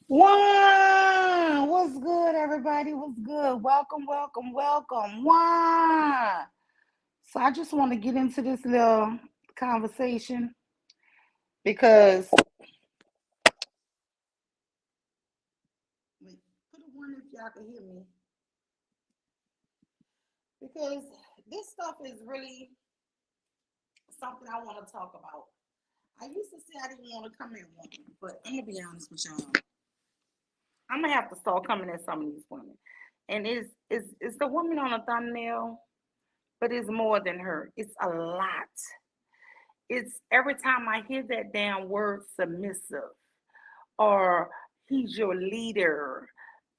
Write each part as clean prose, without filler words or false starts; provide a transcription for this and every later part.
One, what's good, everybody? What's good? Welcome, welcome, welcome. One. So I just want to get into this little conversation because wait, put a one if y'all can hear me. Because this stuff is really something I want to talk about. I used to say I didn't want to come at women, but I'm gonna be honest with y'all. I'm gonna have to start coming at some of these women. And it's the woman on the thumbnail, but it's more than her. It's a lot. It's every time I hear that damn word submissive or he's your leader,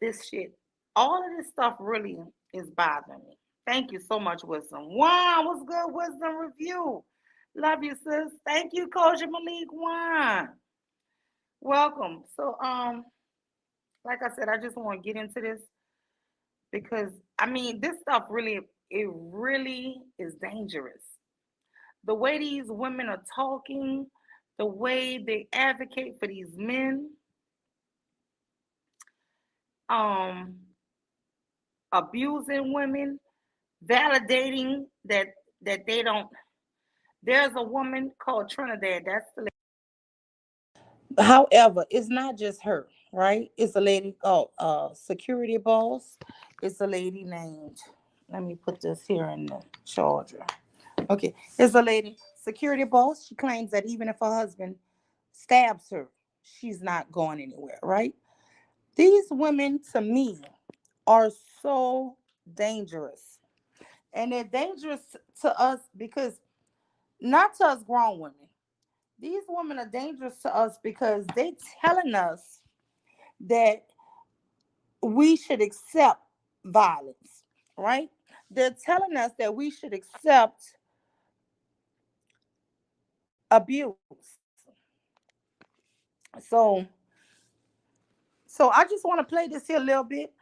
this shit, all of this stuff really is bothering me. Thank you so much, Wisdom. Wow, what's good, Wisdom Review? Love you, sis. Thank you, Coach Malik One. Welcome. Like I said, I just want to get into this because I mean, this stuff really, it really is dangerous. The way these women are talking, the way they advocate for these men, um, abusing women, validating that they don't. There's a woman called Trinidad. That's the. However, it's not just her, right? It's a lady called Security Boss. It's a lady named. Let me put this here in the charger. Okay, it's a lady, Security Boss. She claims that even if her husband stabs her, she's not going anywhere, right? These women, to me, are so dangerous. And they're dangerous to us because, not to us grown women, these women are dangerous to us because they telling us that we should accept violence, right? They're telling us that we should accept abuse. So I just want to play this here a little bit,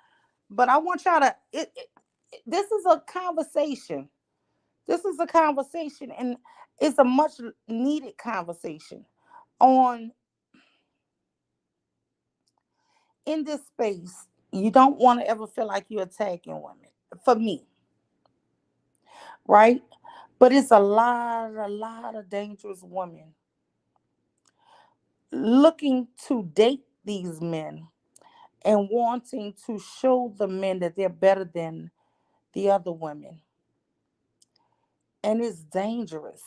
but I want y'all to this is a conversation. This is a conversation, and it's a much needed conversation on in this space. You don't want to ever feel like you're attacking women. For me, right? But it's a lot of dangerous women looking to date these men and wanting to show the men that they're better than the other women. And it's dangerous.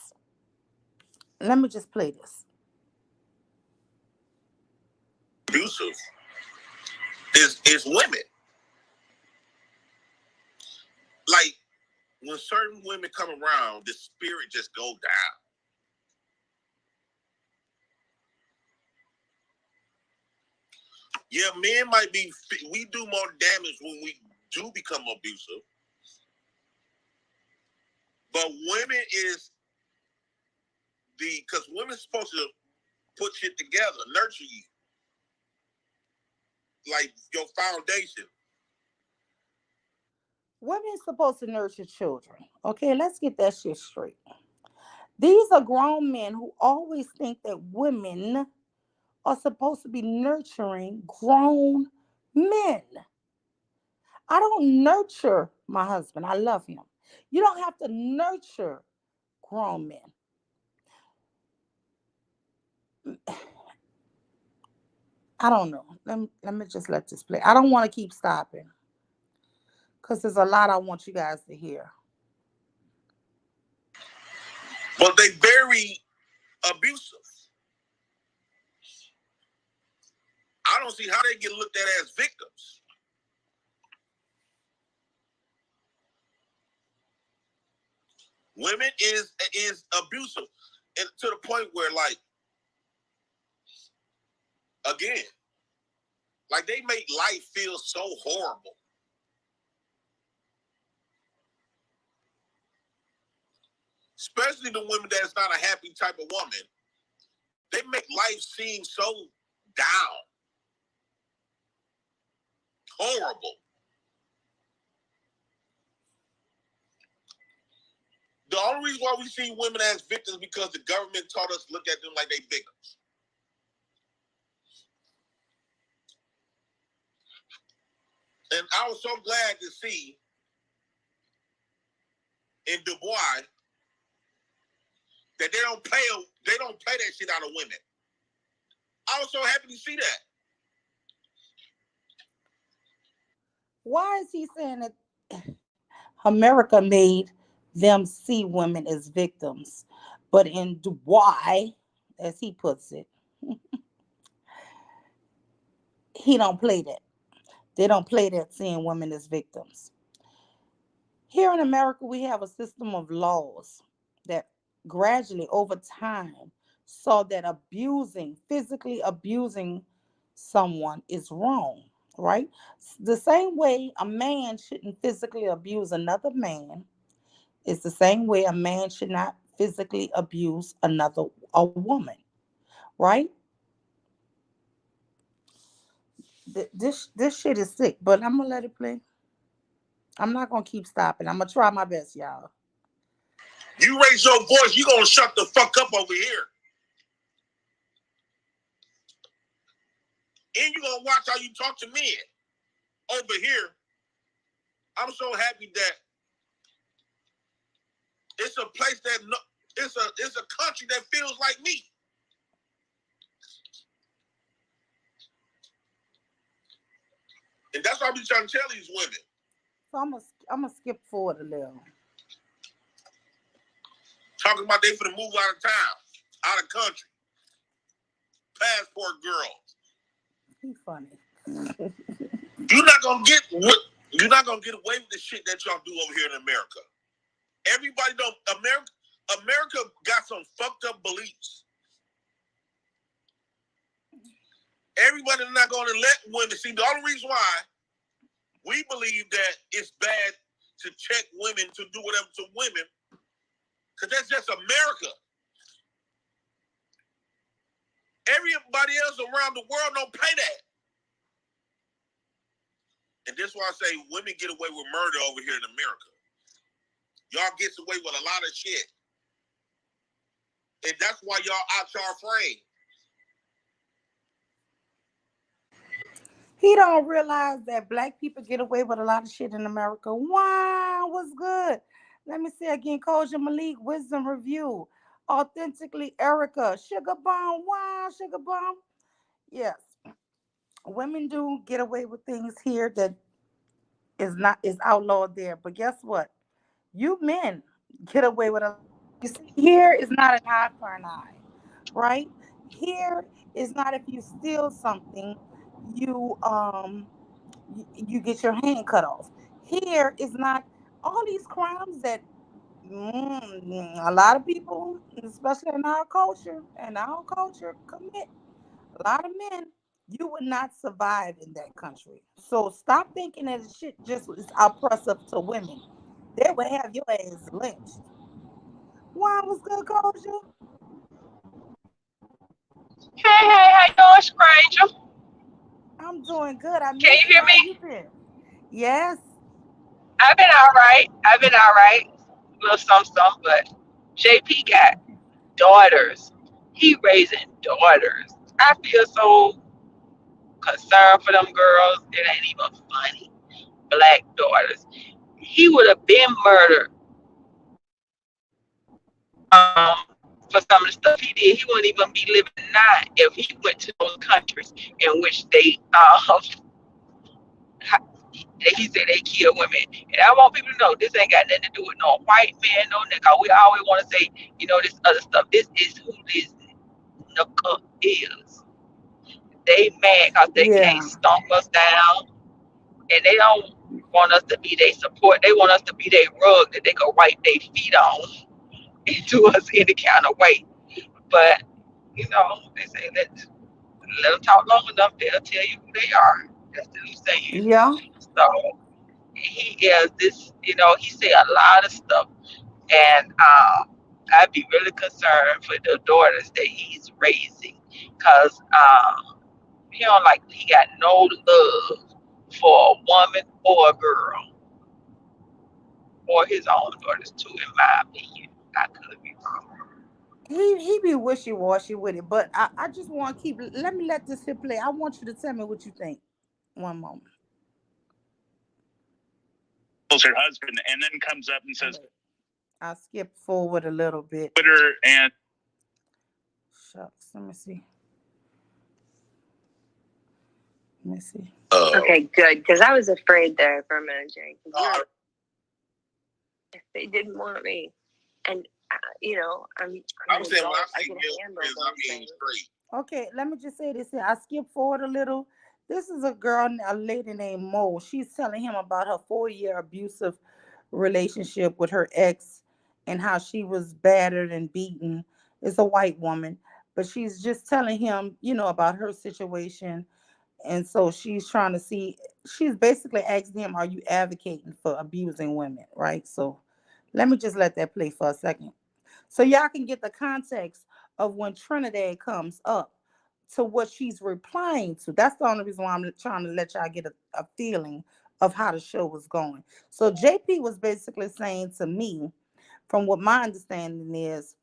Let me just play this. Abusive is women. Like when certain women come around, the spirit just go down. Yeah, men might be. We do more damage when we do become abusive, but women is because women's supposed to put shit together, nurture you, like your foundation. Women's supposed to nurture children. Okay, let's get that shit straight. These are grown men who always think that women are supposed to be nurturing grown men. I don't nurture my husband. I love him. You don't have to nurture grown men. I don't know. Let me just let this play. I don't want to keep stopping because there's a lot I want you guys to hear. But they very abusive. I don't see how they get looked at as victims. Women is abusive, and to the point where, like, again, like they make life feel so horrible. Especially the women that's not a happy type of woman. They make life seem so down, horrible. The only reason why we see women as victims because the government taught us to look at them like they victims. And I was so glad to see in Du Bois that they don't play that shit out of women. I was so happy to see that. Why is he saying that America made them see women as victims? But in Dubai, as he puts it, he don't play that. They don't play that seeing women as victims. Here in America, we have a system of laws that gradually over time saw that physically abusing someone is wrong, right? The same way a man shouldn't physically abuse another man is the same way a man should not physically abuse a woman, right? This shit is sick, but I'm gonna let it play. I'm not gonna keep stopping. I'm gonna try my best, y'all. You raise your voice, you gonna shut the fuck up over here. And you gonna watch how you talk to men over here. I'm so happy that it's a place that it's a country that feels like me. And that's what I be trying to tell these women. So I'm gonna skip forward a little. Talking about they finna move out of town, out of country. Passport girls. He's funny. You're not gonna get away with the shit that y'all do over here in America. Everybody don't America got some fucked up beliefs. Everybody's not gonna let women see. The only reason why we believe that it's bad to check women, to do whatever to women, because that's just America. Everybody else around the world don't pay that. And this is why I say women get away with murder over here in America. Y'all gets away with a lot of shit. And that's why y'all out y'all frame. He don't realize that black people get away with a lot of shit in America. Wow, what's good? Let me see again. Koja Malik, Wisdom Review. Authentically Erica. Sugar Bomb. Wow, Sugar Bomb. Yes. Women do get away with things here that is outlawed there. But guess what? You men get away with a lot. You see, here is not an eye for an eye, right? Here is not if you steal something, you you get your hand cut off. Here is not all these crimes that a lot of people, especially in our culture, commit. A lot of men, you would not survive in that country. So stop thinking that shit just is oppressive to women. They would have your ass lynched. Why was good, culture? Hey, how you doing, stranger? I'm doing good. I Can miss you you. hear How you me? been? Yes. I've been all right. I've been all right. A little some, but JP got daughters. He raising daughters. I feel so concerned for them girls. It ain't even funny. Black daughters. He would have been murdered for some of the stuff he did. He wouldn't even be living now if he went to those countries in which he said they kill women. And I want people to know this ain't got nothing to do with no white man, no nigga. We always want to say, this other stuff. This is who this nigga is. They mad because they can't Yeah. stomp us down. And they don't want us to be their support. They want us to be their rug that they can wipe their feet on and do us any kind of way. But, they say let them talk long enough, they'll tell you who they are. That's the new saying. Yeah. So he is this, he say a lot of stuff. And I'd be really concerned for the daughters that he's raising. Because he got no love for a woman or a girl. Or his own daughters too, in my opinion. I could be wrong. He be wishy washy with it, but I just want to keep. Let me let this hit play. I want you to tell me what you think. One moment. kills her husband, and then comes up and says, I'll skip forward a little bit. Twitter and Shucks, let me see. Let me see. Okay, good. Because I was afraid there for a minute, Jay. If they didn't want me, and I'm saying when I say male friends, I mean straight. Okay, let me just say this here. I skip forward a little. This is a lady named Mo. She's telling him about her 4-year abusive relationship with her ex and how she was battered and beaten. It's a white woman, but she's just telling him, about her situation. And so she's trying to see, she's basically asking him, are you advocating for abusing women? Right. So let me just let that play for a second. So y'all can get the context of when Trinidad comes up to what she's replying to. That's the only reason why I'm trying to let y'all get a feeling of how the show was going. So JP was basically saying to me, from what my understanding is,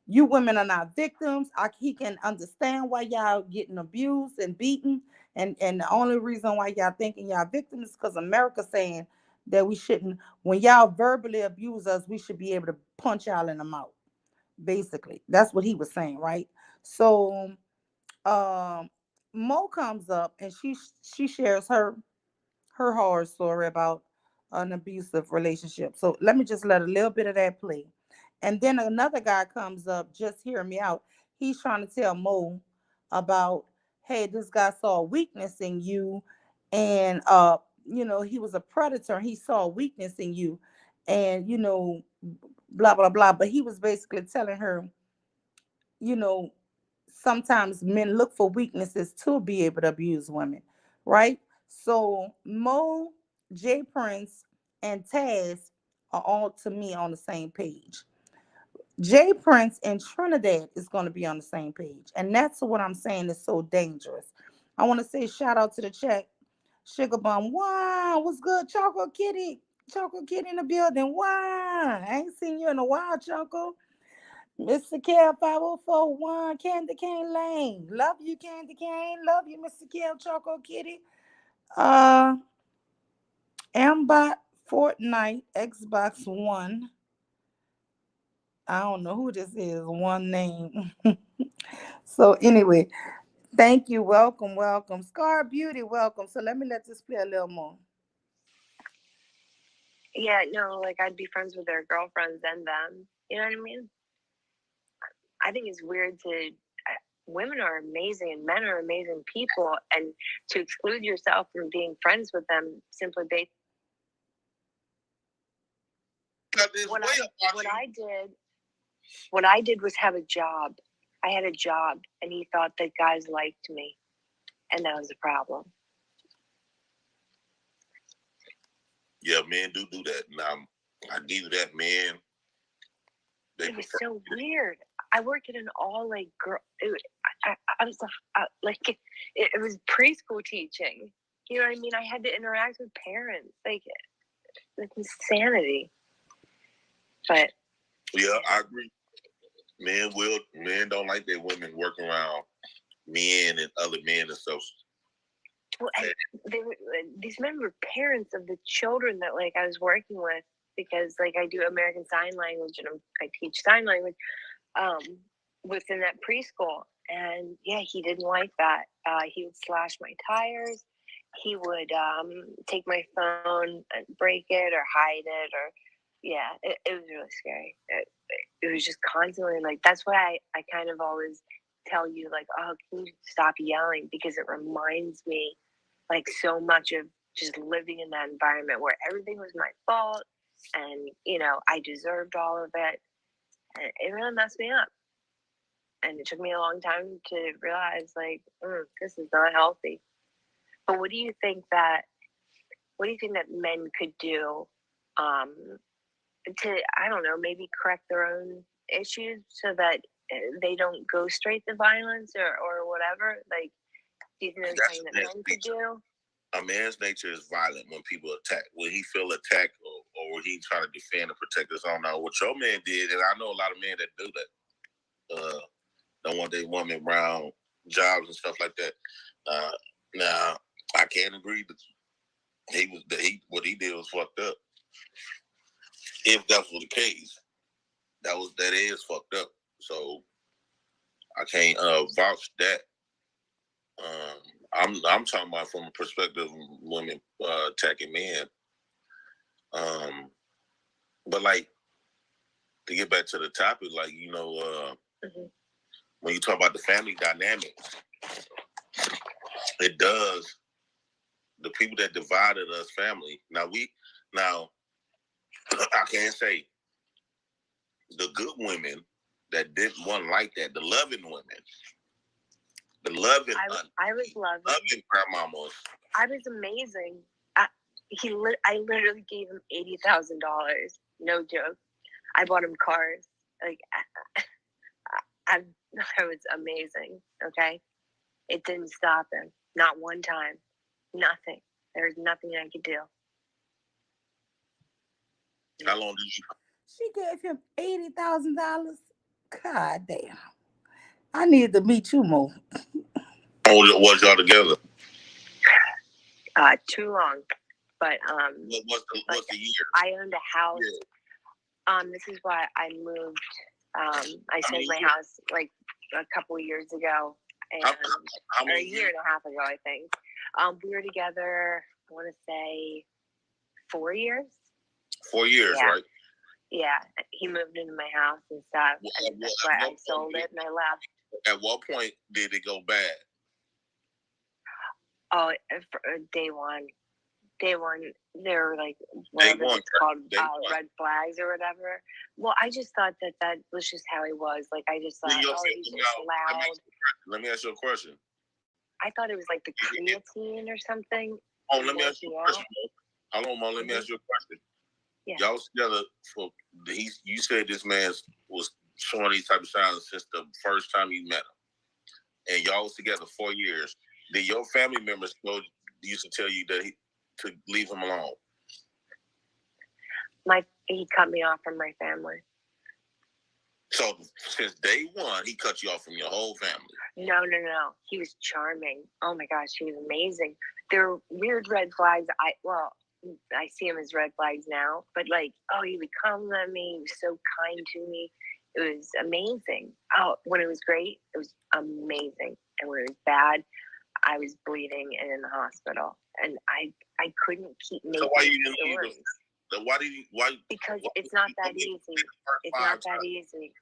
you women are not victims. He can understand why y'all getting abused and beaten. And the only reason why y'all thinking y'all victims is because America saying that we shouldn't, when y'all verbally abuse us, we should be able to punch y'all in the mouth. Basically, that's what he was saying, right? So Mo comes up and she shares her horror story about an abusive relationship. So let me just let a little bit of that play. And then another guy comes up, just hear me out. He's trying to tell Mo about, hey, this guy saw a weakness in you, and he was a predator. He saw a weakness in you, and blah blah blah. But he was basically telling her, you know, sometimes men look for weaknesses to be able to abuse women, right? So Mo, J Prince, and Taz are all to me on the same page. J Prince and Trinidad is going to be on the same page. And that's what I'm saying is so dangerous. I want to say shout out to the chat. Sugar Bum, wow, what's good? Choco Kitty in the building. Wow, I ain't seen you in a while, Choco. Mr. Kel 5041, Candy Cane Lane. Love you, Candy Cane. Love you, Mr. Kel Choco Kitty. Ambot Fortnite, Xbox One. I don't know who this is, one name. So anyway, thank you. Welcome. Scar Beauty, welcome. So let me let this play a little more. Yeah, no, like I'd be friends with their girlfriends and them. You know what I mean? I think it's weird to. Women are amazing and men are amazing people, and to exclude yourself from being friends with them simply based. What I did was have a job. I had a job, and he thought that guys liked me, and that was a problem. Yeah, men do that. Now, I give you that, man. It was so weird. I worked at an all girl. I was it was preschool teaching. You know what I mean? I had to interact with parents. It's insanity. But yeah, I agree. Men don't like their women working around men and other men and stuff. Well, these men were parents of the children that I was working with, because I do American Sign Language and I teach sign language within that preschool. And yeah, he didn't like that. He would slash my tires. He would take my phone and break it or hide it, or yeah, it was really scary. It was just constantly that's why I kind of always tell you oh, can you stop yelling, because it reminds me so much of just living in that environment where everything was my fault, and I deserved all of it, and it really messed me up. And it took me a long time to realize this is not healthy. But what do you think that men could do to, I don't know, maybe correct their own issues so that they don't go straight to violence or whatever? Do you think there's something that men could do? A man's nature is violent when people attack. When he feel attacked or when he trying to defend or protect his own. Now, what your man did, and I know a lot of men that do that, don't want their woman around jobs and stuff like that. Now, I can't agree that what he did was fucked up. if that was the case, that is fucked up. So I can't vouch that. I'm talking about from a perspective of women attacking men. But like, to get back to the topic, like, you know, when you talk about the family dynamics, it does. The people that divided us family. Now I can't say the good women that didn't want like that. The loving women, the loving, I was loving grandmamas. I was amazing. I literally gave him $80,000. No joke. I bought him cars. Like I was amazing. Okay, it didn't stop him. Not one time. Nothing. There was nothing I could do. How long did you? She gave him $80,000. God damn! I needed to meet you more. How long was y'all together? Too long. But what's the year? I owned a house. Yeah. This is why I moved. I sold my house like a couple of years ago, and or a year and a half ago, I think. We were together, I want to say 4 years. 4 years, yeah. Right? Yeah, he moved into my house and stuff, and that's why I sold it and I left. At what point did it go bad? Oh, day one. Day one, they were like, whatever it's called, red flags or whatever. Well, I just thought that was just how he was. Like, I just thought, he's just loud. Let me ask you a question. I thought it was like the creatine or something. Oh, let me ask you a question. Hold on, Mom. Let me ask you a question. Yeah. Y'all was together you said this man was showing these type of signs since the first time you met him. And y'all was together 4 years. Did your family members used to tell you that to leave him alone? He cut me off from my family. So since day one, he cut you off from your whole family? No. He was charming. Oh my gosh, he was amazing. There were weird red flags. I see him as red flags now, but like, he would compliment me. He was so kind to me. It was amazing. When it was great, it was amazing. And when it was bad, I was bleeding and in the hospital. And I couldn't keep making stories. Why? Because it's not that easy. It's not that easy.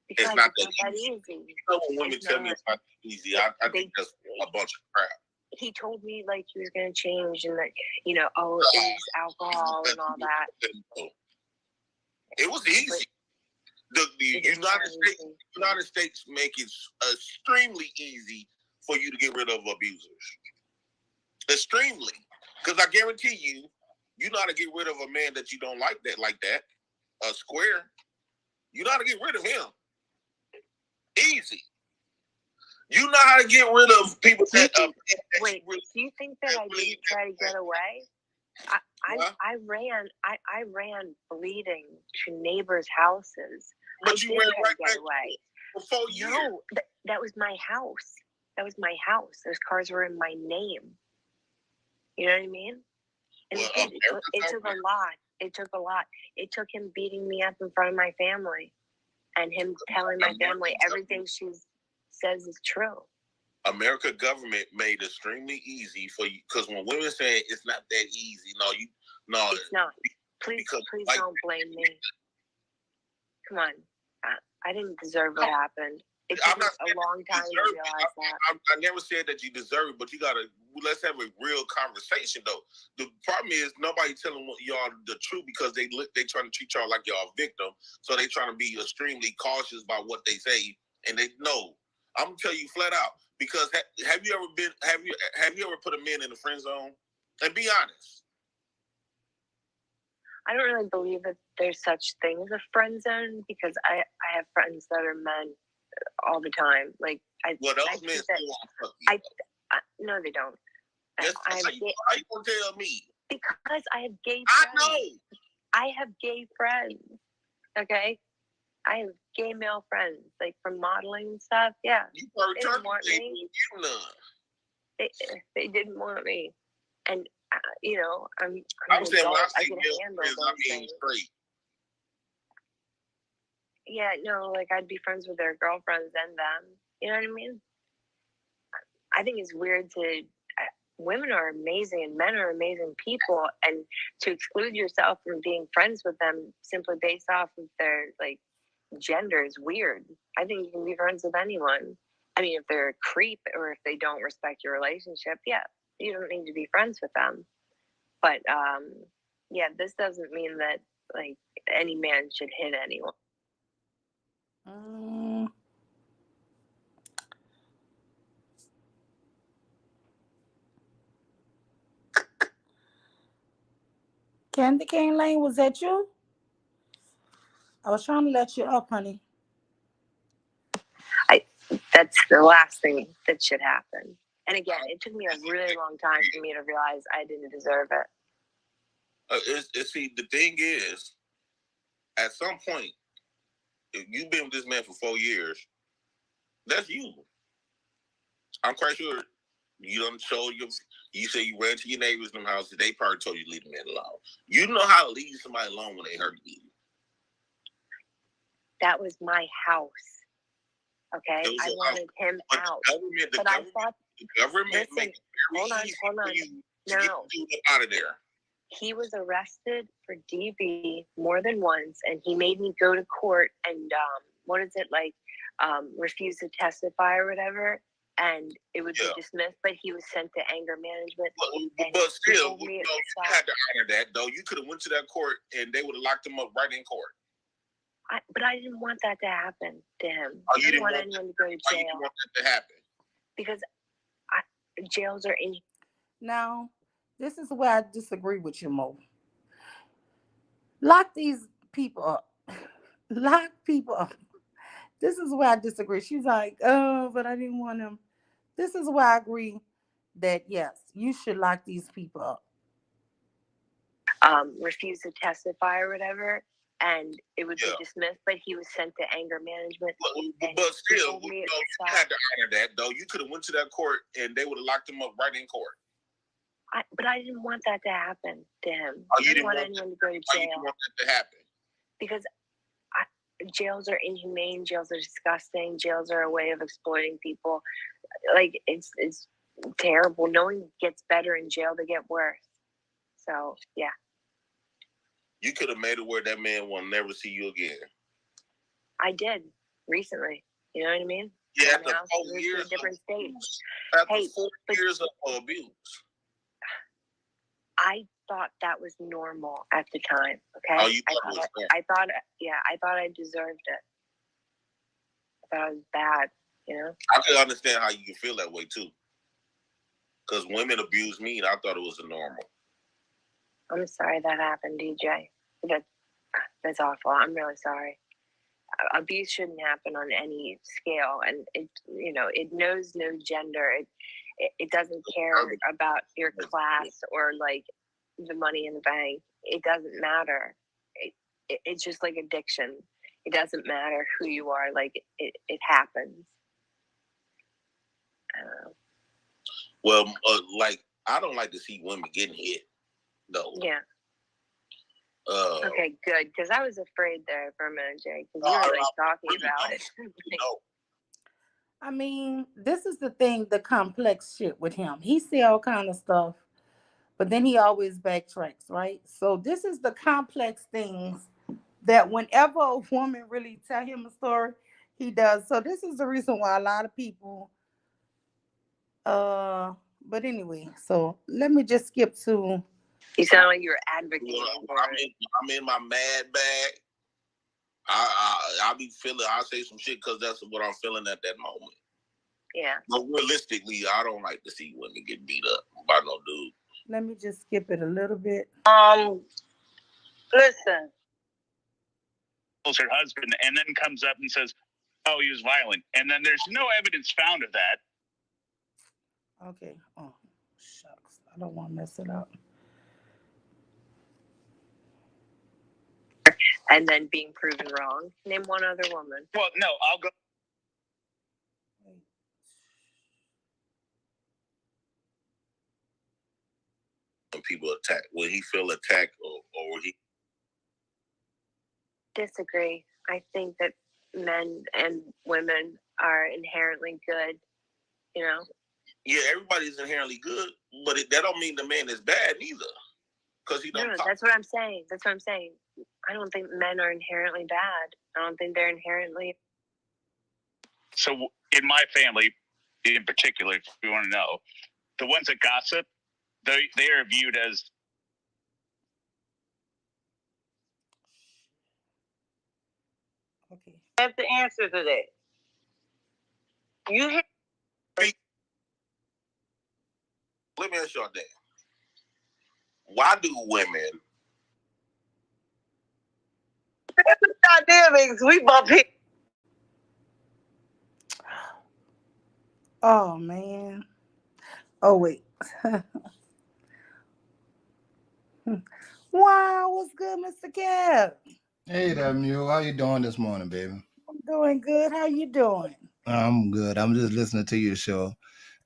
Because it's not that easy. You know, when women tell me it's not that easy, I think that's a bunch of crap. He told me like he was going to change and that, it was alcohol and all that. It was easy. The United States make it extremely easy for you to get rid of abusers. Extremely. Because I guarantee you know how to get rid of a man that you don't like that. Square. You know how to get rid of him. Easy. You know how to get rid of people that. Wait, do you think that I didn't try to get away? I ran bleeding to neighbors' houses. But you ran right back away for 4 years. No, that was my house. That was my house. Those cars were in my name. You know what I mean? And it took a lot. It took a lot. It took him beating me up in front of my family, and him telling my family everything she says is true. America government made it extremely easy for you, because when women say it's not that easy, it's not. Please don't blame me. Come on, I didn't deserve what happened. It took a long time to realize that. I never said that you deserve it, but let's have a real conversation though. The problem is nobody telling y'all the truth, because they trying to treat y'all like y'all a victim, so they trying to be extremely cautious about what they say, and they know. I'm gonna tell you flat out, because have you ever put a man in the friend zone? And be honest. I don't really believe that there's such thing as a friend zone, because I have friends that are men all the time. Like those men still want to fuck you. No, they don't. Yes, how you gonna tell me? Because I have gay friends. I know. I have gay friends. Okay. I have gay male friends, like from modeling and stuff. Yeah. You probably they didn't want me. They didn't want me, and I'm saying when I say can male handle friends, those I mean things. straight. yeah, no, like I'd be friends with their girlfriends and them. You know what I mean? I think it's weird to. Women are amazing and men are amazing people, and to exclude yourself from being friends with them simply based off of their like gender is weird. I think you can be friends with anyone. I mean, if they're a creep or if they don't respect your relationship, yeah, you don't need to be friends with them. But yeah, this doesn't mean that like any man should hit anyone. Mm, Candy Cane Lane, was that you? I was trying to let you up, honey. That's the last thing that should happen. And again, it took me a really long time for me to realize I didn't deserve it. See, the thing is, at some point, if you've been with this man for 4 years, that's you. I'm quite sure you don't show your. You say you ran to your neighbors in them houses. They probably told you to leave the man alone. You know how to leave somebody alone when they hurt you. That was my house. Okay, It was I your wanted him out. The government listen, makes it very easy hold on. for you to No. get the dude out of there. He was arrested for DV more than once, and he made me go to court and what is it like? Refuse to testify or whatever, and it would be dismissed. But he was sent to anger management. But still, you had to honor that though. You could have went to that court, and they would have locked him up right in court. But I didn't want that to happen to him. Oh, I didn't want anyone to go to jail. You didn't want that to happen? Because jails are in. Now, this is where I disagree with you, Mo. Lock these people up. Lock people up. This is where I disagree. She's like, oh, but I didn't want him. This is where I agree that, yes, you should lock these people up. Refuse to testify or whatever, and it would be dismissed, but he was sent to anger management. But still, you had to honor that, though. You could have went to that court, and they would have locked him up right in court. But I didn't want that to happen to him. I didn't want anyone to go to jail. You didn't want that to happen? Because jails are inhumane. Jails are disgusting. Jails are a way of exploiting people. Like, it's terrible. No one gets better in jail. They get worse. So, yeah. You could have made it where that man will never see you again. I did recently. You know what I mean? Yeah, after 4 years. Different stage. After 4 years of abuse. I thought that was normal at the time. Okay. Oh, you thought I thought I deserved it. I thought it was bad. You know. I could understand how you can feel that way too. Because women abuse me, and I thought it was a normal. I'm sorry that happened, DJ. That's awful. I'm really sorry. Abuse shouldn't happen on any scale, and it knows no gender. It doesn't care about your class or like the money in the bank. It doesn't matter. It's just like addiction. It doesn't matter who you are. Like it happens. Well, like I don't like to see women getting hit, though. Yeah. Okay, good. Because I was afraid there for a minute, Jay. Because you were like talking about it. I mean, this is the thing, the complex shit with him. He say all kind of stuff, but then he always backtracks, right? So this is the complex things that whenever a woman really tell him a story, he does. So this is the reason why a lot of people, but anyway, so let me just skip to. You sound like you're advocating for it. I'm in my mad bag. I'll be feeling. I'll say some shit because that's what I'm feeling at that moment. Yeah. But realistically, I don't like to see women get beat up by no dude. Let me just skip it a little bit. Listen. Her husband, and then comes up and says, "Oh, he was violent," and then there's no evidence found of that. Okay. Oh, shucks. I don't want to mess it up. And then being proven wrong. Name one other woman. Well, no, I'll go. When people attack, when he feel attacked or he. Disagree. I think that men and women are inherently good, you know? Yeah, everybody's inherently good, but that don't mean the man is bad neither. Because he don't No, talk. that's what I'm saying. That's what I'm saying. I don't think men are inherently bad. I don't think they're inherently. So in my family, in particular, if you want to know, the ones that gossip, they are viewed as. Okay. That's the answer to that. You have Let me ask y'all that. Why do women? dynamics. We bump it. Oh man. Oh wait. Wow, what's good, Mr. Kev? Hey there, Mule. How you doing this morning, baby? I'm doing good. How you doing? I'm good. I'm just listening to your show.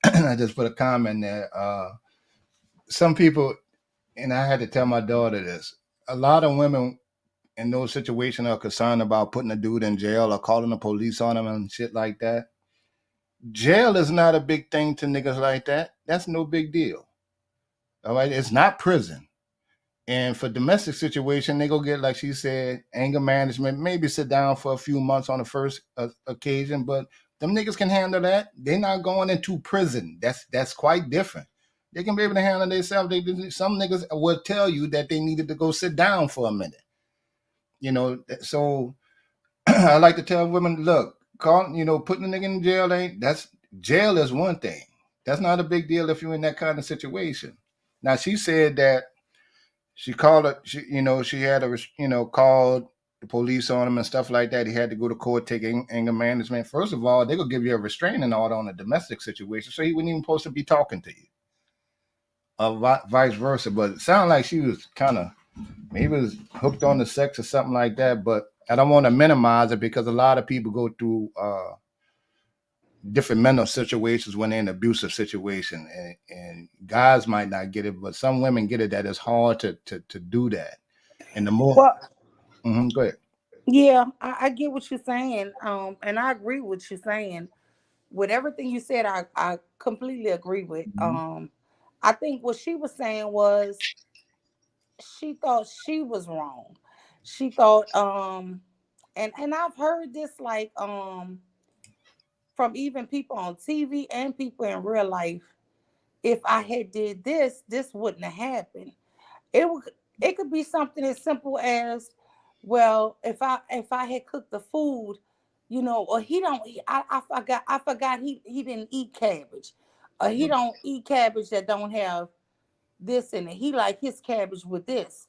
I just put a comment there. Some people, and I had to tell my daughter this. A lot of women in those situations are concerned about putting a dude in jail or calling the police on him and shit like that. Jail is not a big thing to niggas like that. That's no big deal. All right, it's not prison. And for domestic situation, they go get, like she said, anger management, maybe sit down for a few months on the first occasion, but them niggas can handle that. They're not going into prison. That's quite different. They can be able to handle themselves. Some niggas will tell you that they needed to go sit down for a minute. You know, so I like to tell women, look, putting a nigga in jail jail is one thing. That's not a big deal if you're in that kind of situation. Now she said that she called it. She had called the police on him and stuff like that. He had to go to court, take anger management. First of all, they could give you a restraining order on a domestic situation, so he wasn't even supposed to be talking to you, or vice versa. But it sounded like she was maybe was hooked on the sex or something like that. But I don't want to minimize it because a lot of people go through different mental situations when they're in an abusive situation, and guys might not get it, but some women get it, that it's hard to do that. And the more Well, go ahead. yeah, I get what you're saying. And I agree with what you're saying. With everything you said, I completely agree with. I think what she was saying was she thought she was wrong. She thought and I've heard this like from even people on TV and people in real life. If I had did this, this wouldn't have happened. It could be something as simple as, well, if I had cooked the food, or he don't I forgot he didn't eat cabbage. Or he don't eat cabbage that don't have this in it. He like his cabbage with this.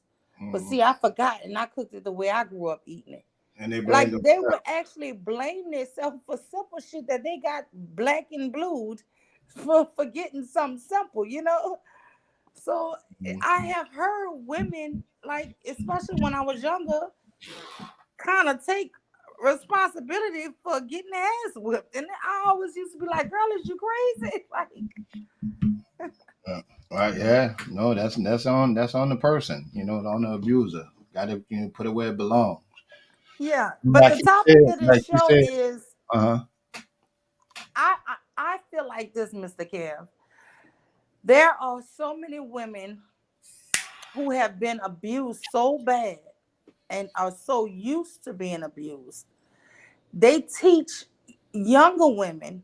But see, I forgot and I cooked it the way I grew up eating it. And they blame Like they would actually blame themselves for simple shit that they got black and blued for forgetting something simple. So I have heard women, like, especially when I was younger, kind of take responsibility for getting their ass whipped. And I always used to be like, girl, is you crazy? Like, right, yeah, no, that's on the person, on the abuser. Got to put it where it belongs. yeah. But the topic of this Like you show said, is I feel like this, Mr. Kev. There are so many women who have been abused so bad and are so used to being abused. They teach younger women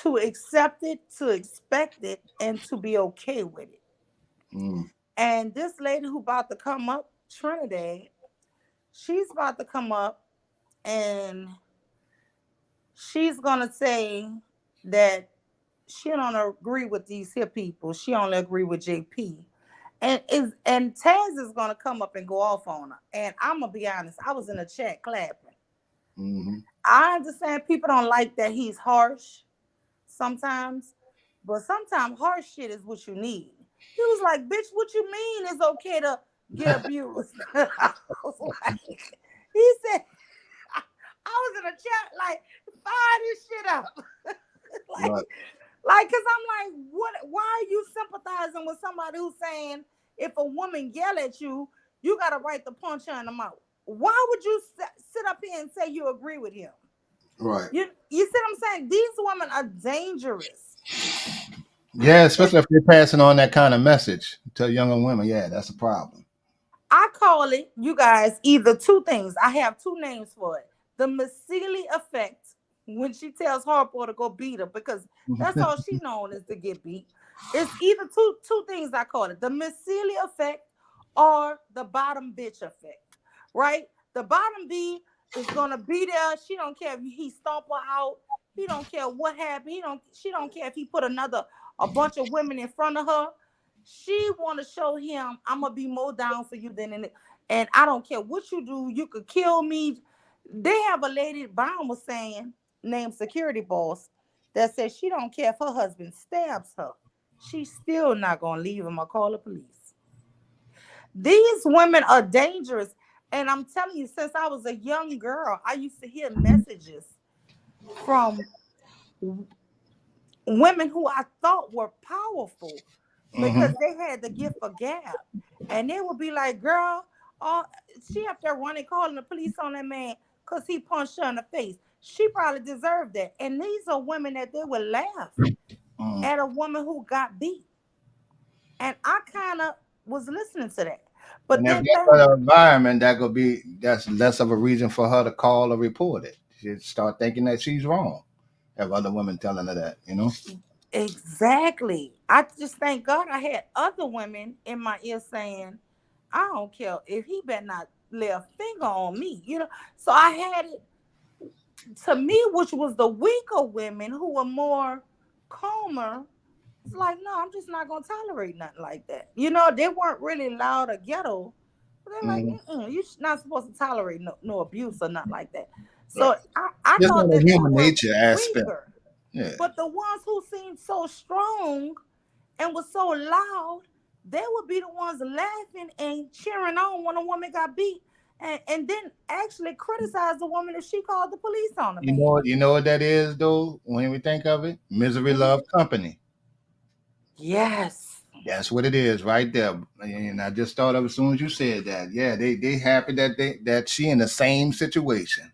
to accept it, to expect it, and to be okay with it. And this lady who about to come up, Trinidad, she's about to come up and she's gonna say that she don't agree with these here people. She only agree with JP. And Taz is gonna come up and go off on her. And I'm gonna be honest, I was in a chat clapping. I understand people don't like that he's harsh sometimes, but sometimes harsh shit is what you need. He was like, bitch, what you mean it's okay to get abused? I was like, he said, I was in a chat like, fire this shit up. Like, cause I'm like, why are you sympathizing with somebody who's saying if a woman yell at you, you got a right to punch her in the mouth? why would you sit up here and say you agree with him? Right. You see what I'm saying? These women are dangerous. Yeah, especially if they're passing on that kind of message to younger women. Yeah, that's a problem. I call it, you guys, either two things. I have two names for it. The Macaulay effect, when she tells Harper to go beat her, because that's all she known is to get beat. It's either two things I call it. The Macaulay effect or the bottom bitch effect, right? The bottom B is gonna be there. She don't care if he stomp her out. He don't care what happened. She don't care if he put a bunch of women in front of her. She want to show him I'm gonna be more down for you than in and I don't care what you do. You could kill me. They have a lady Brown was saying named Security Boss that says she don't care if her husband stabs her. She's still not gonna leave him or call the police. These women are dangerous, and I'm telling you, since I was a young girl, I used to hear messages from women who I thought were powerful because they had the gift of gab. And they would be like, girl, she up there running, calling the police on that man because he punched her in the face. She probably deserved that. And these are women that they would laugh at a woman who got beat. And I kind of was listening to that. But And if then that's an environment, that's less of a reason for her to call or report it. She'd start thinking that she's wrong. Have other women telling her that, you know? exactly. I just thank God I had other women in my ear saying, I don't care if he better not lay a finger on me, you know. So I had it to me, which was the weaker women who were more calmer. It's like, no, I'm just not gonna tolerate nothing like that. You know, they weren't really loud or ghetto. But they're like, you're not supposed to tolerate no abuse or nothing like that. So Right. I Just thought on the that they human were nature aspect. weaker. Yeah. But the ones who seemed so strong and was so loud, they would be the ones laughing and cheering on when a woman got beat, and then actually criticize the woman if she called the police on the man. You know what that is though, when we think of it? Misery love company. Yes. That's what it is right there. And I just thought of as soon as you said that. Yeah, they happy that she in the same situation.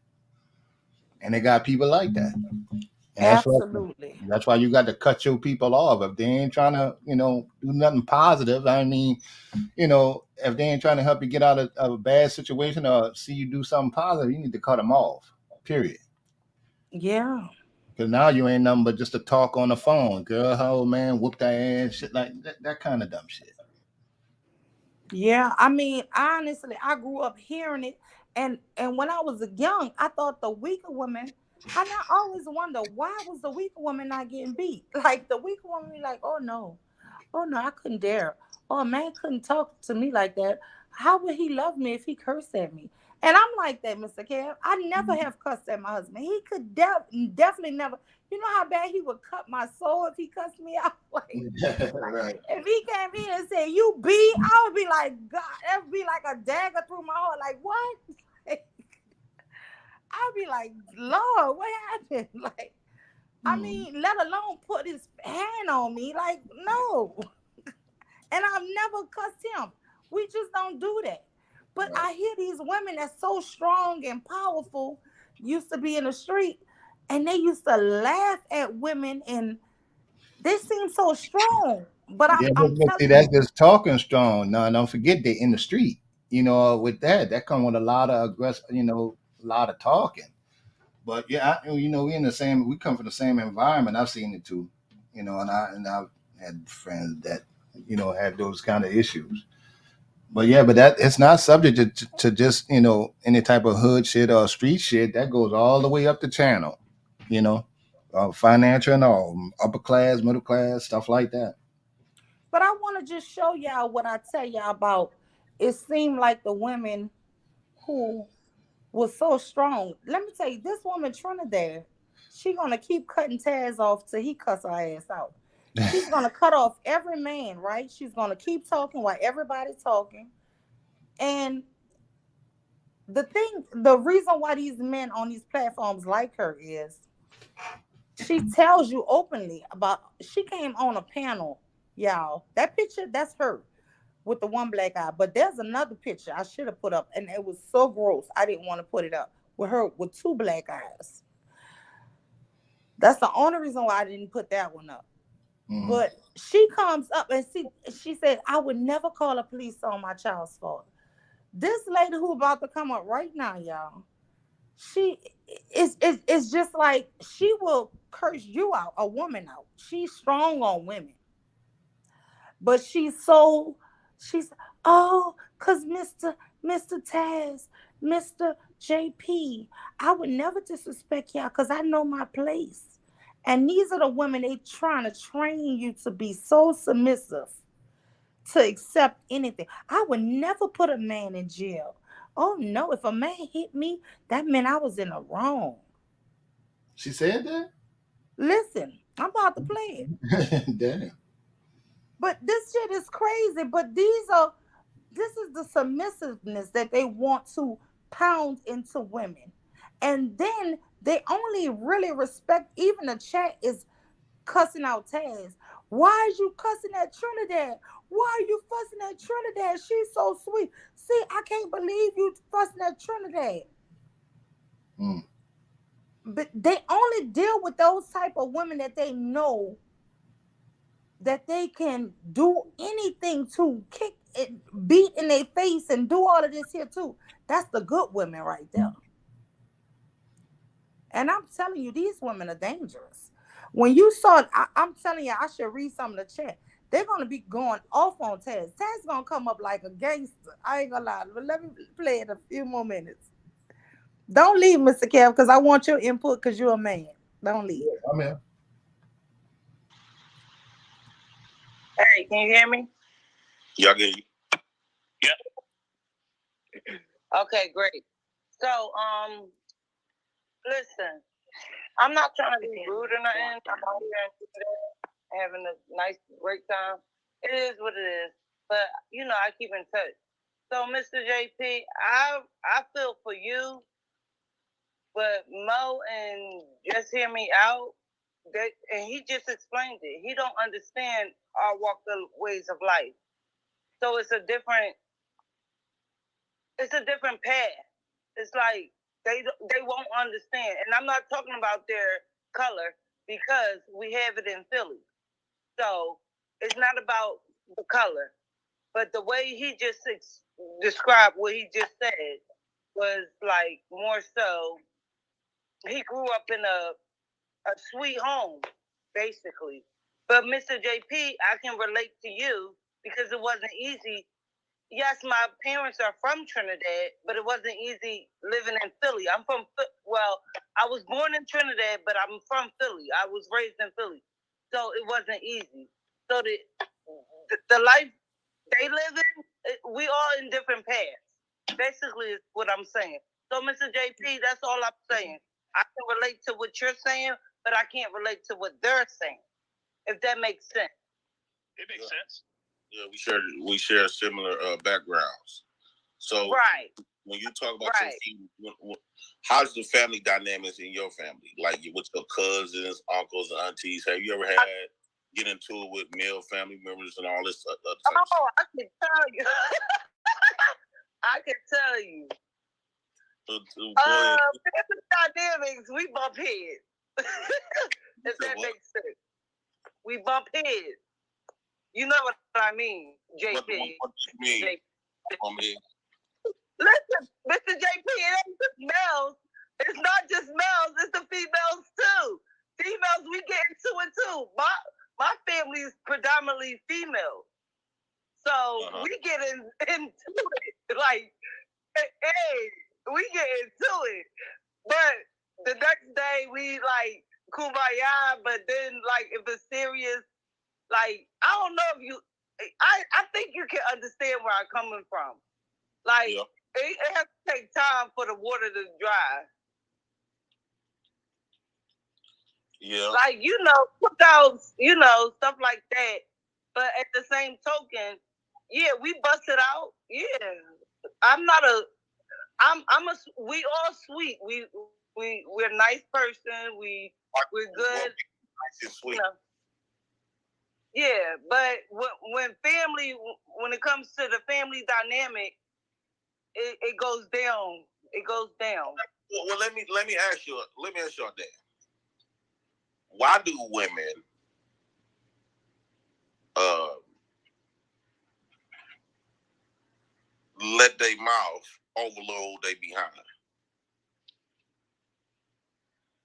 And they got people like that. And Absolutely. that's why you got to cut your people off. If they ain't trying to, do nothing positive, I mean, if they ain't trying to help you get out of a bad situation or see you do something positive, you need to cut them off. Period. Yeah. Because now you ain't nothing but just a talk on the phone. Girl, oh man, whoop that ass, shit like that kind of dumb shit. Yeah. I mean, honestly, I grew up hearing it. And when I was young, I thought the weaker women, and I always wonder why was the weaker woman not getting beat? Like the weaker woman be like, oh no, I couldn't dare. Oh, a man couldn't talk to me like that. How would he love me if he cursed at me? And I'm like that, Mr. Kev. I never have cussed at my husband. He could definitely never. You know how bad he would cut my soul if he cussed me out? Right. If he came in and said, you beat, I would be like, God, that would be like a dagger through my heart. Like, what? I'd be like, Lord, what happened? Like, I mean, let alone put his hand on me. Like, no. And I've never cussed him. We just don't do that. But I hear these women that's so strong and powerful used to be in the street, and they used to laugh at women, and they seem so strong. But I'm but see, telling that's you, just talking strong. No, don't forget they in the street. With that come with a lot of aggressive, a lot of talking. But yeah, we come from the same environment. I've seen it too, and I've had friends that, had those kind of issues. But yeah, but that it's not subject to just, any type of hood shit or street shit. That goes all the way up the channel, you know, financial and all, upper class, middle class, stuff like that. but I want to just show y'all what I tell y'all about. It seemed like the women who was so strong. Let me tell you, this woman Trinidad, she gonna keep cutting Taz off till he cuss her ass out. She's gonna cut off every man, right? She's gonna keep talking while everybody's talking. And the reason why these men on these platforms like her is she tells you openly about. She came on a panel, y'all. That picture, that's her. with the one black eye. But there's another picture I should have put up, and it was so gross. I didn't want to put it up with her with two black eyes. That's the only reason why I didn't put that one up. Mhm. But she comes up and she said, I would never call the police on my child's father. This lady who about to come up right now, y'all, she it's just like she will curse you out, a woman out. She's strong on women. But she's oh, cause Mr. Taz, Mr. JP, I would never disrespect y'all because I know my place. And these are the women they trying to train you to be so submissive to accept anything. I would never put a man in jail. Oh no, if a man hit me, that meant I was in the wrong. She said that? Listen, I'm about to play it. Damn. But this shit is crazy. But this is the submissiveness that they want to pound into women. And then they only really respect, even the chat is cussing out Taz. Why is you cussing at Trinidad? Why are you fussing at Trinidad? She's so sweet. See, I can't believe you fussing at Trinidad. Mm. But they only deal with those type of women that they know that they can do anything to kick it, beat in their face and do all of this here too. That's the good women right there. And I'm telling you, these women are dangerous. When you saw, I'm telling you, I should read some of the chat. They're gonna be going off on Taz. Taz gonna come up like a gangster. I ain't gonna lie, but let me play it a few more minutes. Don't leave, Mr. Kev, because I want your input because you're a man. Don't leave. I'm here. Hey, can you hear me? Y'all get you. Okay, great. So, listen, I'm not trying to be rude or nothing. I'm out here having a nice break time. It is what it is. But you know, I keep in touch. So, Mr. JP, I feel for you, but Mo and Just Hear Me Out, and he just explained it. He don't understand our ways of life. So it's a different path. It's like they won't understand. And I'm not talking about their color because we have it in Philly. So it's not about the color. But the way he just described what he just said was like more so he grew up in a sweet home, basically. But Mr. JP, I can relate to you because it wasn't easy. Yes, my parents are from Trinidad, but it wasn't easy living in Philly. I was born in Trinidad, but I'm from Philly. I was raised in Philly. So it wasn't easy. So the life they live in, we all in different paths. Basically, is what I'm saying. So, Mr. JP, that's all I'm saying. I can relate to what you're saying, but I can't relate to what they're saying. If that makes sense. It makes sense. Yeah, we share similar backgrounds. So right. When you talk about your family, how's the family dynamics in your family? Like with your cousins, uncles, and aunties? Have you ever had get into it with male family members and all this other type stuff? I can tell you. I can tell you. Family dynamics, we bump heads. If that makes sense. We bump heads. You know what I mean, JP. What you mean? Listen, Mr. JP, it ain't just males. It's not just males, it's the females too. Females, we get into it too. My family is predominantly female. So we get into it. Like, hey, we get into it. But the next day we like kumbaya, but then like if it's serious, like I don't know if you I think you can understand where I'm coming from. Like it has to take time for the water to dry. Yeah. Like, cookouts, stuff like that. But at the same token, yeah, we bust it out. Yeah. We all sweet. We're a nice person. We're good. Nice and sweet. Yeah, but when it comes to the family dynamic, it goes down. It goes down. Well, let me ask you that. Why do women let their mouth overload their behind?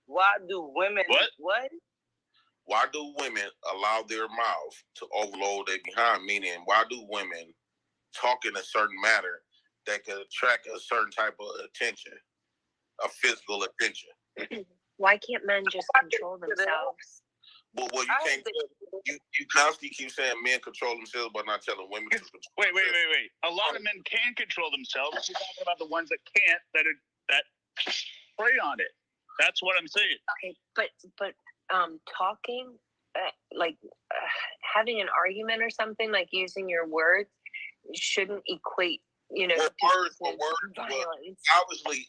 Why do women what? Why do women allow their mouth to overload their behind? Meaning, why do women talk in a certain manner that can attract a certain type of attention, a physical attention? Why can't men just control themselves? Well, you can't. You constantly keep saying men control themselves, but not telling women to control. Wait. A lot of men can control themselves. You're talking about the ones that can't, that prey on it. That's what I'm saying. Okay, but talking, having an argument or something, like using your words, shouldn't equate, Words. violence. Obviously,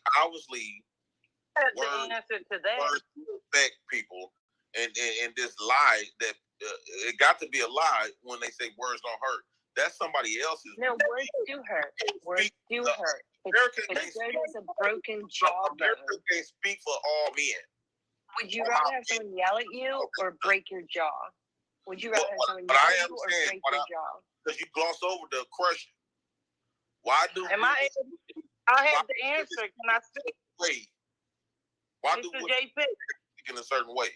the answer to that. Words affect people, and this lie that it got to be a lie when they say words don't hurt. That's somebody else's. No, words do hurt. Words do hurt. But so does a broken jawbone. America can't speak for all men. Would you rather have someone yell at you or break your jaw? Would you rather have someone But yell I at you or break your jaw? Because you glossed over the question. Why do I have the answer. Can I speak? Wait. Why Mr. do women JP? speak in a certain way?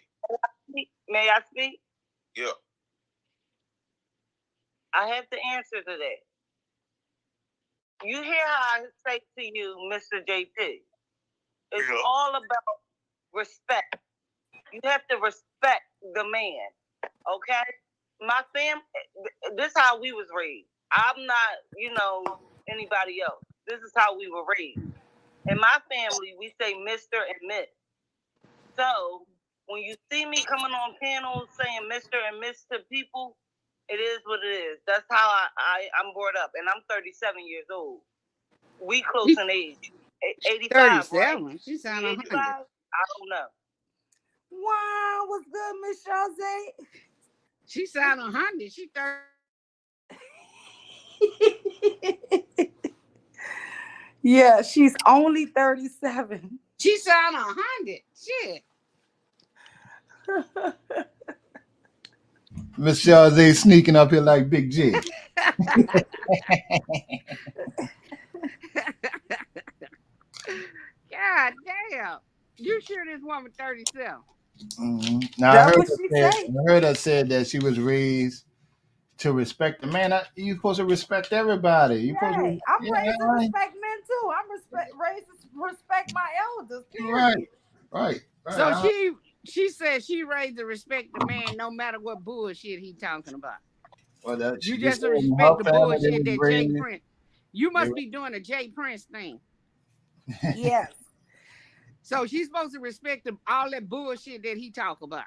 May I speak? Yeah. I have the answer to that. You hear how I say to you, Mr. JP? It's all about respect. You have to respect the man, okay? My family, this is how we was raised. I'm not, anybody else. This is how we were raised. In my family, we say Mr. and Miss. So when you see me coming on panels saying Mr. and Miss to people, it is what it is. That's how I'm brought up, and I'm 37 years old. We close in age. 85, 37. right? She sound 85? 100. I don't know. Wow, what's good, Miss Shazay? She sound 100. She 30. Yeah, she's only 37. She sound 100. Shit. Miss Shawzy sneaking up here like Big G. God damn. You sure this woman 37? Mm-hmm. Now That's what she said. I heard her said that she was raised to respect the man. You're supposed to respect everybody. I'm raised to respect men too. I'm raised to respect my elders. Period. Right. So she said she raised to respect the man no matter what bullshit he talking about. Well, you just respect the bullshit that Jay Prince. You must be doing a Jay Prince thing. Yes. So she's supposed to respect all that bullshit that he talk about.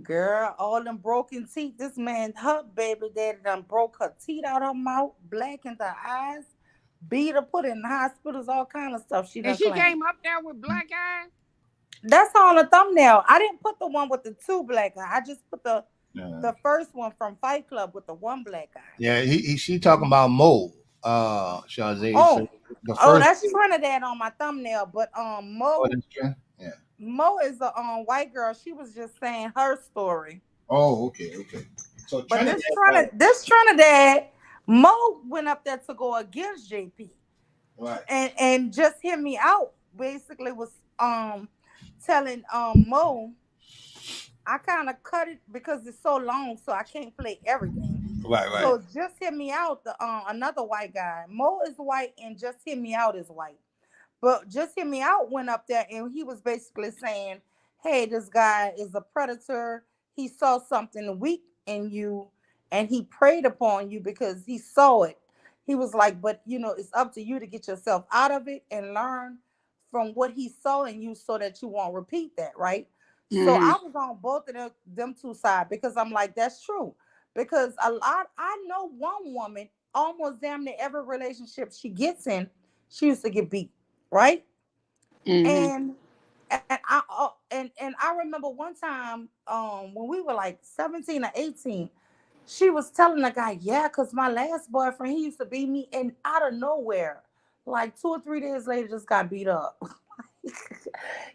Girl, all them broken teeth. This man, her baby daddy done broke her teeth out her mouth, blackened her eyes, beat her, put her in the hospitals, all kind of stuff. She came up there with black eyes? That's on the thumbnail. I didn't put the one with the two black eyes. I just put the first one from Fight Club with the one black eye. Yeah, she talking about Mo. Shazay. That's Trinidad on my thumbnail, but Mo. Yeah. Mo is a white girl. She was just saying her story. Oh, okay. So, but this Trinidad, Mo went up there to go against JP, right? And just hear me out. Basically, was telling Mo, I kind of cut it because it's so long, so I can't play everything. Right. So just hear me out. Another white guy, Mo is white, and just hear me out is white. But just hear me out went up there, and he was basically saying, hey, this guy is a predator. He saw something weak in you, and he preyed upon you because he saw it. He was like, but, it's up to you to get yourself out of it and learn from what he saw in you so that you won't repeat that, right? Mm-hmm. So I was on both of them two sides because I'm like, that's true. Because I know one woman, almost damn near every relationship she gets in, she used to get beat. Right. Mm-hmm. And and I remember one time, when we were like 17 or 18, she was telling the guy, yeah, because my last boyfriend, he used to beat me, and out of nowhere, like 2 or 3 days later, just got beat up.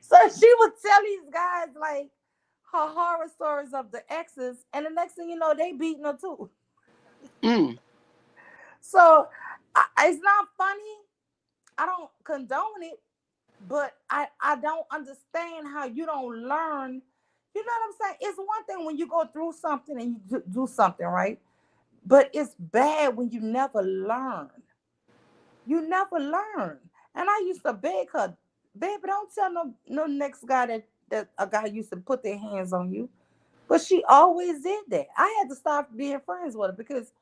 So she would tell these guys like her horror stories of the exes, and the next thing you know, they beating her too. Mm. So it's not funny. I don't condone it, but I don't understand how you don't learn. You know what I'm saying? It's one thing when you go through something and you do something, right? But it's bad when you never learn. You never learn. And I used to beg her, baby, don't tell no next guy that a guy used to put their hands on you. But she always did that. I had to stop being friends with her because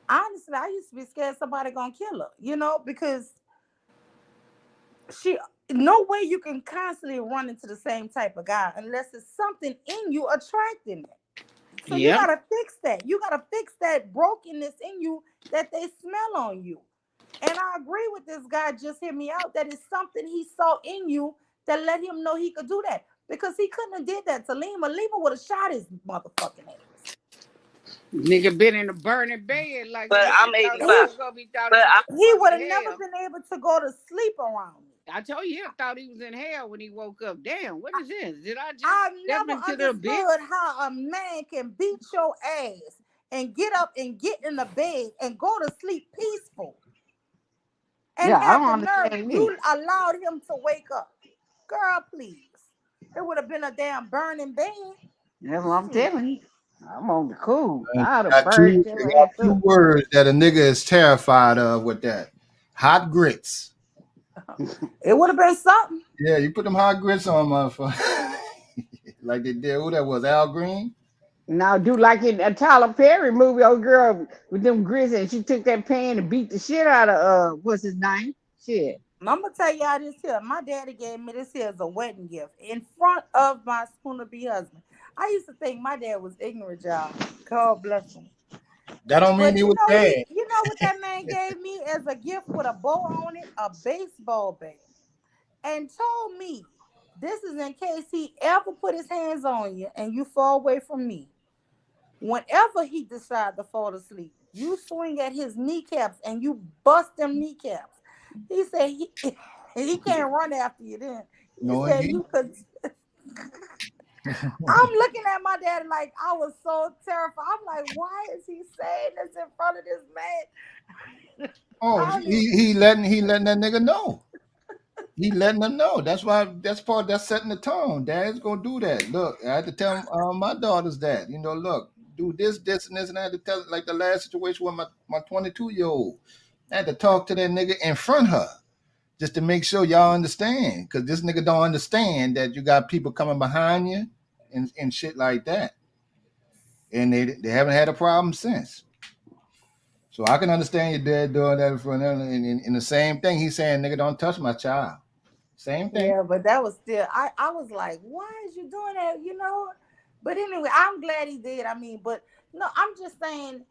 honestly, I used to be scared somebody gonna kill her, because she no way you can constantly run into the same type of guy unless it's something in you attracting it. So you Yeah. gotta fix that. You gotta fix that brokenness in you that they smell on you. And I agree with this guy, just hear me out, that it's something he saw in you that let him know he could do that. Because he couldn't have did that to Lima. Lima would have shot his motherfucking ass. Nigga been in a burning bed like But a I'm nigga thought he 85. woke up. He thought But he was He in would have fucking never hell. been able to go to sleep around me. I told you, he thought he was in hell when he woke up. Damn, what is this? Did I just I've step never into the abyss? understood how a man can beat your ass and get up and get in the bed and go to sleep peaceful and Yeah, I have don't the nerve understand you this. allowed him to wake up. Girl, please. It would have been a damn burning bed. That's what I'm Shit. telling you. I'm on the cool. And I'd you have got burned two, your you got ass two up. words that a nigga is terrified of with that. Hot grits. It would have been something. Yeah, you put them hot grits on, motherfucker. Like they did. Who that was? Al Green? Now, do like in a Tyler Perry movie, old girl with them grits, and she took that pan and beat the shit out of what's his name? Shit. I'm gonna tell y'all this here. My daddy gave me this here as a wedding gift in front of my soon to be husband. I used to think my dad was ignorant, y'all. God bless him. That don't mean But he was bad. you know what that man gave me as a gift with a bow on it? A baseball bat. And told me this is in case he ever put his hands on you and you fall away from me. Whenever he decide to fall asleep, you swing at his kneecaps and you bust them kneecaps. He said he can't run after you then. He No, said he. you could. I'm looking at my dad like I was so terrified. I'm like, why is he saying this in front of this man? Oh, I mean, he letting that nigga know. He letting them know. That's setting the tone. Dad's gonna do that. Look, I had to tell my daughters that. Look, do this, and this, and I had to tell like the last situation with my 22-year-old. I had to talk to that nigga in front of her just to make sure y'all understand. Cause this nigga don't understand that you got people coming behind you and shit like that. And they haven't had a problem since. So I can understand your dad doing that in front of them. And the same thing, he's saying, nigga, don't touch my child. Same thing. yeah, but that was still. I was like, why is you doing that? But anyway, I'm glad he did. I mean, but no, I'm just saying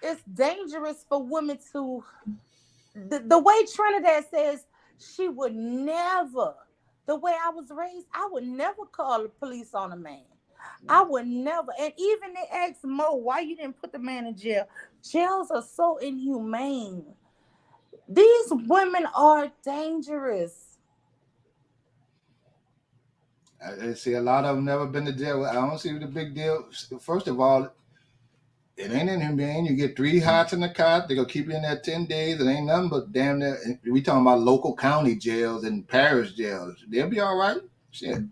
it's dangerous for women to the way Trinidad says she would never. The way I was raised, I would never call the police on a man. I would never. And even they asked Mo, why you didn't put the man in jail? Jails are so inhumane. These women are dangerous. I see a lot of them never been to jail. I don't see the big deal. First of all, it ain't inhumane. You get 3 hots in the cot. They're going to keep you in there 10 days. It ain't nothing but damn near. We talking about local county jails and parish jails. They'll be all right. Shit.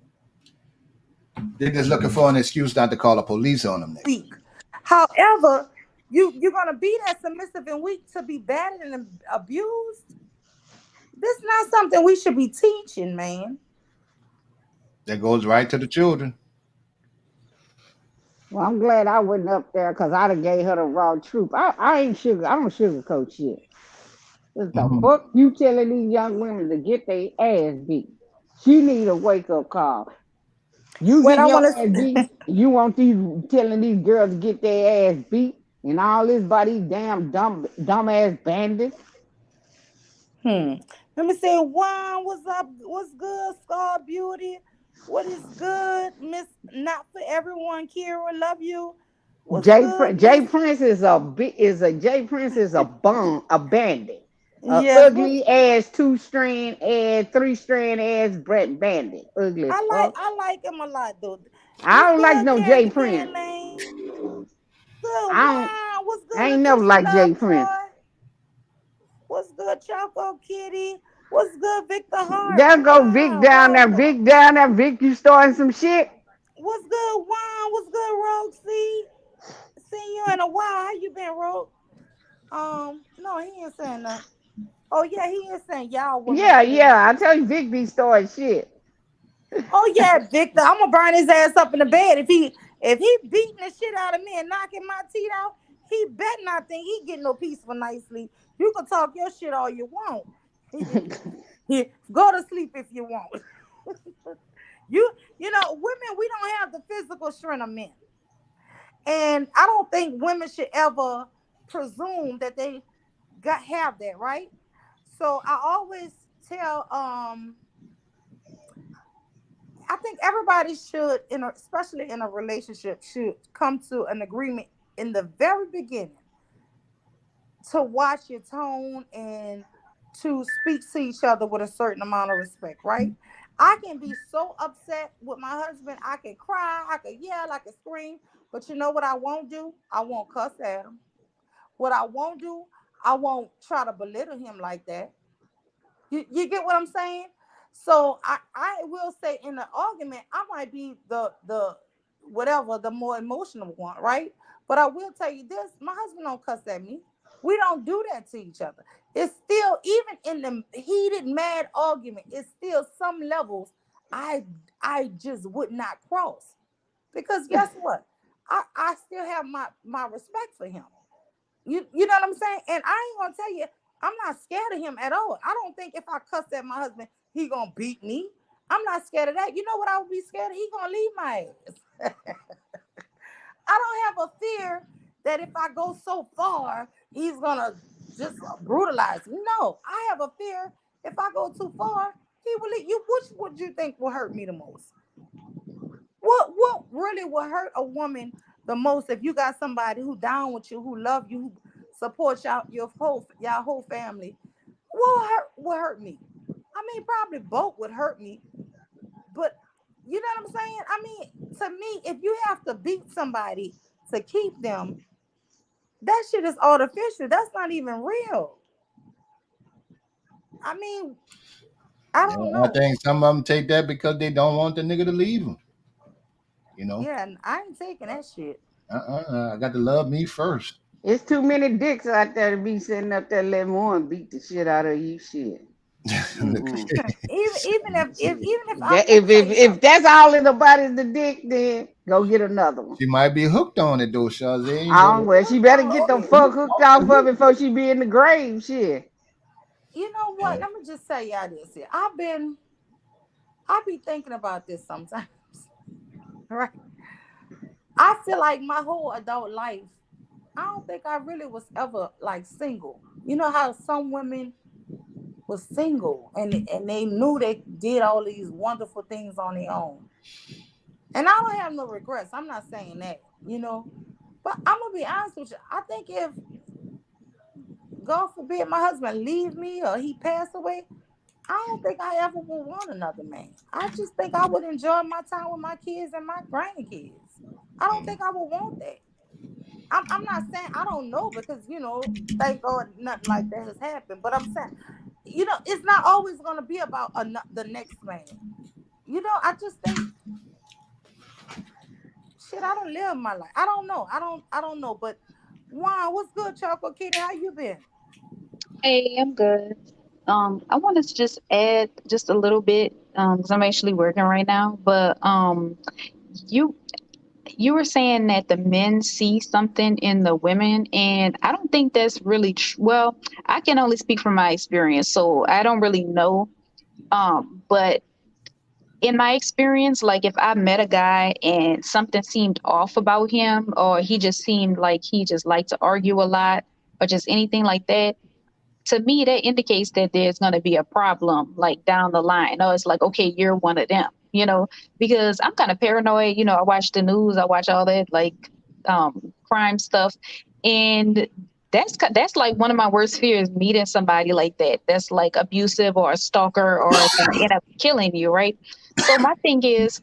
They're just looking for an excuse not to call the police on them. Weak. However, you're gonna be that submissive and weak to be battered and abused. This is not something we should be teaching, man. That goes right to the children. Well, I'm glad I wasn't up there because I'd have gave her the raw truth. I ain't sugar. I don't sugarcoat shit. It's the Mhm. fuck you telling these young women to get their ass beat. She need a wake up call. You When I getting your want ass beat. to, You want these telling these girls to get their ass beat and all this by these damn dumb ass bandits. let me say, Juan, what's up? What's good, Scar Beauty? What is good, Miss Not For Everyone? Kira, love you. What's good, Miss? Jay Prince is Jay Prince is a bum, a bandit, a Yes, what's ugly ass 2-strand ass, 3-strand ass bandit, ugly as fuck. I like him a lot though. I What's don't like good, no Jay Candy Prince. Can Lane? Good. I don't. Wow. What's I good, ain't never Letitia liked Jay Love Prince. Joy? What's good, Choco Kitty? What's good, Victor Hart? There go Vic Wow, down there. welcome. Vic down there. Vic, you starting some shit? What's good, Juan? What's good, Roxy? Seen you in a while. How you been, Rogue? No, he ain't saying nothing. Oh yeah, he is saying y'all women Yeah, have been. yeah. I tell you, Vic be starting shit. Oh yeah, Victor, I'm gonna burn his ass up in the bed if he beating the shit out of me and knocking my teeth out. He bet not think he get no peaceful night's sleep. You can talk your shit all you want. Go to sleep if you want. You know, women, we don't have the physical strength of men. And I don't think women should ever presume that they have that, right? So I always tell I think everybody should especially in a relationship should come to an agreement in the very beginning to watch your tone and to speak to each other with a certain amount of respect, right? I can be so upset with my husband. I can cry, I can yell, I can scream. But you know what I won't do? I won't cuss at him. What I won't do, I won't try to belittle him like that. You get what I'm saying? So I will say in an argument, I might be the whatever, the more emotional one, right? But I will tell you this, my husband don't cuss at me. We don't do that to each other. It's still, even in the heated, mad argument, it's still some levels I I just would not cross. Because guess what? I still have my respect for him. You know what I'm saying? And I ain't gonna tell you, I'm not scared of him at all. I don't think if I cuss at my husband, he gonna beat me. I'm not scared of that. You know what I would be scared of? He gonna leave my ass. I don't have a fear that if I go so far, he's gonna just brutalize me. No, I have a fear if I go too far, he will leave you. Which would you think will hurt me the most? What really will hurt a woman the most if you got somebody who down with you, who love you, who supports your whole family? What hurt me? I mean, probably both would hurt me, but you know what I'm saying? I mean, to me, if you have to beat somebody to keep them, that shit is artificial. That's not even real. I mean, I Yeah, don't I know. think some of them take that because they don't want the nigga to leave them. You know, Yeah, I ain't taking that shit. I got to love me first. It's too many dicks out there to be sitting up there letting one beat the shit out of you. Shit. Look, Mm-mm. Even if let If, me tell if you if something. that's all in the body's the dick, then go get another one. she might be hooked on it though, Shazay. You I know, don't. Well, she What's better wrong get with the it? fuck hooked off of it before she be in the grave. Shit. You know what? yeah. Let me just say y'all this here. I be thinking about this sometimes, right? I feel like my whole adult life, I don't think I really was ever like single. You know how some women was single and they knew they did all these wonderful things on their own. And I don't have no regrets. I'm not saying that, you know. But I'm gonna be honest with you. I think if God forbid my husband leave me or he passed away, I don't think I ever would want another man. I just think I would enjoy my time with my kids and my grandkids. I don't think I would want that. I'm not saying I don't know because thank God nothing like that has happened. But I'm saying, it's not always going to be about the next man. I just think shit. I don't live my life. I don't know. I don't know. But Juan, what's good, Choco Kitty? How you been? Hey, I'm good. I wanted to just add just a little bit, because I'm actually working right now. But you you were saying that the men see something in the women, and I don't think that's really true. Well, I can only speak from my experience, so I don't really know. But in my experience, like if I met a guy and something seemed off about him, or he just seemed like he just liked to argue a lot, or just anything like that, to me, that indicates that there's going to be a problem like down the line. Or it's like, okay, you're one of them, because I'm kind of paranoid. I watch the news, I watch all that like crime stuff, and that's like one of my worst fears, meeting somebody like that that's like abusive or a stalker or is going to end up killing you, right? So my thing is,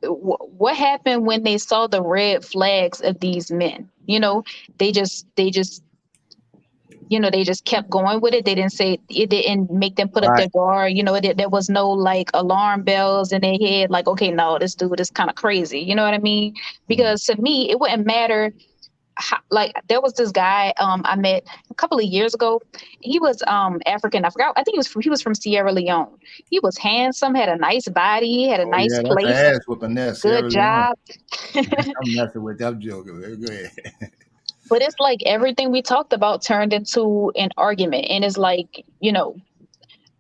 what happened when they saw the red flags of these men? They just they just kept going with it. They didn't say, it didn't make them put up Right. their guard. There was no like alarm bells in their head. Like, okay, no, this dude is kind of crazy. You know what I mean? Because to me, it wouldn't matter. Like there was this guy I met a couple of years ago. He was African. I forgot. I think he was from Sierra Leone. He was handsome, had a nice body, had a Oh nice yeah, that's place, an ass whooping there, Sierra good Leone. job. I'm messing with that joke. Go ahead. But it's like everything we talked about turned into an argument. And it's like,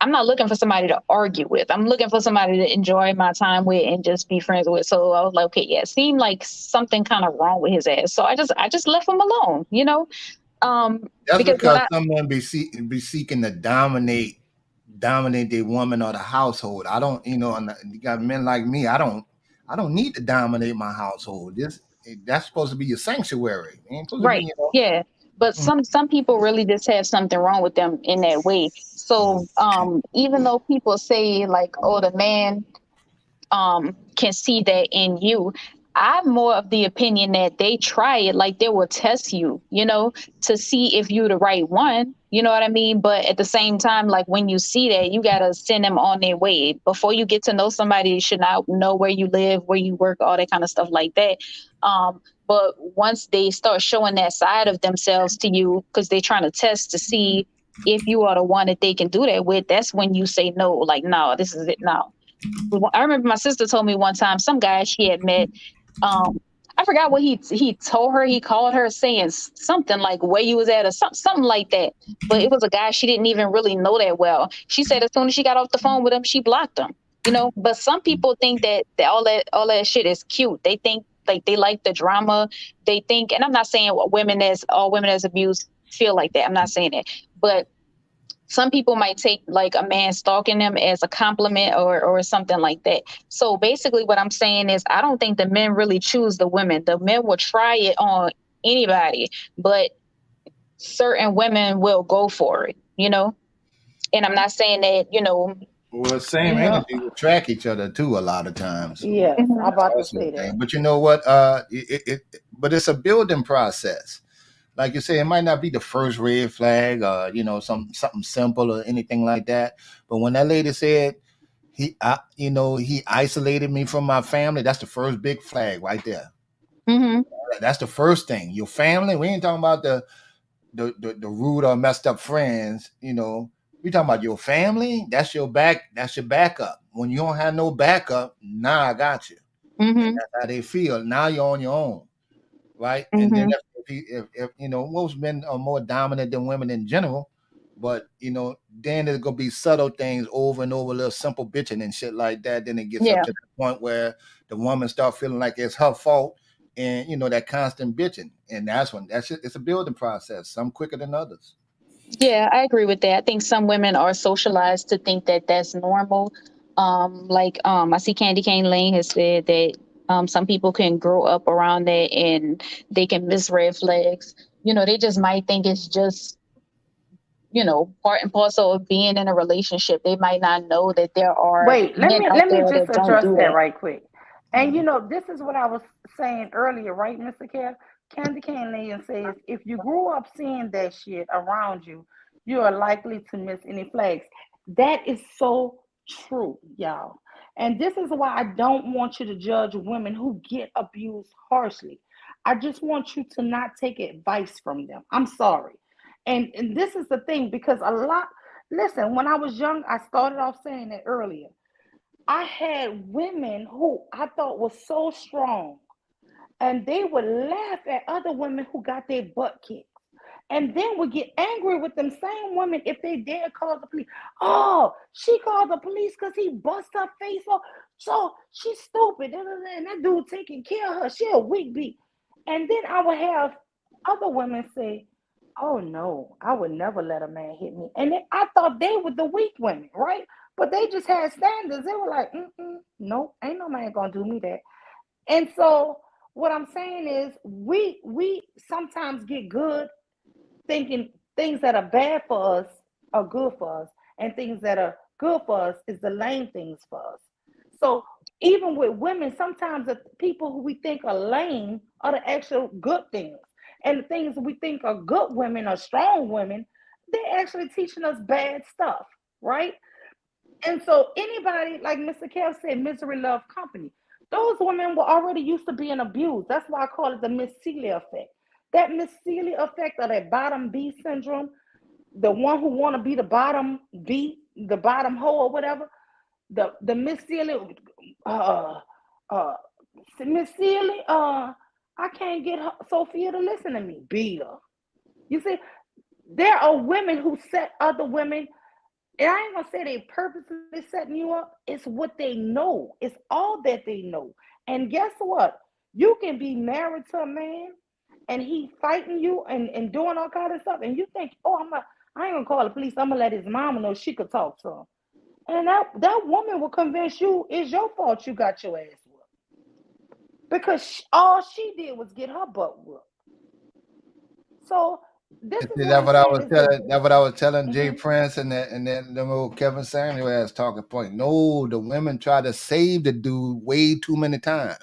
I'm not looking for somebody to argue with. I'm looking for somebody to enjoy my time with and just be friends with. So I was like, okay, yeah, it seemed like something kind of wrong with his ass. So I just left him alone, That's because because some men be seeking to dominate the woman or the household. I don't, and you got men like me. I don't need to dominate my household. That's supposed to be your sanctuary. It ain't supposed to right. be, Yeah. But some people really just have something wrong with them in that way. So even though people say like, oh, the man can see that in you, I'm more of the opinion that they try it, like they will test you, to see if you're the right one. You know what I mean? But at the same time, like when you see that, you gotta send them on their way. Before you get to know somebody, you should not know where you live, where you work, all that kind of stuff like that. But once they start showing that side of themselves to you, because they're trying to test to see if you are the one that they can do that with, that's when you say no, like, no, this is it now. I remember my sister told me one time some guy she had met. I forgot what he told her. He called her saying something like where you was at or something like that. But it was a guy she didn't even really know that well. She said as soon as she got off the phone with him, she blocked him. But some people think that all that shit is cute. They think like they like the drama. They think, and I'm not saying all women as abused feel like that. I'm not saying that, but some people might take like a man stalking them as a compliment or something like that. So basically what I'm saying is I don't think the men really choose the women. The men will try it on anybody, but certain women will go for it, And I'm not saying that, well, same You know, energy will track each other too a lot of times. yes, Mhm. I'm about to Also a say that. thing. But you know what? But it's a building process. Like you say, it might not be the first red flag or something simple or anything like that. But when that lady said he isolated me from my family, that's the first big flag right there. Mhm. That's the first thing. Your family. We ain't talking about the rude or messed up friends. We talking about your family. That's your backup. When you don't have no backup, now I got you. And Mhm. that's how they feel. Now you're on your own, right? And then Mhm. if most men are more dominant than women in general, but then there's gonna be subtle things over and over, little simple bitching and shit like that. Then it gets up Yeah. to the point where the woman start feeling like it's her fault, and that constant bitching, and it's a building process. Some quicker than others. Yeah, I agree with that. I think some women are socialized to think that that's normal. I see Candy Cane Lane has said that some people can grow up around that and they can miss red flags. They just might think it's just, part and parcel of being in a relationship. They might not know that there are Wait, let men me out let me there just that don't address do that that. right quick. And Mhm. this is what I was saying earlier, right, Mr. Kev? Candy Cane Lane says if you grew up seeing that shit around you, you are likely to miss any flags. That is so true, y'all. And this is why I don't want you to judge women who get abused harshly. I just want you to not take advice from them. I'm sorry. And this is the thing because a lot, listen, when I was young, I started off saying it earlier. I had women who I thought was so strong, and they would laugh at other women who got their butt kicked, and then would get angry with them same women if they dare call the police. Oh, she called the police because he bust her face off. So she's stupid. And that dude taking care of her. She a weak beat. And then I would have other women say, Oh no, I would never let a man hit me. And I thought they were the weak women, right? But they just had standards. They were like, no, ain't no man gonna do me that. And so what I'm saying is, we sometimes get good thinking things that are bad for us are good for us, and things that are good for us is the lame things for us. So even with women, sometimes the people who we think are lame are the actual good things. And the things we think are good women or strong women, they're actually teaching us bad stuff, right? And so anybody, like Mr. Kev said, misery love company. Those women were already used to being abused. That's why I call it the Miss Celia effect. That Miss Celia effect, or that bottom B syndrome, the one who want to be the bottom B, the bottom hoe or whatever, the Miss Celia, uh, uh, Miss Celia, I can't get Sophia to listen to me. Beat her. You see, there are women who set other women, and I ain't gonna say they purposely setting you up. It's what they know. It's all that they know. And guess what? You can be married to a man and he fighting you and doing all kind of stuff, and you think, oh, I ain't gonna call the police. I'm gonna let his mama know she could talk to him. And that woman will convince you it's your fault you got your ass whooped. Because all she did was get her butt whooped. So this is See, what that's I'm what I saying was is telling. the That's what I was telling Jay mhm. Prince and then them old Kevin Samuel as talking point. No, the women try to save the dude way too many times.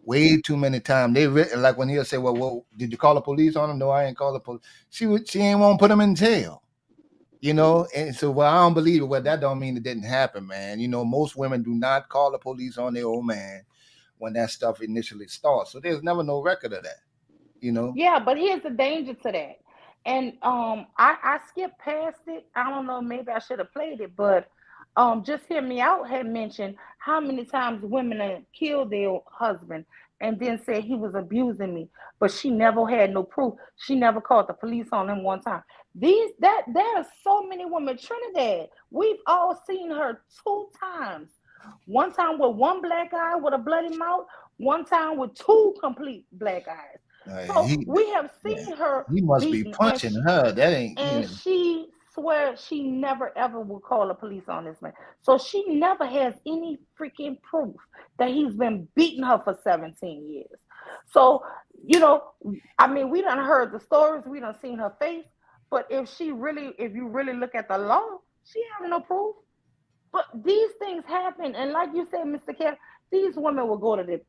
Way too many times. Like when he'll say, "Well, did you call the police on him?" No, I ain't call the police. She ain't want to put him in jail. And so, well, I don't believe it. Well, that don't mean it didn't happen, man. Most women do not call the police on their old man when that stuff initially starts. So there's never no record of that. You know. Yeah, but here's the danger to that. And I skipped past it. I don't know, maybe I should have played it, but just hear me out had mentioned how many times women have killed their husband and then said he was abusing me, but she never had no proof. She never called the police on him one time. There are so many women. Trinidad, we've all seen her two times. One time with one black eye with a bloody mouth, one time with two complete black eyes. So He, we have yeah, seen her he must be beaten, and punching her. That ain't, she swears she never ever will call the police on this man. So she never has any freaking proof that he's been beating her for 17 years. So, you know, I mean, we done heard the stories, we done seen her face, but if you really look at the law, she have no proof. But these things happen, and like you said, Mr. Kev, these women will go to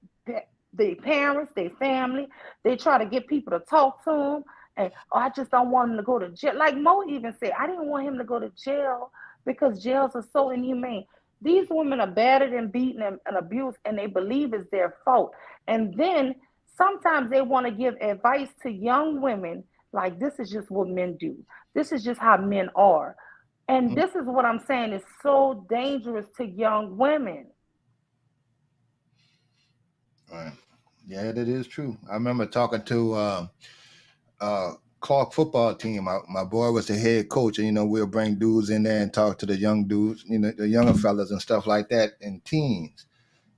the parents, their family. They try to get people to talk to them, and I just don't want him to go to jail. Like Mo even said, I didn't want him to go to jail because jails are so inhumane. These women are battered and beaten and abused, and they believe it's their fault. And then sometimes they want to give advice to young women, like this is just what men do. This is just how men are. And mm, this is what I'm saying is so dangerous to young women. right. Yeah, that is true. I remember talking to uh, Clark football team. My boy was the head coach, and we'll bring dudes in there and talk to the young dudes, the younger fellas and stuff like that, and teens.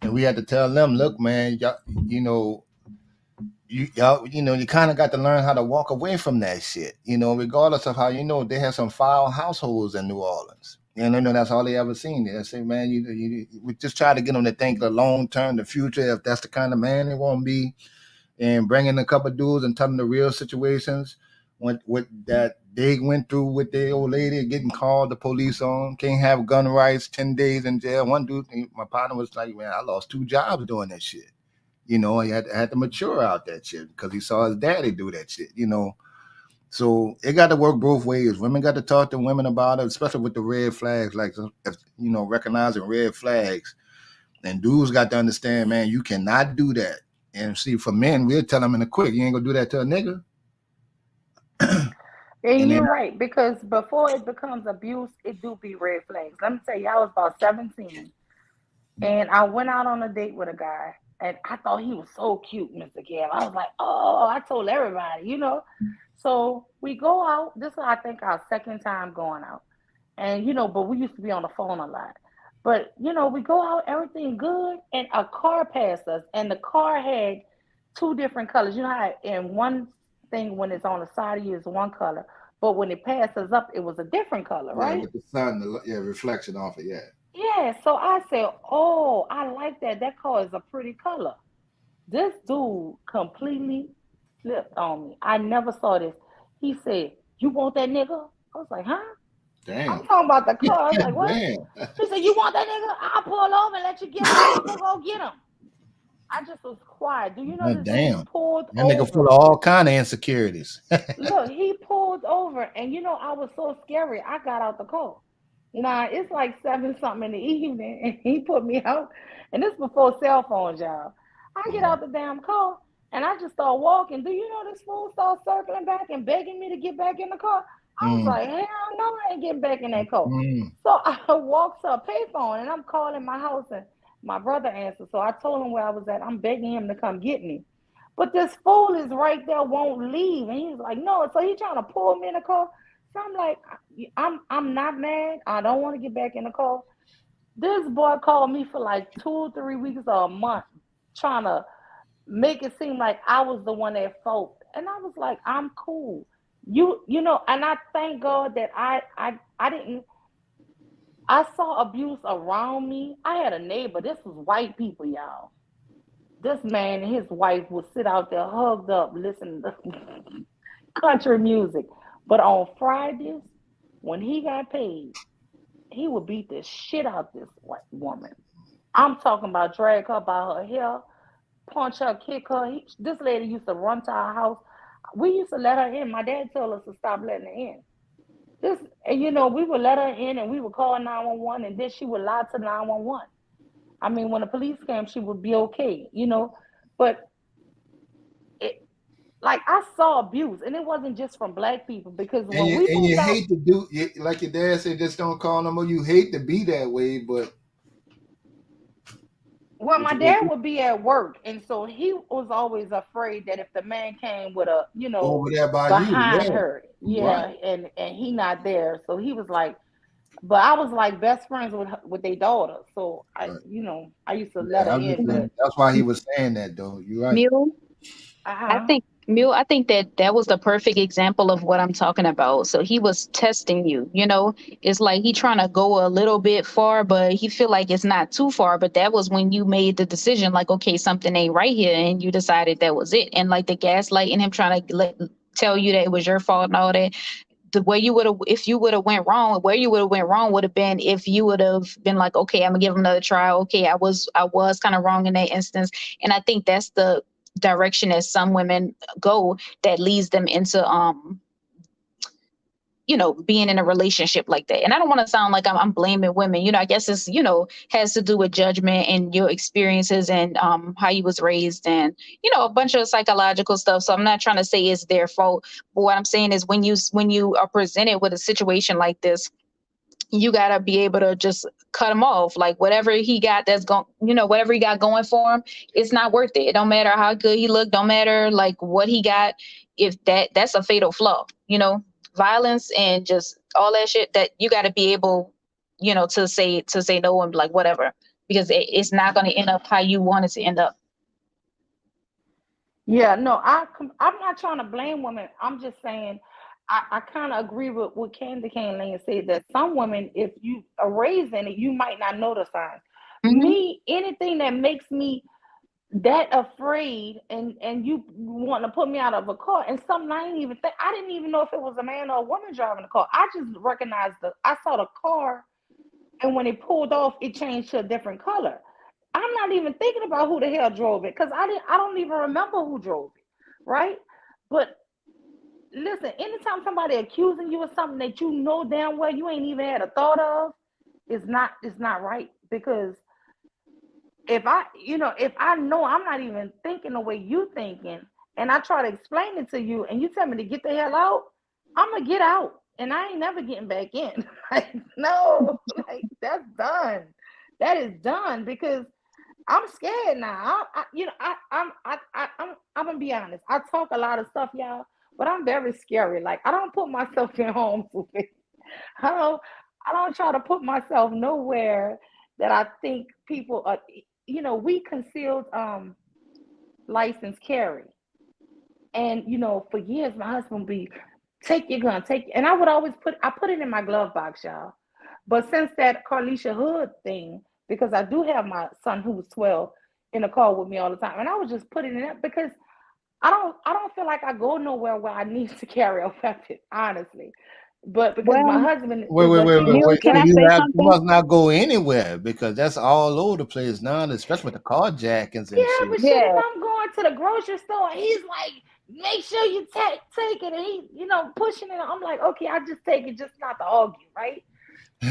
And we had to tell them, look, man, y'all, you kind of got to learn how to walk away from that shit. Regardless of how they have some foul households in New Orleans. That's all they ever seen. They say, man, we just try to get them to think the long term, the future, if that's the kind of man they want to be, and bring in a couple of dudes and tell them the real situations, what that they went through with their old lady, getting called the police on, can't have gun rights, 10 days in jail. One dude, my partner was like, man, I lost 2 jobs doing that shit. He had to mature out that shit because he saw his daddy do that shit. So it got to work both ways. Women got to talk to women about it, especially with the red flags, like, recognizing red flags. And dudes got to understand, man, you cannot do that. And see, for men, we'll tell them in a quick, you ain't gonna do that to a nigga. And And then, you're right, because before it becomes abuse, it do be red flags. Let me tell you, I was about 17 and I went out on a date with a guy and I thought he was so cute, Mr. Gav. I was like, oh, I told everybody. So we go out. This is, I think, our second time going out. And, but we used to be on the phone a lot. But, we go out, everything good, and a car passed us, and the car had two different colors. You know how in one thing when it's on the side of you is one color, but when it passes up, it was a different color, Yeah, right? with the sun, reflection off it. Yeah. Yeah. So I said, oh, I like that. That car is a pretty color. This dude completely flipped on me. I never saw this. He said, "You want that nigga?" I was like, "Huh?" I'm Damn. talking about the car. I was like, "What?" Damn. He said, "You want that nigga? I'll pull over and let you get him, or you gonna go get him." I just was quiet. Do you know God this dude damn. pulled That nigga full over? of all kind of insecurities. Look, he pulled over, and I was so scary. I got out the car. Now it's like 7 something in the evening, and he put me out. And this before cell phones, y'all. I get out the damn car, and I just start walking. Do you know this fool start circling back and begging me to get back in the car? I was Mm, like, hell no, I ain't getting back in that car. mm. So I walked to a payphone, and I'm calling my house, and my brother answered. So I told him where I was at. I'm begging him to come get me. But this fool is right there, won't leave. And he's like, no. So he's trying to pull me in the car. So I'm like, I'm not mad. I don't want to get back in the car. This boy called me for like 2 or 3 weeks or a month, trying to make it seem like I was the one at fault. And I was like, I'm cool. And I thank God that I didn't. I saw abuse around me. I had a neighbor. This was white people, y'all. This man and his wife would sit out there hugged up, listening to country music. But on Fridays, when he got paid, he would beat the shit out this white woman. I'm talking about drag her by her hair, punch her, kick her. This lady used to run to our house. We used to let her in. My dad told us to stop letting her in. We would let her in and we would call 911, and then she would lie to 911. I mean, when the police came, she would be okay. But it, like I saw abuse, and it wasn't just from black people because And when you we and you moved out, hate to do like your dad said, just don't call no more. You hate to be that way, but well, what my you gonna dad do? would be at work, and so he was always afraid that if the man came with Over there by you, behind yeah, her, right. yeah, and he not there, so he was like, but I was like best friends with their daughter, so Right. I used to let Yeah, her I'm just in, saying. but That's why he was saying that, though. You're right. Mule, I uh-huh. think Mule, I think that was the perfect example of what I'm talking about. So he was testing you, it's like he trying to go a little bit far, but he feel like it's not too far. But that was when you made the decision, like, okay, something ain't right here, and you decided that was it. And like the gaslighting him, trying to tell you that it was your fault and all that. The way you would have, if you would have went wrong, where you would have went wrong would have been if you would have been like, okay, I'm gonna give him another try. Okay, I was kind of wrong in that instance. And I think that's the direction that some women go, that leads them into being in a relationship like that. And I don't want to sound like I'm blaming women. I guess it's, has to do with judgment and your experiences and how you was raised and, a bunch of psychological stuff. So I'm not trying to say it's their fault. But what I'm saying is when you are presented with a situation like this, you got to be able to just cut him off. Like whatever he got whatever he got going for him, it's not worth it. It don't matter how good he looked, don't matter like what he got. If that's a fatal flaw, violence and just all that shit, that you got to be able, to say no and like whatever, because it's not going to end up how you want it to end up. Yeah, no, I'm not trying to blame women. I'm just saying I kind of agree with what Candy Cane Lane said, that some women, if you are raised in it, you might not know the signs. Mm-hmm. Me, anything that makes me that afraid and you want to put me out of a car, and something I didn't even know if it was a man or a woman driving the car. I just recognized I saw the car, and when it pulled off, it changed to a different color. I'm not even thinking about who the hell drove it because I don't even remember who drove it, right? But listen, anytime somebody accusing you of something that you know damn well you ain't even had a thought of, it's not right. Because if I know I'm not even thinking the way you thinking, and I try to explain it to you, and you tell me to get the hell out, I'm gonna get out, and I ain't never getting back in. Like no, like that's done. That is done because I'm scared now. I'm gonna be honest. I talk a lot of stuff, y'all, but I'm very scary. Like I don't put myself in harm's way. I don't. I don't try to put myself nowhere that I think people are. We concealed license carry. And for years my husband would be, take your gun, and I would always put it in my glove box, y'all. But since that Carlisha Hood thing, because I do have my son who was 12 in the car with me all the time, and I would just put it in it because I don't feel like I go nowhere where I need to carry a weapon, honestly. But because my Well, husband Wait, is wait, a wait, wait, Mule, wait. can So teenager. I you say you something? must not go anywhere because that's all over the place now, especially with the carjackings and Yeah, shit. but shit, if Yeah. I'm going to the grocery store, he's like, make sure you take it, and he, pushing it. I'm like, okay, I just take it, just not to argue, right?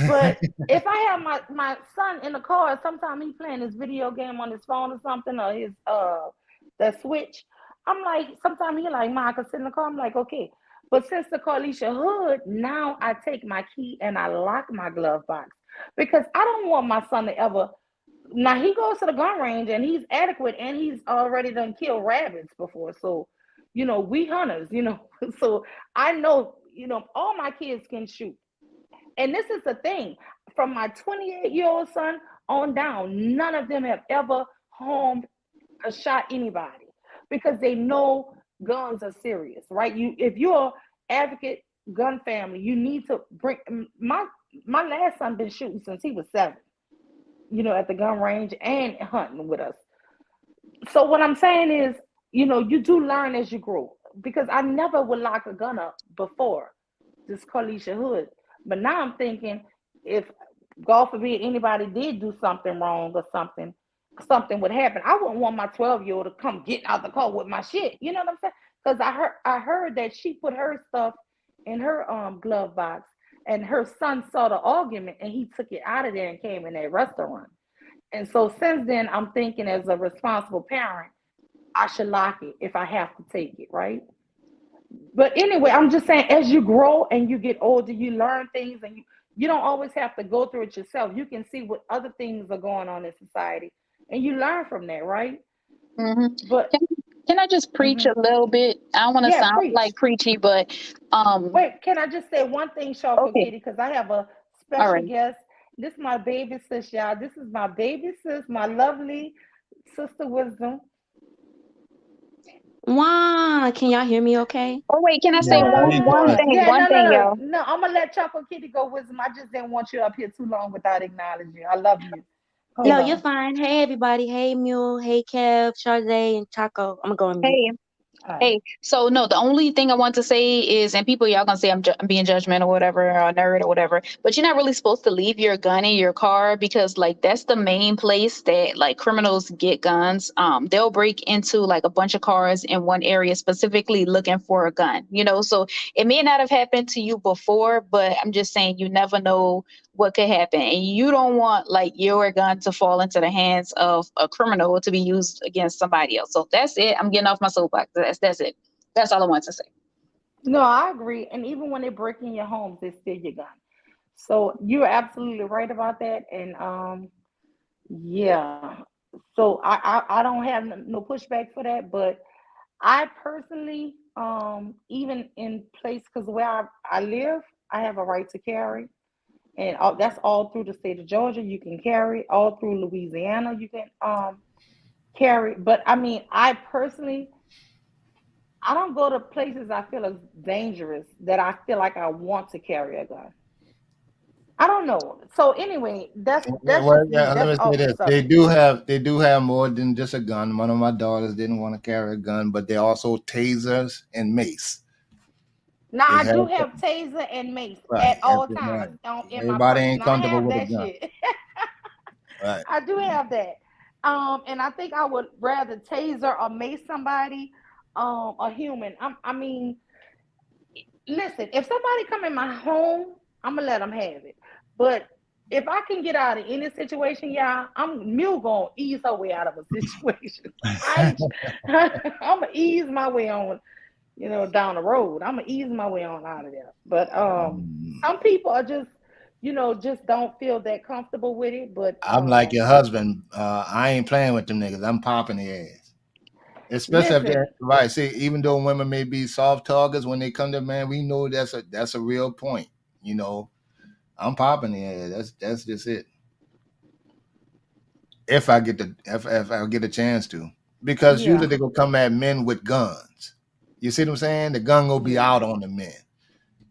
But if I have my son in the car, sometimes he playing his video game on his phone or something, or his the Switch. I'm like, sometimes he like, Ma, I can sit in the car. I'm like, okay. But since the Carlisha Hood, now I take my key and I lock my glove box because I don't want my son to ever. Now he goes to the gun range and he's adequate and he's already done killed rabbits before. So, we hunters, so I know, all my kids can shoot. And this is the thing, from my 28-year-old son on down, none of them have ever harmed or shot anybody because they know guns are serious, right? If you're advocate gun family, you need to bring my last son been shooting since he was 7, at the gun range and hunting with us. So what I'm saying is, you do learn as you grow because I never would lock a gun up before this Carlisha Hood. But now I'm thinking, if God forbid anybody did do something wrong or something would happen. I wouldn't want my 12-year-old to come get out the car with my shit. You know what I'm saying? Because I heard that she put her stuff in her glove box, and her son saw the argument and he took it out of there and came in that restaurant. And so since then, I'm thinking as a responsible parent, I should lock it if I have to take it, right? But anyway, I'm just saying, as you grow and you get older, you learn things, and you don't always have to go through it yourself. You can see what other things are going on in society, and you learn from that, right? hmm But Can I just preach mhm. a little bit? I don't want to Yeah, sound like preach. preachy, but Wait, can I just say one thing, Sharko okay, Kitty? Because I have a all special right. guest. This is my baby sis, y'all. This is my baby sis, my lovely sister Wisdom. Wow, can y'all hear me okay? Oh wait, can I say Yeah, how you doing? Yeah, one no, no, thing, no, y'all? no. I'm gonna let Choco Kitty go, Wisdom. I just didn't want you up here too long without acknowledging you. I love you. Hold No, you're on. fine. Hey, everybody. Hey, Mule. Hey, Kev, Sade, and Chaco. I'm going to go on mute. Hey, All right. hey. So no, the only thing I want to say is, and people, y'all gonna say I'm being judgmental or whatever, or a nerd or whatever, but you're not really supposed to leave your gun in your car because like that's the main place that like criminals get guns. They'll break into like a bunch of cars in one area specifically looking for a gun. So it may not have happened to you before, but I'm just saying you never know what could happen, and you don't want like your gun to fall into the hands of a criminal to be used against somebody else. So that's it. I'm getting off my soapbox. That's it. That's all I want to say. No, I agree. And even when they break in your homes, they steal your gun. So you're absolutely right about that. And yeah. So I don't have no pushback for that, but I personally, even in place, because where I live, I have a right to carry. And that's all through the state of Georgia. You can carry all through Louisiana. You can carry, but I mean, I personally, I don't go to places I feel is dangerous that I feel like I want to carry a gun. I don't know. So anyway, Yeah, that's well, just me. yeah, let That's me say off the this. They subject. do have more than just a gun. One of my daughters didn't want to carry a gun, but they also tasers and mace. Now They I have do have taser and mace right. at all times in my Everybody purse. ain't Now I comfortable have with a that gun. shit. Right. I do have that. And I think I would rather taser or mace somebody, a human. I mean, listen, if somebody come in my home, I'm gonna let them have it. But if I can get out of any situation, y'all, I'm Mule gonna ease her way out of a situation. I'm gonna ease my way on, down the road. I'm gonna ease my way on out of there. But some people are just, just don't feel that comfortable with it. But I'm like your husband. I ain't playing with them niggas. I'm popping their ass. Especially if they're listen, right. See, even though women may be soft targets when they come to man, we know that's a real point. I'm popping their ass. That's just it. If I get if I get a chance to, because yeah. usually they gonna come at men with guns. You see what I'm saying? The gun gonna be out on the men.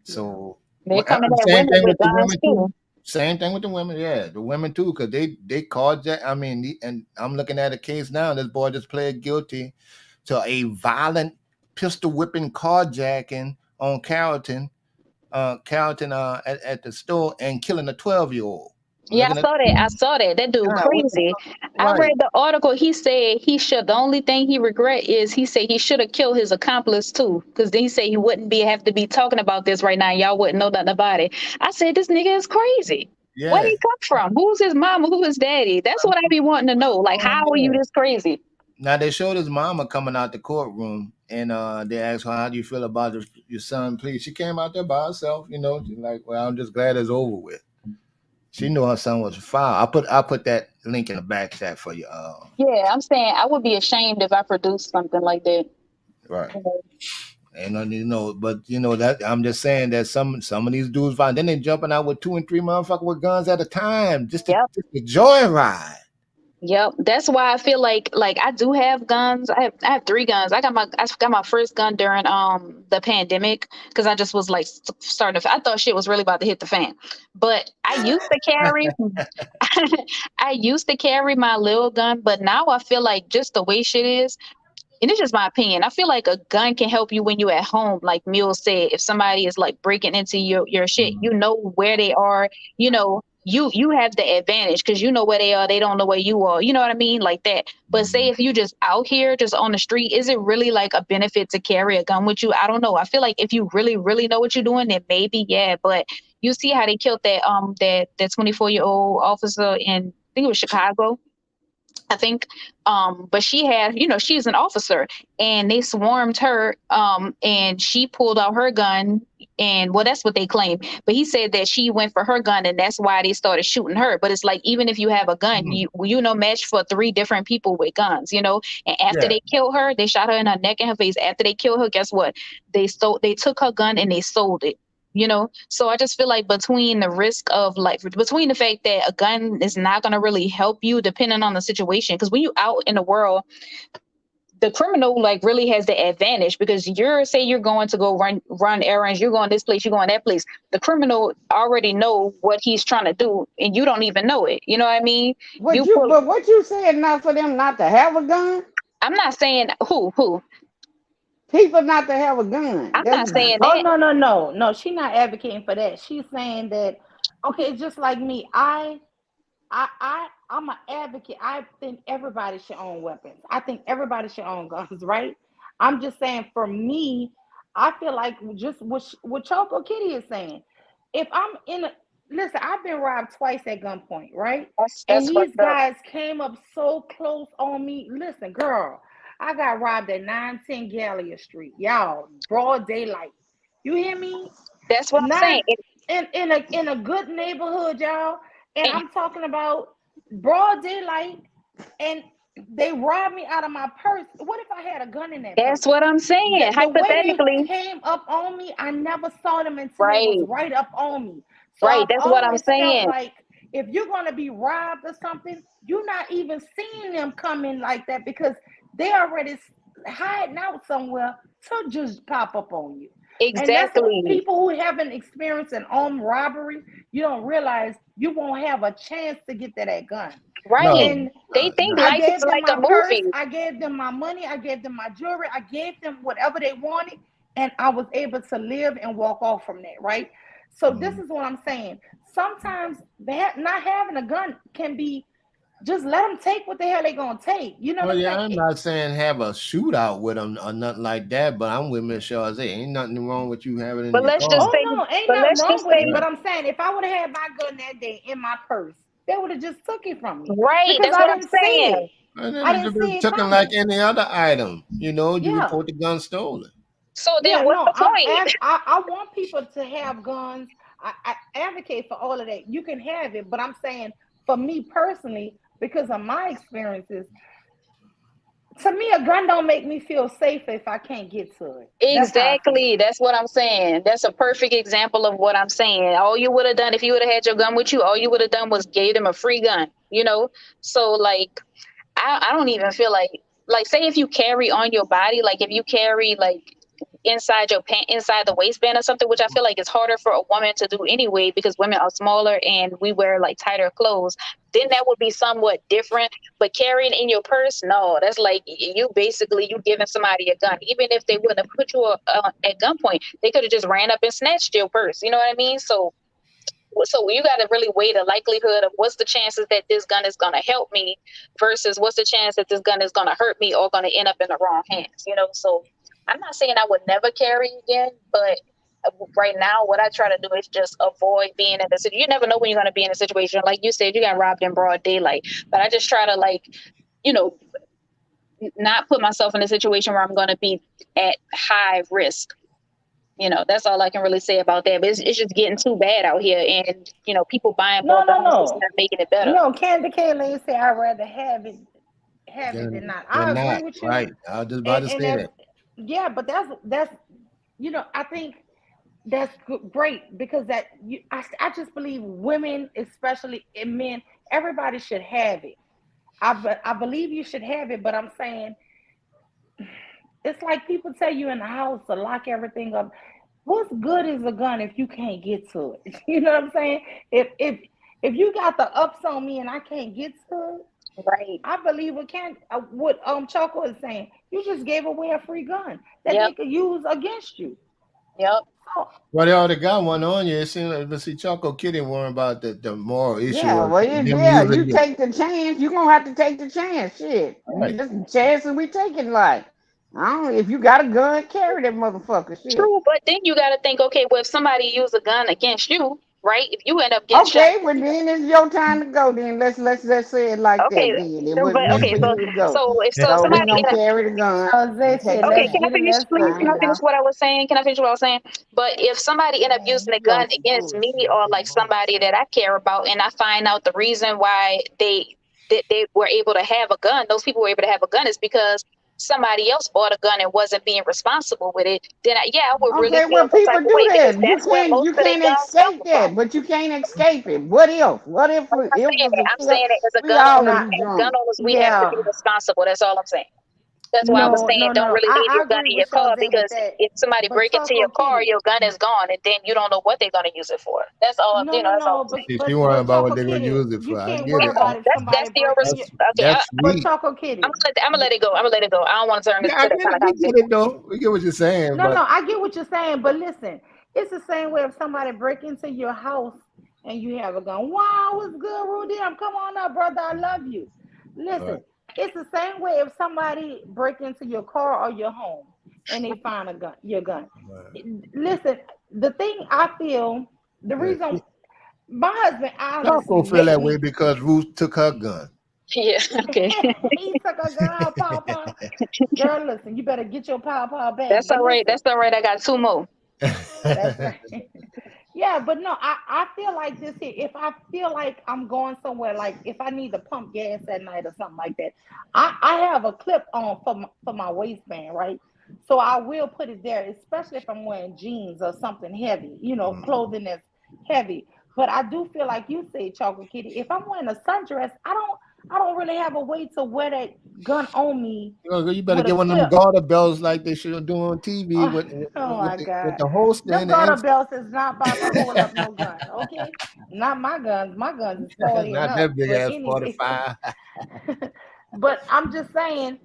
So They're coming at same women thing with with the guns women too. too. Same thing with the women, yeah, the women too, because they carjack. I mean, and I'm looking at a case now. This boy just pled guilty to a violent pistol whipping carjacking on Carrollton, at the store and killing a 12-year-old. Yeah, I Looking at saw that. I saw that. That dude God, what the crazy. fuck? I read Right. the article. He said he should. The only thing he regret is he said he should have killed his accomplice too, because then he said he wouldn't have to be talking about this right now. Y'all wouldn't know nothing about it. I said this nigga is crazy. Where did Yeah. he come from? Who's his mama? Who his daddy? That's what I be wanting to know. Like, Oh, how are you yeah. this crazy? Now they showed his mama coming out the courtroom, and they asked her, "How do you feel about your son?" Please, she came out there by herself. She's like, "Well, I'm just glad it's over with." She knew her son was foul. I put that link in the back chat for you. Yeah, I'm saying I would be ashamed if I produced something like that. Right. You know? And but that I'm just saying that some of these dudes find then they jumping out with 2 and 3 motherfuckers with guns at a time, just to joyride. Yep, that's why I feel like I do have guns. I have 3 guns. I got my first gun during the pandemic because I just was like starting to. I thought shit was really about to hit the fan, but I used to carry. I used to carry my little gun, but now I feel like just the way shit is, and it's just my opinion. I feel like a gun can help you when you're at home, like Mule said. If somebody is like breaking into your shit, you know where they are. You have the advantage because you know where they are. They don't know where you are. You know what I mean, like that. But say if you just out here, just on the street, is it really like a benefit to carry a gun with you? I don't know. I feel like if you really, really know what you're doing, then maybe yeah. But you see how they killed that 24-year-old officer in, I think it was Chicago. I think. But she had, she's an officer and they swarmed her. And she pulled out her gun and well, that's what they claim. But he said that she went for her gun and that's why they started shooting her. But it's like, even if you have a gun, match for 3 different people with guns, and after they killed her, they shot her in her neck and her face. After they killed her, guess what? They took her gun and they sold it. So I just feel like between the fact that a gun is not going to really help you depending on the situation, because when you out in the world, the criminal like really has the advantage because you're going to go run errands, you're going this place, you're going that place. The criminal already know what he's trying to do and you don't even know it. You know what I mean? But what you saying not for them not to have a gun? I'm not saying who people not to have a gun. I'm not saying that. Oh no, she's not advocating for that. She's saying that just like me, I'm an advocate. I think everybody should own weapons. I think everybody should own guns, right? I'm just saying for me, I feel like just what Choco Kitty is saying. If I'm listen, I've been robbed twice at gunpoint, right? And these guys came up so close on me. Listen, girl, I got robbed at 910 Gallia Street. Y'all, broad daylight. You hear me? That's what I'm saying. In a good neighborhood, y'all. And I'm talking about broad daylight, and they robbed me out of my purse. What if I had a gun in that That's purse? what I'm saying. Hypothetically. The way they came up on me, I never saw them until it was right up on me. So right, that's what I'm saying. Felt like if you're going to be robbed or something, you're not even seeing them coming like that because they already hiding out somewhere to just pop up on you. Exactly. And people who haven't experienced an armed robbery, you don't realize you won't have a chance to get that gun. Right. No. And they think life is like a movie. I gave them my money. I gave them my jewelry. I gave them whatever they wanted. And I was able to live and walk off from that, right? So this is what I'm saying. Sometimes not having a gun can be just let them take what the hell they gonna take. You know what I'm saying? I'm not saying have a shootout with them or nothing like that, but I'm with Miss Chazé. Ain't nothing wrong with you having it in your car. Ain't nothing wrong with it. But I'm saying if I would have had my gun that day in my purse, they would have just took it from me. Right, that's what I'm saying. I didn't see it took it like any other item. You report the gun stolen. So then what's the point? I want people to have guns. I advocate for all of that. You can have it, but I'm saying for me personally, because of my experiences, to me, a gun don't make me feel safe if I can't get to it. Exactly. That's what I'm saying. That's a perfect example of what I'm saying. All you would have done if you would have had your gun with you, all you would have done was gave them a free gun, So like, I don't even feel like say if you carry on your body, like if you carry like inside your pant, inside the waistband or something, which I feel like is harder for a woman to do anyway because women are smaller and we wear like tighter clothes, then that would be somewhat different. But carrying in your purse, no, that's like you giving somebody a gun. Even if they wouldn't have put you at gunpoint, they could have just ran up and snatched your purse. You know what I mean? So you got to really weigh the likelihood of what's the chances that this gun is going to help me versus what's the chance that this gun is going to hurt me or going to end up in the wrong hands, you know? So I'm not saying I would never carry again, but right now what I try to do is just avoid being in the situation. You never know when you're going to be in a situation. Like you said, you got robbed in broad daylight, but I just try to, like, you know, not put myself in a situation where I'm going to be at high risk. You know, that's all I can really say about that. But it's just getting too bad out here, and you know, people buying more guns is not making it better. No, Candy Kaylin say I'd rather have it than not. I agree with you. Right. I was just about to say that. Yeah, but that's you know, I think that's great because I just believe women, especially and men, everybody should have it. I believe you should have it, but I'm saying it's like people tell you in the house to lock everything up. What's good is a gun if you can't get to it? You know what I'm saying? If you got the ups on me and I can't get to it, right? I believe what Choco is saying. You just gave away a free gun that they could use against you. Yep. Well, they already got one on you. It seems like, but see, Choco Kitty worrying about the moral issue. Yeah, well, you take the chance. You're gonna have to take the chance. Shit, right. This is chances we taking. Like, I don't. If you got a gun, carry that motherfucker. Shit. True, but then you got to think, okay, well, if somebody use a gun against you, right? If you end up getting shot, well then it's your time to go. Then let's say it like that. Then so if somebody don't carry the gun. Okay, can I finish, please? Can I finish what I was saying? But if somebody end up using a gun against me or like somebody that I care about, and I find out the reason why they were able to have a gun, those people were able to have a gun is because somebody else bought a gun and wasn't being responsible with it, then I would really feel well, people do that. You can't escape that, but you can't escape it. What if? I'm saying it as a gun owners, we have to be responsible. That's all I'm saying. That's why I was saying don't really leave your gun in your car because if somebody break into your car, your gun is gone, and then you don't know what they're going to use it for. That's all. That's all. If you worry about what they're going to use it for, I get it. That's the okay. Choco Kitty. I'm gonna let it go. I don't want to turn this to that kind of conversation. We get what you're saying. No, I get what you're saying, but listen, it's the same way if somebody break into your house and you have a gun. Wow, what's good, Rudy? Come on up, brother. I love you. Listen. Right. It's the same way if somebody break into your car or your home and they find your gun. Right. Listen, the thing I feel, the reason my husband, Choco feel that way because Ruth took her gun. Yeah, okay. He took her gun out, Papa. Girl, listen, you better get your Papa back. That's all right. That's all right. I got 2 more. That's right. Yeah, but no, I feel like this here. If I feel like I'm going somewhere, like if I need to pump gas at night or something like that, I have a clip on for my waistband, right? So I will put it there, especially if I'm wearing jeans or something heavy, clothing that's heavy. But I do feel like you say, Chocolate Kitty, if I'm wearing a sundress, I don't really have a way to wear that gun on me. You better get one of them garter belts like they should do on TV with the holster. Them garter belts is not about to hold up no gun, okay? Not my guns. My guns is 40 not that big ass 45. But I'm just saying,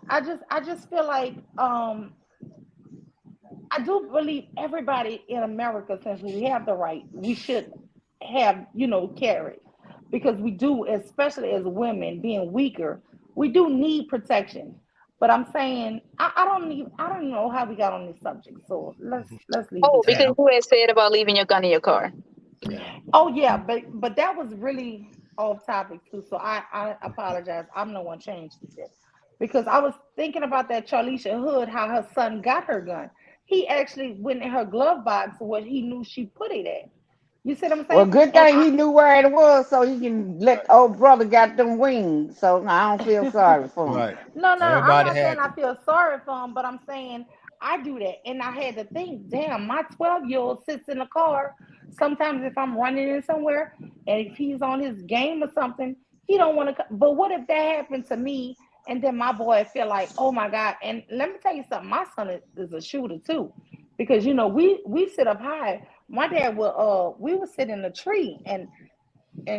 I just feel like I do believe everybody in America, since we have the right, we should have, carry. Because we do, especially as women, being weaker, we do need protection. But I'm saying I don't know how we got on this subject. So let's leave. Because you had said about leaving your gun in your car. Oh yeah, but that was really off topic too. So I apologize. I'm the one changed it because I was thinking about that Charlisha Hood, how her son got her gun. He actually went in her glove box where he knew she put it at. You see what I'm saying? Well, good thing he knew where it was, so he can let old brother got them wings. So I don't feel sorry for him. Right. No, I'm not saying I feel sorry for him, but I'm saying I do that, and I had to think, damn, my 12-year-old sits in the car. Sometimes if I'm running in somewhere, and if he's on his game or something, he don't want to. But what if that happened to me, and then my boy feel like, oh my God. And let me tell you something, my son is a shooter too. Because we sit up high. My dad will we would sit in a tree and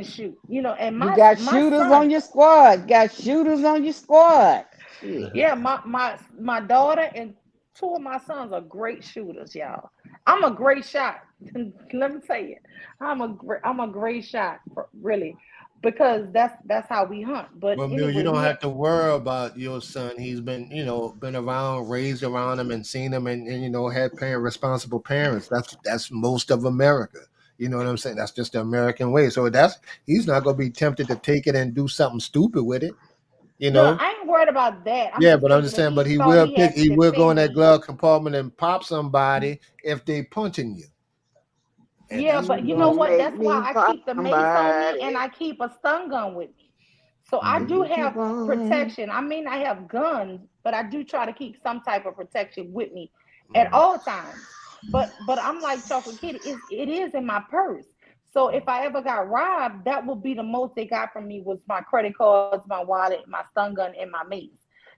shoot. And You my got my shooters son, on your squad. Got shooters on your squad. Shit. yeah, my daughter and two of my sons are great shooters, y'all. I'm a great shot. Let me tell you, I'm a great shot, really, because that's how we hunt. But Well, Mill, you anyway, don't have to worry about your son. He's been, been around, raised around him, and seen him, and had responsible parents. That's most of America. You know what I'm saying? That's just the American way. So he's not gonna be tempted to take it and do something stupid with it. You no, know? I ain't worried about that. I'm Yeah, just but I'm saying just if saying. he But he thought will he pick. had to He will go in defend that me. glove compartment and pop somebody if they punching you. And Yeah, that's but what you you're know gonna Don't what? do. make That's why me I pop keep the mace on me and somebody. I keep a stun gun with me. So I Make do me keep have on. protection. I mean, I have guns, but I do try to keep some type of protection with me at Mhm. all times. But I'm like Chocolate Kitty. It is in my purse. So if I ever got robbed, that would be the most they got from me was my credit cards, my wallet, my stun gun, and my mace.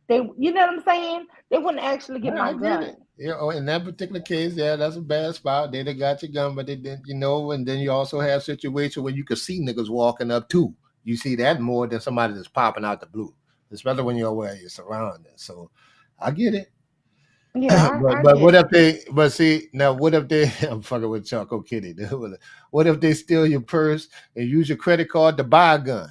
You know what I'm saying? They wouldn't actually get Yeah, my I get gun. it. Yeah, in that particular case, yeah, that's a bad spot. They got your gun, but they didn't, and then you also have situations where you could see niggas walking up too. You see that more than somebody that's popping out the blue, especially when you're aware of your surroundings. So I get it. Yeah, I But get what it. if they? But see now, what if they? I'm fucking with Choco Kitty. What if they steal your purse and use your credit card to buy a gun?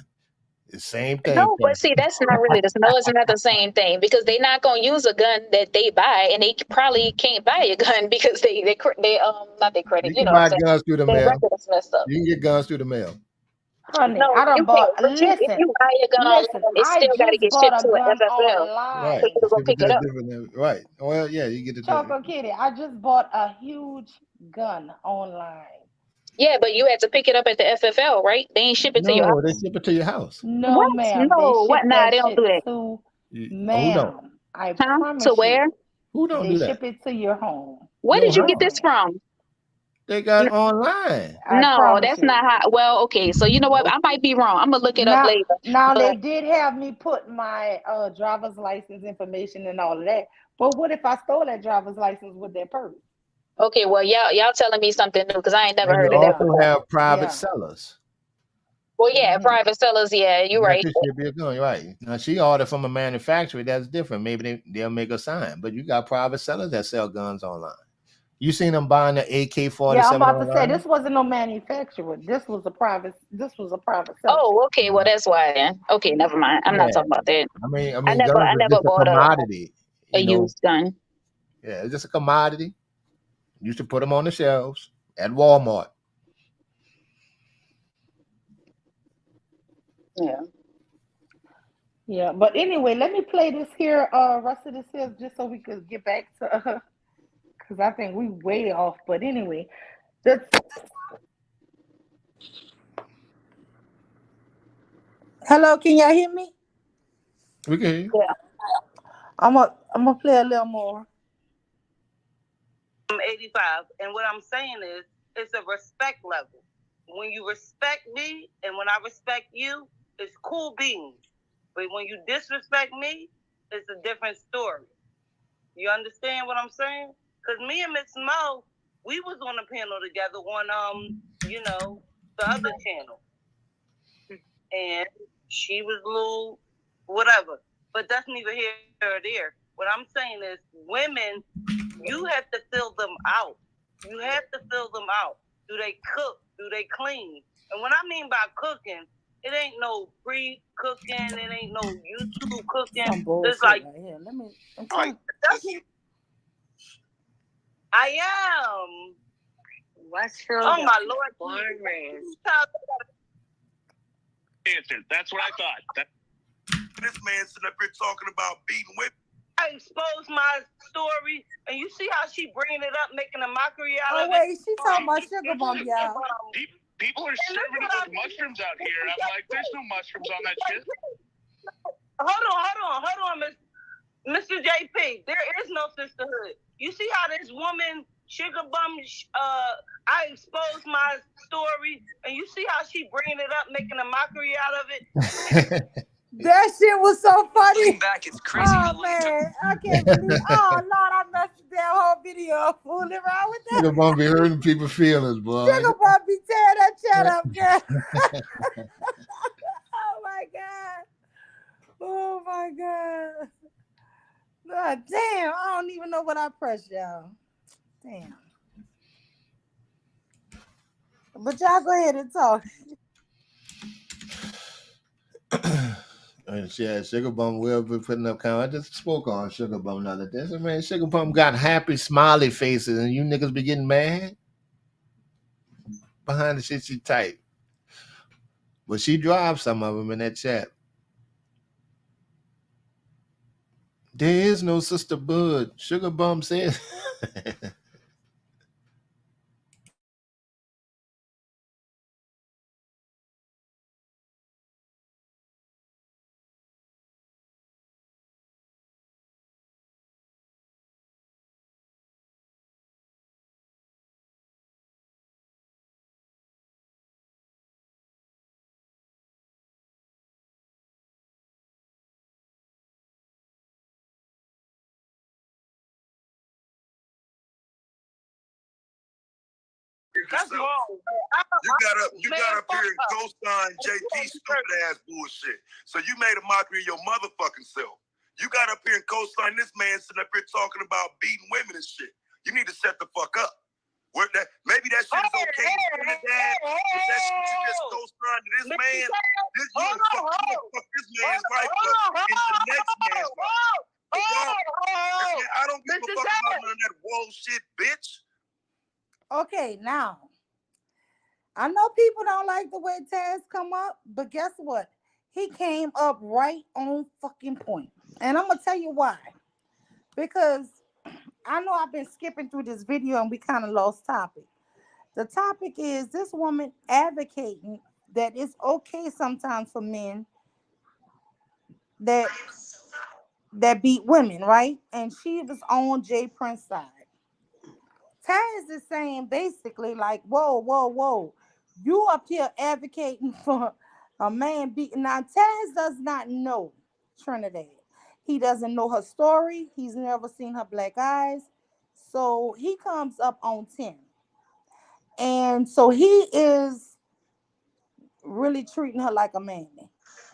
The same thing. No, but see, that's not really this. No, it's not the same thing because they're not gonna use a gun that they buy, and they probably can't buy a gun because they not their credit. You You can know what I'm buy saying? guns through the Their mail. record is messed up. You can get guns through the mail. Honey, No, I you done can't. bought. But if Listen, you buy a gun listen. online, it's I still got to just get bought shipped a to an gun FFL Right. for online. you to go Different, pick it that's up. different. Right. Well, yeah, you get it. Choco Kitty, I just bought a huge gun online. Yeah, but you had to pick it up at the FFL, right? They ain't ship it to your No, they house. ship it to your house. No, What? ma'am. They No, what? ship Nah, that they don't do shit that. to, Who don't? ma'am. I Huh? To promise where? you. Who don't They do that? ship it to your home. Where Your did you get house. this Yes, ma'am. from? They got online. I No, promise that's you. not how. Well, okay, so you know what? Oh, I might be wrong. I'm gonna look it up Now, later. now they But did have me put my driver's license information and all of that. But what if I stole that driver's license with their purse? okay, well, y'all telling me something new because I ain't never and you heard of that also before. have private Yeah. sellers. Well, yeah, Hmm. private sellers. Yeah, you're That right. could ship your gun, right? Now she ordered from a manufacturer. That's different. Maybe they'll make a sign. But you got private sellers that sell guns online. You seen them buying the Yeah, I'm AK-47 about to say online? this wasn't no manufacturer. This was a private seller. Oh, okay. Well, that's why then. Okay, never mind. I'm not Yeah. talking about that. I I mean, guns are never just a bought commodity. a used gun. Yeah, it's just a commodity. You should put them on the shelves at Walmart. Yeah. Yeah, but anyway, let me play this here, rest of this here, just so we could get back to, because I think we way off. But anyway, that's. Hello, can y'all hear me? We can hear you. Yeah. I'm gonna play a little more. I'm 85, and what I'm saying is, it's a respect level. When you respect me, and when I respect you, it's cool beans. But when you disrespect me, it's a different story. You understand what I'm saying? Because me and Miss Mo, we was on a panel together on the other channel, and she was a little whatever. But that's neither here or there. What I'm saying is, women, you have to fill them out. You have to fill them out. Do they cook? Do they clean? And what I mean by cooking, it ain't no pre-cooking. It ain't no YouTube cooking. Some bullshit It's like, right here. Let me. like I am. Westfield. Oh my Lord. Born raised. Answer. That's what I thought. This man sitting up here talking about beating women. I exposed my story, and you see how she bringing it up, making a mockery out of it. Oh wait, she talking about sugar bump, y'all. People are serving it with mushrooms out here, and I'm like, there's no mushrooms on that shit. Hold on, Mr. JP. There is no sisterhood. You see how this woman sugar bum? I exposed my story, and you see how she bringing it up, making a mockery out of it. That shit was so funny. Back, it's crazy man, I can't believe. Oh Lord, I messed that whole video up, fooling around with that. Sugar Bum be hurting people's feelings, boy. Sugar Bum be tearing that shit up, girl. Oh my god. Oh my god. God damn, I don't even know what I pressed, y'all. Damn. But y'all go ahead and talk. Yeah, Sugar Bum will be putting up comments. I just spoke on Sugar Bum the other day. I said, man, Sugar Bum got happy, smiley faces, and you niggas be getting mad behind the shit she type. But she dropped some of them in that chat. There is no Sister Bud. Sugar Bum says. That's wrong. You got up here and co-sign JT stupid ass bullshit. So you made a mockery of your motherfucking self. You got up here and co-sign this man sitting up here talking about beating women and shit. You need to set the fuck up. Maybe that shit is okay for your dad. But that shit you just co-signed to this man. You fuck this man's life up in the next man's life. I don't give a fuck about none of that whoa shit, bitch. Okay, now I know people don't like the way Taz come up, but guess what? He came up right on fucking point. And I'm gonna tell you why. Because I know I've been skipping through this video and we kind of lost topic. The topic is this woman advocating that it's okay sometimes for men that beat women, right? And she was on Jay Prince's side. Taz is saying basically like, whoa. You up here advocating for a man beating. Now, Taz does not know Trinidad. He doesn't know her story. He's never seen her black eyes. So he comes up on 10. And so he is really treating her like a man.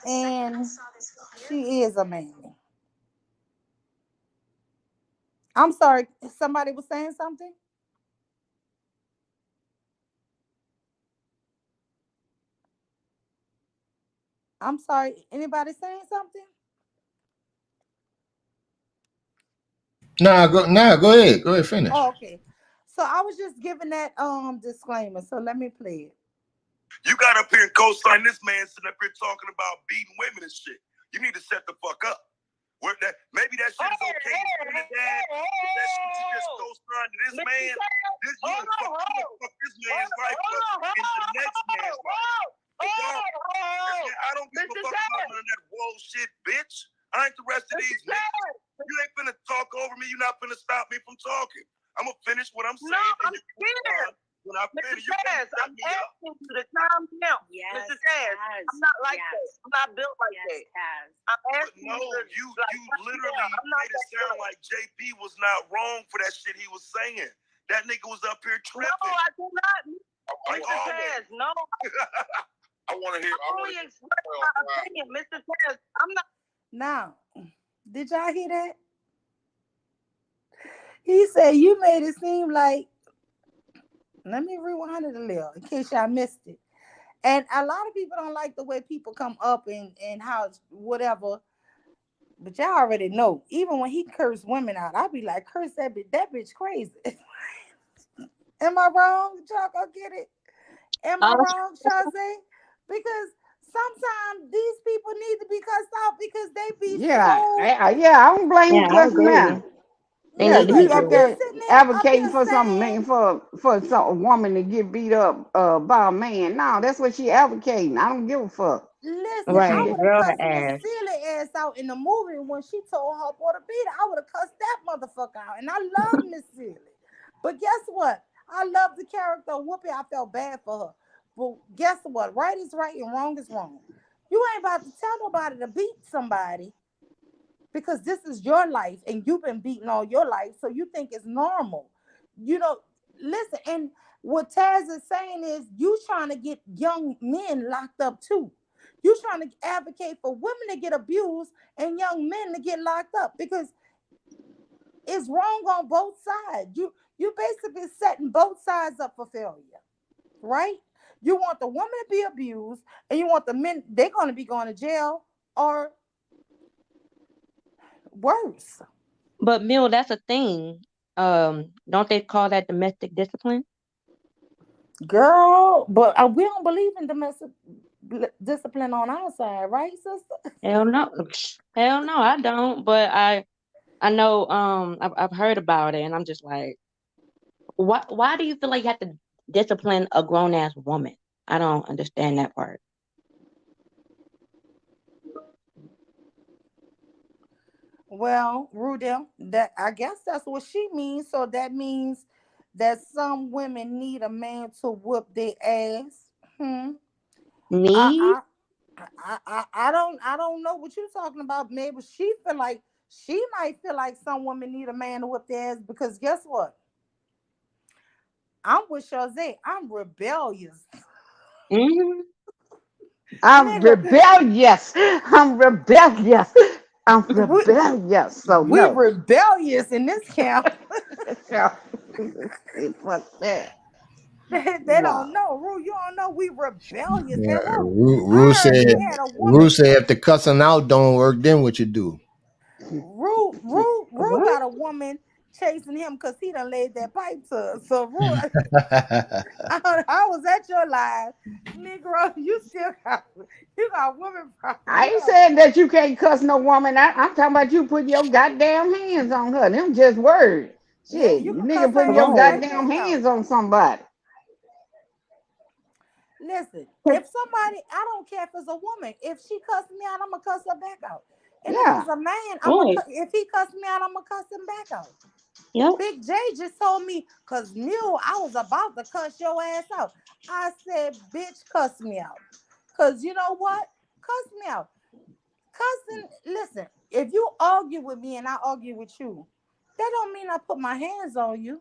And she is a man. I'm sorry, somebody was saying something? I'm sorry, anybody saying something? Go ahead, finish. Oh, okay. So I was just giving that disclaimer. So let me play it. You got up here and co-sign this man sitting up here talking about beating women and shit. You need to set the fuck up. Maybe that shit is okay for your dad. That shit you just co-signed to this man. You fuck this man's life up in the next man's life. I don't give a fuck about none of that whoa shit, bitch. I ain't the rest of these niggas. You ain't finna talk over me. You're not finna stop me from talking. I'm gonna finish what I'm saying. No, I'm scared. When I finish, Mr. Taz, I'm asking you to calm down. Yes, Mr. Taz, I'm not like that. I'm not built like that. Taz. I'm asking you literally made it sound like JP was not wrong for that shit he was saying. That nigga was up here tripping. No, I do not. Mr. Taz, no. I want to hear. I only express my opinion, Mr. Taz. I'm not. Now, did y'all hear that? He said you made it seem like. Let me rewind it a little in case y'all missed it. And a lot of people don't like the way people come up and how whatever. But y'all already know. Even when he cursed women out, I'd be like, curse that bitch. That bitch crazy. Am I wrong? Y'all gonna get it? Am I wrong, Shazay? Because sometimes these people need to be cussed out because they be I don't blame you cussing out. Yeah, you up there advocating for some man, for a woman to get beat up by a man. No, that's what she advocating. I don't give a fuck. Listen, I would have cussed Miss Silly ass out in the movie when she told her boy to beat her. I would have cussed that motherfucker out. And I love Miss Silly. But guess what? I love the character of Whoopi. I felt bad for her. But guess what? Right is right and wrong is wrong. You ain't about to tell nobody to beat somebody because this is your life and you've been beaten all your life, so you think it's normal. You know, listen, and what Taz is saying is you trying to get young men locked up too. You trying to advocate for women to get abused and young men to get locked up because it's wrong on both sides. You basically setting both sides up for failure, right? You want the woman to be abused and you want the men, they're going to be going to jail or worse. But Mill, that's a thing. Don't they call that domestic discipline? Girl, but we don't believe in domestic discipline on our side, right, sister? Hell no. Hell no, I don't. But I know I've heard about it and I'm just like, why do you feel like you have to discipline a grown ass woman? I don't understand that part. Well, Rudel, that I guess that's what she means. So that means that some women need a man to whoop their ass. Need? I don't know what you're talking about. Maybe she might feel like some women need a man to whip their ass because guess what? I'm with Jose. I'm rebellious. Mm-hmm. I'm rebellious. I'm rebellious. I'm rebellious. So we no. rebellious in this camp. Fuck that. They don't know. Rue, you don't know we rebellious. Yeah, And Rue said if the cussing out don't work, then what you do? Rue got a woman chasing him because he done laid that pipe to her. So Rue, I was at your live, Negro. You got woman problems. I ain't saying that you can't cuss no woman. I'm talking about you put your goddamn hands on her. Them just words. Shit, you can nigga putting your goddamn hands on somebody. Listen, if somebody, I don't care if it's a woman. If she cuss me out, I'm gonna cuss her back out. And if it's a man, if he cuss me out, I'm gonna cuss him back out. Yep. Big J just told me, cause Mule, I was about to cuss your ass out. I said, bitch, cuss me out. Cause you know what? Cuss me out. Cussing, listen, if you argue with me and I argue with you, that don't mean I put my hands on you.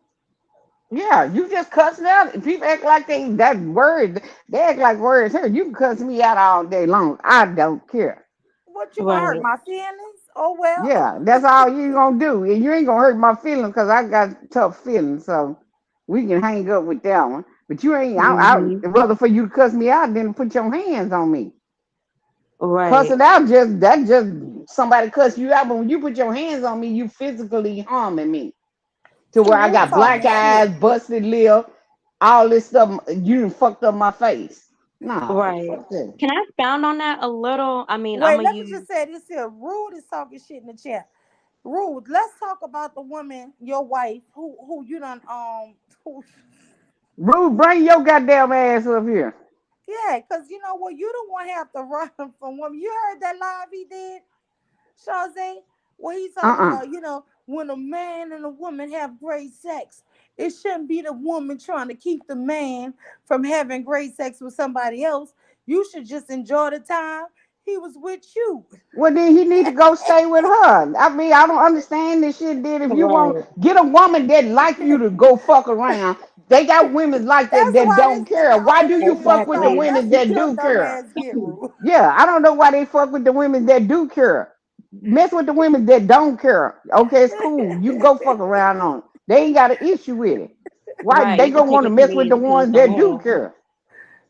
Yeah, you just cussing out. People act like they act like words here. You can cuss me out all day long. I don't care. What, you gonna hurt my feelings? Oh well. Yeah, that's all you gonna do. And you ain't gonna hurt my feelings because I got tough feelings. So we can hang up with that one. But you ain't I'd rather for you to cuss me out than put your hands on me. Right. Cussing out that's just somebody cuss you out, but when you put your hands on me, you physically harming me. To where I got black eyes, busted lip, all this stuff. You done fucked up my face. No. Right. Can I expound on that a little? I mean, wait, let me just say this here. Rude is talking shit in the chat. Rude, let's talk about the woman, your wife, who you done Rude, bring your goddamn ass up here. Yeah, because you know what, you don't want to have to run from women. You heard that live he did, Jose, where he's talking about, you know, when a man and a woman have great sex, it shouldn't be the woman trying to keep the man from having great sex with somebody else. You should just enjoy the time he was with you. Well, then he need to go stay with her. I mean, I don't understand this shit. Then if you want get a woman that like you to go fuck around, they got women like that don't care. Why do you fuck with the women that do care? Yeah, I don't know why they fuck with the women that do care. Mess with the women that don't care. Okay, it's cool. You go fuck around on it. They ain't got an issue with it. Why they gonna want to mess with the ones that do care?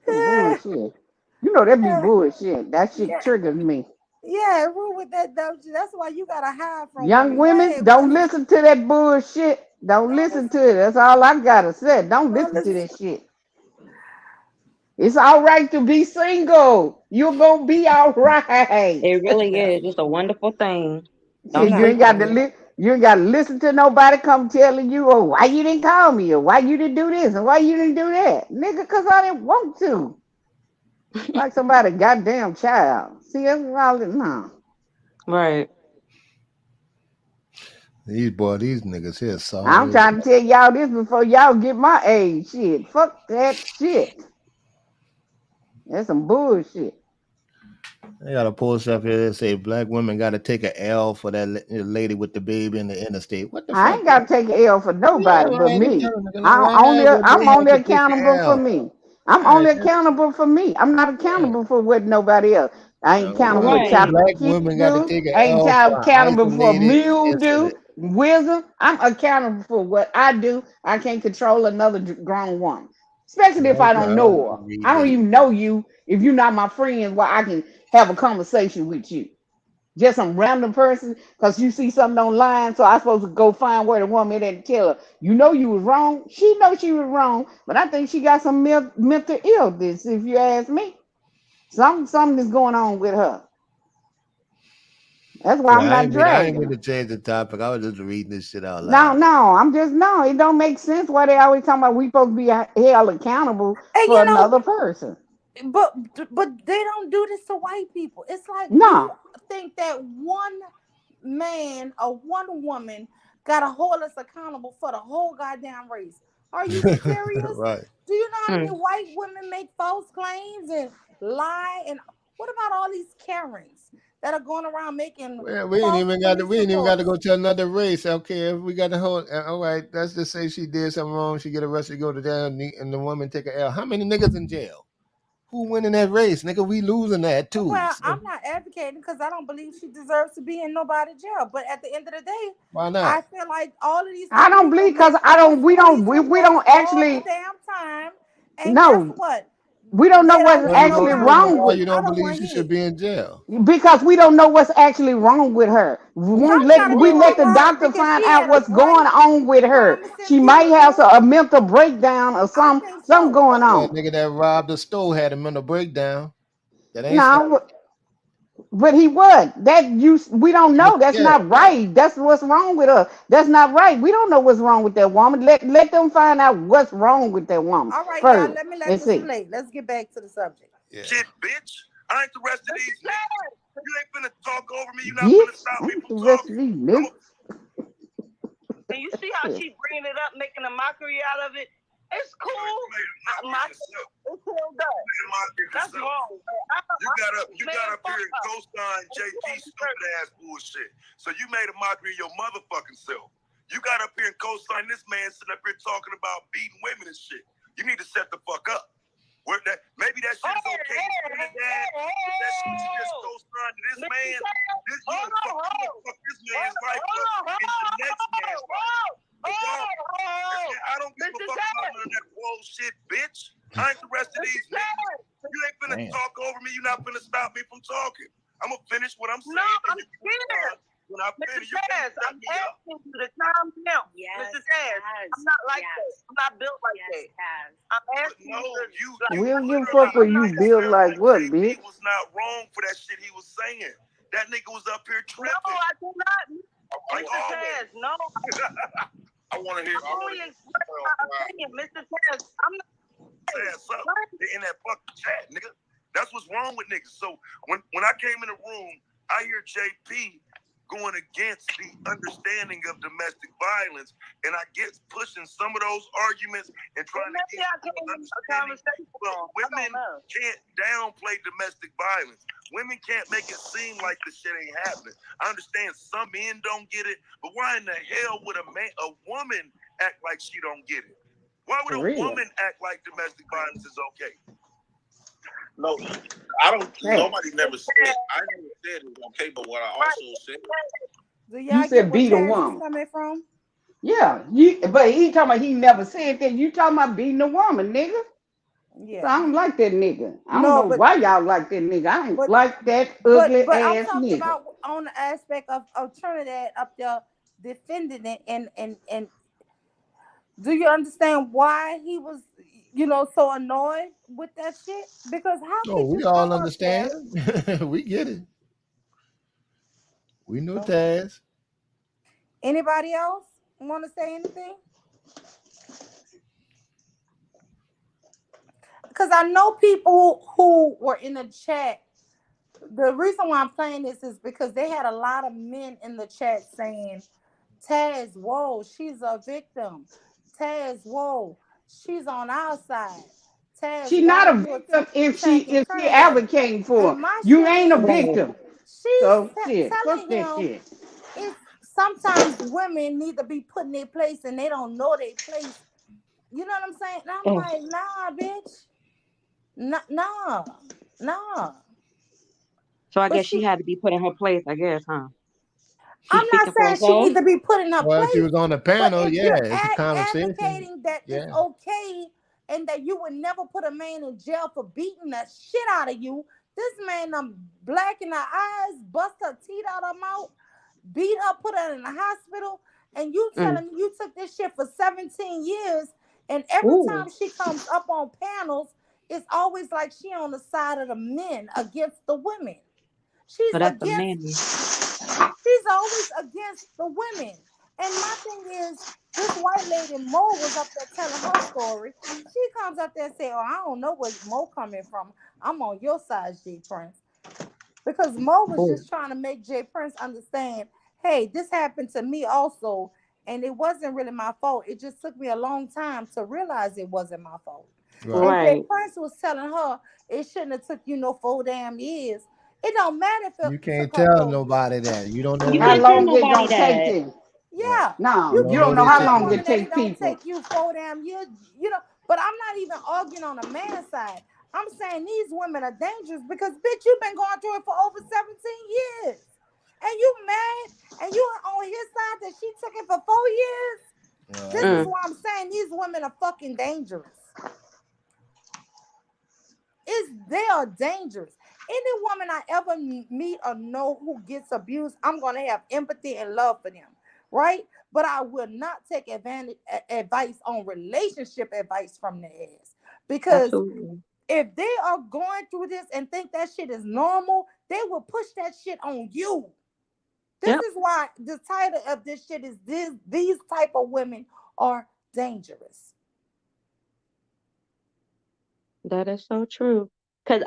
Bullshit. You know that be bullshit. That shit triggers me. Yeah, rule with that. That's why you gotta hide from young women. Don't listen to that bullshit. Don't listen to it. That's all I gotta say. Don't listen to that shit. It's all right to be single. You're gonna be all right. It really is. It's a wonderful thing. You ain't got to you ain't got to listen to nobody come telling you, oh, why you didn't call me, or why you didn't do this, and why you didn't do that, nigga, because I didn't want to. Like somebody goddamn child. See, that's all it no. Right. These niggas here sorry. I'm trying to tell y'all this before y'all get my age. Shit. Fuck that shit. That's some bullshit. I got a post up here that say black women got to take a L for that lady with the baby in the interstate. What the I fuck? ain't got to take an L for Yeah, nobody but right. I'm me. telling you, why would they I'm have only to take an accountable for L? me. I'm Right. only accountable for me. I'm not Yeah. accountable for what nobody else. I ain't accountable for What the Right. black Chattahoochee women got to do. take an I ain't L for an accountable for isolated mule do. incident? Wisdom. I'm accountable for what I do. I can't control another grown woman, especially if I don't know her. Read I don't this. even know you. If you're not my friend, well, I can have a conversation with you. Just some random person because you see something online, so I supposed to go find where the woman at and tell her, you know you was wrong. She know she was wrong, but I think she got some mental illness. If you ask me, something is going on with her. That's why Well, I'm not I ain't dragging mean her. to change the topic. I was just reading this shit out No, loud. no, I'm just no. It don't make sense why they always talking about we supposed to be held accountable And for you know, another person. but they don't do this to white people. It's like, do you No, think that one man or one woman gotta hold us accountable for the whole goddamn race? Are you serious? Right. Do you know how many Hmm. white women make false claims and lie? And what about all these Karens that are going around making Well, false police we ain't even got to reports? go to another race. Okay, if we got to hold, all right, let's just say she did something wrong. She get arrested, go to jail, and the woman take a L. How many niggas in jail? Who winning that race, nigga? We losing that too. Well, So I'm not advocating because I don't believe she deserves to be in nobody's jail. But at the end of the day, why I not? feel like all of these I white don't people believe because make I false don't. police We reports don't all the actually. damn time. And guess No, what? we don't know They don't what's So you turn don't, actually so around. wrong why with you I don't don't believe want she to hear should it. be in jail? because we don't know what's actually wrong with her. Something got to We be let wrong the with her doctor because find she out had a what's going bright, on with her. promising She might have future. a mental breakdown or I think something so. going That on. nigga that robbed the store had a mental breakdown. That ain't something. No, but he would. That you we don't know. That's Yeah, not right. That's what's wrong with her. That's not right. We don't know what's wrong with that woman. Let them find out what's wrong with that woman All right, y'all. first Let me and see. legislate. Let's get back to the subject. yeah. Shit, bitch. I ain't the rest of these niggas. You ain't finna talk over me. You not finna Bitch, stop I me ain't from the rest of talking. these I'm a niggas. And you see how she bringing it up, making a mockery out of it? It's cool. It's held up. That's wrong. You got up here and co-sign JP stupid ass bullshit. So you made a mockery of your motherfucking self. You got up here and co-signed this man sitting up here talking about beating women and shit. You need to shut the fuck up. Maybe that shit is okay in Trinidad. That shit you just co-signed to this man. You fuck this man's life up in the next man's life. I don't give a fuck about none of that bullshit, bitch. I ain't the rest of these niggas. You ain't finna talk over me. You're not finna stop me from talking. I'm gonna finish what I'm saying. No, I'm scared. When I finish, you Mr. Taz, I'm asking you to calm down. Mr. Taz, I'm not like that. I'm not built like that. I'm asking you to We don't give a fuck what you build like what, bitch. was not wrong for that shit he was saying. That nigga was up here tripping. No, I do not. Like Mr. Taz, no. I want to hear. I'm only expressing my opinion, Mr. Taz. I'm not. In that fucking chat, nigga. That's what's wrong with niggas. So when I came in the room, I hear JP going against the understanding of domestic violence, and I get pushing some of those arguments and trying to get understanding. But women can't downplay domestic violence. Women can't make it seem like the shit ain't happening. I understand some men don't get it, but why in the hell would a woman act like she don't get it? Why would a woman act like domestic violence is okay? No, I don't. Nobody never said. I never said it was okay, but what I also said. Do You y'all get said where beat a Taz is woman. coming from? Yeah, but he talking about he never said that. You talking about beating a woman, nigga. Yeah. So I don't like that nigga. I don't No, know why y'all like that nigga. I don't like that ugly but I'm ass talking nigga. about on the aspect of Trinidad up there defending it and do you understand why he was so annoyed with that shit? Because how No, could you we all come up there? understand. We get it. We know So, Taz. anybody else want to say anything? Because I know people who were in the chat. The reason why I'm playing this is because they had a lot of men in the chat saying, Taz, whoa, she's a victim. Taz, whoa, she's on our side. Taz, She why not a you victim if she attacking if she Trinidad? advocating for And her. my You shit ain't a is, Right. victim. she's So shit, fuck telling that him shit. it's sometimes women need to be put in their place and they don't know their place. You know what I'm saying? And I'm Mm. like, nah, bitch. Nah, nah. So I But guess she, she had to be put in her place, I guess, huh? She's I'm not speaking for saying she herself. needs to be put in her Well, if she place, was on the but panel, if yeah, you're it's a conversation. advocating that it's Yeah. okay and that you would never put a man in jail for beating the shit out of you, this man black in her eyes, bust her teeth out her mouth, beat her, put her in the hospital, and you Mm. telling me you took this shit for 17 years, and every Ooh. time she comes up on panels, it's always like she on the side of the men against the women. She's So that's the against mammy. She's always against the women. And my thing is, this white lady Mo was up there telling her story. She comes up there and say, "Oh, I don't know where Mo coming from. I'm on your side, J Prince." Because Mo was Ooh. just trying to make J Prince understand, hey, this happened to me also. And it wasn't really my fault. It just took me a long time to realize it wasn't my fault. Right. And J Right. Prince was telling her it shouldn't have took you no 4 damn years. It don't matter if it You can't took her tell 4 years. nobody that. You don't know You what How can't it tell long takes. it nobody gonna take that. them? Right. Yeah, You No, you don't you know don't can't know their how tell a long situation. it woman that it take don't people. take you 4 damn years, But I'm not even arguing on the man's side. I'm saying these women are dangerous because, bitch, you've been going through it for over 17 years. And you mad and you on his side that she took it for 4 years? Well, I This is get Mm. it. why I'm saying these women are fucking dangerous. They are dangerous. Any woman I ever meet or know who gets abused, I'm gonna have empathy and love for them, right? But I will not take advice on relationship advice from their ass because Absolutely. if they are going through this and think that shit is normal, they will push that shit on you. This Yep. is why the title of this shit is this: these type of women are dangerous. That is so true. Cause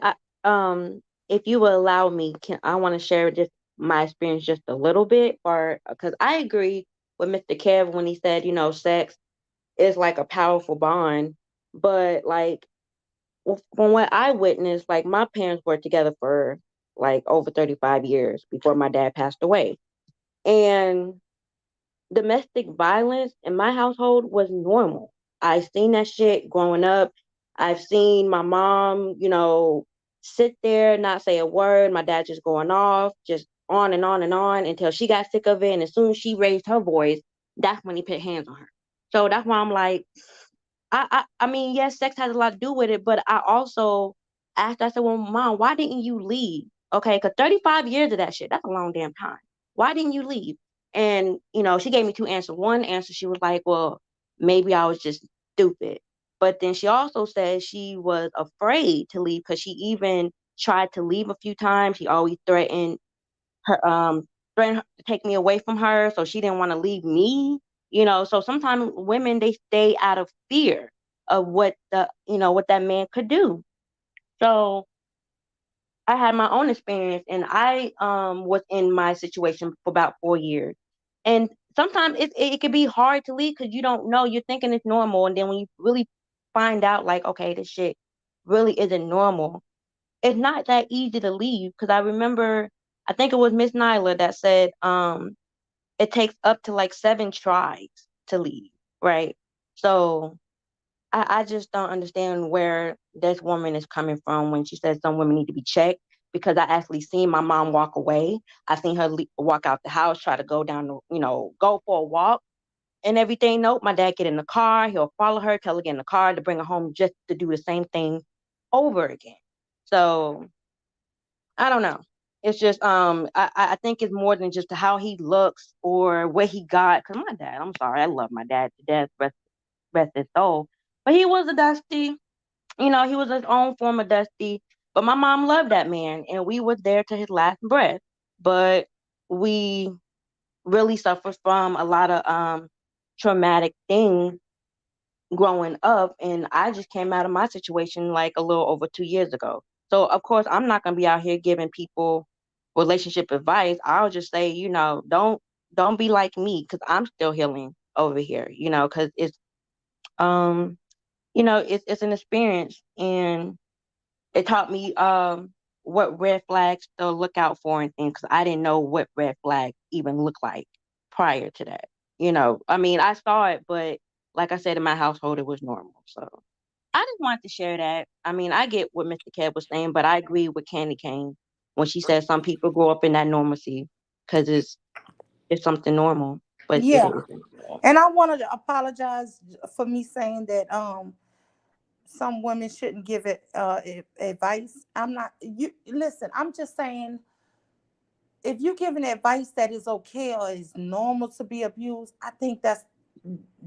if you will allow me, I want to share just my experience just a little bit, or because I agree with Mr. Kev when he said, sex is like a powerful bond, but like from what I witnessed, like my parents were together for like over 35 years before my dad passed away, and domestic violence in my household was normal. I seen that shit growing up. I've seen my mom, sit there, not say a word. My dad just going off, just on and on and on until she got sick of it. And as soon as she raised her voice, that's when he put hands on her. So that's why I'm like, I mean, yes, sex has a lot to do with it, but I also asked, I said, well, mom, why didn't you leave? Okay, because 35 years of that shit, that's a long damn time. Why didn't you leave? And, she gave me two answers. One answer, she was like, well, maybe I was just stupid. But then she also said she was afraid to leave because she even tried to leave a few times. She always threatened to take me away from her, so she didn't want to leave me. So sometimes women, they stay out of fear of what that man could do. So I had my own experience, and I was in my situation for about 4 years. And sometimes it could be hard to leave because you don't know. You're thinking it's normal, and then when you really find out, like, okay, this shit really isn't normal, it's not that easy to leave. Because I remember, I think it was Miss Nyla that said, it takes up to like 7 tries to leave, right? So I just don't understand where this woman is coming from when she says some women need to be checked, because I actually seen my mom walk away. I seen her walk out the house, try to go down, go for a walk and everything. Nope, my dad get in the car, he'll follow her, tell her to get in the car to bring her home just to do the same thing over again. So I don't know. It's just I think it's more than just how he looks or what he got. Cause my dad, I'm sorry, I love my dad to death, rest his soul. But he was a Dusty. He was his own form of Dusty. But my mom loved that man, and we was there to his last breath. But we really suffered from a lot of traumatic things growing up, and I just came out of my situation like a little over 2 years ago. So of course I'm not gonna be out here giving people relationship advice. I'll just say, don't be like me, because I'm still healing over here, because it's um it's an experience, and it taught me what red flags to look out for and things, because I didn't know what red flag even looked like prior to that. I mean, I saw it, but like I said, in my household, it was normal. So I just wanted to share that. I mean, I get what Mr. Kev was saying, but I agree with Candy Cane when she said some people grow up in that normalcy because it's something normal, but it Yeah. isn't. And I wanted to apologize for me saying that some women shouldn't give it advice. I'm not you listen, I'm just saying if you're giving advice that is okay or is normal to be abused, I think that's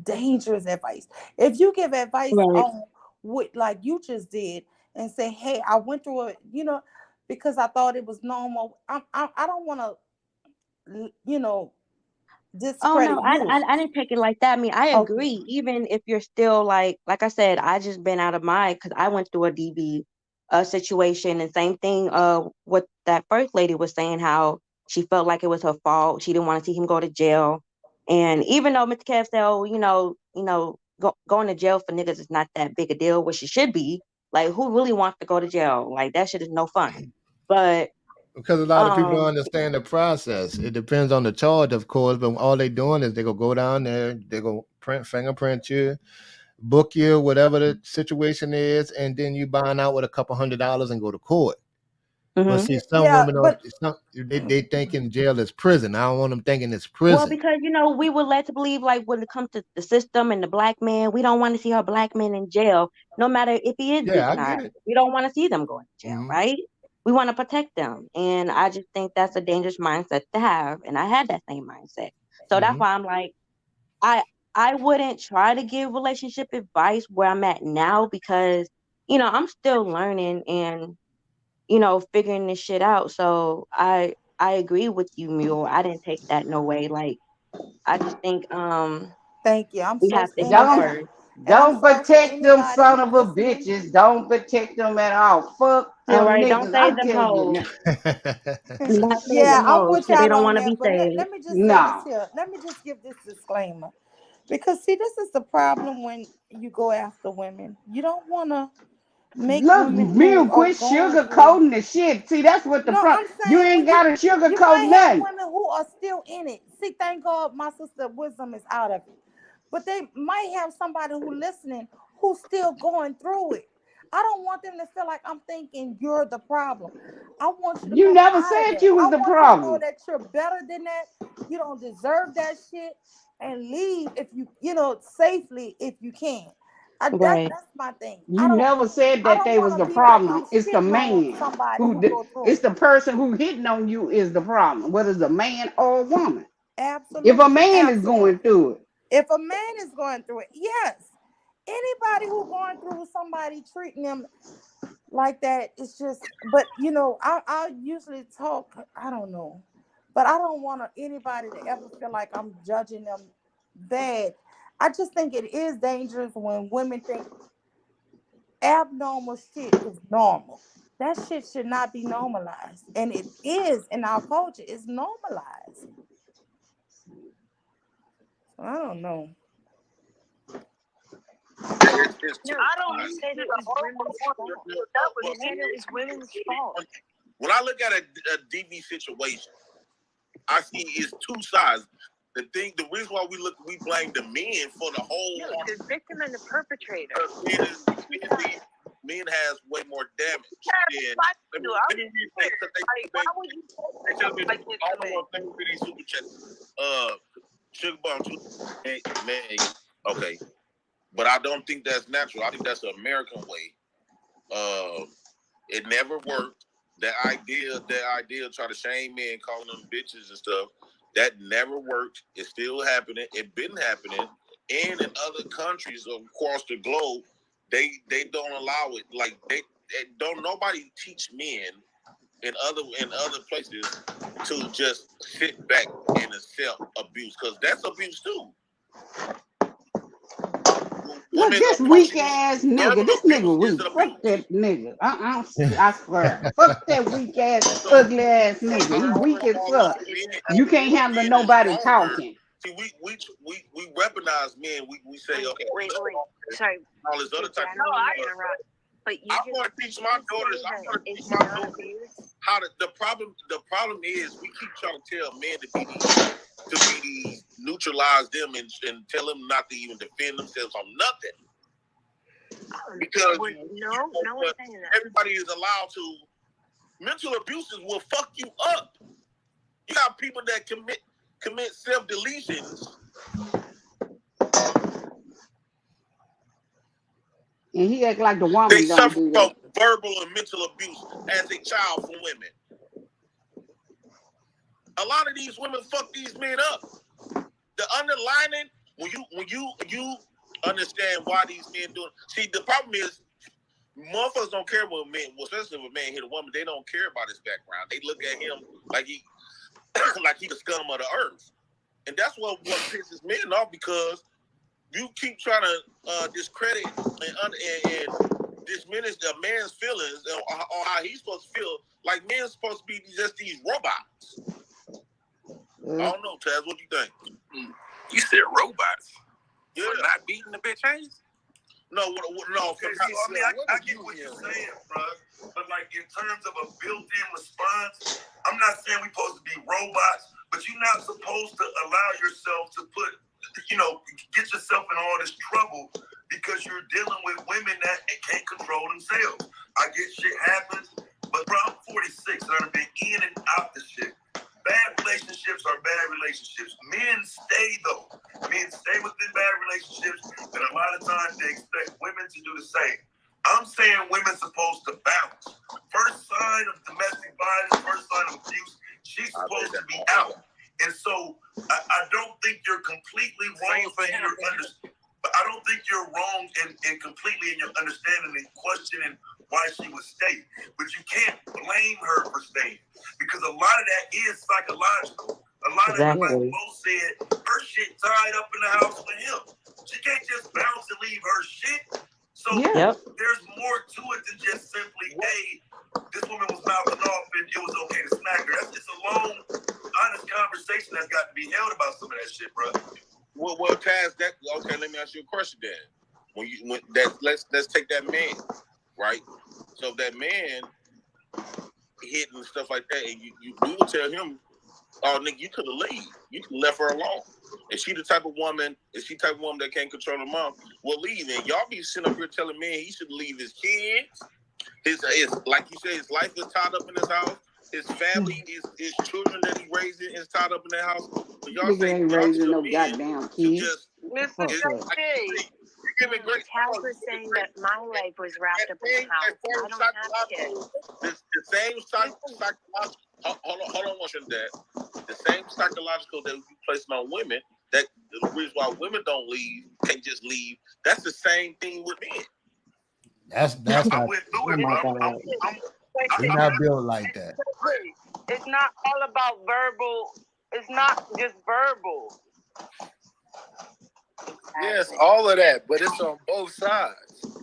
dangerous advice. If you give advice Right. on what like you just did and say, hey, I went through it, because I thought it was normal. I don't want to, Oh discredit no, you. I didn't take it like that. I mean, I Okay. agree. Even if you're still like I said, I just been out of my, because I went through a DV situation, and same thing. What that first lady was saying, how she felt like it was her fault. She didn't want to see him go to jail, and even though Mr. Kev said, oh, going to jail for niggas is not that big a deal, which it should be. Like, who really wants to go to jail? Like, that shit is no fun. But Because a lot of people don't understand the process. It depends on the charge, of course, but all they doing is they go down there, they go fingerprint you, book you, whatever the situation is, and then you buying out with a couple $100 and go to court. But see, some Yeah, women but they thinking jail is prison. I don't want them thinking it's well, prison. because we were led to believe, like, when it comes to the system and the black man, we don't want to see our black man in jail, no matter if he is Yeah, I beating our get ass. it. We don't want to see them going to jail, Mhm. right? We want to protect them, and I just think that's a dangerous mindset to have, and I had that same mindset. So that's Mhm. why I'm like, I wouldn't try to give relationship advice where I'm at now, because I'm still learning and figuring this shit out. So I agree with you, Mule. I didn't take that no way. Like, I just think thank you. I'm we so have to heal Don't first. and I'm don't sorry for protect them anybody son who of a listening. bitches. Don't protect them at all. Fuck All them right, don't niggas. save I'm them telling you now. hoes. Do not save Yeah, them I'm hoes, with because they y'all don't on want to that, be but saved. let me just say this No. here. Let me just give this disclaimer. Because see, this is the problem when you go after women. You don't want to make Look, women who Mill, are quit going through. sugarcoating the shit. See, that's what the No, problem. I'm You saying ain't when you gotta sugarcoat might have nothing. women who are still in it. See, thank God my sister Wisdom is out of it. But they might have somebody who listening who's still going through it. I don't want them to feel like I'm thinking you're the problem. I want you to You come never out of said that. you I was the want you to know problem. that you're better than that. You don't deserve that shit, and leave if safely if you can. Right. That's my thing. You never said that they was Want the to be like I'm problem. It's the shitting on man somebody who go through it's it. the person who hitting on you is the problem, whether it's a man or a woman. If a Absolutely, man is going absolutely. through it, If a man is going through it, yes. Anybody who going through somebody treating them like that, it's just. But I usually talk. I don't know, but I don't want anybody to ever feel like I'm judging them bad. I just think it is dangerous when women think abnormal shit is normal. That shit should not be normalized, and it is in our culture. It's normalized. I don't know. It's No, I don't you need said you it to was hold women's on. fault. You But said it was women's fault. when I look at a DV situation, I see it's two sides. The reason why we blame the men for the whole. No, the victim and the perpetrator. Men has way more damage than. Let me say, Why would you say something like this I to don't me? want to think these super chats. Sugar Bomb, man, okay, but I don't think that's natural. I think that's the American way. It never worked. That idea of try to shame men, calling them bitches and stuff, that never worked. It's still happening. It been happening, and in other countries across the globe, they don't allow it. Like they don't nobody teach men in other places to just sit back and accept abuse, because that's abuse too. look, this weak ass nigga. This nigga weak. Fuck that nigga. I swear. Fuck that weak ass, ugly ass nigga. He weak as fuck. You can't handle nobody talking. See, we weaponize men. We say, okay, Wait. Sorry. all this other type. I don't mean to interrupt. But you I just, want to teach my daughters. I want to teach my daughters how to. The problem is we keep trying to tell men to be these neutralize them and tell them not to even defend themselves on nothing. Because no one's saying that. Everybody is allowed to. Mental abuses will fuck you up. You got people that commit self-deletions. And he act like the woman They don't suffer do from that. verbal and mental abuse as a child from women. A lot of these women fuck these men up. The underlining, when you understand why these men do it. See, the problem is motherfuckers don't care what men, especially if a man hit a woman, they don't care about his background. They look at him like he the scum of the earth. And that's what pisses men off, because you keep trying to discredit and diminish a man's feelings or how he's supposed to feel. Like men supposed to be just these robots. I don't know, Taz. What do you think? You said robots. Yeah. For not beating the bitch ass? No. I get what you're saying, bro. But like in terms of a built-in response, I'm not saying we're supposed to be robots, but you're not supposed to allow yourself to get yourself in all this trouble because you're dealing with women that can't control themselves. I get shit happens, but bro, I'm 46 and I've been in and out the shit. Bad relationships are bad relationships. Men stay though. Men stay within bad relationships, and a lot of times they expect women to do the same. I'm saying women's supposed to bounce. First sign of domestic violence, first sign of abuse, she's supposed to be out. And so I don't think you're completely wrong in your understanding. But I don't think you're wrong and completely in your understanding and questioning why she would stay. But you can't blame her for staying, because a lot of that is psychological. A lot of it, like Mo said, her shit tied up in the house with him. She can't just bounce and leave her shit. So there's more to it than just simply, hey, this woman was mouthing off and it was okay to smack her. That's just a long, honest conversation that's got to be held about some of that shit, bro. Well, Taz, okay. Let me ask you a question then. Let's take that man, right? So if that man hit and stuff like that, and you will tell him, "Oh, nigga, you could have left. You could have left her alone." Is she the type of woman? Is she the type of woman that can't control her mom? Well, leave. And y'all be sitting up here telling me he should leave his kids. His like you said, his life is tied up in his house. His family, his children that he raising is tied up in their house. So y'all ain't raising no goddamn kids. Mr. Taz was saying that my life was wrapped up in the house. I don't have kids. The same psychological. Hold on, watching that. The same psychological that we placing on women. That the reason why women don't leave, can't just leave. That's the same thing with men. That's not. We're not built like that. It's not all about verbal. It's not just verbal. Yes, all of that, but it's on both sides. On the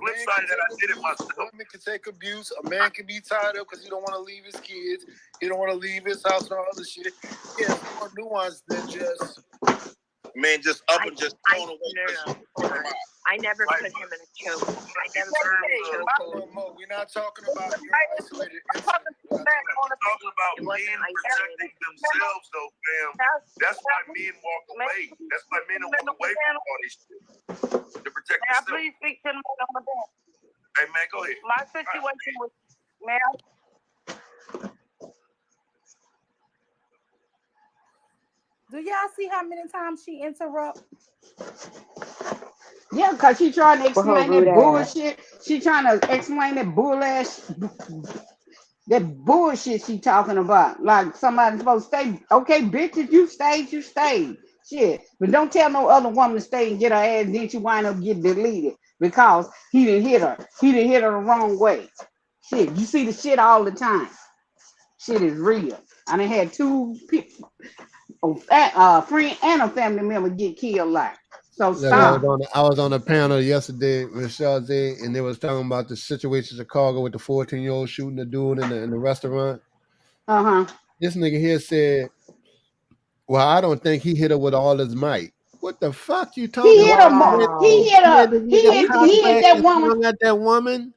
flip side, that I did it myself. A woman can take abuse. A man can be tied up because he don't want to leave his kids. He don't want to leave his house and all other shit. Yeah, it's more nuanced than just. Man, just up and just thrown away. I never put him in a choke. I never put him in a choke. We're not talking about your isolated incident. We're talking about men protecting themselves, though, fam. That's why men walk away. That's why men walk away from all this shit. To protect themselves. Please speak to me on that. Hey, man, go ahead. My situation was, man. Do y'all see how many times she interrupt? Yeah, because she trying to explain that bullshit. She trying to explain that bullshit she talking about. Like somebody's supposed to stay. Okay, bitch, if you stayed, you stayed. Shit. But don't tell no other woman to stay and get her ass, then she wind up getting deleted because he didn't hit her. He didn't hit her the wrong way. Shit, you see the shit all the time. Shit is real. I done had two people, a friend and a family member get killed like. So stop. I was on a panel yesterday with Shazay, and they was talking about the situation in Chicago with the 14-year-old shooting the dude in the restaurant. Uh-huh. This nigga here said, well, I don't think he hit her with all his might. What the fuck you talking He hit about? her. He hit that woman. At that woman.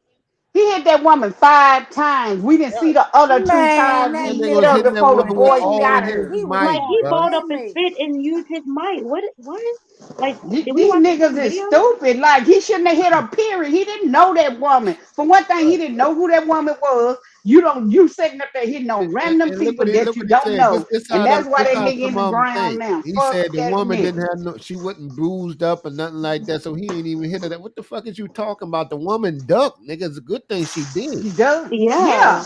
He hit that woman 5 times. We didn't see the other 2 Man, times that he That nigga hit was her nigga hitting was that before the woman going with boy in. all got his her. He was might, Like he going bro. balled up in, and mate. spit and used his might. What? Like, did we These watch the niggas same is video? stupid. Like he shouldn't have hit her. Period. He didn't know that woman. For one thing, he didn't know who that woman was. You sitting up there hitting on random And look people what that you he don't said. know, and that's why that nigga in Some the of them ground think. now. He Fuck said the that woman nigga. didn't have she wasn't bruised up or nothing like that, so he ain't even hit her. That what the fuck is you talking about? The woman ducked, nigga. It's a good thing she did. He does. Yeah. Yeah.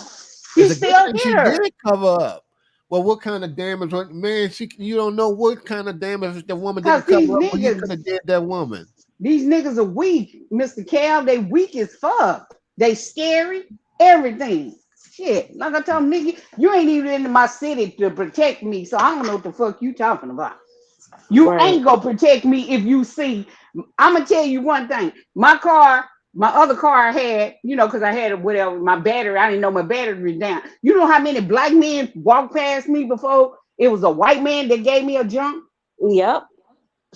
He It's a good still thing hit she her. did cover up. Well, what kind of damage? Man, you don't know what kind of damage the woman Cause didn't these cover up. What he niggas, could have did that woman. these niggas are weak, Mr. Cal. They weak as fuck. They scary. Everything. Shit. Like I told nigga, you ain't even in my city to protect me, so I don't know what the fuck you talking about. You Right. ain't gonna protect me if you see. I'm gonna tell you one thing. My other car I had, because I had whatever, my battery, I didn't know my battery was down. You know how many black men walked past me before it was a white man that gave me a jump? Yep.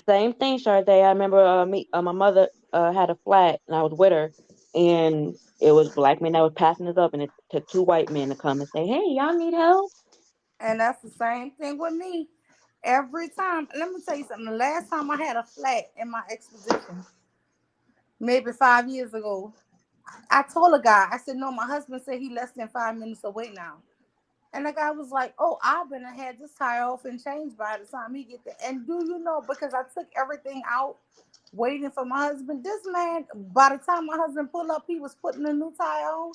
Same thing, Sade. I remember my mother had a flat and I was with her, and it was black men that was passing us up, and it took 2 white men to come and say, "Hey, y'all need help?" And that's the same thing with me. Every time, let me tell you something. The last time I had a flat in my expedition, maybe 5 years ago, I told a guy, I said, no, my husband said he less than 5 minutes away now. And the guy was like, oh, I've been and had this tire off and changed by the time he get there. And do you know, because I took everything out waiting for my husband, this man, by the time my husband pulled up, he was putting a new tire on.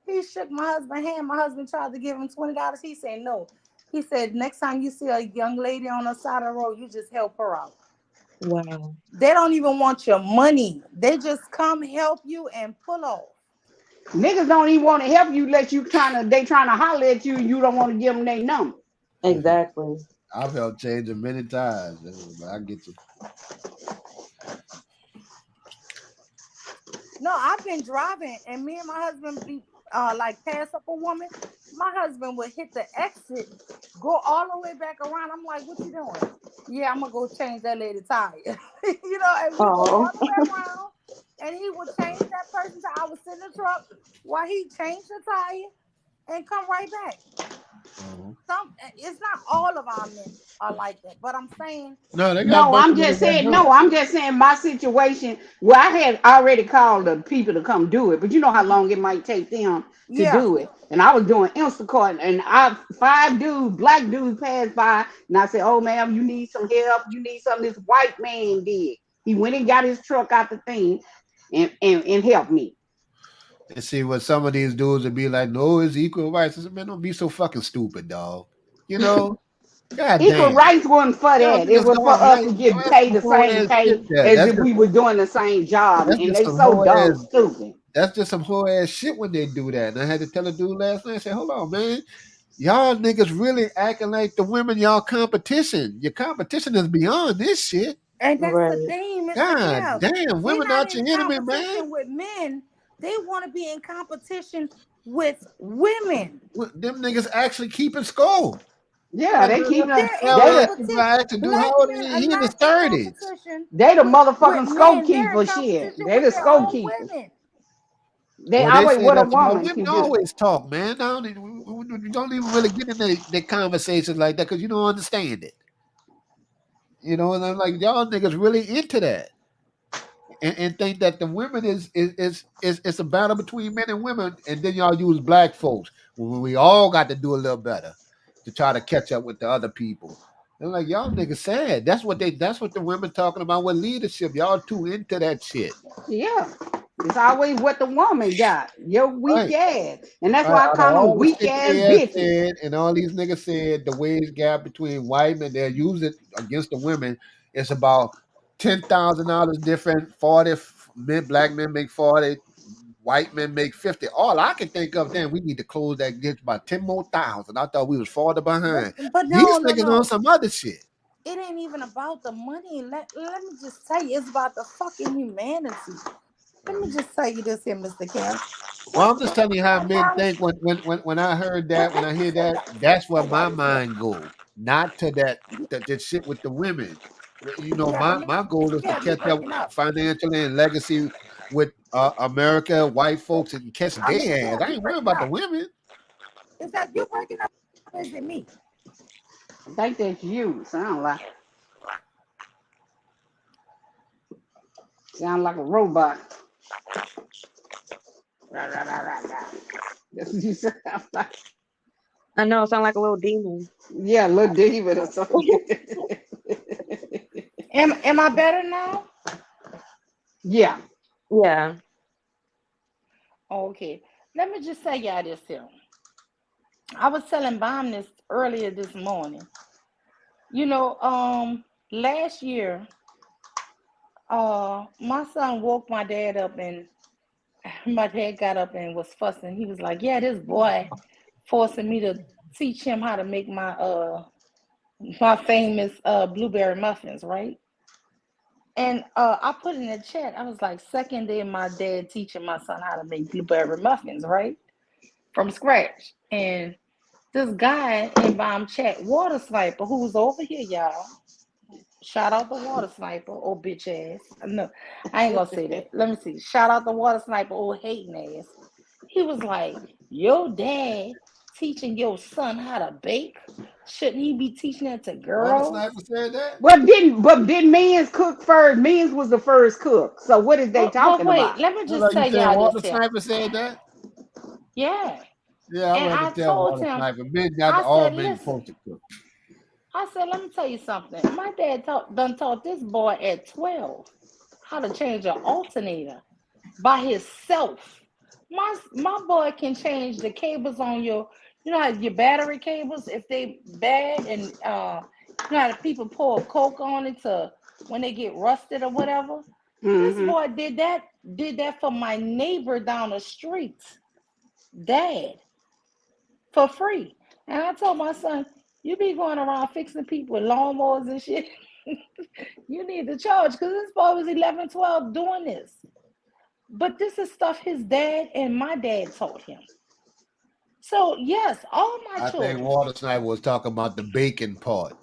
He shook my husband's hand. My husband tried to give him $20. He said no. He said, next time you see a young lady on the side of the road, you just help her out. Wow. They don't even want your money. They just come help you and pull off. Niggas don't even want to help you. They trying to holler at you. You don't want to give them their number. Exactly. I've helped change it many times, but I get you. No, I've been driving, and me and my husband be like pass up a woman. My husband would hit the exit, go all the way back around. I'm like, what you doing? Yeah, I'm gonna go change that lady tire. And we go all the way around, and he would change that person's tire. I would sit in the truck while he changed the tire and come right back. It's not all of our men are like that, but I'm saying No, they got a bunch I'm of just niggas that saying, do. I'm just saying my situation where I had already called the people to come do it, but you know how long it might take them to do it. And I was doing Instacart, and 5 dudes, black dudes passed by, and I said, oh ma'am, you need some help, you need something this white man did. He went and got his truck out the thing and helped me. And see what some of these dudes would be like, no, it's equal rights. I said, man, don't be so fucking stupid, dog. God Equal damn. rights wasn't for that. It was for us to get paid the same pay as if we were doing the same job. That's And just they some so whole dumb ass. stupid. That's just some whole ass shit when they do that. And I had to tell a dude last night. I said, hold on, man. Y'all niggas really acting like the women y'all competition. Your competition is beyond this shit. And that's the thing, Mr. God Kev. damn, women They're not not in your enemy, competition man. with men. They want to be in competition with women. Them niggas actually keeping score. Yeah, they keep They're in to do Black how men are he in his not in 30s. competition. They the with motherfucking men. They're in scorekeeper shit. competition They with the their own scorekeepers. women. They Well, always say what a that tomorrow. woman Women can do. always talk, man. We don't even really get into the conversations like that because you don't understand it. And I'm like, y'all niggas really into that. And think that the women is it's a battle between men and women, and then y'all use black folks when we all got to do a little better to try to catch up with the other people. They're like, y'all niggas sad. That's what the women talking about with leadership. Y'all too into that shit. Yeah. It's always what the woman got. Your weak ass. And that's why I Out of call them all the weak shit ass they bitches. said, and all these niggas said, the wage gap between white men, they'll use it against the women. It's about $10,000 different. 40 black men make 40, white men make 50. All I can think of, then we need to close that gap by 10 more thousand. I thought we was farther behind. But These no. niggas on some other shit. It ain't even about the money. Let me just tell you, it's about the fucking humanity. Let me just tell you this here, Mr. Cal. Well, I'm just telling you how men think. When I heard that, when I hear that, that's where my mind go. Not to that shit with the women. You know, my goal is to catch up financially and legacy with America, white folks, and catch their ass. I ain't worried about the women. Is that you breaking up or is it me? I think that's you. Sound like a robot. Rah, rah, rah, rah, rah. That's what you sound like. I know, it sound like a little demon. Yeah, little David or something. Am I better now? Yeah. Yeah. Okay. Let me just say y'all this here. I was telling Bomb this earlier this morning. You know, last year, my son woke my dad up and my dad got up and was fussing. He was like, yeah, this boy forcing me to teach him how to make my famous blueberry muffins, right? And I put in the chat, I was like, second day my dad teaching my son how to make blueberry muffins, right? From scratch. And this guy in Bomb chat, Water Sniper, who's over here, y'all. Shout out the Water Sniper, old bitch ass. No, I ain't gonna say that. Let me see. Shout out the Water Sniper, old hating ass. He was like, your dad teaching your son how to bake? Shouldn't he be teaching that to Water girls? Sniper said that. But didn't men's cook first? Men's was the first cook. So what is they But talking wait, about? let me Hold just on, you tell said y'all Water this here. Sniper said that? Yeah. Yeah, I And would I have to tell told Water him, Sniper. Men got I all said, men listen, supposed to cook. I said, let me tell you something. My dad done taught this boy at 12 how to change an alternator by himself. My boy can change the cables on your battery cables if they bad, and you know how the people pour Coke on it to when they get rusted or whatever. This Mm-hmm. boy did that for my neighbor down the street, dad, for free. And I told my son, you be going around fixing people with lawnmowers and shit. You need to charge, because this boy was 11, 12 doing this. But this is stuff his dad and my dad taught him. So yes, all my I think children. Water Sniper was talking about the bacon part,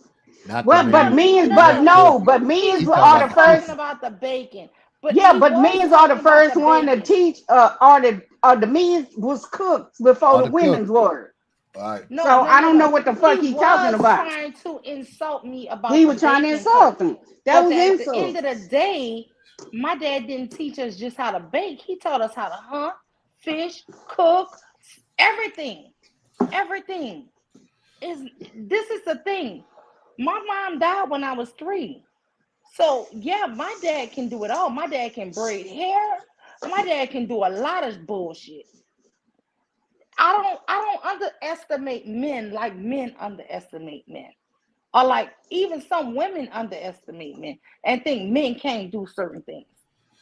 not the Well, but men. men's, No, but no, no, no. but He men's He was talking are about the the first. talking about the bacon, but Yeah, he but was men's are the talking about first the one to bacon. teach. The men's was cooked before or the the cook. women's were. All right. No, So no, I no, don't know no. what the He fuck he talking was about. trying to insult me about He the was trying to bacon insult part. them. That But was at the insult. end of the day, my dad didn't teach us just how to bake. He taught us how to hunt, fish, cook, everything. Everything. This is the thing. My mom died when I was 3. So yeah, my dad can do it all. My dad can braid hair. My dad can do a lot of bullshit. I don't underestimate men like men underestimate men. Or like even some women underestimate men and think men can't do certain things.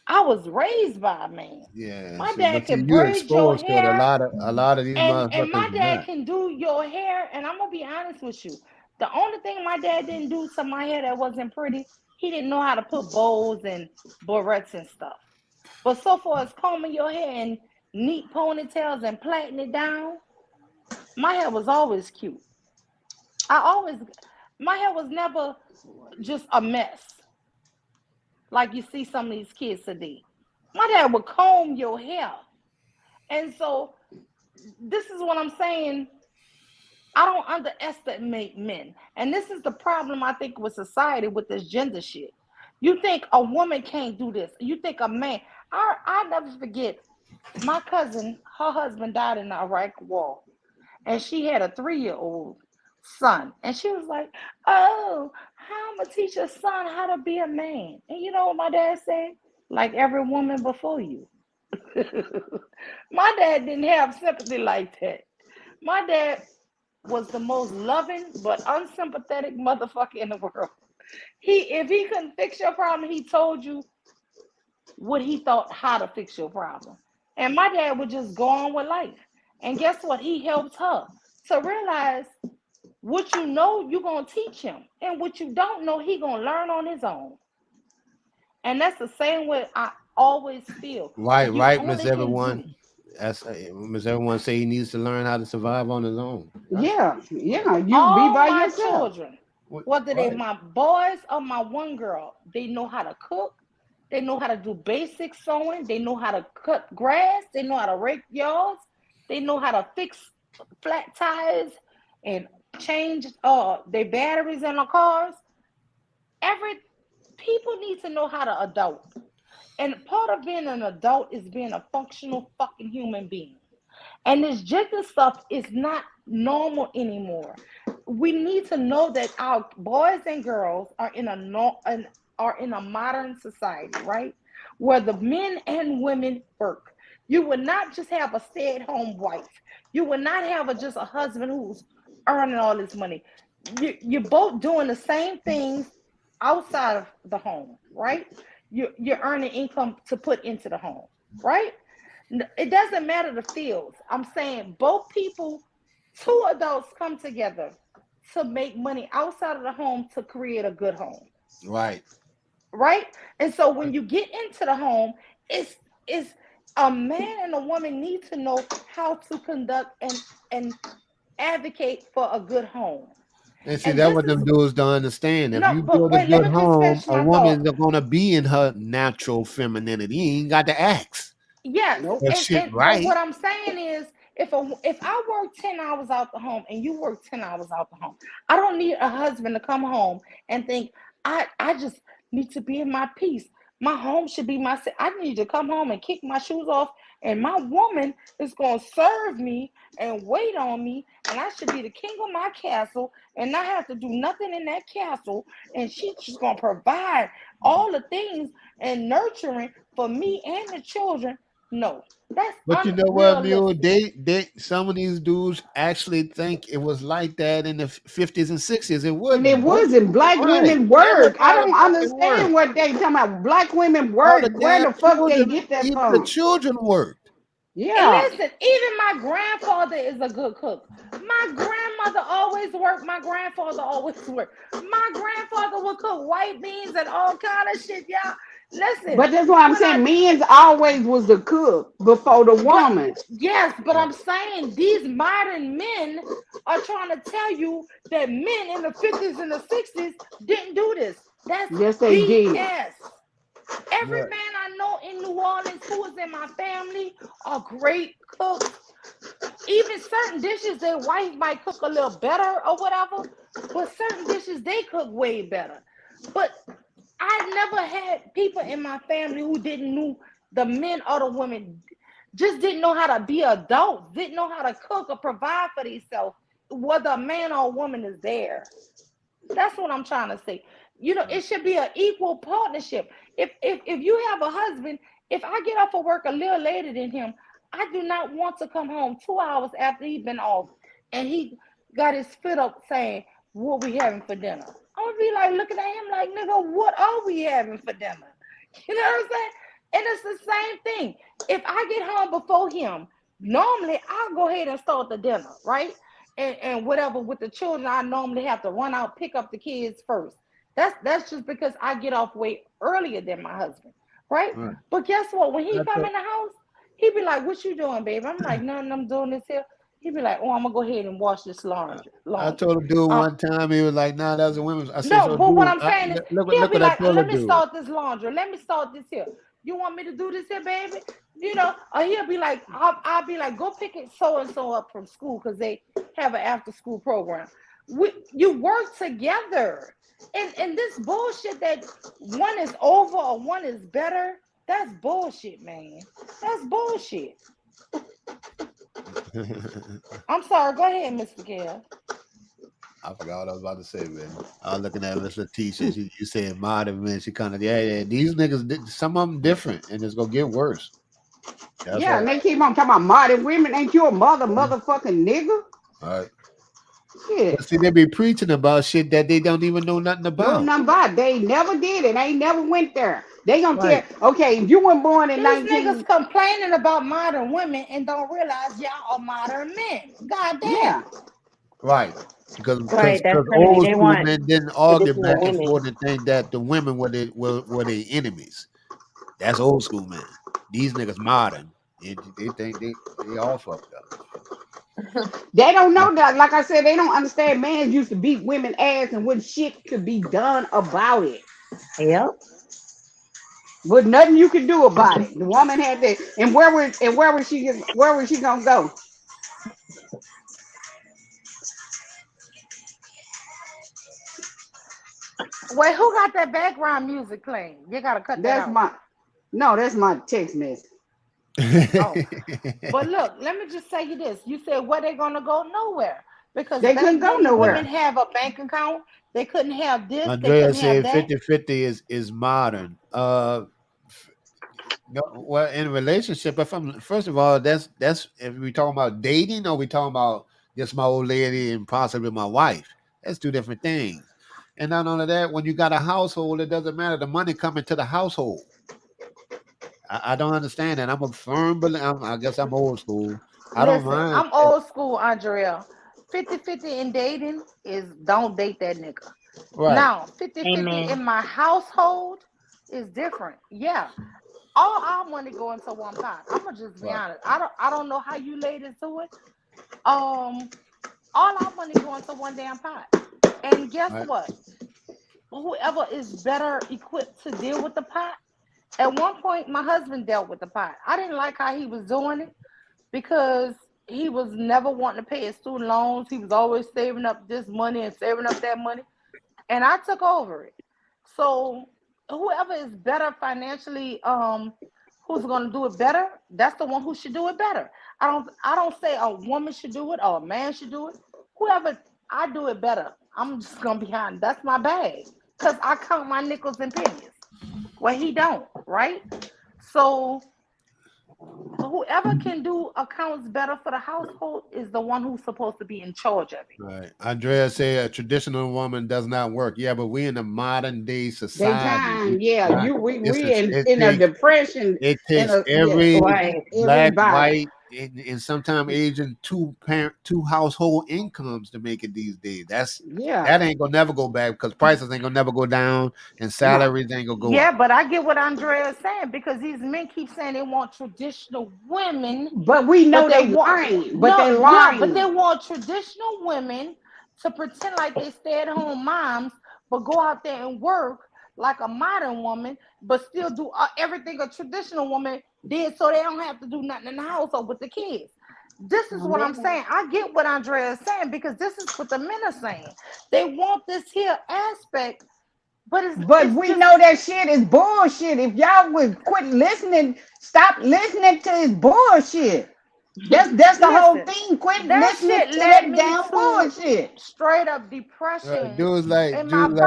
I was raised by a man. Yeah, My see, dad but see, can you braid your exposed to it. hair, A lot of these and motherfuckers my dad not. can do your hair. And I'm gonna be honest with you. The only thing my dad didn't do to my hair that wasn't pretty, he didn't know how to put bows and barrettes and stuff. But so far as combing your hair and neat ponytails and plaiting it down, my hair was always cute. My hair was never just a mess like you see some of these kids today. My dad would comb your hair. And so this is what I'm saying. I don't underestimate men. And this is the problem, I think, with society with this gender shit. You think a woman can't do this. You think a man. I'll never forget my cousin, her husband died in the Iraq war. And she had a 3-year-old son. And she was like, oh, how am I teach a son how to be a man? And you know what my dad said? Like every woman before you. My dad didn't have sympathy like that. My dad was the most loving but unsympathetic motherfucker in the world. If he couldn't fix your problem, he told you what he thought how to fix your problem. And my dad would just go on with life. And guess what? He helped her to realize what you know, you're going to teach him. And what you don't know, he going to learn on his own. And that's the same way I always feel. Right, You right, Miss only can Everyone. do. As everyone say, he needs to learn how to survive on his own. Yeah, yeah. You be All by my yourself. children, whether they Right. my boys or my one girl, they know how to cook. They know how to do basic sewing. They know how to cut grass. They know how to rake yards. They know how to fix flat tires and change their batteries in the cars. Every people need to know how to adult. And part of being an adult is being a functional fucking human being. And this gender stuff is not normal anymore. We need to know that our boys and girls are in a are in a modern society, right? Where the men and women work. You would not just have a stay-at-home wife. You would not have just a husband who's earning all this money. You're both doing the same things outside of the home, right? You're earning income to put into the home, right? It doesn't matter the fields. I'm saying both people, two adults come together to make money outside of the home to create a good home. Right. Right? And so when you get into the home, it's a man and a woman need to know how to conduct and advocate for a good home. And see, And that's this what them is dudes don't understand. If no, you but build a wait, let good me just home, finish a my woman thought. is gonna be in her natural femininity. You ain't got to ask. Yes, Nope. That shit and but right. what I'm saying is, if I work 10 hours out the home and you work 10 hours out the home, I don't need a husband to come home and think I just need to be in my peace. My home should be my. I need to come home and kick my shoes off, and my woman is gonna serve me and wait on me, and I should be the king of my castle and not have to do nothing in that castle, and she's just gonna provide all the things and nurturing for me and the children. No, that's But you know what, Mule? unrealistic. They some of these dudes actually think it was like that in the 50s and 60s. It And it wasn't, bro. wasn't. Black Right. women work. I Everybody don't fucking worked. understand what they talking about. Black women All the work. Where damn the fuck they children, get that even the from? children worked. And Yeah. listen, even my grandfather is a good cook. My grandmother always worked. My grandfather always worked. My grandfather would cook white beans and all kind of shit, y'all. Listen, But that's why I'm when saying men's always was the cook before the but woman. yes, but I'm saying these modern men are trying to tell you that men in the 50s and the 60s didn't do this. That's Yes, they did. BS. Every Right. man I know in New Orleans who is in my family are great cooks. Even certain dishes their wife might cook a little better or whatever, but certain dishes they cook way better. But I never had people in my family who didn't know the men or the women just didn't know how to be adults, didn't know how to cook or provide for themselves, whether a man or a woman is there. That's what I'm trying to say. You know, it should be an equal partnership. If you have a husband, if I get off of work a little later than him, I do not want to come home 2 hours after he's been off and he got his foot up saying, "What we having for dinner?" I'm gonna be like looking at him like, "Nigga, what are we having for dinner?" You know what I'm saying? And it's the same thing. If I get home before him, normally I'll go ahead and start the dinner, right? And whatever with the children, I normally have to run out, pick up the kids first. That's just because I get off way earlier than my husband, right? Right. But guess what? When he That's come a- in the house, he be like, "What you doing, baby?" I'm like, "Nothing, I'm doing this here." He be like, "Oh, I'm gonna go ahead and wash this laundry." I told a dude one time, he was like, "Nah, that's a women's." I said, No, "So, but what dude, I'm saying is look he'll be what I like, told a "Let me dude." start this laundry. Let me start this here. You want me to do this here, baby?" You know, or he'll be like, I'll be like, "Go pick it so and so up from school because they have an after school program." You work together, and this bullshit that one is over or one is better. That's bullshit, man. That's bullshit. I'm sorry. Go ahead, Mr. Gill. I forgot what I was about to say, man. I was looking at Miss Letitia. You said modern men. She kind of, yeah. These niggas, some of them different, and it's gonna get worse. That's Yeah, all. and they keep on talking about modern women. Ain't you a motherfucking nigga? All right. Shit. But see, they be preaching about shit that they don't even know nothing No, about. nothing about it. They never did it. They never went there. They gonna Right. tell, okay, if you weren't born in These 19, niggas complaining about modern women and don't realize y'all are modern men. God damn. yeah. Right. Because Right, that's crazy. old They school want men didn't argue additional back and women. forth and think that the women were their enemies. That's old school men. These niggas modern. They think they all fucked up. They don't know that. Like I said, they don't understand. Man used to beat women ass, and when shit could be done about it, Yep. but nothing you could do about it. The woman had that, and where was she gonna go? Wait, who got that background music playing? You gotta cut that That's out. that's my text message. Oh, but look, let me just say you this. You said where they gonna go? Nowhere. Because They back couldn't go then women nowhere. have a bank account. They couldn't have this, they Andrea couldn't have said that. 50-50 is modern. No, well, in a relationship, if I'm first of all, that's if we talking about dating or we talking about just my old lady and possibly my wife. That's two different things. And not only that, when you got a household, it doesn't matter. The money coming to the household. I don't understand that. I'm a firm believer. I guess I'm old school. I don't Listen, mind. I'm old school, Andrea. 50-50 in dating is don't date that nigga. Right. Now, 50-50 Amen. in my household is different. Yeah. All our money go into one pot. I'ma just be Right. honest. I don't know how you laid into it. All our money go into one damn pot. And guess Right. what? Whoever is better equipped to deal with the pot. At one point, my husband dealt with the pot. I didn't like how he was doing it because he was never wanting to pay his student loans. He was always saving up this money and saving up that money. And I took over it. So whoever is better financially, who's gonna do it better, that's the one who should do it better. I don't say a woman should do it or a man should do it. Whoever I do it better. I'm just gonna be honest. That's my bag. Cause I count my nickels and pennies. Well, he don't, right? So whoever can do accounts better for the household is the one who's supposed to be in charge of it. Right. Andrea said a traditional woman does not work. Yeah, but we in a modern day society. Daytime, yeah. Right? We It's a, in it in a takes depression. it In takes a every Right. black, everybody. white, and sometimes Asian two household incomes to make it these days. Yeah. That ain't gonna never go back because prices ain't gonna never go down and No. salaries ain't gonna go Yeah, up. but I get what Andrea is saying because these men keep saying they want traditional women, But we know but they they want lying. But they but they lying. want traditional women to pretend like they stay-at-home moms, but go out there and work like a modern woman, but still do everything a traditional woman did, so they don't have to do nothing in the household with the kids. This is what I'm saying. I get what Andrea is saying because this is what the men are saying. They want this here aspect, but But it's we just know that shit is bullshit. If y'all would quit listening, stop listening to his bullshit. That's the whole listen. thing. Quit That listening shit to led that me damn to bullshit. straight up depression. In my Dudes like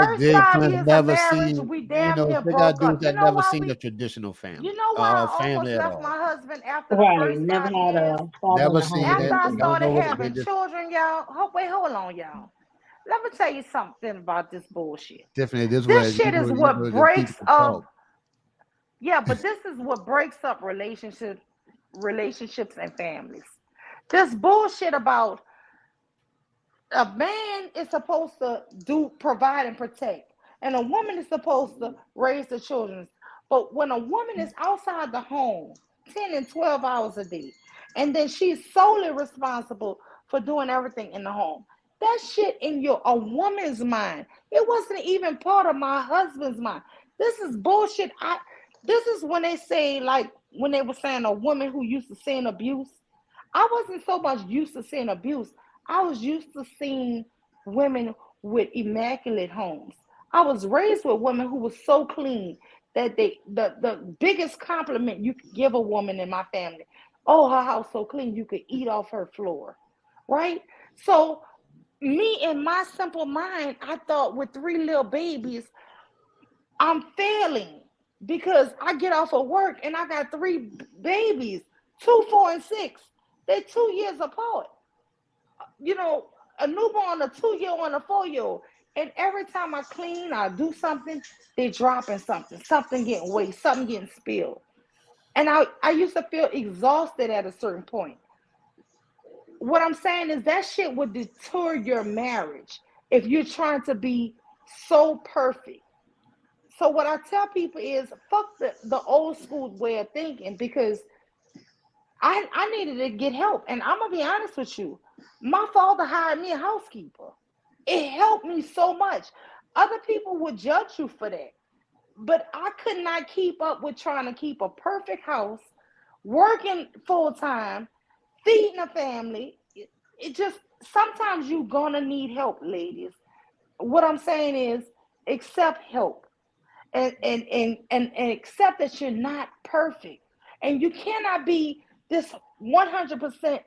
first Jay 5 years Prince of never marriage, seen, we damn near they got broke dudes up. You that know never why seen a we? traditional You family know why I family almost at left all. my husband after the Right. first Never 5 had years? a father in Never the seen home. After it. I Don't started know what they having just children, y'all. Wait, hold on, y'all. Let me tell you something about this bullshit. definitely this This way. shit is what The people breaks can up. talk. Yeah, but this is what breaks up relationships and families. This bullshit about a man is supposed to provide and protect, and a woman is supposed to raise the children. But when a woman is outside the home 10 and 12 hours a day, and then she's solely responsible for doing everything in the home, that shit in a woman's mind, it wasn't even part of my husband's mind. This is bullshit. This is when they say, like when they were saying a woman who used to seeing abuse. I wasn't so much used to seeing abuse. I was used to seeing women with immaculate homes. I was raised with women who were so clean that the biggest compliment you could give a woman in my family, oh, her house so clean you could eat off her floor. Right? So me in my simple mind, I thought with 3 little babies, I'm failing because I get off of work and I got 3 babies, 2, 4, and 6. They're 2 years apart. You know, a newborn, a 2-year-old, and a 4-year-old. And every time I clean, I do something, they dropping something getting waste, something getting spilled. And I used to feel exhausted at a certain point. What I'm saying is that shit would deter your marriage if you're trying to be so perfect. So what I tell people is fuck the old school way of thinking because I needed to get help. And I'm gonna be honest with you. My father hired me a housekeeper. It helped me so much. Other people would judge you for that. But I could not keep up with trying to keep a perfect house, working full time, feeding a family. It just sometimes you're gonna need help, ladies. What I'm saying is accept help and accept that you're not perfect. And you cannot be this 100%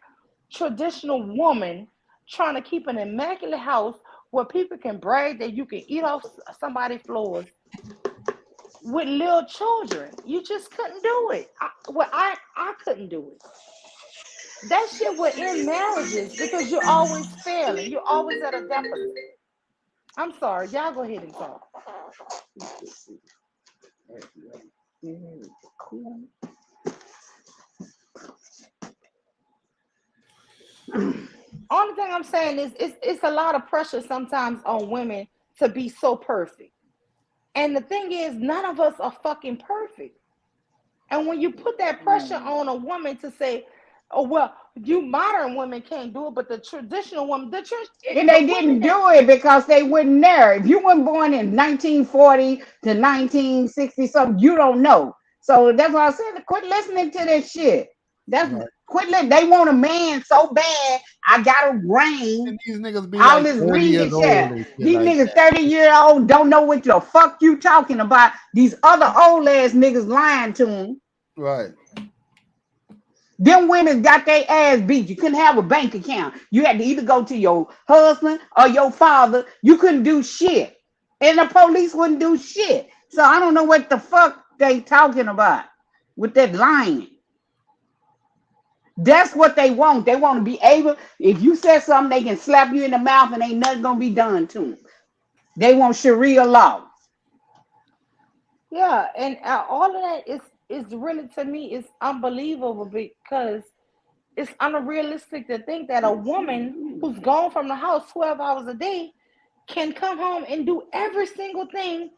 traditional woman trying to keep an immaculate house where people can brag that you can eat off somebody's floors with little children. You just couldn't do it. I couldn't do it. That shit would end marriages because you're always failing. You're always at a deficit. I'm sorry. Y'all go ahead and talk. Only thing I'm saying is it's a lot of pressure sometimes on women to be so perfect. And the thing is, none of us are fucking perfect. And when you put that pressure on a woman to say, oh, well, you modern women can't do it, but the traditional woman, And they didn't do it because they weren't there. If you weren't born in 1940 to 1960 something, you don't know. So that's why I said, quit listening to this shit. That's Right. quit listening. They want a man so bad. I got a brain. And these niggas be All like this 30 years reading old shit. and shit These like niggas that. 30-year-old don't know what the fuck you talking about. These other old ass niggas lying to them. Right. Them women got their ass beat. You couldn't have a bank account. You had to either go to your husband or your father. You couldn't do shit. And the police wouldn't do shit. So I don't know what the fuck they talking about with that lying. That's what they want. They want to be able, if you said something, they can slap you in the mouth and ain't nothing gonna be done to them. They want Sharia law. Yeah, and all of that is really, to me, is unbelievable because it's unrealistic to think that a woman who's gone from the house 12 hours a day can come home and do every single thing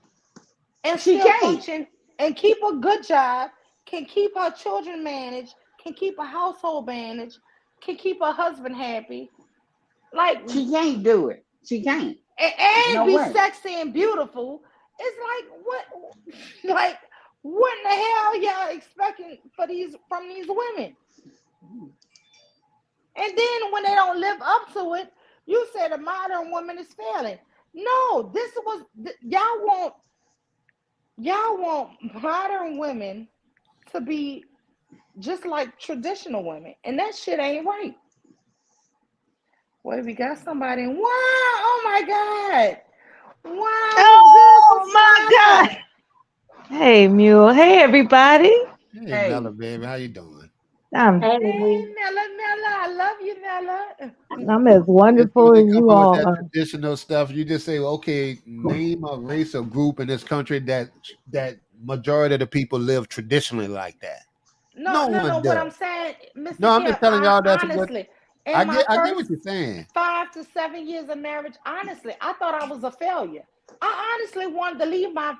and She still can't. function and keep a good job, can keep her children managed, can keep a household managed, can keep her husband happy. Like, She can't do it. She can't. and No be way. sexy and beautiful. It's like what in the hell y'all expecting from these women? And then when they don't live up to it, you say the modern woman is failing. No, y'all want modern women to be just like traditional women, and that shit ain't right. Wait, we got somebody. Wow! Oh my God! Wow! Oh my God! Hey, Mule. Hey, everybody. Hey, Hey. Mella, baby, how you doing? I'm Hey, Nella, I love you, Nella. I'm as It's when wonderful they as come you up with all that are. traditional stuff, you just say, okay, name a race or group in this country that majority of the people live traditionally like that. No. One What I'm does. saying, Mr. No, I'm just Kev, telling y'all that's what honestly, I in my get first what you're saying. 5 to 7 years of marriage, honestly, I thought I was a failure. I honestly wanted to leave my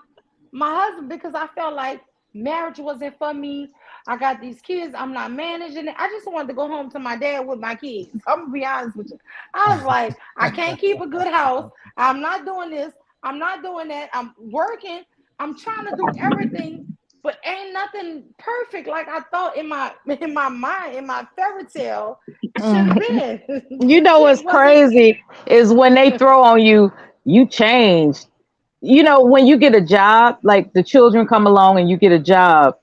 husband because I felt like marriage wasn't for me. I got these kids, I'm not managing it. I just wanted to go home to my dad with my kids. I'm gonna be honest with you. I was like, I can't keep a good house. I'm not doing this. I'm not doing that. I'm working. I'm trying to do everything, but ain't nothing perfect like I thought in my mind, in my fairy tale should have been. You know what's Shit wasn't. crazy is when they throw on you, you changed. You know, when you get a job, like the children come along and you get a job,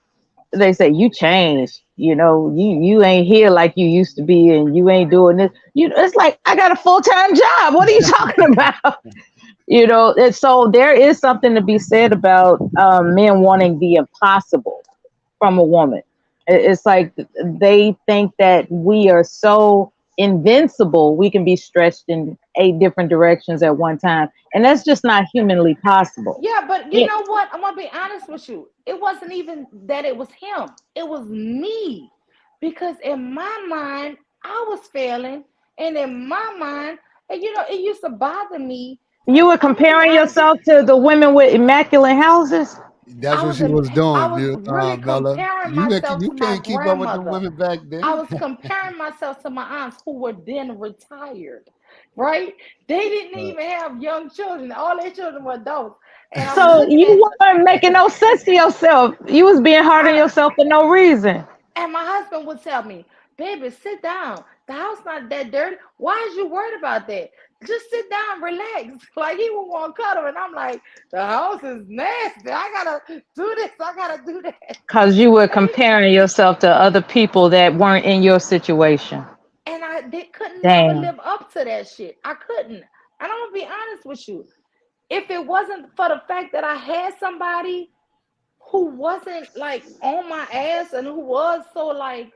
they say you changed. You know, you ain't here like you used to be, and you ain't doing this. It's like I got a full-time job. What are you talking about? You know, and so there is something to be said about men wanting the impossible from a woman. It's like they think that we are so invincible, we can be stretched in 8 different directions at one time, and that's just not humanly possible. Yeah, but you know what? I'm gonna be honest with you. It wasn't even that it was him. It was me. Because in my mind, I was failing. And in my mind, and it used to bother me. You were I'm gonna be comparing honest. yourself to the women with immaculate houses. That's I what was she was I doing, was really Bella. comparing You myself you to my can't keep up with the grandmother. women back I then. was comparing myself to my aunts who were then retired, right? They didn't Right. even have young children. All their children were adults. And I was So looking you at weren't making no sense to yourself. You was being hard on I yourself for no reason. and my husband would tell me, baby, sit down. The house not that dirty. Why is you worried about that? Just sit down, relax. Like he would want to cuddle. And I'm like, the house is nasty. I gotta do this. I gotta do that. Cause you were And comparing yourself to other people that weren't in your situation. couldn't never Damn. live up to that shit. I couldn't. And I'm gonna be honest with you. If it wasn't for the fact that I had somebody who wasn't like on my ass and who was so like,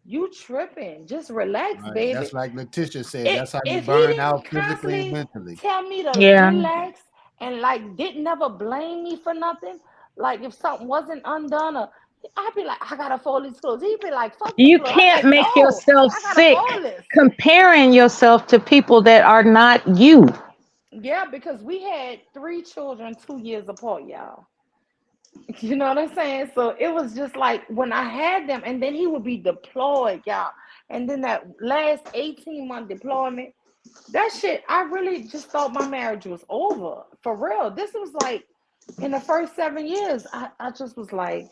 you tripping, just relax, Right. That's baby. like Letitia said. That's how you If he burn didn't out physically and constantly mentally. tell me to Yeah. relax and like didn't never blame me for nothing, like if something wasn't undone or I'd be like, I gotta fold these clothes. He'd be like, fuck them You clothes. I'm can't like, make no, yourself I gotta sick fold this. comparing yourself to people that are not you. Yeah, because we had 3 children 2 years apart, y'all. You know what I'm saying? So it was just like when I had them, and then he would be deployed, y'all. And then that last 18-month deployment, that shit, I really just thought my marriage was over. For real. This was like in the first 7 years, I just was like,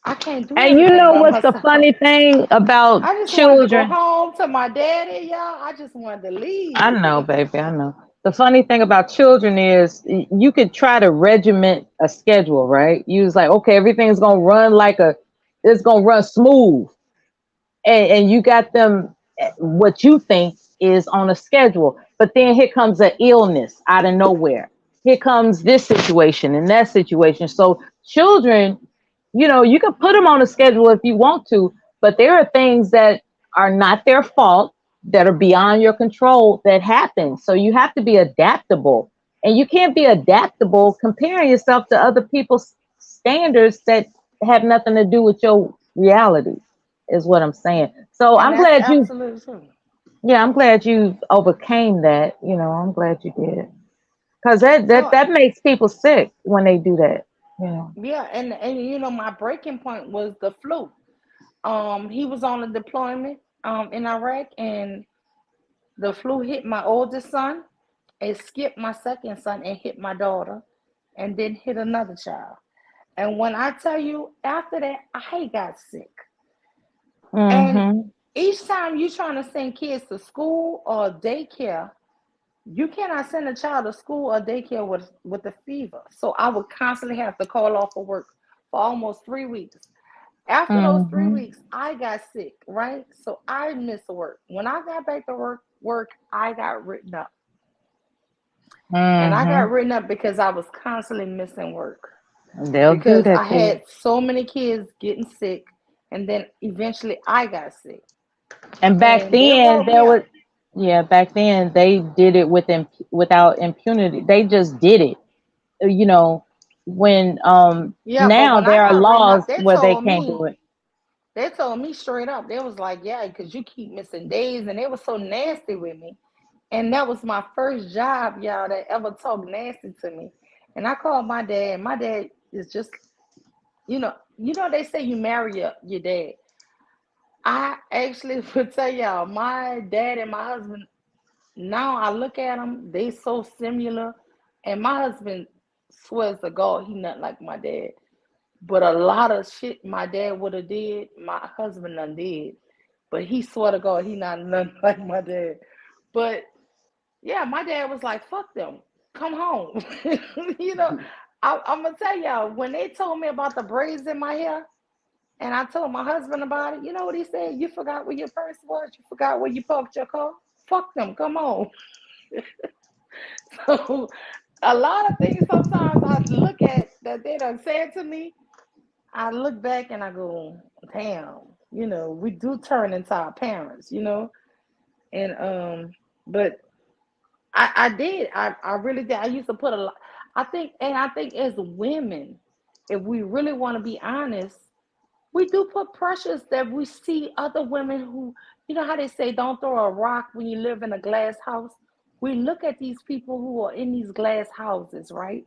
I can't do And you everything know by what's the myself. funny thing about I just wanted to go children? home to my daddy, y'all. I just wanted to I leave. know, baby, I know. The funny thing about children is you could try to regiment a schedule, right? You was like, okay, everything's gonna run it's gonna run smooth. And you got them what you think is on a schedule. But then here comes an illness out of nowhere. Here comes this situation and that situation. So children, you can put them on a schedule if you want to, but there are things that are not their fault that are beyond your control that happen. So you have to be adaptable. And you can't be adaptable comparing yourself to other people's standards that have nothing to do with your reality, is what I'm saying. So And I'm that's glad absolutely true. I'm glad you overcame that. I'm glad you did. Because that, that No, that makes people sick when they do that. yeah, and my breaking point was the flu. He was on a deployment in Iraq, and the flu hit my oldest son. It skipped my second son and hit my daughter, and then hit another child. And when I tell you, after that, I got sick. And Mm-hmm. each time you trying to send kids to school or daycare, you cannot send a child to school or daycare with a fever. So I would constantly have to call off of work for almost 3 weeks. After those three Mm-hmm. weeks, I got sick, right? So I missed work. When I got back to work, I got written up. And I got Mm-hmm. written up because I was constantly missing work. They'll do Because that I to you. had so many kids getting sick, and then eventually I got sick. And back And they then wrote me up. back then they did it without impunity. They just did it. You know, when Yeah, but now when I there are got written laws up, they where they told can't me do it. They told me straight up. They was like, yeah, because you keep missing days. And they were so nasty with me. And that was my first job, y'all, that ever talked nasty to me. And I called my dad. My dad is just, they say you marry your dad. I actually would tell y'all, my dad and my husband, now I look at them, they so similar. And my husband swears to God he not like my dad. But a lot of shit my dad would have did, my husband done did. But he swear to God, he not nothing like my dad. But yeah, my dad was like, fuck them. Come home. you know, I'm gonna tell y'all, when they told me about the braids in my hair, and I told my husband about it, you know what he said? You forgot where your purse was, you forgot where you parked your car. Fuck them, come on. So a lot of things sometimes I look at that they done said to me, I look back and I go, damn, we do turn into our parents. And but I did. I really did. I used to put a lot. I think as women, if we really want to be honest, we do put pressures that we see other women who, you know how they say, don't throw a rock when you live in a glass house. We look at these people who are in these glass houses, right?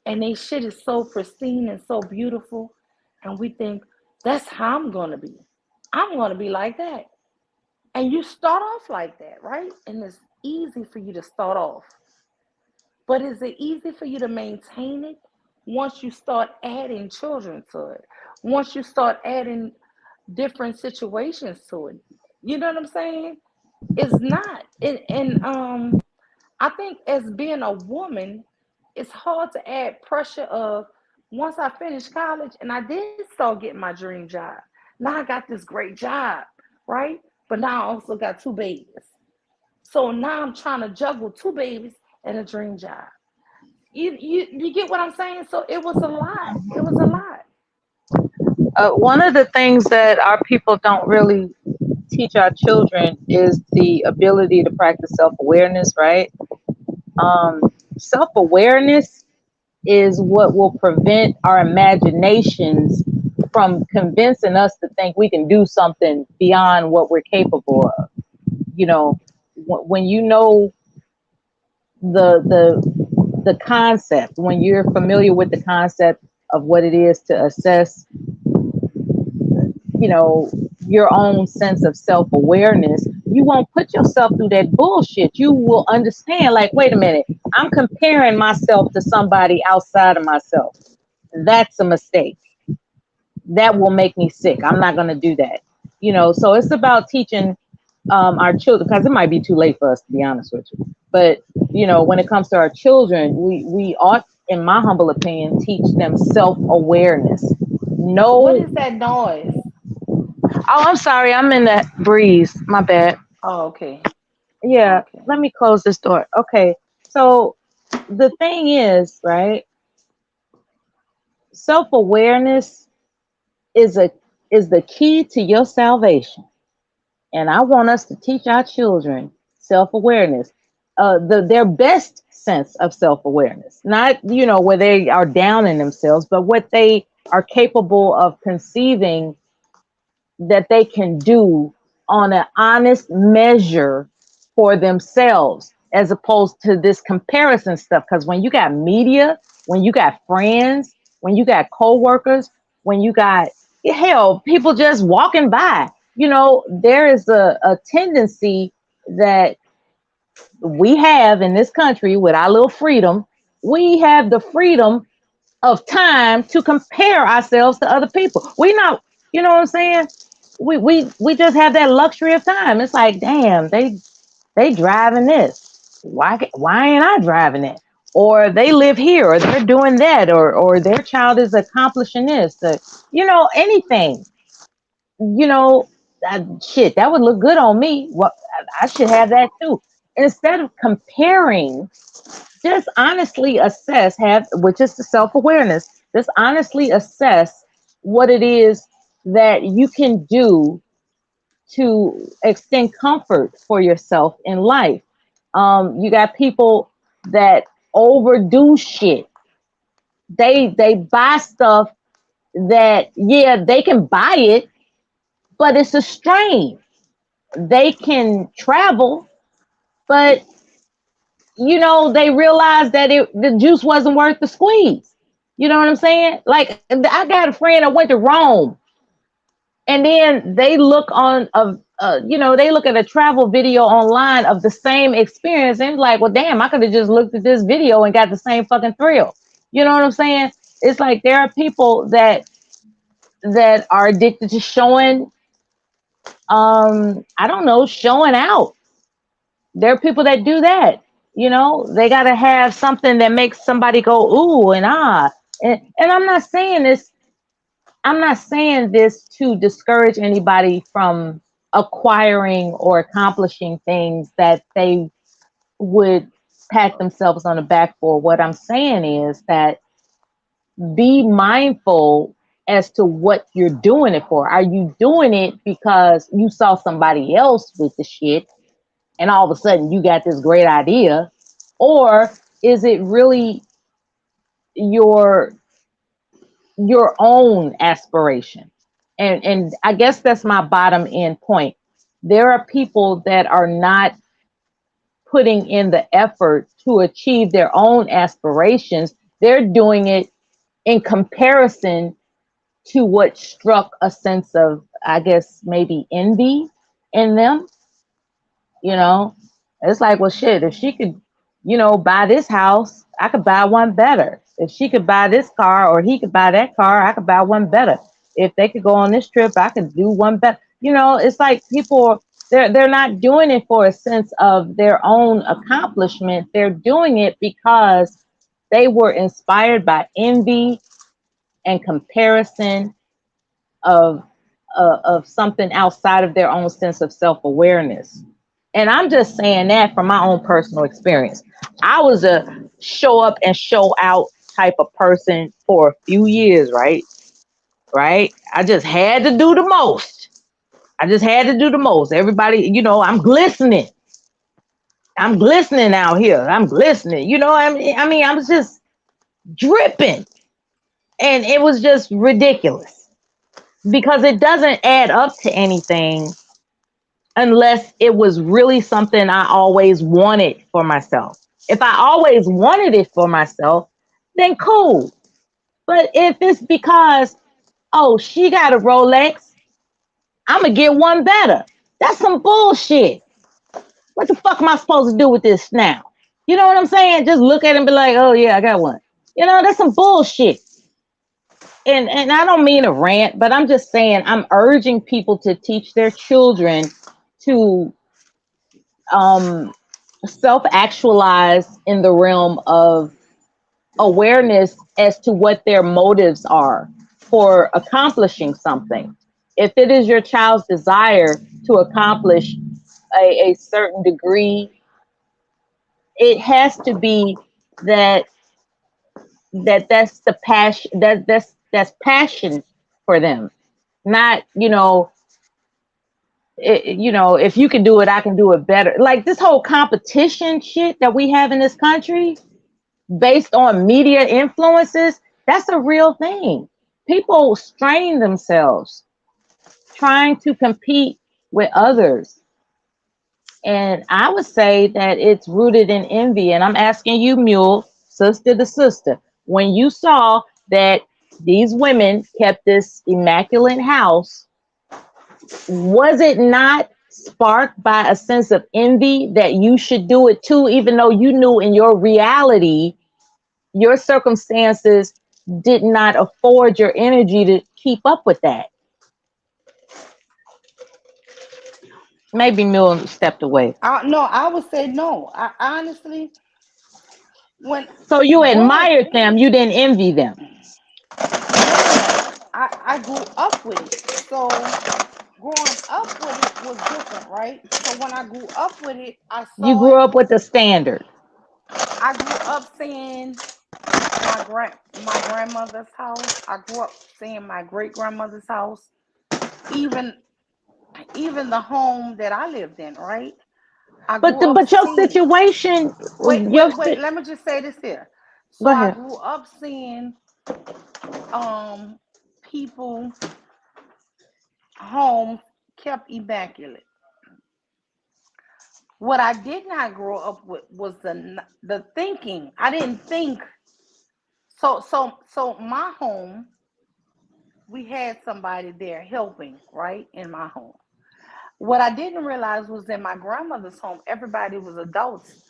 and they shit is so pristine and so beautiful, and we think that's how I'm gonna be. I'm gonna be like that. And you start off like that, right? And it's easy for you to start off. But is it easy for you to maintain it once you start adding children to it? Once you start adding different situations to it? You know what I'm saying? It's not. And I think as being a woman, it's hard to add pressure of once I finished college and I did start getting my dream job. Now I got this great job, right? But now I also got 2 babies. So now I'm trying to juggle 2 babies and a dream job. You get what I'm saying? So it was a lot. It was a lot. One of the things that our people don't really teach our children is the ability to practice self-awareness, right? Self-awareness is what will prevent our imaginations from convincing us to think we can do something beyond what we're capable of. You know, when you know the concept, when you're familiar with the concept of what it is to assess, you know, your own sense of self-awareness, you won't put yourself through that bullshit. You will understand, like, wait a minute, I'm comparing myself to somebody outside of myself. That's a mistake. That will make me sick. I'm not going to do that. You know, so it's about teaching our children, because it might be too late for us, to be honest with you. But, you know, when it comes to our children, we ought, in my humble opinion, teach them self-awareness. No. What is that noise? Oh, I'm sorry. I'm in the breeze. My bad. Oh, okay. Yeah. Okay. Let me close this door. Okay. So the thing is, right? Self-awareness is the key to your salvation. And I want us to teach our children self-awareness, their best sense of self-awareness, not, you know, where they are down in themselves, but what they are capable of conceiving that they can do on an honest measure for themselves, as opposed to this comparison stuff. Because when you got media, when you got friends, when you got coworkers, when you got, hell, people just walking by, you know, there is a tendency that we have in this country with our little freedom. We have the freedom of time to compare ourselves to other people. We not, you know what I'm saying? We just have that luxury of time. It's like, damn, they driving this. Why ain't I driving it? Or they live here, or they're doing that, or their child is accomplishing this. You know, anything. You know, shit, that would look good on me. Well, I should have that too. Instead of comparing, just honestly assess, which is the self-awareness, just honestly assess what it is that you can do to extend comfort for yourself in life. You got people that overdo shit. They buy stuff that, yeah, they can buy it, but it's a strain. They can travel, but you know, they realized that the juice wasn't worth the squeeze. You know what I'm saying? Like, I got a friend that went to Rome, and then they look on you know, they look at a travel video online of the same experience, and like, well, damn, I could have just looked at this video and got the same fucking thrill. You know what I'm saying? It's like there are people that are addicted to showing, I don't know, showing out. There are people that do that. You know, they got to have something that makes somebody go, ooh, and ah. And I'm not saying this to discourage anybody from acquiring or accomplishing things that they would pat themselves on the back for. What I'm saying is that be mindful as to what you're doing it for. Are you doing it because you saw somebody else with the shit and all of a sudden you got this great idea? Or is it really your own aspiration? And I guess that's my bottom end point. There are people that are not putting in the effort to achieve their own aspirations. they're doing it in comparison to what struck a sense of, I guess, maybe envy in them. You know, it's like, well, shit, if she could, buy this house, I could buy one better. If she could buy this car or he could buy that car, I could buy one better. If they could go on this trip, I could do one better. It's like people, they're not doing it for a sense of their own accomplishment. They're doing it because they were inspired by envy and comparison of something outside of their own sense of self-awareness. And I'm just saying that from my own personal experience. I was a show up and show out type of person for a few years, right? Right? I just had to do the most. Everybody, I'm glistening. I'm glistening out here. I'm glistening. I mean, I was just dripping. And it was just ridiculous because it doesn't add up to anything unless it was really something I always wanted for myself. If I always wanted it for myself, then cool. But if it's because, oh, she got a Rolex, I'm going to get one better. That's some bullshit. What the fuck am I supposed to do with this now? You know what I'm saying? Just look at it and be like, oh, yeah, I got one. That's some bullshit. And I don't mean to rant, but I'm just saying I'm urging people to teach their children to self-actualize in the realm of awareness as to what their motives are for accomplishing something. If it is your child's desire to accomplish a certain degree, it has to be that's the passion, that's passion for them, not if you can do it, I can do it better. Like this whole competition shit that we have in this country based on media influences, that's a real thing. People strain themselves trying to compete with others. And I would say that it's rooted in envy. And I'm asking you, Mule, sister to sister, when you saw that these women kept this immaculate house, was it not sparked by a sense of envy that you should do it too, even though you knew in your reality, your circumstances did not afford your energy to keep up with that? Maybe Mule stepped away. No, I would say no. I honestly, so you admired them, you didn't envy them. No, I grew up with it. So growing up with it was different, right? So when I grew up with it, I saw you grew up with the standard. I grew up seeing my grandmother's house. I grew up seeing my great grandmother's house. Even the home that I lived in, right? But your situation. Wait. Let me just say this here. So I grew up seeing people homes kept immaculate. What I did not grow up with was the thinking. I didn't think. So my home, we had somebody there helping, right, in my home. What I didn't realize was in my grandmother's home, everybody was adults,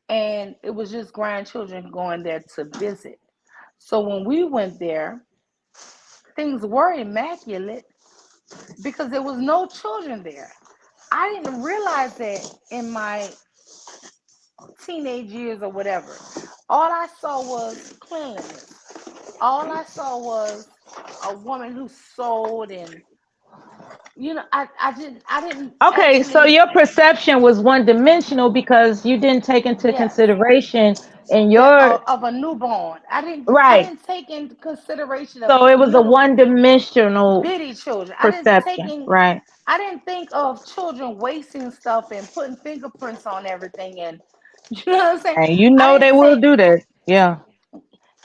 and it was just grandchildren going there to visit. So when we went there, things were immaculate because there was no children there. I didn't realize that in my teenage years or whatever. All I saw was cleanliness. All I saw was a woman who sewed, and I didn't. Okay, so your perception was one-dimensional because you didn't take into consideration in your of a newborn. I didn't take into consideration of so it was a one-dimensional bitty children. perception, right? I didn't think of children wasting stuff and putting fingerprints on everything, and you know what I'm saying. And they will do that, yeah.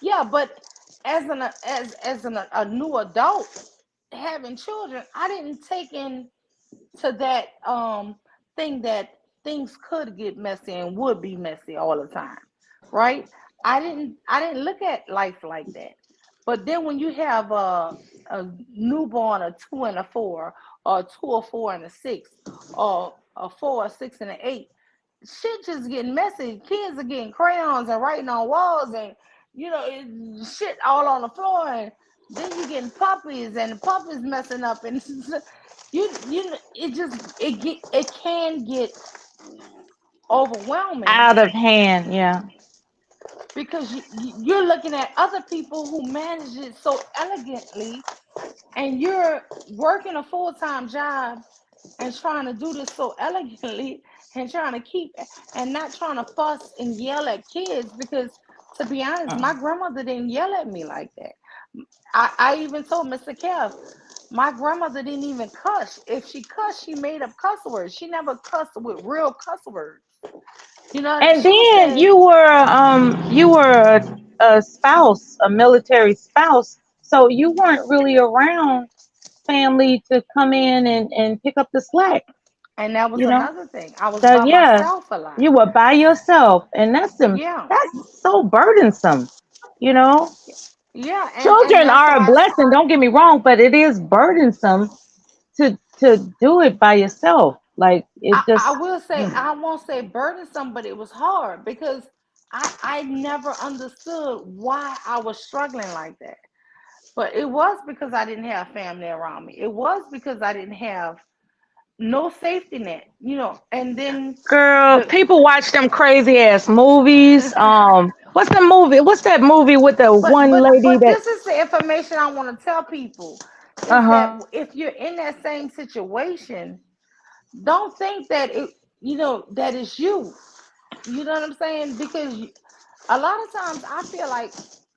Yeah, but as a new adult having children, I didn't take into that thing that things could get messy and would be messy all the time, right? I didn't look at life like that. But then when you have a newborn, a 2 and a 4, or a 2, a 4 and a 6, or a 4, a 6 and a 8, shit just getting messy. Kids are getting crayons and writing on walls, and shit all on the floor, and then you getting puppies, and the puppies messing up, and it can get overwhelming Out of hand, yeah. because you're looking at other people who manage it so elegantly, and you're working a full-time job and trying to do this so elegantly, and trying to keep and not trying to fuss and yell at kids, because to be honest, my grandmother didn't yell at me like that. I even told Mr. Kev, my grandmother didn't even cuss. If she cussed, she made up cuss words. She never cussed with real cuss words. And She would then say, you were a spouse, a military spouse, so you weren't really around family to come in and pick up the slack, and that was you know. another thing. I was So by yeah, myself a lot. you were by yourself, and Yeah, that's so burdensome, you know. yeah, and Children that's are a why blessing, don't get me wrong, but it is burdensome to do it by yourself. Like it I just, will you say, know. I won't say burdensome, but it was hard because I never understood why I was struggling like that. But it was because I didn't have family around me. It was because I didn't have no safety net, and then Girl, the people watch them crazy ass movies. What's the movie? What's that movie with the but one but lady but that? this is the information I want to tell people, Uh is that huh. if you're in that same situation, don't think that that is you. You know what I'm saying? Because a lot of times I feel like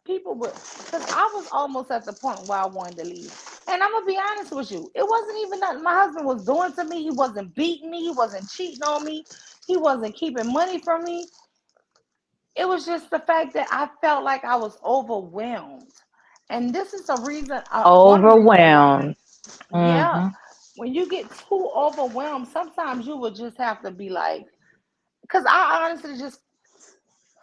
people would, because I was almost at the point where I wanted to leave. And I'm gonna be honest with you, it wasn't even nothing my husband was doing to me. He wasn't beating me, he wasn't cheating on me, he wasn't keeping money from me. It was just the fact that I felt like I was overwhelmed. And this is the reason, one of the reasons why, Overwhelmed. yeah, Hmm. when you get too overwhelmed, sometimes you would just have to be like, because I honestly just,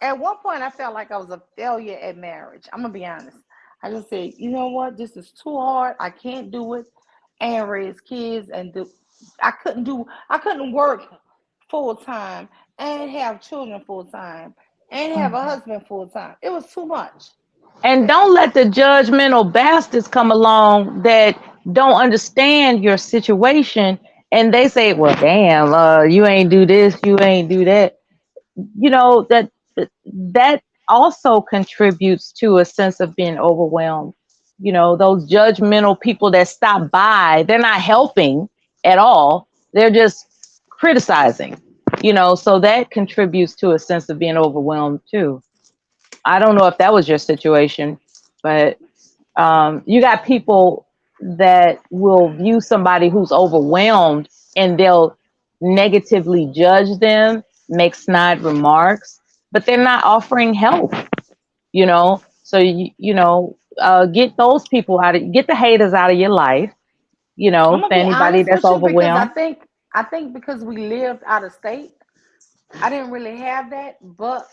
at one point I felt like I was a failure at marriage. I'm gonna be honest. I just said, you know what, this is too hard. I can't do it and raise kids and do. I couldn't work full time and have children full time and have a husband full time. It was too much. And don't let the judgmental bastards come along that don't understand your situation, and they say, "Well, damn, you ain't do this, you ain't do that." You know that also contributes to a sense of being overwhelmed. You know, those judgmental people that stop by, they're not helping at all, they're just criticizing, so that contributes to a sense of being overwhelmed too. I don't know if that was your situation, but you got people that will view somebody who's overwhelmed, and they'll negatively judge them, make snide remarks, but they're not offering help, So, get those people get the haters out of your life, I'm for gonna be anybody honest that's with you, because I overwhelmed. think I think because we lived out of state, I didn't really have that, but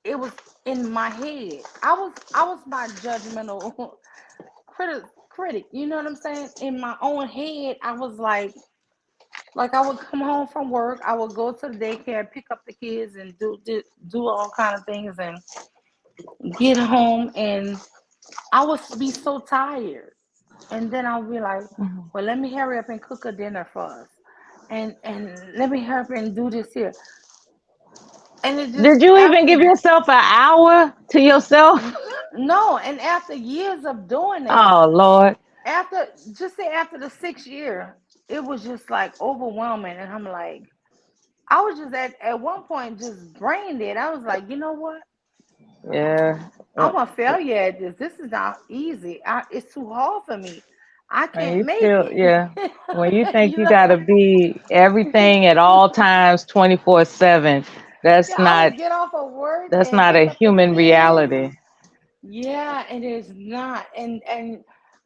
it was in my head. I was my judgmental critic. You know what I'm saying? In my own head, I was like I would come home from work, I would go to the daycare, pick up the kids, and do all kind of things, and get home, and I would be so tired, and then I'll be like, Mhm. well, let me hurry up and cook a dinner for us, and let me hurry up and do this here, and it just Did you even give after yourself an hour to yourself? no, and after years of doing that, Oh Lord. after just say after the 6th year, it was just like overwhelming, and I'm like, I was just at one point just brain dead. I was like, you know what? Yeah. I'm a failure at this. This is not easy. It's too hard for me. I When can't you make feel, it. yeah, when you think You you know? gotta be everything at all times, 24/7, Yeah, that's I not would get off of work that's and not pick a up the human kids. reality. Yeah, it is not. And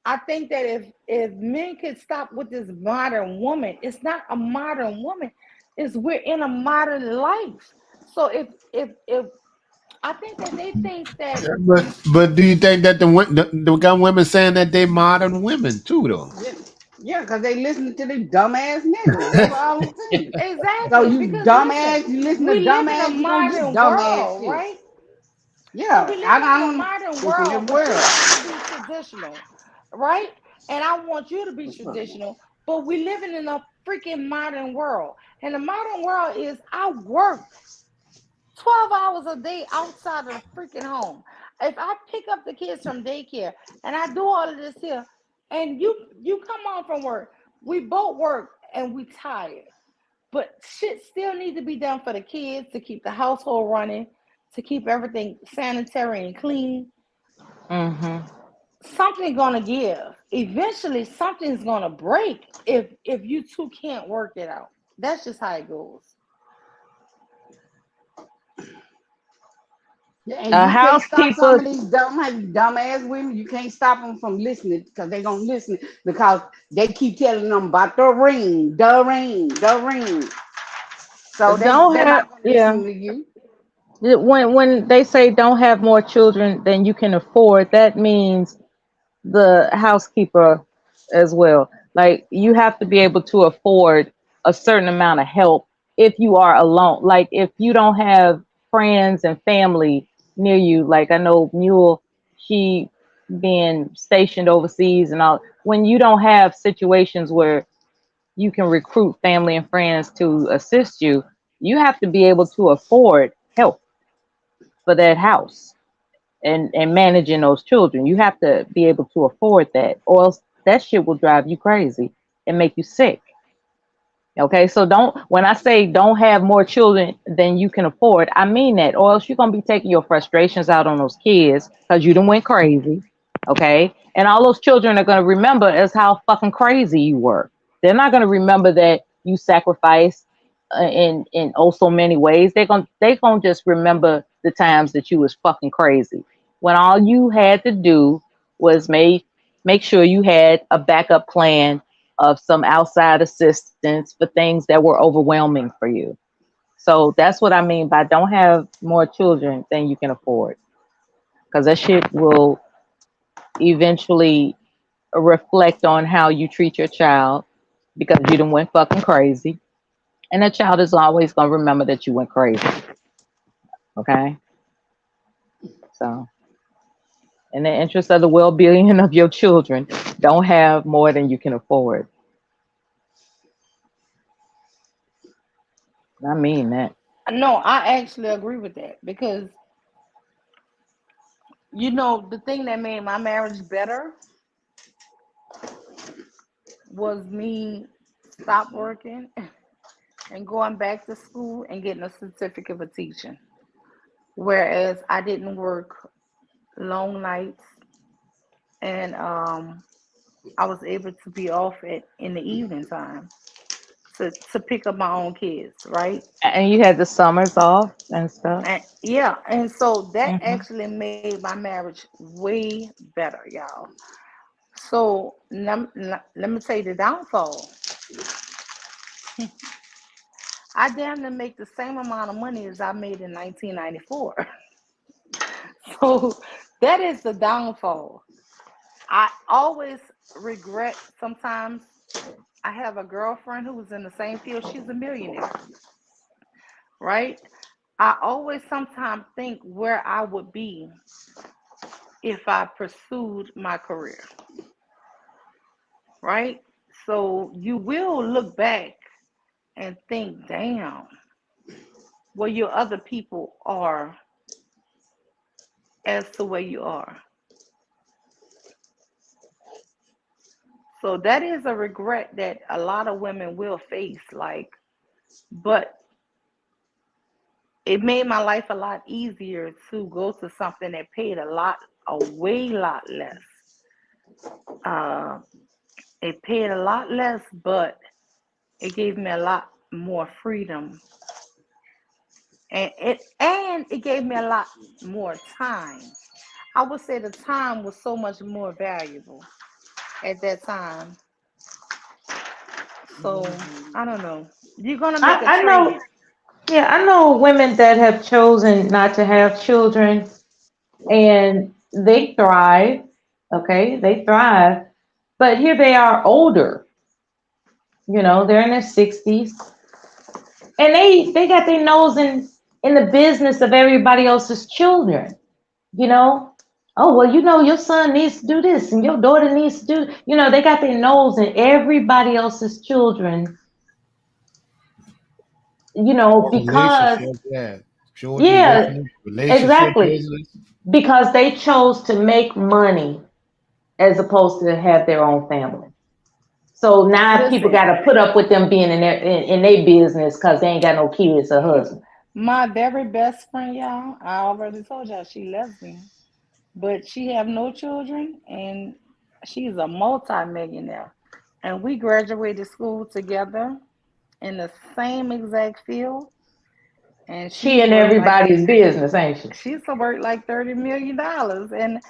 I think that if men could stop with this modern woman, it's not a modern woman. It's we're in a modern life. So if I think that they think that But do you think that the got women saying that they modern women too though? Yeah, yeah, because they listen to the dumbass niggas. That's all I'm saying. So exactly you because listen, dumbass, you listen to we live in a dumbass, you gonna get modern dumbass world, shit. right? So Yeah, we I living in a don't modern listen to world, but you world. want to be traditional, right? And I want you to be What's up? traditional, but we living in a freaking modern world. And the modern world is I work 12 hours a day outside of the freaking home. If I pick up the kids from daycare and I do all of this here, and you come home from work, we both work and we tired. But shit still needs to be done for the kids to keep the household running, to keep everything sanitary and clean. Mm-hmm. Something's gonna give. Eventually, something's gonna break if you two can't work it out. That's just how it goes. Yeah, and A you can't stop some housekeeper. of these dumbass women. You can't stop them from listening because they gonna listen because they keep telling them about the ring, the ring, the ring. So Don't they're have, not gonna yeah. listen to you. When they say don't have more children than you can afford, that means the housekeeper as well. Like you have to be able to afford a certain amount of help if you are alone. Like if you don't have friends and family near you, like I know Mule, she being stationed overseas and all. When you don't have situations where you can recruit family and friends to assist you, you have to be able to afford help for that house and managing those children. You have to be able to afford that, or else that shit will drive you crazy and make you sick. Okay, so don't, when I say don't have more children than you can afford, I mean that, or else you're gonna be taking your frustrations out on those kids because you done went crazy. Okay, and all those children are gonna remember as how fucking crazy you were. They're not gonna remember that you sacrificed in oh so many ways. They gonna just remember the times that you was fucking crazy when all you had to do was make sure you had a backup plan of some outside assistance for things that were overwhelming for you. So that's what I mean by don't have more children than you can afford. Because that shit will eventually reflect on how you treat your child because you done went fucking crazy. And that child is always gonna remember that you went crazy. Okay? So in the interest of the well-being of your children, don't have more than you can afford. I mean that. No, I actually agree with that because the thing that made my marriage better was me stop working and going back to school and getting a certificate for teaching. Whereas I didn't work long nights and I was able to be off in the evening time to pick up my own kids, right? And you had the summers off and stuff. And yeah, and so that Hmm. actually made my marriage way better, y'all. So let me tell you the downfall. I damn near make the same amount of money as I made in 1994. So that is the downfall. I always regret sometimes. I have a girlfriend who was in the same field. She's a millionaire, right? I always sometimes think where I would be if I pursued my career, right? So you will look back and think, damn, where your other people are as to where you are. So that is a regret that a lot of women will face, like, but it made my life a lot easier to go to something that paid a way lot less. Uh, it paid a lot less, but it gave me a lot more freedom, and it gave me a lot more time. I would say the time was so much more valuable at that time. So I don't know. You're gonna make a I know trade. Yeah, I know women that have chosen not to have children and they thrive. Okay, they thrive. But here they are older, they're in their 60s and they got their nose in the business of everybody else's children, you know. Oh, well, your son needs to do this and your daughter needs to do, they got their nose in everybody else's children, because Relationship, yeah. Children yeah, business, relationship exactly. business. Because they chose to make money as opposed to have their own family. So now people Listen, got to put up with them being in their business because they ain't got no kids or husband. my very best friend, y'all, I already told y'all she lesbian, but she have no children and she's a multi-millionaire. And we graduated school together in the same exact field. And She she's in worth like everybody's business, ain't she? she's worth like $30 million. And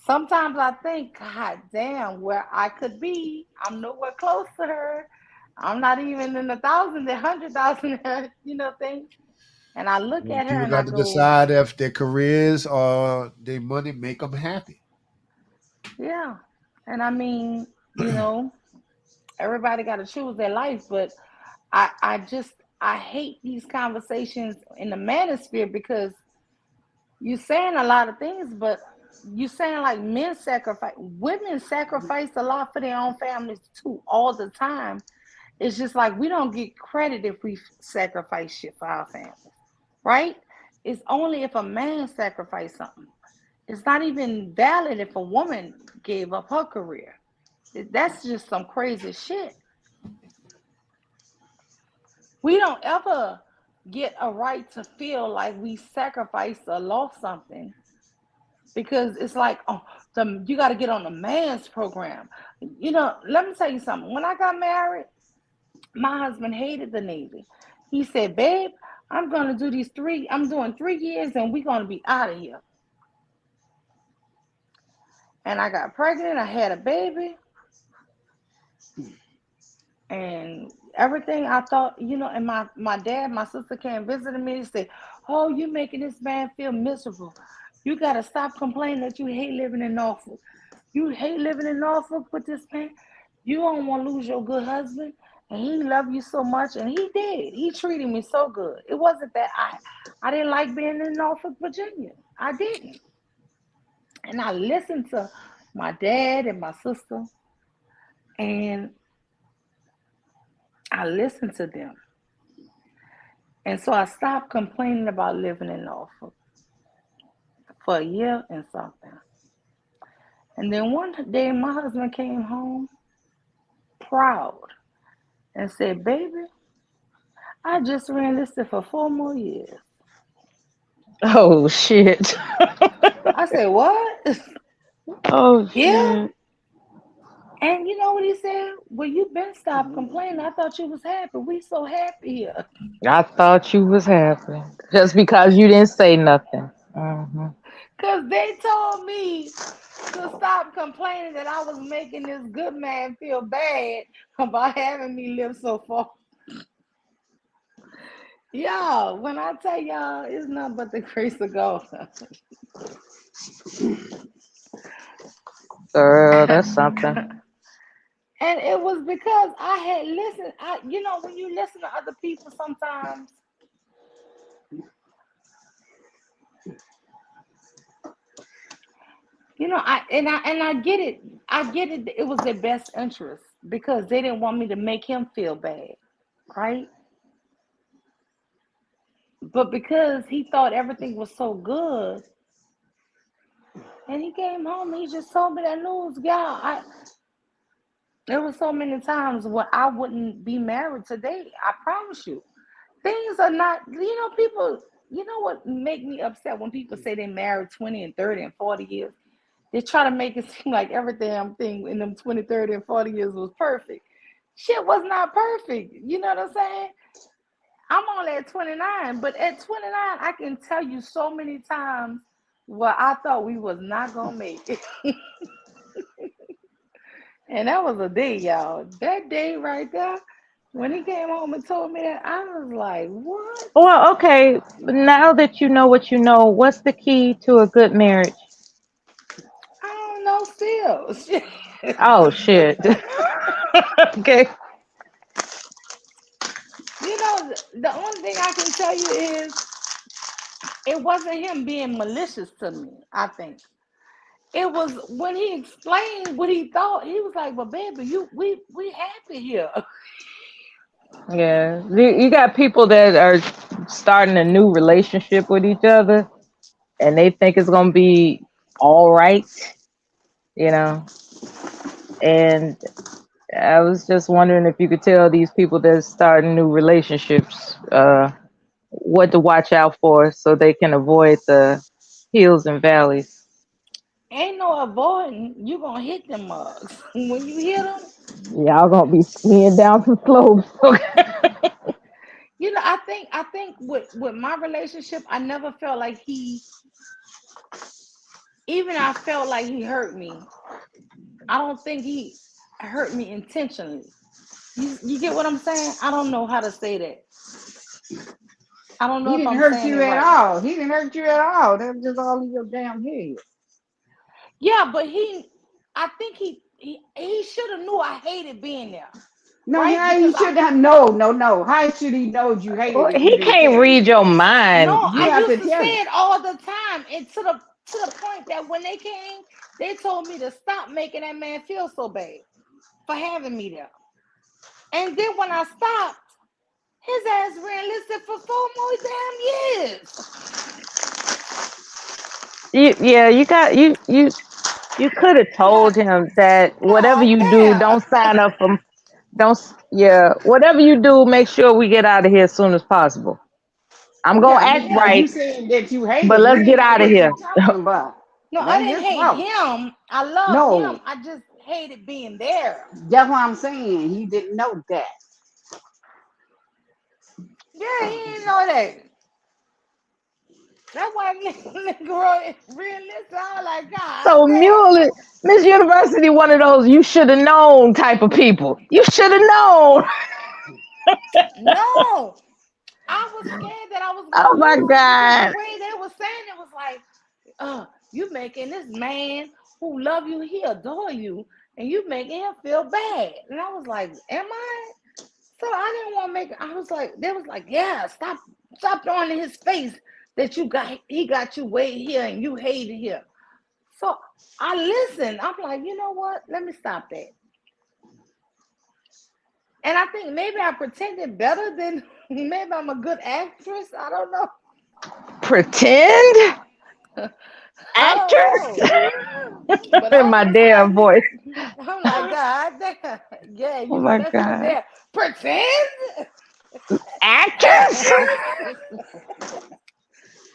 sometimes I think, God damn, where I could be, I'm nowhere close to her. I'm not even in the thousand, the 100,000, things. And I look And at her people and I got to go, decide if their careers or their money make them happy. yeah. And I mean, everybody got to choose their life, but I hate these conversations in the manosphere because you're saying a lot of things, but you saying like women sacrifice a lot for their own families too, all the time. It's just like we don't get credit if we sacrifice shit for our families, right? It's only if a man sacrificed something. It's not even valid if a woman gave up her career. That's just some crazy shit. We don't ever get a right to feel like we sacrificed or lost something because it's like, oh, you got to get on the man's program. Let me tell you something. When I got married, my husband hated the Navy. He said, babe, I'm doing 3 years and we're going to be out of here. And I got pregnant. I had a baby. And everything I thought, and my dad, my sister came visiting me and said, oh, you making this man feel miserable. You got to stop complaining that you hate living in Norfolk. You hate living in Norfolk with this man. You don't want to lose your good husband. And he loved you so much. And he did. He treated me so good. It wasn't that I didn't like being in Norfolk, Virginia. I didn't. And I listened to my dad and my sister. And I listened to them. And so I stopped complaining about living in Norfolk for a year and something. And then one day my husband came home proud and said, baby, I just re-enlisted for 4 more years. Oh shit. I said, what? Oh Yeah. shit. And you know what he said? Well, you been stopped complaining. I thought you was happy. We so happy here. I thought you was happy just because you didn't say nothing. Hmm. Because they told me to stop complaining that I was making this good man feel bad about having me live so far. Y'all, when I tell y'all, it's nothing but the grace of God. Girl, that's something. And it was because I had listened. When you listen to other people sometimes, I get it. I get it. It was their best interest because they didn't want me to make him feel bad, right? But because he thought everything was so good, and he came home and he just told me that news, y'all. There were so many times when I wouldn't be married today. I promise you. Things are not, people, what make me upset when people say they married 20 and 30 and 40 years? They try to make it seem like every damn thing in them 20, 30, and 40 years was perfect. Shit was not perfect. You know what I'm saying? I'm only at 29, but at 29, I can tell you so many times where I thought we was not going to make it. And that was a day, y'all. That day right there, When he came home and told me that, I was like, what? Well, okay. Now that you know what you know, what's the key to a good marriage? I don't know still. Shit. Oh shit. Okay. You know, the only thing I can tell you is it wasn't him being malicious to me, I think. It was when he explained what he thought, he was like, well, baby, we happy here. Yeah. You got people that are starting a new relationship with each other and they think it's gonna be all right, you know. And I was just wondering if you could tell these people that starting new relationships what to watch out for so they can avoid the hills and valleys. Ain't no avoiding. You gonna hit them mugs. When you hit them, Y'all gonna be skiing down some slopes. you know, I think with my relationship, I never felt like even I felt like he hurt me. I don't think he hurt me intentionally. You get what I'm saying? I don't know how to say that. I don't know He if didn't I'm hurt saying you it at right. all. He didn't hurt you at all. That was just all in your damn head. Yeah, but I think he should have knew I hated being there, No, right? how he Because I should have no. How should he know you hated Well, if you he didn't can't tell him? read your no, mind. You I have used to to tell him. say it all the time, and to the point that when they came, they told me to stop making that man feel so bad for having me there. And then when I stopped, his ass re-enlisted for 4 more damn years. Yeah, you could have told him that whatever God you do, damn. don't sign up for don't yeah, whatever you do, make sure we get out of here as soon as possible. I'm gonna Yeah, act because Yeah. you right, saying that you but hated let's him. get That's out of what here. you're talking about. No, I That's didn't his hate fault. him. I loved him. No, I just hated being there. that's what I'm saying. He didn't know that. Yeah, he didn't know that. That's why nigga re-enlisted. I was like, God So damn. Muley, Miss University, one of those you should have known type of people. You should have known. No, I was scared that I was Oh gonna my lose him because the God. way they were saying it was like, you making this man who love you, he adore you, and you making him feel bad. And I was like, am I? So I didn't want to make. I was like, they was like, yeah, stop throwing in his face that he got you way here and you hate it here. So I listened. I'm like, you know what? Let me stop that. And I think maybe I pretended better than maybe I'm a good actress. I don't know. Pretend I don't know. actress But in all my of a damn sudden, voice. I'm like, God damn. Yeah, Oh you know my that shit God. there. Pretend? Actress?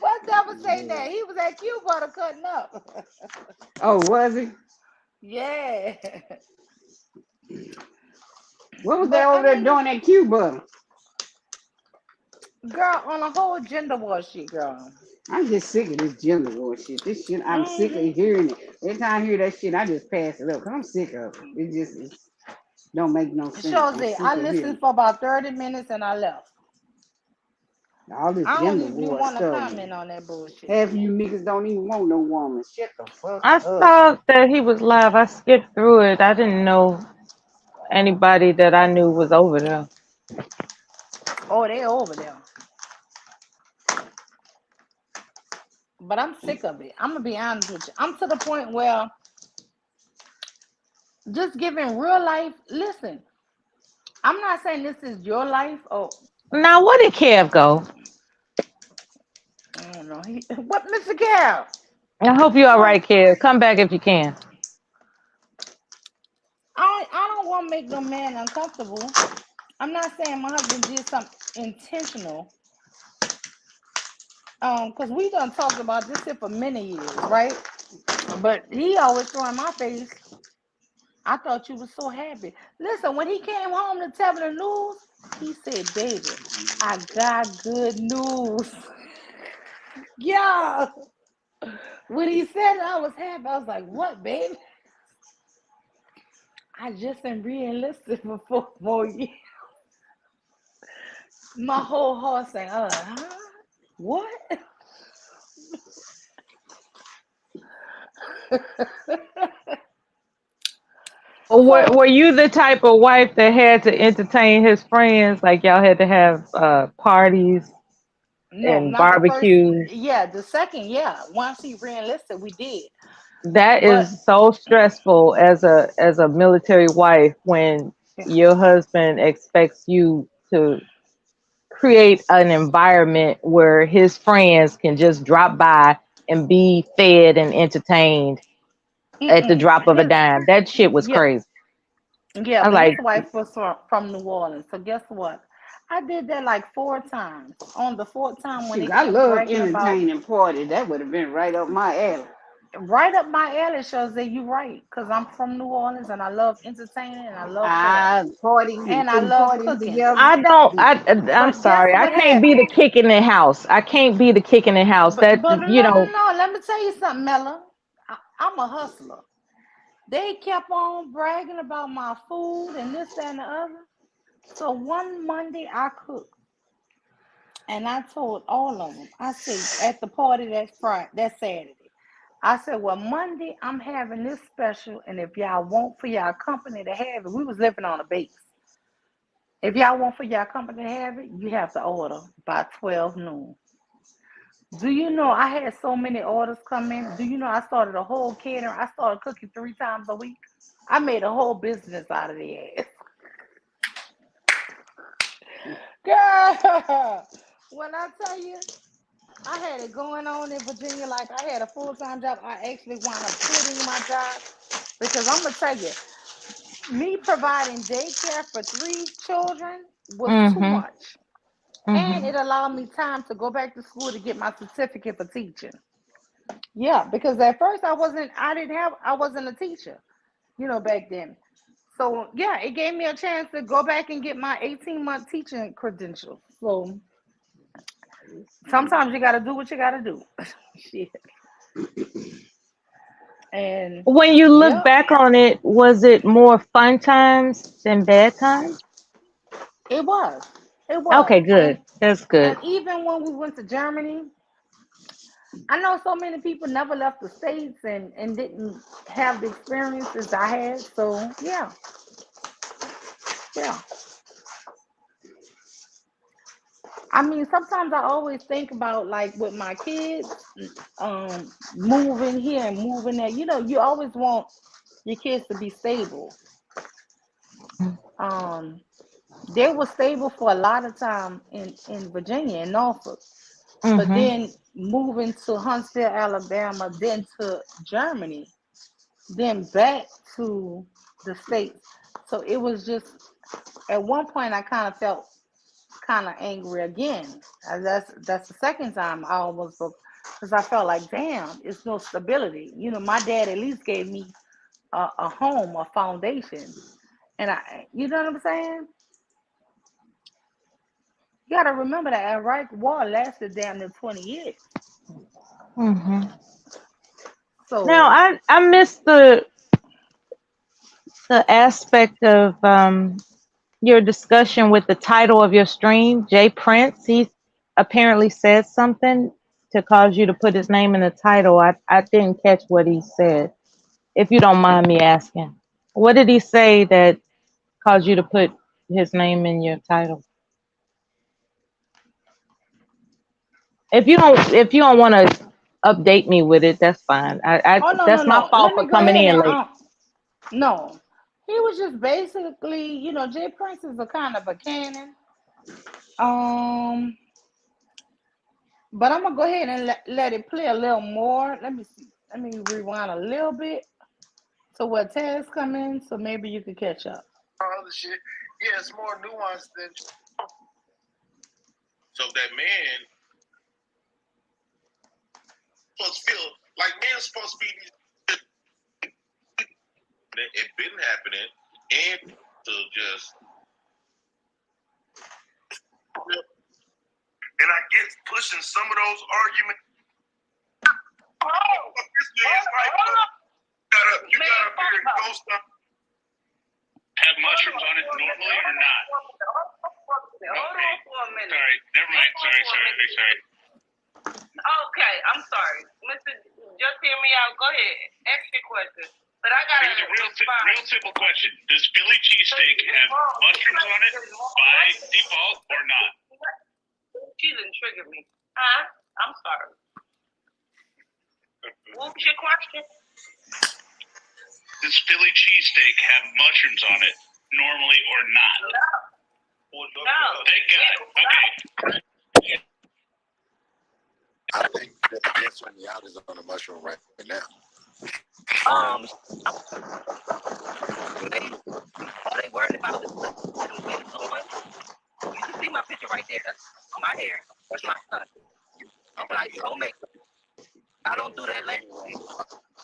What devil say that? He was at Cuba cutting up. Oh, was he? Yeah. What was they But over I there mean, doing at Cuba? girl, on a whole gender war shit, girl. I'm just sick of this gender war shit. This shit, I'm sick of Mm-hmm. hearing it. Every time I hear that shit, I just pass it up because I'm sick of it. It don't make no sense. I'm Shows I sick of hearing listened it. for about 30 minutes and I left. All this I don't gender even war want to stuff. comment on that bullshit. Half of you niggas don't even want no woman. Shut the fuck I up. saw that he was live. I skipped through it. I didn't know anybody that I knew was over there. Oh, they over there. But I'm sick of it. I'm gonna be honest with you. I'm to the point where just giving real life. Listen, I'm not saying this is your life. Oh, Now, where did Kev go? I don't know. What, Mr. Cal? I hope you're all What? right, Kev. Come back if you can. I don't want to make no man uncomfortable. I'm not saying my husband did something intentional. Because we done talked about this here for many years, right? But he always throw in my face. I thought you were so happy. Listen, when he came home to tell me the news, he said, "Baby, I got good news." Yeah. When he said it, I was happy. I was like, "What, baby?" I just been re-enlisted for 4 more years. My whole heart saying, huh? What? Or So were you the type of wife that had to entertain his friends? Like y'all had to have parties no, and not the first. barbecues? Yeah, the second. Yeah, once he re-enlisted, we did. That But is so stressful as a military wife when your husband expects you to create an environment where his friends can just drop by and be fed and entertained at the drop of a his dime. That shit was yeah, crazy. yeah, I was but his like, wife was from New Orleans. So guess what? I did that like 4 times. On the fourth time, when they Shoot, I kept love bragging about entertaining parties. That would have been right up my alley. right up my alley, shows that you right, because I'm from New Orleans and I love entertaining and I love partying Parties and and I putting love parties cooking. together. I don't. I'm But guess sorry. I what can't be the happened? kick in the house. I can't be the kick in the house. That But no, you no, know. no. Let me tell you something, Mella. I'm a hustler. They kept on bragging about my food and this, that, and the other. So one Monday I cooked, and I told all of them. I said at the party that Saturday. I said, well, Monday I'm having this special, and if y'all want for y'all company to have it, we was living on a base. If y'all want for y'all company to have it, you have to order by 12 noon. Do you know I had so many orders come in? Do you know I started a whole catering? I started cooking 3 times a week. I made a whole business out of the ass. Girl, when I tell you, I had it going on in Virginia like I had a full-time job. I actually wound up quitting my job because I'm gonna tell you, me providing daycare for 3 children was too Mhm. much. And Mhm. it allowed me time to go back to school to get my certificate for teaching. Yeah, because at first I wasn't a teacher, back then. So yeah, it gave me a chance to go back and get my 18-month teaching credentials. So sometimes you gotta do what you gotta do. Shit. And When you look yep, back on it, was it more fun times than bad times? it was. It was. Okay, good. That's good. And even when we went to Germany, I know so many people never left the States and didn't have the experiences I had. So yeah, yeah. I mean, sometimes I always think about like with my kids, moving here and moving there. You always want your kids to be stable. Um, they were stable for a lot of time in Virginia and Norfolk, but Mhm. then moving to Huntsville, Alabama, then to Germany, then back to the States. So it was just at one point I kind of felt kind of angry again. That's the second time I almost broke because I felt like, damn, it's no stability. My dad at least gave me a home, a foundation, and you know what I'm saying? You got to remember that Iraq War lasted damn near 20 years. Mhm. Now, So, I missed the aspect of your discussion with the title of your stream, Jay Prince. He apparently said something to cause you to put his name in the title. I didn't catch what he said. If you don't mind me asking, what did he say that caused you to put his name in your title? If you don't want to update me with it, that's fine. I oh no, no, that's my no. fault Let for me go coming ahead in and late. no. He was just basically, Jay Prince is a kind of a canon. Um, but I'm gonna go ahead and let it play a little more. Let me see. Let me rewind a little bit to where Taz come in, so maybe you could catch up. Other shit. Yeah, it's more nuanced than. So that man supposed to feel like man's supposed to be. It been happening, and to just. And I get pushing some of those arguments. Oh, this man's life. You gotta appear and go stuff. Have mushrooms on it normally or not? Hold on for a minute. Sorry, never mind. Sorry. Okay, I'm sorry. Mr. Just hear me out. Go ahead. Ask your question. But I got Here's a real simple question. Does Philly cheesesteak have mushrooms on it by default or not? She didn't trigger me. Huh? I'm sorry. What was your question? Does Philly cheesesteak have mushrooms on it normally or not? No. Thank God. Okay. I think that the answer in the out is on the mushroom right now. They worried about this. You can see my picture right there. That's on my hair. That's my son. I'm like, don't make it. I don't do that later.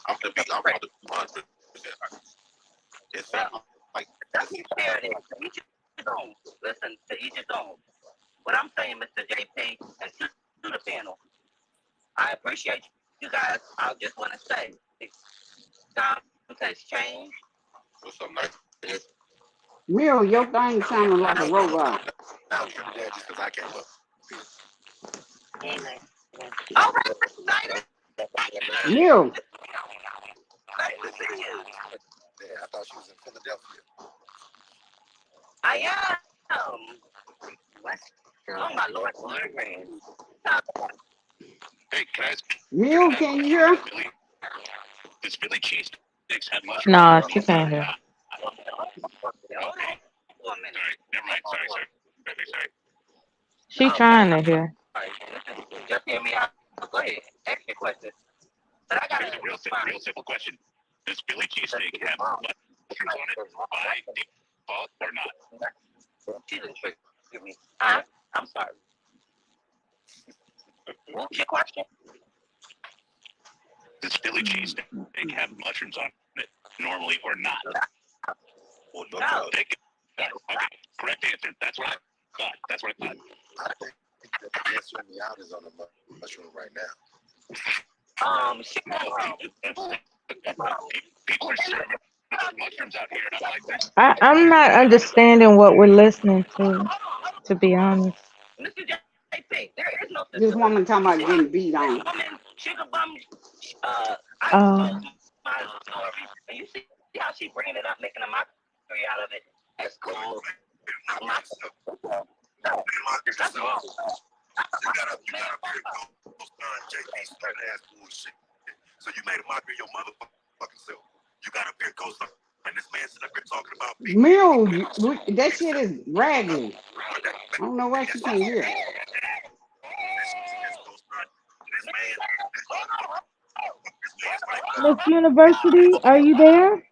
I'm about to be 100%. It's like That's fair. To each his own. Listen, to each his own. What I'm saying, Mr. JP, and to the panel, I appreciate you guys. I just want to say, times has changed. what's up, nice? Mill, your thing sounded like a robot. Now I'm sure that just because I came up. All right, Mr. Snyder. Mill, Nice to see you. Yeah, I thought she was in Philadelphia. I am. What? Oh, my Lord. Hey, guys. Mill, can you hear? Does Philly cheesesteaks have mushrooms? Nah, she can't hear. Okay. Sorry, never mind. Sorry. She trying to hear. Just hear me out. Go ahead. Ask your question. But I got Here's a real simple question. Does Philly cheesesteak have mushrooms on it by default or not? She didn't trick me. I'm sorry. What's your question? Does Philly cheesesteak have mushrooms on it normally or not? No. Okay. Correct answer. That's what I thought. I think that the answer in the out is on the mushroom right now. People are serving mushrooms out here, and I'm like, that's I'm not understanding what we're listening to be honest. Mr. JP, there is no This woman talking about getting beat on. Sugar bum. I Oh. told my story, and you see how she bringing it up, making a mockery out of it. That's cool. That's wrong. You got a big son, JP, starting ass bullshit. So you made a mockery of your motherfucking self. You got a big co-sign, and this man sitting up here talking about people. Mill, that shit is raggedy. I don't know why she can't hear. Miss University, are you there?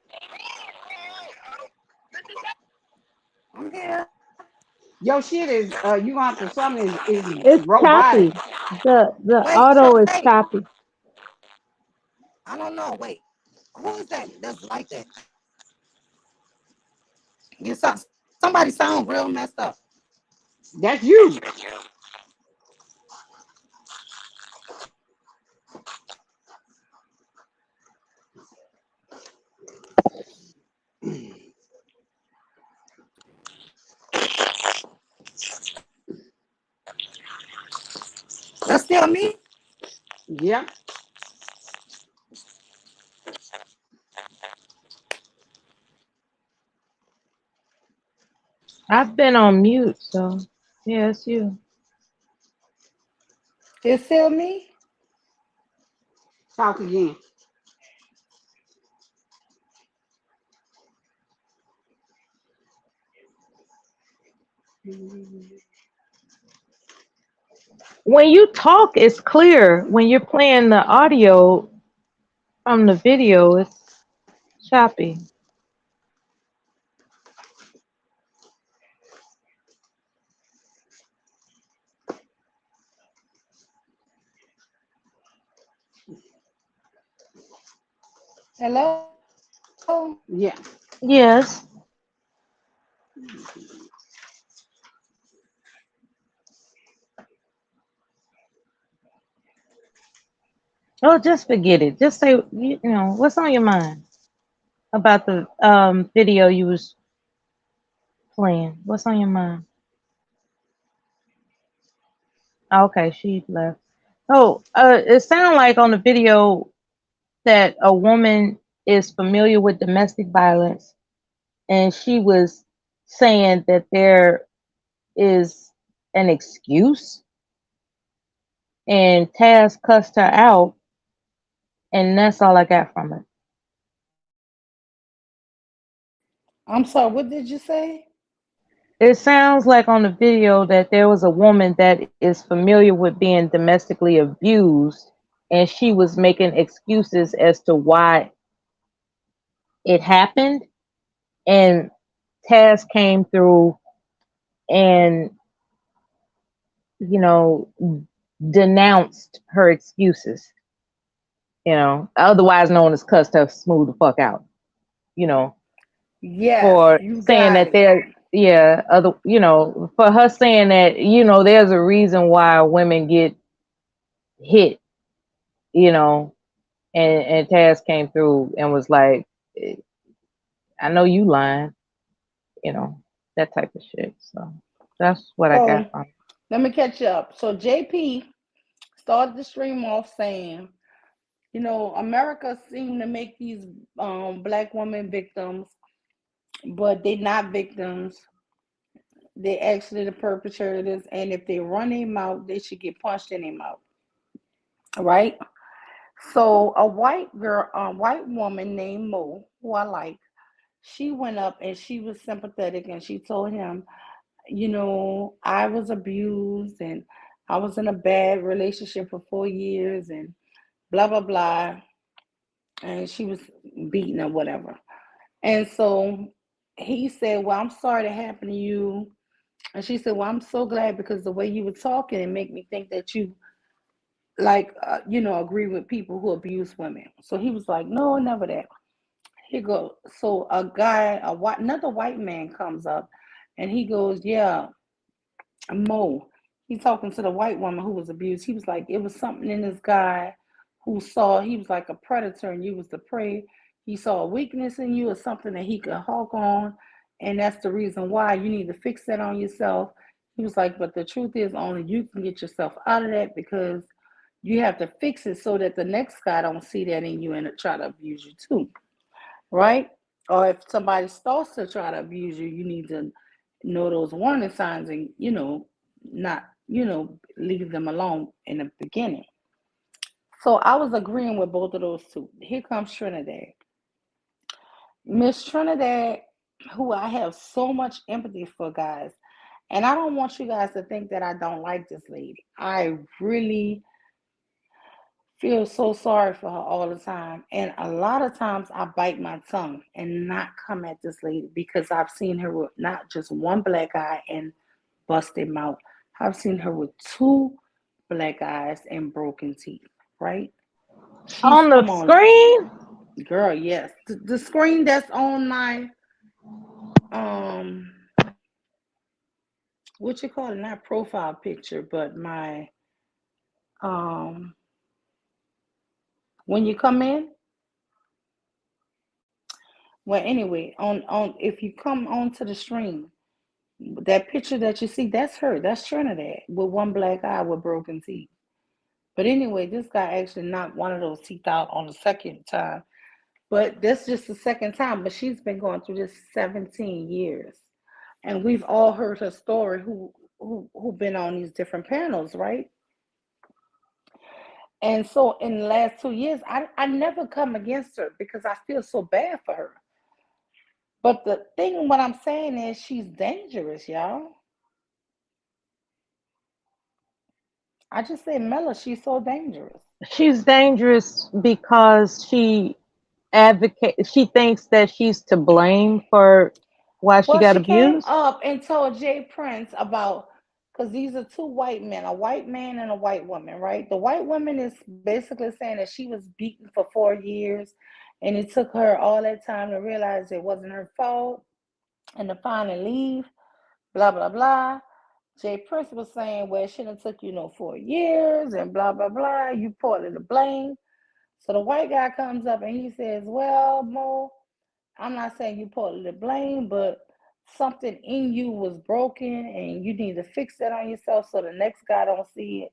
Yeah. Your shit is you gonna have to something is It's robotic. choppy. The Wait, auto is hey, choppy. I don't know. Wait, who is that? That's like that. You saw somebody sound real messed up. That's you. That's still me. Yep. I've been on mute, so yeah, it's you. It's still me. Talk again. When you talk, it's clear. When you're playing the audio from the video, it's choppy. Hello. Yeah. Yes. Oh, just forget it. Just say, you know, what's on your mind about the video you was playing? What's on your mind? Okay, she left. Oh, it sounded like on the video that a woman is familiar with domestic violence, and she was saying that there is an excuse, and Taz cussed her out, and that's all I got from it. I'm sorry, what did you say? It sounds like on the video that there was a woman that is familiar with being domestically abused, and she was making excuses as to why it happened, and Taz came through and, you know, denounced her excuses, otherwise known as cussed her smooth the fuck out, you know, Yes, for you saying got that it. there, yeah, for her saying that, there's a reason why women get hit, and Taz came through and was like, I know you lying, that type of shit. So that's what I got So from it. let me catch you up. So JP started the stream off saying, America seemed to make these black women victims, but they're not victims. They actually the perpetrators, and if they run their mouth, they should get punched in their mouth, right? So a white woman named Mo, who I like, she went up and she was sympathetic, and she told him, I was abused and I was in a bad relationship for 4 years and blah blah blah, and she was beaten or whatever. And so he said, well, I'm sorry that happened to you. And she said, well, I'm so glad, because the way you were talking, it make me think that you agree with people who abuse women. So he was like, no, never that. He goes, so another white man comes up, and he goes, yeah, Mo. He's talking to the white woman who was abused. He was like, it was something in this guy who saw he was like a predator and you was the prey. He saw a weakness in you or something that he could hawk on, and that's the reason why you need to fix that on yourself. He was like, but the truth is only you can get yourself out of that, because you have to fix it so that the next guy don't see that in you and try to abuse you too, right? Or if somebody starts to try to abuse you, you need to know those warning signs and, not, leave them alone in the beginning. So I was agreeing with both of those two. Here comes Trinidad. Miss Trinidad, who I have so much empathy for, guys. And I don't want you guys to think that I don't like this lady. I really feel so sorry for her all the time. And a lot of times I bite my tongue and not come at this lady, because I've seen her with not just one black eye and busted mouth. I've seen her with two black eyes and broken teeth, right? She's On the come on, screen? girl, yes. The screen that's on my what you call it, not profile picture, but my when you come in. Well, anyway, on if you come onto the stream, that picture that you see, that's her. That's Trinidad with one black eye with broken teeth. But anyway, this guy actually knocked one of those teeth out on the second time. But that's just the second time. But she's been going through this 17 years. And we've all heard her story who've been on these different panels, right? And so in the last 2 years, I never come against her because I feel so bad for her. But the thing, what I'm saying is, she's dangerous, y'all. I just said, Mella, she's so dangerous. She's dangerous because she thinks that she's to blame for why she Well, got she came abused. up and told Jay Prince about, because these are two white men, a white man and a white woman, right? The white woman is basically saying that she was beaten for 4 years, and it took her all that time to realize it wasn't her fault and to finally leave, blah, blah, blah. Jay Prince was saying, well, it shouldn't have took you 4 years and blah, blah, blah. You partly to blame. So the white guy comes up and he says, well, Mo, I'm not saying you partly to blame, but something in you was broken and you need to fix that on yourself so the next guy don't see it.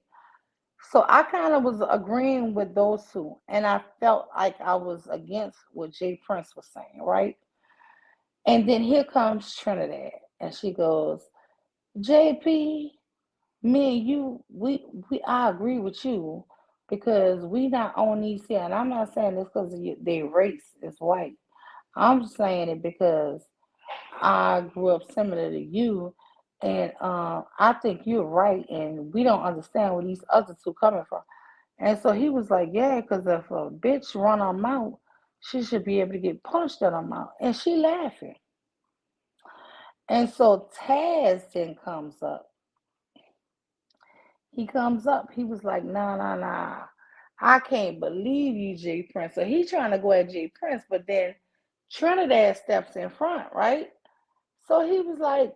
So I kind of was agreeing with those two, and I felt like I was against what Jay Prince was saying, right? And then here comes Trinidad, and she goes, JP, me and you, I agree with you because we not on these here, and I'm not saying this because their race is white. I'm saying it because I grew up similar to you, and I think you're right, and we don't understand where these other two coming from. And so he was like, yeah, because if a bitch run her mouth, she should be able to get punched in her mouth. And she laughing. And so Taz then comes up. He comes up. He was like, nah. I can't believe you, Jay Prince. So he trying to go at Jay Prince, but then Trinidad steps in front, right? So he was like,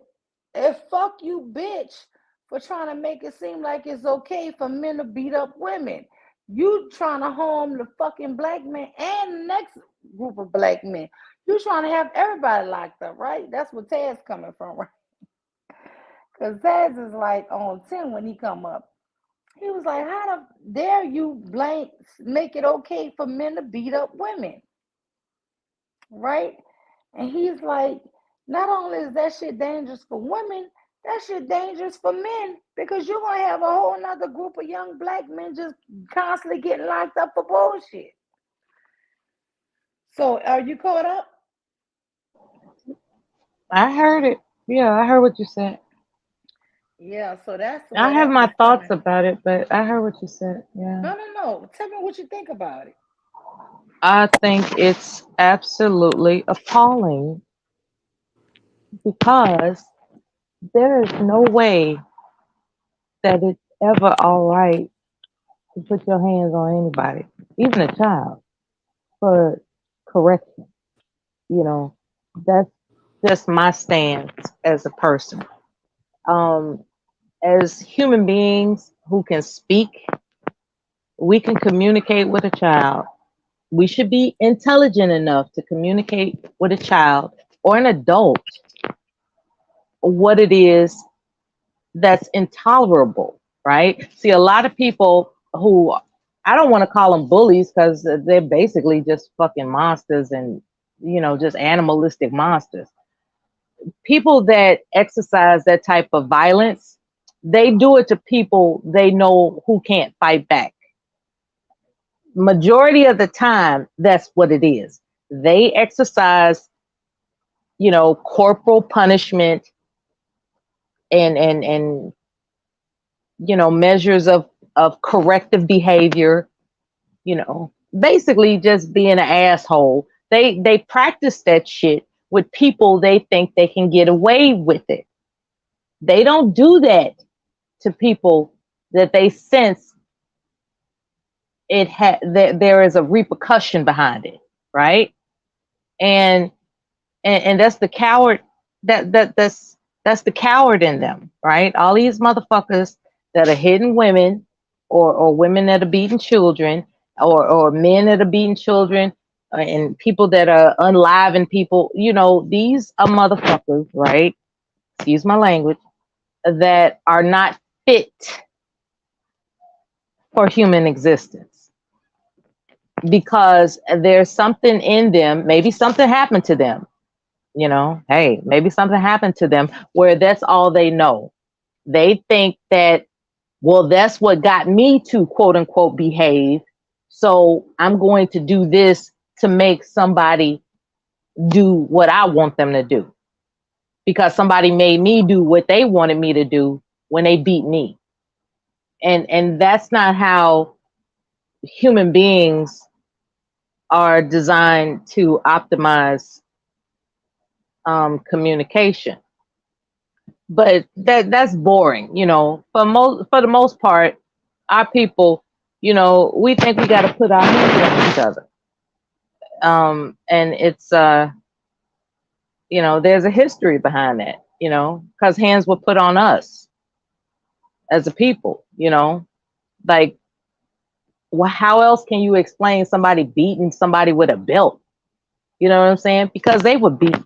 fuck you, bitch, for trying to make it seem like it's okay for men to beat up women. You trying to harm the fucking black men and the next group of black men. You trying to have everybody locked up, right? That's where Taz coming from, right? Because Taz is like on 10 when he come up. He was like, how dare you make it okay for men to beat up women, right? And he's like, not only is that shit dangerous for women, that shit dangerous for men because you're going to have a whole nother group of young black men just constantly getting locked up for bullshit. So are you caught up? I heard it. Yeah, I heard what you said. Yeah, so that's I have my thoughts about it, but I heard what you said. Yeah. No. Tell me what you think about it. I think it's absolutely appalling because there is no way that it's ever all right to put your hands on anybody, even a child, for correction. You know, that's just my stance as a person. As human beings who can speak, we can communicate with a child. We should be intelligent enough to communicate with a child or an adult what it is that's intolerable, right? See, a lot of people who, I don't want to call them bullies because they're basically just fucking monsters and, just animalistic monsters. People that exercise that type of violence, they do it to people they know who can't fight back. Majority of the time, that's what it is. They exercise, corporal punishment and measures of corrective behavior, basically just being an asshole. They practice that shit with people they think they can get away with it. They don't do that to people that they sense that there is a repercussion behind it, right? And that's the coward that's the coward in them, right? All these motherfuckers that are hitting women or women that are beating children or men that are beating children and people that are unliving people, these are motherfuckers, right? Excuse my language, that are not fit for human existence because there's something in them. Maybe something happened to them. Hey, maybe something happened to them where that's all they know. They think that, well, that's what got me to quote unquote behave. So I'm going to do this to make somebody do what I want them to do because somebody made me do what they wanted me to do when they beat me. And that's not how human beings are designed to optimize communication. But that's boring, for the most part, our people, we think we got to put our hands on each other. And it's there's a history behind that, because hands were put on us as a people, like, well, how else can you explain somebody beating somebody with a belt? You know what I'm saying? Because they were beat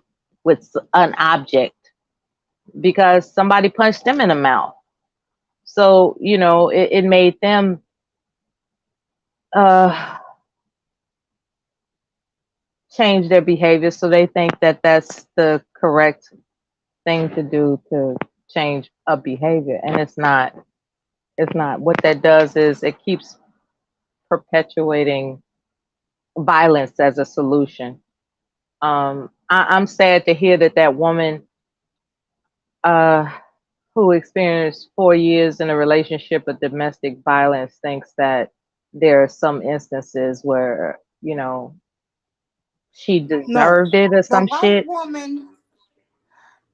with an object, because somebody punched them in the mouth. So, it made them change their behavior. So they think that that's the correct thing to do to change a behavior. And it's not. It's not. What that does is it keeps perpetuating violence as a solution. I'm sad to hear that woman uh, who experienced 4 years in a relationship of domestic violence thinks that there are some instances where, she No, deserved it or the some white shit. woman.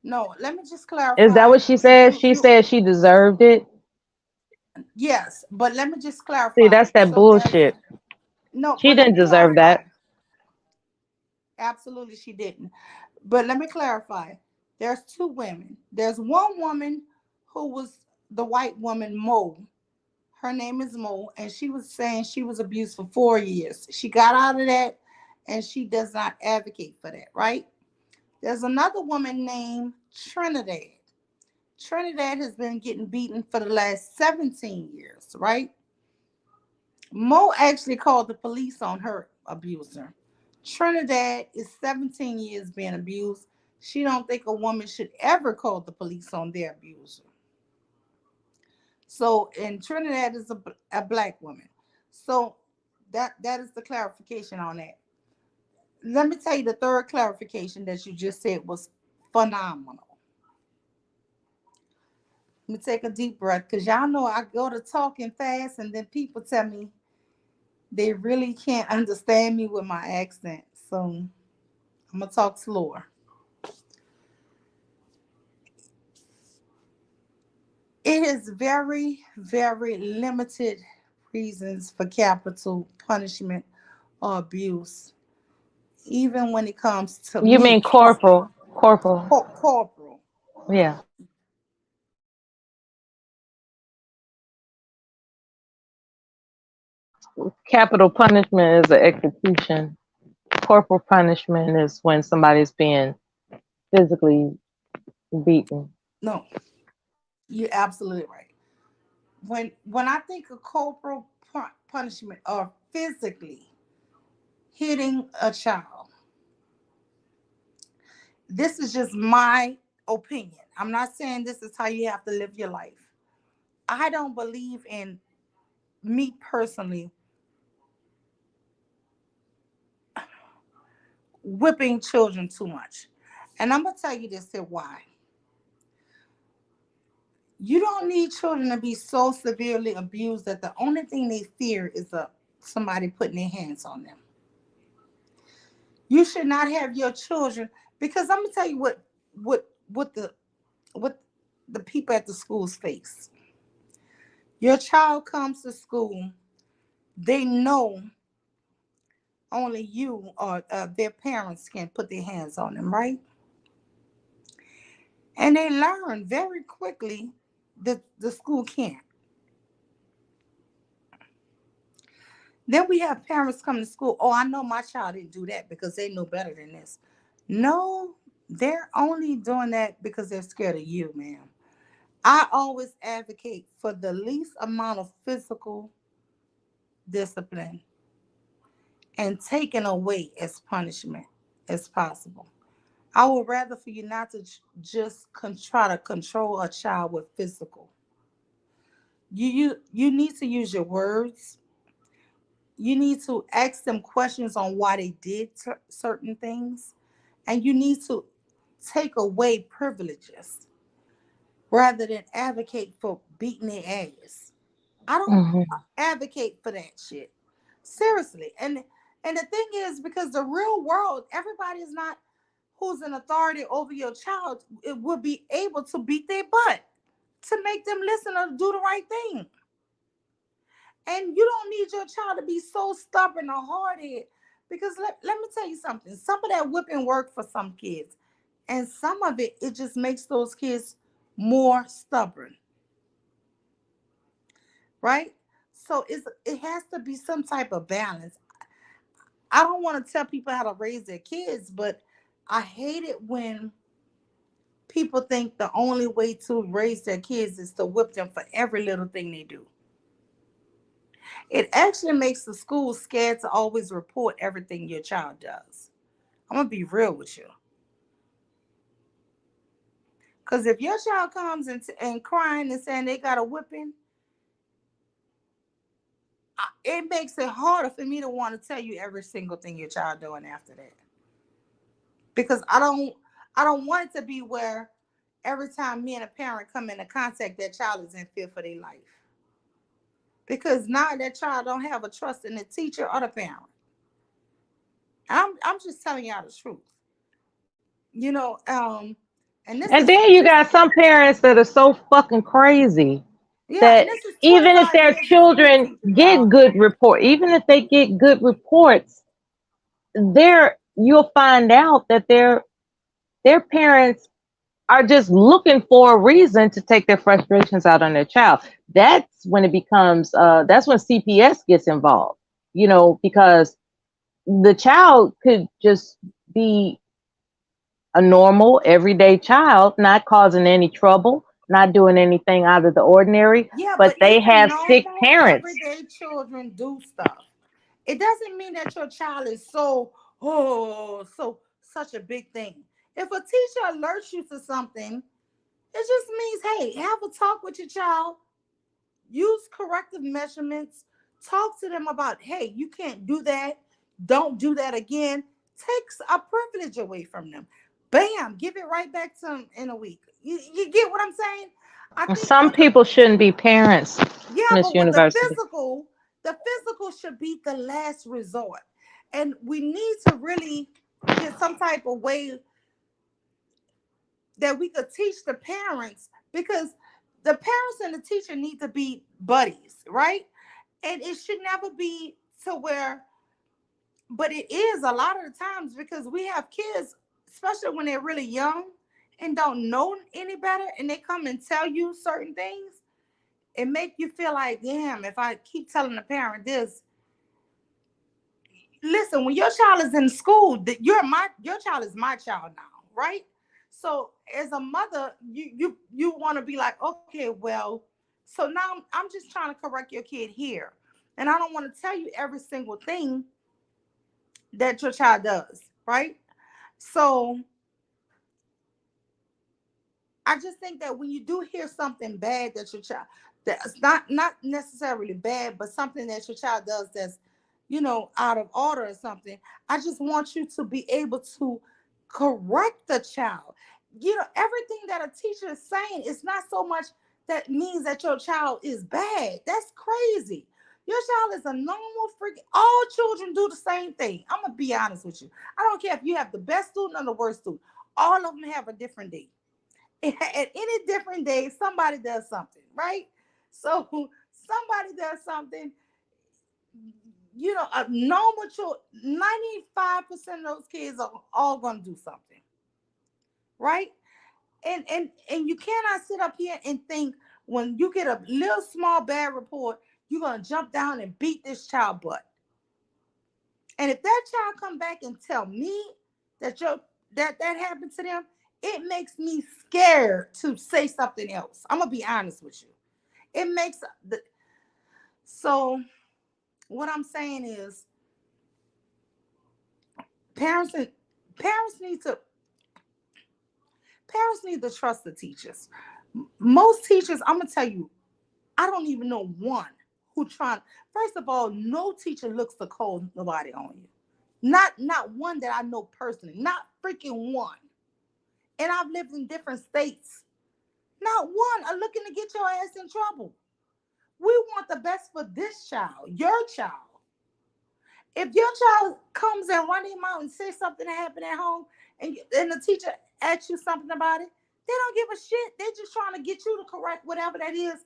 No, let me just Is that clarify. what she said? She You said she deserved it. yes, but let me just See, clarify. that's that So there's bullshit. no, She but let didn't me deserve clarify. that. Absolutely, she didn't. But let me clarify. There's two women. There's one woman who was the white woman, Mo. Her name is Mo, and she was saying she was abused for 4 years. She got out of that, and she does not advocate for that, right? There's another woman named Trinidad. Trinidad has been getting beaten for the last 17 years, right? Mo actually called the police on her abuser. Trinidad is 17 years being abused. She don't think a woman should ever call the police on their abuser. So, and Trinidad is a black woman. So that is the clarification on that. Let me tell you the third clarification that you just said was phenomenal. Let me take a deep breath because y'all know I go to talking fast and then people tell me they really can't understand me with my accent. So I'm going to talk slower. It is very, very limited reasons for capital punishment or abuse, even when it comes to You mean me, corporal? Corporal. corporal. Yeah. Capital punishment is an execution. Corporal punishment is when somebody's being physically beaten. No, you're absolutely right. When I think of corporal punishment or physically hitting a child, this is just my opinion. I'm not saying this is how you have to live your life. I don't believe in me personally whipping children too much. And I'm going to tell you this here why. You don't need children to be so severely abused that the only thing they fear is somebody putting their hands on them. You should not have your children, because I'm gonna tell you what the people at the schools face. Your child comes to school, they know only you or their parents can put their hands on them, right? And they learn very quickly that the school can't. Then we have parents come to school. Oh, I know my child didn't do that because they know better than this. No, they're only doing that because they're scared of you, ma'am. I always advocate for the least amount of physical discipline and taken away as punishment as possible. I would rather for you not to just try to control a child with physical. You need to use your words. You need to ask them questions on why they did certain things, and you need to take away privileges rather than advocate for beating their ass. I don't Hmm. advocate for that shit. Seriously. And the thing is, because the real world, everybody is not who's an authority over your child, it will be able to beat their butt to make them listen or do the right thing. And you don't need your child to be so stubborn or hard-headed. Because let me tell you something. Some of that whipping work for some kids. And some of it just makes those kids more stubborn. Right? So it has to be some type of balance. I don't want to tell people how to raise their kids, but I hate it when people think the only way to raise their kids is to whip them for every little thing they do. It actually makes the school scared to always report everything your child does. I'm gonna be real with you. Because if your child comes and crying and saying they got a whipping, it makes it harder for me to want to tell you every single thing your child doing after that. Because I don't want it to be where every time me and a parent come into contact, that child is in fear for their life. Because now that child don't have a trust in the teacher or the parent. I'm just telling y'all the truth. You know, and this And is then you got some parents that are so fucking crazy yeah, that and this is even if 25 their years of school children teaching, get y'all. good report, even if they get good reports, you'll find out that their parents are just looking for a reason to take their frustrations out on their child. That's when it becomes that's when CPS gets involved, because the child could just be a normal everyday child, not causing any trouble, not doing anything out of the ordinary, Yeah, but but they even have sick normal parents. everyday children do stuff. It doesn't mean that your child is so such a big thing. If a teacher alerts you to something, it just means, hey, have a talk with your child, use corrective measurements, talk to them about, hey, you can't do that, don't do that again. Takes a privilege away from them. Bam, give it right back to them in a week. You get what I'm saying? I think Some with the people shouldn't be parents, yeah, Miss but with the University. physical should be the last resort. And we need to really get some type of way that we could teach the parents, because the parents and the teacher need to be buddies, right? And it should never be to where, but it is a lot of the times, because we have kids, especially when they're really young and don't know any better, and they come and tell you certain things. It make you feel like, damn, if I keep telling the parent this, listen, when your child is in school, your child is my child now, right? So as a mother, you want to be like, okay, well, so now I'm just trying to correct your kid here. And I don't want to tell you every single thing that your child does, right? So I just think that when you do hear something bad that your child, that's not necessarily bad, but something that your child does that's, out of order or something, I just want you to be able to correct the child. Everything that a teacher is saying is not so much that means that your child is bad. That's crazy. Your child is a normal freaking. All children do the same thing. I'm gonna be honest with you. I don't care if you have the best student or the worst student. All of them have a different day. At any different day, somebody does something, right? So somebody does something, a normal child, 95% of those kids are all gonna do something, right? And you cannot sit up here and think when you get a little small bad report, you're gonna jump down and beat this child butt. And if that child come back and tell me that that happened to them, it makes me scared to say something else. I'm gonna be honest with you. It makes the so what I'm saying is parents and parents need to parents need to trust the teachers. Most teachers, I'm gonna tell you, I don't even know one who trying. First of all, no teacher looks to call nobody on you. Not one that I know personally. Not freaking one. And I've lived in different states. Not one are looking to get your ass in trouble. We want the best for this child, your child. If your child comes and run him out and says something that happened at home, and the teacher asks you something about it, they don't give a shit. They're just trying to get you to correct whatever that is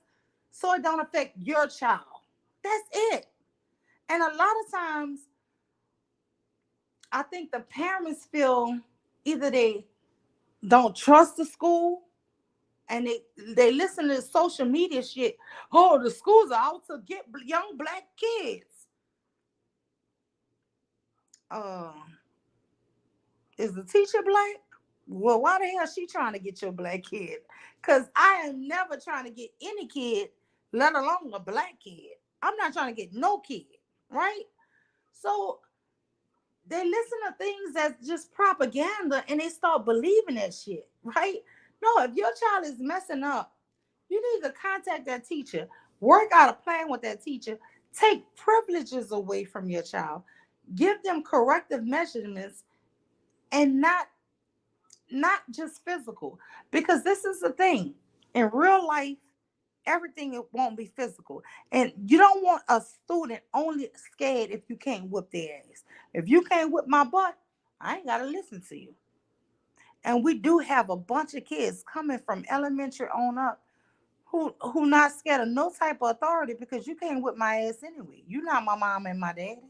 so it don't affect your child. That's it. And a lot of times, I think the parents feel either they don't trust the school, and they listen to social media shit. Oh, the schools are out to get young black kids. Uh, is the teacher black? Well, why the hell she trying to get your black kid? Because I am never trying to get any kid, let alone a black kid. I'm not trying to get no kid, right? So they listen to things that's just propaganda and they start believing that shit, right? No, if your child is messing up, you need to contact that teacher, work out a plan with that teacher, take privileges away from your child, give them corrective measurements, and not just physical. Because this is the thing. In real life, everything it won't be physical. And you don't want a student only scared if you can't whip their ass. If you can't whip my butt, I ain't gotta listen to you. And we do have a bunch of kids coming from elementary on up who not scared of no type of authority because you can't whip my ass anyway. You're not my mom and my daddy.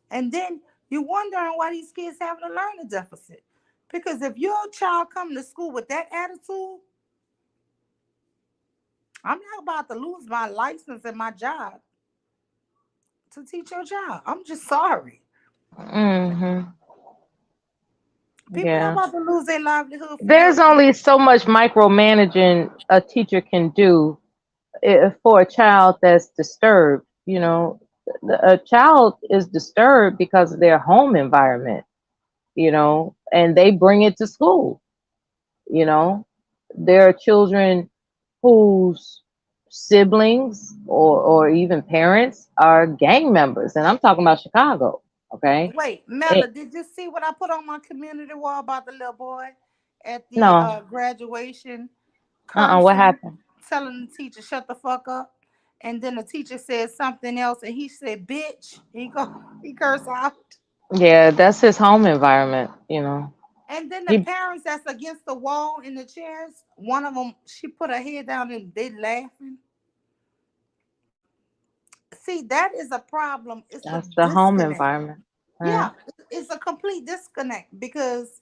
And then you're wondering why these kids having a learning deficit. Because if your child come to school with that attitude, I'm not about to lose my license and my job to teach your child. I'm just sorry. Mm-hmm. People Yeah. are about to lose their livelihood. There's only so much micromanaging a teacher can do for a child that's disturbed. You know, a child is disturbed because of their home environment, you know, and they bring it to school. You know, there are children whose siblings or even parents are gang members, and I'm talking about Chicago. Okay. Wait, Mela, did you see what I put on my community wall about the little boy at the No. graduation? What Cursing, happened? telling the teacher shut the fuck up, and then the teacher said something else, and he said bitch. He cursed out. Yeah, that's his home environment, you know. And then the parents that's against the wall in the chairs, one of them, she put her head down and they laughing. See, that is a problem. It's That's a the home disconnect. environment. Yeah, it's a complete disconnect because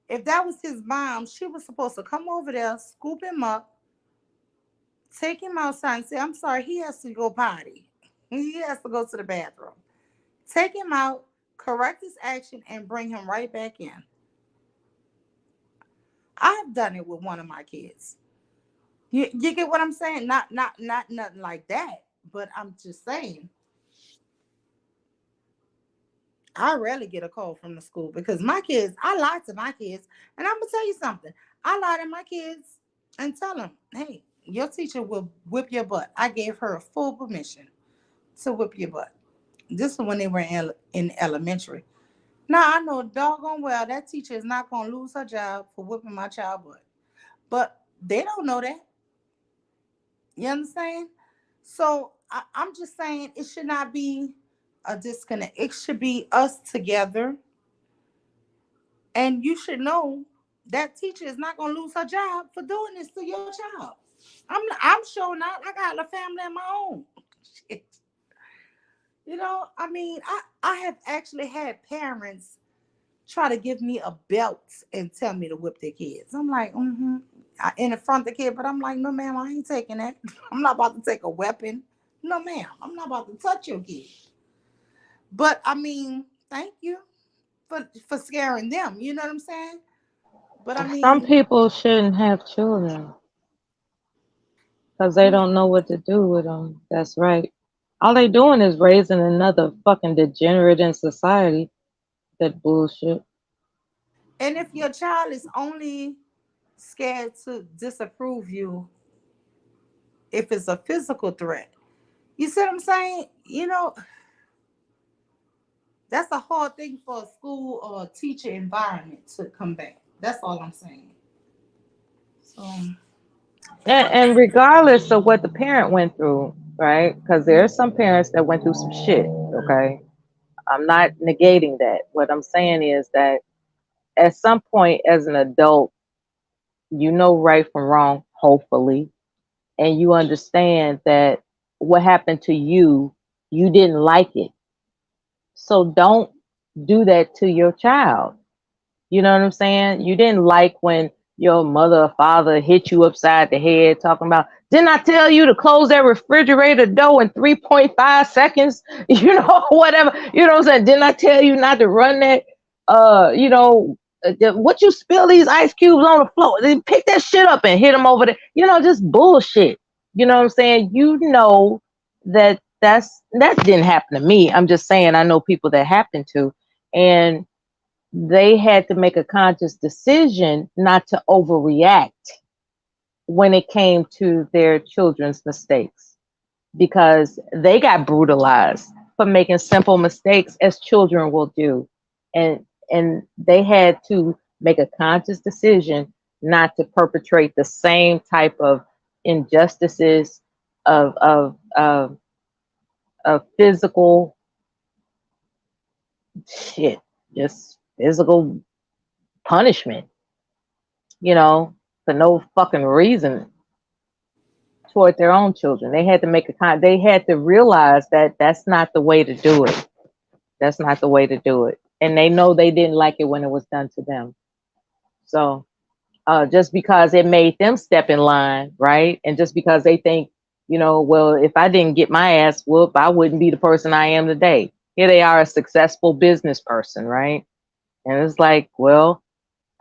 if that was his mom, she was supposed to come over there, scoop him up, take him outside and say, I'm sorry, he has to go potty. He has to go to the bathroom. Take him out, correct his action, and bring him right back in. I've done it with one of my kids. You get what I'm saying? Not nothing like that, but I'm just saying. I rarely get a call from the school because my kids, I lie to my kids, and I'm gonna tell you something. I lie to my kids and tell them, hey, your teacher will whip your butt. I gave her full permission to whip your butt. This is when they were in elementary. Now I know doggone well that teacher is not gonna lose her job for whipping my child butt. But they don't know that. You understand? So I'm just saying it should not be a disconnect. It should be us together. And you should know that teacher is not gonna lose her job for doing this to your child. I'm sure not. I got a family of my own. Shit. You know, I mean, I have actually had parents try to give me a belt and tell me to whip their kids. I'm like, in the front of the kid, but I'm like, no, ma'am, I ain't taking that. I'm not about to take a weapon. No, ma'am, I'm not about to touch your kid. But I mean, thank you for scaring them. You know what I'm saying? But I mean, some people shouldn't have children because they don't know what to do with them. That's right. All they doing is raising another fucking degenerate in society. That bullshit. And if your child is only scared to disapprove you if it's a physical threat, you see what I'm saying? You know, that's a hard thing for a school or a teacher environment to combat. That's all I'm saying. So, and regardless of what the parent went through, right? Because there are some parents that went through some shit, okay? I'm not negating that. What I'm saying is that at some point as an adult, you know right from wrong, hopefully, and you understand that what happened to you, you didn't like it. So don't do that to your child. You know what I'm saying? You didn't like when your mother or father hit you upside the head talking about, didn't I tell you to close that refrigerator door in 3.5 seconds? You know, whatever. You know what I'm saying? Didn't I tell you not to run that, you know, What you spill these ice cubes on the floor? Then pick that shit up and hit them over there. Just bullshit. You know what I'm saying? That didn't happen to me. I'm just saying I know people that happened to, and they had to make a conscious decision not to overreact when it came to their children's mistakes, because they got brutalized for making simple mistakes, as children will do, and they had to make a conscious decision not to perpetrate the same type of injustices of physical shit, just physical punishment, for no fucking reason toward their own children. They had to they had to realize that that's not the way to do it. That's not the way to do it. And they know they didn't like it when it was done to them. So just because it made them step in line, right? And just because they think, well, if I didn't get my ass whooped, I wouldn't be the person I am today. Here they are, a successful business person, right? And it's like, well,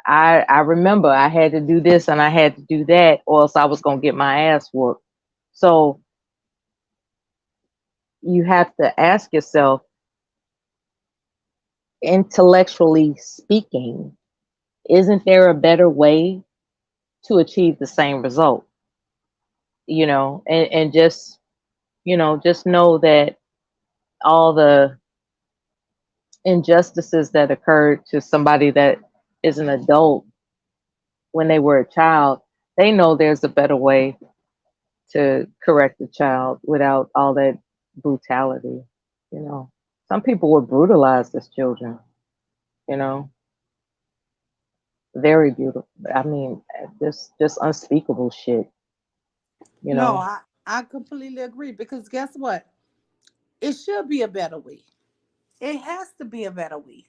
I remember I had to do this and I had to do that, or else I was going to get my ass whooped. So you have to ask yourself, intellectually speaking, isn't there a better way to achieve the same result? And just, just know that all the injustices that occurred to somebody that is an adult when they were a child, they know there's a better way to correct the child without all that brutality. Some people were brutalized as children, very beautiful. I mean, just unspeakable shit. No, I completely agree, because guess what? It should be a better way. It has to be a better way.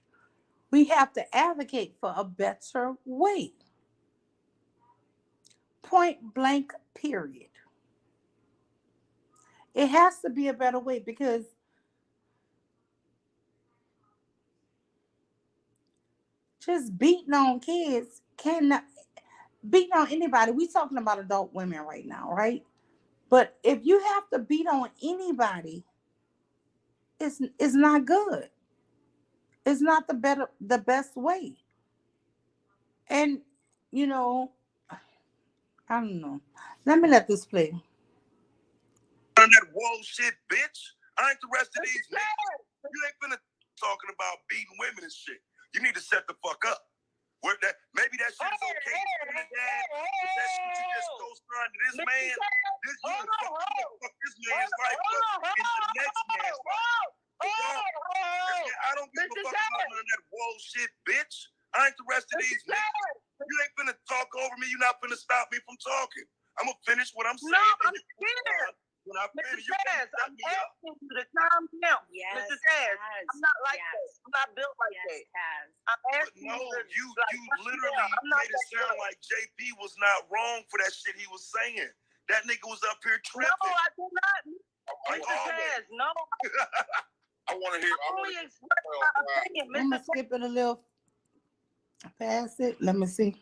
We have to advocate for a better way. Point blank, period. It has to be a better way, because just beating on kids cannot, beating on anybody. We talking about adult women right now, right? But if you have to beat on anybody, it's not good. It's not the best way. And I don't know. Let me let this play. On that whoa shit, bitch. I ain't the rest of these niggas. You ain't finna talking about beating women and shit. You need to set the fuck up. Maybe that shit is okay for the dad. That shit you just co-signed to this man. You fuck this man's life up in the next man's life. I don't give a fuck about none of that whoa shit, bitch. I ain't the rest of these niggas. You ain't finna talk over me. You're not finna stop me from talking. I'm gonna finish what I'm saying. No, I'm scared. When I finish, Mr. Taz, I'm asking you to calm down. Yes, Mr. Taz, I'm not like that. I'm not built like that. Taz. I'm asking you literally made it sound like JP was not wrong for that shit he was saying. That nigga was up here tripping. No, I do not. Like Mr. Taz, no. I want to hear. I'm only expressing my opinion, I'm gonna skip it a little past it. Let me see.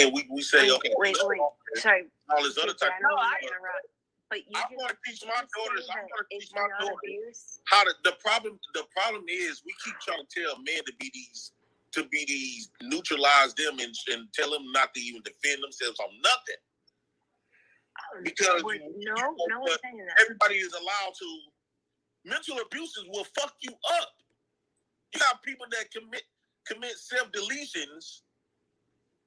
And we say, okay. Wait. Sorry. All this other type No, of interrupt. But I want to teach my daughters. I want to teach my daughters abuse. how to. The problem is we keep trying to tell men to be these neutralize them and tell them not to even defend themselves on nothing. Because no one's saying that. Everybody is allowed to. Mental abuses will fuck you up. You got people that commit self-deletions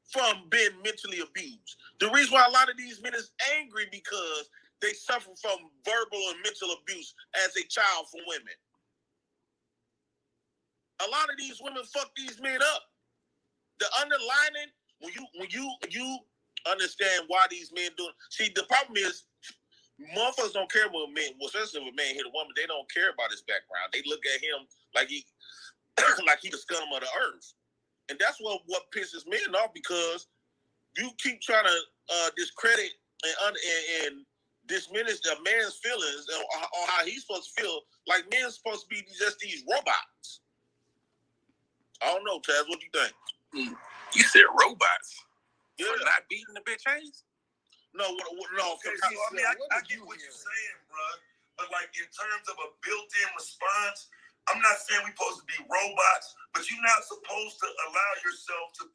from being mentally abused. The reason why a lot of these men is angry because they suffer from verbal and mental abuse as a child from women. A lot of these women fuck these men up. The underlining, when you understand why these men do it. See, the problem is motherfuckers don't care what men, well, especially if a man hit a woman, they don't care about his background. They look at him like he the scum of the earth. And that's what pisses men off, because you keep trying to discredit and diminish a man's feelings or how he's supposed to feel, like men's supposed to be just these robots. I don't know, Taz. What do you think? You said robots. Yeah. For not beating the bitch ass? No. Okay, so I mean, I get what you're saying, bro. But like in terms of a built-in response, I'm not saying we're supposed to be robots, but you're not supposed to allow yourself to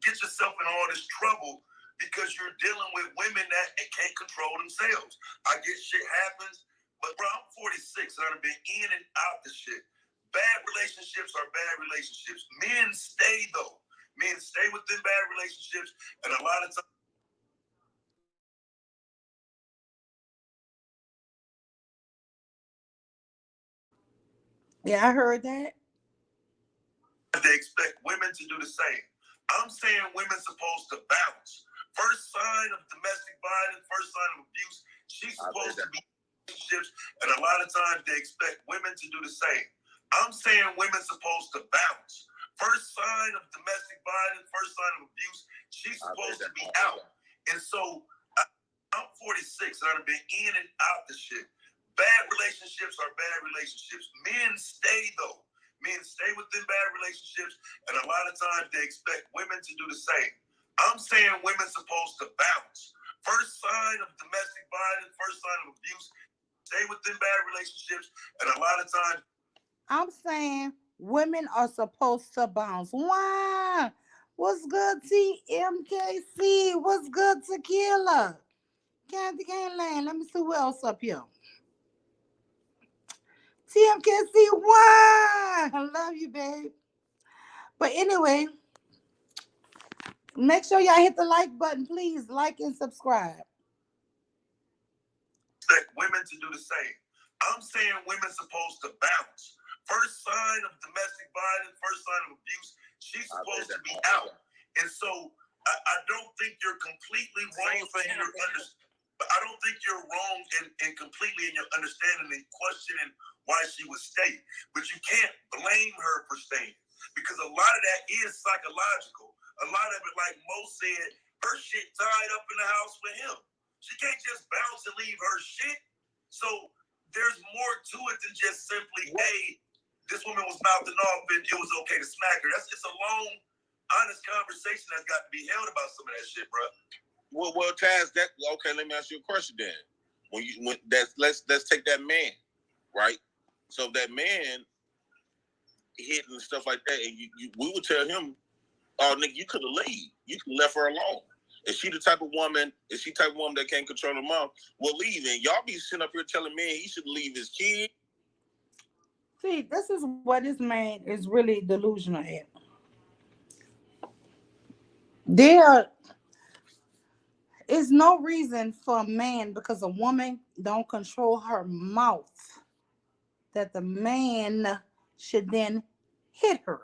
get yourself in all this trouble because you're dealing with women that can't control themselves. I get shit happens, but bro, I'm 46 and I've been in and out this shit. Bad relationships are bad relationships. Men stay though. Men stay within bad relationships, and a lot of times. Yeah, I heard that. They expect women to do the same. I'm saying women's supposed to balance. First sign of domestic violence, first sign of abuse, she's supposed to be in relationships, and a lot of times they expect women to do the same. I'm saying women's supposed to balance. First sign of domestic violence, first sign of abuse, she's supposed to be out. And so I'm 46 and I've been in and out the shit. Bad relationships are bad relationships. Men stay though. Men stay within bad relationships, and a lot of times they expect women to do the same. I'm saying women's supposed to balance. First sign of domestic violence, first sign of abuse, stay within bad relationships, and a lot of times. I'm saying women are supposed to bounce. Wow. What's good, TMKC? What's good, Tequila? Candy Cane Lane. Let me see who else up here. TMKC, wow. I love you, babe. But anyway, make sure y'all hit the like button, please. Like and subscribe. Expect women to do the same. I'm saying women's supposed to balance. First sign of domestic violence, first sign of abuse, she's supposed to be out. And so I don't think you're completely wrong in your understanding. But I don't think you're wrong and completely in your understanding and questioning why she would stay. But you can't blame her for staying because a lot of that is psychological. A lot of it, like Mo said, her shit tied up in the house with him. She can't just bounce and leave her shit. So there's more to it than just simply, hey, this woman was mouthing off and it was okay to smack her. It's a long, honest conversation that's got to be held about some of that shit, bro. Well, Taz, okay. Let me ask you a question then. Let's take that man, right? So that man hit and stuff like that, and we would tell him, "Oh, nigga, you could have left. You could have left her alone. Is she the type of woman? Is she the type of woman that can't control her mom? Well, leave." And y'all be sitting up here telling me he should leave his kid. See, this is what this man is really delusional at. There is no reason for a man, because a woman don't control her mouth, that the man should then hit her.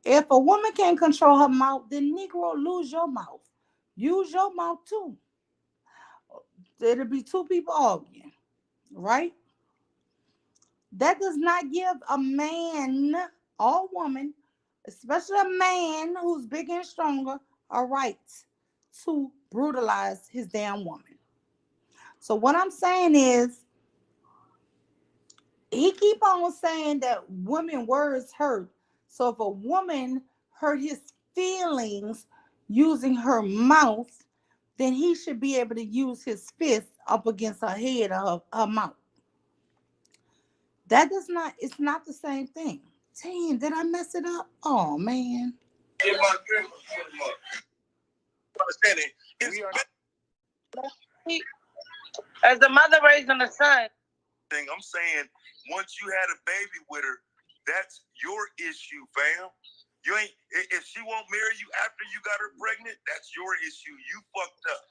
If a woman can't control her mouth, then Negro, lose your mouth. Use your mouth too. It'll be two people arguing, right? That does not give a man or woman, especially a man who's bigger and stronger, a right to brutalize his damn woman. So what I'm saying is, he keep on saying that women words hurt. So if a woman hurt his feelings using her mouth, then he should be able to use his fist up against her head or her mouth. That does not, it's not the same thing. Damn, did I mess it up? Oh, man. As a mother raising a son. I'm saying, once you had a baby with her, that's your issue, fam. You ain't. If she won't marry you after you got her pregnant, that's your issue. You fucked up.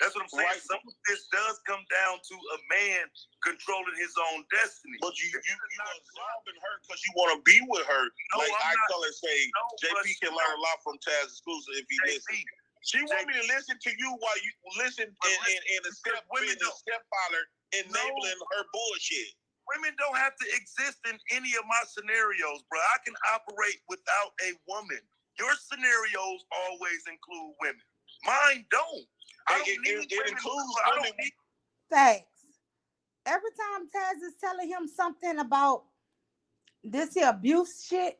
That's what I'm saying. Right. Some of this does come down to a man controlling his own destiny. But you absolving her because you want to be with her. No, like I tell her, say, JP can learn a lot from Taz Exclusive if he listens. She want me to listen to you while you listen and a stepfather enabling her bullshit. Women don't have to exist in any of my scenarios, bro. I can operate without a woman. Your scenarios always include women. Mine don't. It includes women. Thanks. Every time Taz is telling him something about this here abuse shit,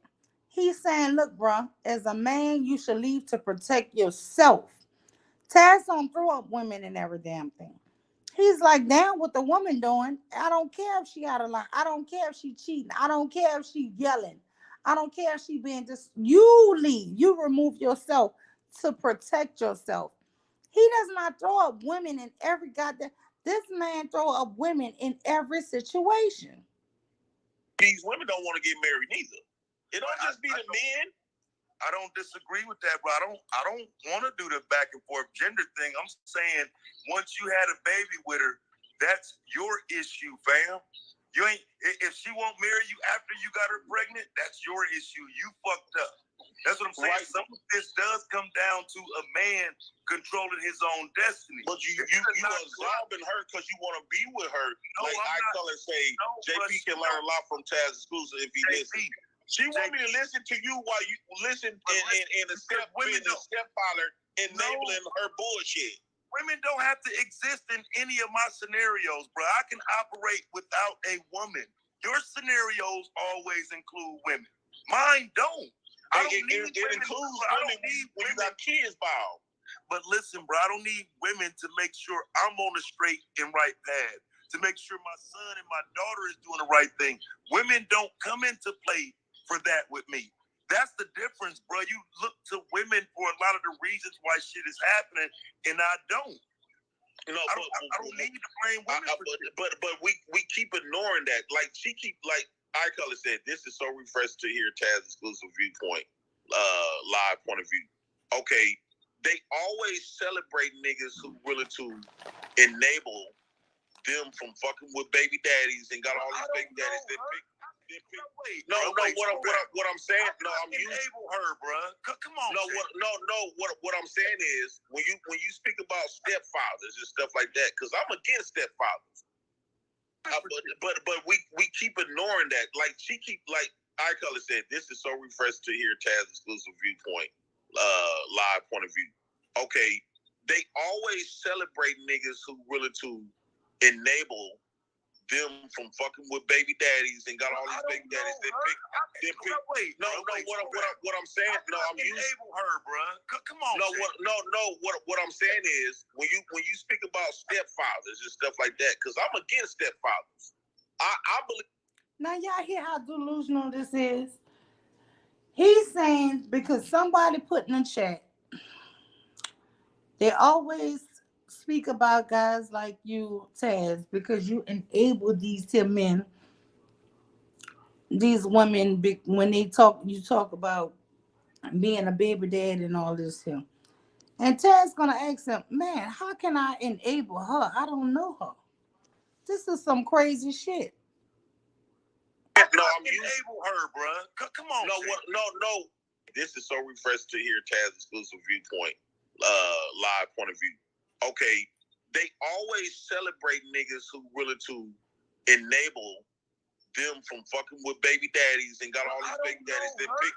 He's saying, look, bro, as a man, you should leave to protect yourself. Taz don't throw up women and every damn thing. He's like, damn, what the woman doing? I don't care if she out of line. I don't care if she cheating. I don't care if she yelling. I don't care if she being just. You leave. You remove yourself to protect yourself. He does not throw up women in every goddamn. This man throw up women in every situation. These women don't want to get married neither. It don't just be the men. I don't disagree with that, but I don't want to do the back and forth gender thing. I'm saying once you had a baby with her, that's your issue, fam. You ain't if she won't marry you after you got her pregnant, that's your issue. You fucked up. That's what I'm saying. Right. Some of this does come down to a man controlling his own destiny. But you absorbing her because you want to be with her. No, like I tell her, say, JP can learn a lot from Taz Exclusive if he listens. She want me to listen to you while you listen and accept being a stepfather enabling her bullshit. Women don't have to exist in any of my scenarios, bro. I can operate without a woman. Your scenarios always include women. Mine don't. It includes women when you got kids involved. But listen, bro, I don't need women to make sure I'm on the straight and right path, to make sure my son and my daughter is doing the right thing. Women don't come into play for that with me. That's the difference, bro. You look to women for a lot of the reasons why shit is happening, and I don't. No, I don't need to blame women. But we keep ignoring that. Like she keep like iColor said, this is so refreshing to hear Taz Exclusive viewpoint, live point of view. Okay, they always celebrate niggas who willing to enable them from fucking with baby daddies and got all these baby daddies that pick. What I'm saying, no, I'm enable her, bro. Come on. What I'm saying is when you speak about stepfathers and stuff like that, because I'm against stepfathers. But we keep ignoring that. Like she keep like iColor said, this is so refreshing to hear Taz Exclusive viewpoint, live point of view. Okay, they always celebrate niggas who willing to enable them from fucking with baby daddies and got all these baby daddies that pick. What I'm saying, I'm enable her, bro. Come on. What I'm saying is when you speak about stepfathers and stuff like that, because I'm against stepfathers. I believe. Now y'all hear how delusional this is? He's saying because somebody put in the chat, they always speak about guys like you, Taz, because you enable these two men, these women, when they talk, you talk about being a baby dad and all this here. And Taz gonna ask him, man, how can I enable her? I don't know her. This is some crazy shit. No, I'm enable her, bro. Come on. No. This is so refreshing to hear Taz Exclusive viewpoint, live point of view. Okay, they always celebrate niggas who willing to enable them from fucking with baby daddies and got all these baby daddies that pick.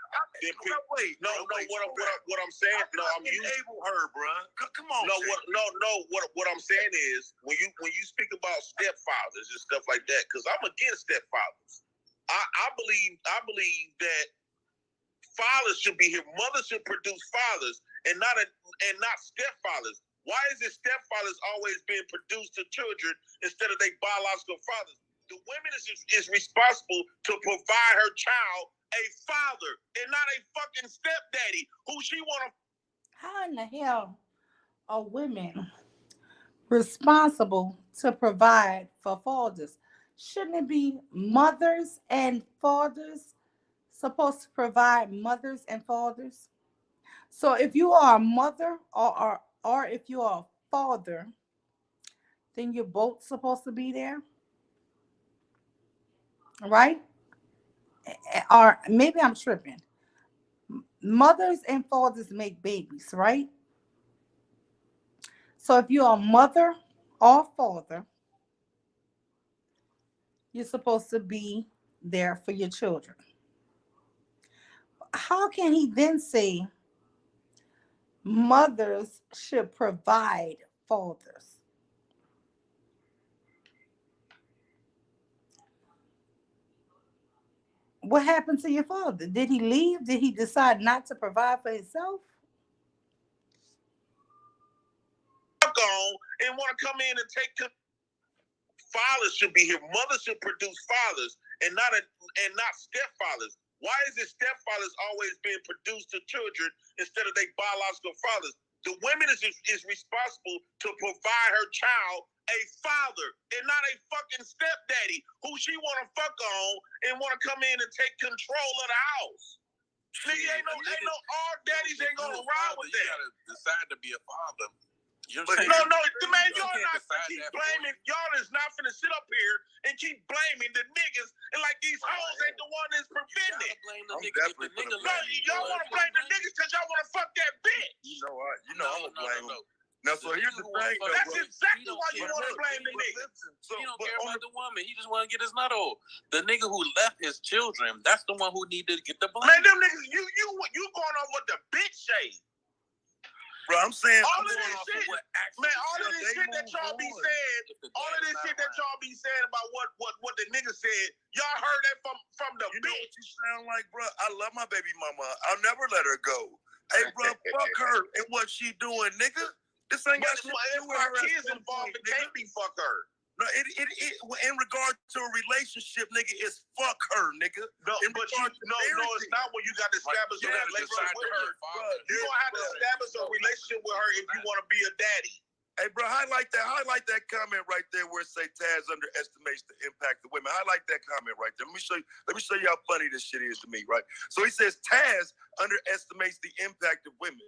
What I'm saying, I'm enable her, bro. Come on. What I'm saying is when you speak about stepfathers and stuff like that, because I'm against stepfathers. I believe that fathers should be here. Mothers should produce fathers and not stepfathers. Why is it stepfathers always being produced to children instead of their biological fathers? The woman is responsible to provide her child a father and not a fucking stepdaddy who she want to. How in the hell are women responsible to provide for fathers? Shouldn't it be mothers and fathers supposed to provide mothers and fathers? So if you are a mother or if you are a father, then you're both supposed to be there, right? Or maybe I'm tripping. Mothers and fathers make babies, right? So if you're a mother or father, you're supposed to be there for your children. How can he then say mothers should provide fathers? What happened to your father? Did he leave? Did he decide not to provide for himself? On and want to come in and take. Fathers should be here. Mothers should produce fathers and not stepfathers. Why is it stepfathers always being produced to children instead of their biological fathers? The woman is responsible to provide her child a father and not a fucking stepdaddy who she want to fuck on and want to come in and take control of the house. Nigga, ain't no all daddies ain't gonna ride with that. You gotta decide to be a father. No, man, y'all not finna keep blaming. Y'all is not finna sit up here and keep blaming the niggas and like these hoes ain't the one that's preventing it. Y'all want to blame the niggas because y'all want to fuck that bitch. You know what? I'm gonna blame them. Now, so here's the thing, though. That's exactly why you want to blame the niggas. He don't care about the woman. He just want to get his nut off. The nigga who left his children, that's the one who needed to get the blame. Man, them niggas, you going on what the bitch say. Bro, I'm saying all of this shit, man. All of this shit that y'all be saying, about what the nigga said, y'all heard that from the bitch. Know what you sound like, bro? I love my baby mama. I'll never let her go. Hey, bro, fuck her and what she doing, nigga. This ain't got shit to do with her. Kids involved, it can't be fuck her. No, it in regard to a relationship, nigga, it's fuck her, nigga. No, it's not when you got to establish a relationship with her. You gonna have to establish a relationship with her if you want to be a daddy. Hey, bro, highlight that comment right there where it say Taz underestimates the impact of women. Highlight that comment right there. Let me show you how funny this shit is to me, right? So he says Taz underestimates the impact of women.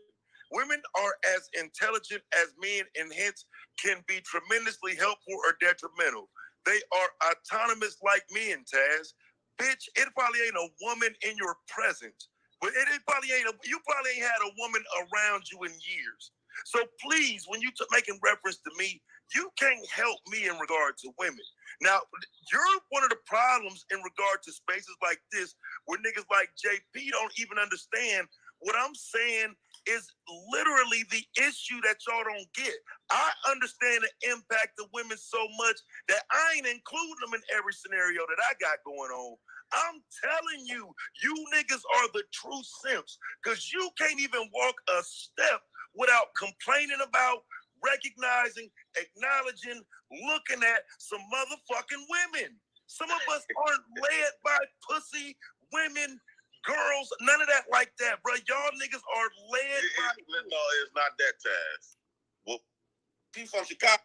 Women are as intelligent as men and hence can be tremendously helpful or detrimental. They are autonomous like men, Taz. Bitch, it probably ain't a woman in your presence. But you probably ain't had a woman around you in years. So please, when you making reference to me, you can't help me in regard to women. Now, you're one of the problems in regard to spaces like this where niggas like JP don't even understand what I'm saying is literally the issue that y'all don't get. I understand the impact of women so much that I ain't including them in every scenario that I got going on. I'm telling you, you niggas are the true simps because you can't even walk a step without complaining about, recognizing, acknowledging, looking at some motherfucking women. Some of us aren't led by pussy, women, girls, none of that like that, bro. Y'all niggas are led by... No, it's not that, Taz. Well, he from Chicago.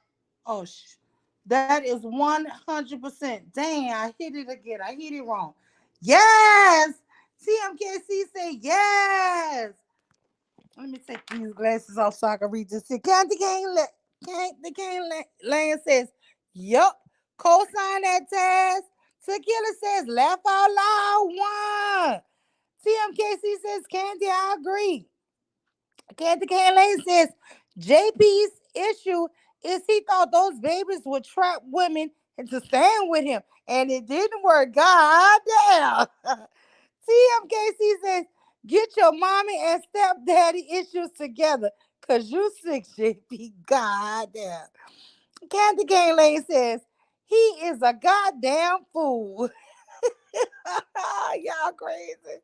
Oh, that is 100%. Dang, I hit it again. I hit it wrong. Yes! TMKC say yes! Let me take these glasses off so I can read this. Candy Cane Lane says, yup. Co-sign that, Taz. Tequila says, laugh out loud. One. TMKC says, Candy, I agree. Candy Cane Lane says, JP's issue is he thought those babies would trap women into staying with him, and it didn't work. God damn. TMKC says, get your mommy and stepdaddy issues together, because you sick, JP. God damn. Candy Cane Lane says, he is a goddamn fool. Y'all crazy.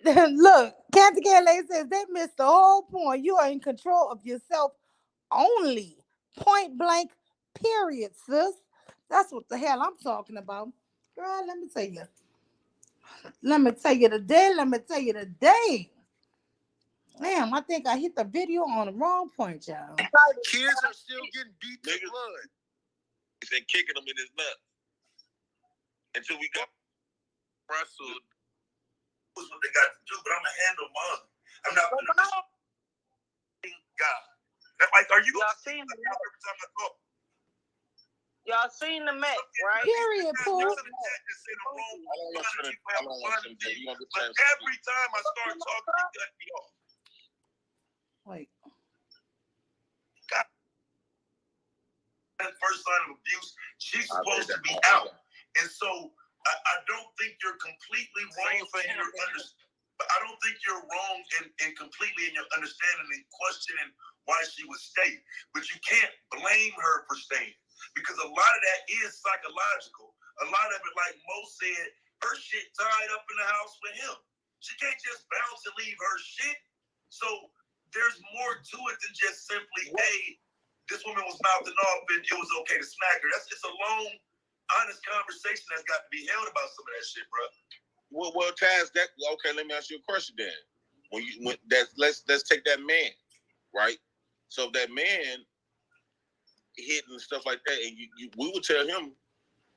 Look, Candy Cane Lane says they missed the whole point. You are in control of yourself only. Point blank, period, sis. That's what the hell I'm talking about. Girl, let me tell you. Let me tell you today. Damn, I think I hit the video on the wrong point, y'all. Kids are still getting beat to blood. And kicking them in his nuts. Until we got wrestled. That's what they got to do, but I'm gonna handle mine. I'm not gonna God. Like, are you y'all seen the every time I talk? Y'all seen the match, right? Period, Pooh. But every time I start talking, you cut me off. Wait. God. That first sign of abuse, she's supposed to be out. And so I don't think you're completely wrong in your understanding. But I don't think you're wrong in completely in your understanding and questioning why she would stay. But you can't blame her for staying. Because a lot of that is psychological. A lot of it, like Mo said, her shit tied up in the house with him. She can't just bounce and leave her shit. So there's more to it than just simply, hey, this woman was mouthing off and it was okay to smack her. That's just a long, honest conversation that's got to be held about some of that shit, bro. Well, Taz, okay. Let me ask you a question then. Let's take that man, right? So if that man hit and stuff like that, and we would tell him,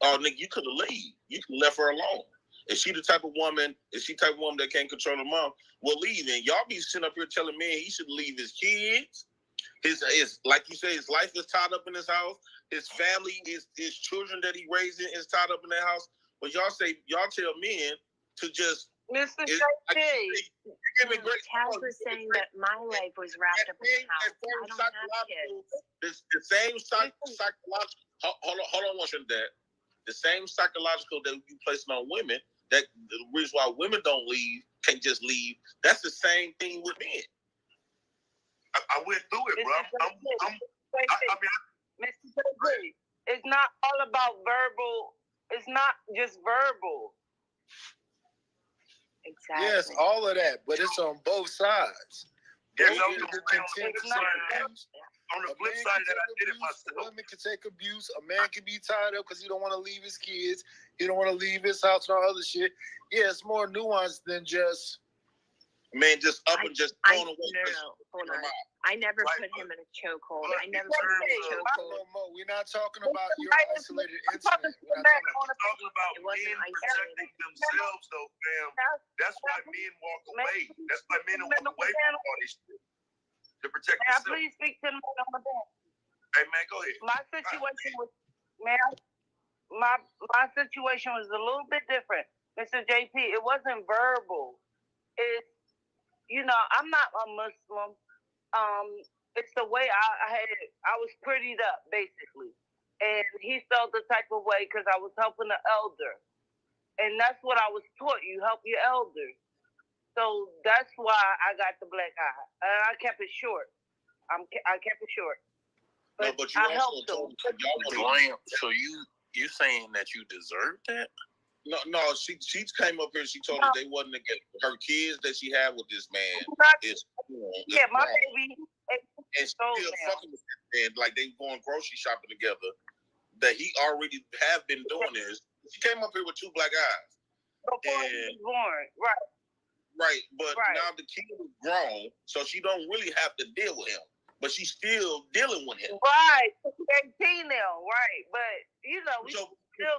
"Oh, nigga, you could have left. You could have left her alone." Is she the type of woman? Is she the type of woman that can't control her mom? Well, leave. And y'all be sitting up here telling me he should leave his kids. His like you say, his life is tied up in his house. His family, his children that he raising is tied up in their house. But y'all tell men to just. Mr. J.P. Taz was saying that my life was wrapped up in the house. I don't have kids. The same psychological. Hold on one second, Dad. The same psychological that you placing on women. That the reason why women don't leave, can't just leave. That's the same thing with men. I went through it, bro. Mr. J.P., it's not all about verbal. It's not just verbal. Exactly. Yes, all of that, but it's on both sides. There's On no the flip side of that, I did it myself. A woman can take abuse. A man can be tied up because he don't want to leave his kids. He don't want to leave his house and all other shit. Yeah, it's more nuanced than just. Man, just up and just thrown away. No, hold on. I never put him in a chokehold. I never put him in a chokehold. We're not talking about your isolated incident. We're not talking about men protecting themselves, though, fam. That's why men walk away. That's why men walk away from all this shit. To protect May I themselves. please speak to the man on the bench? Hey, man, go ahead. My situation was, my situation was a little bit different, Mr. JP. It wasn't verbal. It's, I'm not a Muslim. It's the way I was prettied up, basically. And he felt the type of way because I was helping the elder. And that's what I was taught. You help your elders. So that's why I got the black eye. And I kept it short. I kept it short. But, but you I helped also them. So you saying that you deserve that? No. She came up here. She told us they wasn't together. Her kids that she had with this man is my baby. And still fucking with this man, like they going grocery shopping together. That he already have been doing this. She came up here with two black eyes. Before he was born, right? Right, but now the kid is grown, so she don't really have to deal with him. But she's still dealing with him. Right, she's 18 now, right? But we still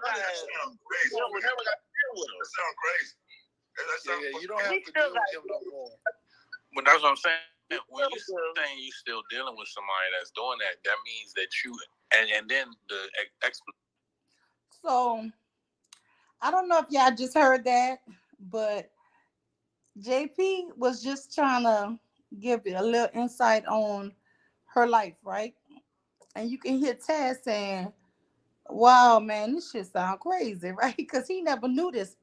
got to sound crazy. We never got to deal with him. That sounds crazy. Yeah, you don't have to deal with him no more. But that's what I'm saying. When you saying you still dealing with somebody that's doing that, that means that you and then the So I don't know if y'all just heard that, but JP was just trying to give a little insight on her life, right? And you can hear Taz saying, "Wow, man, this shit sound crazy," right? Because he never knew this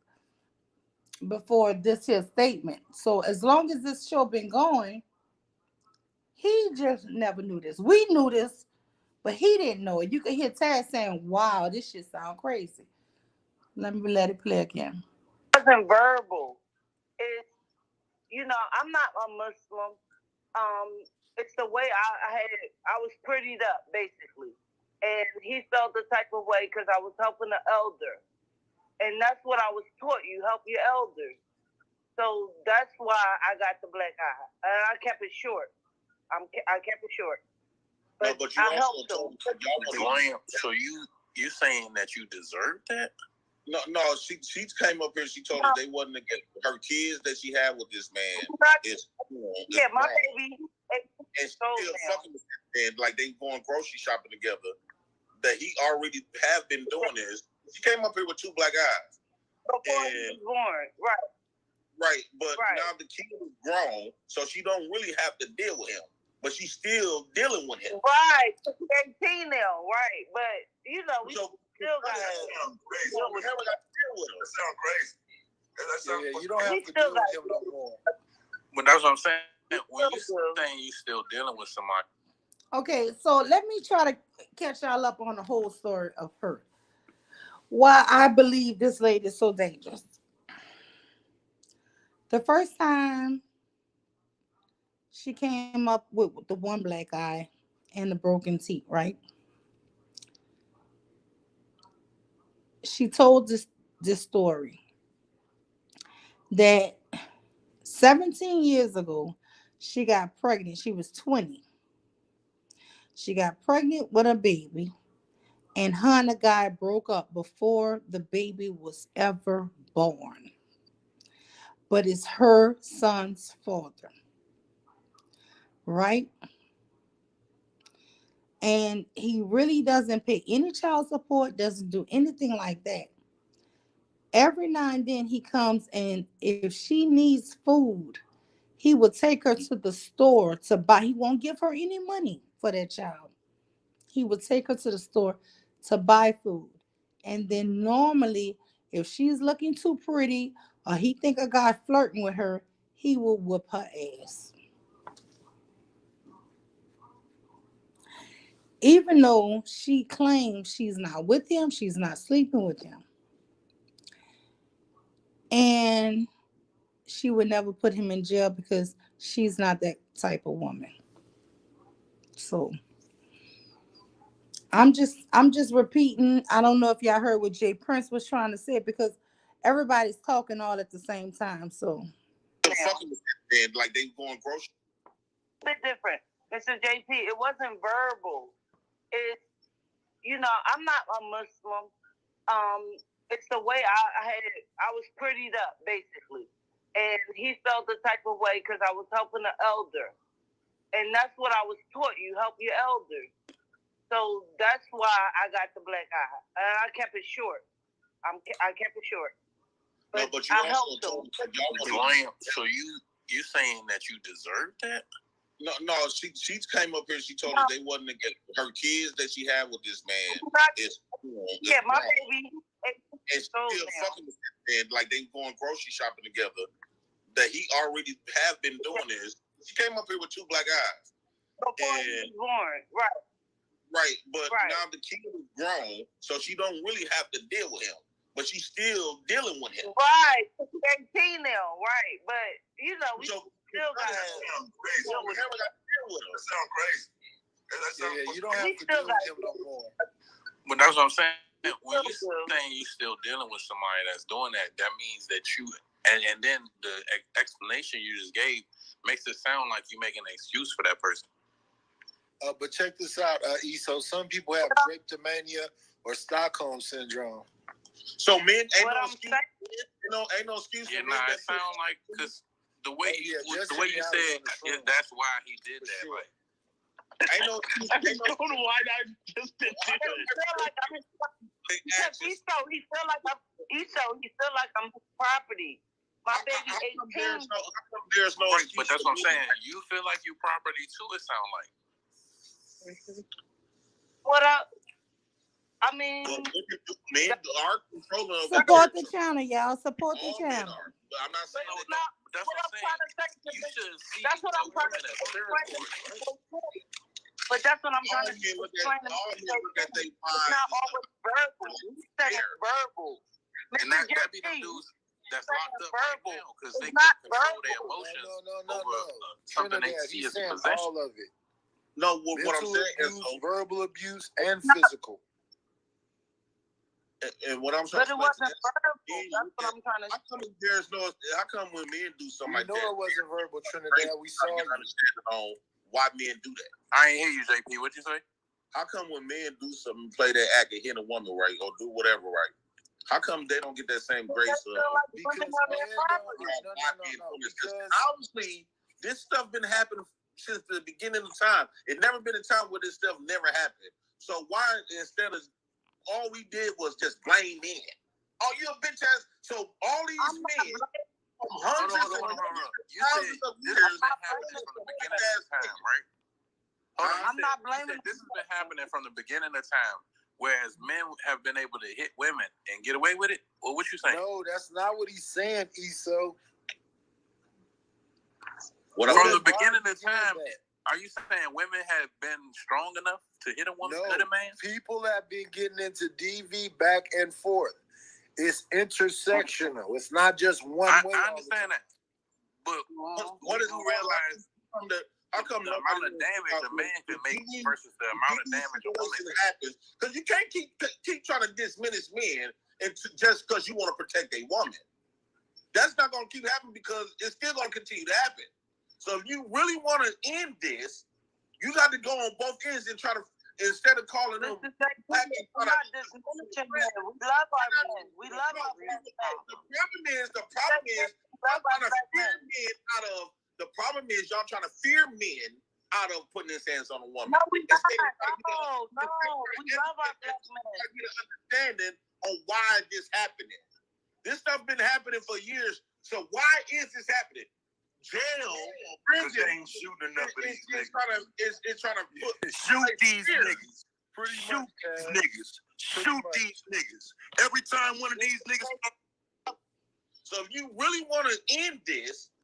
before this here statement. So as long as this show been going, he just never knew this. We knew this, but he didn't know it. You can hear Taz saying, "Wow, this shit sound crazy." Let me let it play again. It wasn't verbal. It's, I'm not a Muslim. It's the way I was prettied up, basically. And he felt the type of way because I was helping the elder. And that's what I was taught. You help your elders. So that's why I got the black eye. And I kept it short. I kept it short. But, but you I also helped them. So you saying that you deserve that? No. She came up here. She told us they wasn't together. Her kids that she had with this man is my baby. And still fucking with this man, like they going grocery shopping together. That he already have been doing this. She came up here with two black eyes. Before he was born, right? Right, but now the kid is grown, so she don't really have to deal with him. But she's still dealing with him. Right, she's 18 now, right? But we still got sound crazy. We never got to deal with him. That sounds crazy. Yeah, you don't have to deal with him no more. But that's what I'm saying. When you saying you still dealing with somebody. Okay, so let me try to catch y'all up on the whole story of her. Why I believe this lady is so dangerous. The first time she came up with the one black eye and the broken teeth, right? She told this story that 17 years ago, she got pregnant. She was 20. She got pregnant with a baby, and her and the guy broke up before the baby was ever born. But it's her son's father, right? And he really doesn't pay any child support, doesn't do anything like that. Every now and then he comes, and if she needs food, he will take her to the store to buy. He won't give her any money for that child. He would take her to the store to buy food. And then normally, if she's looking too pretty or he think a guy flirting with her, he will whoop her ass. Even though she claims she's not with him, she's not sleeping with him. And she would never put him in jail because she's not that type of woman. So I'm just repeating. I don't know if y'all heard what Jay Prince was trying to say, because everybody's talking all at the same time. So like they going grocery. A bit different, Mr. JP. It wasn't verbal. It's, I'm not a Muslim. It's the way I was prettied up, basically. And he felt the type of way because I was helping the elder. And that's what I was taught. You help your elders. So that's why I got the black eye. And I kept it short. I kept it short. But, no, but you I also helped them. So you saying that you deserve that? No, she came up here. She told us they wasn't to get her kids that she had with this man. My baby. And she's still fucking with this man, like they going grocery shopping together. That he already have been doing this. She came up here with 2 black eyes. Before he was born, right? Right, but now the kid is grown, so she don't really have to deal with him. But she's still dealing with him. Right, she's 18 now, right? But we still got to deal with him. That sounds crazy. You don't have to deal with him no more. But that's what I'm saying. When you saying you still dealing with somebody that's doing that, that means that you and then the explanation you just gave makes it sound like you're making an excuse for that person. But check this out, So some people have drapetomania or Stockholm syndrome. So men ain't no excuse. Ain't no excuse. Yeah, it sound like because the way you said that's why he did that. Sure. Like, ain't no excuse. I don't know why I just did He feel like I'm his property. My baby 18. There's no right, but that's what I'm saying. You feel like you property too. It sound like. What up? I mean, men are controlling. Support the channel, y'all. Support the channel. I'm not saying that's what I'm saying. You should see that's what I'm trying to explain. But that's what I'm trying to explain. It's not always verbal. You said it's verbal. And that be the dudes that's locked up right now because they can't control their emotions over something they see as a possession. All of it. No, what I'm saying is verbal abuse and physical. And what I'm saying, but it wasn't verbal. That's what I'm trying to. How come when men do something like that? It wasn't verbal, Trinidad. We saw you. On why men do that. I ain't hear you, JP. What'd you say? How come when men do something, play that act and hit a woman right or do whatever right? How come they don't get that same grace? Because obviously this stuff been happening since the beginning of time. It never been a time where this stuff never happened. So why instead of all we did was just blame men? Oh, you a bitch ass. So all these men hundreds of you said this has been happening from the beginning of time, right? I'm not blaming. This has been happening from the beginning of time. Whereas men have been able to hit women and get away with it? Or what you saying? No, that's not what he's saying, Eso. From the beginning of time, are you saying women have been strong enough to hit a woman, hit a man? People have been getting into DV back and forth. It's intersectional. It's not just one way. I understand that. But what did you realize? How come the amount of damage a man can make versus the amount of damage a woman can happens? Because you can't keep trying to diminish men just because you want to protect a woman. That's not going to keep happening because it's still going to continue to happen. So if you really want to end this, you got to go on both ends and try to, instead of calling them black and we're not diminishing men. We love our men. We love our men. The problem is y'all trying to fear men out of. The problem is y'all trying to fear men out of putting his hands on a woman. No, we not. No. We love our black men. I get an understanding on why this happening. This stuff been happening for years. So why is this happening? Jail, prison, they ain't shooting enough of these niggas. It's trying to shoot these niggas. Shoot these niggas. Shoot these niggas. Every time one of these niggas. So if you really want to end this,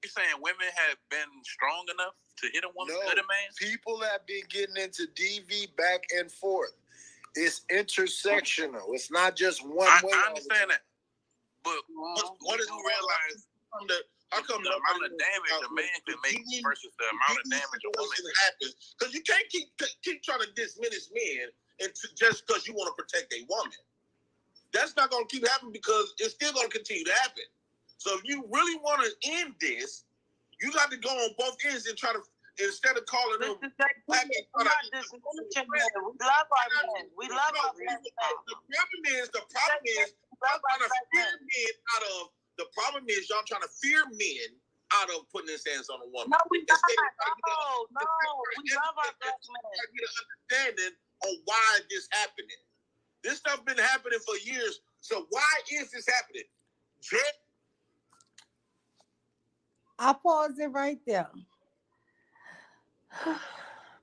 you saying women have been strong enough to hit a woman, hit a man? People have been getting into DV back and forth. It's intersectional. It's not just one way. I understand that. But what did you realize? How come the amount of damage a man can make versus the amount of damage a woman can happens? Because you can't keep trying to diminish men just because you want to protect a woman. That's not going to keep happening because it's still going to continue to happen. So if you really want to end this, you got to go on both ends and try to, instead of calling them black and we're not diminishing men. We love our men. We love our men. The problem is y'all trying to fear men out of. The problem is y'all trying to fear men out of putting his hands on a woman. No, we not. No. We love our black men. I get an understanding on why this happening. This stuff been happening for years. So why is this happening? I pause it right there.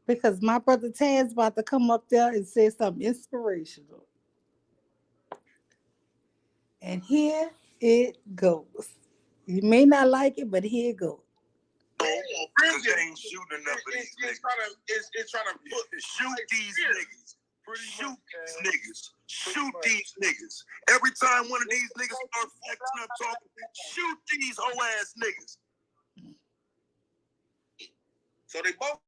Because my brother Tad's about to come up there and say something inspirational. And here it goes. You may not like it, but here it goes. Because they ain't shooting enough of these niggas. It's trying to shoot these niggas. Shoot these niggas. Shoot these niggas. Every time one of these niggas start flexing up talking, shoot these whole ass niggas. So they both.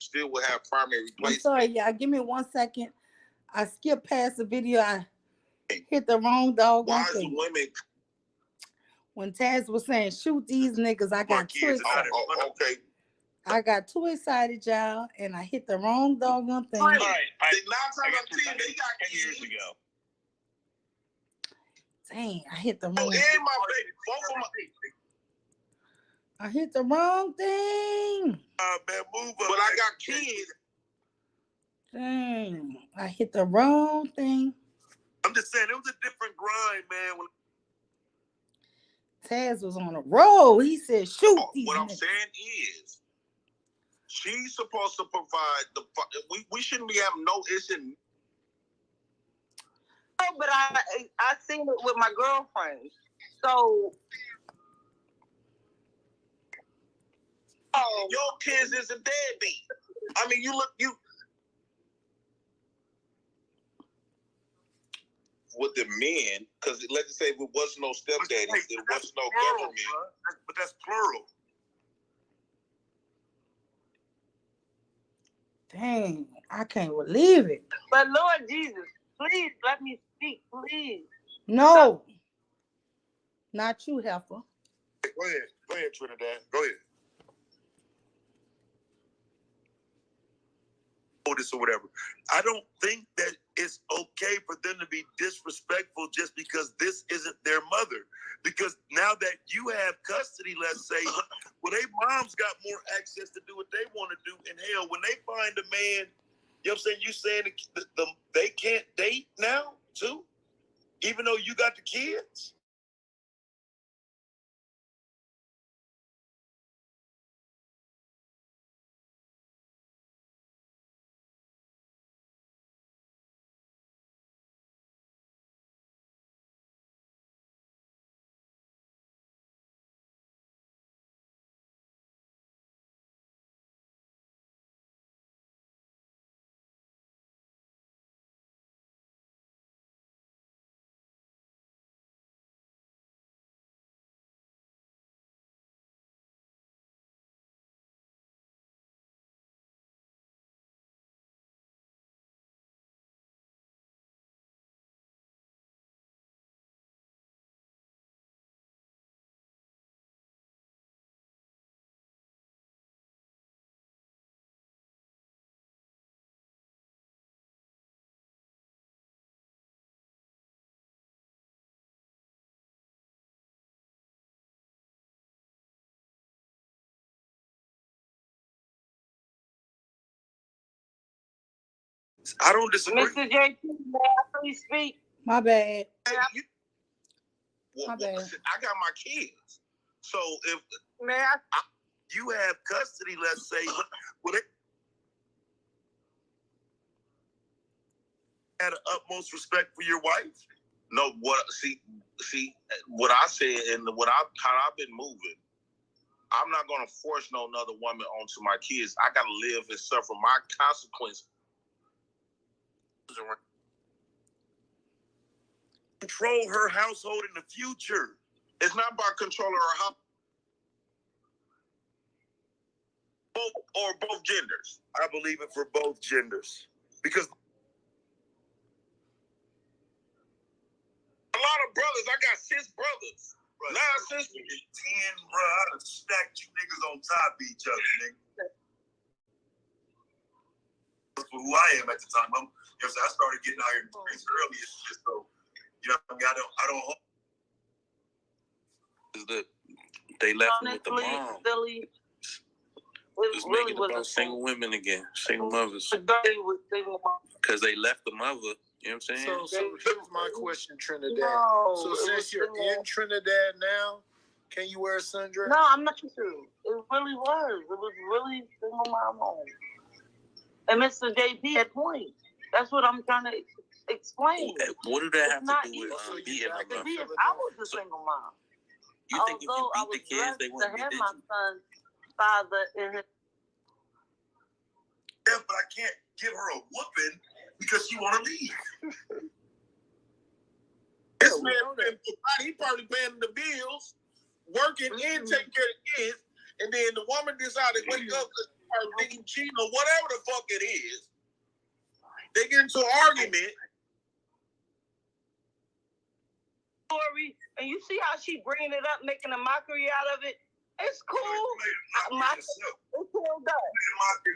Still will have primary I'm placement. sorry, y'all. Give me 1 second. I skipped past the video. I hit the wrong dog. Why is women? When Taz was saying, shoot these niggas, I got too excited. Okay. I got too excited, y'all, and I hit the wrong doggone thing. Right. 9 times out of 10, they got 10 years ago. Dang, I hit the wrong. And my baby, both of my. I hit the wrong thing. Man, move up. But I got kids. Dang, I hit the wrong thing. I'm just saying, it was a different grind, man. When Taz was on a roll. He said, shoot these What I'm niggas. saying is, she's supposed to provide the. We shouldn't be having no issue. No, but I seen it with my girlfriends. So. Oh, your kids is a deadbeat. I mean, you with the men, because let's say if it was no stepdaddy, there was no government. But that's plural. Dang, I can't believe it. But Lord Jesus, please let me speak, please. No, not you, heifer. Go ahead, Trinidad. Go ahead. this or whatever. I don't think that it's okay for them to be disrespectful just because this isn't their mother. Because now that you have custody, let's say, well, they moms got more access to do what they want to do. And hell, when they find a man, you know what I'm saying? You saying they can't date now too, even though you got the kids. I don't disagree. Mr. JP, may I please speak? My bad. Well, My bad. listen, I got my kids. So if you have custody, let's say, well, they had the utmost respect for your wife. No, see what I said and how I've been moving. I'm not gonna force no another woman onto my kids. I gotta live and suffer my consequences. Control her household in the future. It's not about controlling her house. Both genders. I believe it for both genders because a lot of brothers. I got 6 brothers. 9 sisters. 10, bro. I done stacked you niggas on top of each other, nigga. That's for who I am at the time. I started getting out here in the streets early, just so you know. I don't hope. Is that they left with the mom? Just make it about single women again, single mothers. Because they left the mother. You know what I'm saying? So here's my question, Trinidad. So since you're in Trinidad now, can you wear a sundress? No, I'm not sure. It really was. It was really single mom home. And Mr. JP had point. That's what I'm trying to explain. What do that have to do with being a mother? I was a single mom. You think if you beat the kids, they wouldn't be my son's father in his. Yeah, but I can't give her a whooping because she want to leave. This man, he probably paying the bills, working and taking care of the kids, and then the woman decided to wake up and thinking cheating or whatever the fuck it is. They get into an argument. And you see how she bringing it up, making a mockery out of it? It's cool. It's cool.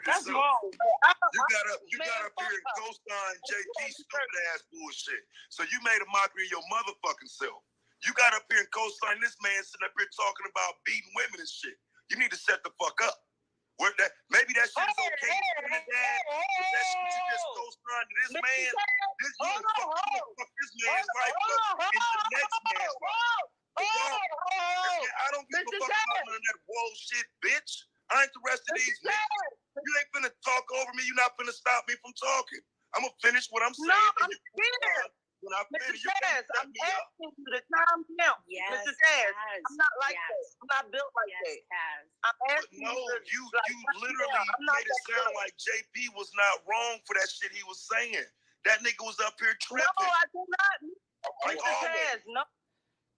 That's wrong. You got up here and co-signed JP stupid ass bullshit. So you made a mockery of your motherfucking self. You got up here and co-signed this man sitting up here talking about beating women and shit. You need to shut the fuck up. Maybe that shit is okay in Trinidad. That shit you just co-signed to this man. You fuck this man's life up in the next man's life. I don't give a fuck about none of that bullshit, bitch. I ain't the rest of these niggas. You ain't finna talk over me. You're not finna stop me from talking. I'm gonna finish what I'm saying. No, I'm scared. When I finish, Mr. Taz, I'm asking you to calm down. Yes, Mr. Taz, I'm not like that. I'm not built like that. I'm asking no, you. You literally made it sound like JP was not wrong for that shit he was saying. That nigga was up here tripping. No, I do not. Like Mr. Taz, no.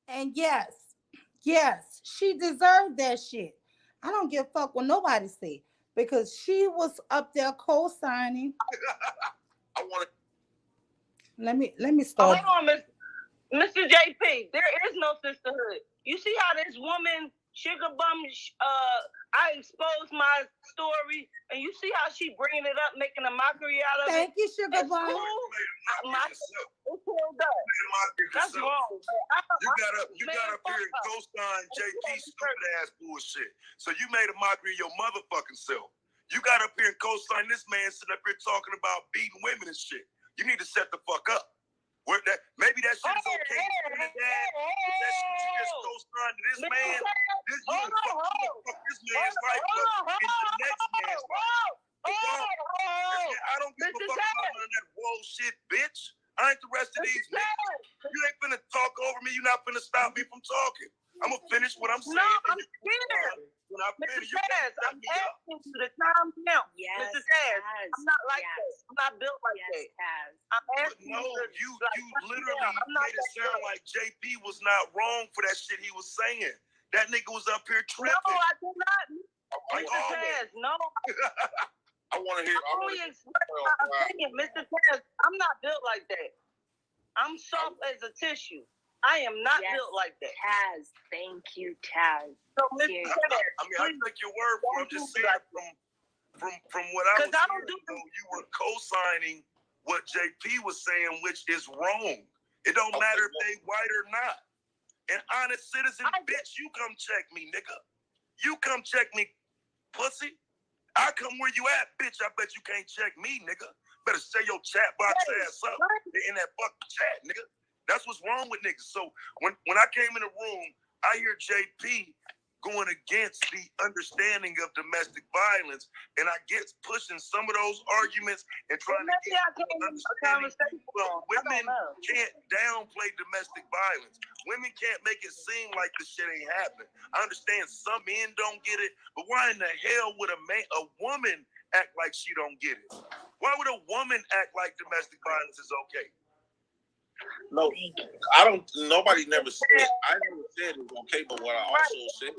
And yes, she deserved that shit. I don't give a fuck what nobody say because she was up there co-signing. I want to. Let me start. Hold on, Mr. JP. There is no sisterhood. You see how this woman Sugar Bum, I exposed my story, and you see how she bringing it up, making a mockery out of it. Thank you, Sugar Bum. That's wrong. You got up here and co-sign JP stupid ass bullshit. So you made a mockery of your motherfucking self. You got up here and co-sign this man sitting up here talking about beating women and shit. You need to set the fuck up. Maybe that shit is okay. That shit you just co-signed to this man. This man's life, but it's the next man's life. I don't give a fuck about none of that bullshit, bitch. I ain't the rest of these niggas. You ain't finna talk over me. You're not finna stop me from talking. I'm gonna finish what I'm saying. No, I'm scared. When I finish, Mr. Taz, I'm asking you to calm down. Yes, Mr. Taz, I'm not like that. I'm not built like that. I'm asking you literally made it sound like JP was not wrong for that shit he was saying. That nigga was up here tripping. No, I do not. Mr. Taz, no. I want to hear. I'm only expressing my opinion, Mr. Taz. I'm not built like that. I'm soft as a tissue. I am not built like that. Taz, thank you, Taz. So, Mr. Taz, I take your word for it. I'm just saying from what I was hearing, you were co-signing what JP was saying, which is wrong. It don't matter if they white or not. An honest citizen, bitch, you come check me, nigga. You come check me, pussy. I come where you at, bitch. I bet you can't check me, nigga. Better say your chat box ass up in that fucking chat, nigga. That's what's wrong with niggas. So when I came in the room, I hear JP going against the understanding of domestic violence, and I get pushing some of those arguments and trying to get understanding. Well, women can't downplay domestic violence. Women can't make it seem like the shit ain't happening. I understand some men don't get it, but why in the hell would a woman act like she don't get it? Why would a woman act like domestic violence is okay? No, I don't. Nobody never said. I never said it was okay, but what I also said,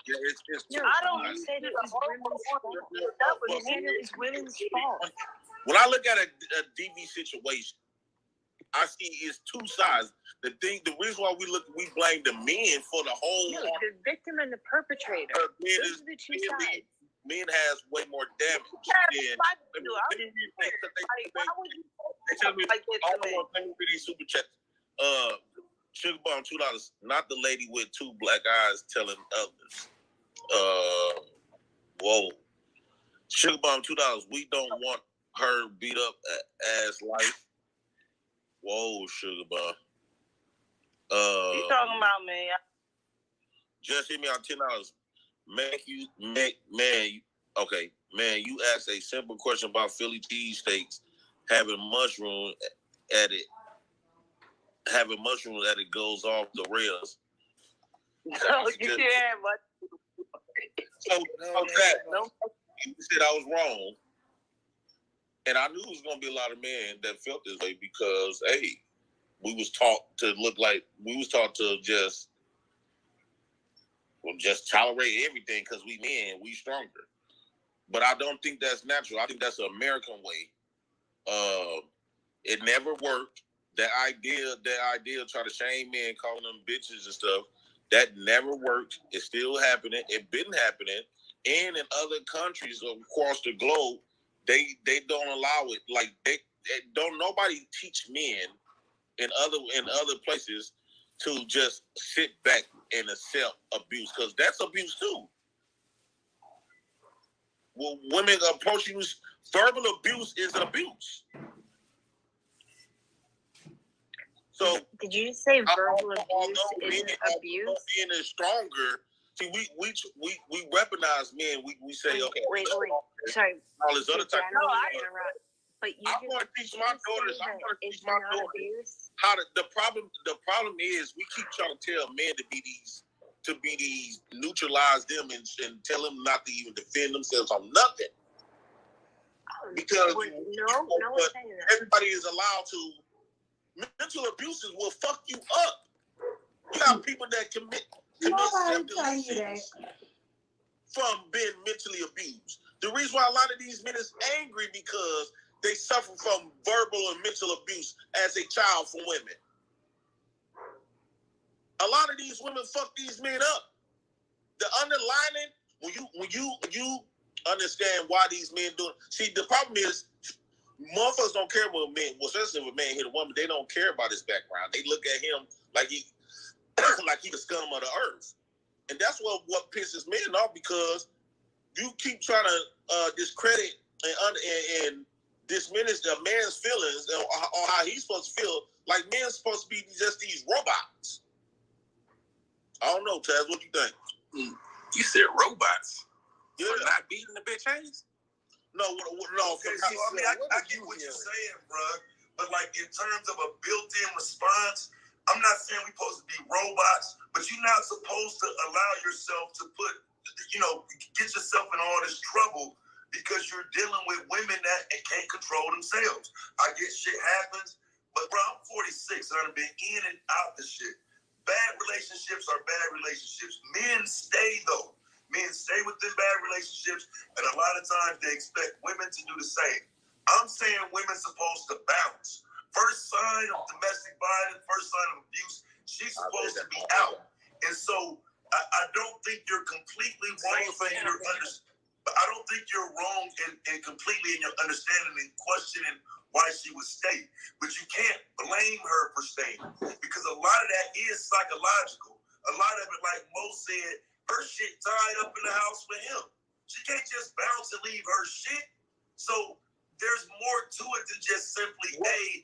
it's I don't say that it was women's fault. You said it was women's fault. When I look at a DV situation, I see it's two sides. The reason why we blame the men for the whole. No, the victim and the perpetrator. Those are the two sides. Men has way more damage. Let me read these super chats. Sugar Bomb $2. Not the lady with two black eyes telling others. Whoa. Sugar Bomb $2. We don't want her beat up ass life. Whoa, Sugar Bomb. You talking about me? Just hit me on $10. Man, you asked a simple question about Philly cheesesteaks having mushrooms at it goes off the rails. No, you didn't have much. So you said I was wrong, and I knew it was gonna be a lot of men that felt this way because we was taught to just tolerate everything because we men, we stronger. But I don't think that's natural. I think that's an American way. It never worked. That idea of trying to shame men, calling them bitches and stuff, that never worked. It's still happening. It's been happening. And in other countries across the globe, they don't allow it. Like they don't nobody teach men in other places to just sit back and accept abuse, because that's abuse too. Well, women approach you, verbal abuse is abuse. So did you say verbal abuse is abuse? Men is stronger. See, we weaponize men. We say, okay. Wait. Sorry. All this other type. No, I interrupt. But you I'm going to teach my daughters. How the problem is we keep trying to tell men to be these neutralize them and tell them not to even defend themselves on nothing. Because everybody is allowed to. Mental abuses will fuck you up. You have people that commit self-deletions from being mentally abused. The reason why a lot of these men is angry because they suffer from verbal and mental abuse as a child from women. A lot of these women fuck these men up. you understand why these men do it, see, the problem is motherfuckers don't care what men, well, especially if a man hit a woman, they don't care about his background. They look at him like he like he the scum of the earth. And that's what pisses men off, because you keep trying to discredit and diminish a man's feelings or how he's supposed to feel, like men's supposed to be just these robots. I don't know, Taz, what you think? You said robots. Yeah. For not beating the bitch ass? No. Okay, so, I mean, I get what you're saying, bro. But like in terms of a built-in response, I'm not saying we're supposed to be robots, but you're not supposed to allow yourself to get yourself in all this trouble because you're dealing with women that can't control themselves. I get shit happens, but bro, I'm 46 and I've been in and out the shit. Bad relationships are bad relationships. Men stay though. Men stay within bad relationships, and a lot of times they expect women to do the same. I'm saying women's supposed to bounce. First sign of domestic violence, first sign of abuse, she's supposed to be out. And so I don't think you're completely wrong in your but I don't think you're wrong and completely in your understanding and questioning why she would stay. But you can't blame her for staying, because a lot of that is psychological. A lot of it, like Mo said, her shit tied up in the house with him. She can't just bounce and leave her shit. So there's more to it than just simply, hey,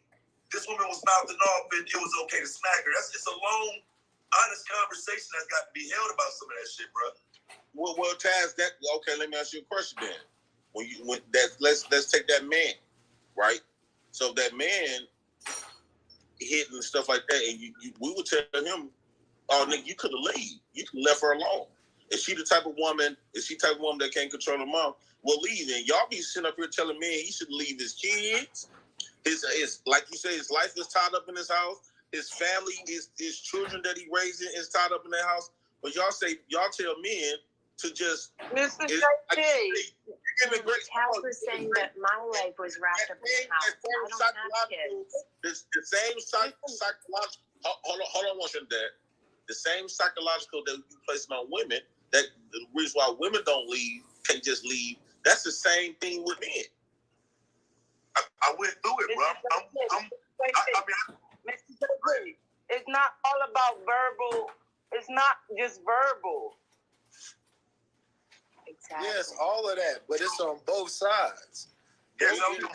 this woman was mouthing off and it was okay to smack her. It's a long, honest conversation that's got to be held about some of that shit, bro. Well, Taz, okay, let me ask you a question then. Let's take that man, right? So that man hitting and stuff like that, and we would tell him, oh, nigga, you could have left. You could have left her alone. Is she the type of woman that can't control her mom? Well, leave. And y'all be sitting up here telling me he should leave his kids. His like you say, his life is tied up in his house. His family, his children that he raising is tied up in their house. But y'all tell men to just. Mr. Taz was saying that my life was wrapped up in the house. I don't have kids. The same psychological. Hold on one second, Dad. The same psychological that you place on women, that the reason why women don't leave, can't just leave. That's the same thing with men. I went through it, bro. Mr. J, it's not all about verbal. It's not just verbal. Exactly. Yes, all of that, but it's on both sides. Yes, on the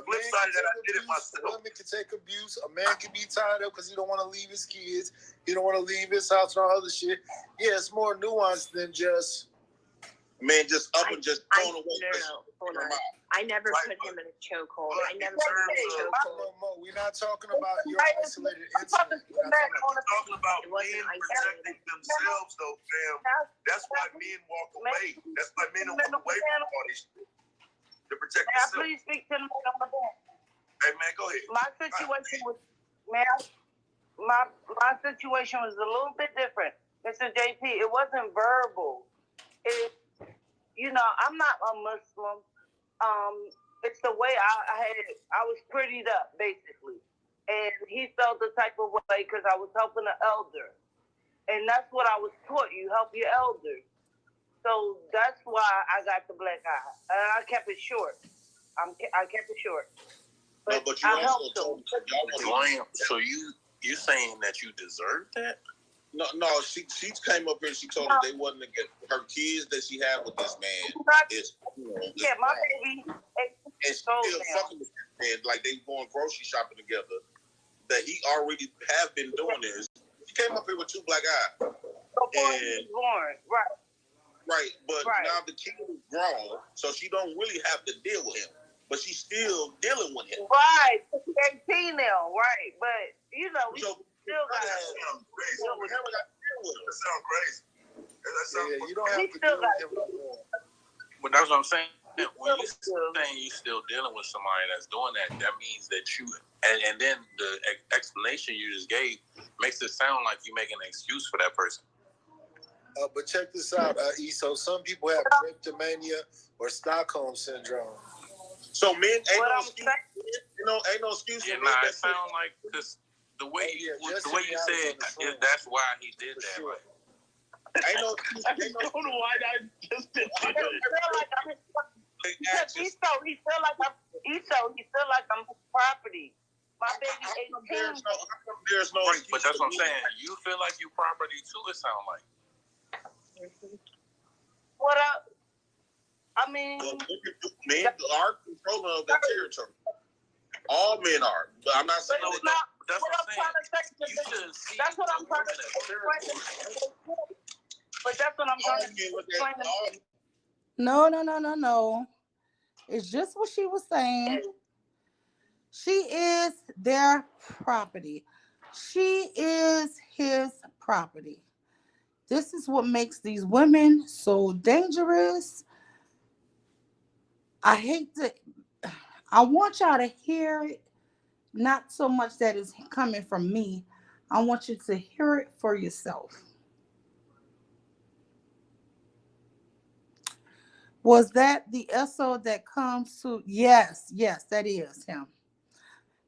flip side of that, I did it myself. A woman can take abuse. A man can be tied up because he don't want to leave his kids. He don't want to leave his house and all other shit. Yeah, it's more nuanced than just. Man, just up and just thrown away. No, hold on. I never put him in a chokehold. I never put him in a chokehold. We're not talking about your isolated incident. We're talking about men protecting themselves, though, fam. That's why men walk away. That's why men walk away from all this shit. To protect themselves. Please speak to the man on the back. Hey, man, go ahead. My situation was, my situation was a little bit different. Mr. JP, it wasn't verbal. I'm not a Muslim. It's the way I was prettied up, basically. And he felt the type of way because I was helping an elder. And that's what I was taught. You help your elders. So that's why I got the black eye. And I kept it short. I kept it short. But you I also helped told So you saying that you deserve that? No, she came up here and she told her they wasn't to get her kids that she had with this man. My baby. And still fucking with this man, like they going grocery shopping together. That he already have been doing this. She came up here with two black eyes. Before he was born, right. Right, but now the kid is grown, so she don't really have to deal with him. But she's still dealing with him. Right, 18 now, right. But, we still got to deal with him. That sounds crazy. You don't have to deal with him no more. But that's what I'm saying. When you're saying you're still dealing with somebody that's doing that, that means that you, and then the explanation you just gave makes it sound like you're making an excuse for that person. But check this out, Eso. Some people have kleptomania or Stockholm syndrome. So men ain't no excuse. Ain't no excuse for men. It sound like this. The way you said, that's why he did that. Sure. Ain't no. I don't know why I just did I feel like I'm because he feel like I'm his property. My baby 18. There's no. Right, but that's what I'm saying. You feel like you property too. It sound like. What up? I mean, Men are controlling of their territory. All men are, but I'm not saying that. That's what I'm trying to say. That's what I'm trying to explain. But that's what I'm trying to explain. No. It's just what she was saying. She is their property. She is his property. This is what makes these women so dangerous. I want y'all to hear it, not so much that it's coming from me. I want you to hear it for yourself. Was that the SO that comes to? Yes, that is him.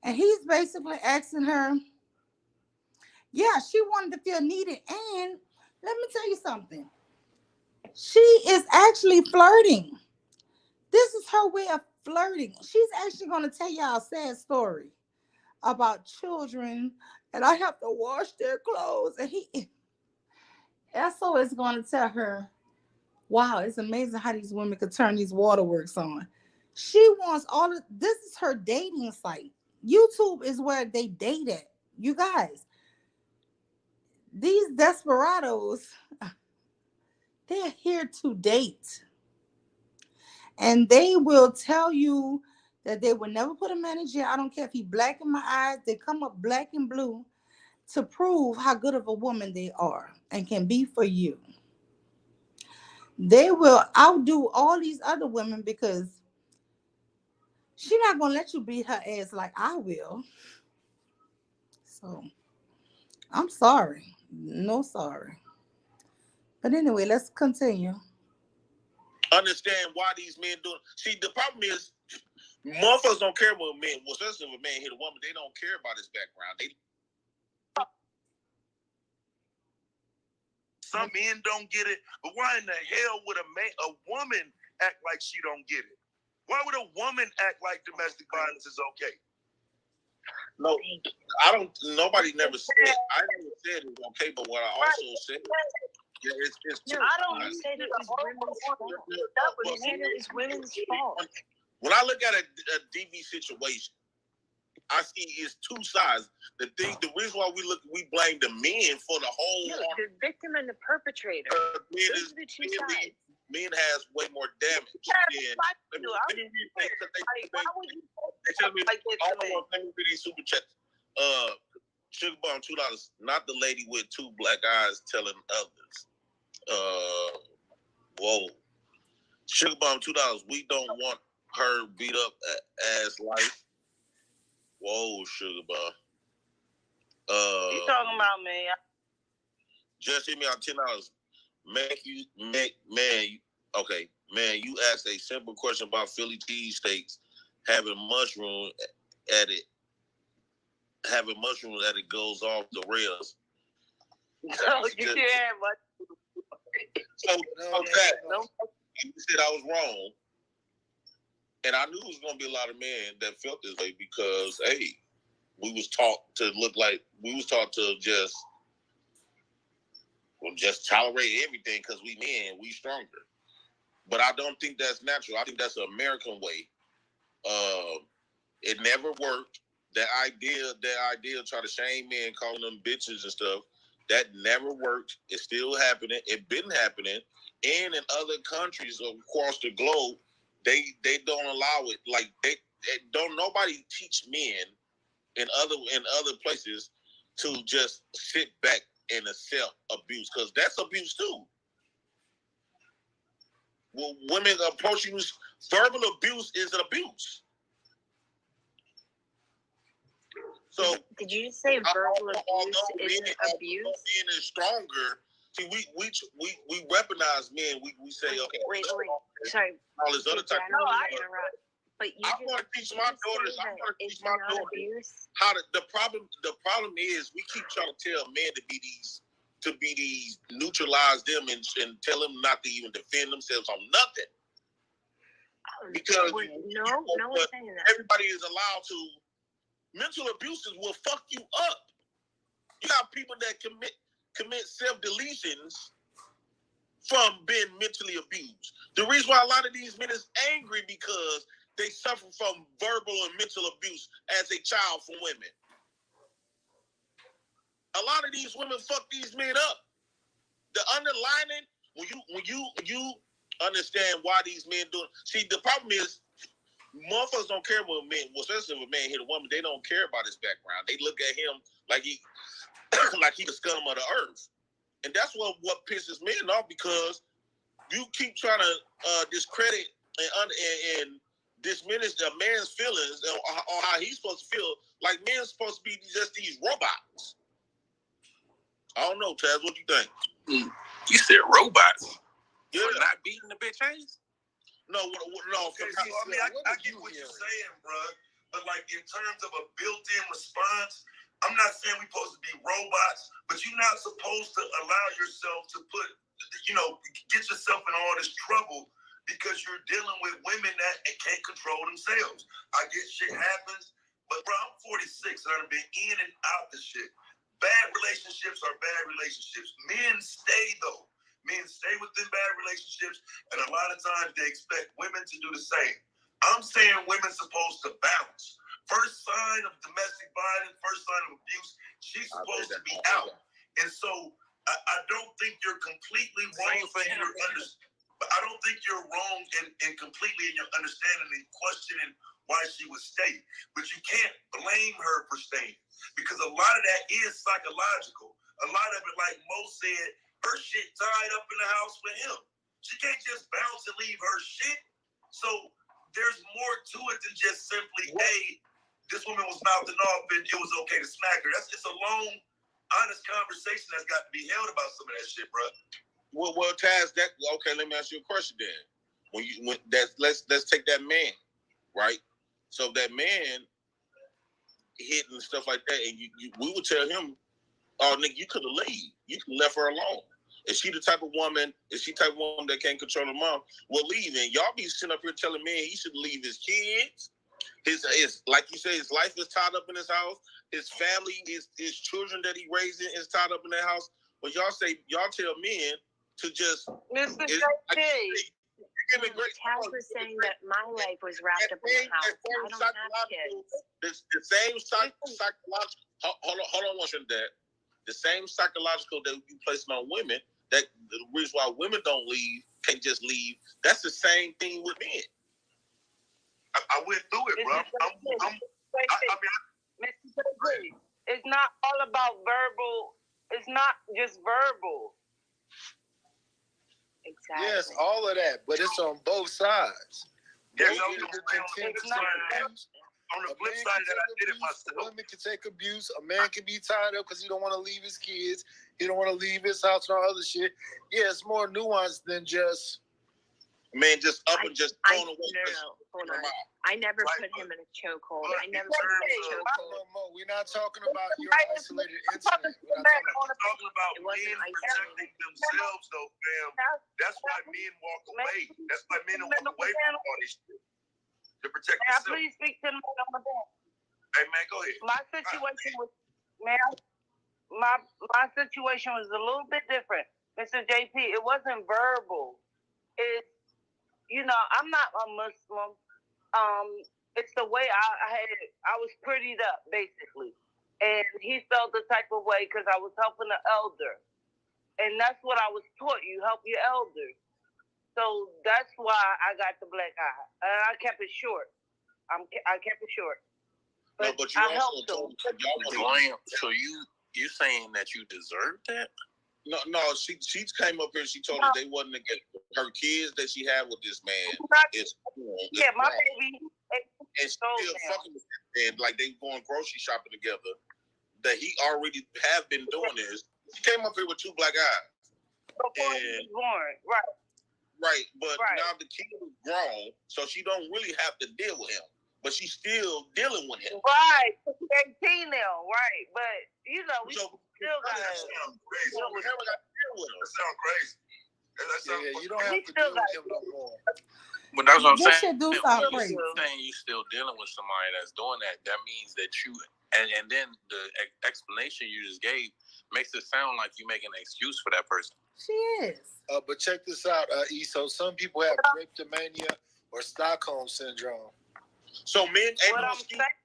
And he's basically asking her, yeah, she wanted to feel needed. And let me tell you something. She is actually flirting. This is her way of flirting. She's actually going to tell y'all a sad story about children, and I have to wash their clothes. And SO is going to tell her, wow, it's amazing how these women could turn these waterworks on. She wants this is her dating site. YouTube is where they date at. You guys, these desperados, they're here to date. And they will tell you that they will never put a man in jail. I don't care if he black in my eyes. They come up black and blue to prove how good of a woman they are and can be for you. They will outdo all these other women because she's not going to let you beat her ass like I will. So, I'm sorry. No sorry. But anyway, let's continue. Understand why these men do it. See, the problem is, motherfuckers don't care what a man, well, especially if a man hit a woman, they don't care about his background. Some men don't get it, but why in the hell would a woman act like she don't get it? Why would a woman act like domestic violence is okay? No, I don't. Nobody never said. I never said it was okay, but what I also said, it's no, I don't say that it was women's fault. You said it was women's fault. When I look at a DV situation, I see it's two sides. The reason why we blame the men for the whole. No, the victim and the perpetrator. Those are the two sides. Men has way more damage. Let me read these super chats. Sugar Bomb $2. Not the lady with two black eyes telling others. Whoa. Sugar Bomb $2. We don't want her beat up ass life. Whoa, Sugar Bomb. You talking about me? Just hit me out $10. Man, you asked a simple question about Philly cheesesteaks having mushrooms at it goes off the rails. No, you can't have much. So, you said I was wrong. And I knew it was going to be a lot of men that felt this way because, hey, we was taught to just tolerate everything because we men, we stronger. But I don't think that's natural. I think that's an American way. It never worked. That idea of trying to shame men, calling them bitches and stuff, that never worked. It's still happening. It's been happening. And in other countries across the globe, they don't allow it. Like they don't nobody teach men in other places to just sit back and accept abuse, because that's abuse too. Well, women approaching you, verbal abuse is an abuse. So did you say verbal abuse isn't abuse? Men is stronger. See, we weaponize men. We say, okay. Wait. Sorry. All this other type. But you I'm going to teach my daughters. How to. The problem is we keep trying to tell men to be these to be these neutralize them and tell them not to even defend themselves on nothing. Because no one's saying that. Everybody is allowed to. Mental abuses will fuck you up. You got people that commit self-deletions from being mentally abused. The reason why a lot of these men is angry because they suffer from verbal and mental abuse as a child from women. A lot of these women fuck these men up. The underlining, when you understand why these men do it. See, the problem is motherfuckers don't care what men, well, especially if a man hit a woman, they don't care about his background. They look at him like he like he the scum of the earth. And that's what pisses men off, because you keep trying to discredit and diminish a man's feelings on how he's supposed to feel. Like men's supposed to be just these robots. I don't know, Taz, what you think? You said robots. Yeah. For not beating the bitch ass? No. Okay, I get what you're saying, bro. But like in terms of a built-in response, I'm not saying we're supposed to be robots, but you're not supposed to allow yourself to get yourself in all this trouble because you're dealing with women that can't control themselves. I get shit happens, but bro, I'm 46 and I've been in and out the shit. Bad relationships are bad relationships. Men stay though. Men stay within bad relationships, and a lot of times they expect women to do the same. I'm saying women's supposed to bounce. First sign of domestic violence, first sign of abuse, she's supposed to be out. And so I don't think you're completely wrong for your but I don't think you're wrong and completely in your understanding and questioning why she would stay. But you can't blame her for staying, because a lot of that is psychological. A lot of it, like Mo said, her shit tied up in the house with him. She can't just bounce and leave her shit. So there's more to it than just simply, hey, this woman was mouthing off and it was okay to smack her. It's a long, honest conversation that's got to be held about some of that shit, bro. Well, Taz, okay, let me ask you a question then. Let's take that man, right? So if that man hit and stuff like that, and we would tell him, oh, nigga, you could have left. You could have left her alone. Is she the type of woman that can't control her mom? Well, leave. And y'all be sitting up here telling me he should leave his kids. His like you say, his life is tied up in his house. His family, his children that he raising is tied up in that house. But y'all tell men to just. Mr. Taz was saying that my life was wrapped up in the house. I don't have kids. The same psychological. Hold on one second, Dad. The same psychological that you place on women, that the reason why women don't leave, can't just leave. That's the same thing with men. I went through it, bro. It's not all about verbal. It's not just verbal. Exactly. Yes, all of that, but it's on both sides. Yes, on the flip side that I did it myself. Women can take abuse. A man can be tied up because he don't want to leave his kids. He don't want to leave his house and all other shit. Yeah, it's more nuanced than just. Man, just up and just thrown away. No, hold on. I never put him in a chokehold. I never put him in a chokehold. We're not talking about your isolated incident. We're talking about men protecting themselves, though, fam. That's why men walk away. That's why men walk away from all this shit. To protect yourself. Please speak to the man on the back. Hey, man, go ahead. My situation was, my situation was a little bit different, Mr. JP. It wasn't verbal. It's, I'm not a Muslim. It's the way I was prettied up, basically. And he felt the type of way because I was helping the elder. And that's what I was taught. You help your elders. So that's why I got the black eye. And I kept it short. I kept it short. But, but you I also helped them. So you saying that you deserve that? No. She came up here. She told us they wasn't against her kids that she had with this man. My baby. And still fucking with him. And like they going grocery shopping together. That he already have been doing this. She came up here with 2 black eyes. Before he was born, right. Right, but now the kid is grown, so she don't really have to deal with him. But she's still dealing with him. Right, she's 18 now, right? But we still got That sounds crazy. We never got to deal with him. That sounds crazy. Yeah, you don't have to deal with him no more. But that's what I'm This saying. shit do When sound you crazy. saying you still dealing with somebody that's doing that, that means that you and then the explanation you just gave makes it sound like you're making an excuse for that person. She is. But check this out, ESO. Some people have drapetomania or Stockholm syndrome. So men ain't What no I'm excuse. saying.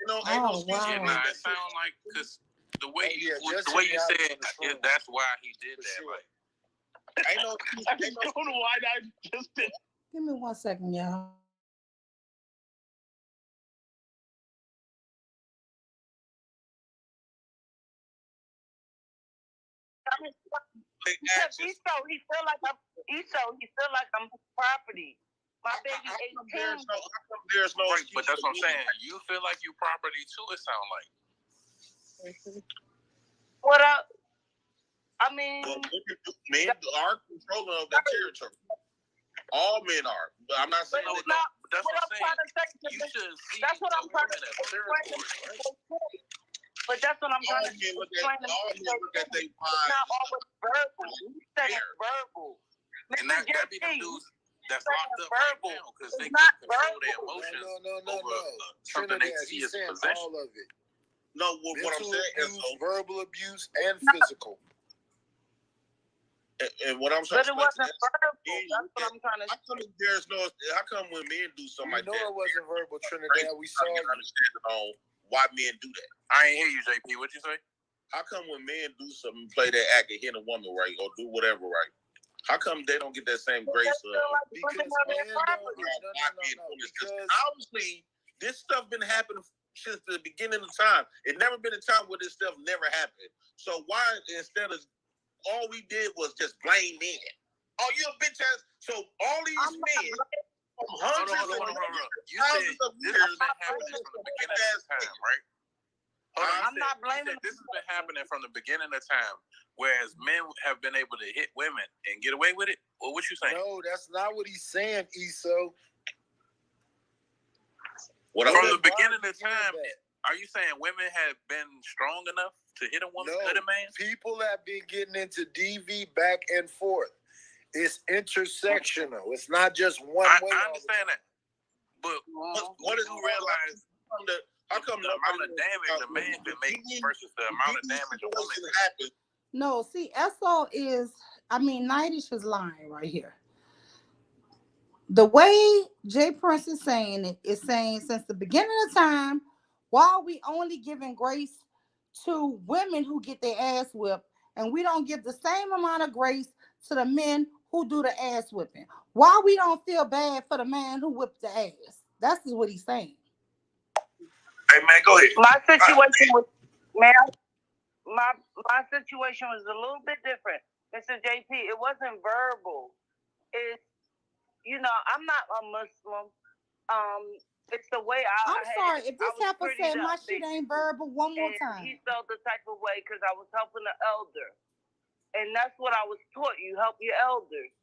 Ain't no Oh, excuse for wow. men. Nah, it sound like because the way you Jesse the way you Alex said in the room. that's why he did For that. sure. Like Ain't no excuse. I Ain't no don't know why I just did. Give me 1 second, y'all. Because he feel like I'm property. My baby How come 18. there's no right, excuse but that's for what I'm saying. You feel like you property too. It sound like. What up? I mean, Well, men are controlling of that territory. All men are. But I'm not saying No, that. no, but that's what I'm saying. trying to say. You should see That's what the I'm trying women to as territory, right? But that's what I'm All trying to men look explain. at their It's wives. not always verbal. You said it's verbal. And that be the dudes that's locked up verbal. right now because they It's not can't control their verbal. emotions No. over something they Trinidad, see he's as a saying possession. all of it. No, what I'm Mental saying is, abuse, verbal abuse, and physical. and what I'm But saying it wasn't is, verbal. That's what I'm trying to how come there's no? How come when men do something You like know that, it wasn't verbal, Trinidad. We saw you. understanding on why men do that? I ain't hear you, JP. What'd you say? How come when men do something, play that act and hit a woman right or do whatever right? How come they don't get that same grace? Because men don't. Because obviously this stuff been happening since the beginning of time. It never been a time where this stuff never happened. So why instead of all we did was just blame men? Oh, you a bitch ass. So all these men from hundreds of You said this has been happening from the beginning of time, right? I'm not blaming. This has been happening from the beginning of time, whereas men have been able to hit women and get away with it. Well, what you saying? No, that's not what he's saying, ESO. From the beginning of time, are you saying women have been strong enough to hit a woman, hit a man? People have been getting into DV back and forth. It's intersectional. It's not just one way. I understand that, but what do you realize? How come the amount of damage a man can make versus the amount of damage a woman can happen? No, see, SO is, I mean, Nightish is lying right here. The way Jay Prince is saying it is saying since the beginning of time, why are we only giving grace to women who get their ass whipped, and we don't give the same amount of grace to the men who do the ass whipping? Why we don't feel bad for the man who whipped the ass? That's what he's saying. Hey man, go ahead. My situation was, man, my situation was a little bit different, Mr. JP. It wasn't verbal. It's, you know, I'm not a Muslim. It's the way I'm sorry if this heifer said my shit ain't verbal one more time. He felt the type of way because I was helping the elder, and that's what I was taught. You help your elders,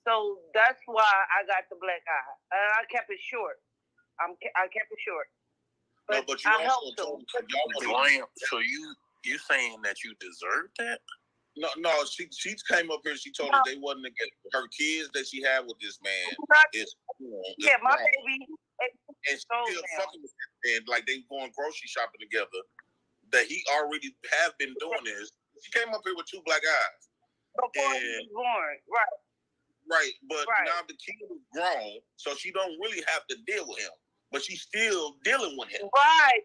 so that's why I got the black eye, and I kept it short. I kept it short. But you I also helped them. So you saying that you deserve that? No. She came up here. She told us they wasn't get her kids that she had with this man. Is My wrong. baby. And still fucking with this man, like they going grocery shopping together. That he already have been doing this. She came up here with 2 black eyes. Before he was born, right? Right, but now the kid is grown, so she don't really have to deal with him. But she's still dealing with him. Right,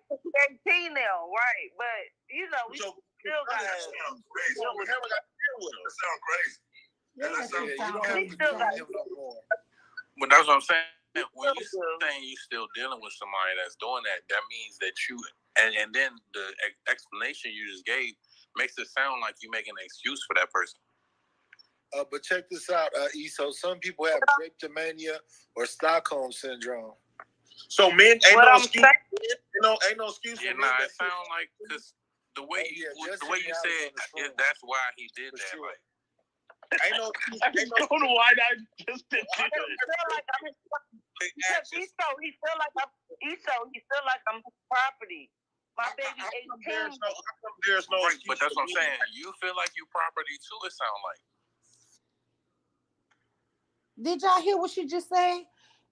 18 now, right? But you know, we still got. Crazy. We never got to deal with him. That sounds crazy. You don't have to deal with him no more. But that's what I'm saying. When you saying you still dealing with somebody that's doing that, that means that you and then the explanation you just gave makes it sound like you making an excuse for that person. But check this out, ESO. Some people have drapetomania or Stockholm syndrome. So men ain't no excuse. Ain't no excuse Yeah, for men. it sound like because the way you said that's why he did that. Sure. Like, ain't no. I don't know why I just did I feel like he feel like I'm property. My baby How come 18. there's no Right, excuse but that's for what I'm me? saying. You feel like you property too, it sound like. Did y'all hear what she just said?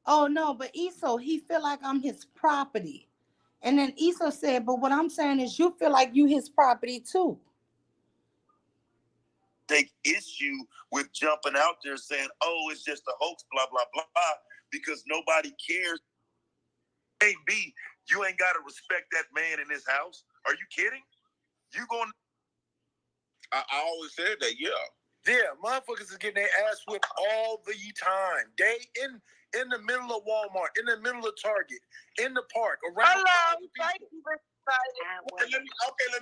Oh no, but Esau, he feel like I'm his property. And then Esau said, but what I'm saying is you feel like you his property too. Take issue with jumping out there saying, oh, it's just a hoax, blah, blah, blah, because nobody cares. Hey, B, you ain't got to respect that man in his house. Are you kidding? You going? I always said that, yeah. Yeah, motherfuckers is getting their ass whipped all the time. They in the middle of Walmart, in the middle of Target, in the park, around. Hello, thank you for Let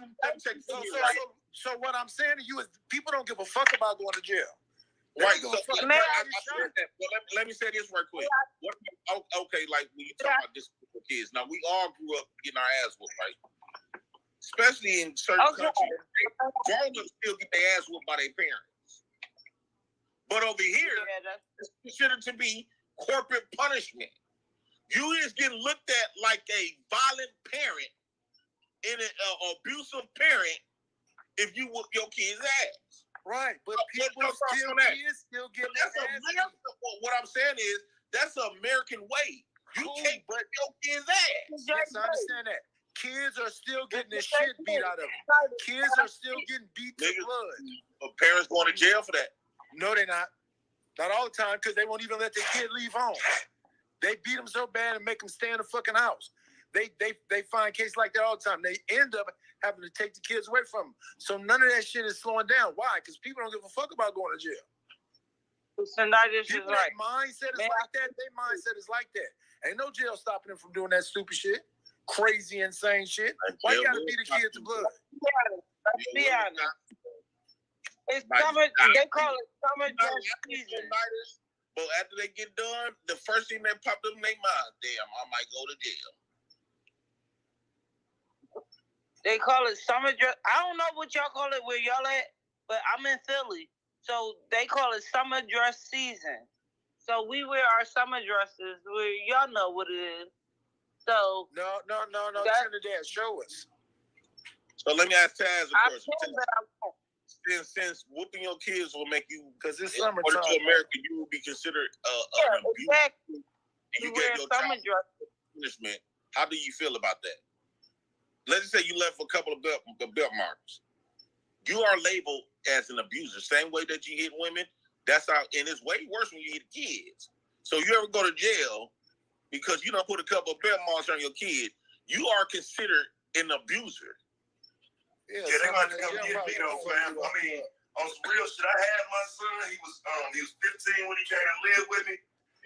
me check so, this so, right. so what I'm saying to you is people don't give a fuck about going to jail. They Right, don't so give a fuck I about said that. Well, let me say this right quick. Okay, like when you talk about this for kids. Now, we all grew up getting our ass whooped, right? Especially in certain countries. Grown-ups still get their ass whooped by their parents. But over here, it's considered to be corporate punishment. You is getting looked at like a violent parent and an abusive parent if you whoop your kid's ass. Right, but people kids still get that's America. What I'm saying is that's the American way. You can't whip your kid's ass. Yes, I understand that. Kids are still getting the shit beat out of them. Kids are still getting beat to blood. But parents going to jail for that. No, they're not. Not all the time, because they won't even let their kid leave home. They beat them so bad and make them stay in the fucking house. They find cases like that all the time. They end up having to take the kids away from them. So none of that shit is slowing down. Why? Because people don't give a fuck about going to jail. People that mindset is like that. Their mindset is like that. Ain't no jail stopping them from doing that stupid shit. Crazy, insane shit. Why you gotta beat a kid to blood? Let's be honest. It's summer. They call it summer dress season. But after they get done, the first thing that popped up in their mind, damn, I might go to jail. They call it summer dress. I don't know what y'all call it where y'all at, but I'm in Philly. So they call it summer dress season. So we wear our summer dresses. Y'all know what it is. So no. Trinidad, show us. So let me ask Taz a question. Since whooping your kids will make you, because it's summertime. According to America, you will be considered an abuse. Exactly. And you wear get your summer dress punishment. How do you feel about that? Let's just say you left a couple of belt marks. You are labeled as an abuser. Same way that you hit women, that's how, and it's way worse when you hit kids. So you ever go to jail because you don't put a couple of belt marks on your kid, you are considered an abuser. Yeah, they're going to come get me though, fam. I mean, on some real shit. I had my son. He was 15 when he came to live with me,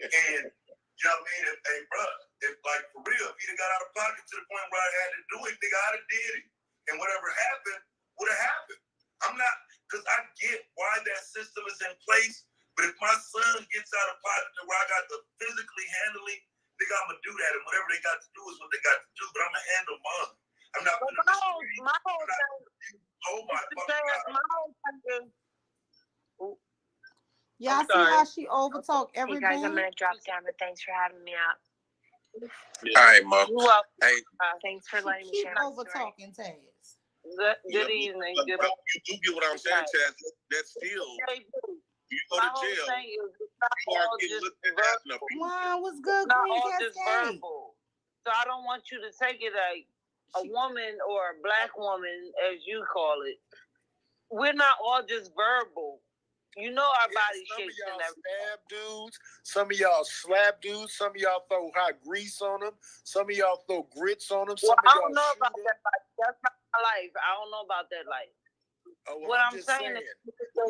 and you know what I mean. Hey, bro, if like for real, if he'd have got out of pocket to the point where I had to do it, nigga, I'd have did it, and whatever happened would have happened. I'm not, because I get why that system is in place, but if my son gets out of pocket to where I got to physically handle it, nigga, I'm gonna do that, and whatever they got to do is what they got to do. But I'm gonna handle mine. I'm not gonna. My whole thing. Oh my God. Y'all see how she overtalk Hey every guys, I'm man? gonna drop down, but thanks for having me out. All right, Mo. Hey, Thanks for letting me Keep share my over story. talking, Taz. Good evening. But you do get what I'm saying, Chaz. That's still, you go to jail, you are getting looked at as an abuser. Wow, what's good, Not Queen all just Cascade? verbal. So I don't want you to take it like a woman or a black woman, as you call it. We're not all just verbal. You know our body shapes and everything. Stab dudes. Some of y'all slap dudes. Some of y'all throw hot grease on them. Some of y'all throw grits on them. Some Well, of I y'all don't know shoot about them. that life. That's not my life. I don't know about that life. Well, What I'm just saying is,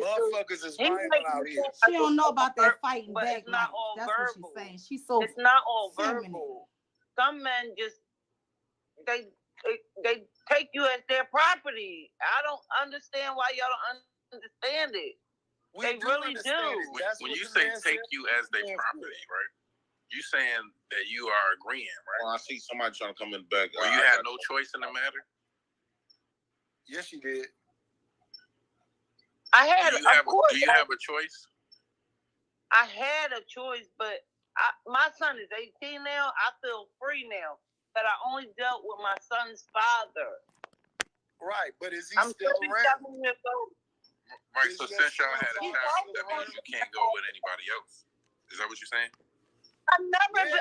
motherfuckers is violent out here. She don't know about that fighting but back it's not life. all That's verbal. what she's saying. She's so It's not all feminine. verbal. Some men just they take you as their property. I don't understand why y'all don't understand it. They really do. When you say take you as their property, right? You saying that you are agreeing, right? Well, I see somebody trying to come in the back. Or you had no choice in the matter? Yes, you did. I had, Do you have a choice? I had a choice, but my son is 18 now. I feel free now. that I only dealt with my son's father. Right, but is he I'm still around? 37 years old. Right, so since y'all had a child, that means you can't go with anybody else. Is that what you're saying? I never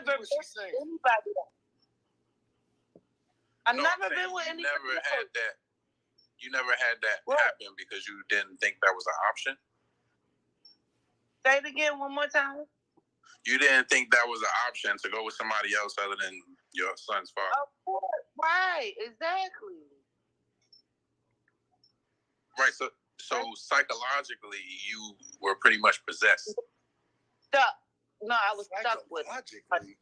been with anybody else. I've never been with anybody else. You never had that happen because you didn't think that was an option? Say it again one more time. You didn't think that was an option to go with somebody else other than your son's father? Of course, right, exactly. Right, so psychologically, you were pretty much possessed. Stuck. No, I was stuck with him.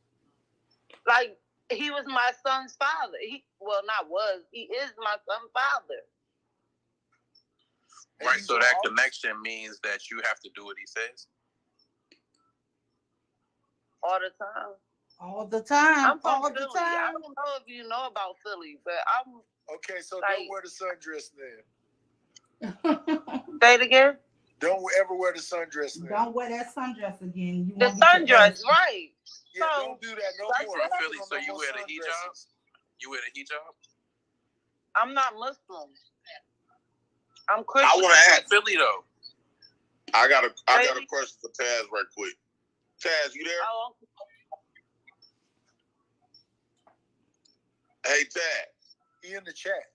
Like, he was my son's father. He is my son's father. Right, so that connection means that you have to do what he says? All the time. All the time. I'm from all the Philly. time. I don't know if you know about Philly, but I'm okay. So like, don't wear the sundress then. Say it again. Don't ever wear the sundress then. Don't wear that sundress again. The sundress, right? Yeah, so, don't do that no more. From Philly, so you wear the hijab? You wear the hijab? I'm not Muslim. I'm Christian. I want to ask Philly though. I got a question for Taz right quick. Taz, you there? Oh. Hey, Taz. He in the chat.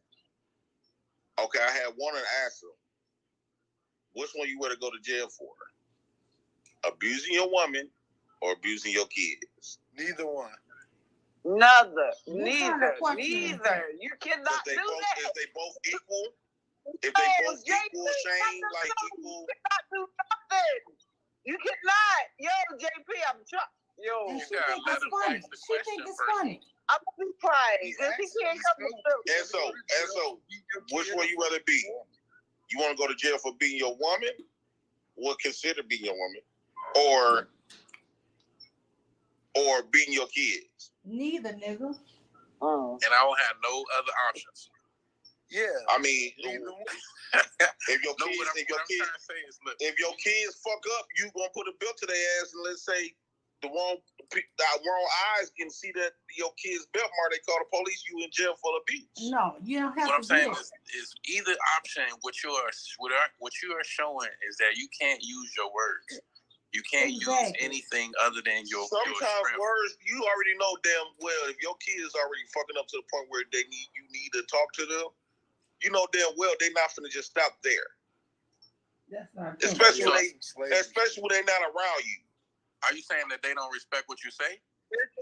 Okay, I had one and asked him. Which one you want to go to jail for? Abusing your woman or abusing your kids? Neither one. Neither. You cannot do that. If they both equal, if they both equal, Shane, like equal. You cannot do nothing. You cannot. Yo, JP, I'm trying. Yo, and she think it's funny. She think it's funny. I'm gonna be crying because he can't come to Philly. And so, which one you rather be? You want to go to jail for being your woman, or consider being your woman, or being your kids? Neither, nigga. And I don't have no other options. Yeah. I mean, if your kids fuck up, you gonna put a bill to their ass, and let's say the wrong eyes can see that your kid's belt mark, they call the police, you in jail for abuse. No, you don't have what to. I'm saying is either option. What you are showing is that you can't use your words. You can't use anything other than your. Sometimes words, you already know damn well if your kid is already fucking up to the point where you need to talk to them. You know damn well they're not gonna just stop there. That's not true. Especially when they're not around you. Are you saying that they don't respect what you say?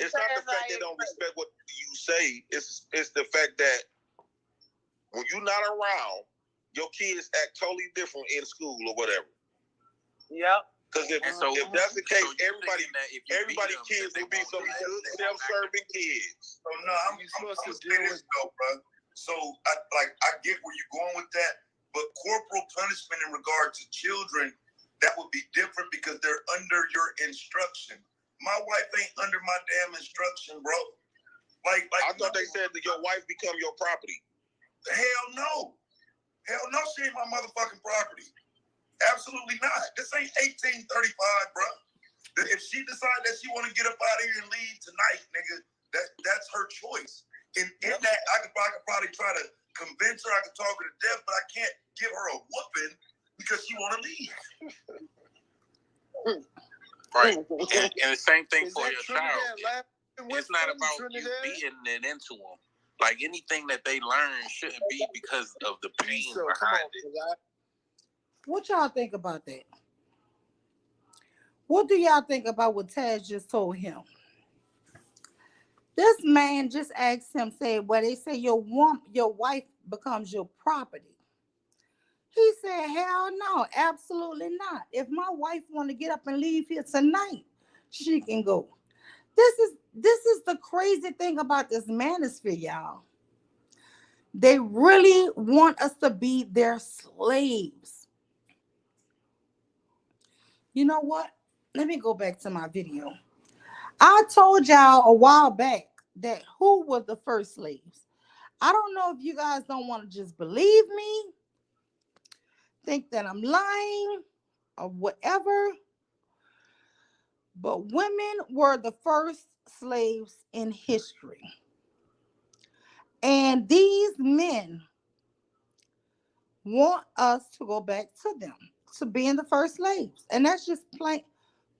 It's not the fact they don't respect what you say. It's the fact that when you're not around, your kids act totally different in school or whatever. Yep. Because if that's the case, everybody kids will be some good self-serving kids. So no, I'm supposed to do this though, bro. So I get where you're going with that, but corporal punishment in regard to children, that would be different because they're under your instruction. My wife ain't under my damn instruction, bro. Like I thought they said that your wife become your property. Hell no, she ain't my motherfucking property. Absolutely not. This ain't 1835, bro. If she decide that she want to get up out of here and leave tonight, nigga, that's her choice. In that, I could probably try to convince her. I could talk her to death, but I can't give her a whooping because she want to leave. Right. And the same thing for your child. It's not about you beating it into them. Like anything that they learn shouldn't be because of the pain behind it. What y'all think about that? What do y'all think about what Taz just told him? This man just asked him, they say your wife becomes your property. He said, hell no, absolutely not. If my wife want to get up and leave here tonight, she can go. This is the crazy thing about this manosphere, y'all. They really want us to be their slaves. You know what? Let me go back to my video. I told y'all a while back that who were the first slaves. I don't know if you guys don't want to just believe me, think that I'm lying or whatever, But women were the first slaves in history. And these men want us to go back to them, to being the first slaves. And that's just plain,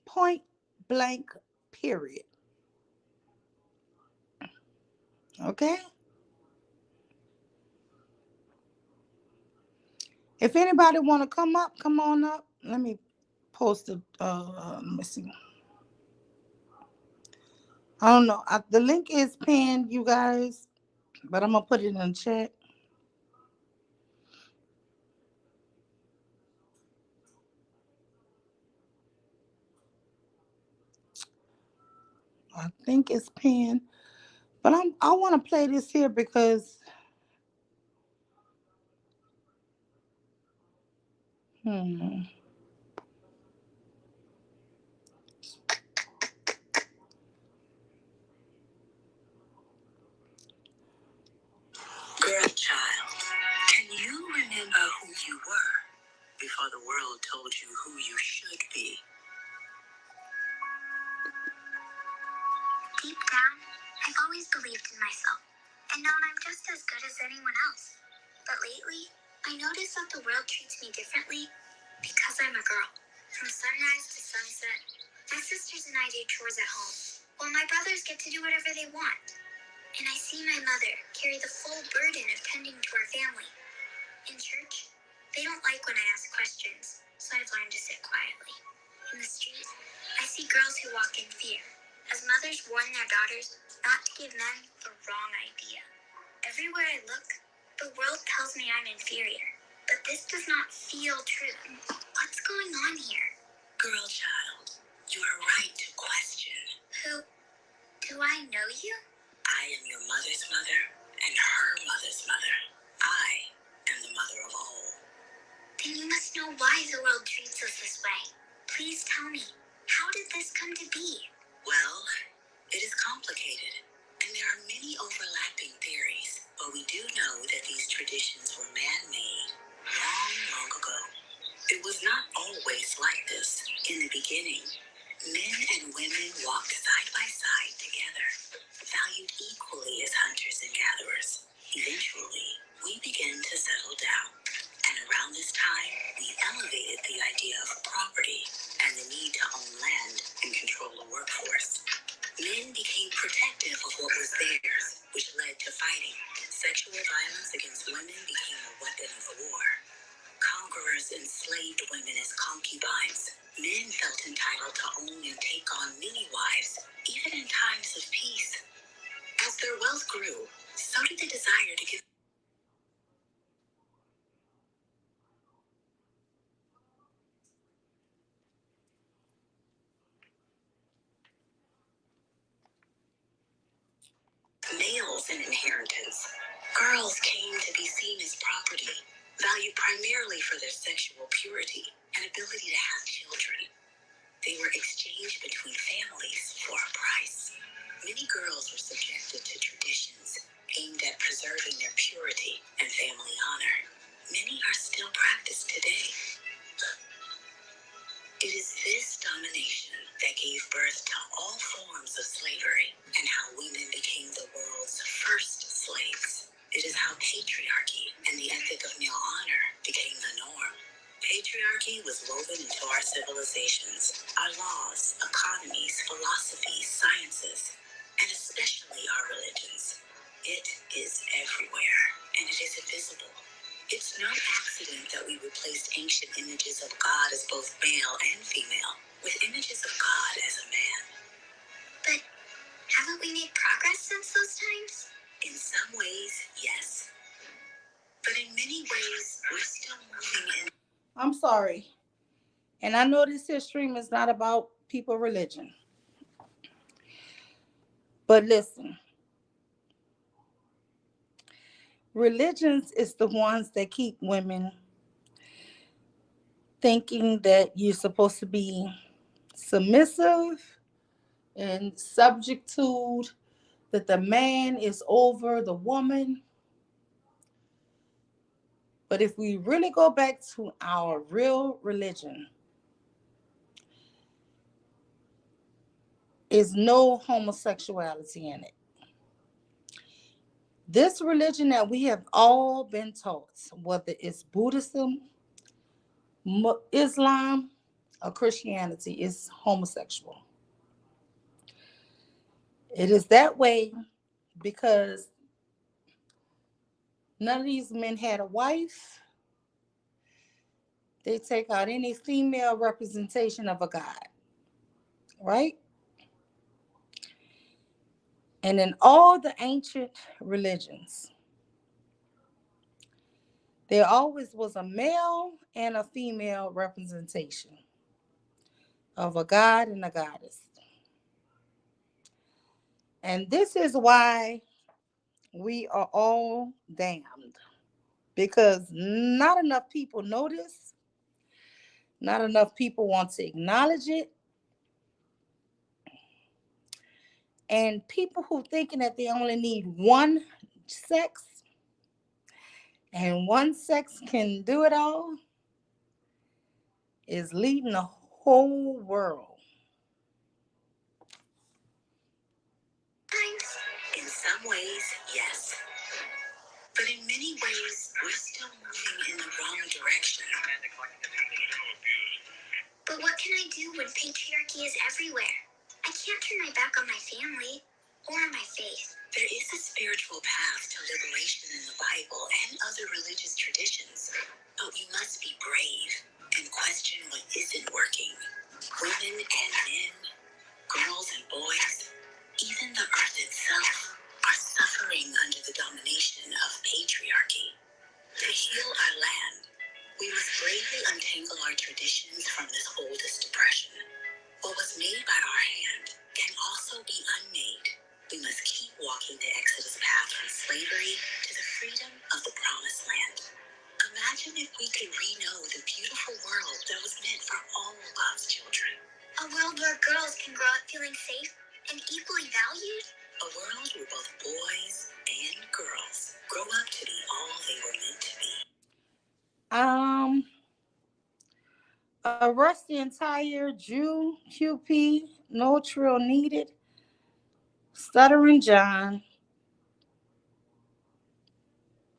point blank, period. Okay? If anybody want to come up, come on up. Let me post it. Let me see. I don't know. The link is pinned, you guys, but I'm going to put it in the chat. I think it's pinned. But I want to play this here because Girl child, can you remember who you were before the world told you who you should be? Deep down, I've always believed in myself and known I'm just as good as anyone else. But lately, I notice that the world treats me differently because I'm a girl. From sunrise to sunset, my sisters and I do chores at home, while my brothers get to do whatever they want. And I see my mother carry the full burden of tending to our family. In church, they don't like when I ask questions, so I've learned to sit quietly. In the street, I see girls who walk in fear, as mothers warn their daughters not to give men the wrong idea. Everywhere I look, the world tells me I'm inferior, but this does not feel true. What's going on here? Girl child, you are right to question. Who? Do I know you? I am your mother's mother and her mother's mother. I am the mother of all. Then you must know why the world treats us this way. Please tell me, how did this come to be? Well, it is complicated, and there are many overlapping theories, but we do know that these traditions were man-made long, long ago. It was not always like this. In the beginning, men and women walked side by side together, valued equally as hunters and gatherers. Eventually, we began to settle down, and around this time, we elevated the idea of property and the need to own land and control a workforce. Men became protective of what was theirs, which led to fighting. Sexual violence against women became a weapon of war. Conquerors enslaved women as concubines. Men felt entitled to own and take on many wives, even in times of peace. As their wealth grew, so did the desire to give. Males an inheritance. Girls came to be seen as property, valued primarily for their sexual purity and ability to have children. They were exchanged between families for a price. Many girls were subjected to traditions aimed at preserving their purity and family honor. Many are still practiced today. It is this domination that gave birth to all forms of slavery and how women became the world's first slaves. It is how patriarchy and the ethic of male honor became the norm. Patriarchy was woven into our civilizations, our laws, economies, philosophies, sciences, and especially our religions. It is everywhere, and it is invisible. It's no accident that we replaced ancient images of God as both male and female with images of God as a man. But haven't we made progress since those times? In some ways, yes. But in many ways, we're still moving in. I'm sorry. And I know this here stream is not about people religion. But listen. Religions is the ones that keep women thinking that you're supposed to be submissive and subjectude, that the man is over the woman. But if we really go back to our real religion, is no homosexuality in it. This religion that we have all been taught, whether it's Buddhism, Islam, or Christianity, is homosexual. It is that way because none of these men had a wife. They take out any female representation of a god, right? And in all the ancient religions, there always was a male and a female representation of a god and a goddess. And this is why we are all damned, because not enough people know this. Not enough people want to acknowledge it. And people who thinking that they only need one sex and one sex can do it all is leading the whole world. In some ways, yes. But in many ways, we're still moving in the wrong direction. But what can I do when patriarchy is everywhere? I can't turn my back on my family or my faith. There is a spiritual path to liberation in the Bible and other religious traditions, but we must be brave and question what isn't working. Women and men, girls and boys, even the earth itself are suffering under the domination of patriarchy. To heal our land, we must bravely untangle our traditions from this oldest oppression. What was made by our hand can also be unmade. We must keep walking the Exodus path from slavery to the freedom of the promised land. Imagine if we could re-know the beautiful world that was meant for all God's children. A world where girls can grow up feeling safe and equally valued. A world where both boys and girls grow up to be all they were meant to be. Arrest the entire Jew, QP, no trill needed. Stuttering John,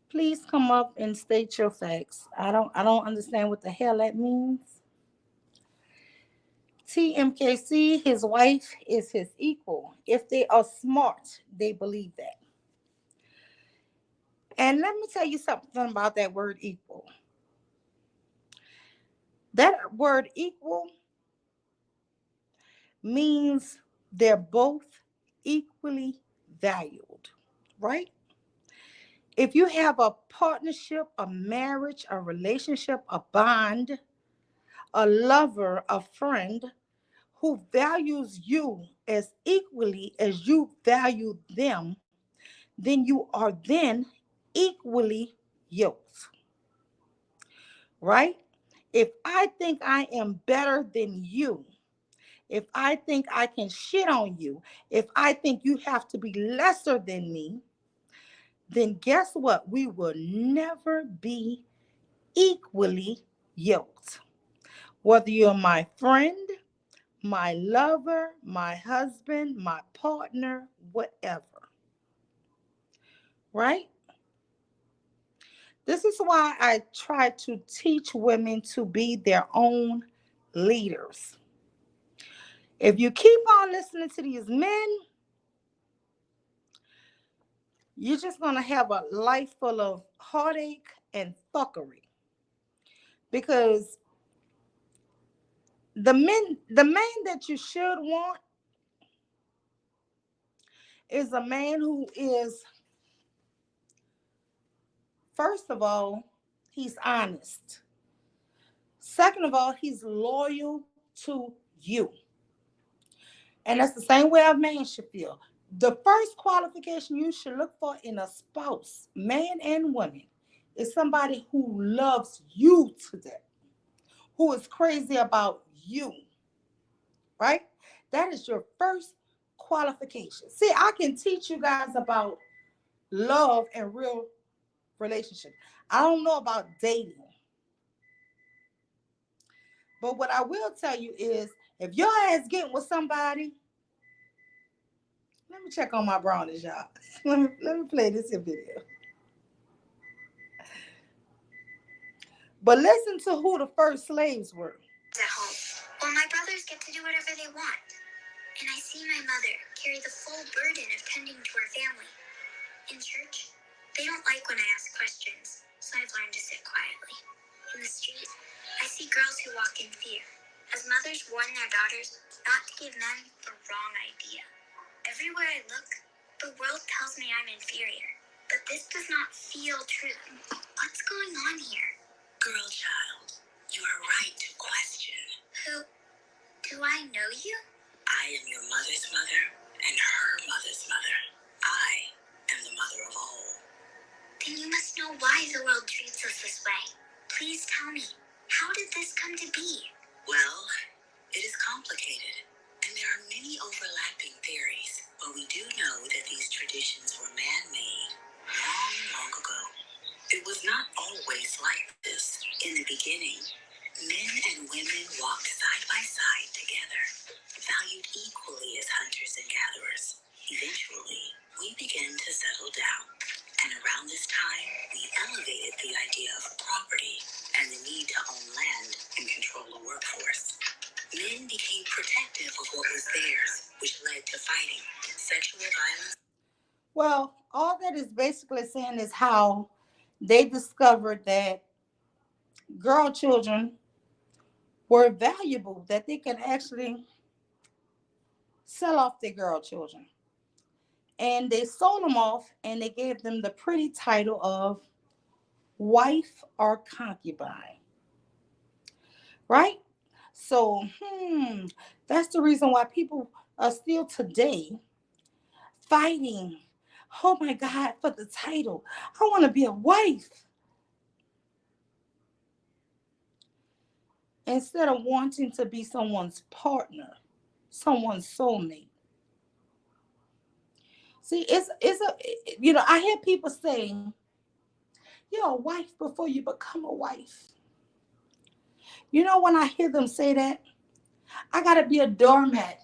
please come up and state your facts. I don't understand what the hell that means. TMKC, his wife is his equal. If they are smart, they believe that. And let me tell you something about that word equal. That word equal means they're both equally valued, right? If you have a partnership, a marriage, a relationship, a bond, a lover, a friend who values you as equally as you value them, then you are then equally yoked, right? If I think I am better than you, if I think I can shit on you, if I think you have to be lesser than me, then guess what? We will never be equally yoked. Whether you're my friend, my lover, my husband, my partner, whatever. Right? This is why I try to teach women to be their own leaders. If you keep on listening to these men, you're just going to have a life full of heartache and fuckery. Because the man that you should want is a man who is, first of all, he's honest. Second of all, he's loyal to you. And that's the same way a man should feel. The first qualification you should look for in a spouse, man and woman, is somebody who loves you to death, who is crazy about you, right? That is your first qualification. See, I can teach you guys about love and real relationship. I don't know about dating. But what I will tell you is, if your ass getting with somebody Let me check on my brownies, y'all. Let me play this video. But listen to who the first slaves were. At home, well, my brothers get to do whatever they want, and I see my mother carry the full burden of tending to our family. In church, they don't like when I ask questions, so I've learned to sit quietly. In the street, I see girls who walk in fear, as mothers warn their daughters not to give men the wrong idea. Everywhere I look, the world tells me I'm inferior, but this does not feel true. What's going on here? Girl child, you are right to question. Who? Do I know you? I am your mother's mother and her mother's mother. I am the mother of all. Then you must know why the world treats us this way. Please tell me, how did this come to be? Well, it is complicated, and there are many overlapping theories, but we do know that these traditions were man-made long, long ago. It was not always like this. In the beginning, men and women walked side by side together, valued equally as hunters and gatherers. Eventually, we began to settle down, and around this time, we elevated the idea of property and the need to own land and control a workforce. Men became protective of what was theirs, which led to fighting, sexual violence. Well, all that is basically saying is how they discovered that girl children were valuable, that they can actually sell off their girl children. And they sold them off and they gave them the pretty title of wife or concubine. Right? So, that's the reason why people are still today fighting. Oh my God, for the title. I want to be a wife. Instead of wanting to be someone's partner, someone's soulmate. See, I hear people saying, you're a wife before you become a wife. You know, when I hear them say that, I got to be a doormat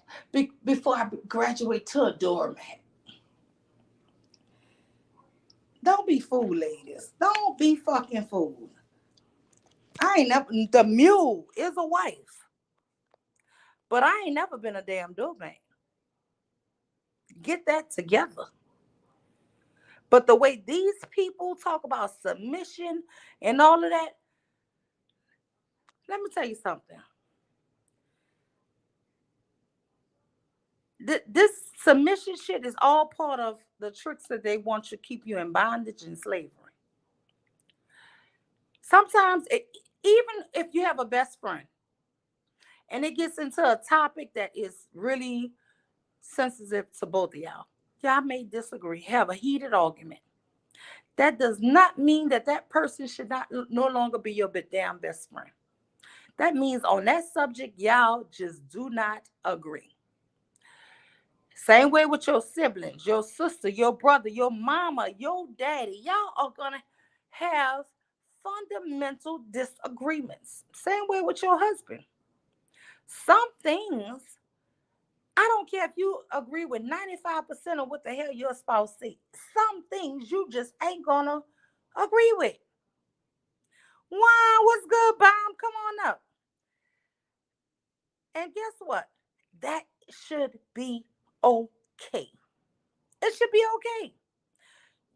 before I graduate to a doormat. Don't be fooled, ladies. Don't be fucking fooled. The mule is a wife, but I ain't never been a damn doormat. Get that together. But the way these people talk about submission and all of that, let me tell you something. This submission shit is all part of the tricks that they want to keep you in bondage and slavery. Sometimes, even if you have a best friend and it gets into a topic that is really sensitive to both of y'all may disagree, have a heated argument. That does not mean that person should no longer be your damn best friend. That means on that subject, y'all just do not agree. Same way with your siblings, your sister, your brother, your mama, your daddy. Y'all are going to have fundamental disagreements. Same way with your husband. Some things, I don't care if you agree with 95% of what the hell your spouse says. Some things you just ain't going to agree with. Wow, what's good, Bomb? Come on up. And guess what? That should be okay. It should be okay.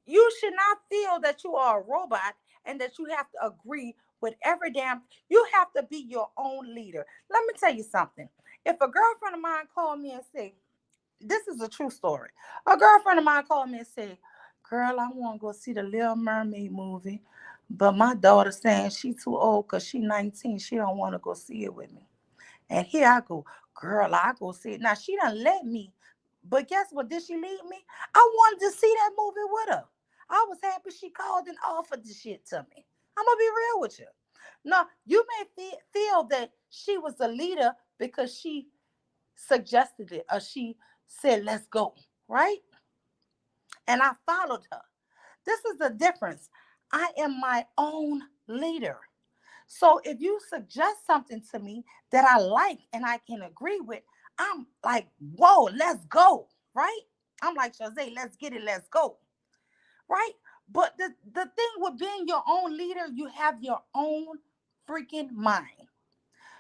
You should not feel that you are a robot and that you have to agree with every damn. You have to be your own leader. Let me tell you something. If a girlfriend of mine called me and say, this is a true story. A girlfriend of mine called me and said, girl, I want to go see the Little Mermaid movie, but my daughter's saying she's too old because she's 19. She don't want to go see it with me. And here I go, girl, I go see it. Now, she done let me, but guess what? Did she leave me? I wanted to see that movie with her. I was happy she called and offered the shit to me. I'm going to be real with you. No, you may feel that she was a leader because she suggested it or she said, let's go, right? And I followed her. This is the difference. I am my own leader. So if you suggest something to me that I like and I can agree with, I'm like, whoa, let's go, right? I'm like, Jose, let's get it, let's go. Right? But the thing with being your own leader, you have your own freaking mind.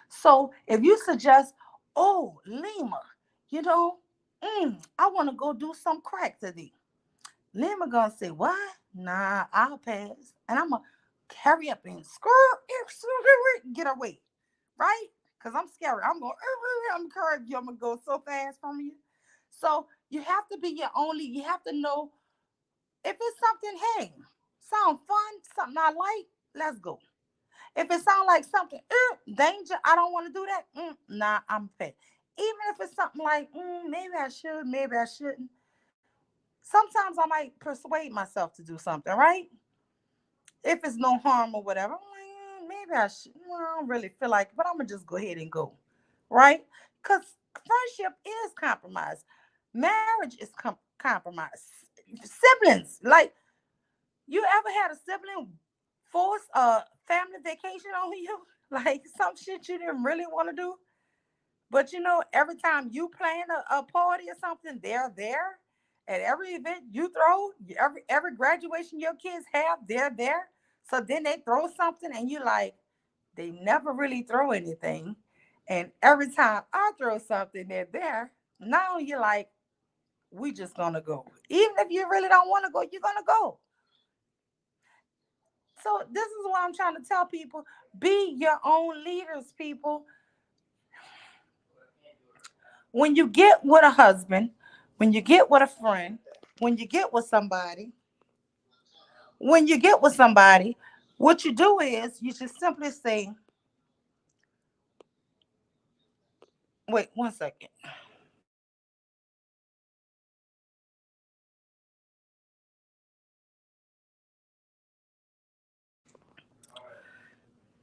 So if you suggest, oh, Lima, you know, I want to go do some crack today. Lima gonna say, what? Nah, I'll pass. And I'm gonna carry up and get away. Right? Because I'm scared. I'm going, I'm encouraging you. I'm gonna go so fast from you. So you have to be your own leader. You have to know if it's something, hey, sound fun, something I like, let's go. If it sounds like something, danger, I don't want to do that, nah, I'm fat. Even if it's something like, maybe I should, maybe I shouldn't. Sometimes I might persuade myself to do something, right? If it's no harm or whatever, I'm like, maybe I should. Well, I don't really feel like it, but I'm going to just go ahead and go, right? Because friendship is compromise. Marriage is compromise. Siblings, like, you ever had a sibling force a family vacation on you? Like some shit you didn't really want to do. But you know, every time you plan a party or something, they're there. At every event you throw, every graduation your kids have, they're there. So then they throw something and you like, they never really throw anything. And every time I throw something, they're there. Now you're like, we just gonna go. Even if you really don't want to go, you're gonna go. So this is what I'm trying to tell people. Be your own leaders, people. When you get with a husband, when you get with a friend, when you get with somebody, what you do is you just simply say, wait 1 second.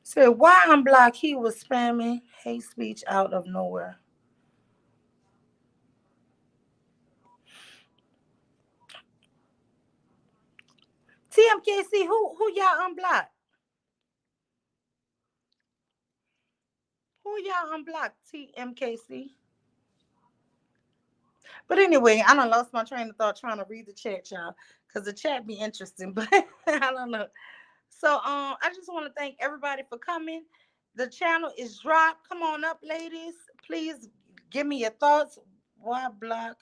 Say, why unblock? He was spamming hate speech out of nowhere. TMKC, who y'all unblocked? Who y'all unblocked? TMKC. But anyway, I done lost my train of thought trying to read the chat, y'all, because the chat be interesting, but I don't know. So I just want to thank everybody for coming. The channel is dropped. Come on up, ladies. Please give me your thoughts. Why block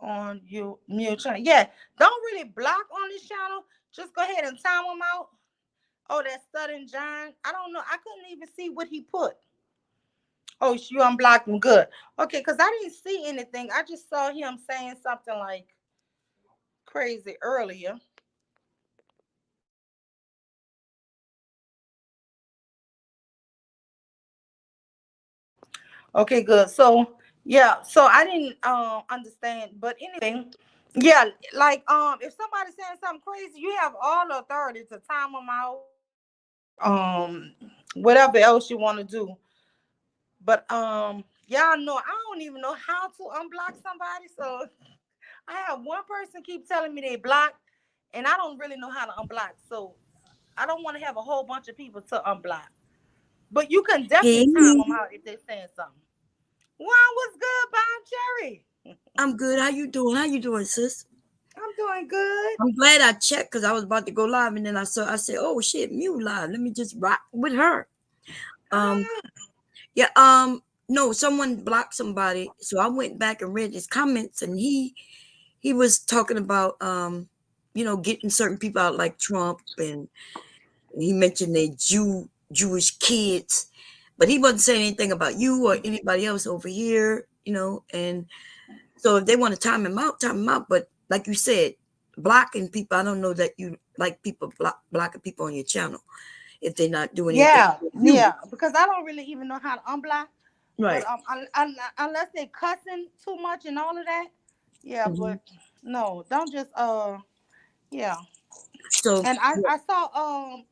on your mute channel? Yeah, don't really block on this channel. Just go ahead and time them out. Oh, that's Southern John. I don't know. I couldn't even see what he put. Oh, you unblocked him. Good. Okay, because I didn't see anything. I just saw him saying something like crazy earlier. Okay, good. So yeah, so I didn't understand, but anyway, yeah, like if somebody's saying something crazy, you have all the authority to time them out. Whatever else you want to do. But y'all know I don't even know how to unblock somebody. So I have one person keep telling me they blocked, and I don't really know how to unblock. So I don't want to have a whole bunch of people to unblock. But you can definitely time them out if they're saying something. Wow, what's good, Bob Cherry? I'm good. How you doing? How you doing, sis? I'm doing good. I'm glad I checked because I was about to go live, and then I said, oh shit, Mew live. Let me just rock with her. Yeah, no, someone blocked somebody, so I went back and read his comments, and he was talking about getting certain people out like Trump, and he mentioned they Jewish kids, but he wasn't saying anything about you or anybody else over here, and so if they want to time him out, but like you said, blocking people, I don't know that you like people blocking people on your channel if they're not doing anything. Yeah, because I don't really even know how to unblock. Right. But unless they cussing too much and all of that, yeah. Mm-hmm. But no, don't just yeah. So and I saw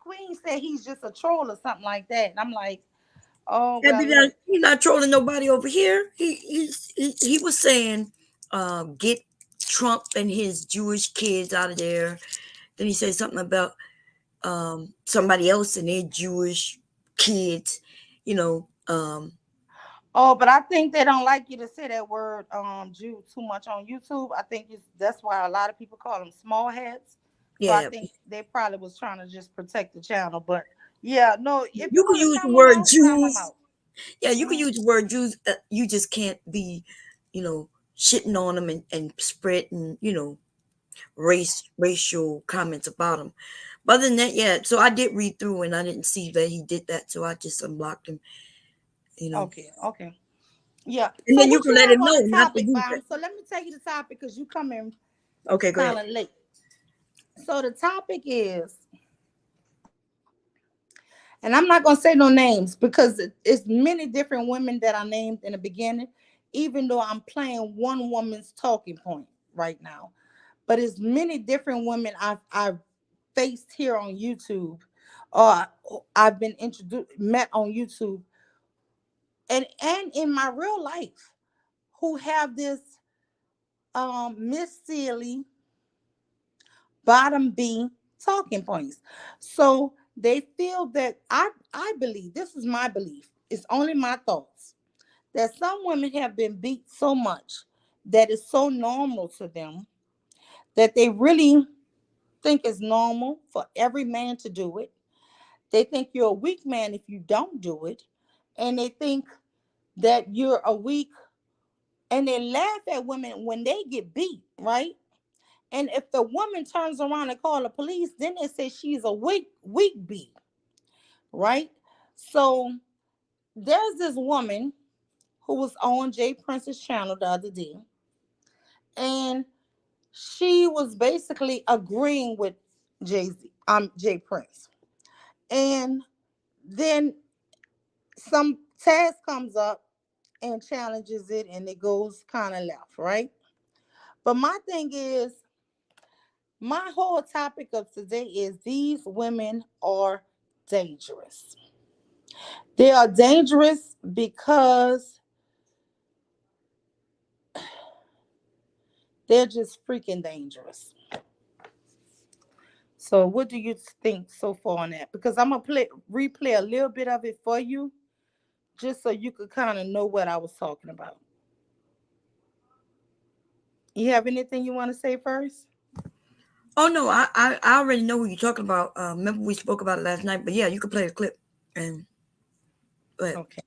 Queen said he's just a troll or something like that, and I'm like, oh, well, he's not trolling nobody over here. He was saying, get Trump and his Jewish kids out of there. Then he said something about somebody else and their Jewish kids, Oh, but I think they don't like you to say that word Jew too much on YouTube. I think that's why a lot of people call them small heads. So I Yeah, think they probably was trying to just protect the channel. But yeah, no, if you you can want to use the time them word out, time them Jews. out. Yeah, you can Mhm. use the word Jews. You just can't be, shitting on them and spreading, racial comments about him. But other than that, yeah. So I did read through and I didn't see that he did that, so I just unblocked him. Okay, okay. Yeah. And So then you what can you let have him on know the not to topic, use it. Bomb? So let me take you the topic because you come in Okay, go kind ahead. of late. So the topic is, and I'm not gonna say no names because it's many different women that are named in the beginning, even though I'm playing one woman's talking point right now. But it's many different women I've faced here on YouTube, or I've been met on YouTube, and in my real life, who have this Miss Sealy bottom B talking points. So they feel that I believe, this is my belief, it's only my thoughts, that some women have been beat so much that it's so normal to them that they really think it's normal for every man to do it. They think you're a weak man if you don't do it. And they think that you're a weak, and they laugh at women when they get beat, right? And if the woman turns around and call the police, then they say she's a weak bee, right? So there's this woman who was on Jay Prince's channel the other day, and she was basically agreeing with Jay Prince. And then some Taz comes up and challenges it, and it goes kind of left, right? But my thing is, my whole topic of today is these women are dangerous. They are dangerous because they're just freaking dangerous. So what do you think so far on that? Because I'm gonna replay a little bit of it for you, just so you could kind of know what I was talking about. You have anything you want to say first? Oh no, I already know who you're talking about. Remember we spoke about it last night, but yeah, you can play the clip and but Okay.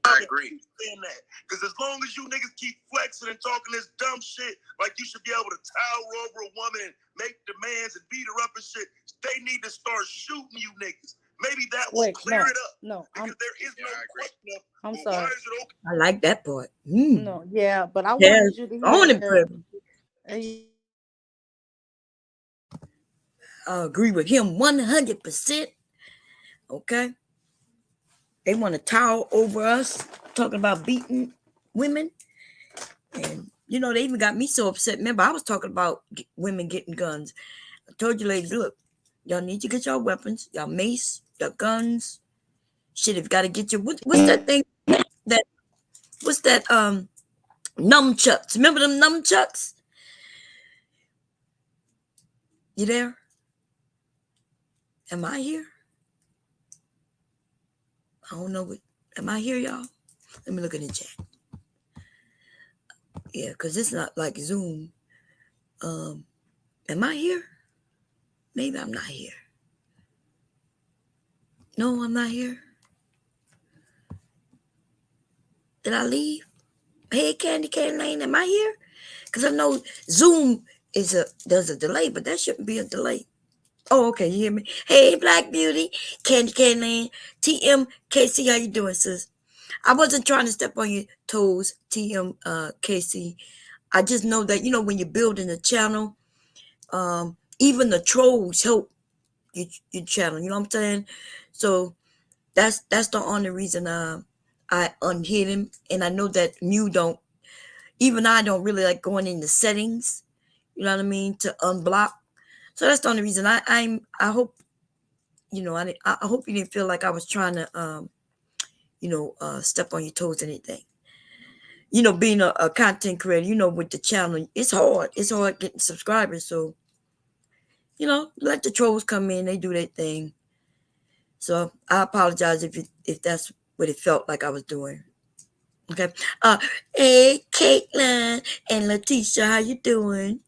I agree. Saying that. Because as long as you niggas keep flexing and talking this dumb shit, like you should be able to tower over a woman and make demands and beat her up and shit, they need to start shooting you niggas. Maybe that will clear it up. No, because there is no question of, I'm well, sorry. why is it okay? I like that part. No, yeah, but I Yeah, wanted you to own it, hear. I agree with him 100%. Okay. They want to tower over us, talking about beating women. And, they even got me so upset. Remember, I was talking about women getting guns. I told you ladies, look, y'all need to get your weapons, y'all mace, your guns. Shit, if you got to get your, what's that thing? What's that, nunchucks. Remember them nunchucks? You there? Am I here? I don't know what. Am I here, y'all? Let me look in the chat. Yeah, because it's not like Zoom. Am I here? Maybe I'm not here. No, I'm not here. Did I leave? Hey, Candy Cane Lane, am I here? Because I know Zoom there's a delay, but that shouldn't be a delay. Oh, okay, you hear me? Hey, Black Beauty, Candy Cane Lane, TMKC, how you doing, sis? I wasn't trying to step on your toes, TMKC. I just know that, when you're building a channel, even the trolls help your channel, you know what I'm saying? So that's the only reason I unhid him. And I know that I don't really like going in the settings, you know what I mean, to unblock. So that's the only reason I hope, I hope you didn't feel like I was trying to, step on your toes or anything. you know, being a content creator, you know, with the channel, it's hard. It's hard getting subscribers. So, you know, let the trolls come in. They do their thing. So I apologize if that's what it felt like I was doing. Okay. Hey, Caitlin and Letitia, how you doing?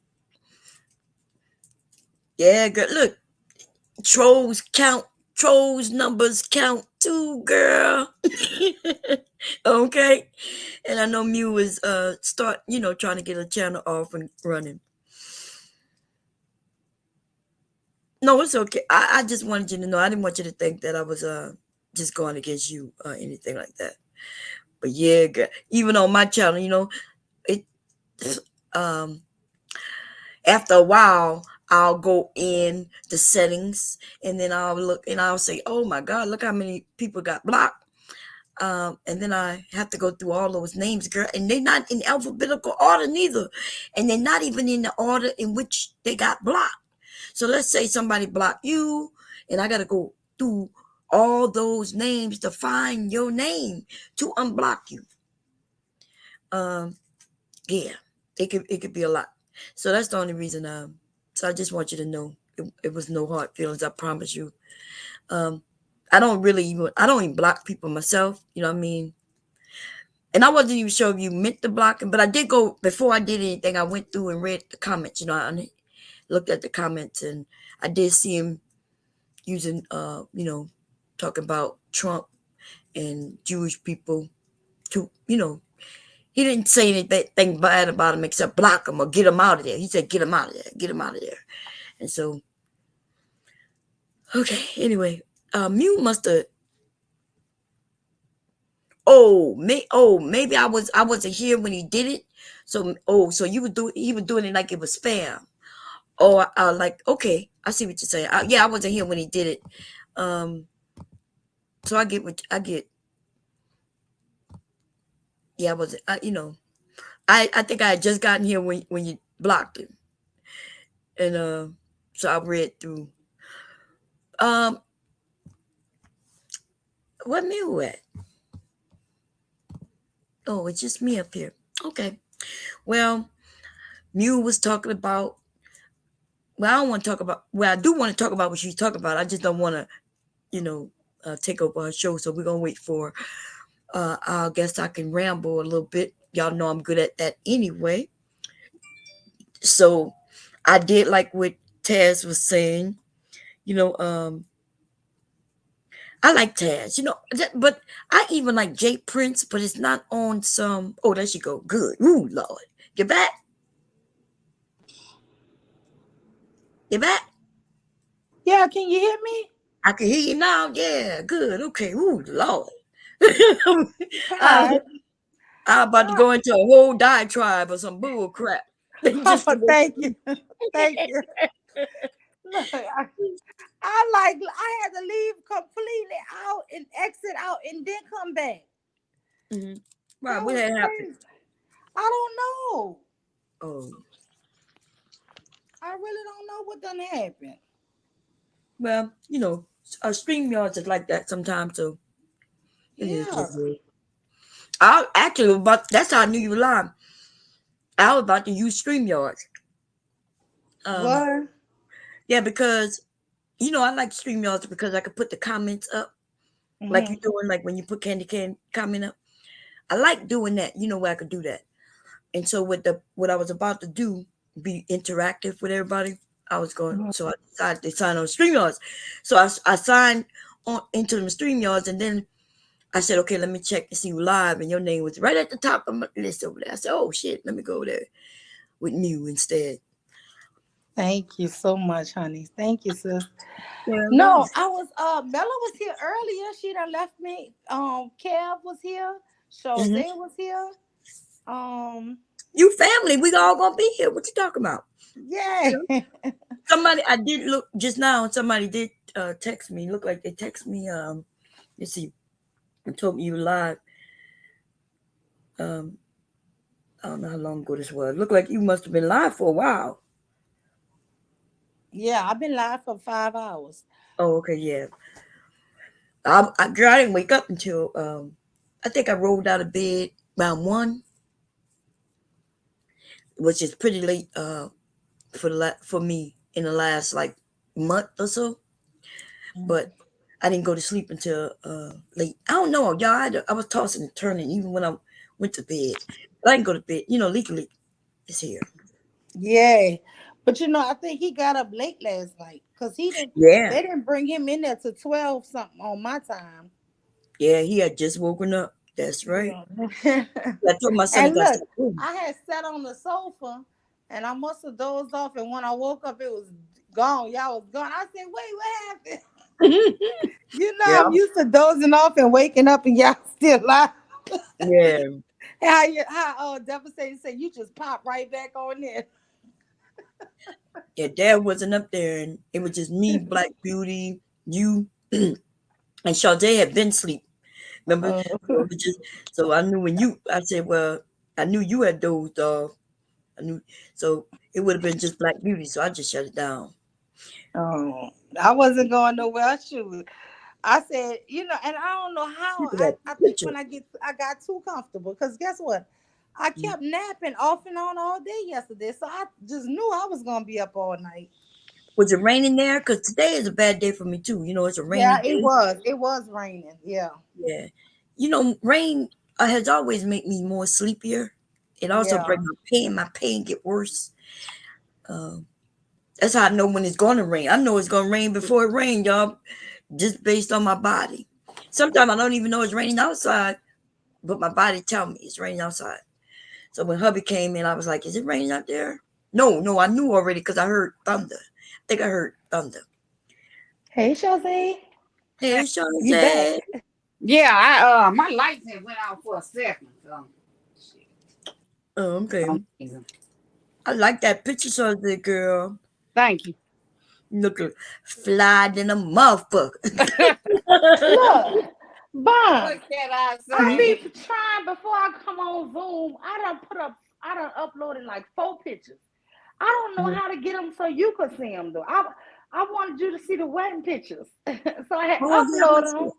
Yeah, girl. Look, trolls count. Trolls numbers count too, girl. Okay. And I know Mew was trying to get a channel off and running. No, it's okay. I just wanted you to know. I didn't want you to think that I was just going against you or anything like that. But yeah, girl, even on my channel, you know, it after a while I'll go in the settings and then I'll look and I'll say, oh my God, look how many people got blocked. And then I have to go through all those names, girl, and they're not in alphabetical order neither. And they're not even in the order in which they got blocked. So let's say somebody blocked you and I got to go through all those names to find your name to unblock you. Yeah, it could be a lot. So that's the only reason. So I just want you to know it was no hard feelings. I promise you. I don't even block people myself. You know what I mean? And I wasn't even sure if you meant to block them, but I did go before I did anything. I went through and read the comments. You know, I looked at the comments and I did see him using, you know, talking about Trump and Jewish people to, you know, he didn't say anything bad about him except block him or get him out of there. He said, get him out of there, get him out of there. And so, okay, anyway, Mew must have, maybe I wasn't here when he did it. So, so he was doing it like it was spam. Oh, like, okay, I see what you're saying. Yeah, I wasn't here when he did it. So I get what I get. Yeah, I wasn't, you know, I think I had just gotten here when you blocked him. And so I read through. What Mew at? Oh, it's just me up here. Okay. Well, Mew was talking about, well, I don't want to talk about, well, I do want to talk about what she's talking about. I just don't want to, you know, take over her show. So we're going to wait for, I guess I can ramble a little bit. Y'all know I'm good at that anyway. So I did like what Taz was saying, you know, I like Taz, you know, but I even like Jay Prince, but it's not on some, oh, there she go. Good. Ooh, Lord. Get back. Get back. Yeah, can you hear me? I can hear you now. Yeah, good. Okay. Ooh, Lord. Hi. I'm about to go into a whole diatribe or some bull crap. Thank you. Thank you. Look, I had to leave completely out and exit out and then come back. Mm-hmm. Wow, what had happened? I don't know. Oh. I really don't know what done happened. Well, you know, StreamYards is like that sometimes, so it is what it is. I actually that's how I knew you were lying. I was about to use StreamYards. What? Yeah, because you know I like StreamYards because I could put the comments up, like you're doing, like when you put Candy Can comment up. I like doing that. You know where I could do that. And so what I was about to do, be interactive with everybody. I was going, so I decided to sign on StreamYards. So I signed on into the StreamYards, and then I said, okay, let me check to see you live, and your name was right at the top of my list over there. I said, oh shit, let me go there with Mew instead. Thank you so much, honey. Thank you, sis. Yeah, no, I was Bella was here earlier. She done left me. Kev was here. Jose was here. You family, we all gonna be here. What you talking about? Yeah. Somebody, I did look just now. Somebody did text me. Look like they text me. Let's see. And told me you were live. I don't know how long ago this was. Looked like you must have been live for a while. Yeah, I've been live for 5 hours. Oh, okay, yeah. I didn't wake up until I think I rolled out of bed around 1. which is pretty late for me in the last like month or so. But I didn't go to sleep until late. I don't know, y'all. I was tossing and turning even when I went to bed. But I didn't go to bed. You know, Leaky is here. Yeah. But I think he got up late last night because they Yeah. didn't bring him in there to 12 something on my time. Yeah, he had just woken up. That's right. Yeah. I told my son And he got look, to I had sat on the sofa and I must have dozed off. And when I woke up, it was gone. Y'all was gone. I said, wait, what happened? Yeah. I'm used to dozing off and waking up and y'all still alive. Yeah. How Devastating said, you just pop right back on there. Yeah, Dad wasn't up there, and it was just me, Black Beauty, you, and Sade had been asleep. Remember? So I knew I said, well, I knew you had dozed off. I knew, so it would have been just Black Beauty. So I just shut it down. Oh, I wasn't going nowhere. Shoot. I said, and I don't know how. I think when I got too comfortable because guess what? I kept napping off and on all day yesterday, so I just knew I was gonna be up all night. Was it raining there? Because today is a bad day for me too. It's a rainy day. It was. It was raining. Yeah. Yeah. Rain has always made me more sleepier. It also brings my pain. My pain get worse. That's how I know when it's going to rain. I know it's going to rain before it rains, y'all, just based on my body. Sometimes I don't even know it's raining outside, but my body tell me it's raining outside. So when hubby came in, I was like, is it raining out there? No, I knew already because I heard thunder. I think I heard thunder. Hey, Shazay. Hey, Shazay. You back? Yeah, my lights had went out for a second. So. Oh, okay. I like that picture, Shazay, girl. Thank you. Look, fly than a motherfucker. Look, Bon, What can I say? I be trying before I come on Zoom. I done uploaded like 4 pictures. I don't know how to get them so you could see them though. I wanted you to see the wedding pictures, so I had uploaded them,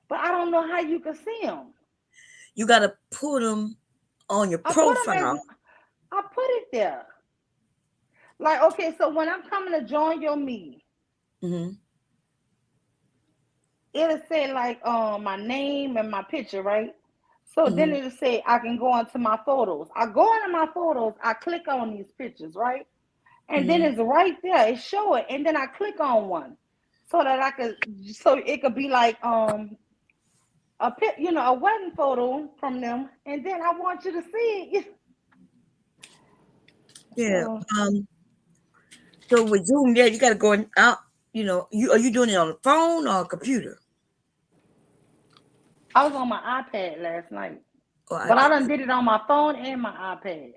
but I don't know how you could see them. You gotta put them on your profile. I put it there. Like, okay, so when I'm coming to join your meeting, it'll say like my name and my picture, right? So then it'll say I can go into my photos. I go into my photos, I click on these pictures, right? And then it's right there, it show it, and then I click on one so that it could be like a wedding photo from them, and then I want you to see it. Yeah. So with Zoom, you gotta go out. Are you doing it on the phone or a computer? I was on my iPad last night, but I done did it on my phone and my iPad,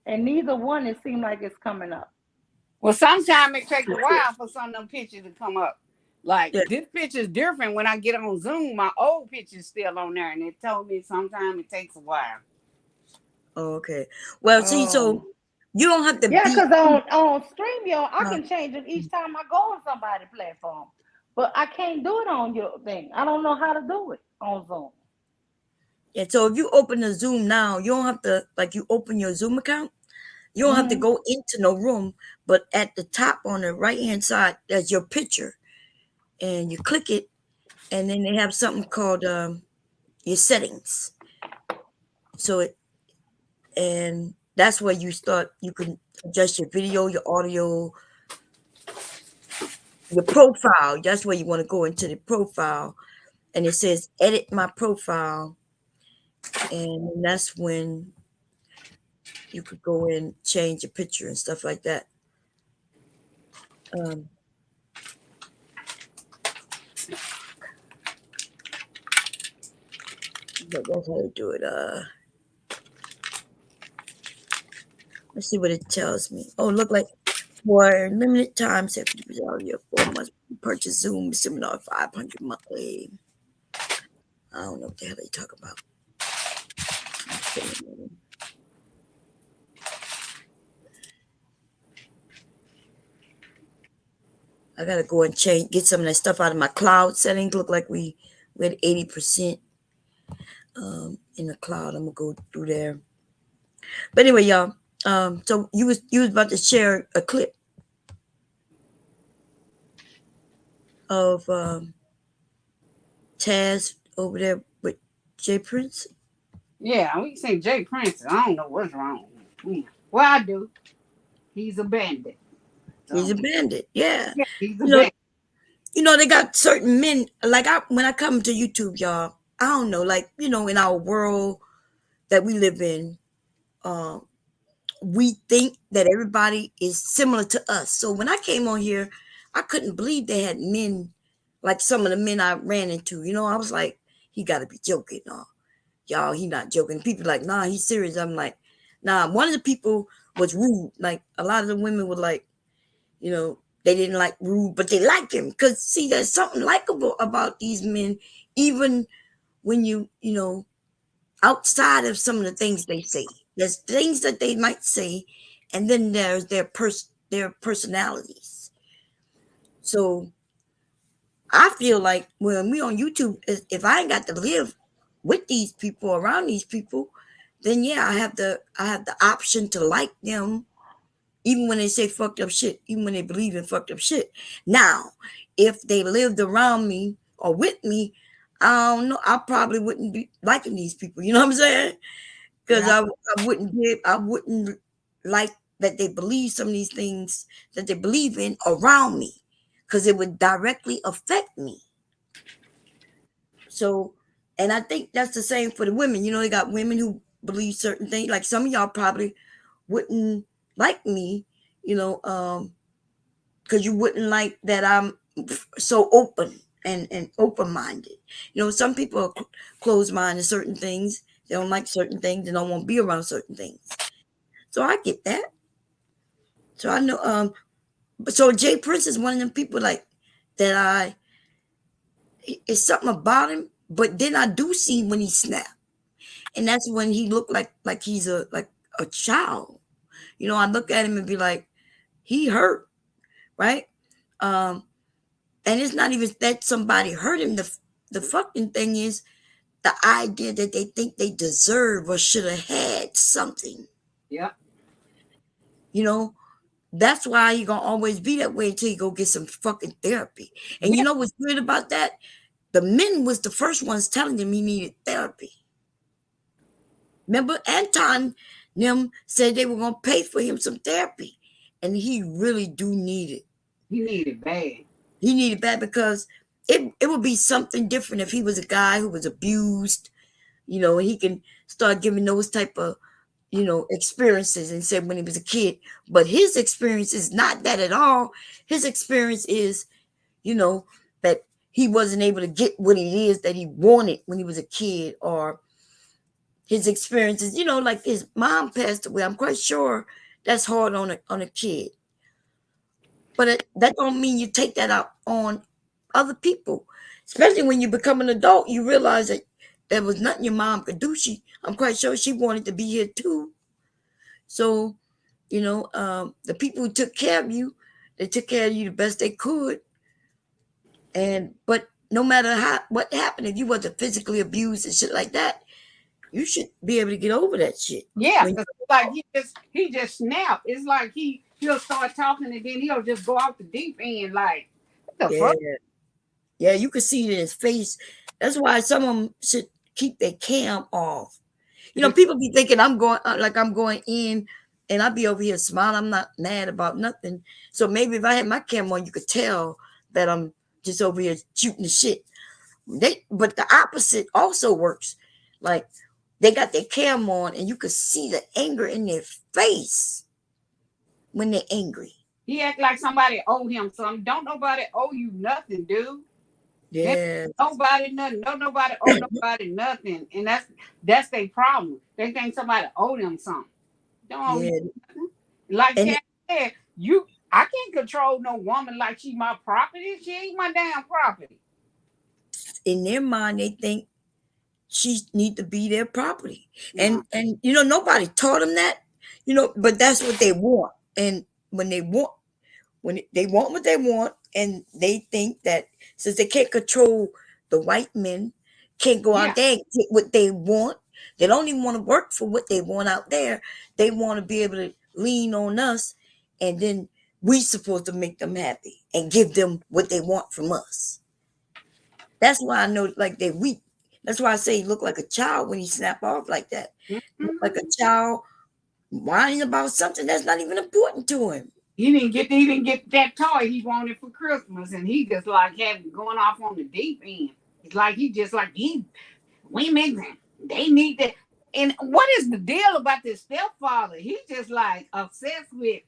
and neither one it seemed like it's coming up. Well, sometimes it takes a while for some of them pictures to come up. Like this picture is different when I get on Zoom. My old picture is still on there, and it told me sometimes it takes a while. Oh, okay. Well, see, so you don't have to. Because on StreamYard, I can change it each time I go on somebody's platform, but I can't do it on your thing. I don't know how to do it on Zoom. Yeah. So if you open the Zoom now, you don't have to you open your Zoom account. You don't have to go into no room, but at the top on the right-hand side, there's your picture. And you click it, and then they have something called your settings. And that's where you can adjust your video, your audio, your profile. That's where you want to go into the profile. And it says edit my profile. And that's when you could go in, change your picture and stuff like that. But that's how you do it. Let's see what it tells me. Oh, look like for limited time, 70% of your 4 months purchase Zoom seminar 500 monthly. I don't know what the hell they talk about. I gotta go and get some of that stuff out of my cloud settings. Look like we had 80% in the cloud. I'm gonna go through there. But anyway, y'all, So you was about to share a clip of Taz over there with Jay Prince. Yeah, we say Jay Prince. I don't know what's wrong. Well, I do. He's a bandit. He's a bandit. Yeah. Yeah, he's a bandit. They got certain men, like when I come to YouTube, y'all, I don't know, like, in our world that we live in, we think that everybody is similar to us. So when I came on here, I couldn't believe they had men like some of the men I ran into. I was like, he got to be joking. No, y'all, he not joking. People like, nah, he's serious. I'm like, nah. One of the people was rude. Like a lot of the women were like, they didn't like rude, but they liked him. Because, see, there's something likable about these men, even when outside of some of the things they say. There's things that they might say, and then there's their personalities. So I feel like when we on YouTube, if I ain't got to live with these people, around these people, then yeah, I have the option to like them, even when they say fucked up shit, even when they believe in fucked up shit. Now, if they lived around me or with me, I don't know, I probably wouldn't be liking these people. You know what I'm saying? Because I wouldn't like that they believe some of these things that they believe in around me, because it would directly affect me. So, and I think that's the same for the women. They got women who believe certain things. Like some of y'all probably wouldn't like me, because you wouldn't like that I'm so open and open-minded. Some people are closed-minded to certain things. They don't like certain things. They don't want to be around certain things. So I get that. So I know. So Jay Prince is one of them people like that. It's something about him, but then I do see when he snapped, and that's when he looked like he's a child. I look at him and be like, he hurt, right? And it's not even that somebody hurt him. The fucking thing is the idea that they think they deserve or should have had something. Yeah. That's why you're gonna always be that way until you go get some fucking therapy. And you know what's weird about that? The men was the first ones telling him he needed therapy. Remember, Anton them said they were gonna pay for him some therapy, and he really do need it. He needed bad. He needed bad because it would be something different if he was a guy who was abused, and he can start giving those type of experiences and said when he was a kid. But his experience is not that at all. His experience is, that he wasn't able to get what it is that he wanted when he was a kid, or his experiences, like his mom passed away. I'm quite sure that's hard on a kid. But that don't mean you take that out on other people. Especially when you become an adult, you realize that there was nothing your mom could do. I'm quite sure she wanted to be here too. So, the people who took care of you, they took care of you the best they could. But no matter what happened, if you wasn't physically abused and shit like that, you should be able to get over that shit. Yeah, like he just snapped. It's like he'll start talking and then he'll just go off the deep end. Like, what the fuck? Yeah, you can see it in his face. That's why some of them should keep their cam off. People be thinking I'm going in, and I'll be over here smiling. I'm not mad about nothing. So maybe if I had my cam on, you could tell that I'm just over here shooting the shit. But the opposite also works. Like, they got their cam on, and you could see the anger in their face when they're angry. He act like somebody owe him something. Don't nobody owe you nothing, dude. Yeah. Nobody nothing. Don't nobody owe nobody nothing. And that's their problem. They think somebody owe them something. Don't owe you nothing. Like Kat said, I can't control no woman like she my property. She ain't my damn property. In their mind, they think she need to be their property. And nobody taught them that, but that's what they want. And when they want what they want, and they think that since they can't control the white men, can't go out there and get what they want, They don't even want to work for what they want out there. They want to be able to lean on us, and then we supposed to make them happy and give them what they want from us. That's why I know like they're weak. That's why I say he look like a child when he snap off like that. Look like a child whining about something that's not even important to him. He didn't get that toy he wanted for Christmas, and he just like going off on the deep end. It's like he just like women, they need that. And what is the deal about this stepfather? He's just like obsessed with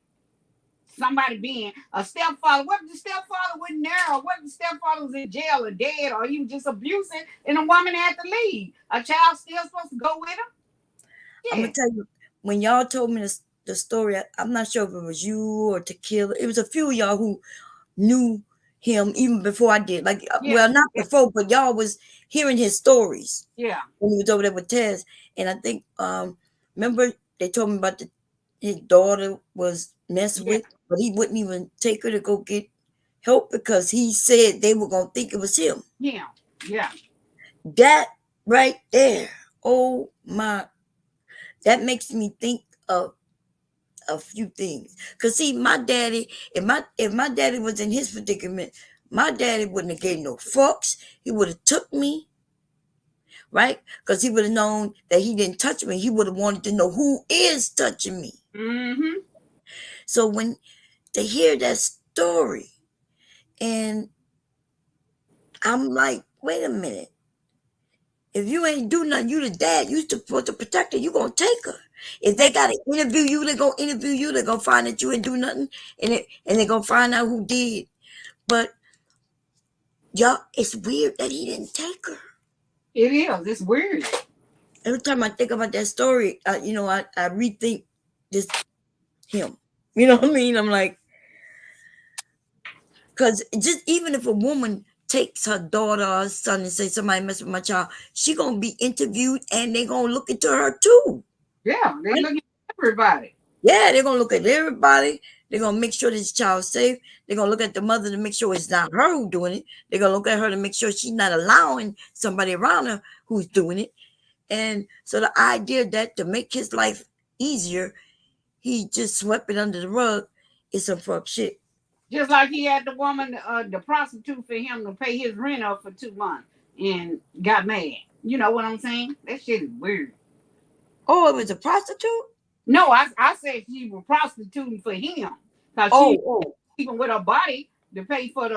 somebody being a stepfather. What if the stepfather wasn't there, or what if the stepfather was in jail or dead, or he was just abusing and a woman had to leave? A child still supposed to go with him? Yeah. I'm gonna tell you, when y'all told me the story, I'm not sure if it was you or Tequila. It was a few of y'all who knew him even before I did. Like, well, not before, but y'all was hearing his stories. Yeah. When he was over there with Tez. And I think, remember they told me about his daughter was messed with, but he wouldn't even take her to go get help because he said they were going to think it was him. Yeah. Yeah. That right there. Oh my. That makes me think of a few things. Cause see, my daddy, if my daddy was in his predicament, my daddy wouldn't have gave no fucks. He would have took me, right? Because he would have known that he didn't touch me. He would have wanted to know who is touching me. Mm-hmm. So when they hear that story, and I'm like, wait a minute. If you ain't do nothing, you the dad, you supposed to protect her, you gonna take her. If they gotta interview you, they're gonna interview you, they're gonna find that you ain't do nothing, and they're gonna find out who did. But y'all, it's weird that he didn't take her. It is. It's weird. Every time I think about that story, I rethink this him. You know what I mean? I'm like, because just even if a woman takes her daughter or son and say somebody messed with my child, she gonna be interviewed and they gonna look into her too. Yeah, they look at everybody. Yeah, they're gonna look at everybody. They're gonna make sure this child's safe. They're gonna look at the mother to make sure it's not her who's doing it. They're gonna look at her to make sure she's not allowing somebody around her who's doing it. And so the idea that to make his life easier, he just swept it under the rug is some fuck shit. Just like he had the woman, the prostitute, for him to pay his rent up for 2 months and got mad. You know what I'm saying? That shit is weird. Oh, it was a prostitute? No, I said she was prostituting for him. Cause she even with her body to pay for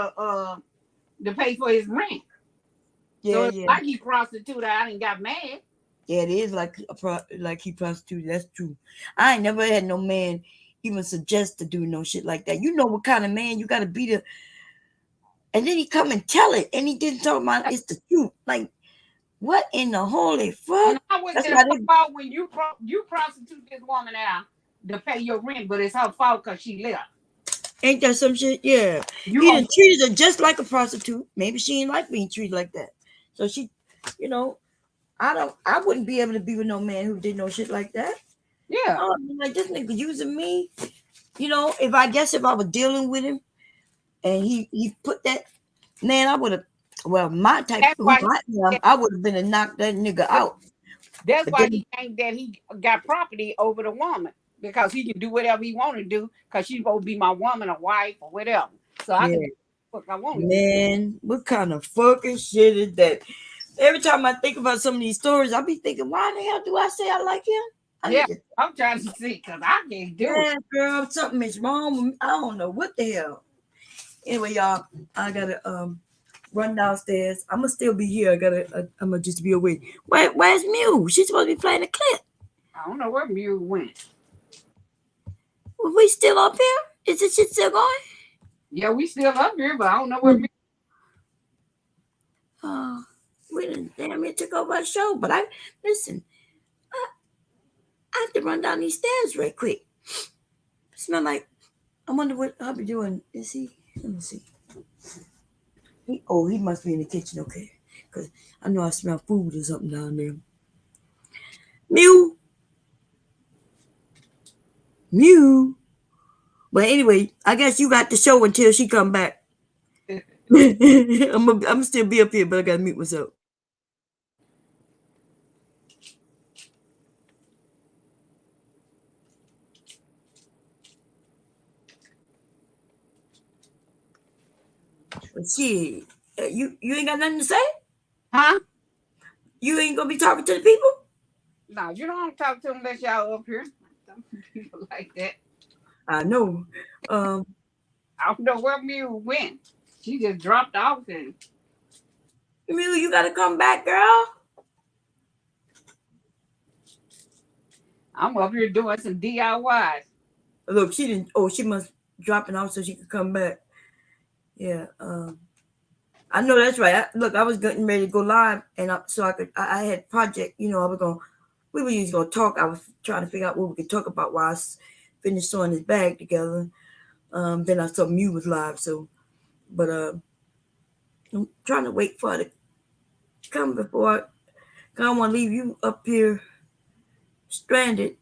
his rent. Yeah, so it's like he prostituted out and got mad. Yeah, it is like he prostituted. That's true. I ain't never had no man even suggest to do no shit like that. You know what kind of man you gotta be to, and then he come and tell it, and he didn't talk about it's the truth. Like, what in the holy fuck? And I was about when you prostitute this woman out to pay your rent, but it's her fault because she left. Ain't that some shit? Yeah. He done treated her just like a prostitute. Maybe she ain't like being treated like that. So she, I wouldn't be able to be with no man who did no shit like that. Yeah. Like, this nigga using me. If I was dealing with him and he put that, man, I would have, my type of I would have been to knock that nigga out. That's why he think that he got property over the woman, because he can do whatever he want to do because she's supposed to be my woman or wife or whatever. So I can do what I want. Man, what kind of fucking shit is that? Every time I think about some of these stories, I be thinking, why the hell do I say I like him? I'm trying to see because I can't do it. Girl, something is wrong with me. I don't know what the hell. Anyway, y'all, I gotta run downstairs. I'm gonna still be here. I'm gonna just be awake. Where's Mew? She's supposed to be playing a clip. I don't know where Mew went. Well, we still up here? Is this shit still going? Yeah, we still up here, but I don't know where Mew. We didn't damn it took over our show, but I have to run down these stairs real quick. Smell like, I wonder what I'll be doing. Is he? Let me see. He must be in the kitchen, okay? Because I know I smell food or something down there. Mew. But anyway, I guess you got the show until she come back. I'm still be up here, but I gotta mute myself. But shit, you ain't got nothing to say? Huh? You ain't gonna be talking to the people? No, you don't talk to them unless y'all up here. Some people like that. I know. I don't know where Mew went. She just dropped off and Mew, you gotta come back, girl. I'm up here doing some DIYs. Look, she didn't. Oh, she must drop it off so she could come back. Yeah. I know that's right. Look, I was getting ready to go live, and so I could. I had project. You know, we were usually gonna talk. I was trying to figure out what we could talk about while I finished sewing his bag together. Then I saw Mew was live, so. But I'm trying to wait for her to come before I don't want to leave you up here stranded.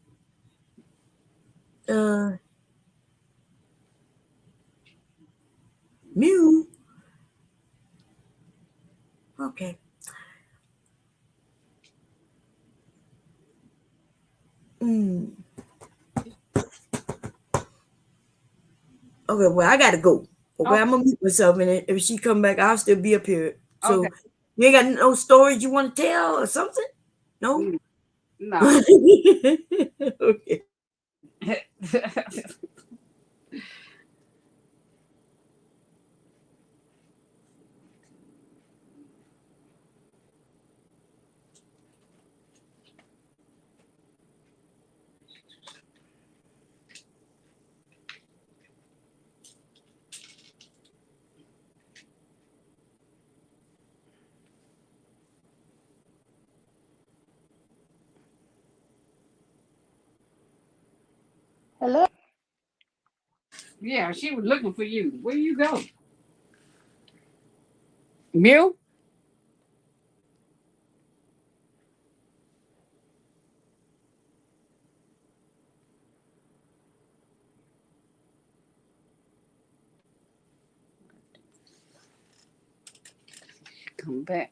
Mew. Okay. Okay, well, I gotta go. Okay, I'm gonna mute myself, and if she come back, I'll still be up here. So, you ain't got no stories you want to tell or something? No. No. Okay. Hello. Yeah, she was looking for you. Where you go? Mew? Come back.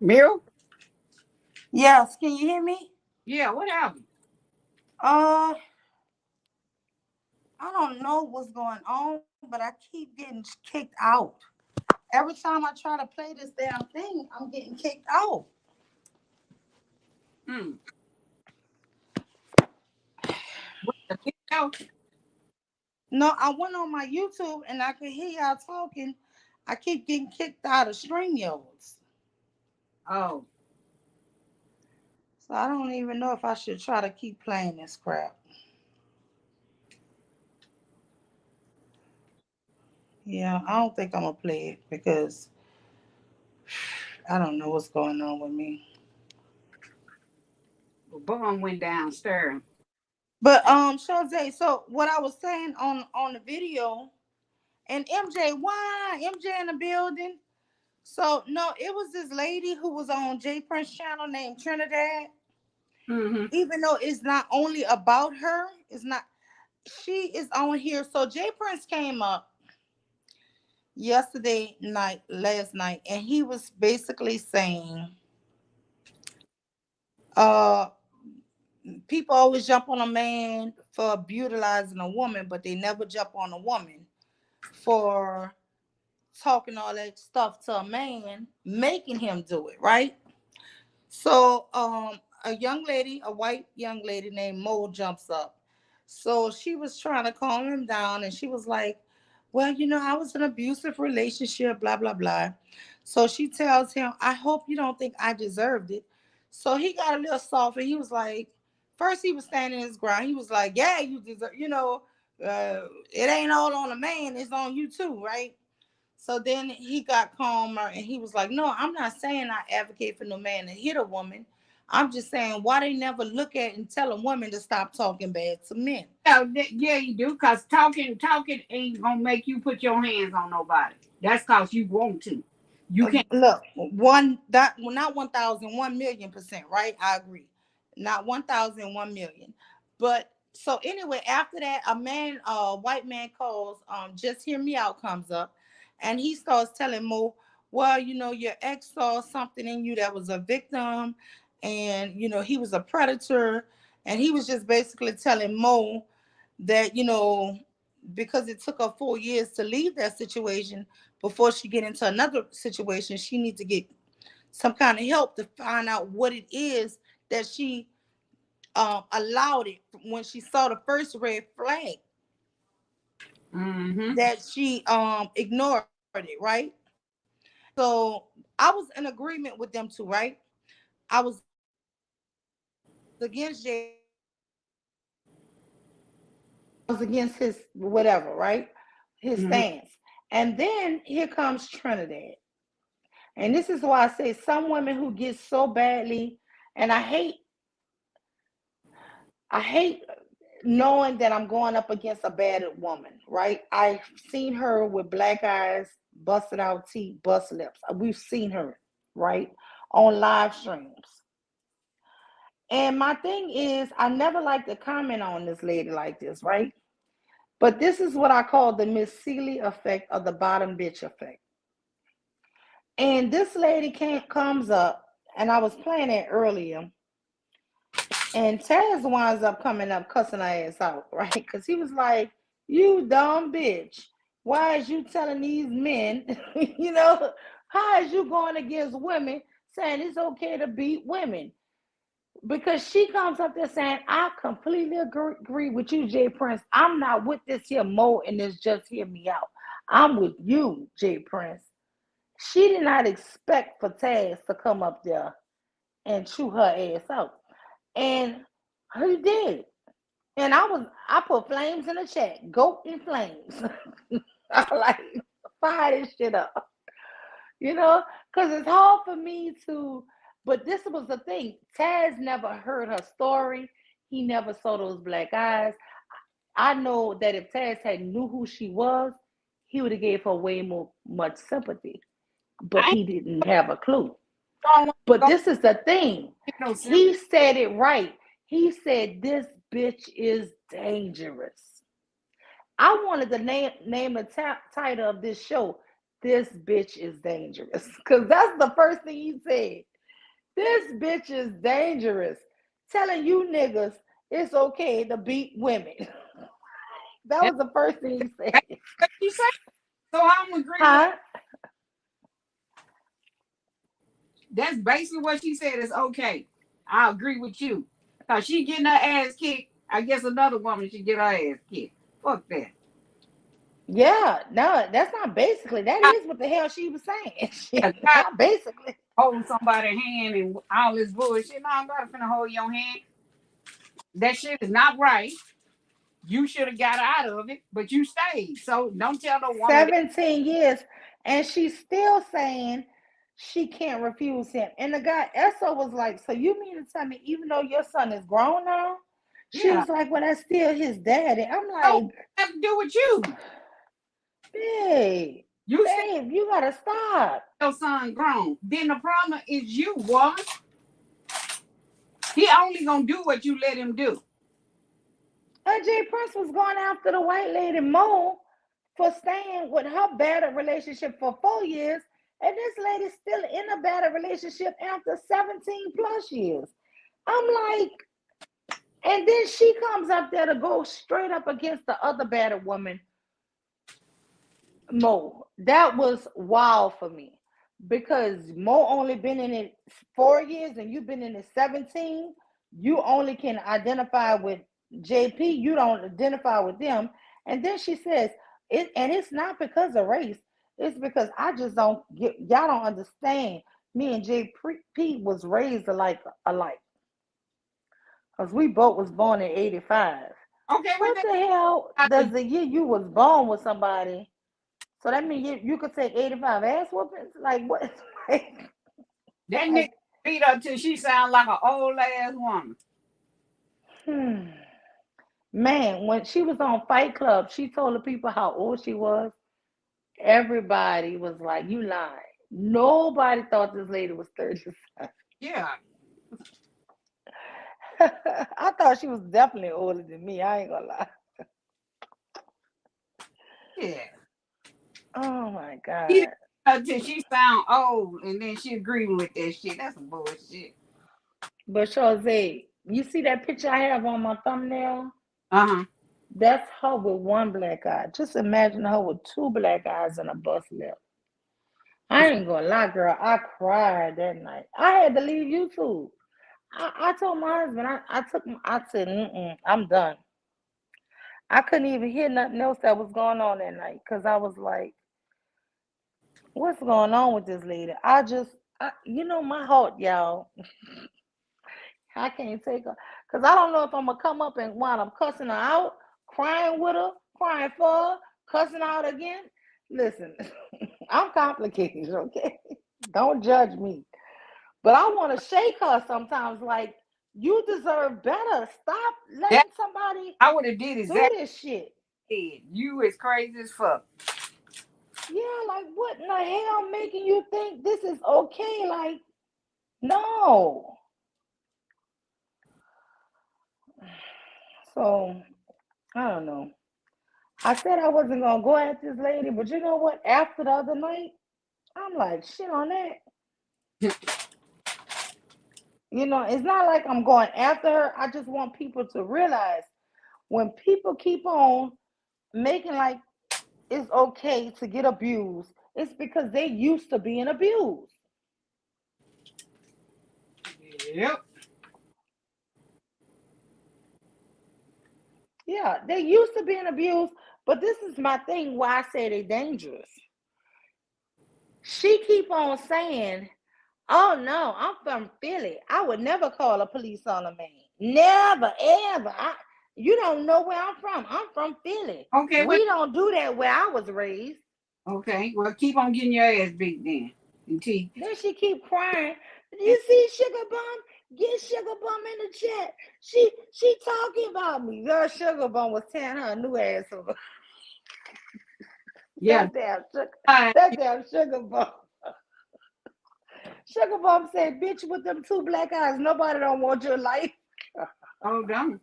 Mew? Yes, can you hear me? Yeah, what happened? I don't know what's going on, but I keep getting kicked out. Every time I try to play this damn thing, I'm getting kicked out. No, I went on my YouTube and I could hear y'all talking. I keep getting kicked out of StreamYards. Oh. So I don't even know if I should try to keep playing this crap. Yeah, I don't think I'm gonna play it because I don't know what's going on with me. Well, Bum went downstairs. But Shazay, so what I was saying on the video, and MJ, why MJ in the building? So no, it was this lady who was on J Prince channel named Trinidad. Mm-hmm. Even though it's not only about her, it's not. She is on here. So J Prince came up last night, and he was basically saying, people always jump on a man for brutalizing a woman, but they never jump on a woman for talking all that stuff to a man, making him do it, right? So a young lady, a white young lady named Mo jumps up. So she was trying to calm him down, and she was like, well, I was in an abusive relationship, blah, blah, blah. So she tells him, I hope you don't think I deserved it. So he got a little soft, and he was like, first he was standing his ground. He was like, yeah, you deserve, it ain't all on the man, it's on you too, right? So then he got calmer, and he was like, no, I'm not saying I advocate for no man to hit a woman. I'm just saying why they never look at and tell a woman to stop talking bad to men. Yeah, you do, because talking ain't gonna make you put your hands on nobody. That's because you want to. You can't Look, not 1,000, 1,000,000%, right? I agree. Not 1,000, 1,000,000. But so anyway, after that, a white man calls, Just Hear Me Out comes up, and he starts telling Mo, well, your ex saw something in you that was a victim, and he was a predator, and he was just basically telling Mo that, because it took her 4 years to leave that situation before she get into another situation, she needs to get some kind of help to find out what it is that she allowed it when she saw the first red flag, that she ignored it, right? So I was in agreement with them too, right? I was against Jay. I was against his whatever, right? His stance. And then here comes Trinidad. And this is why I say some women who get so badly, and I hate knowing that I'm going up against a bad woman, right? I've seen her with black eyes, busted out teeth, bust lips. We've seen her, right, on live streams. And my thing is, I never like to comment on this lady like this, right? But this is what I call the Miss Seeley effect, or the bottom bitch effect. And this lady comes up, and I was playing it earlier, and Taz winds up coming up cussing her ass out, right? Because he was like, you dumb bitch. Why is you telling these men, how is you going against women saying it's okay to beat women? Because she comes up there saying, I completely agree with you, Jay Prince. I'm not with this here Mo and this Just Hear Me Out. I'm with you, Jay Prince. She did not expect for Taz to come up there and chew her ass out. And he did. And I put flames in the chat. Goat and flames. I like, fire this shit up. Because it's hard for me to, but this was the thing. Taz never heard her story. He never saw those black eyes. I know that if Taz had knew who she was, he would have gave her way much sympathy. But he didn't have a clue. But this is the thing. He said it right. He said, this bitch is dangerous. I wanted to name the title of this show, This Bitch is Dangerous. Because that's the first thing he said. This bitch is dangerous. Telling you niggas it's okay to beat women. That was the first thing he said. You say? So I'm agreeing. That's basically what she said is okay. I agree with you. Because she getting her ass kicked, I guess another woman should get her ass kicked. Fuck that. Yeah, no, that's not basically. That is what the hell she was saying. Not basically. Holding somebody's hand and all this bullshit. No, I'm not finna hold your hand. That shit is not right. You should have got out of it, but you stayed. So don't tell no woman. 17 years. And she's still saying she can't refuse him. And the guy, Esso, was like, so you mean to tell me, even though your son is grown now? She was like, well, that's still his daddy. I'm like, have to do with you. Babe, you gotta stop. Your son grown. Then the problem is you, woman. He only gonna do what you let him do. Jay Prince was going after the white lady Mo for staying with her bad relationship for 4 years, and this lady's still in a bad relationship after 17 plus years. I'm like, and then she comes up there to go straight up against the other bad woman, Mo, that was wild for me because Mo only been in it 4 years and you've been in it 17. You only can identify with JP. You don't identify with them. And then she says, and it's not because of race. It's because I just don't get, y'all don't understand. Me and JP was raised alike. Because we both was born in 85. Okay, what the hell does the year you was born with somebody? So that means you could take 85 ass whoopings? Like what? That nigga beat her till she sound like an old ass woman. Man, when she was on Fight Club, she told the people how old she was. Everybody was like, you lying. Nobody thought this lady was 35. Yeah. I thought she was definitely older than me. I ain't gonna lie. Yeah. Oh my God. Until she sound old and then she agreed with that shit. That's some bullshit. But Jose, you see that picture I have on my thumbnail? Uh-huh. That's her with one black eye. Just imagine her with two black eyes and a bust lip. I ain't gonna lie, girl. I cried that night. I had to leave YouTube. I told my husband, I said, I'm done. I couldn't even hear nothing else that was going on that night because I was like, what's going on with this lady? My heart, y'all. I can't take her because I don't know if I'm gonna come up and while I'm cussing her out, crying with her, crying for her, cussing out again. Listen, I'm complicated, okay? Don't judge me. But I want to shake her sometimes, like, you deserve better. Stop letting somebody I would have did exactly this shit. You is crazy as fuck. Yeah, like what in the hell making you think this is okay? Like, no. So, I don't know. I said I wasn't going to go at this lady, but you know what? After the other night, I'm like, shit on that. It's not like I'm going after her. I just want people to realize when people keep on making like it's okay to get abused, it's because they used to being abused. Yep. Yeah, they used to being abused, but this is my thing why I say they're dangerous. She keep on saying, oh no, I'm from Philly. I would never call the police on a man. Never, ever. You don't know where I'm from. I'm from Philly. Okay. We don't do that where I was raised. Okay. Well, keep on getting your ass beat then. Then she keep crying. You see Sugar Bum? Get Sugar Bum in the chat. She talking about me. Girl, Sugar Bum was tearing her new ass over. Yeah. That damn Sugar Bum. Sugar Bum said, bitch, with them two black eyes, nobody don't want your life. Oh, don't.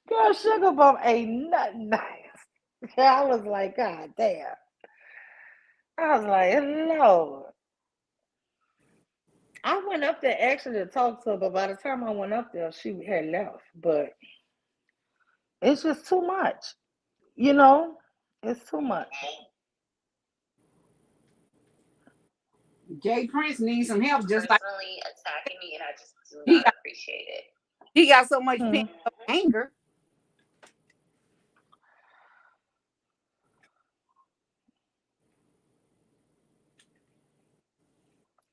Girl, Sugar Bum ain't nothing nice. I was like, God damn. I was like, Lord. I went up there actually to talk to her, but by the time I went up there, she had left. But it's just too much. It's too much. Jay Prince needs some help, just like attacking me, and I just do not appreciate it. He got so much pent up anger.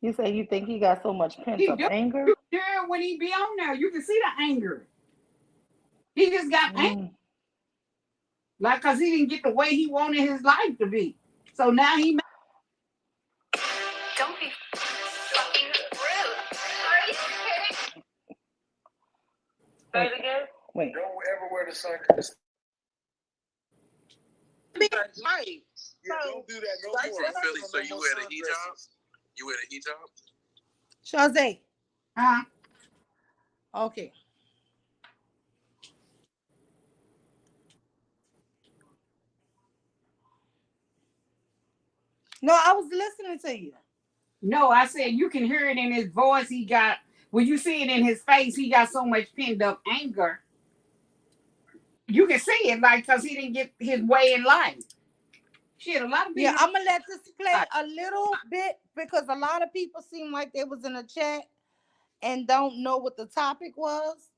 You say you think he got so much pent up anger? Yeah, when he be on there, you can see the anger. He just got angry. Like, because he didn't get the way he wanted his life to be. So now he... Don't be fucking rude. Are you kidding? Say it again? Wait. Don't ever wear the sunglasses. Right. Yeah, don't do that no From more. Philly, so you wear the hijab? You wear the hijab? Shazay. Uh-huh. Okay. No, I was listening to you. No, I said you can hear it in his voice. He got, when you see it in his face, he got so much pent up anger. You can see it, like, because he didn't get his way in life. Shit, a lot of people. Yeah, I'm gonna let this play a little bit because a lot of people seem like they was in a chat and don't know what the topic was.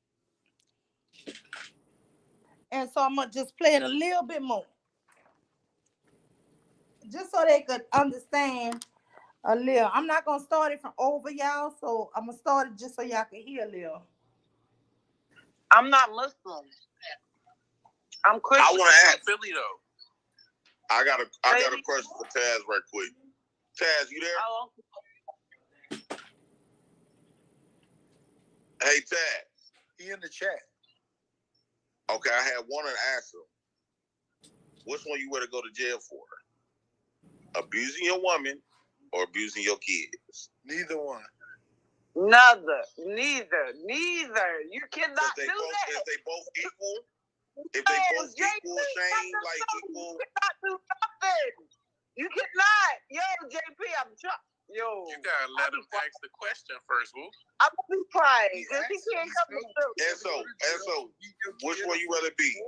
And so I'm gonna just play it a little bit more. Just so they could understand a little. I'm not gonna start it from over y'all, so I'm gonna start it just so y'all can hear a little. I'm not Muslim. I'm Christian. I want to ask Philly though. I got a question for Taz right quick. Taz, you there? Oh. Hey, Taz. He in the chat. Okay, I had one and ask him. Which one you want to go to jail for? Abusing your woman or abusing your kids? Neither one. Neither. You cannot do that. If they both equal, if they both equal, same, like equal. You cannot do nothing. You cannot. Yo, JP, I'm trying. Yo. You gotta let him ask the question first, Woo. I'm gonna be quiet. He can't come to And so, which one you rather be?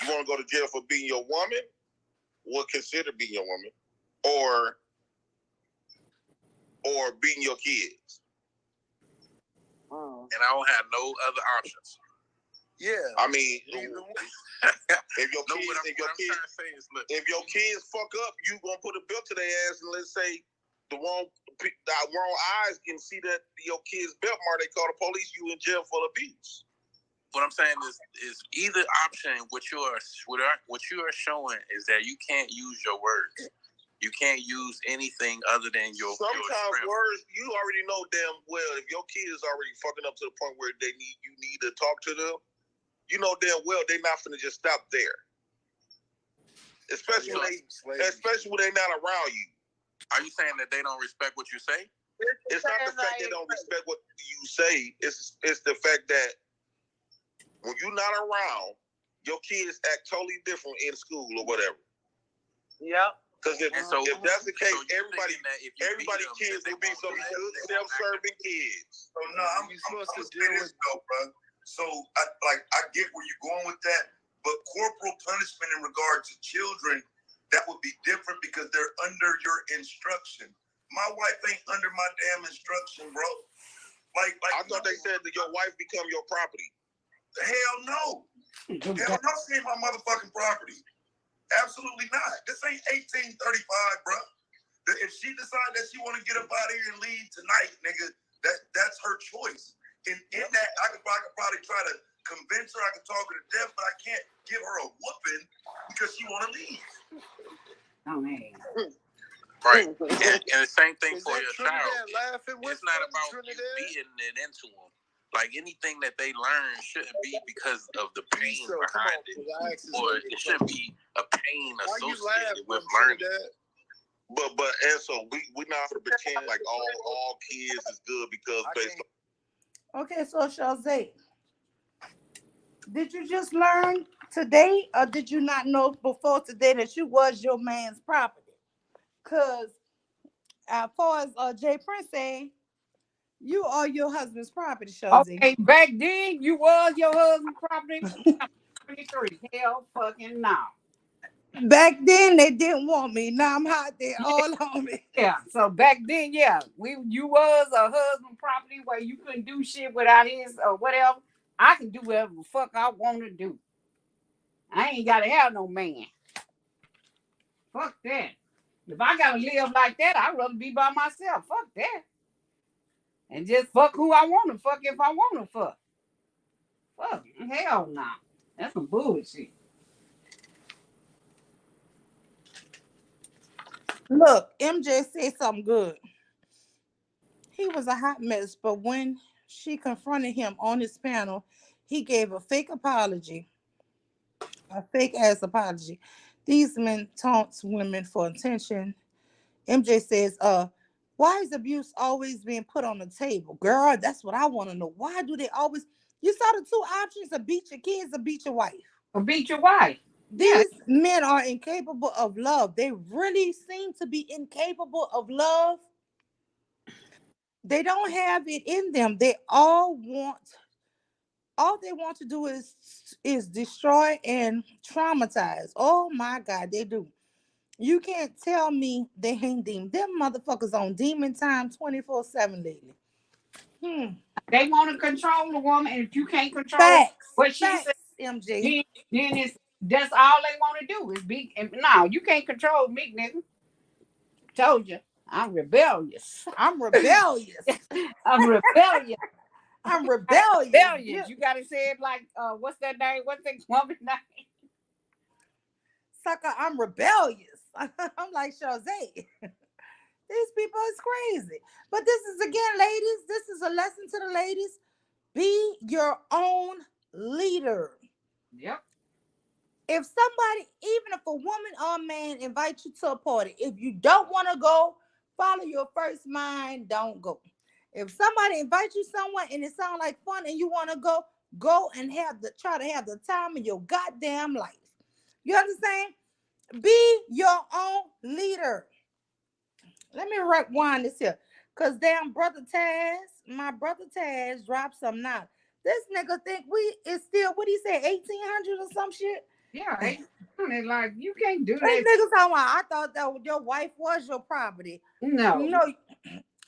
You want to go to jail for being your woman, or consider being your woman, or being your kids? And I don't have no other options. Yeah. I mean, if your kids fuck up, you gonna put a belt to their ass, and let's say the wrong eyes can see that your kid's belt mark, they call the police, you in jail for abuse. What I'm saying is either option. What you are showing is that you can't use your words. You can't use anything other than your. Sometimes words, you already know damn well if your kid is already fucking up to the point where you need to talk to them. You know damn well they're not finna just stop there. Especially when they're not around you. Are you saying that they don't respect what you say? It's not the fact they don't respect what you say. It's the fact that when you're not around, your kids act totally different in school or whatever. Yep. Because if that's the case, everybody kids will be some good self-serving kids. So no, I'm supposed to do this though, bro. So I get where you're going with that, but corporal punishment in regard to children, that would be different because they're under your instruction. My wife ain't under my damn instruction, bro. Like I thought they said that your wife become your property. Hell no. Hell no, she ain't my motherfucking property. Absolutely not. This ain't 1835, bro. If she decides that she want to get up out of here and leave tonight, nigga, that's her choice. In that, I could probably try to convince her, I could talk her to death, but I can't give her a whooping because she want to leave. Oh, man. Right. And the same thing for your child. It's not about you beating it into them. Like anything that they learn shouldn't be because of the pain behind it, or it shouldn't be a pain associated with learning. But and so we not gonna pretend like all kids is good because based on. Okay, so Shazay, did you just learn today, or did you not know before today that you was your man's property? Because as far as Jay Prince say, you are your husband's property, Shazay. Okay, back then you was your husband's property. 23. Hell fucking no. Back then they didn't want me. Now I'm hot. They all on me. Yeah. So back then, yeah, you was a husband property where you couldn't do shit without his or whatever. I can do whatever the fuck I want to do. I ain't gotta have no man. Fuck that. If I gotta live like that, I'd rather be by myself. Fuck that. And just fuck who I want to fuck if I want to fuck. Fuck. Hell no. That's some bullshit. Look, MJ said something good. He was a hot mess, but when she confronted him on his panel, he gave a fake apology. A fake ass apology. These men taunt women for attention. MJ says, why is abuse always being put on the table? Girl, that's what I want to know. Why do they always? You saw the two options: to beat your kids or beat your wife. Or beat your wife. These men are incapable of love. They really seem to be incapable of love. They don't have it in them. All they want to do is destroy and traumatize. Oh my God, they do. You can't tell me they ain't demon. Them motherfuckers on demon time 24/7 lately. They want to control the woman, and if you can't control Facts. what she Facts, said, MJ. then that's all they want to do is be. No, you can't control me, nigga. Told you, I'm rebellious. I'm rebellious. I'm rebellious. I'm rebellious. Rebellious. You gotta say it like, what's that name? What's that woman's name? Sucker, I'm rebellious. I'm like Shazay. These people is crazy. But this is, again, ladies, this is a lesson to the ladies. Be your own leader. Yep. If somebody, even if a woman or a man invites you to a party, if you don't want to go, follow your first mind, don't go. If somebody invites you somewhere and it sounds like fun and you want to go and try to have the time of your goddamn life. You understand? Be your own leader. Let me rewind this here. Cause damn my brother Taz dropped some now. This nigga think we is still, what he say, 1800 or some shit? Yeah, 1800, like, you can't do These that. niggas talking about, I thought that your wife was your property. No.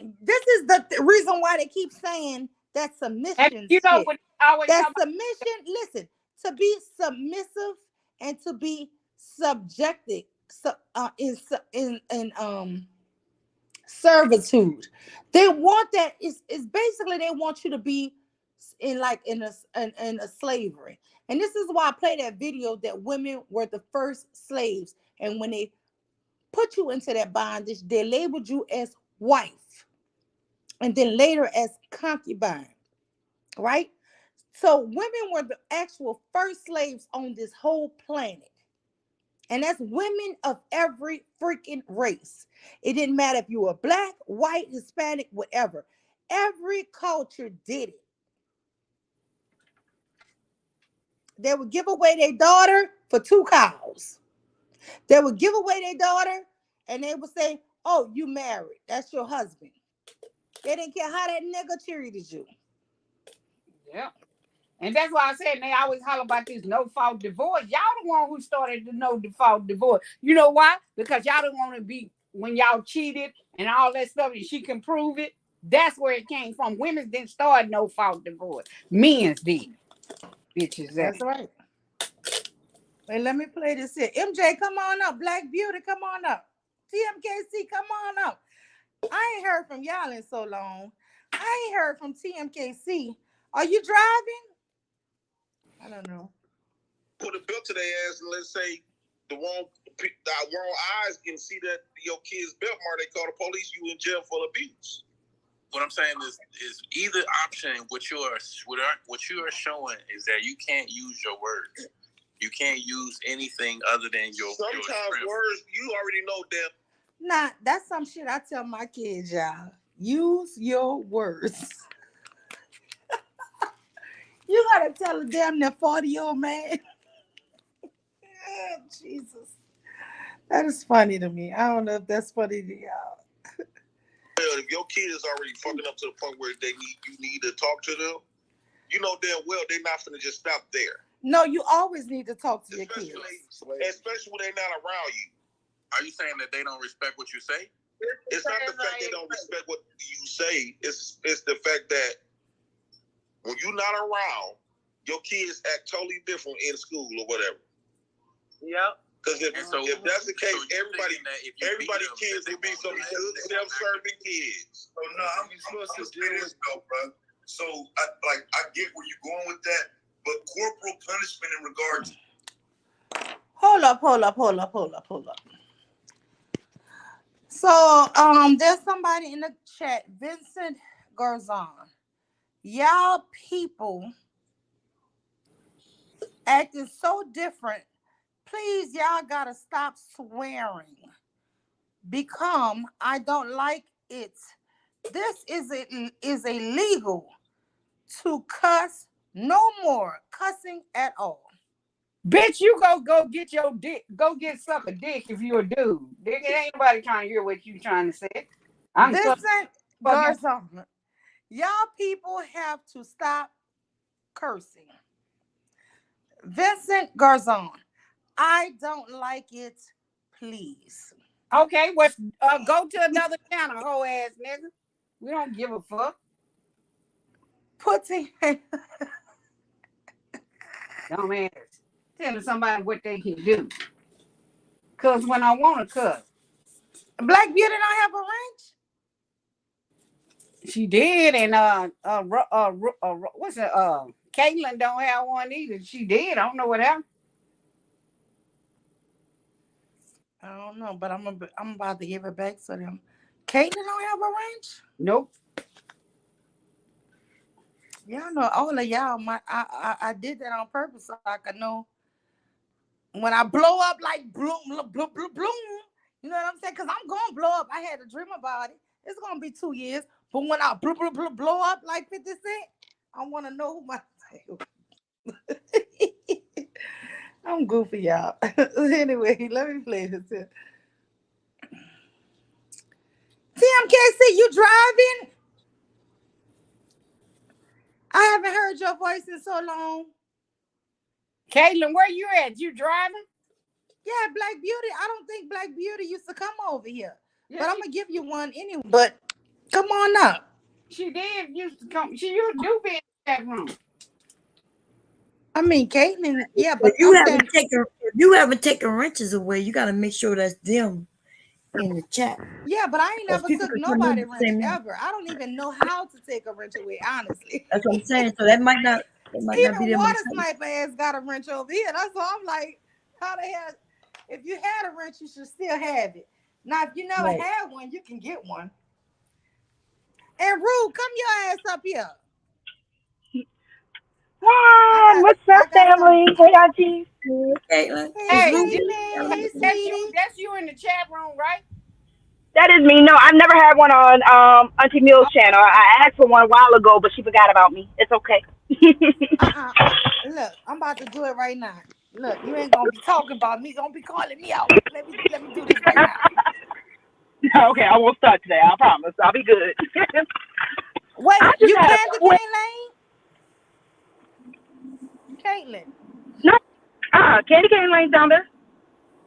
This is the reason why they keep saying that submission And you know shit. what always That talk about- submission, listen, to be submissive and to be subjected in servitude. They want that. Is basically they want you to be in a slavery. And this is why I play that video that women were the first slaves, and when they put you into that bondage, they labeled you as wife, and then later as concubine, right? So women were the actual first slaves on this whole planet. And that's women of every freaking race. It didn't matter if you were black, white, Hispanic, whatever. Every culture did it. They would give away their daughter for 2 cows. They would give away their daughter and they would say, oh, you married. That's your husband. They didn't care how that nigga treated you. Yeah. And that's why I said they always holler about this no-fault divorce. Y'all the one who started the no-fault divorce. You know why? Because y'all don't want to be, when y'all cheated and all that stuff, and she can prove it. That's where it came from. Women didn't start no-fault divorce. Men's did. Bitches. That's right. Wait, let me play this here. MJ, come on up. Black Beauty, come on up. TMKC, come on up. I ain't heard from y'all in so long. I ain't heard from TMKC. Are you driving? I don't know. Put a belt to their ass and let's say the wrong eyes can see that your kid's belt mark. They call the police. You in jail for abuse. What I'm saying is either option. What you are showing is that you can't use your words. You can't use anything other than your. Sometimes words you already know them. Nah, that's some shit I tell my kids, y'all. Use your words. You gotta tell a damn near 40-year-old man. Jesus. That is funny to me. I don't know if that's funny to y'all. Well, if your kid is already fucking up to the point where you need to talk to them, you know damn well they're not gonna just stop there. No, you always need to talk to your kids. Especially when they're not around you. Are you saying that they don't respect what you say? It's not the fact they don't respect what you say. It's the fact that when you're not around, your kids act totally different in school or whatever. Yep. Because if that's the case, everybody kids will be some good self-serving kids. So no, I'm supposed to do this though, bro. So I get where you're going with that, but corporal punishment in regards. Hold up. So there's somebody in the chat, Vincent Garzon. Y'all people acting so different. Please, y'all gotta stop swearing. Become, I don't like it. This is illegal to cuss. No more cussing at all. Bitch, you go get your dick. Go get suck a dick if you're a dude. Dick, ain't nobody trying to hear what you trying to say. Vincent Garzon, y'all people have to stop cursing. Vincent Garzon, I don't like it. please. Okay, well, go to another channel, hoe ass nigga. We don't give a fuck. Pussy. Dumbass. Telling somebody what they can do. Cause when I want to cuss. Black Beauty don't have a wrench? She did, and what's it? Caitlyn don't have one either. She did. I don't know what happened. I don't know, but I'm about to give it back to them. Caitlyn don't have a wrench? Nope. Y'all know all of y'all. I did that on purpose so I could know when I blow up like bloom, bloom, bloom, bloom. You know what I'm saying? Because I'm gonna blow up. I had a dream about it. It's gonna be 2 years, but when I blow up like 50 Cent, I want to know who my. I'm goofy, y'all. Anyway, let me play this here. TMKC, you driving? I haven't heard your voice in so long. Caitlyn, where you at? You driving? Yeah, Black Beauty. I don't think Black Beauty used to come over here. Yeah, but I'm going to give you one anyway. But come on up. She did used to come. She used to be in that room. I mean, Caitlyn, yeah, But but you haven't taken wrenches away. You got to make sure that's them in the chat. Yeah, but I ain't never took nobody wrench same ever. I don't even know how to take a wrench away, honestly. That's what I'm saying. So that might not Even be them. Water Sniper ass got a wrench over here. That's why I'm like, how the hell? If you had a wrench, you should still have it. Now, if you never had one, you can get one. And Rue, come your ass up here. Hi, what's up, family? Hey, Auntie. Caitlyn. Hey, Caitlyn. that's you in the chat room, right? That is me. No, I've never had one on Auntie Mill's channel. I asked for one a while ago, but she forgot about me. It's okay. Look, I'm about to do it right now. Look, you ain't gonna be talking about me. Gonna be calling me out. Let me do this right now. Okay, I won't start today. I promise. I'll be good. Wait, you Candy Cane Lane? Caitlyn. No, Candy Cane Lane's down there.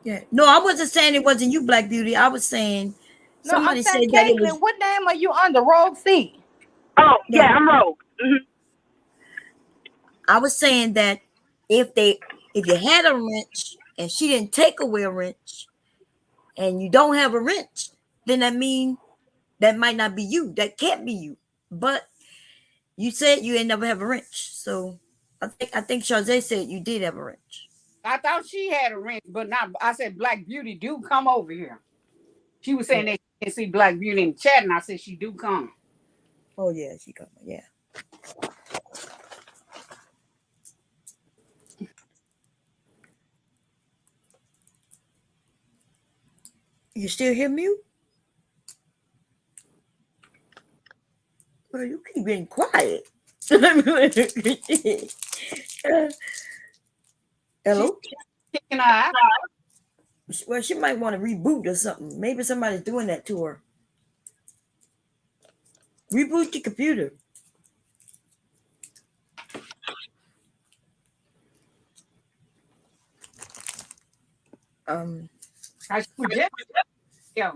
Yeah. No, I wasn't saying it wasn't you, Black Beauty. I was saying somebody said Caitlyn, that it was. what name are you under? Rogue C. Oh, yeah, I'm Rogue. Mm-hmm. I was saying that if you had a wrench and she didn't take away a wrench and you don't have a wrench, then that means that might not be you. That can't be you. But you said you ain't never have a wrench. So I think Shazay said you did have a wrench. I thought she had a wrench, but not. I said Black Beauty do come over here. She was saying that she can see Black Beauty in the chat, and I said she do come. Oh yeah, she coming. Yeah. You still hear me? Well, you keep getting quiet. Hello? Well, she might want to reboot or something. Maybe somebody's doing that to her. Reboot your computer. Yeah.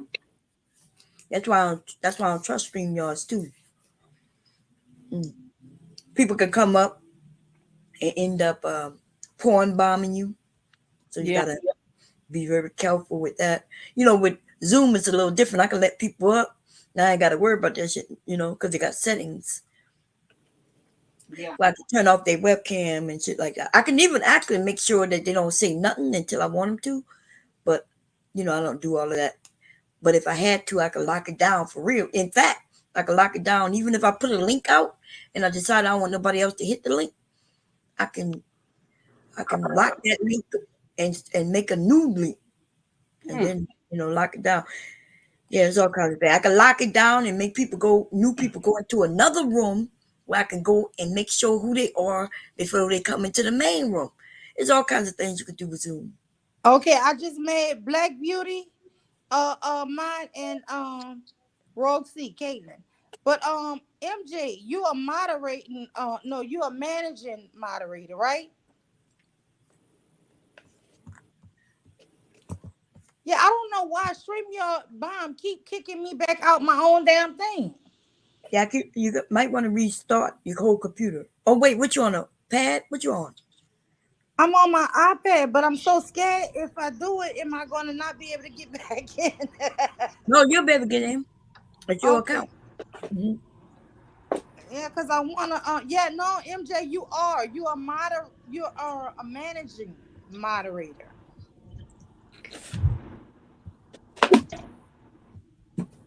That's why I don't trust StreamYards too. People can come up and end up porn bombing you. So you gotta be very careful with that. You know, with Zoom it's a little different. I can let people up. Now I ain't gotta worry about that shit, you know, because they got settings. Yeah. Well, I can turn off their webcam and shit like that. I can even actually make sure that they don't say nothing until I want them to. But you know, I don't do all of that. But if I had to, I could lock it down for real. In fact, I could lock it down even if I put a link out and I decide I don't want nobody else to hit the link. I can lock that link and make a new link and then lock it down. Yeah, it's all kinds of things. I can lock it down and make new people go into another room where I can go and make sure who they are before they come into the main room. There's all kinds of things you could do with Zoom. Okay, I just made Black Beauty, mine and Rogue C, Caitlyn. But MJ, you are moderating. No, you are managing moderator, right? Yeah, I don't know why StreamYard bomb keep kicking me back out my own damn thing. Yeah, you might want to restart your whole computer. Oh wait, what you on a pad? What you on? I'm on my iPad, but I'm so scared if I do it, am I going to not be able to get back in? No, you'll be able to get in. It's your Okay. account. Mhm. Yeah, because I wanna. Yeah, no, MJ, you are you are a managing moderator.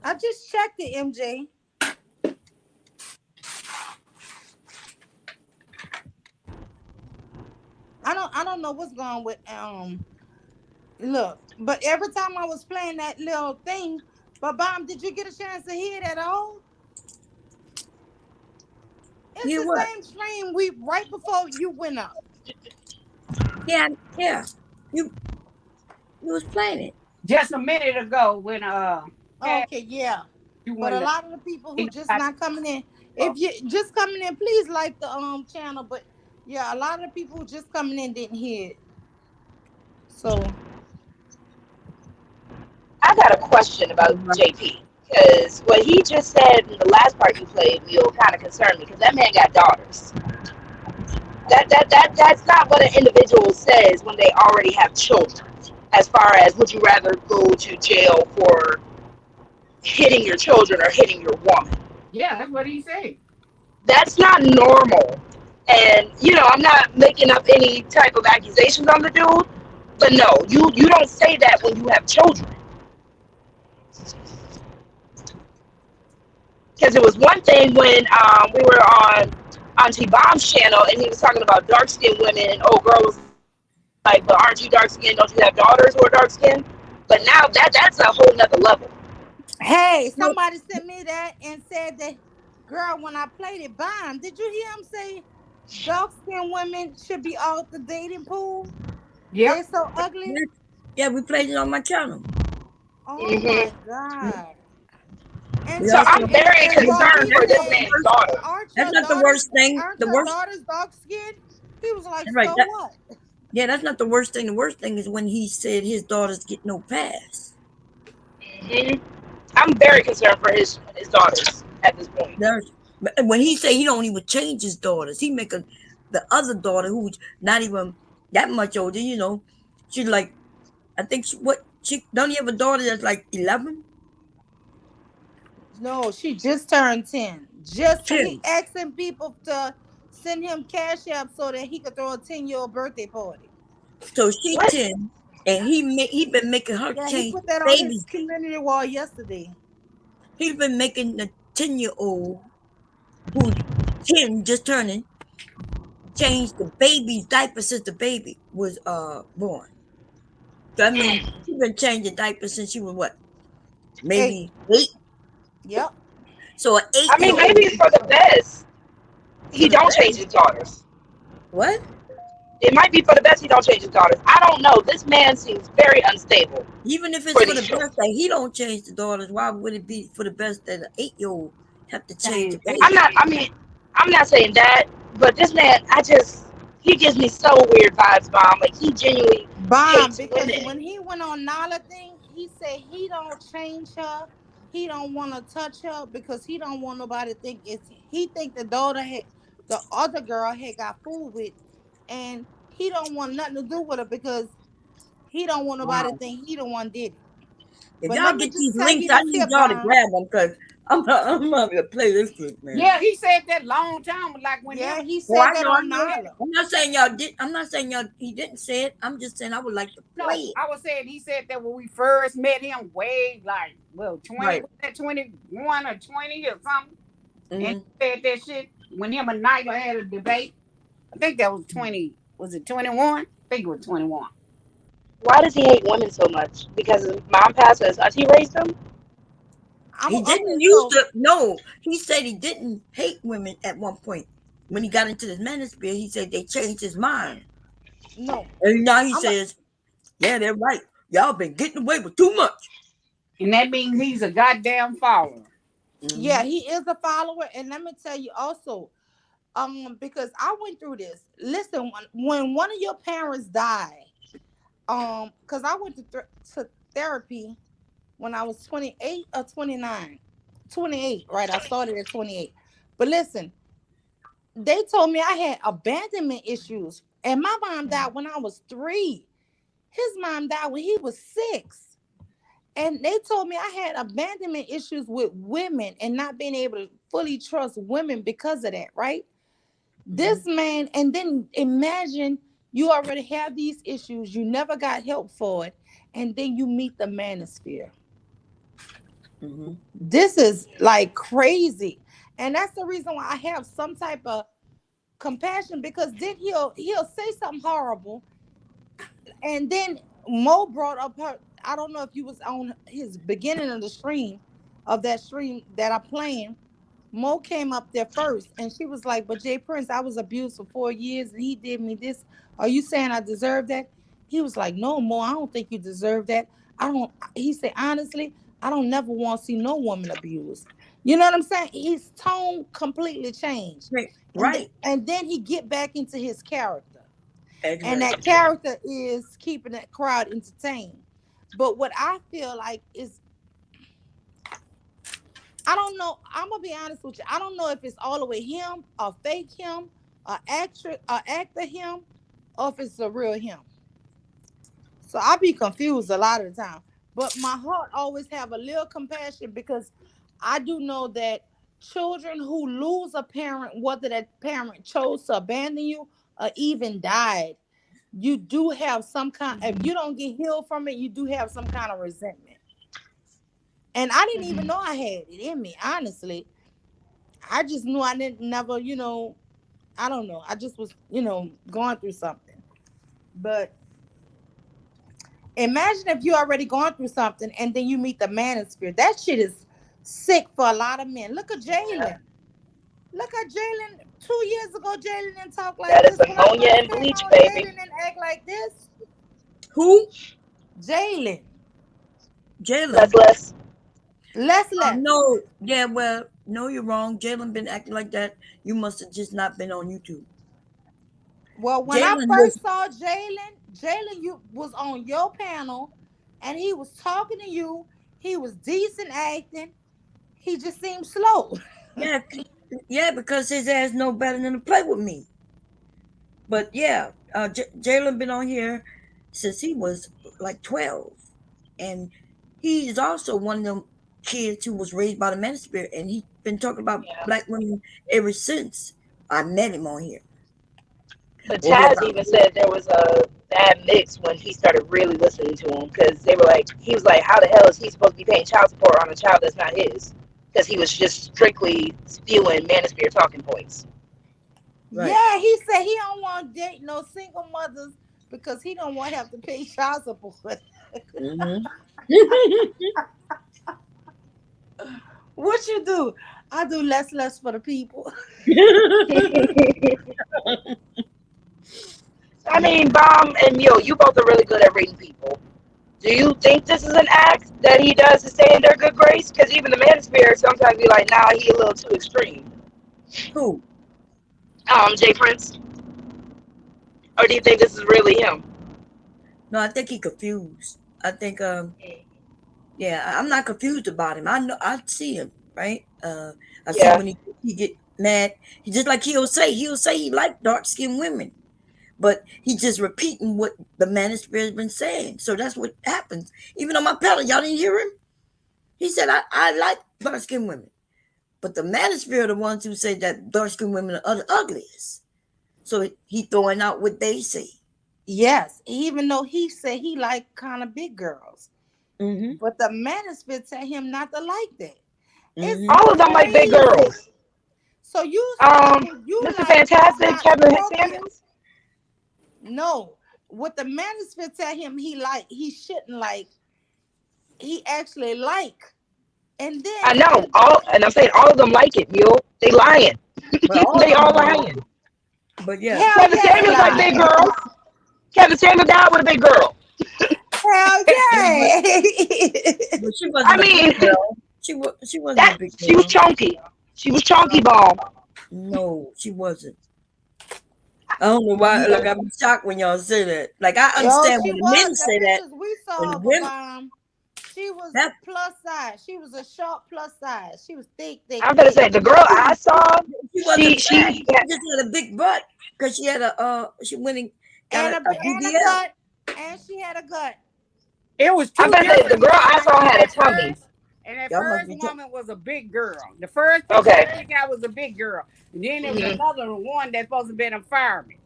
I just checked it, MJ. I don't know what's going with look, but every time I was playing that little thing, but Bomb, did you get a chance to hear it at all? It's You the what? same stream we right before you went up. Yeah. You was playing it. Just a minute ago when Okay, yeah. you But a went lot of the people who just not coming in, if you just coming in, please like the channel. But yeah, a lot of the people who just coming in didn't hear it. So I got a question about JP because what he just said in the last part you played, will kind of concern me because that man got daughters. That's not what an individual says when they already have children. As far as would you rather go to jail for hitting your children or hitting your woman? Yeah, that's what he said. That's not normal. And I'm not making up any type of accusations on the dude, but no, you don't say that when you have children. Because it was one thing when we were on Auntie Bomb's channel and he was talking about dark skinned women, and old girl was like, but aren't you dark skinned? Don't you have daughters who are dark skinned? But now that's a whole nother level. hey, somebody sent me that and said that, girl, when I played it, Bomb, did you hear him say dark skinned women should be off the dating pool? Yeah. They're so ugly. Yeah, we played it on my channel. Oh my God. And So I'm very concerned for this man's daughter. That's not the worst thing. Aren't The your worst. daughters dark skinned? He was like, Right, so that- what? Yeah, that's not the worst thing. The worst thing is when he said his daughters get no pass. I'm very concerned for his daughters at this point. When he say he don't even change his daughters, he make the other daughter who's not even that much older. She's like, I think she don't you have a daughter that's like 11? No, she just turned 10. Just 10. he asking people to send him cash app so that he could throw a 10-year-old birthday party. So she 10, and he been making her Yeah, he change put that on baby. his community wall yesterday. He's been making the 10-year-old who's 10, just turning, change the baby's diaper since the baby was born. So, I mean, she's been changing diapers since she was what? Maybe 8? Yep. So an 8. I mean, maybe it's for the best. He don't change his daughters. What? It might be for the best he don't change his daughters. I don't know. This man seems very unstable. Even if it's for the best that he don't change the daughters, why would it be for the best that an 8-year-old have to change the baby? I'm not saying that, but this man, he gives me so weird vibes, Bomb. Like he genuinely hates because women. when he went on Nala thing, he said he don't change her. He don't want to touch her because he don't want nobody to think he think the other girl had got fooled with, and he don't want nothing to do with her because he don't want nobody to think he the one did it. If But y'all let me get just these tell links, you I this need here, y'all to Bomb. grab them because I'm not gonna play this clip, man. Yeah, he said that long time, like when he Oh, I said that know, I on know. Nala. I'm not saying y'all did. I'm not saying he didn't say it. I'm just saying I would like to No, play it. I was saying he said that when we first met him, way like 20, Right. was that 21 or 20 or something, and he Mhm. said that shit when him and Nyla had a debate. I think that was 20. Was it 21? I think it was 21. Why does he hate women so much? Because his mom passed or his auntie raised him? He didn't use the no. He said he didn't hate women at one point. When he got into this manosphere, he said they changed his mind. No. And now he says, yeah, they're right. Y'all been getting away with too much. And that means he's a goddamn follower. Yeah, he is a follower, and let me tell you also, because I went through this. Listen, when one of your parents died, because I went to therapy when I was 28 or 29. 28, right? I started at 28. But listen, they told me I had abandonment issues. And my mom died when I was 3. His mom died when he was 6. And they told me I had abandonment issues with women and not being able to fully trust women because of that, right? This man, and then imagine you already have these issues, you never got help for it, and then you meet the manosphere. This is like crazy. And that's the reason why I have some type of compassion, because then he'll say something horrible. And then Mo brought up her, I don't know if you was on his beginning of the stream, of that stream that I'm playing. Mo came up there first and she was like, but Jay Prince, I was abused for 4 years and he did me this. Are you saying I deserve that? He was like, no, Mo, I don't think you deserve that. He said, honestly, I don't never want to see no woman abused. You know what I'm saying? His tone completely changed. Right. And then he get back into his character. Exactly. And that character is keeping that crowd entertained. But what I feel like is, I don't know. I'm gonna be honest with you. I don't know if it's all the way him, or fake him, or actor him, or if it's a real him. So I be confused a lot of the time. But my heart always have a little compassion, because I do know that children who lose a parent, whether that parent chose to abandon you or even died, you do have some kind. If you don't get healed from it, you do have some kind of resentment. And I didn't even know I had it in me, honestly. I just knew I didn't never, I don't know. I just was, going through something. But imagine if you already gone through something and then you meet the manosphere. That shit is sick for a lot of men. Look at Jalen. Look at Jalen. 2 years ago, Jalen didn't talk like That this. is ammonia and bleach, baby. Jalen didn't act like this. Who? Jalen. Jalen. Less. No, yeah, well, no, you're wrong. Jalen been acting like that. You must have just not been on YouTube. Well, when I first saw Jalen, you was on your panel, and he was talking to you. He was decent acting. He just seemed slow. Yeah, because his ass know better than to play with me. But yeah, Jalen been on here since he was like 12, and he is also one of them kids who was raised by the manosphere, and he's been talking about black women ever since I met him on here. But Taz even said there was a bad mix when he started really listening to him, because he was like, how the hell is he supposed to be paying child support on a child that's not his? Because he was just strictly spewing manosphere talking points. Right. Yeah, he said he don't want to date no single mothers because he don't want to have to pay child support. What you do? I do less for the people. I mean, Bomb and Mule, you both are really good at reading people. Do you think this is an act that he does to stay in their good grace? Because even the manosphere sometimes be like, nah, he a little too extreme. Who? Jay Prince. Or do you think this is really him? No, I think he confused. I think, yeah, I'm not confused about him. I know, I see him, right? I see when he get mad. He just like he'll say he like dark-skinned women, but he's just repeating what the manosphere has been saying. So that's what happens. Even on my panel, y'all didn't hear him. He said I like dark-skinned women, but the manosphere are the ones who say that dark-skinned women are the ugliest. So he throwing out what they say. Yes, even though he said he like kind of big girls, but the manosphere tell him not to like that. It's all of them like big girls. So you Mr. like Fantastic, Kevin Samuels? No, what the manosphere tell him he shouldn't like, he actually like. And then I know and I'm saying all of them like it, Mule. They lying. They all lying. But yeah, Kevin Samuels like big girls. Kevin Samuels died with a big girl. Hell yeah. But she wasn't. I mean, she wasn't a big girl. She was chunky. She was chunky ball. No, she wasn't. I don't know why. Like, I'm shocked when y'all say that. Like, I understand when the men say that. We saw when the her, women, Bomb. She was That plus size. She was a short plus size. She was thick. I'm gonna say the girl I saw, she wasn't she fat. She just had a big butt because she had she went and got and a a BBL. gut, and she had a gut. It was I'm two gonna say the different girl I women. saw had a That tummy. first, and that Y'all must first be woman was a big girl. The first picture Okay. I got was a big girl. And then there was Mhm. another one that's supposed to be a fireman.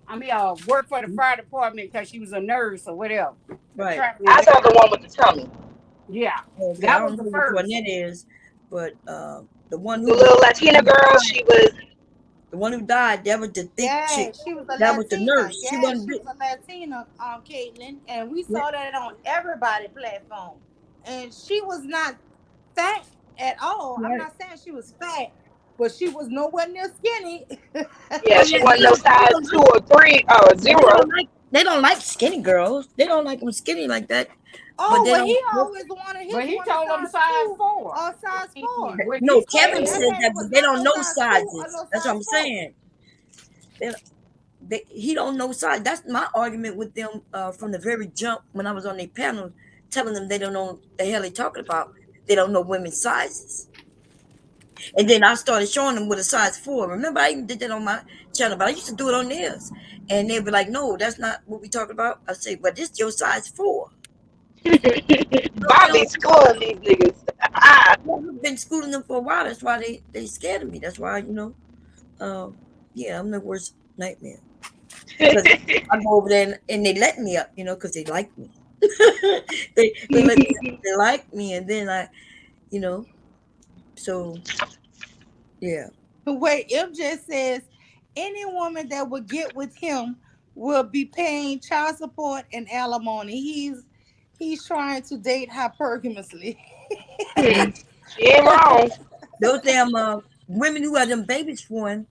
I mean, work for the fire department because she was a nurse or whatever. right. I saw the one with the tummy. Yeah, Okay, I that don't was know the which one first. that is, but the one The who little Latina girl, she was. the one who died, that was the thick Yeah, chick. she was a That was the Latina. nurse. She Yeah, wasn't she big. was a Latina, Caitlin, and we Yeah. saw that on everybody platform. And she was not fat at all. I'm Right. not saying she was fat, but she was nowhere near skinny. Yeah, Oh she yeah, wasn't no size 2 or 3 or but 0. they don't like skinny girls. They don't like them skinny like that. But Oh, they well, he don't. always wanted his But he one told them size size 2 4. or size 4. What No, he Kevin said, said That that, was but they not don't no know size 2 or sizes. no That's size what I'm 4. saying. He don't know size. That's my argument with them from the very jump when I was on their panel, telling them they don't know the hell they talking about. They don't know women's sizes. And then I started showing them with a size 4. Remember, I even did that on my channel, but I used to do it on theirs. And they'd be like, "No, that's not what we talking about." I say, "But this your size 4." Bobby schooling these niggas. I've been schooling them for a while. That's why they scared of me. That's why yeah, I'm the worst nightmare. Because I go over there and they let me up, because they like me. they let me up, they like me, and then so yeah. Wait, MJ says any woman that would get with him will be paying child support and alimony. He's trying to date hypergamously. She ain't wrong. Those damn women who have them babies for him,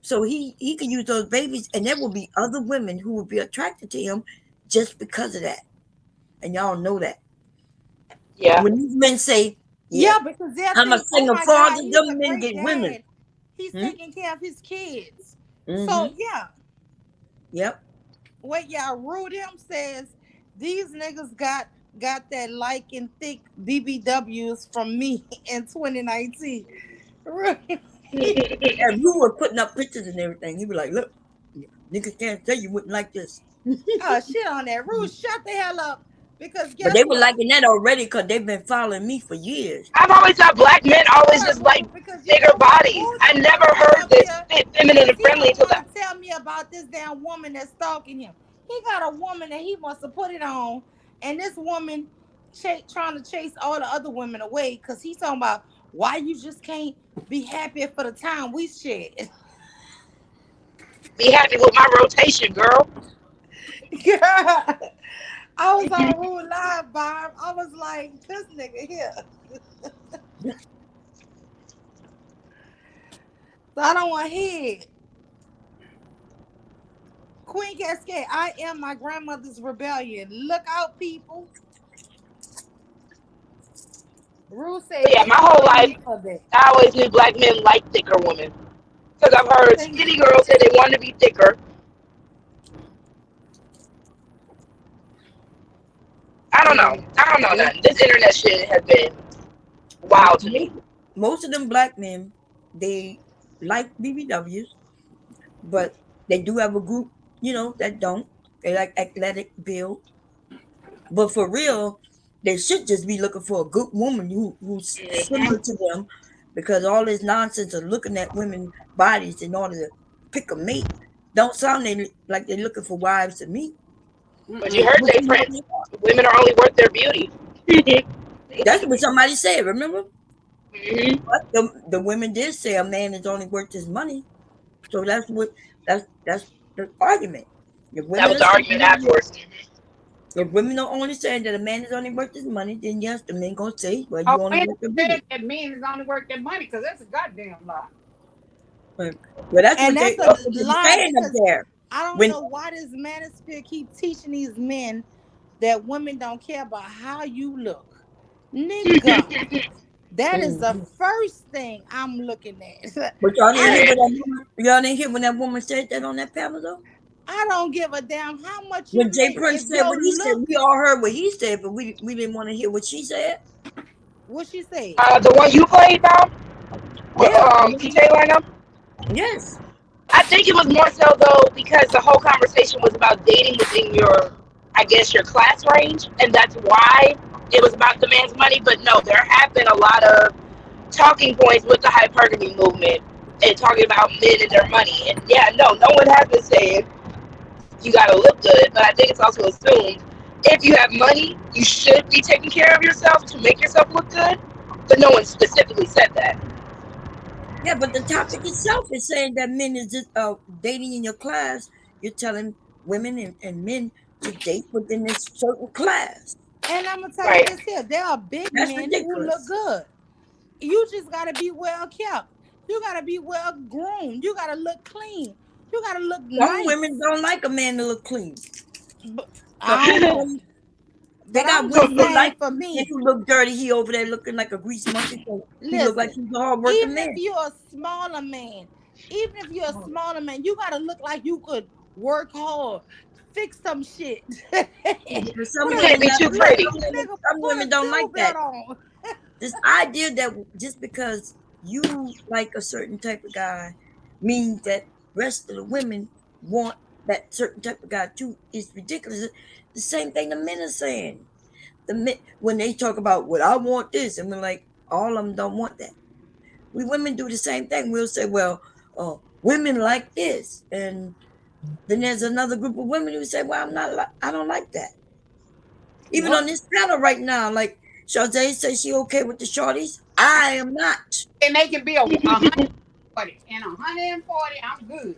so he could use those babies, and there will be other women who will be attracted to him just because of that. And y'all know that. Yeah. When these men say, Yeah, because they'll I'm a think, oh single my father, God, he's them a men great get dad. women. He's taking care of his kids. So Mhm. yeah. Yep. Wait, y'all, Rude him says these niggas got that light and thick BBWs from me in 2019. And you were putting up pictures and everything. He was like, "Look, niggas can't say you wouldn't like this." Oh, shit on that. Rude, shut the hell up. Because But guess they were what? liking that already because they've been following me for years. I've always thought black men always just like bigger bodies. I never heard this feminine and friendly until that. Tell me about this damn woman that's stalking him. He got a woman that he must have put it on, and this woman trying to chase all the other women away because he's talking about why you just can't be happy for the time we shared. Be happy with my rotation, girl. Girl, I was on Rude Live, Barb. I was like, this nigga here. So I don't want to hear it. Queen Cascade, I am my grandmother's rebellion. Look out, people. Rude said, Yeah, my whole life, I always knew black men like thicker women. Because I've heard skinny girls say they want to be thicker. I don't know nothing. This internet shit has been wild to me. Most of them black men, they like BBWs, but they do have a group, that don't. They like athletic build. But for real, they should just be looking for a good woman who's similar to them, because all this nonsense of looking at women's bodies in order to pick a mate don't sound like they're looking for wives to me. But you heard they friends. Women are only worth their beauty. That's what somebody said, remember? Mm-hmm. But the women did say a man is only worth his money. So that's the argument. That was the argument afterwards. If women are only saying that a man is only worth his money, then yes, the men gonna say, well, you Oh, only man worth the said money. that men is only worth their money because that's a goddamn lie. Well, that's and what that's they a lie saying up there. I don't know why this manosphere keep teaching these men that women don't care about how you look. Nigga, that is the first thing I'm looking at. But y'all didn't hear when that woman said that on that panel though? I don't give a damn how much you When Jay make. Prince If said what your he said, look, we all heard what he said, but we didn't want to hear what she said. what she said? The one you played now, Yeah. T. Taylor and them. Yes. I think it was more so though because the whole conversation was about dating within your, I guess, your class range, and that's why it was about the man's money. But no, there have been a lot of talking points with the hypergamy movement and talking about men and their money. And yeah, no one has been saying you gotta look good, but I think it's also assumed if you have money, you should be taking care of yourself to make yourself look good. But no one specifically said that. Yeah, but the topic itself is saying that men is just dating in your class. You're telling women and men to date within this certain class. And I'm gonna tell you Right. this here: there are big That's men who look ridiculous. good. You just gotta be well kept. You gotta be well groomed. You gotta look clean. You gotta look Some nice. women don't like a man to look clean. But Some I don't know. women, they But got I'm women just who saying, like for if me, you look dirty, he over there looking like a grease monkey. So he look like listen. he's a hard-working Even if man. you're a smaller man, you gotta look like you could work hard, fix some shit. Yeah, because some You Put a can't women, be too look, pretty. nigga, some put a women don't like seatbelt that. on. This idea that just because you like a certain type of guy means that rest of the women want that certain type of guy too is ridiculous. The same thing the men are saying. The men, when they talk about what I want this, and we're like, all of them don't want that. We women do the same thing. We'll say, well, women like this, and then there's another group of women who say, well, I don't like that. Even Nope. on this panel right now, like Sade says she okay with the shorties. I am not. And they can be a 140 and 140. I'm good.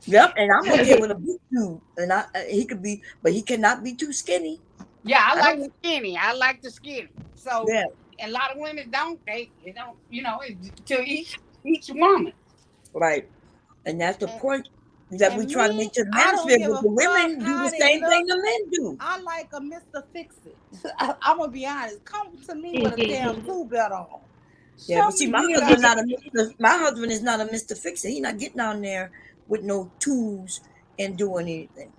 Yep, and I'm okay with a big dude, and he could be, but he cannot be too skinny. Yeah, I I like don't. skinny. I like the skinny. So Yeah, a lot of women don't. They don't. It's to each woman. right. And that's the And, point that we and try to me, make to the I don't manosphere. give But a the fuck women do how the they same thing look. the men do. I like a Mr. Fix It. I'm gonna be honest. Come to me with a damn tool belt on. Yeah, Show but see, me my you husband got. not a Mr. My husband is not a Mr. Fixer. He's not getting down there with no tools and doing anything.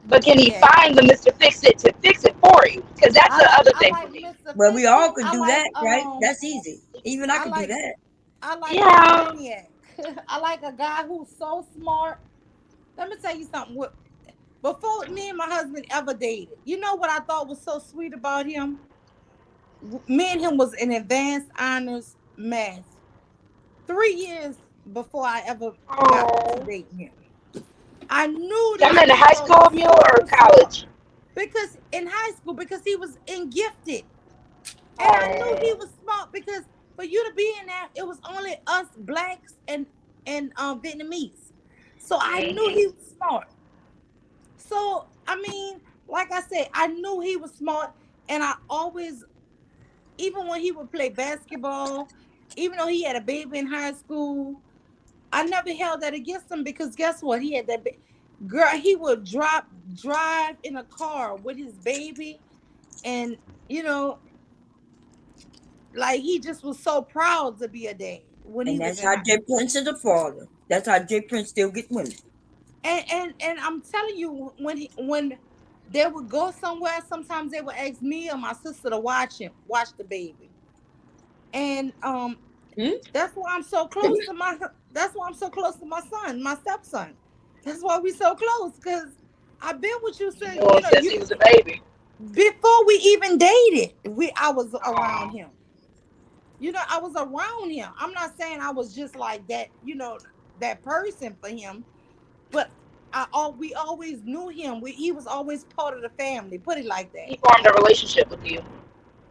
But can he Yeah, find the Mr. Fix It to fix it for you? Because that's the other I thing for like me. Mr. Well, we Fix all It. could do that, right? That's easy. Even I I could do like that. I like a Yeah. brainiac. I like a guy who's so smart. Let me tell you something. Before me and my husband ever dated, you know what I thought was so sweet about him? Me and him was in advanced honors math. 3 years before I ever got to Oh. date him. I knew Y'all this in the high Negro school was Mule or so smart. college? Because in high school, because he was in gifted. And I knew he Oh. was smart because for you to be in that, it was only us blacks and Vietnamese. So I knew he was smart. So I mean, like I said, I knew he was smart, and I always, even when he would play basketball, even though he had a baby in high school, I never held that against him because guess what? He had that girl. He would drive in a car with his baby, and you know, like he just was so proud to be a dad when he And was that's in how high. Jay Prince is a father. That's how Jay Prince still get women. And I'm telling you, when they would go somewhere, sometimes they would ask me or my sister to watch the baby, and that's why I'm so close to my. That's why I'm so close to my son, my stepson. That's why we so close because I've been with you since Well, since he was a baby. before we even dated. I was around him. I was around him. I'm not saying I was just like that. That person for him, but we always knew him. He was always part of the family. Put it like that. He formed a relationship with you.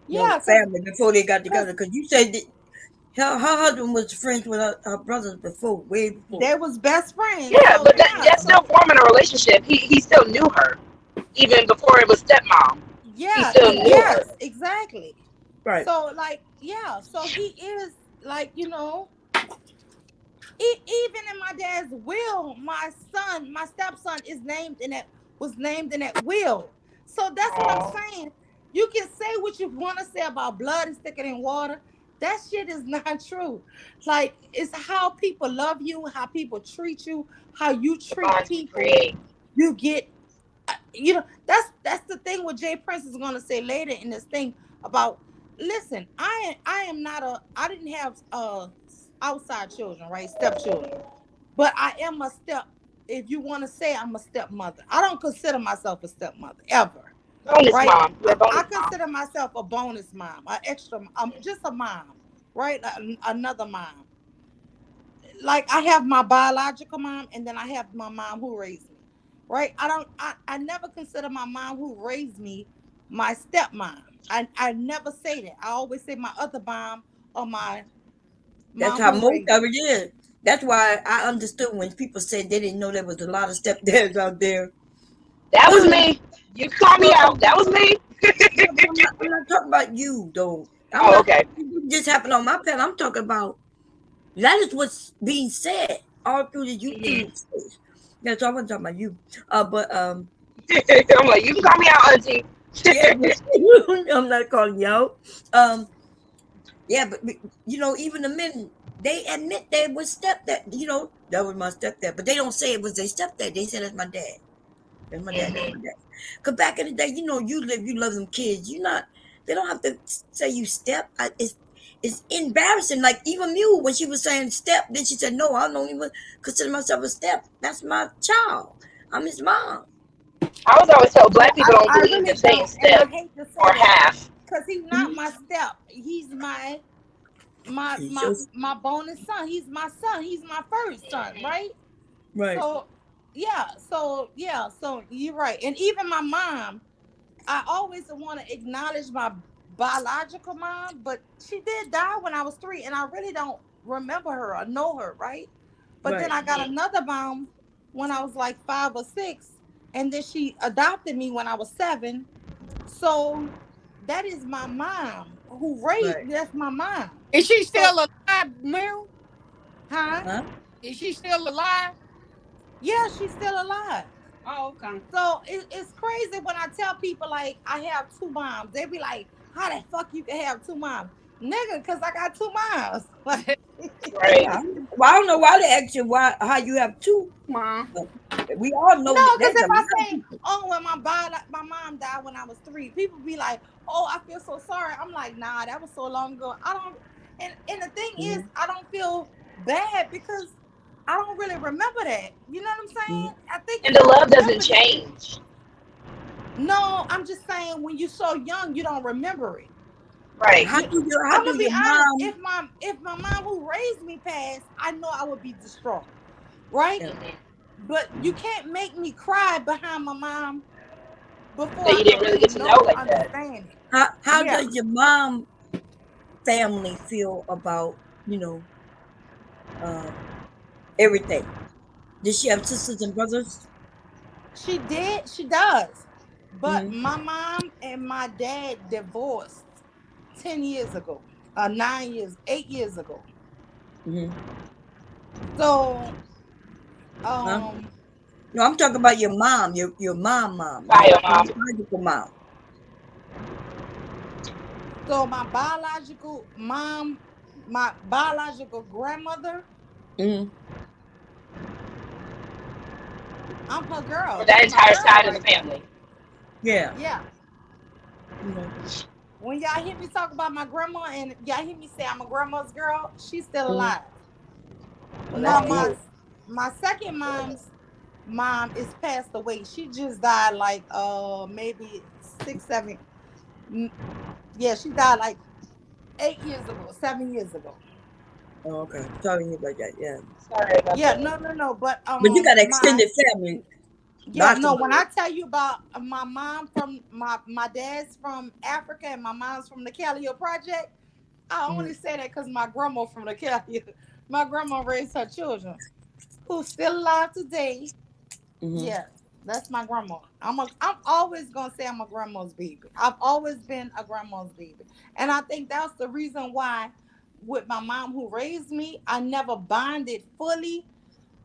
Yeah, family before they got together. Because you said that her husband was friends with her brothers before, way before. They was best friends. Yeah, so but that's still forming a relationship. He still knew her, even before it was stepmom. Yeah, he still knew yes, her. exactly. Right. So so he is like, even in my dad's will, my stepson was named in that will. So that's what I'm saying. You can say what you want to say about blood is thicker than water. That shit is not true. Like, it's how people love you, how people treat you, how you treat people. you get, that's the thing what Jay Prince is gonna say later in this thing about. Listen, I didn't have outside children, right, stepchildren, but I am a step. If you want to say I'm a stepmother, I don't consider myself a stepmother ever. Bonus Right? mom. You're a bonus I mom. consider myself a bonus mom, an extra, just a mom, right? Another mom. Like I have my biological mom, and then I have my mom who raised me, right? I never consider my mom who raised me my stepmom. I never say that. I always say my other mom or my That's mom how who most raised of me. it is. That's why I understood when people said they didn't know there was a lot of stepdads out there. That was me. You called me out. That was me. I'm not talking about you though. Oh, okay. It just happened on my pet. I'm talking about that is what's being said all through the YouTube space. Yeah, so I wasn't talking about you. But I'm like, you can call me out, Auntie. yeah, I'm not calling you out. Yeah, but even the men, they admit they was stepdad. That was my stepdad, but they don't say it was their stepdad. They say that's my dad. That's my dad. That's my dad. Cause back in the day, you love them kids. They don't have to say you step. It's embarrassing. Like even Mew, when she was saying step, then she said, no, I don't even consider myself a step. That's my child. I'm his mom. I was always told black people don't I believe really in saying don't, and I step hate to say or that half. because he's not my step. He's my bonus son. He's my son. He's my first son, right? Right. So you're right. And even my mom, I always want to acknowledge my biological mom, but she did die when I was 3, and I really don't remember her or know her, right? But then I got another mom when I was like 5 or 6, and then she adopted me when I was 7. So that is my mom who raised. Right. That's my mom. Is she still alive, Meryl? Huh? Is she still alive? Yeah, she's still alive. Oh, okay. So it's crazy when I tell people like I have 2 moms. They be like, "How the fuck you can have 2 moms, nigga?" Because I got 2 moms. Right. Well, I don't know why they ask you how you have 2. Mom. We all know No, because there's if a I lot of say, people. "Oh, when my mom died when I was 3," people be like, "Oh, I feel so sorry." I'm like, "Nah, that was so long ago." I don't. And the thing is, I don't feel bad because I don't really remember that. You know what I'm saying? I think And if the I love doesn't remember that. change. No, I'm just saying when you're so young, you don't remember it. Right. How do I'm gonna be your honest. mom? If my mom who raised me passed, I know I would be distraught, right? But you can't make me cry behind my mom before That I you can didn't really really get to know know like that. understand it. How Yeah, does your mom family feel about everything? Does she have sisters and brothers? she did. She does. But Mm-hmm. my mom and my dad divorced 10 years ago, 9 years, 8 years ago. Mm-hmm. So, Huh? No, I'm talking about your mom, your mom, Bio mom. biological mom. so my biological mom, my biological grandmother, Mm-hmm. I'm her girl. Or that That's my entire girl side of the right there. family. Yeah. Yeah. Mm-hmm. When y'all hear me talk about my grandma and y'all hear me say I'm a grandma's girl, she's still Mm-hmm. alive. Well, Now that's good. my second mom's mom is passed away. She just died like maybe 6, 7. Yeah, she died like 8 years ago, 7 years ago. Oh, okay. Sorry to hear about that. Yeah. Sorry about Yeah, that. no. But But you got my extended family. yeah, Lots of no, when them. I tell you about my mom from my dad's from Africa and my mom's from the Callio Project, I only say that because my grandma from the Callio, my grandma raised her children who's still alive today. Mm-hmm. Yeah, that's my grandma. I'm always gonna say I'm a grandma's baby. I've always been a grandma's baby. And I think that's the reason why with my mom who raised me, I never bonded fully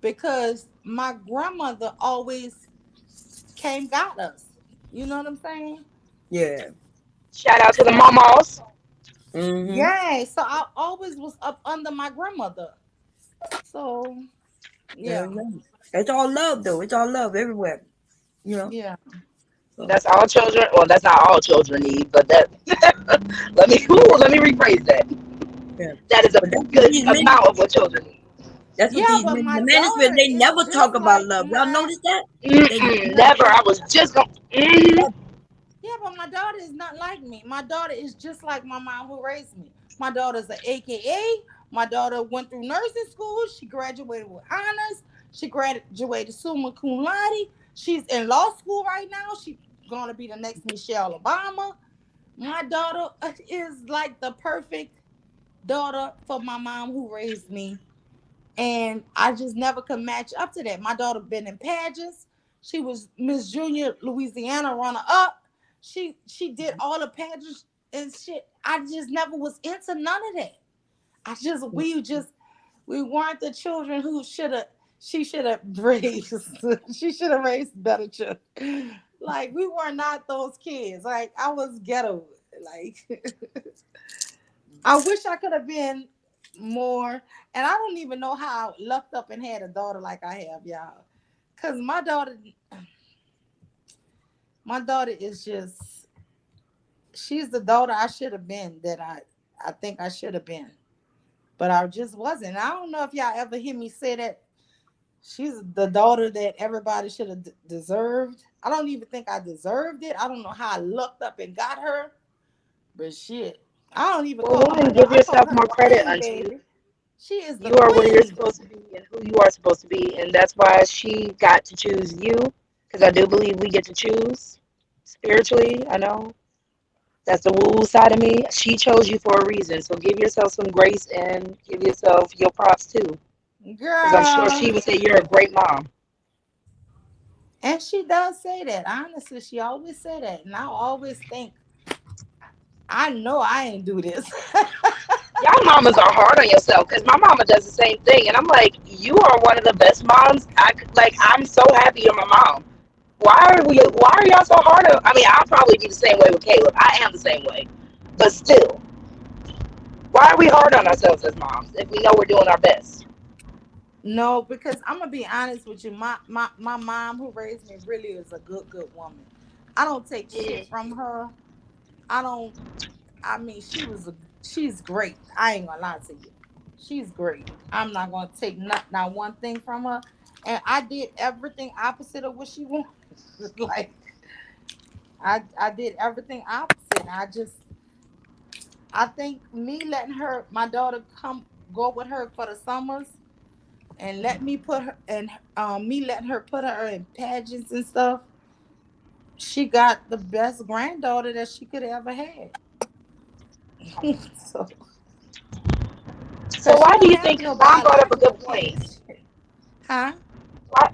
because my grandmother always got us. You know what I'm saying? Yeah. Shout out to the So mamas. Mm-hmm. yeah, so I always was up under my grandmother. So Yeah. yeah. Yeah. It's all love though. It's all love everywhere. You know. Yeah. So, That's all children. Well, that's not all children need, but that let me rephrase that. yeah. That is a But that's what good these men. amount of what children need. That's what Yeah, these but men. my The manosphere. daughter They is never talk just about like love. Y'all my notice that? They Mm-mm, never. never. I was just going. yeah, but my daughter is not like me. My daughter is just like my mom who raised me. My daughter's an AKA. My daughter went through nursing school. She graduated with honors. She graduated summa cum laude. She's in law school right now. She's gonna be the next Michelle Obama. My daughter is like the perfect daughter for my mom who raised me. And I just never could match up to that. My daughter been in pageants. She was Miss Junior Louisiana runner up. She did all the pageants and shit. I just never was into none of that. We weren't the children who she should have raised. She should have raised better children. Like we were not those kids. Like I was ghetto. Like I wish I could have been more. And I don't even know how I lucked up and had a daughter like I have, y'all. Cause my daughter is just she's the daughter I should have been that I think I should have been. But I just wasn't. I don't know if y'all ever hear me say that she's the daughter that everybody should have deserved. I don't even think I deserved it. I don't know how I lucked up and got her. But shit. I don't even Well, call her one, my give daughter. I call yourself her more credit, queen, Auntie. baby. She is the You are where you're queen. supposed to be and who you are supposed to be, and that's why she got to choose you. Because I do believe we get to choose spiritually. I know that's the woo side of me. She chose you for a reason, so give yourself some grace and give yourself your props too. Because I'm sure Girl. she would say you're a great mom. And she does say that. Honestly, she always say that. And I always think, I know I ain't do this. Y'all mamas are hard on yourself because my mama does the same thing, and I'm like, you are one of the best moms. I'm so happy you're my mom. Why are y'all so hard on? I mean, I'll probably be the same way with Caleb. I am the same way, but still, why are we hard on ourselves as moms if we know we're doing our best? No, because I'm gonna be honest with you. My mom who raised me really is a good woman. I don't take shit from her. I don't I mean she's great. I ain't gonna lie to you. She's great. I'm not gonna take not one thing from her. And I did everything opposite of what she wanted. Like I did everything opposite. I think me letting my daughter come go with her for the summers and let me put her and me letting her put her in pageants and stuff. She got the best granddaughter that she could ever had. So, So cause she why do don't you have think? no Because Mom brought up a good biological point. kids. Huh? Why,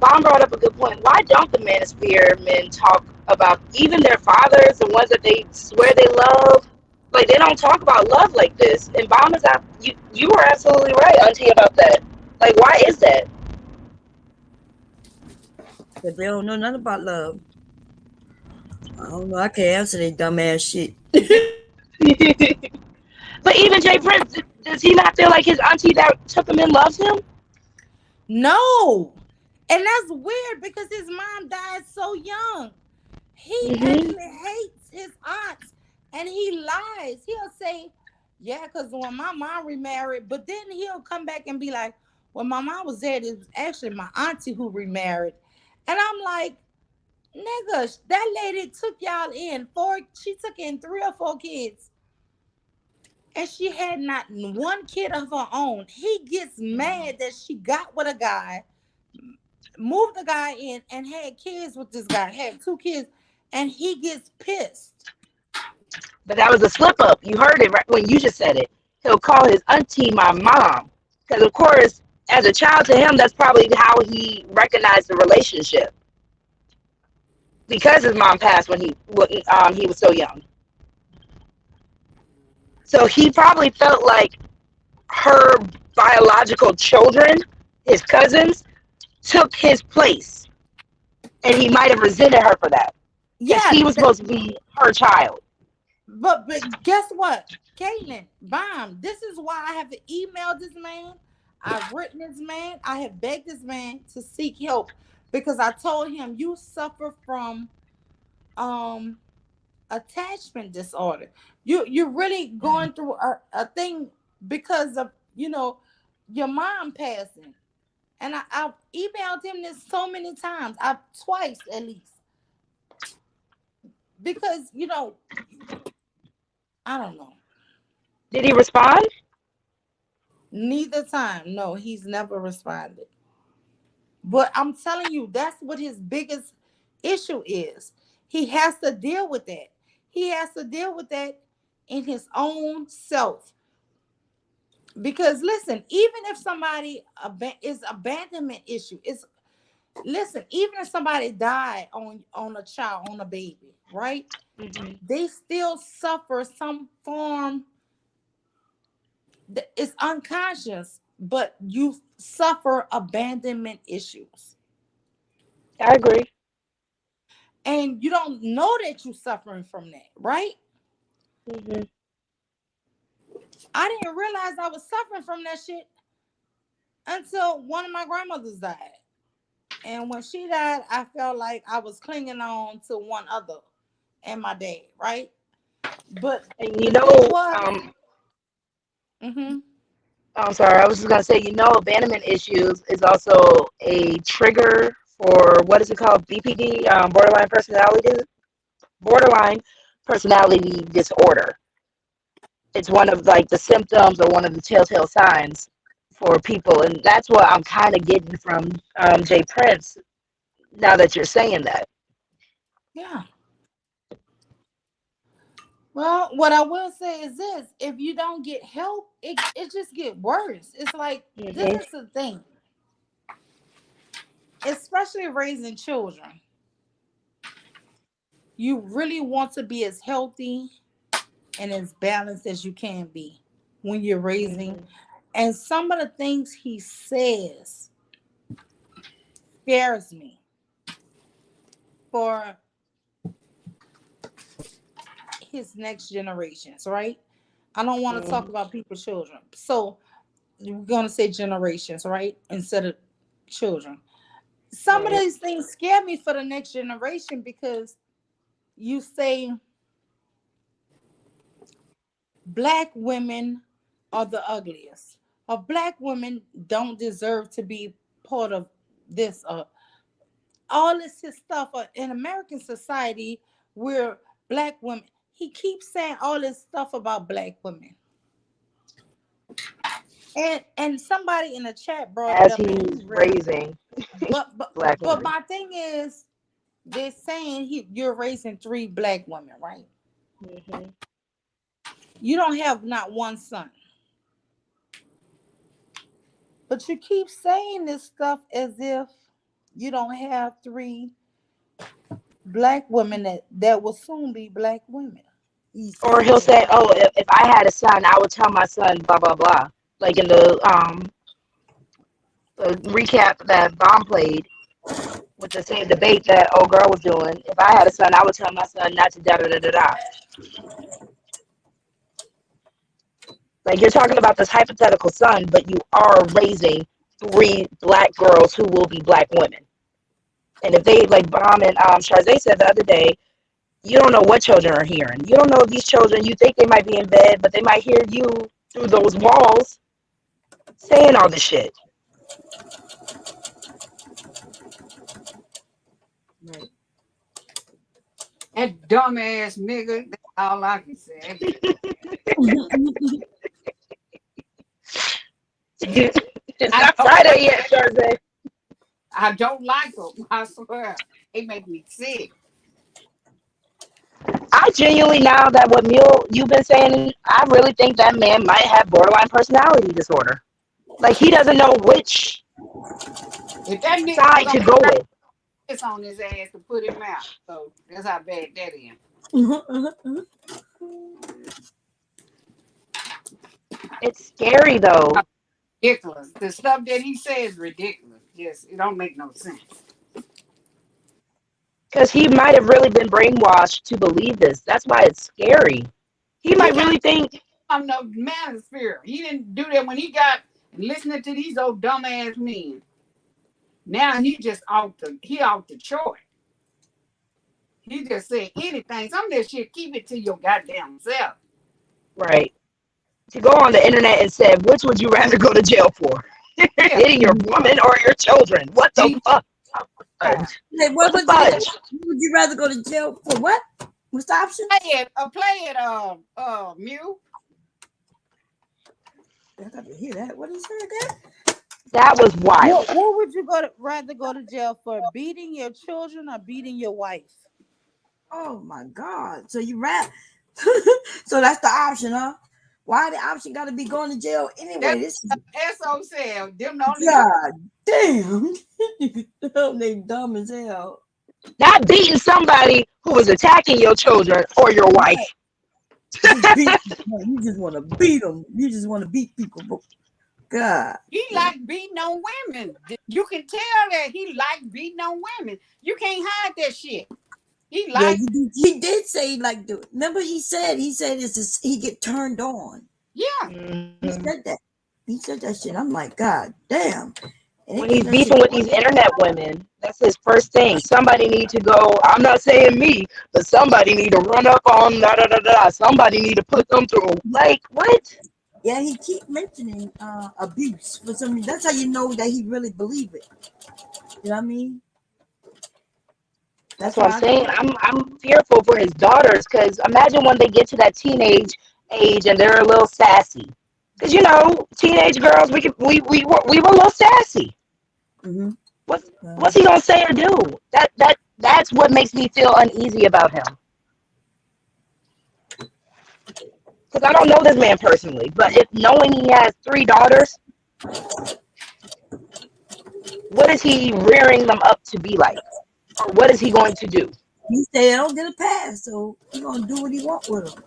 Mom brought up a good point. Why don't the manosphere men talk about even their fathers, the ones that they swear they love? Like they don't talk about love like this. And Mom is out. You were absolutely right, Auntie, about that. Like, why is that? But they don't know nothing about love. I don't know. I can't answer that dumbass shit. But even Jay Prince, does he not feel like his auntie that took him in loves him? No. And that's weird because his mom died so young. He Mm-hmm. actually hates his aunts and he lies. He'll say, yeah, because when my mom remarried, but then he'll come back and be like, when my mom was dead, it was actually my auntie who remarried. And I'm like, nigga, that lady took y'all in she took in 3 or 4 kids. And she had not one kid of her own. He gets mad that she got with a guy, moved the guy in, and had kids with this guy, had 2 kids, and he gets pissed. But that was a slip up. You heard it right when you just said it. He'll call his auntie my mom. Because, of course, as a child to him, that's probably how he recognized the relationship. Because his mom passed when he was so young. So he probably felt like her biological children, his cousins, took his place. And he might have resented her for that. Because Yeah, he was supposed to be her child. but guess what? Caitlin, Bomb, this is why I have emailed this man. I've written this man. I have begged this man to seek help because I told him you suffer from attachment disorder. You're really going through a thing because of your mom passing. And I've emailed him this so many times. I've twice at least. Because I don't know. Did he respond? Neither time. No, he's never responded. But I'm telling you, that's what his biggest issue is. He has to deal with that. He has to deal with that in his own self. Because listen, even if somebody is abandonment issue, listen, even if somebody died on a child, on a baby, right? Mm-hmm. They still suffer some form. It's unconscious, but you suffer abandonment issues. I agree. And you don't know that you're suffering from that, right? Mm-hmm. I didn't realize I was suffering from that shit until one of my grandmothers died. And when she died, I felt like I was clinging on to one other and my dad, right? But And I'm sorry, I was just gonna say, abandonment issues is also a trigger for what is it called? BPD, borderline personality disorder. It's one of like the symptoms or one of the telltale signs for people, and that's what I'm kind of getting from Jay Prince. Now that you're saying that, yeah. Well, what I will say is this: if you don't get help, it just get worse. It's like this is the thing, especially raising children. You really want to be as healthy and as balanced as you can be when you're raising. And some of the things he says scares me for his next generations, right? I don't want to talk about people's children. So we're going to say generations, right? Instead of children. Some of these things scare me for the next generation because you say Black women are the ugliest, or Black women don't deserve to be part of this, all this stuff. In American society, we're Black women. He keeps saying all this stuff about Black women. And somebody in the chat brought as it up. he's raising Black But women. my thing is, they're saying you're raising 3 Black women, right? Mm-hmm. You don't have not one son. But you keep saying this stuff as if you don't have 3 Black women that will soon be Black women. Or he'll say, "Oh, if I had a son, I would tell my son blah blah blah." Like in the recap that Bomb played with the same debate that old girl was doing. If I had a son, I would tell my son not to da da da da da. Like you're talking about this hypothetical son, but you are raising 3 Black girls who will be Black women. And if they, like Bomb and Chazé said the other day, you don't know what children are hearing. You don't know if these children, you think they might be in bed, but they might hear you through those walls saying all this shit. Right. That dumbass nigga, that's all I can say. It's not Friday yet, Chazé. I don't like them, I swear. They make me sick. I genuinely, now that what you've been saying, I really think that man might have borderline personality disorder. Like he doesn't know which If that nigga side to go with. It's on his ass to put him out. So that's how bad that is. It's scary though. Ridiculous. The stuff that he says is ridiculous. Yes, it don't make no sense. Because he might have really been brainwashed to believe this. That's why it's scary. He might really think I'm no manosphere. He didn't do that when he got listening to these old dumbass men. Now he just off the chart. He just said anything. Some of that shit, keep it to your goddamn self. Right. To go on the internet and said, which would you rather go to jail for? Yeah. Hitting your woman or your children? What the fuck? Hey, What the fudge? would you rather go to jail for what? What's the option? Play it, Mew. I got to hear that. What is that? That was wild. What would you rather go to jail for? Beating your children or beating your wife? Oh my God! So you rap? So that's the option, huh? Why the option got to be going to jail anyway? This is SO said them the only. God damn. They dumb as hell. Not beating somebody who was attacking your children or your wife. You just want to beat them. You just want to beat people. God. He like beating on women. You can tell that he like beating on women. You can't hide that shit. He like. Yeah, he did say he like do it. Remember he said it's just, he get turned on. Yeah. He said that. He said that shit. I'm like, God damn. And When he's beefing with these internet women, that's his first thing. Somebody need to go, I'm not saying me, but somebody need to run up on da-da-da-da. Somebody need to put them through. Like, what? Yeah, he keep mentioning abuse for some reason. That's how you know that he really believe it. You know what I mean? That's what I'm saying. I'm fearful for his daughters, because imagine when they get to that teenage age and they're a little sassy. Because teenage girls, we were a little sassy. Mm-hmm. What's he gonna say or do? That's what makes me feel uneasy about him. Because I don't know this man personally, but knowing he has 3 daughters, what is he rearing them up to be like? Or what is he going to do? He said, I don't get a pass, so he's going to do what he wants with them.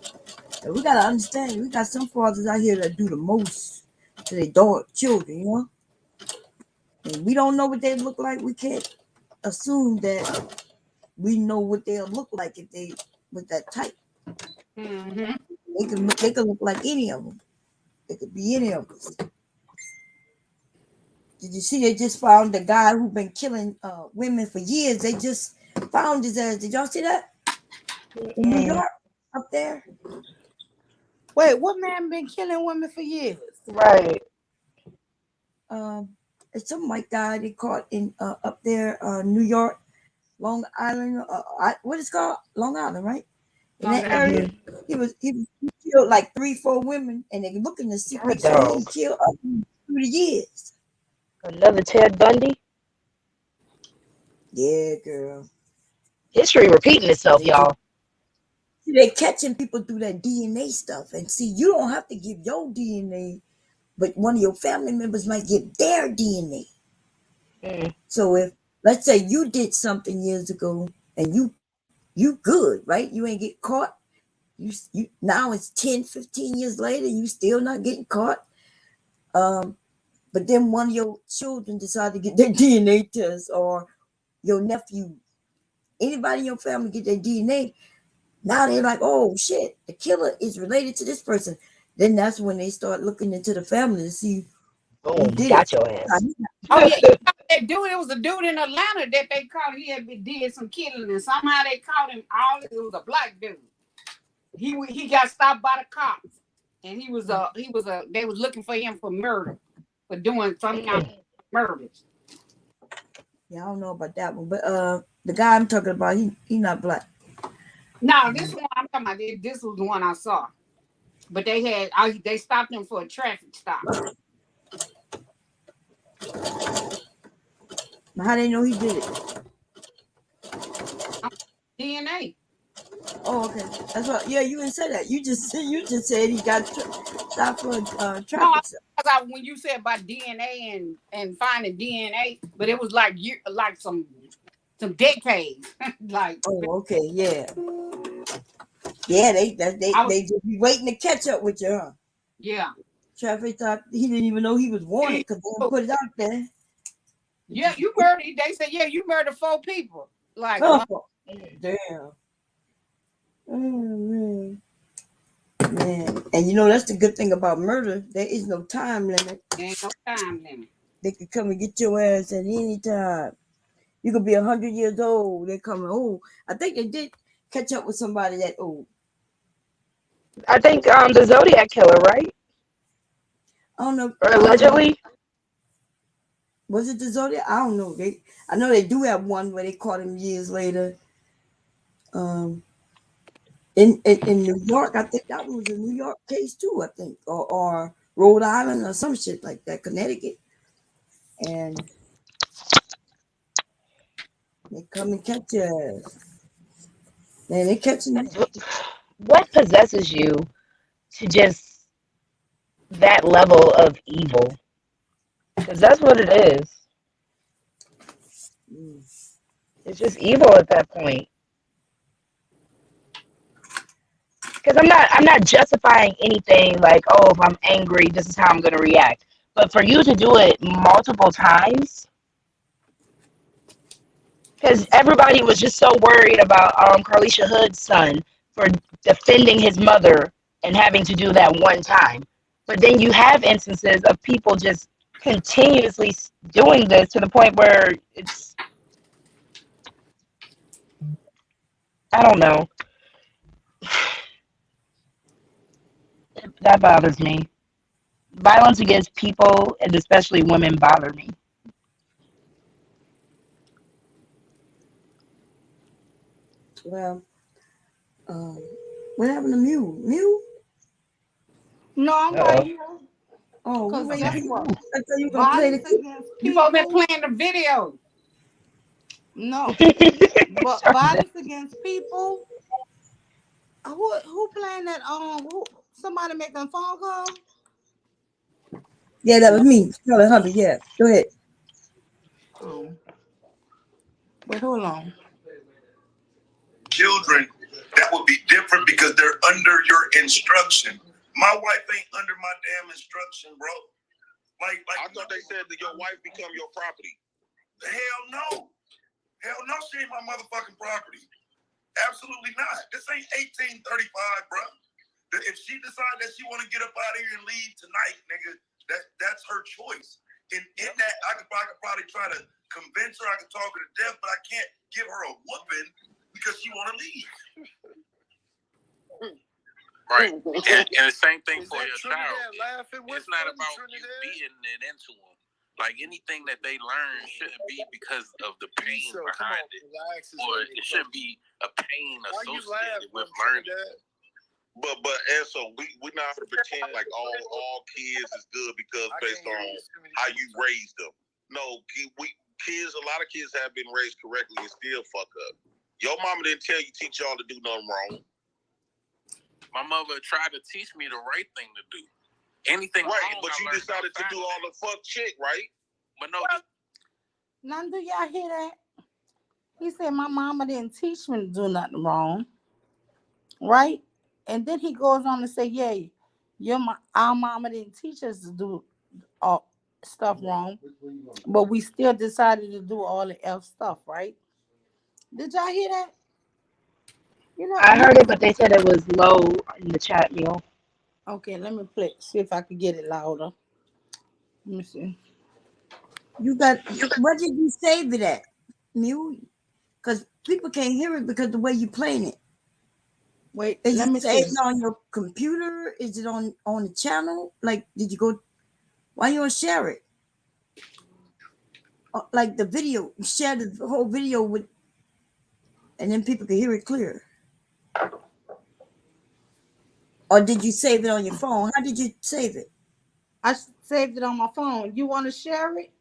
So we got to understand, we got some fathers out here that do the most to their children, And we don't know what they look like. We can't assume that we know what they'll look like if they with that type. Mm-hmm. They can look like any of them. They could be any of us. Did you see they just found the guy who been killing women for years? They just found his ass. Did y'all see that? In New York, up there. Wait, what man been killing women for years? Right. It's some white guy they caught in up there, New York, Long Island. What is it called? Long Island, right? In that area, he killed like 3-4 women, and they looking to see what he killed up through the years. Another Ted Bundy? Yeah, girl. History repeating itself, y'all. They're catching people through that DNA stuff. And see, you don't have to give your DNA, but one of your family members might give their DNA. So if, let's say you did something years ago and you good, right? You ain't get caught. You now it's 10, 15 years later, you still not getting caught. But then one of your children decided to get their DNA test, or your nephew, anybody in your family get their DNA. Now they're like, oh shit, the killer is related to this person. Then that's when they start looking into the family to see who did got it. your ass. Oh yeah, that dude. It was a dude in Atlanta that they caught. He had did some killing, and somehow they caught him. It was a black dude. He got stopped by the cops, and they was looking for him for murder, for doing some kind of murders. Yeah, I don't know about that one, but the guy I'm talking about, he not black. No, this one I'm talking about. This was the one I saw, but they stopped him for a traffic stop. Now, how they know he did it? DNA. Oh, okay. That's what. Yeah, you didn't say that. You just said he got stopped for traffic. No, when you said about DNA and finding DNA, but it was like some decades. Like. Oh, okay, yeah. Yeah, they just be waiting to catch up with you, huh? Yeah. Traffic thought he didn't even know he was wanted because they put it out there. Yeah, you murdered. They said, yeah, you murdered 4 people. Like, damn. Oh, man. And that's the good thing about murder. There is no time limit. There ain't no time limit. They could come and get your ass at any time. You could be 100 years old. They come. Oh, I think they did catch up with somebody that old. I think the Zodiac killer, right? I don't know. Or allegedly. Was it the Zodiac? I don't know. I know they do have one where they caught him years later. In New York, I think that was a New York case too. I think, or Rhode Island or some shit like that, Connecticut, and they come and catch your ass. Man, they catching you. What possesses you to just that level of evil? Because that's what it is. It's just evil at that point. Because I'm not justifying anything like, oh, if I'm angry, this is how I'm going to react. But for you to do it multiple times, because everybody was just so worried about Carlisha Hood's son for defending his mother and having to do that one time. But then you have instances of people just continuously doing this to the point where it's, I don't know. That bothers me. Violence against people, and especially women, bother me. Well, what happened to Mew? Mew? No, I'm right here. Oh, Because wait, guess what? I thought you were gonna play the Violence clip. against You supposed to be people. playing the video. No, but violence against people. Who playing that? Somebody making a phone call? Yeah, that was me. Charlie Hubbard. Yeah, go ahead. Wait, hold on. Children, that would be different because they're under your instruction. My wife ain't under my damn instruction, bro. Like I thought they said that your wife become your property. Hell no. Hell no, she ain't my motherfucking property. Absolutely not. This ain't 1835, bro. If she decides that she want to get up out of here and leave tonight, nigga, that's her choice. In that, I could probably try to convince her. I could talk her to death, but I can't give her a whooping because she want to leave. Right. And the same thing for your Trinidad child. laughing? It's not about you beating it into them. Like anything that they learn shouldn't be because of the pain behind it. Or it shouldn't be a pain associated with learning. But and so we're not going to pretend like all kids is good because based on how you raised them. No, kids, a lot of kids have been raised correctly and still fuck up. Your mama didn't teach y'all to do nothing wrong. My mother tried to teach me the right thing to do. Anything right, wrong, but you decided to do all the fuck shit, right? But no. Now, do y'all hear that? He said my mama didn't teach me to do nothing wrong, right? And then he goes on to say, "Yeah, our mama didn't teach us to do all stuff wrong, but we still decided to do all the F stuff, right?" Did y'all hear that? You know, I heard it, but they said it was low in the chat, Neil. Okay, let me see if I can get it louder. Let me see. Where did you save it at, Mew? Because people can't hear it because the way you playing it. Wait, is let it me saved see. on your computer? Is it on the channel? Like, did you go? Why you don't share it? Like the video, share the whole video with, and then people can hear it clear. Or did you save it on your phone? How did you save it? I saved it on my phone. You want to share it?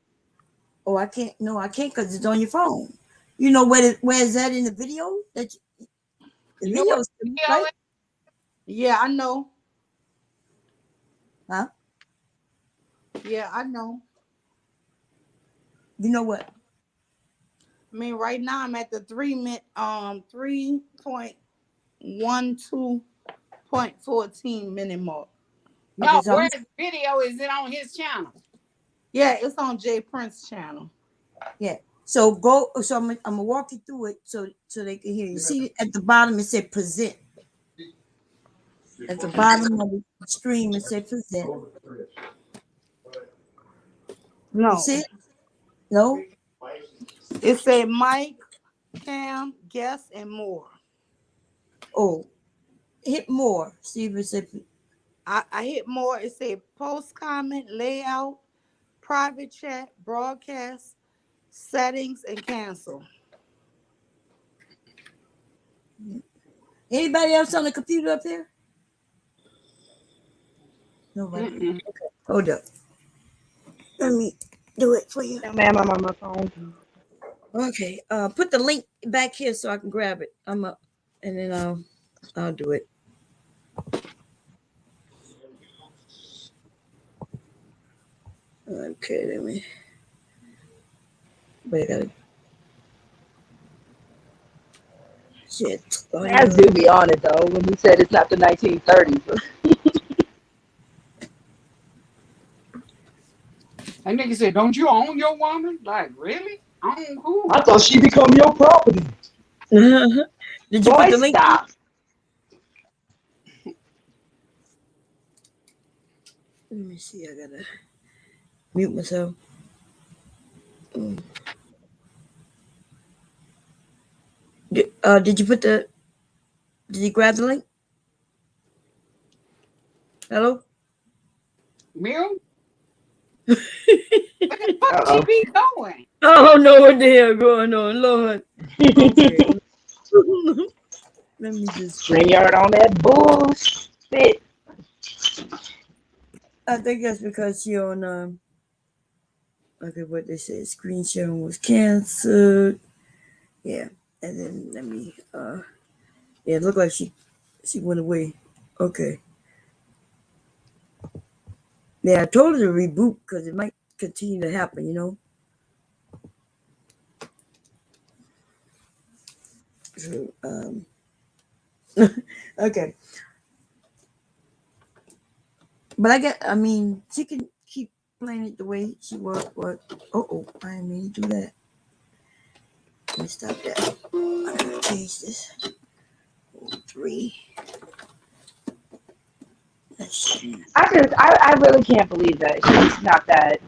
Oh, I can't. No, I can't because it's on your phone. You know where is that in the video? The video, right? Yeah, I know. Huh? Yeah, I know. You know what? I mean, right now I'm at the 3.12.14 minute mark. No, where's the video? Is it on his channel? Yeah, it's on Jay Prince channel. Yeah. So go. So I'm gonna walk you through it so they can hear you. See at the bottom it said present. At the bottom of the stream it said present. No. see it? No? It said Mike, Cam, guest, and more. Oh, hit more. See if it's I hit more. It said post, comment, layout, private chat, broadcast, settings, and cancel. Anybody else on the computer up there? Nobody. Okay, hold up. Let me do it for you. No, ma'am, I'm on my phone. Okay, put the link back here so I can grab it. I'm up, and then I'll do it. Okay, let me. But I gotta. Shit. As do be on it though when he said it's not the 1930s. That nigga said, "Don't you own your woman?" Like, really? Own who? I thought she become your property. Did you Boy, put the link? stop. Let me see. I gotta mute myself. Did you put the? Did you grab the link? Hello? Mill? Where the fuck she be going? I don't know what the hell going on, Lord. Okay. Let me just. StreamYard on that bullshit. I think that's because she on okay, what they said, screen sharing was canceled. Yeah, and then let me yeah, it looked like she went away. Okay. Yeah, I told her to reboot because it might continue to happen, you know. So, okay. But I mean, she can keep playing it the way she was. What? Oh, I didn't mean to do that. Let me stop that. I'm gonna change this. 3. I really can't believe that she's not that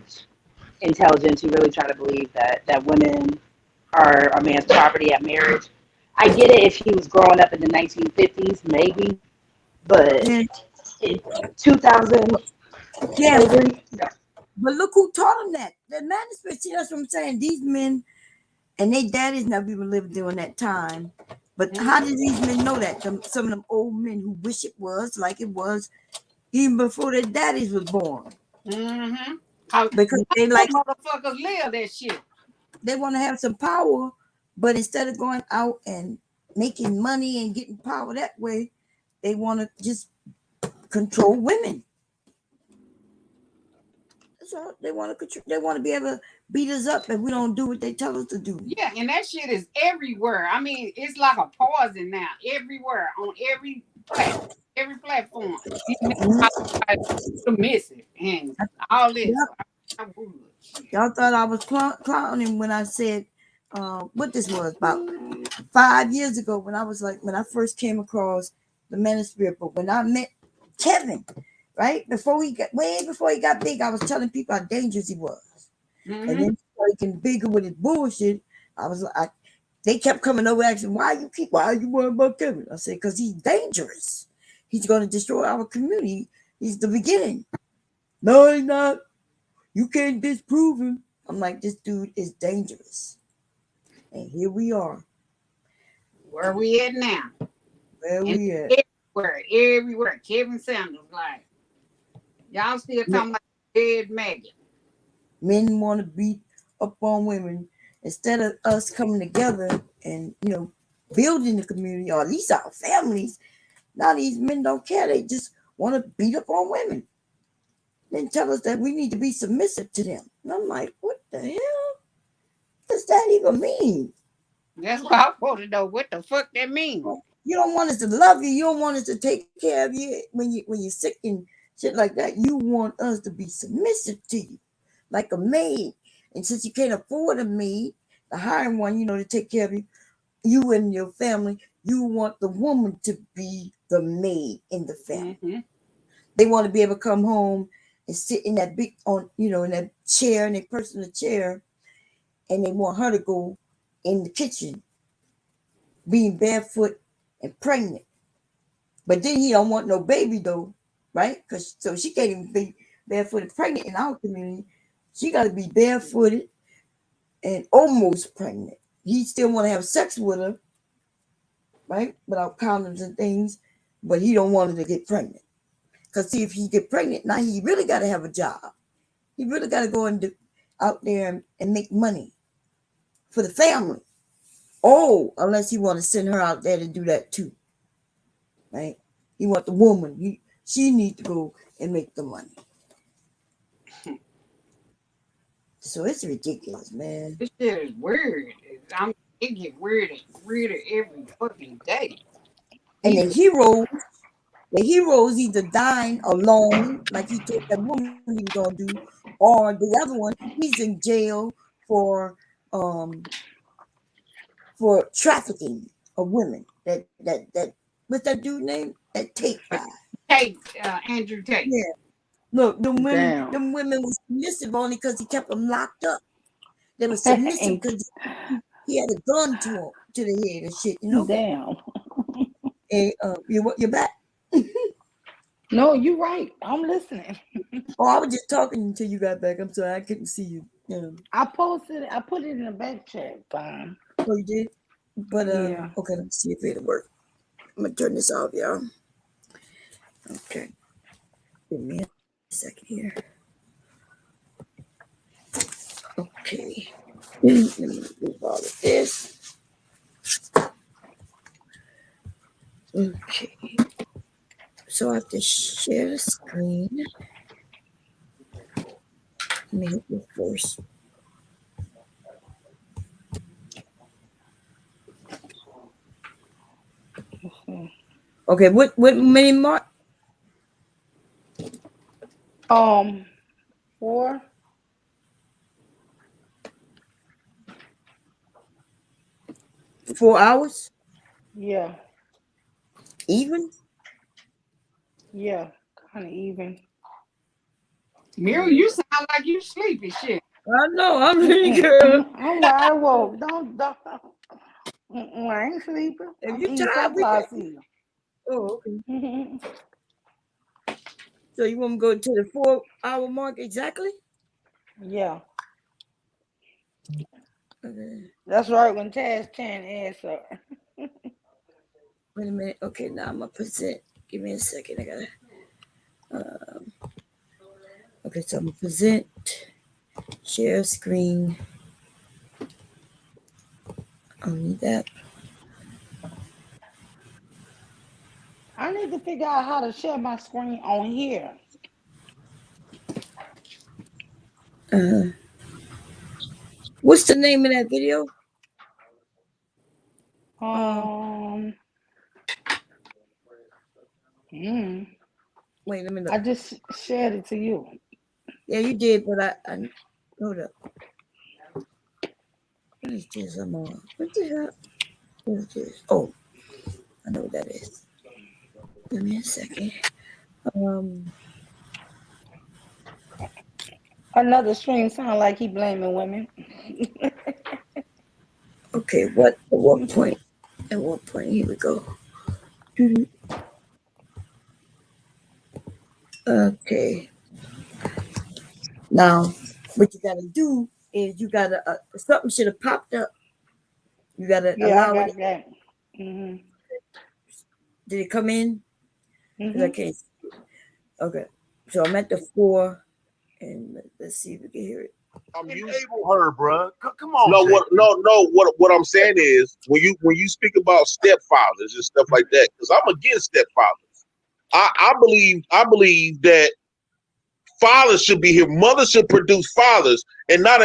intelligent to really try to believe that women are a man's property at marriage. I get it if he was growing up in the 1950s, maybe, but in 2000, yeah. But look who taught him that. The management. See, that's what I'm saying. These men and their daddies never even lived during that time. But how did these men know that? Some of them old men who wish it was like it was even before their daddies was born. Because they like motherfuckers live that shit. They want to have some power, but instead of going out and making money and getting power that way, they want to just control women. So they want to control. They want to be able to beat us up if we don't do what they tell us to do. Yeah, and that shit is everywhere. I mean, it's like a poison now. Everywhere on every platform. Submissive and all this. Yep. Y'all thought I was clowning when I said what this was about 5 years ago when I first came across the Manosphere book, when I met Kevin. Right before he got big, I was telling people how dangerous he was, and then he getting bigger with his bullshit. I was like, they kept coming over asking, why are you worried about Kevin? I said, because he's dangerous. He's going to destroy our community. He's the beginning. No, he's not. You can't disprove him. I'm like, this dude is dangerous, and here we are. Where we at now? Where we at? Everywhere. Kevin Sanders, like. Y'all still talking about dead maggot. Men want to beat up on women instead of us coming together and, building the community, or at least our families. Now these men don't care. They just want to beat up on women. Then tell us that we need to be submissive to them. And I'm like, what the hell does that even mean? That's what I want to know. What the fuck that mean? You don't want us to love you. You don't want us to take care of you when you're sick and shit like that. You want us to be submissive to you, like a maid. And since you can't afford a maid, the hiring one, to take care of you and your family, you want the woman to be the maid in the family. They want to be able to come home and sit in that big in that chair, in that personal chair, and they want her to go in the kitchen, being barefoot and pregnant. But then he don't want no baby though, right? Because so she can't even be barefoot and pregnant in our community. She got to be barefooted and almost pregnant. He still want to have sex with her, right? Without condoms and things, but he don't want her to get pregnant. Because see, if he get pregnant, now he really got to have a job. He really got to go out there and make money for the family. Oh, unless he want to send her out there to do that too, right? He want the woman. She need to go and make the money. So it's ridiculous, man. This shit is weird. It get weirder every fucking day. And the heroes either dying alone, like he told that woman he was gonna do, or the other one, he's in jail for trafficking of women. That what's that dude name? That Tate guy. Andrew Tate. Yeah. Look, them women was submissive only because he kept them locked up. They were submissive because he had a gun to the head and shit, you know. Damn. And you're back. No, you're right. I'm listening. Oh, I was just talking until you got back. I'm sorry, I couldn't see you. I put it in the back chat. Fine. Oh, you did? But yeah. Okay, let's see if it'll work. I'm gonna turn this off, y'all. Okay. Give me a second here. Okay. Let me move all of this. Okay. So I have to share the screen. Let me hit this first. Okay, what many more? 4. $4 hours? Yeah. Even? Yeah, kind of even. Miriam, you sound like you sleepy shit. I know, I'm really good. I'm wide awoke. Don't. I ain't sleeping. If I'm you eating tired, sunflower seeds. Oh, okay. So you want to go to the 4-hour mark exactly? Yeah. Okay. That's right. When Taz can't answer. Wait a minute. Okay, now I'm gonna present. Give me a second. I gotta. Okay, so I'm gonna present. Share screen. I don't need that. I need to figure out how to share my screen on here. What's the name of that video? Wait a minute. I just shared it to you. Yeah, you did, but I hold up. What is this? What the hell? What is this? Oh, I know what that is. Give me a second. Another stream sound like he blaming women. Okay, at what point? At what point? Here we go. Okay. Now, what you gotta do is you gotta something should have popped up. You gotta allow it. That. Mm-hmm. Did it come in? Mm-hmm. I can't see it. Okay, so I'm at the 4, and let's see if we can hear it. Enable her, bro. Come on. What I'm saying is when you speak about stepfathers and stuff like that, because I'm against stepfathers. I believe that fathers should be here. Mothers should produce fathers and not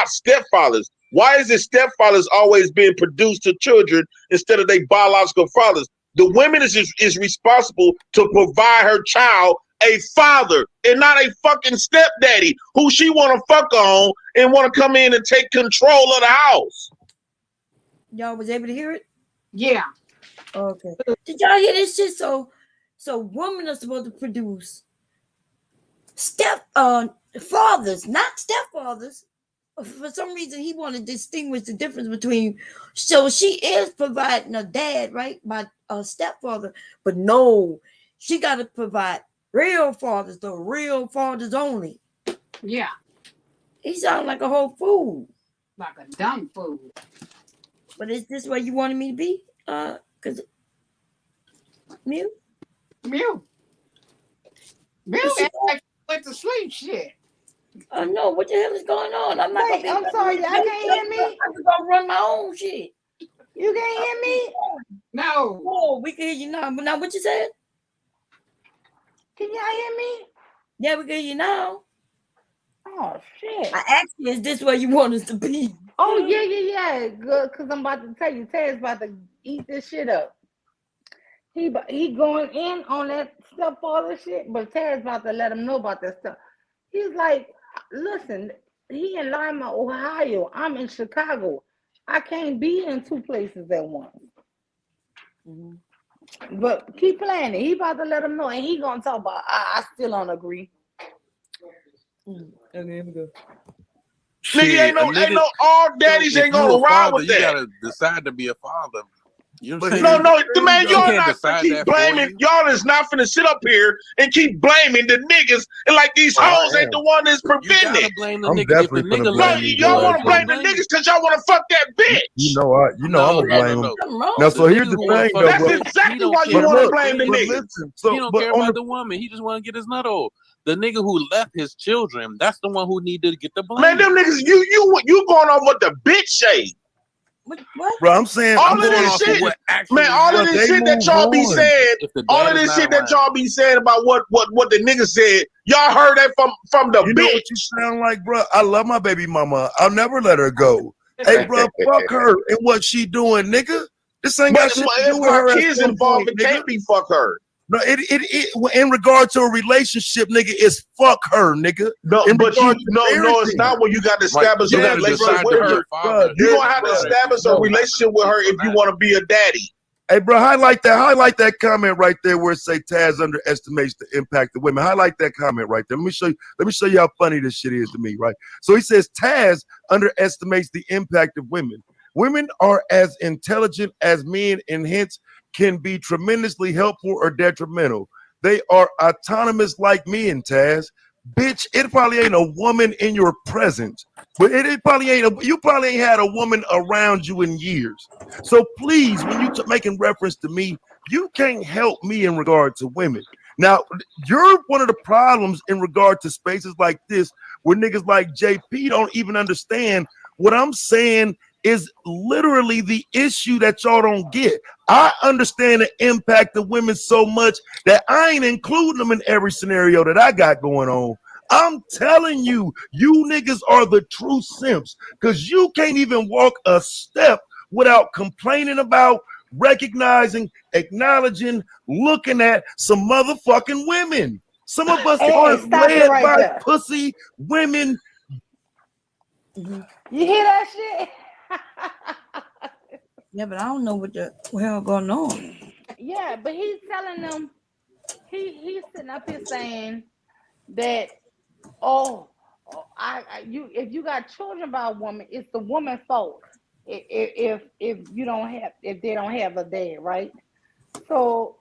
stepfathers. Why is it stepfathers always being produced to children instead of their biological fathers? The woman is responsible to provide her child a father and not a fucking stepdaddy who she want to fuck on and want to come in and take control of the house. Y'all was able to hear it? Yeah. Okay. Did y'all hear this shit? So women are supposed to produce fathers, not stepfathers. For some reason, he want to distinguish the difference between. So she is providing a dad, right, by a stepfather, but no, she got to provide real fathers, the real fathers only. Yeah. He sounds like a whole fool. Like a dumb fool. But is this where you wanted me to be? Cause Mew? Mew went to sleep. Shit. No, what the hell is going on? I'm not. Wait, I'm sorry, y'all can't hear me. I'm gonna run my own shit. You can't hear me? No. Oh, we can hear you now. But now, what you said? Can y'all hear me? Yeah, we can hear you now. Oh shit! I asked you, is this where you want us to be? Oh yeah. Good, cause I'm about to tell you, Ted's about to eat this shit up. He going in on that stepfather shit, but Ted's about to let him know about that stuff. He's like, listen, he in Lima, Ohio. I'm in Chicago. I can't be in two places at once. Mm-hmm. But keep playing it. He about to let him know, and he gonna talk about. I still don't agree. Okay, here we go. Nigga, ain't no all daddies ain't gonna ride with that. You gotta decide to be a father. You know No, man, y'all not finna keep blaming. Y'all is not finna sit up here and keep blaming the niggas and like these hoes ain't the one that's preventing it. Blame the I'm nigga. definitely If the nigga gonna blame No, y'all want to blame the niggas because y'all want to fuck that bitch. You know, I'm gonna blame him. Now, so here's the thing, though, That's bro. exactly why you want to blame the niggas. Listen, He don't care about the woman. He just want to get his nut off. The nigga who left his children, that's the one who needed to get the blame. Man, them niggas, you going off what the bitch say. What? Bro, I'm saying all of this shit, man. All of this shit that y'all be saying, all of this shit that y'all be saying about what the nigga said, y'all heard that from the bitch. You know what you sound like, bro? I love my baby mama. I'll never let her go. Hey, bro, fuck her and what she doing, nigga. This ain't got shit to do with her. Kids involved, it can't be fuck her. No, it in regard to a relationship, nigga, is fuck her, nigga. No, but it's not when you got to establish a relationship with her. You're gonna have to establish a relationship with her if you want to be a daddy. Hey, bro, highlight that comment right there where it say Taz underestimates the impact of women. Highlight that comment right there. Let me show you how funny this shit is to me, right? So he says Taz underestimates the impact of women. Women are as intelligent as men and hence can be tremendously helpful or detrimental. They are autonomous like men, Taz. Bitch, it probably ain't a woman in your presence, but it probably ain't you probably ain't had a woman around you in years. So please, when you making reference to me, you can't help me in regard to women. Now, you're one of the problems in regard to spaces like this where niggas like JP don't even understand what I'm saying is literally the issue that y'all don't get. I understand the impact of women so much that I ain't including them in every scenario that I got going on. I'm telling you, you niggas are the true simps because you can't even walk a step without complaining about, recognizing, acknowledging, looking at some motherfucking women. Some of us are led by pussy women. You hear that shit? Yeah, but I don't know what the hell going on. Yeah, but he's telling them, he's sitting up here saying that, if you got children by a woman, it's the woman's fault. If they don't have a dad, right? So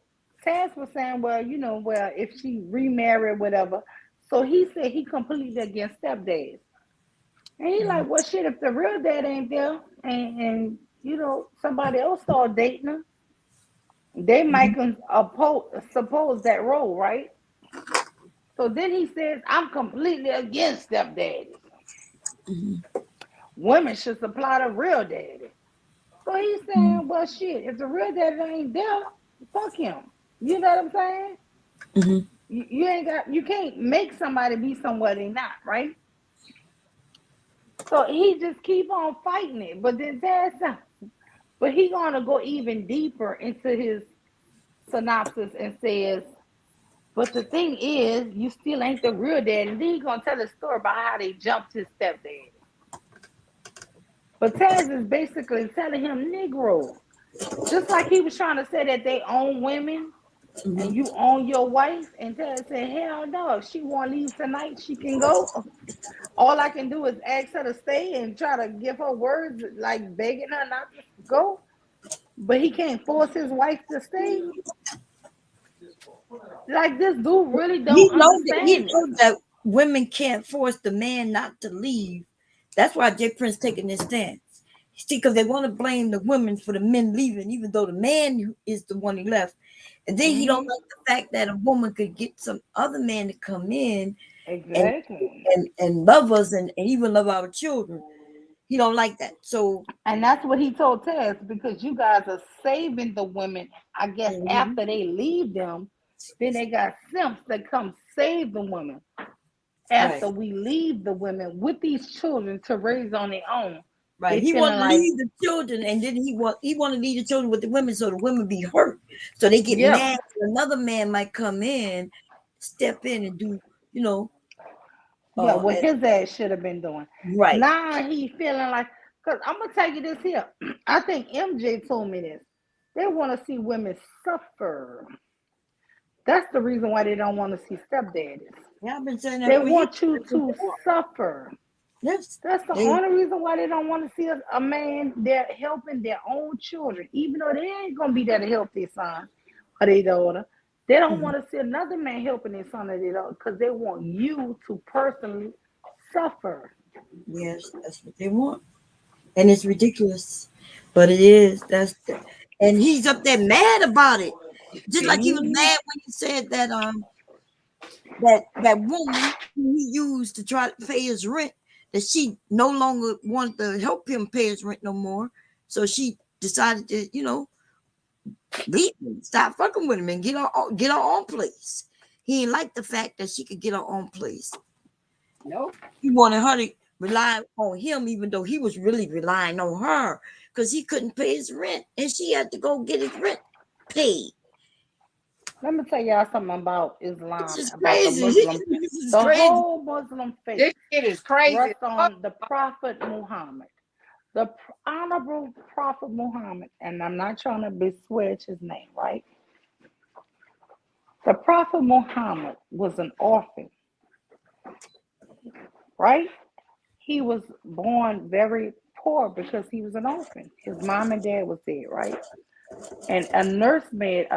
Taz was saying, well, if she remarried, whatever. So he said he completely against stepdads. And he like, well, shit, if the real dad ain't there and somebody else started dating her, they might suppose that role, right? So then he says, I'm completely against stepdaddy. Women should supply the real daddy. So he's saying, well, shit, if the real daddy ain't there, fuck him. You know what I'm saying? You can't make somebody be somewhere they not, right? So he just keep on fighting it, but then but he gonna go even deeper into his synopsis and says, but the thing is, you still ain't the real dad. And then he gonna tell a story about how they jumped his stepdad. But Taz is basically telling him, Negro, just like he was trying to say that they own women, and you own your wife, and Taz said, hell no, if she want to leave tonight, she can go. All I can do is ask her to stay and try to give her words, like begging her not to go. But he can't force his wife to stay. Like, this dude really don't understand He it. knows that women can't force the man not to leave. That's why Jay Prince taking this stance. See, because they want to blame the women for the men leaving, even though the man is the one who left. And then he don't like the fact that a woman could get some other man to come in and love us and even love our children. He don't like that. So, and that's what he told Taz, because you guys are saving the women. I guess after they leave them, then they got simps that come save the women after we leave the women with these children to raise on their own. Right, he want to leave the children, and then he want to leave the children with the women, so the women be hurt, so they get mad. Another man might come in, step in, and do, you know. What his ass should have been doing. Right now, he feeling like, because I'm gonna tell you this here. I think MJ told me this. They want to see women suffer. That's the reason why they don't want to see stepdaddies. Yeah, I've been saying that. They want you to suffer. Yes, that's the only reason why they don't want to see a man there helping their own children, even though they ain't gonna be there to help their son or their daughter. They don't want to see another man helping their son or their daughter, because they want you to personally suffer. Yes, that's what they want, and it's ridiculous, but it is. And he's up there mad about it, just like he was mad when he said that that woman who he used to try to pay his rent, that she no longer wanted to help him pay his rent no more. So she decided to, you know, leave him, stop fucking with him, and get her own place. He didn't like the fact that she could get her own place. Nope. He wanted her to rely on him, even though he was really relying on her, because he couldn't pay his rent, and she had to go get his rent paid. Let me tell y'all something about Islam. This is about crazy. The Muslim. This is the crazy. whole Muslim faith. This shit is crazy. Rests on the Prophet Muhammad. The Honorable Prophet Muhammad, and I'm not trying to besmirch his name, right? The Prophet Muhammad was an orphan, right? He was born very poor because he was an orphan. His mom and dad was dead, right? And a nursemaid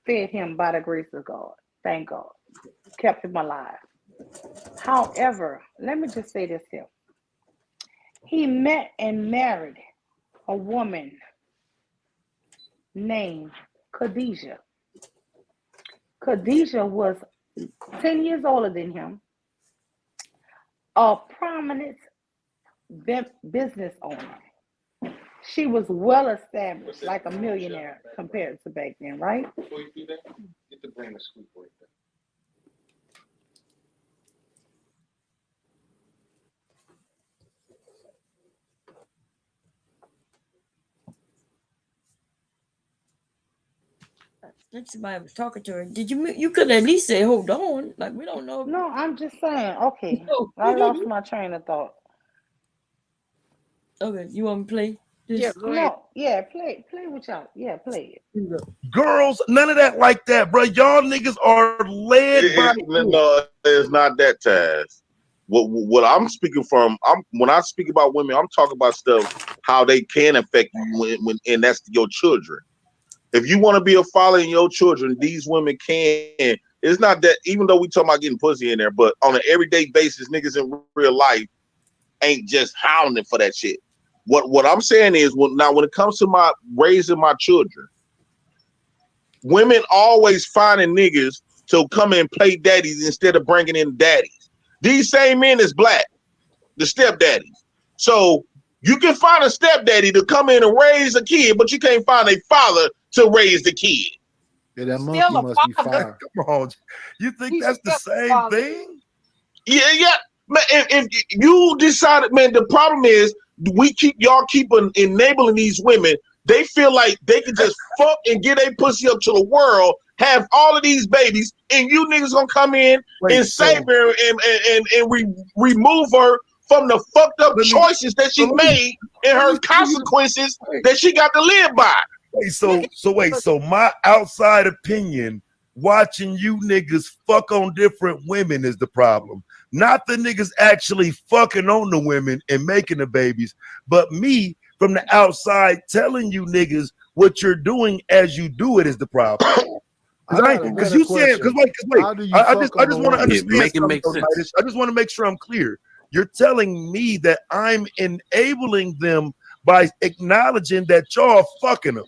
fed him by the grace of God. Thank God. Kept him alive. However, let me just say this here. He met and married a woman named Khadijah. Khadijah was 10 years older than him, a prominent business owner. She was well established, like a millionaire compared to back then, right? Before you do that, get the brand of sweet boy. Somebody was talking to her. Did you could at least say, hold on. Like, we don't know. No, I'm just saying, okay. I lost my train of thought. Okay, you want me to play this? Yeah, no, yeah, play with y'all. Yeah, play it. Girls, none of that like that, bro. Y'all niggas are led by. No, it's not that, Taz. What I'm speaking from, when I speak about women, I'm talking about stuff how they can affect you when and that's your children. If you want to be a father in your children, these women can. It's not that, even though we talking about getting pussy in there, but on an everyday basis, niggas in real life ain't just hounding for that shit. What I'm saying is, when it comes to my raising my children, women always finding niggas to come and play daddies instead of bringing in daddies. These same men is black, the stepdaddies. So you can find a stepdaddy to come in and raise a kid, but you can't find a father to raise the kid. Yeah, that monkey must be fired. Come on, you think that's the same thing? Yeah. Man, if you decided, man, the problem is y'all keep enabling these women. They feel like they can just fuck and get a pussy up to the world, have all of these babies, and you niggas gonna come in and save her and remove her from the fucked up choices that she made and her consequences that she got to live by. So my outside opinion, watching you niggas fuck on different women is the problem. Not the niggas actually fucking on the women and making the babies, but me from the outside telling you niggas what you're doing as you do it is the problem. Because you said, wait, I just want to understand something, Titus. I just want to make sure I'm clear. You're telling me that I'm enabling them by acknowledging that y'all fucking them.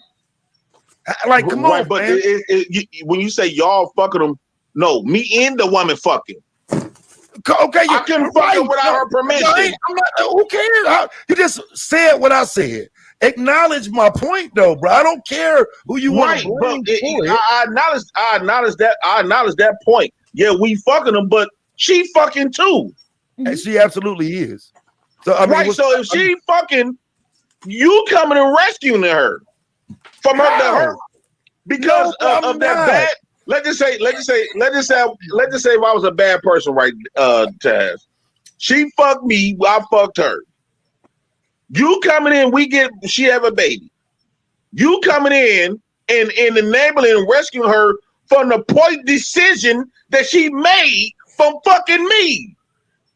Like, come on, but man. When you say y'all fucking them, no, me and the woman fucking. Okay, I couldn't fuck her without her permission. Who cares? You just said what I said. Acknowledge my point, though, bro. I don't care who you want to blame for it. I acknowledge that point. Yeah, we fucking them, but she fucking too. And she absolutely is. So I mean, so if she fucking, you coming and rescuing her from her to her because of that bad. Let's just say if I was a bad person, right, Taz. She fucked me, I fucked her. You coming in, she have a baby. You coming in and enabling and rescuing her from the point decision that she made from fucking me.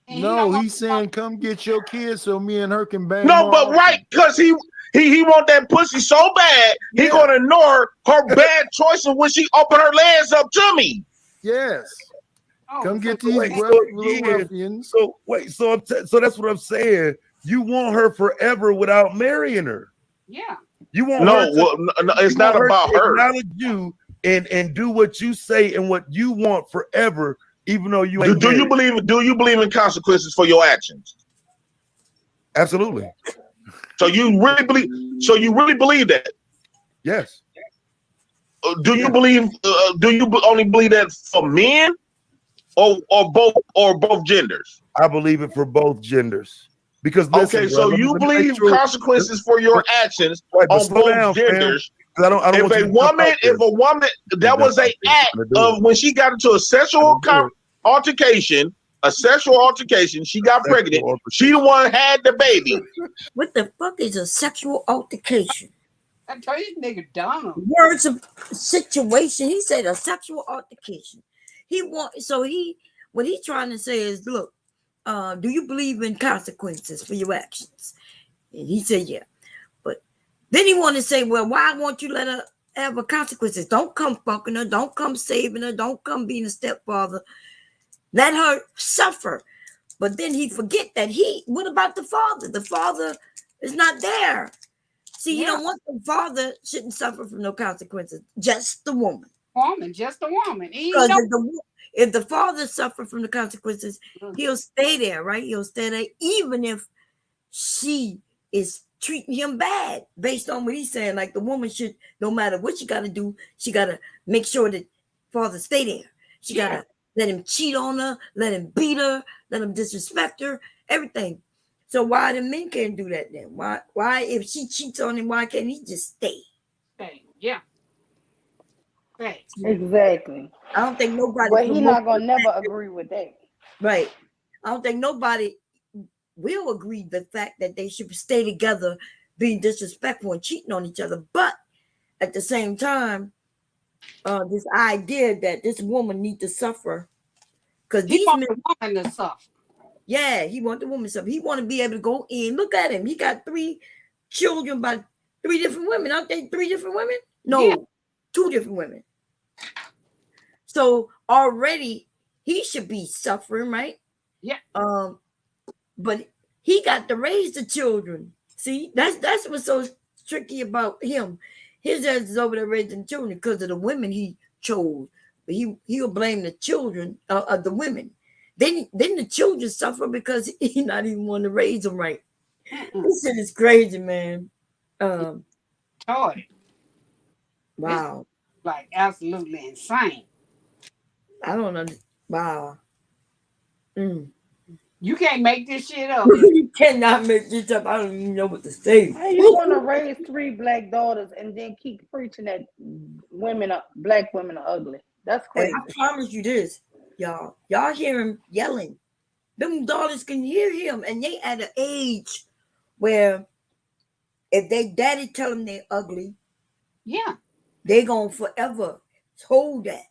No, he's saying come get your kids so me and her can bang. No, but right, because he want that pussy so bad, he gonna ignore her bad choices when she open her legs up to me. Yes. Come get these ruffians. So that's what I'm saying. You want her forever without marrying her. Yeah. You want it's not about her. Acknowledge you and do what you say and what you want forever, even though you ain't. Do you believe in consequences for your actions? Absolutely. So you really believe that? Yes. Do you believe? Do you only believe that for men, or both genders? I believe it for both genders. Because listen, okay, so you believe consequences for your actions on both genders. If a woman, that was an act of when she got into a sexual altercation. She got pregnant. She the one had the baby. What the fuck is a sexual altercation? I told you, nigga, dumb. Words of situation. He said a sexual altercation. What he's trying to say is, look, do you believe in consequences for your actions? And he said, yeah. But then he wanted to say, well, why won't you let her have a consequences? Don't come fucking her. Don't come saving her. Don't come being a stepfather. Let her suffer. But then he forget that what about the father? The father is not there. See, you don't want the father shouldn't suffer from no consequences. Just the woman. Just the woman. Because if the father suffered from the consequences, he'll stay there, right? He'll stay there even if she is treating him bad, based on what he's saying. Like the woman should, no matter what she got to do, she got to make sure that father stay there. She got to let him cheat on her, let him beat her, let him disrespect her, everything. So why the men can't do that then? Why if she cheats on him, why can't he just stay? Yeah. Right. Exactly. I don't think nobody. But he's not gonna never agree with that. Right. I don't think nobody will agree the fact that they should stay together, being disrespectful and cheating on each other. But at the same time, this idea that this woman need to suffer because these men woman to suffer. Yeah, he want the woman to suffer. He want to be able to go in. Look at him. He got 3 children by 3 different women. Aren't they 3 different women? No, 2 different women. So already he should be suffering, right? Yeah. But he got to raise the children. See, that's what's so tricky about him. His ass is over there raising children because of the women he chose. But he'll blame the children of the women. Then the children suffer because he not even want to raise them right. This shit is crazy, man. Toy. Wow. It's like absolutely insane. I don't know. Wow. You can't make this shit up. You cannot make this up. I don't even know what to say. How you want to raise 3 black daughters and then keep preaching that black women are ugly? That's crazy. And I promise you this, y'all. Y'all hear him yelling. Them daughters can hear him, and they at an age where if they daddy tell them they're ugly, Yeah. They gonna forever hold that.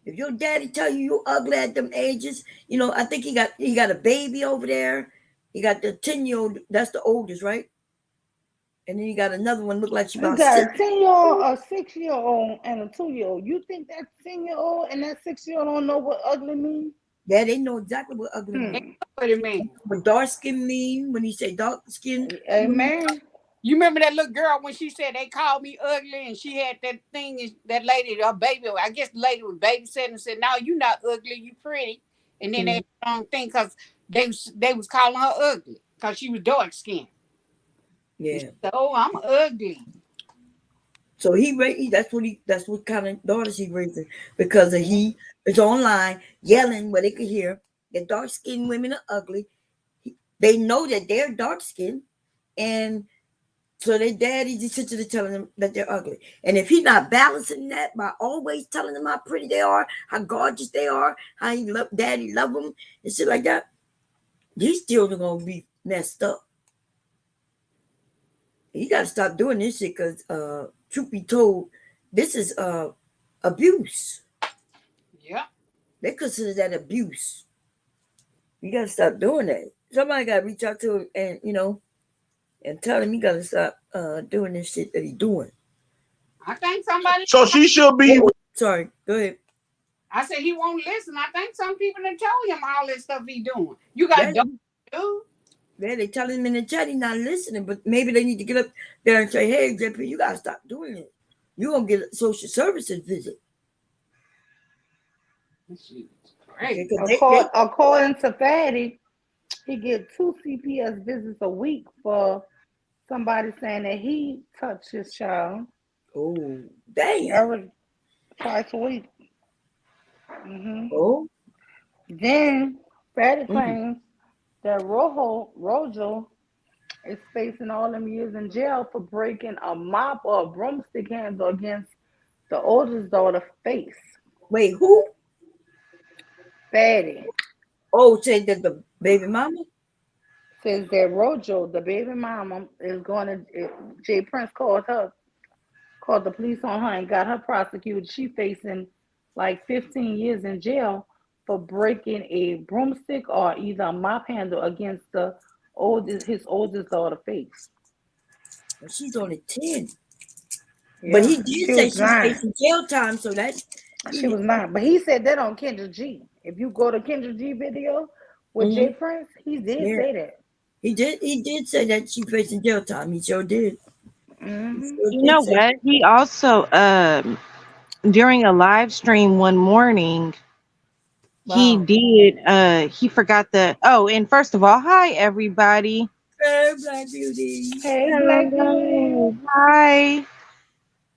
If your daddy tell you you ugly at them ages, you know, I think he got a baby over there. He got the 10-year-old, that's the oldest, right? And then you got another one look like she You about got 6. a 10-year-old, a 6-year-old, and a 2-year-old. You think that 10-year-old and that 6-year-old don't know what ugly means? Yeah, they know exactly what ugly means. What it mean? What dark skin mean when he say dark skin. Amen. You remember that little girl when she said they called me ugly and she had that thing, that lady, her baby, I guess the lady was babysitting and said, no, you not ugly, you pretty. And then they don't think because they was calling her ugly because she was dark skinned. Yeah. So I'm ugly. So that's what kind of daughters he raising, because he is online yelling where they could hear that dark skinned women are ugly. They know that they're dark skinned, and so their daddy's essentially telling them that they're ugly. And if he's not balancing that by always telling them how pretty they are, how gorgeous they are, how daddy love them, and shit like that, these children gonna be messed up. You gotta stop doing this shit, because truth be told, this is abuse. Yeah. They consider that abuse. You gotta stop doing that. Somebody gotta reach out to him and and tell him he gotta stop doing this shit that he's doing. I think somebody. So she should be. Sorry, go ahead. I said he won't listen. I think some people have told him all this stuff he doing. You got dude. Yeah, they telling him in the chat he's not listening, but maybe they need to get up there and say, hey, JP, you gotta stop doing it. You're gonna get a social services visit. Right. According to Fatty, he get 2 CPS visits a week for somebody saying that he touched his child. Oh, damn. Twice a week. Mm-hmm. Oh. Then Fatty claims that Rojo is facing all them years in jail for breaking a mop or a broomstick handle against the oldest daughter's face. Wait, who? Fatty. Oh, said that the baby mama? Says that Rojo, the baby mama, is going to, Jay Prince called the police on her and got her prosecuted. She facing like 15 years in jail for breaking a broomstick or either a mop handle against his oldest daughter's face. Well, she's only 10. Yeah, but he did say she's 9. facing jail time, so that she was 9. But he said that on Kendra G. If you go to Kendra G video with Jay Prince, he did say that. He did say that she facing jail time. He sure did. You know what? He also during a live stream one morning, he did he forgot and first of all, hi everybody. Hey Black Beauty. Hey Black Beauty. Hi.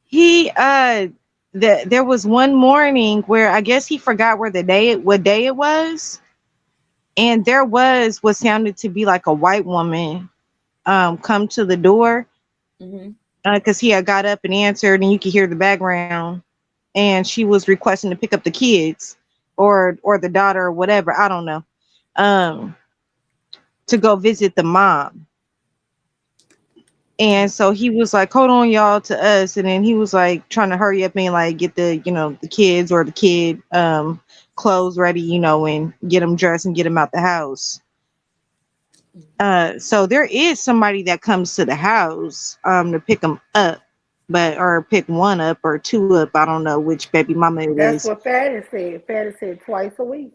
He there was one morning where I guess he forgot what day it was. And there was what sounded to be like a white woman come to the door. Because he had got up and answered, and you could hear the background, and she was requesting to pick up the kids or the daughter or whatever, I don't know, to go visit the mom. And so he was like, hold on y'all, to us, and then he was like trying to hurry up and like get the the kids or the kid clothes ready, and get them dressed and get them out the house. So there is somebody that comes to the house to pick them up, or pick one up or two up. I don't know which baby mama it is. That's what Fatty said. Fatty said twice a week.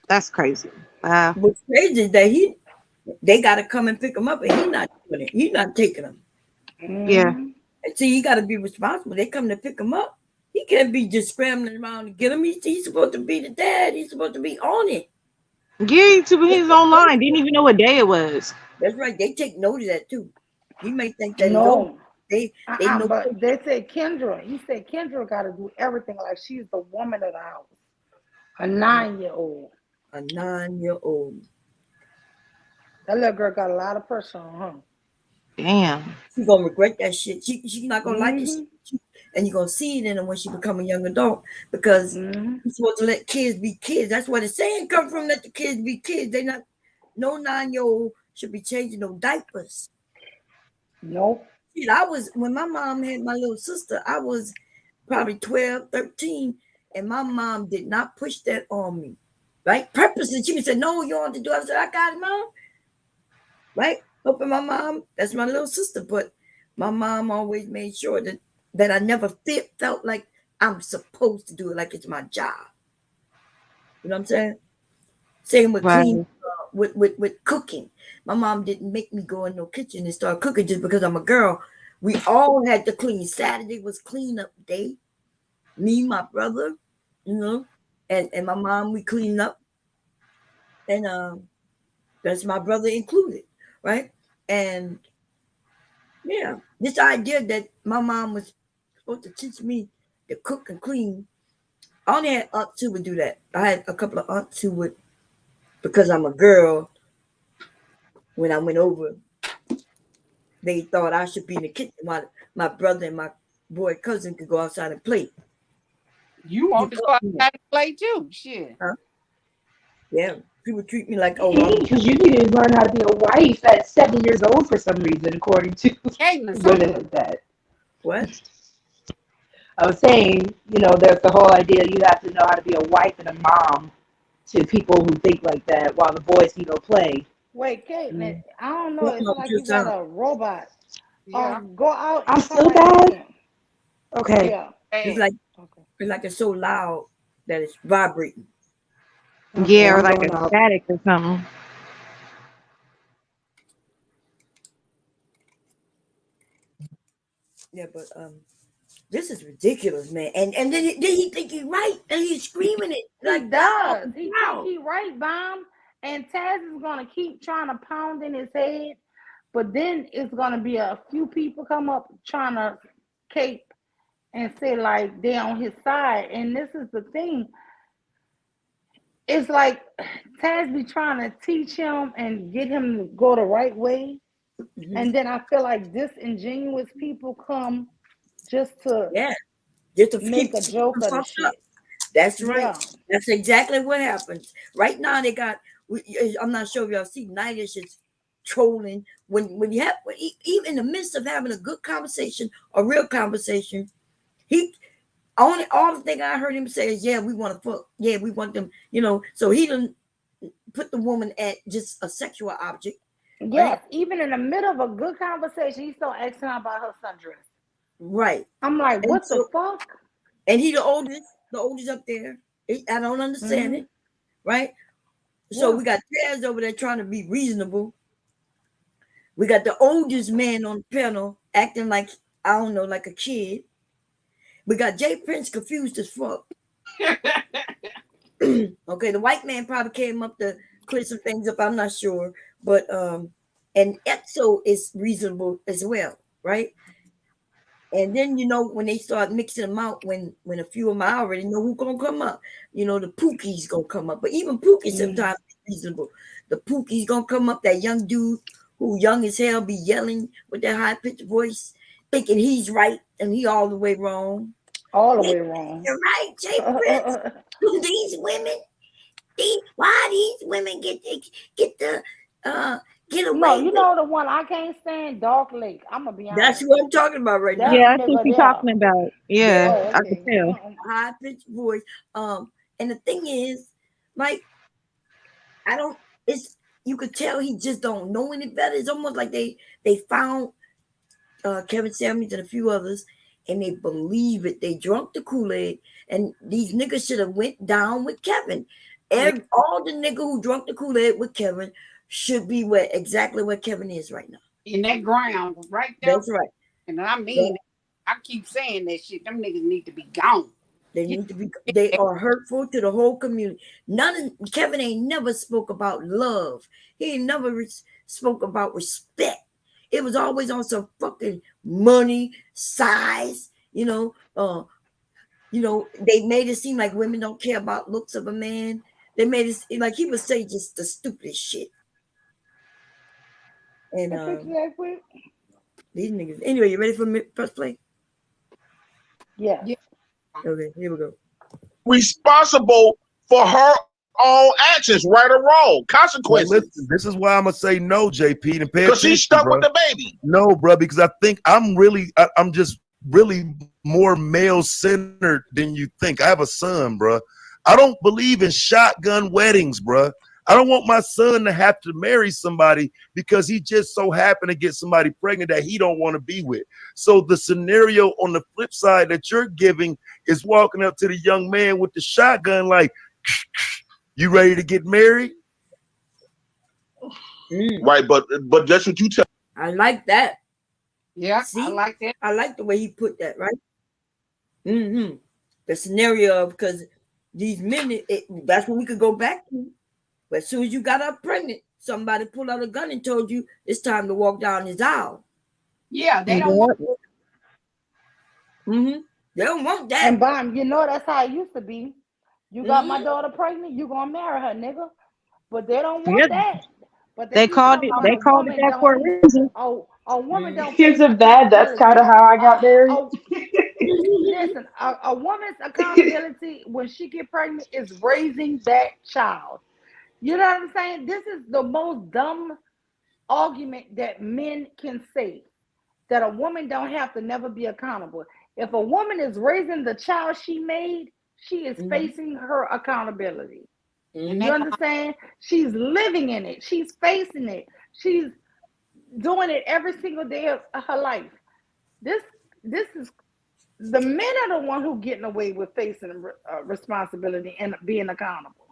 That's crazy. Wow. What's crazy is that they got to come and pick him up, and he's not doing it. He's not taking them. Yeah. See, you got to be responsible. They come to pick him up. He can't be just scrambling around to get him. He's supposed to be the dad. He's supposed to be on it. Yeah, he's online. Didn't even know what day it was. That's right. They take note of that too. He may think that No. They know. But they said Kendra. He said Kendra got to do everything like she's the woman of the house. A 9-year-old. A 9-year-old. That little girl got a lot of pressure on her. Damn. She's gonna regret that shit. She's not gonna like it. Mm-hmm. And you're gonna see it in her when she become a young adult because Mm-hmm. you're supposed to let kids be kids. That's where the saying come from, let the kids be kids. They not no 9-year-old should be changing no diapers. Nope. Shit, I was when my mom had my little sister, I was probably 12, 13, and my mom did not push that on me. Right? Purposely, she would say, no, you don't have to do it. I said, I got it, mom. Right? Hoping my mom, that's my little sister, but my mom always made sure that I never felt like I'm supposed to do it, like it's my job. You know what I'm saying? Same with Right. clean, with cooking. My mom didn't make me go in no kitchen and start cooking just because I'm a girl. We all had to clean. Saturday was cleanup day. Me, my brother, you know, and my mom, we cleaned up. And that's my brother included, right? And yeah, this idea that my mom was supposed to teach me to cook and clean. I only had aunts who would do that. I had a couple of aunts who would, because I'm a girl, when I went over, they thought I should be in the kitchen while my brother and my boy cousin could go outside and play. You want to go outside and play too? Shit. Huh? Yeah, people treat me like, Because you need to learn how to be a wife at 7 years old for some reason, according to women like that. What? I was saying, you know, there's the whole idea you have to know how to be a wife and a mom to people who think like that, while the boys can go play. Wait, Caitlin, I don't know. What It's about like your you got son? a robot. Yeah. Go out. I'm and so come back bad. in. Okay. Yeah. It's like it's so loud that it's vibrating. Yeah, or I'm like going a out. static or something. Yeah, but this is ridiculous, man. And then he think he's right, and he's screaming it He like does. He wow. think he right, Bomb. And Taz is gonna keep trying to pound in his head, but then it's gonna be a few people come up trying to cape and say like they on his side. And this is the thing. It's like Taz be trying to teach him and get him to go the right way. Mhm. And then I feel like disingenuous people come just to just to make keep a joke of the fucked up. shit. That's right. Yeah. That's exactly what happens. Right now they got. I'm not sure if y'all see Nightish is trolling when you have even in the midst of having a good conversation, a real conversation. He all the thing I heard him say is, "Yeah, we want to fuck. Yeah, we want them." You know, so he didn't put the woman at just a sexual object. Yes, even in the middle of a good conversation, he started asking her about her sundress. Right. I'm like, And what so- the fuck? And he the oldest up there. I don't understand it. Right? So Yeah. we got Taz over there trying to be reasonable. We got the oldest man on the panel acting like, I don't know, like a kid. We got Jay Prince confused as fuck. Okay, the white man probably came up to clear some things up. I'm not sure. But and Etzo is reasonable as well, right? And then when they start mixing them out, when a few of them I already know who's gonna come up. The Pookie's gonna come up, but even Pookie sometimes is reasonable. The Pookie's gonna come up, that young dude who young as hell be yelling with that high pitched voice, thinking he's right and he all the way wrong. All the way wrong. You're right, Jay Prince. These women, why these women get away? No, you know the one I can't stand, Dark Lake. I'm gonna be honest. That's what I'm talking about right now. Yeah, that's what you're talking about. Yeah, Oh, I can tell. High pitched voice. And the thing is, like, you could tell he just don't know any better. It's almost like they found Kevin Samuels and a few others, and they believe it. They drunk the Kool-Aid, and these niggas should have went down with Kevin. All the nigga who drunk the Kool-Aid with Kevin should be exactly where Kevin is right now. In that ground, right there. That's right. And I mean, I keep saying that shit. Them niggas need to be gone. They need to be. They are hurtful to the whole community. Kevin ain't never spoke about love. He ain't never spoke about respect. It was always on some fucking money, size. They made it seem like women don't care about looks of a man. They made it like he would say just the stupidest shit. And These niggas. Anyway, you ready for first play? Yeah. Okay, here we go. Responsible for her own actions, right or wrong, Well, consequences. listen, this is why I'm gonna say no, JP, and pay Because she's attention, stuck bro. with the baby. No, bro, because I think I'm just really more male centered than you think. I have a son, bro. I don't believe in shotgun weddings, bro. I don't want my son to have to marry somebody because he just so happened to get somebody pregnant that he don't want to be with. So the scenario on the flip side that you're giving is walking up to the young man with the shotgun like, you ready to get married? Right, but that's what you tell. I like that. Yeah, See? I like that. I like the way he put that, right? Mm-hmm. The scenario of, because these men, that's what we could go back to. But as soon as you got up pregnant, somebody pulled out a gun and told you it's time to walk down this aisle. Yeah, they don't want. Mm-hmm. They don't want that. And Bomb, you know that's how it used to be. You got my daughter pregnant, you gonna marry her, nigga. But they don't want that. But They called it. They called it that for a reason. A woman don't. Kids of that. That's kind of how I got married. Listen, a woman's accountability when she get pregnant is raising that child. You know what I'm saying? This is the most dumb argument that men can say, that a woman don't have to never be accountable. If a woman is raising the child she made, she is facing her accountability. You understand? She's living in it. She's facing it. She's doing it every single day of her life. This is the men are the one who getting away with facing responsibility and being accountable.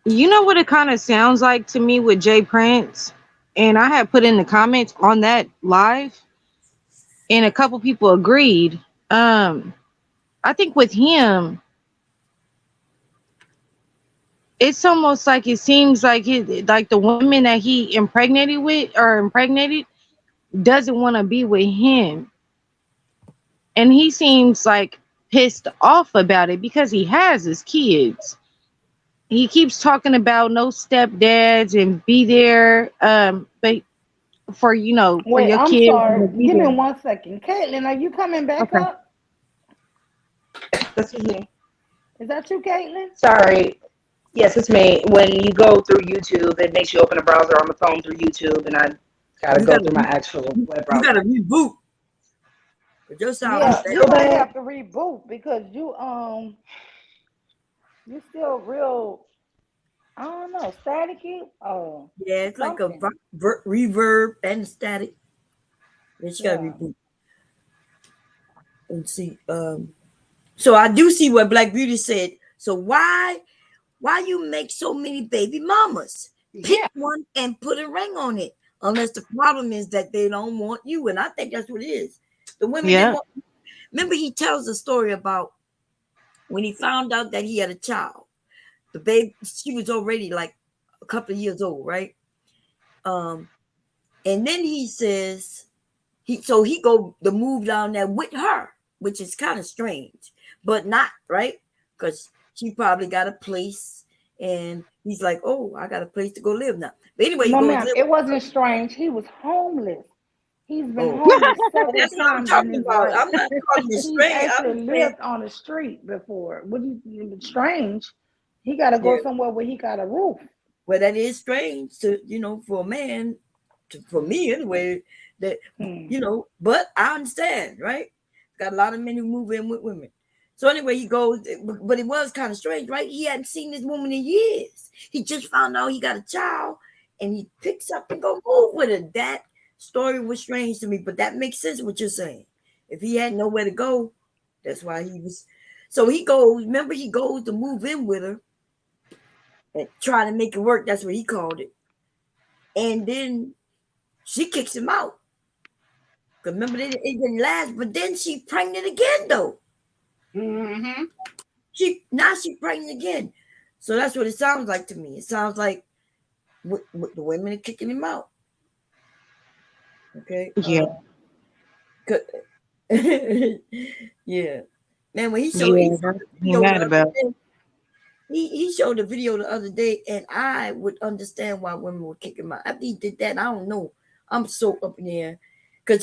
You know what it kind of sounds like to me with Jay Prince? And I had put in the comments on that live, and a couple people agreed. I think with him, it's almost like it seems like the woman that he impregnated doesn't want to be with him. And he seems like pissed off about it because he has his kids. He keeps talking about no stepdads and be there, but for for your I'm kids. sorry. Give me 1 second. Caitlin, are you coming back up? This is me. Is that you, Caitlin? Sorry. Yes, it's me. When you go through YouTube, it makes you open a browser on the phone through YouTube, and I gotta go through my actual web browser. You gotta reboot. But your sound You might have to reboot because you're still real. I don't know, staticky. Oh, yeah, it's like a reverb and static. Then you gotta reboot. And see, so I do see what Black Beauty said. So why you make so many baby mamas? Pick one and put a ring on it. Unless the problem is that they don't want you, and I think that's what it is. The women. Remember, he tells a story about when he found out that he had a child. The baby, she was already like a couple of years old, right? And then he says he go the move down there with her, which is kind of strange, but not right because she probably got a place, and he's like, "Oh, I got a place to go live now." But anyway, it wasn't strange. He was homeless. He's been homeless several That's what I'm times talking in his about. life. I'm not calling it He strange. actually lived on the street before. What do you strange? He got to go somewhere where he got a roof. Well, that is strange to for a man, for me anyway. That but I understand, right? Got a lot of men who move in with women. So anyway, he goes, but it was kind of strange, right? He hadn't seen this woman in years. He just found out he got a child, and he picks up and go move with her. That story was strange to me, but that makes sense what you're saying. If he had nowhere to go, that's why he was. So he goes. Remember, he goes to move in with her and try to make it work. That's what he called it. And then she kicks him out. Remember, it didn't last. But then she pregnant again, though. Mm-hmm. She pregnant again. So that's what it sounds like to me. It sounds like the women are kicking him out. Okay. Yeah. Yeah. Man, when he showed mad about. He showed a video the other day, and I would understand why women were kicking him out. After he did that, I don't know. I'm so up in the air. Because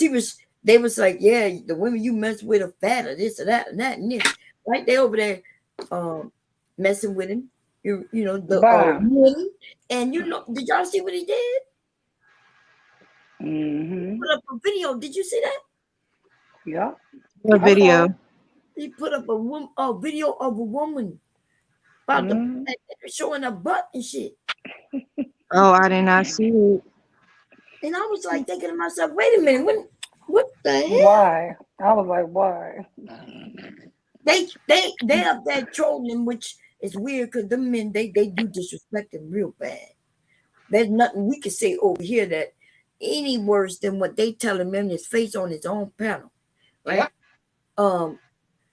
they was like, yeah, the women you mess with are fat or this or that and that and this. Right? They over there messing with him. You know, the men. And you know, did y'all see what he did? Mm-hmm. Put up a video. Did you see that? Yeah. What video? He put up a video of a woman about showing a butt and shit. Oh, I did not see it. And I was like thinking to myself, wait a minute, what the hell? Why? I was like, why? They up there trolling, which is weird because the men they do disrespect him real bad. There's nothing we can say over here that any worse than what they tell him in his face on his own panel, right? Yeah.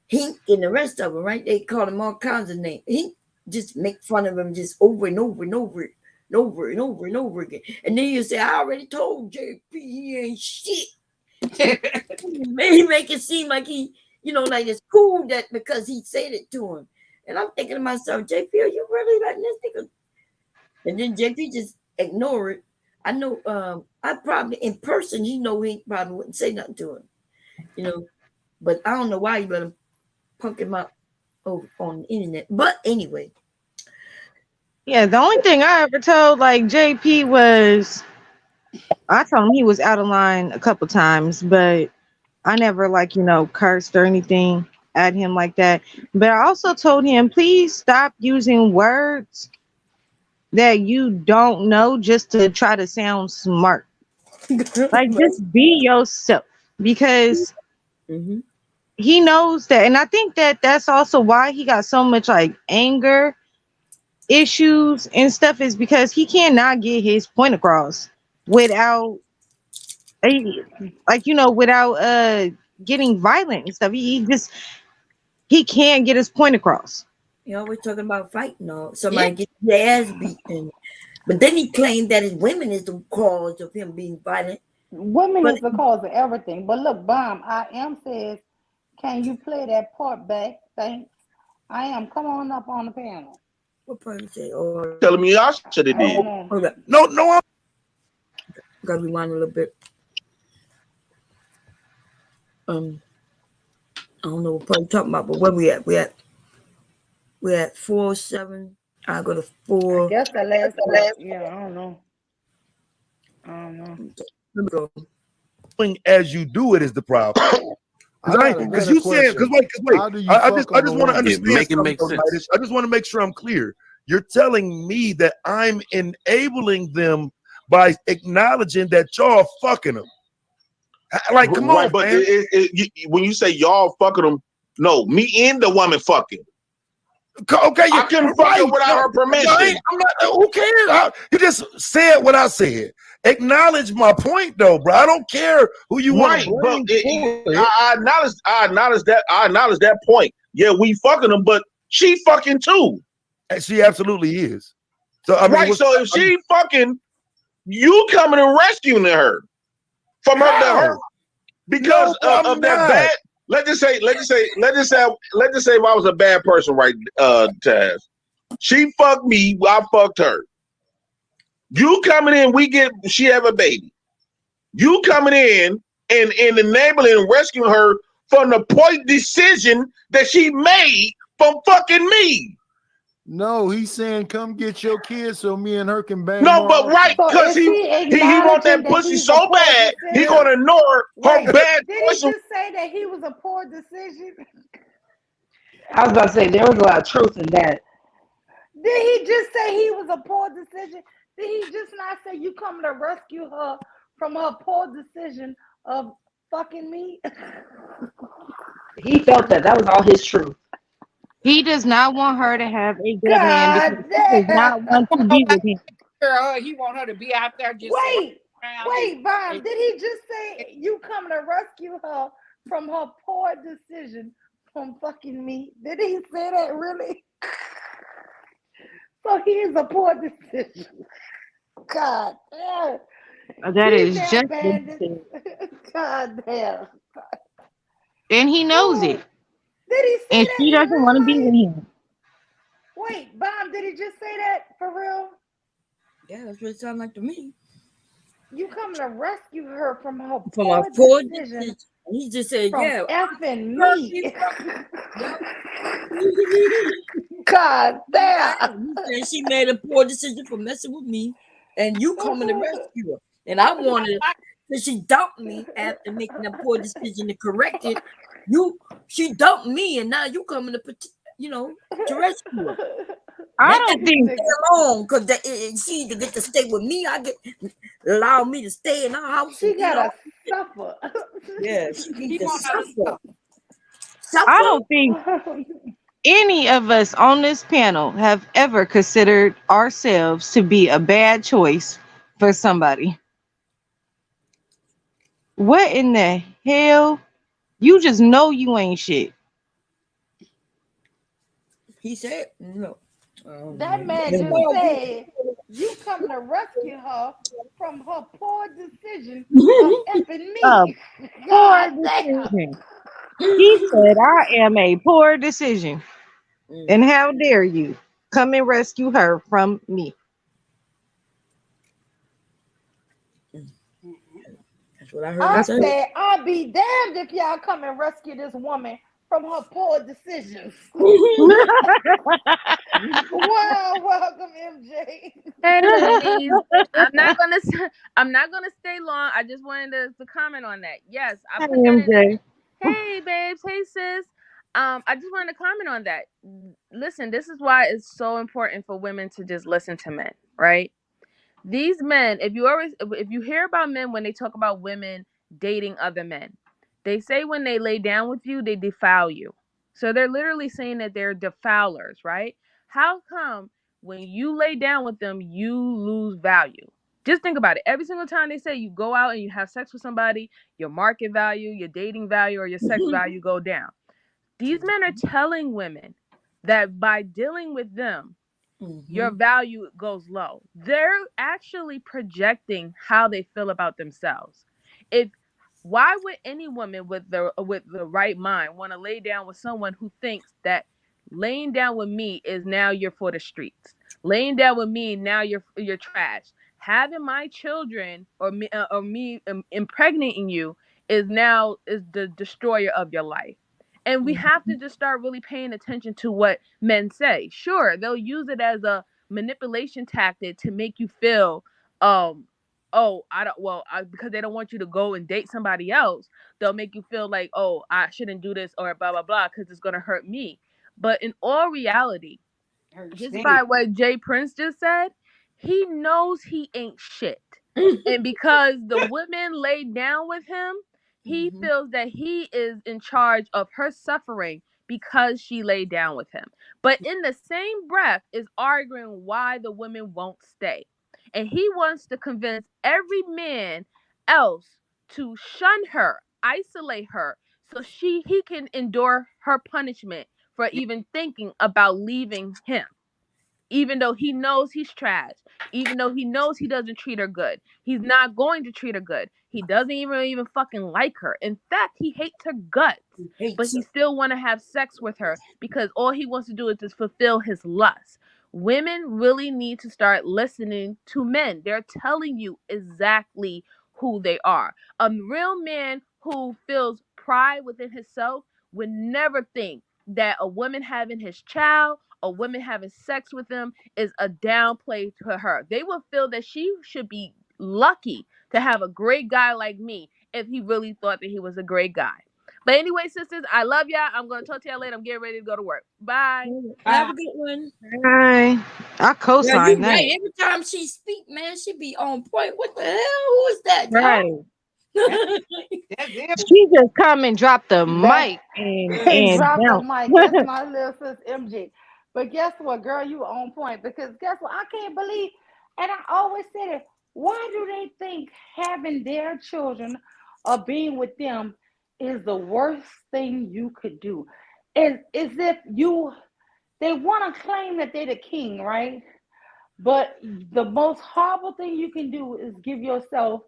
Hink and the rest of them, right? They call him all kinds of names. Hink just make fun of him just over and over and over and over and over and over again. And then you say, I already told JP he ain't shit. He make it seem like he, you know, like it's cool that because he said it to him. And I'm thinking to myself, JP, are you really letting this nigga? And then JP just ignore it. I know I probably in person, he probably wouldn't say nothing to him. You know, but I don't know why you let him punk him out over on the internet. But anyway. Yeah, the only thing I ever told like JP was I told him he was out of line a couple times, but I never like, you know, cursed or anything at him like that. But I also told him, please stop using words that you don't know just to try to sound smart. Like just be yourself because he knows that. And I think that that's also why he got so much like anger issues and stuff is because he cannot get his point across without like, you know, without getting violent and stuff. He can't get his point across. You know, we're talking about fighting or somebody gets their ass beaten. But then he claimed that his women is the cause of him being violent. Women is the cause of everything. But look, Bomb, I am says, can you play that part back? Thanks. I am. Come on up on the panel. What part you say? Or telling me y'all should have did. Okay. No, I'm gotta rewind a little bit. I don't know what part you're talking about, but where we at? We're at 4-7. I go to 4. I guess the last. Yeah, I don't know. Let me go. As you do it is the problem. Because you said, wait, I just want to understand. Make it make sense. I just want to make sure I'm clear. You're telling me that I'm enabling them by acknowledging that y'all fucking them. Like, come on, but man. When you say y'all fucking them, no, me and the woman fucking. Okay, I couldn't fuck her without her permission. Who cares? You just said what I said. Acknowledge my point, though, bro. I don't care who you want to blame for it. I acknowledge that point. Yeah, we fucking them, but she fucking too. And she absolutely is. So I mean, so if she fucking, you coming and rescuing her from her because of that bad. Let's just say if I was a bad person, right, Taz. She fucked me, I fucked her. You coming in, she have a baby. You coming in and enabling and rescuing her from the point decision that she made from fucking me. No, he's saying come get your kids so me and her can bang. No, but right, because he want that pussy so bad, he gonna ignore her bad Did he just say that he was a poor decision? I was about to say there was a lot of truth in that. Did he just say he was a poor decision? Did he just not say you coming to rescue her from her poor decision of fucking me? He felt that was all his truth. He does not want her to have a good man because he does not want to be with him. Girl, he want her to be out there just Wait, Bob, did he just say you coming to rescue her from her poor decision from fucking me? Did he say that really? So he is a poor decision. God damn. That is just God damn. And he knows it. Did he say and that she doesn't want to be with him. Wait, Bomb, did he just say that for real? Yeah, that's what it sounded like to me. You coming to rescue her from her From a poor poor decision decision. He just said, from yeah. effing Trust me. me from- God damn. He said she made a poor decision for messing with me, and you coming to rescue her. And I wanted, because she dumped me after making a poor decision to correct it. She dumped me, and now you coming to, to rescue her. I don't think alone because she to get to stay with me. I get allow me to stay in our house. She gotta suffer. Yeah, she needs to want her suffer. I don't think any of us on this panel have ever considered ourselves to be a bad choice for somebody. What in the hell? You just know you ain't shit. He said no. That man just said you coming to rescue her from her poor decision of effing me. Poor decision. He said, I am a poor decision. And how dare you come and rescue her from me? That's what I heard. I said, I'll be damned if y'all come and rescue this woman from her poor decisions. Well, welcome, MJ. Hey, ladies. I'm not gonna stay long. I just wanted to comment on that. Yes, I put that in MJ. Hey, babes. Hey, sis. I just wanted to comment on that. Listen, this is why it's so important for women to just listen to men, right? These men, if you hear about men when they talk about women dating other men, they say when they lay down with you, they defile you. So they're literally saying that they're defilers, right? How come when you lay down with them, you lose value? Just think about it. Every single time they say you go out and you have sex with somebody, your market value, your dating value, or your sex value go down. These men are telling women that by dealing with them, your value goes low. They're actually projecting how they feel about themselves. Why would any woman with the right mind want to lay down with someone who thinks that laying down with me is now you're for the streets? Laying down with me now you're trash. Having my children or me impregnating you is the destroyer of your life. And we have to just start really paying attention to what men say. Sure, they'll use it as a manipulation tactic to make you feel, because they don't want you to go and date somebody else, they'll make you feel like, oh, I shouldn't do this or blah, blah, blah, because it's going to hurt me. But in all reality, just by what Jay Prince just said, he knows he ain't shit. And because the women laid down with him, he feels that he is in charge of her suffering because she laid down with him. But in the same breath is arguing why the women won't stay. And he wants to convince every man else to shun her, isolate her, so he can endure her punishment for even thinking about leaving him. Even though he knows he's trash, even though he knows he doesn't treat her good, he's not going to treat her good. He doesn't even fucking like her. In fact, he hates her guts, but he still want to have sex with her because all he wants to do is just fulfill his lust. Women really need to start listening to men. They're telling you exactly who they are. A real man who feels pride within himself would never think that a woman having his child, a woman having sex with them is a downplay to her. They will feel that she should be lucky to have a great guy like me if he really thought that he was a great guy. But anyway, sisters, I love y'all. I'm going to talk to y'all later. I'm getting ready to go to work. Bye. Have a good one. Bye. I co-sign that. Right. Every time she speak, man, she be on point. What the hell? Who is that? Right. She just come and drop the mic and drop the bounce. mic. That's my little sis MJ. But guess what, girl? You on point, because guess what? I can't believe, and I always said it. Why do they think having their children or being with them is the worst thing you could do? As if they want to claim that they're the king, right? But the most horrible thing you can do is give yourself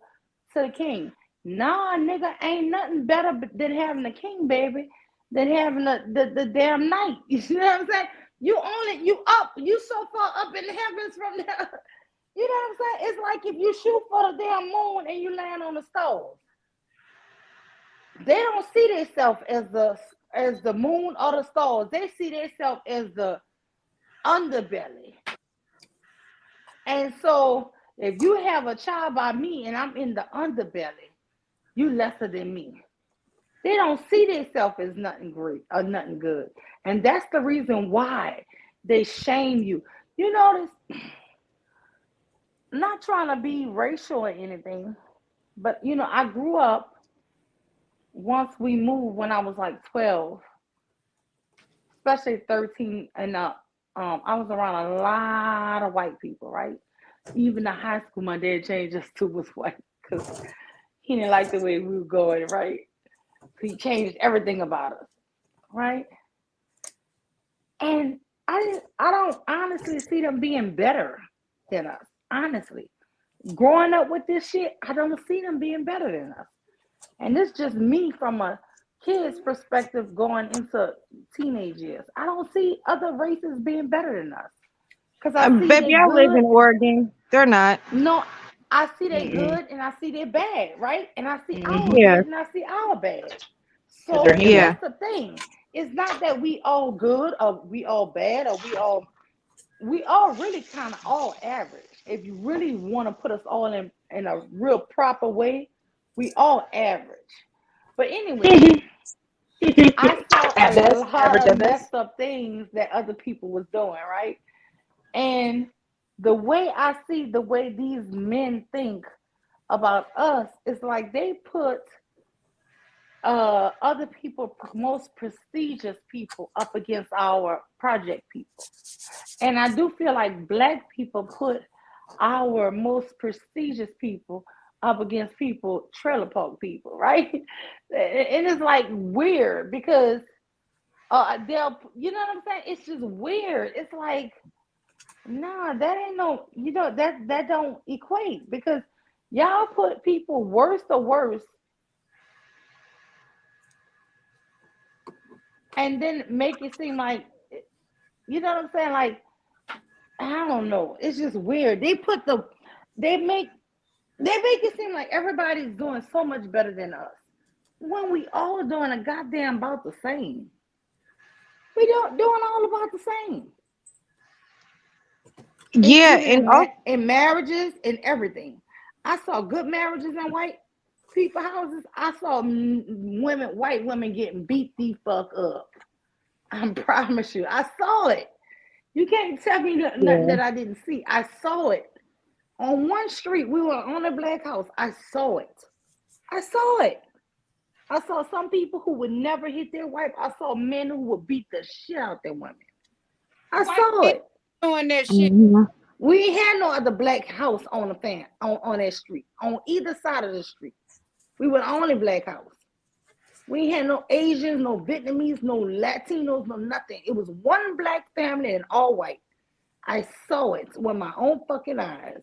to the king. Nah, nigga, ain't nothing better than having a king, baby, than having the damn knight. You know what I'm saying? You so far up in the heavens from there. You know what I'm saying? It's like if you shoot for the damn moon and you land on the stars. They don't see themselves as the moon or the stars. They see themselves as the underbelly. And so if you have a child by me and I'm in the underbelly, you lesser than me. They don't see themselves as nothing great or nothing good. And that's the reason why they shame you. You notice, not trying to be racial or anything, but I grew up, once we moved when I was like 12, especially 13 and up, I was around a lot of white people, right? Even in high school, my dad changed us to was white because he didn't like the way we were going, right? He changed everything about us, right? And I don't honestly see them being better than us, honestly. Growing up with this shit, I don't see them being better than us. And it's just me from a kid's perspective going into teenage years. I don't see other races being better than us. Because baby, I live in Oregon. They're not. No, I see they good and I see they bad, right? And I see our Yeah. good and I see our bad. So Yeah. that's the thing. It's not that we all good or we all bad or we all really kind of all average. If you really want to put us all in a real proper way, we all average. But anyway, I saw a lot of messed up things that other people was doing, right? And the way I see the way these men think about us is like they put other people, most prestigious people, up against our project people. And I do feel like Black people put our most prestigious people up against people, trailer park people, right? And it's like weird because they'll, you know what I'm saying? It's just weird. It's like, nah, that ain't no, that don't equate because y'all put people worse or worse and then make it seem like, you know what I'm saying? Like, I don't know. It's just weird. They make it seem like everybody's doing so much better than us when we all doing a goddamn about the same. We doing all about the same. Yeah, in marriages and everything. I saw good marriages in white people houses. I saw white women getting beat the fuck up. I promise you, I saw it. You can't tell me nothing that I didn't see. I saw it. On one street, we were on a Black house. I saw it. I saw some people who would never hit their wife. I saw men who would beat the shit out their women. I saw it. Doing that shit. We ain't had no other Black house on that street. On either side of the street. We were the only Black house. We ain't had no Asians, no Vietnamese, no Latinos, no nothing. It was one Black family and all white. I saw it with my own fucking eyes.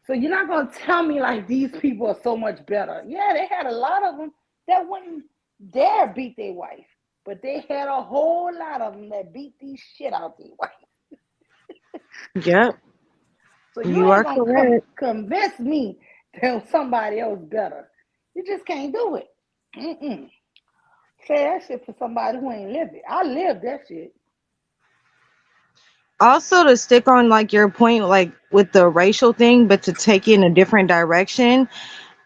So you're not going to tell me like these people are so much better. Yeah, they had a lot of them that wouldn't dare beat their wife. But they had a whole lot of them that beat the shit out their wife. Yep. So you are correct. Convince me that somebody else better. You just can't do it. Say that shit for somebody who ain't lived it. I lived that shit. Also, to stick on like your point, like with the racial thing, but to take it in a different direction,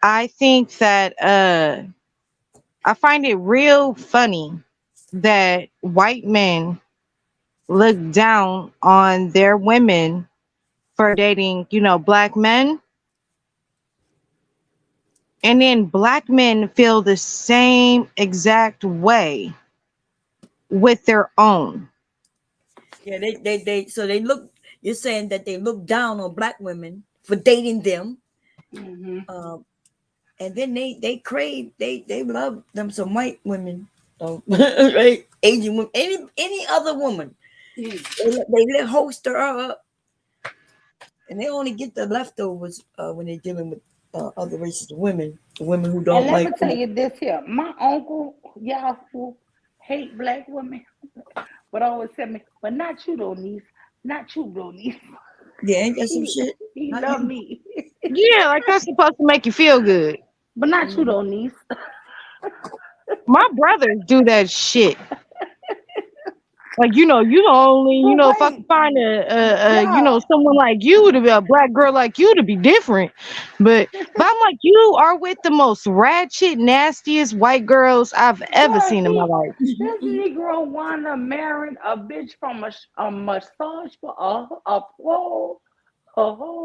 I think that I find it real funny that white men look down on their women for dating, Black men. And then Black men feel the same exact way with their own. Yeah, they look. You're saying that they look down on Black women for dating them, and then they crave, they love them some white women, right? Asian women, any other woman, they host her up, and they only get the leftovers when they're dealing with other races of women, the women who don't like. And let me tell you this here, my uncle Yahoo hate black women, but always tell me, but not you though, niece. Not you though, niece. Yeah, ain't that some shit? He Not love you. me. Yeah, like that's supposed to make you feel good. But not you though, niece. My brothers do that shit. Like, you know, you only, you But know, if I wait, could find you know, y'all. someone like you to be a black girl like you to be different. But I'm like, you are with the most ratchet, nastiest white girls I've ever Girl, seen in my life. this Negro wanna marry a bitch from a massage for a whole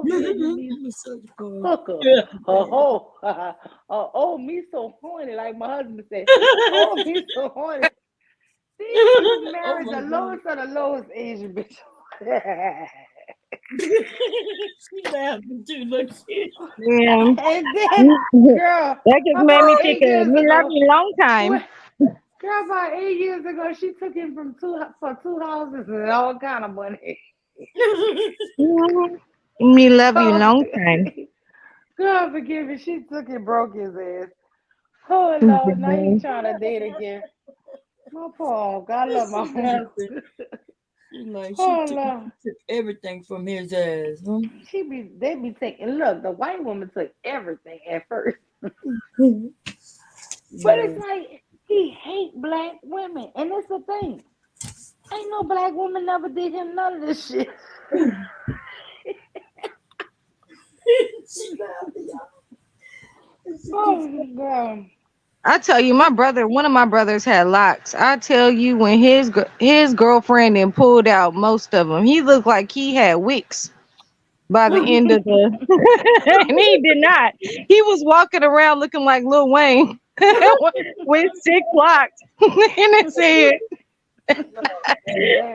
Vietnamese hooker. Oh, me so horny, like my husband said. Oh, me so horny. These niggas married the lowest of the lowest Asian bitch. She laughing too. Look, Yeah. And then, girl, That just made me about think 8 of years me love ago, you long time. girl, about 8 years ago, she took him from for two houses and all kind of money. Me love you long time. God forgive me, she took it, broke his ass. Oh Lord, now he's trying to date again. My poor God, I love my She home. laughing. She like Oh she Lord. took everything from his ass. Huh? They be taking, look, the white woman took everything at first. But it's like he hate black women. And that's the thing. Ain't no black woman never did him none of this shit. Oh God. I tell you, one of my brothers had locks. I tell you, when his girlfriend then pulled out most of them, he looked like he had wicks by the end of the. And he did not. He was walking around looking like Lil Wayne with 6 locks in his head. I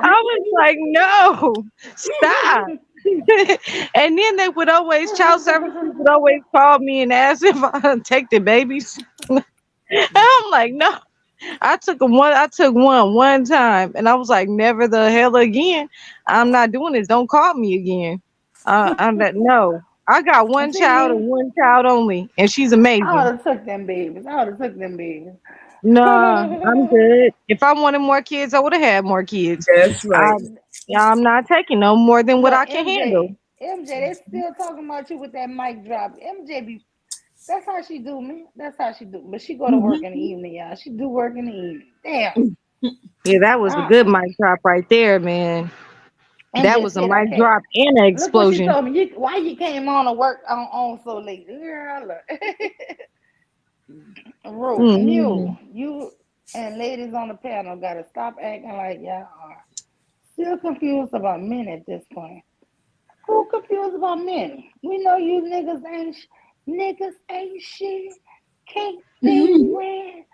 was like, no, stop. And then they would always, child services would always call me and ask if I take the babies. And I'm like, no. I took one time, and I was like, never the hell again. I'm not doing this. Don't call me again. I'm that no. I got one child and one child only, and she's amazing. I would have took them babies. Nah, I'm good. If I wanted more kids, I would have had more kids. That's right. I'm not taking no more than what But I can handle. MJ, they still talking about you with that mic drop. That's how she do me. That's how she do. But she go to work in the evening, y'all. She do work in the evening. Damn. Yeah, that was a good mic drop right there, man. That was a mic drop and an explosion. Look what she told me. Why you came on to work on so late? Girl, Ruth, you and ladies on the panel gotta stop acting like y'all are still confused about men at this point. Who confused about men? We know you niggas ain't shit. Can't be red.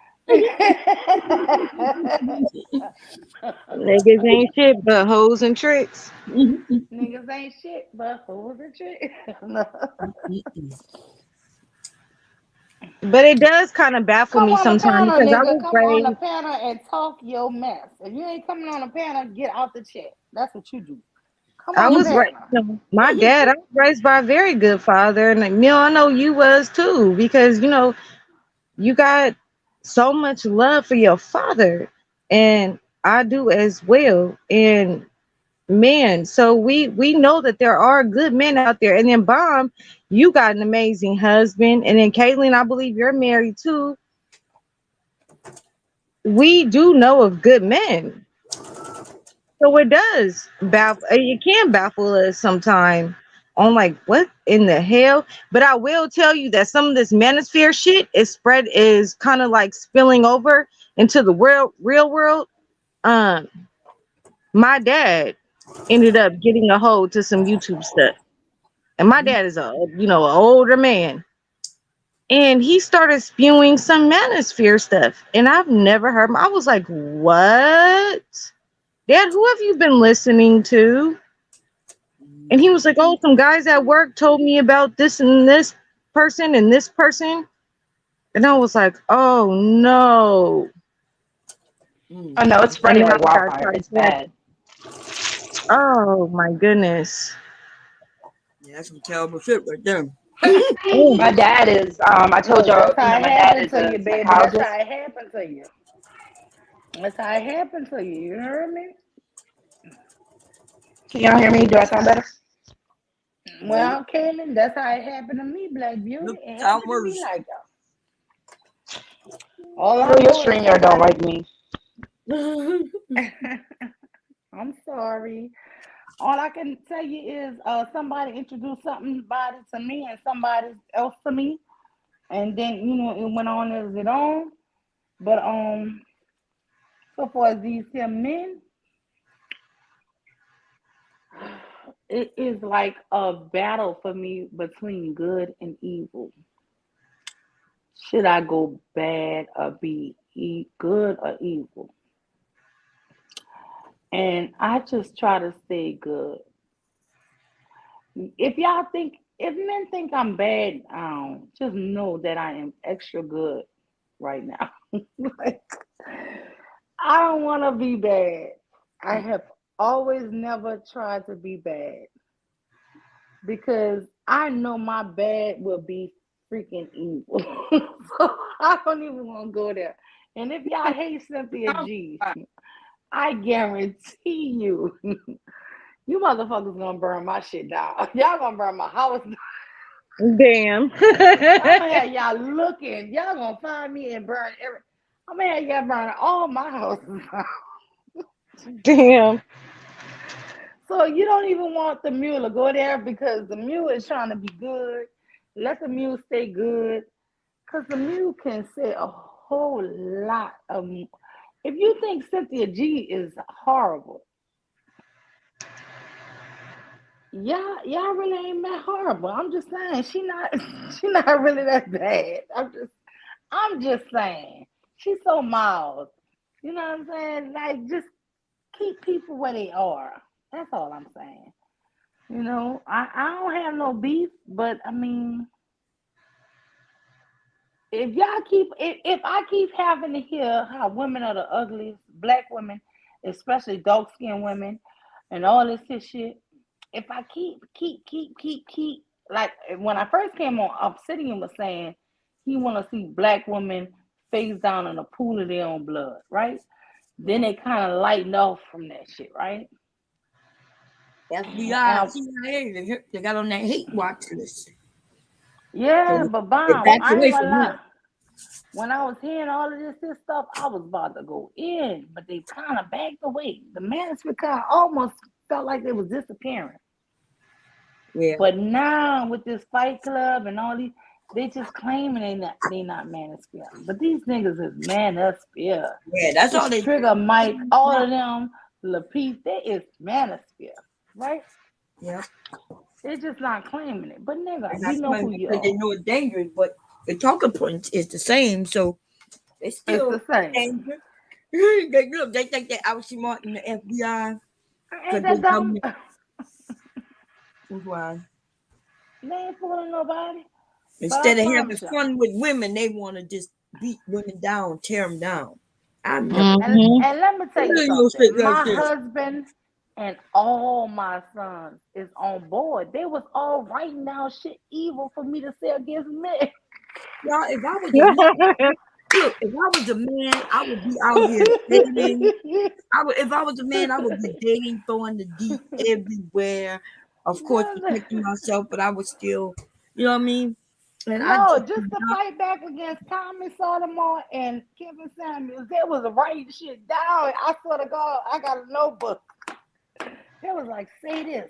Niggas ain't shit but hoes and tricks. Niggas ain't shit but hoes and tricks. But it does kind of baffle me sometimes because I was Come on the panel and talk your mess. If you ain't coming on the panel, get out the chat. That's what you do. I was raised, my dad, I was raised by a very good father. And I know you was too, because, you got so much love for your father. And I do as well. And man, so we know that there are good men out there. And then Bomb, you got an amazing husband. And then Caitlin, I believe you're married too. We do know of good men. So it does baffle. It can baffle us sometime on like, what in the hell? But I will tell you that some of this manosphere shit is kind of like spilling over into the real world. My dad ended up getting a hold to some YouTube stuff, and my dad is an older man, and he started spewing some manosphere stuff, and I've never heard. I was like, what? Dad, who have you been listening to? And he was like, oh, some guys at work told me about this and this person and this person. And I was like, oh, no. Oh, no, it's spreading like wildfire. It's bad. Oh, my goodness. Yeah, that's some terrible shit right there. My dad is, I told y'all, my dad is a baby. psychologist. That's how it happened to you. That's how it happened to you. You heard me? Can y'all hear me? Do I sound better? Well, Kaylin, that's how it happened to me, Black Beauty. It happened to me like that. All I Your know is StreamYard don't like me. I'm sorry. All I can tell you is somebody introduced somebody to me and somebody else to me, and then it went on as it on. But so far as these here men, it is like a battle for me between good and evil. Should I go bad or be good or evil? And I just try to stay good. If men think I'm bad, just know that I am extra good right now. Like, I don't want to be bad. I have always never tried to be bad because I know my bad will be freaking evil. So I don't even want to go there. And if y'all hate Cynthia G, I guarantee you, you motherfuckers gonna burn my shit down. Y'all gonna burn my house down. Damn. I'm gonna have y'all looking. Y'all gonna find me and burn I'm gonna have y'all burn all my houses down. Damn. So you don't even want the mule to go there because the mule is trying to be good. Let the mule stay good. Because the mule can say a whole lot of. If you think Cynthia G is horrible, y'all really ain't that horrible. I'm just saying she not really that bad. I'm just saying she's so mild. You know what I'm saying? Like, just keep people where they are. That's all I'm saying. You know, I don't have no beef, but I mean, if I keep having to hear how women are the ugliest, Black women, especially dark-skinned women, and all this shit, if I keep, like when I first came on, Obsidian was saying he want to see Black women face down in a pool of their own blood, right? Then they kind of lighten off from that shit, right? FBI, CIA, they got on that hate watch list. Yeah, So but Bomb, get back I away ain't gonna from lie. that. When I was hearing all of this stuff, I was about to go in, but they kind of backed away. The manosphere kind of almost felt like they was disappearing. Yeah. But now with this Fight Club and all these, they just claiming they not manosphere. But these niggas is manosphere. Yeah, that's all they Trigger Mike, all of them, Lapeef, they is manosphere, right? Yeah. They're just not claiming it. But nigga, And we that's know who you because they are. know it's dangerous, but the talking point is the same, so it's still the same. dangerous. They think they out smarting the FBI. Ain't that dumb? That's why. They ain't fooling nobody. Instead of having fun with women, they want to just beat women down, tear them down. I've never. And let me tell you something. My husband and all my sons is on board. They was all writing down shit evil for me to say against men. Y'all, if I was a man, look, if I was a man, I would be out here dating. If I was a man, I would be dating, throwing the deep everywhere. Of course, protecting myself, but I would still, you know what I mean? And just to fight back against Tommy Sotomayor and Kevin Samuels, they was writing shit down. I swear to God, I got a notebook. They was like, say this,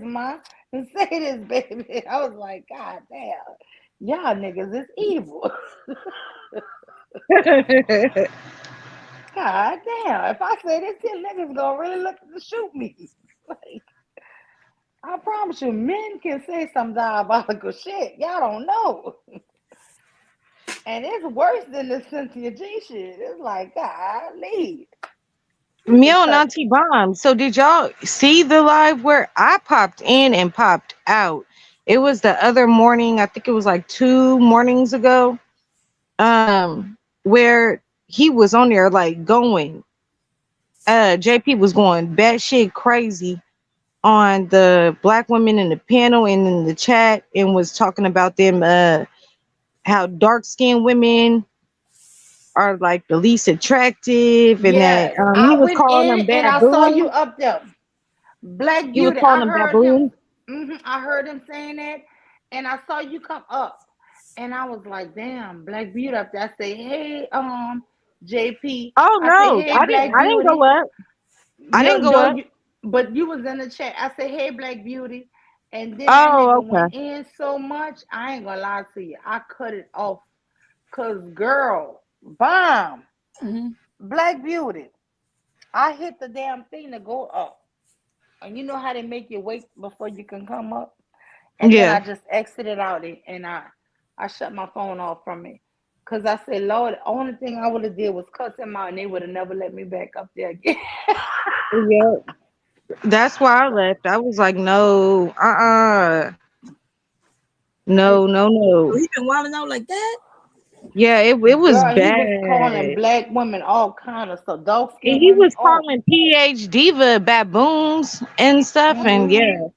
ma, and say this, baby. I was like, God damn, y'all niggas is evil. God damn, if I say this, these niggas gonna really look to shoot me. Like, I promise you, men can say some diabolical shit. Y'all don't know. And it's worse than the Cynthia G shit. It's like, golly. Meow and Auntie Bomb. So did y'all see the live where I popped in and popped out? It was the other morning, I think it was like 2 mornings ago, where he was on there like going. JP was going batshit crazy on the Black women in the panel and in the chat, and was talking about them how dark-skinned women are like the least attractive, and Yes, that he I was went calling in them and I saw you baboons. up there. Black He was Beauty, calling I them heard him. baboons. I heard him saying that, and I saw you come up, and I was like, "Damn, Black Beauty up there." I say, "Hey, JP." Oh I say, no, "Hey, Black I didn't go Beauty." up. I No, didn't go no, up. but you was in the chat. I say, "Hey, Black Beauty," and then that Oh, nigga okay. went in so much. I ain't gonna lie to you. I cut it off, cause girl, bomb, Black Beauty. I hit the damn thing to go up, and you know how they make you wait before you can come up. And then I Yeah. just exited out and I shut my phone off from it. Cause I said, Lord, the only thing I would have did was cuss him out and they would have never let me back up there again. Yeah. That's why I left. I was like, no, no, no, So no. he been wilding out like that? Yeah, it was Girl, he was calling bad. black women all kind of stuff, dark And skinned he women. was Oh, calling PH Diva baboons and stuff, and yeah,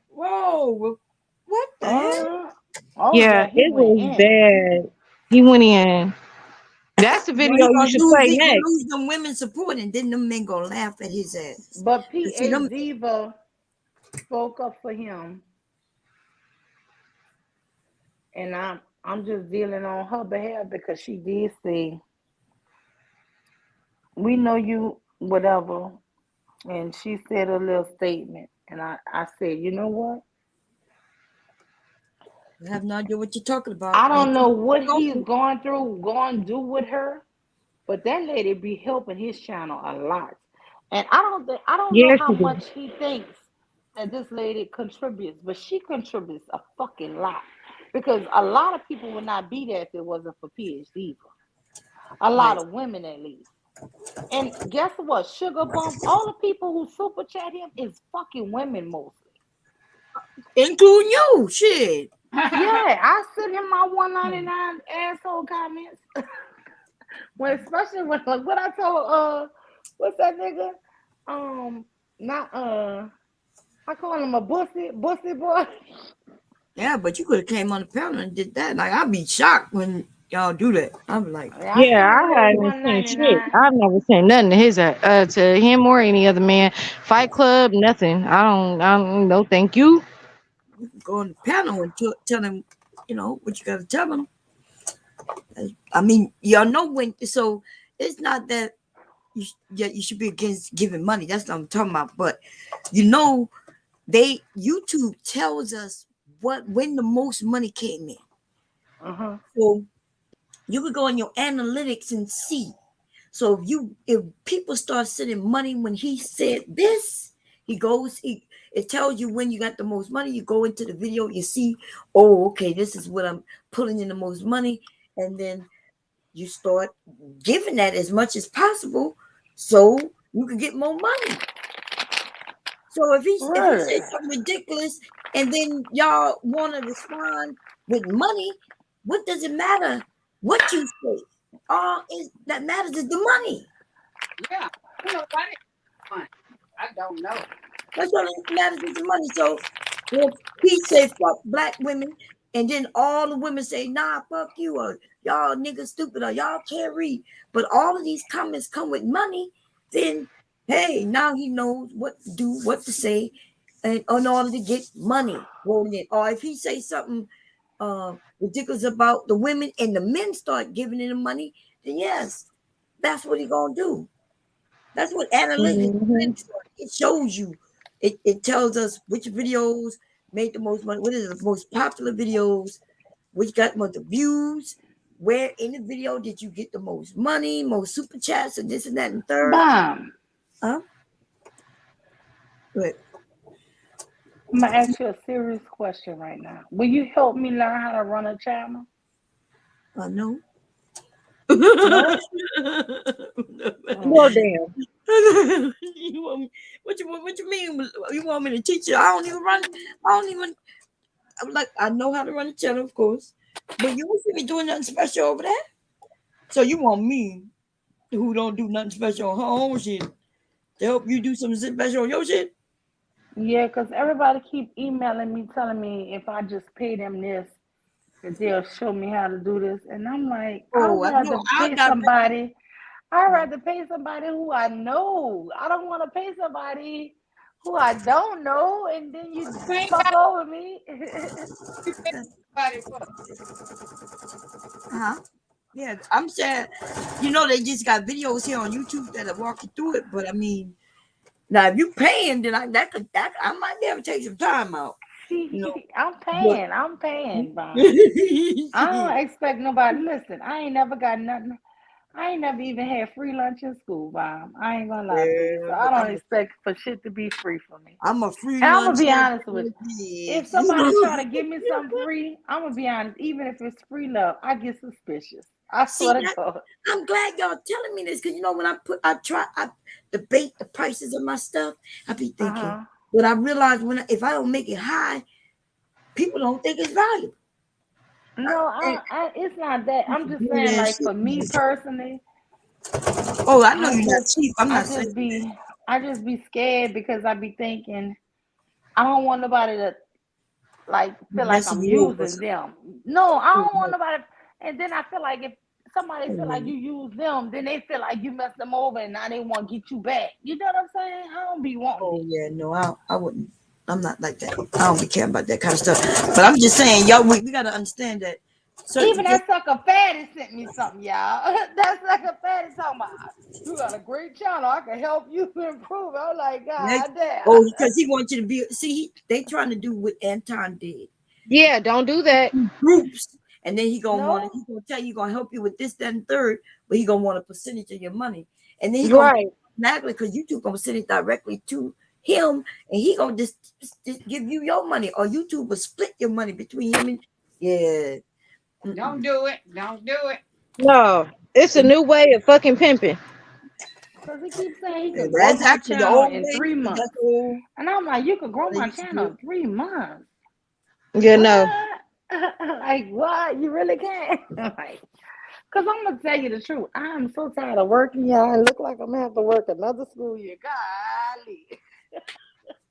Whoa, what the hell? oh yeah, yeah, he it went was in. bad. He went in. That's the Well, video you should play he gonna next. lose them women supporting. Then them men gonna laugh at his ass. But You see PH them? Diva spoke up for him, and I'm just dealing on her behalf because she did say, "We know you, whatever." And she said a little statement, and I said, you know what? I have no idea what you're talking about. I don't know what he's going to do with her, but that lady be helping his channel a lot. And I don't know Yeah, how she did. much he thinks that this lady contributes, but she contributes a fucking lot. Because a lot of people would not be there if it wasn't for PhD. A lot of women at least. And guess what? Sugar Bump, all the people who super chat him is fucking women mostly. Including you, shit. Yeah, I sent him my $1.99 asshole comments. Especially when like what I told what's that nigga? Not I call him a bussy boy. Yeah, but you could have came on the panel and did that. Like I'd be shocked when y'all do that. I'm like, Yeah, I haven't seen shit. I've never seen nothing to his to him or any other man. Fight Club, nothing. I don't no thank you. you can go on the panel and tell them, you know, what you got to tell them. I mean, y'all know when. So it's not that you should be against giving money. That's what I'm talking about. But you know, YouTube tells us when the most money came in. So you could go on your analytics and see. So if people start sending money when he said this, it tells you when you got the most money. You go into the video, you see, oh, okay, this is what I'm pulling in the most money, and then you start giving that as much as possible, so you can get more money. So if he says something ridiculous, and then y'all want to respond with money, what does it matter what you say? All that matters is the money. Yeah, I don't know. That's all that matters is the money. So if he say fuck black women, and then all the women say nah, fuck you, or y'all niggas stupid, or y'all can't read, but all of these comments come with money, then hey, now he knows what to do, what to say, and in order to get money rolling in. Or if he say something ridiculous about the women and the men start giving him money, then yes, that's what he gonna do. That's what analytics it shows you. It tells us which videos made the most money, what is the most popular videos, which got the most views, where in the video did you get the most money, most super chats, and this and that and third. Bomb. Huh? Good. I'm gonna ask you a serious question right now. Will you help me learn how to run a channel? No. No? Well, damn. What you mean? You want me to teach you? I don't even. I'm like, I know how to run a channel, of course, but you don't see me doing nothing special over there. So you want me, who don't do nothing special on her own shit, to help you do something special on your shit? Yeah, because everybody keep emailing me telling me if I just pay them this, they'll show me how to do this, and I'm like, Oh, I'd I rather know. I pay got somebody. I'd rather pay somebody who I know. I don't want to pay somebody who I don't know, and then you fuck over me. huh? Yeah, I'm saying, you know, they just got videos here on YouTube that'll walk you through it. But I mean, now if you paying, then I might be able to take some time out. You know, I'm paying, Bob. I don't expect nobody. Listen, I ain't never got nothing. I ain't never even had free lunch in school, Bob. I ain't gonna lie to you. So I don't expect for shit to be free for me. I'm a free And I'm lunch. gonna be honest with you. If somebody try to give me something free, I'm gonna be honest. Even if it's free love, I get suspicious. I swear to God. I'm glad y'all telling me this because you know when I debate the prices of my stuff, I be thinking, but I realize if I don't make it high, people don't think it's valuable. No, it's not that. I'm just saying, like for me personally. Oh, I know you're not cheap. I'm not saying. I just be scared because I be thinking I don't want nobody to like feel like I'm using them. No, I don't want nobody. And then I feel like if somebody feel like you use them, then they feel like you messed them over, and now they want to get you back. You know what I'm saying? I don't be wanting. Oh yeah, no, I wouldn't. I'm not like that. I don't be caring about that kind of stuff. But I'm just saying, y'all, we gotta understand that. Even that sucker Fatty sent me something, y'all. That sucker Fatty talking about, you got a great channel. I can help you improve. I'm like, God damn. Oh, because he wants you to be. See, they trying to do what Anton did. Yeah, don't do that. Groups, and then he gonna tell you, gonna help you with this, that, and third, but he gonna want a percentage of your money, and then he gonna automatically because YouTube gonna send it directly to him, and he gonna just give you your money, or YouTube will split your money between him and Don't do it. Don't do it. No, it's a new way of fucking pimping. Because he keeps saying he could grow my channel in 3 months. And I'm like, you could grow my channel in 3 months. You know. Like, what? You really can? Like, because I'm going to tell you the truth. I'm so tired of working, y'all. I look like I'm going to have to work another school year. Golly.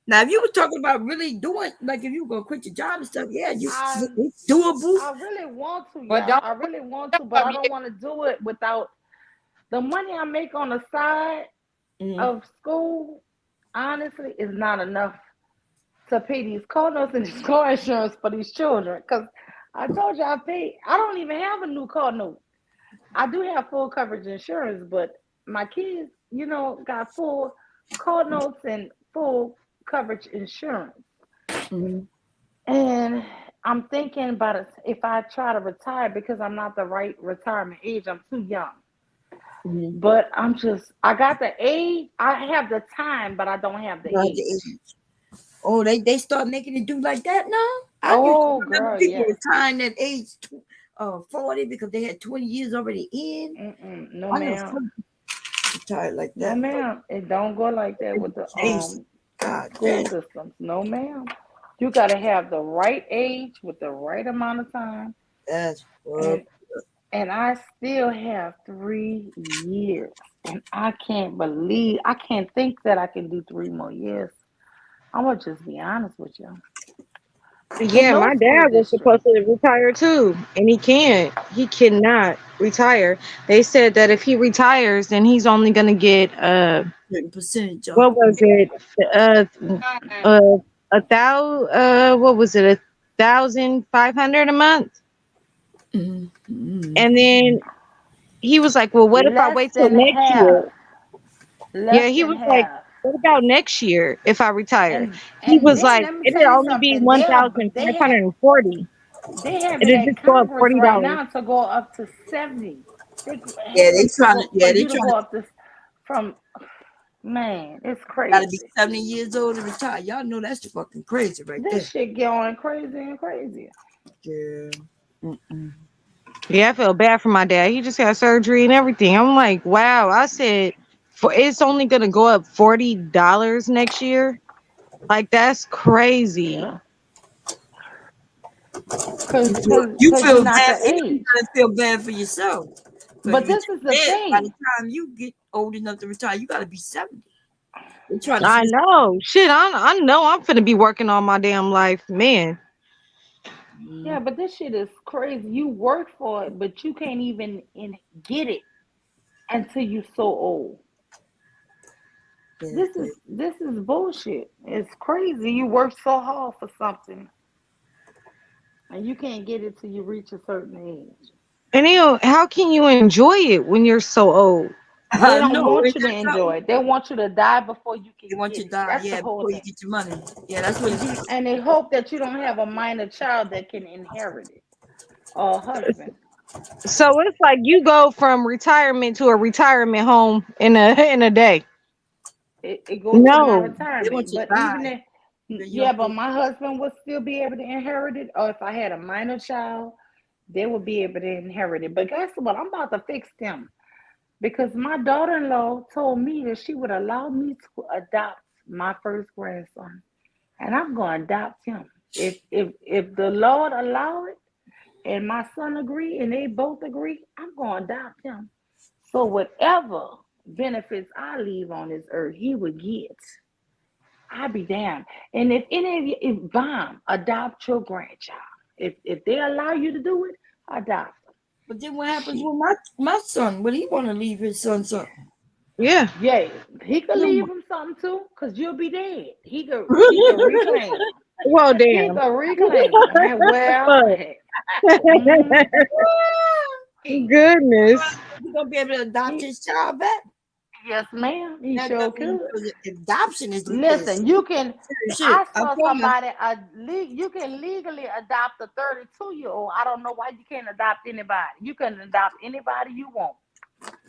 Now, if you were talking about really doing, like if you were going to quit your job and stuff, yeah, it's doable. I really want to, y'all. I really want to, but I don't want to do it without the money I make on the side of school, honestly, is not enough to pay these car notes and these car insurance for these children. Because I told you I don't even have a new car note. I do have full coverage insurance, but my kids, you know, got full car notes and full coverage insurance. And I'm thinking about it if I try to retire because I'm not the right retirement age. I'm too young. But I got the age. I have the time, but I don't have the age. Oh, they start making it do like that now? Oh, girl, people retiring at age 40 because they had 20 years already in. No, ma'am. Retired like that. No, ma'am. It don't go like that with the school systems. No, ma'am. You got to have the right age with the right amount of time. That's and I still have 3 years. And I can't think that I can do 3 more years. I'm going to just be honest with you. Yeah, my dad was supposed to retire too, and he can't. He cannot retire. They said that if he retires, then he's only going to get percentage. What was it? What was it? $1,500 a month. And then he was like, "Well, what if I wait till next year?" Yeah, he was like, "What about next year if I retire?" He was like, "It'll only be $1,540. They have It'll just go up $40 $40 right now to go up to 70. They trying to go up to from. Man, it's crazy. Gotta be 70 years old to retire. Y'all know that's fucking crazy right there. This shit going crazy and crazy. Yeah. Yeah, I feel bad for my dad. He just had surgery and everything. I'm like, wow. I said, it's only gonna go up $40 next year. Like, that's crazy. You feel bad. You gotta feel bad for yourself. But this is the thing. By the time you get old enough to retire, you gotta be 70. I know. Shit, I know I'm finna be working on my damn life, man. Yeah, but this shit is crazy. You work for it, but you can't even get it until you're so old. This is bullshit. It's crazy. You work so hard for something, and you can't get it till you reach a certain age. And how can you enjoy it when you're so old? They don't want you to enjoy it. They want you to die before you can. They want you to die, That's yeah, the whole before thing. you get your money. Yeah, that's what it is. And they hope that you don't have a minor child that can inherit it, or a husband. So it's like you go from retirement to a retirement home in a day. It goes to my No, retirement, but even if, but my husband would still be able to inherit it, or if I had a minor child, they would be able to inherit it. But guess what? I'm about to fix them, because my daughter-in-law told me that she would allow me to adopt my first grandson, and I'm going to adopt him. If the Lord allow it, and my son agree, and they both agree, I'm going to adopt him. So whatever benefits I leave on this earth, he would get. I'll be damned. And if any of you, if bomb, adopt your grandchild. If they allow you to do it, adopt them. But then what happens with my son? Will he want to leave his son something? Yeah. Yeah, he could leave him something too, because you'll be dead. He could reclaim it. Well, damn. He could reclaim it. Well, goodness. You're going to be able to adopt his child back? Yes, ma'am. He sure could. Adoption is Listen, you can. Shit, I saw somebody. You can legally adopt a 32-year-old. I don't know why you can't adopt anybody. You can adopt anybody you want.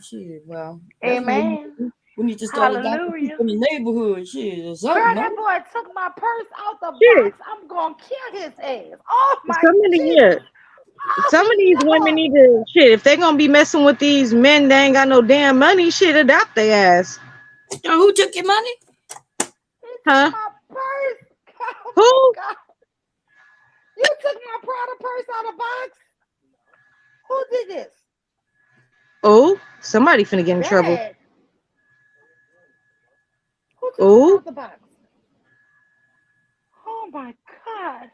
Shit, well. Amen. We need to start adopting people in the neighborhood. Shit, or something. Girl, that boy took my purse out the box. I'm gonna kill his ass. Oh my God. Some of these women need to shit. If they're gonna be messing with these men, they ain't got no damn money. Shit, adopt their ass. Yo, who took your money? Huh? My purse. Oh Who? my God. You took my Prada purse out of the box. Who did this? Oh, somebody finna get in trouble. Dad. Who took it out the box? Oh my God.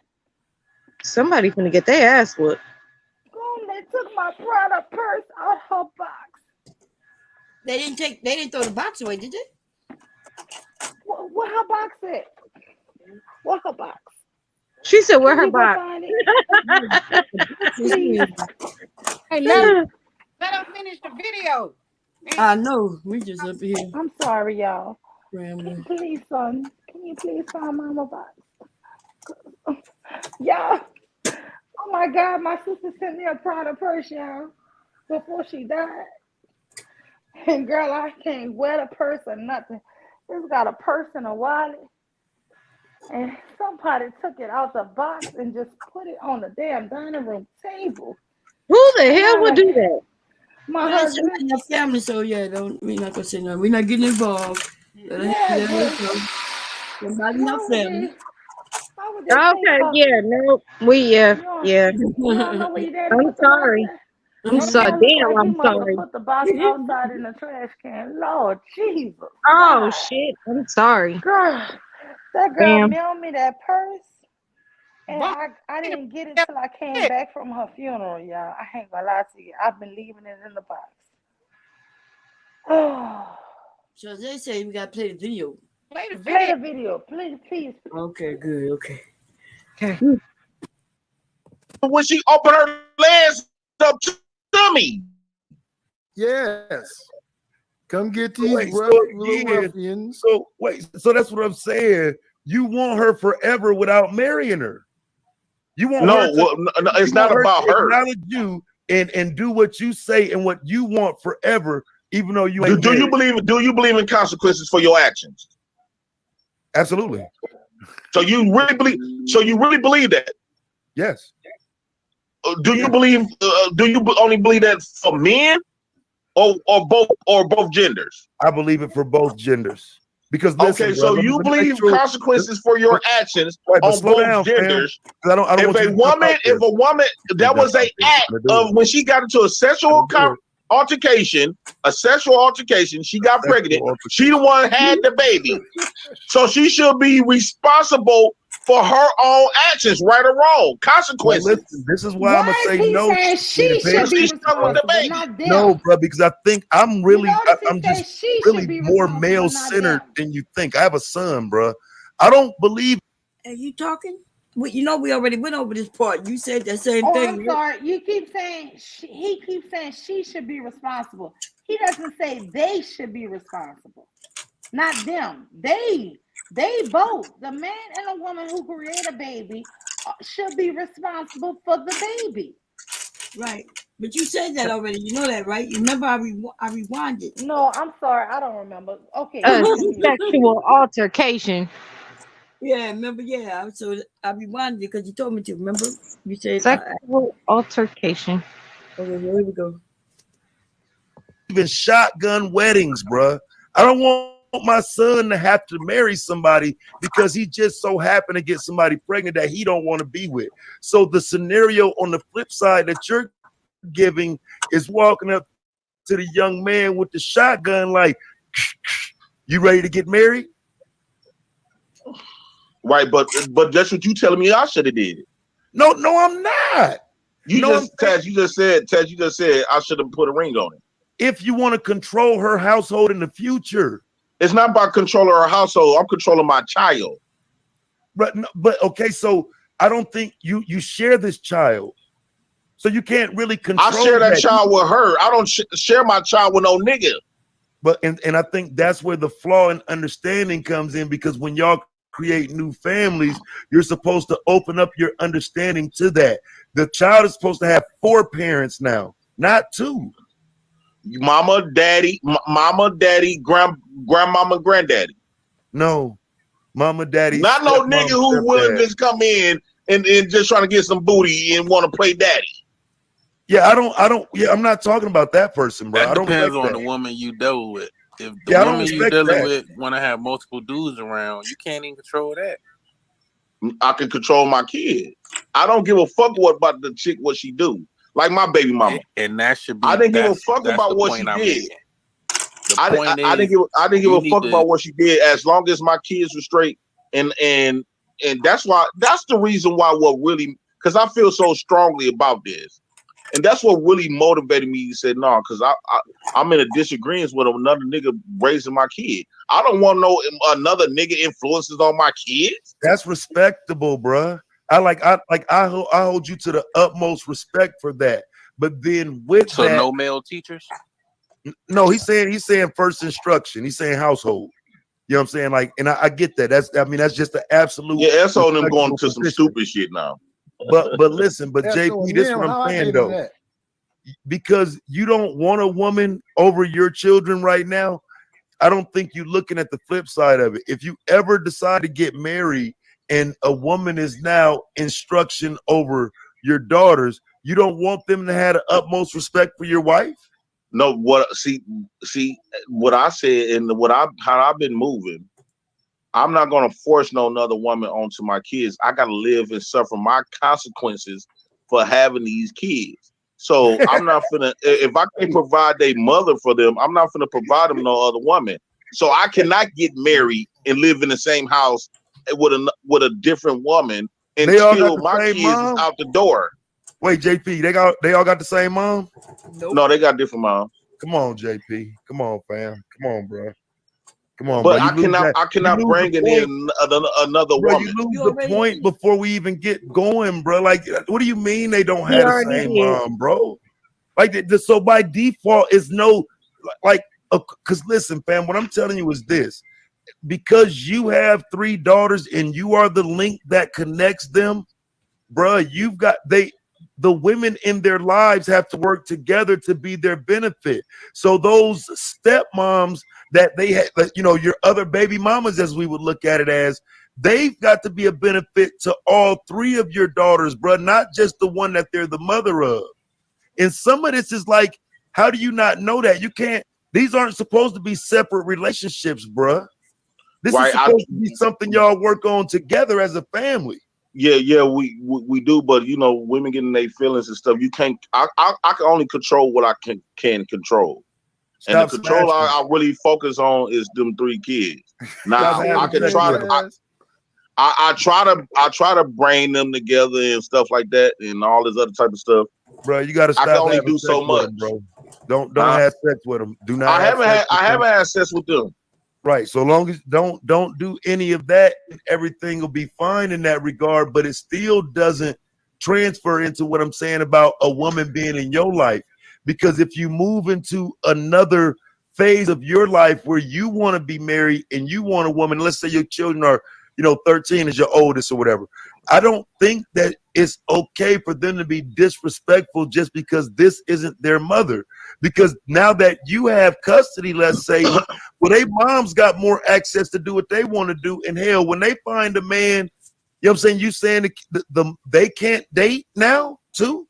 Somebody finna get their ass whooped. They took my Prada purse out her box. They didn't throw the box away, did they? What her box at? What her box? She said, "Where her Can you go box?" find it? Hey, let her finish the video. I know. We just up here. I'm sorry, y'all. Rambling. Please, son, can you please find Mama box? Y'all. Oh my God, my sister sent me a Prada purse, y'all, before she died. And girl, I can't wear the purse or nothing. It's got a purse and a wallet. And somebody took it out the box and just put it on the damn dining room table. Who the hell would do that? My That's husband. in your family, so yeah, we're not gonna say nothing. We're not getting involved. Somebody in your family. Okay, yeah, no, yeah. I'm sorry. I'm sorry. Damn, I'm sorry. Put the box outside in the trash can. Lord Jesus. Oh shit, I'm sorry. Girl, that girl Damn. mailed me that purse, and I didn't get it till I came back from her funeral, y'all. I ain't gonna lie to you. I've been leaving it in the box. Oh. So they say we gotta play the video. Play the video, please. Okay, good. Okay. When she opened her legs up to me. Yes. Come get these ruffians. So wait, so that's what I'm saying. You want her forever without marrying her. You want her no, it's not about her. Acknowledge you and do what you say and what you want forever, even though you ain't. Do you believe in consequences for your actions? Absolutely. So you really believe that? Yes. Do you believe? Do you only believe that for men, or both genders? I believe it for both genders. Because listen, okay, so you believe consequences for your actions on both genders. I don't if a woman, that was an act of when she got into a sexual altercation, she got pregnant. She the one had the baby, so she should be responsible for her own actions, right or wrong, Well, consequences. listen, this is why I'm gonna Why say is he no. saying she should be responsible, not them? No, bro, because I think I'm really, notice he I'm said just she should really be more responsible, male not centered them. than you think. I have a son, bro. I don't believe. Are you talking? Well, you know we already went over this part. You said the same Oh, thing. I'm sorry. You keep saying he keeps saying she should be responsible. He doesn't say they should be responsible, not them. They both, the man and the woman who create a baby, should be responsible for the baby. Right. But you said that already. You know that, right? You remember I rewinded. No, I'm sorry. I don't remember. Okay. Sexual altercation. Yeah, remember? Yeah. So I rewinded because you told me to. Remember? You said. Sexual altercation. Okay, here we go. Even shotgun weddings, bro. I don't want my son to have to marry somebody because he just so happened to get somebody pregnant that he don't want to be with. So the scenario on the flip side that you're giving is walking up to the young man with the shotgun like, you ready to get married? Right, but that's what you telling me I should have did. No, I'm not. You just said I should have put a ring on it. If you want to control her household in the future. It's not about controlling her household. I'm controlling my child. But okay, so I don't think you share this child. So you can't really control. I share that child with her. I don't share my child with no nigga. But and I think that's where the flaw in understanding comes in, because when y'all create new families, you're supposed to open up your understanding to that. The child is supposed to have 4 parents now, not 2. Mama, daddy, grandmama, granddaddy. No, mama, daddy. Not no nigga who willing to just come in and just trying to get some booty and want to play daddy. Yeah, I'm not talking about that person, bro. That I don't depends respect on the woman you deal with. If the Yeah, I don't woman you respect dealing that. with want to have multiple dudes around, you can't even control that. I can control my kid. I don't give a fuck about the chick, what she do. Like my baby mama. And that should be. I didn't give a fuck that's about the what point she I'm did. making. The I point didn't give you a need fuck to- about what she did, as long as my kids were straight. And that's the reason why because I feel so strongly about this. And that's what really motivated me to say no, because I'm in a disagreement with another nigga raising my kid. I don't want another nigga influences on my kids. That's respectable, bruh. I hold you to the utmost respect for that. But then with So that, no male teachers? no, he's saying first instruction. He's saying household. You know what I'm saying? Like, and I get that. That's just the absolute. Yeah, that's on them going respectable to some position. stupid shit now. But listen, JP, this is what I'm saying though. Because you don't want a woman over your children right now, I don't think you're looking at the flip side of it. If you ever decide to get married and a woman is now instruction over your daughters, you don't want them to have the utmost respect for your wife? No, see what I said and how I've been moving. I'm not gonna force no another woman onto my kids. I gotta live and suffer my consequences for having these kids. So I'm not finna, if I can't provide a mother for them, I'm not finna provide them no other woman. So I cannot get married and live in the same house with a different woman and kill my kids out the door. Wait, JP, they all got the same mom? No, they got different moms. Come on, JP. Come on, fam. Come on, bro. Come on, But bro. I cannot bring in another bro, woman. You lose the point before we even get going, bro. Like, what do you mean they don't have the same mom, bro? Like, so by default, is no, like, because listen, fam, what I'm telling you is this. Because you have 3 daughters and you are the link that connects them, bro, the women in their lives have to work together to be their benefit. So those stepmoms that they had, your other baby mamas, as we would look at it as, they've got to be a benefit to all 3 of your daughters, bro, not just the one that they're the mother of. And some of this is like, how do you not know that? You can't, these aren't supposed to be separate relationships, bro. This is supposed to be something y'all work on together as a family. Yeah, we do, but women getting their feelings and stuff. You can't. I can only control what I can control, and the control I really focus on is them 3 kids. Now I can try to. I try to brain them together and stuff like that and all this other type of stuff. Bro, you got to stop. I can only having do sex so with much, them, bro. Don't have sex with them. Do not. I haven't have had sex with them. Right. So long as don't do any of that, everything will be fine in that regard. But it still doesn't transfer into what I'm saying about a woman being in your life. Because if you move into another phase of your life where you want to be married and you want a woman, let's say your children are, 13 is your oldest or whatever. I don't think that it's okay for them to be disrespectful just because this isn't their mother. Because now that you have custody, let's say, well, they moms got more access to do what they want to do. And hell, when they find a man, you know what I'm saying? You saying they can't date now too,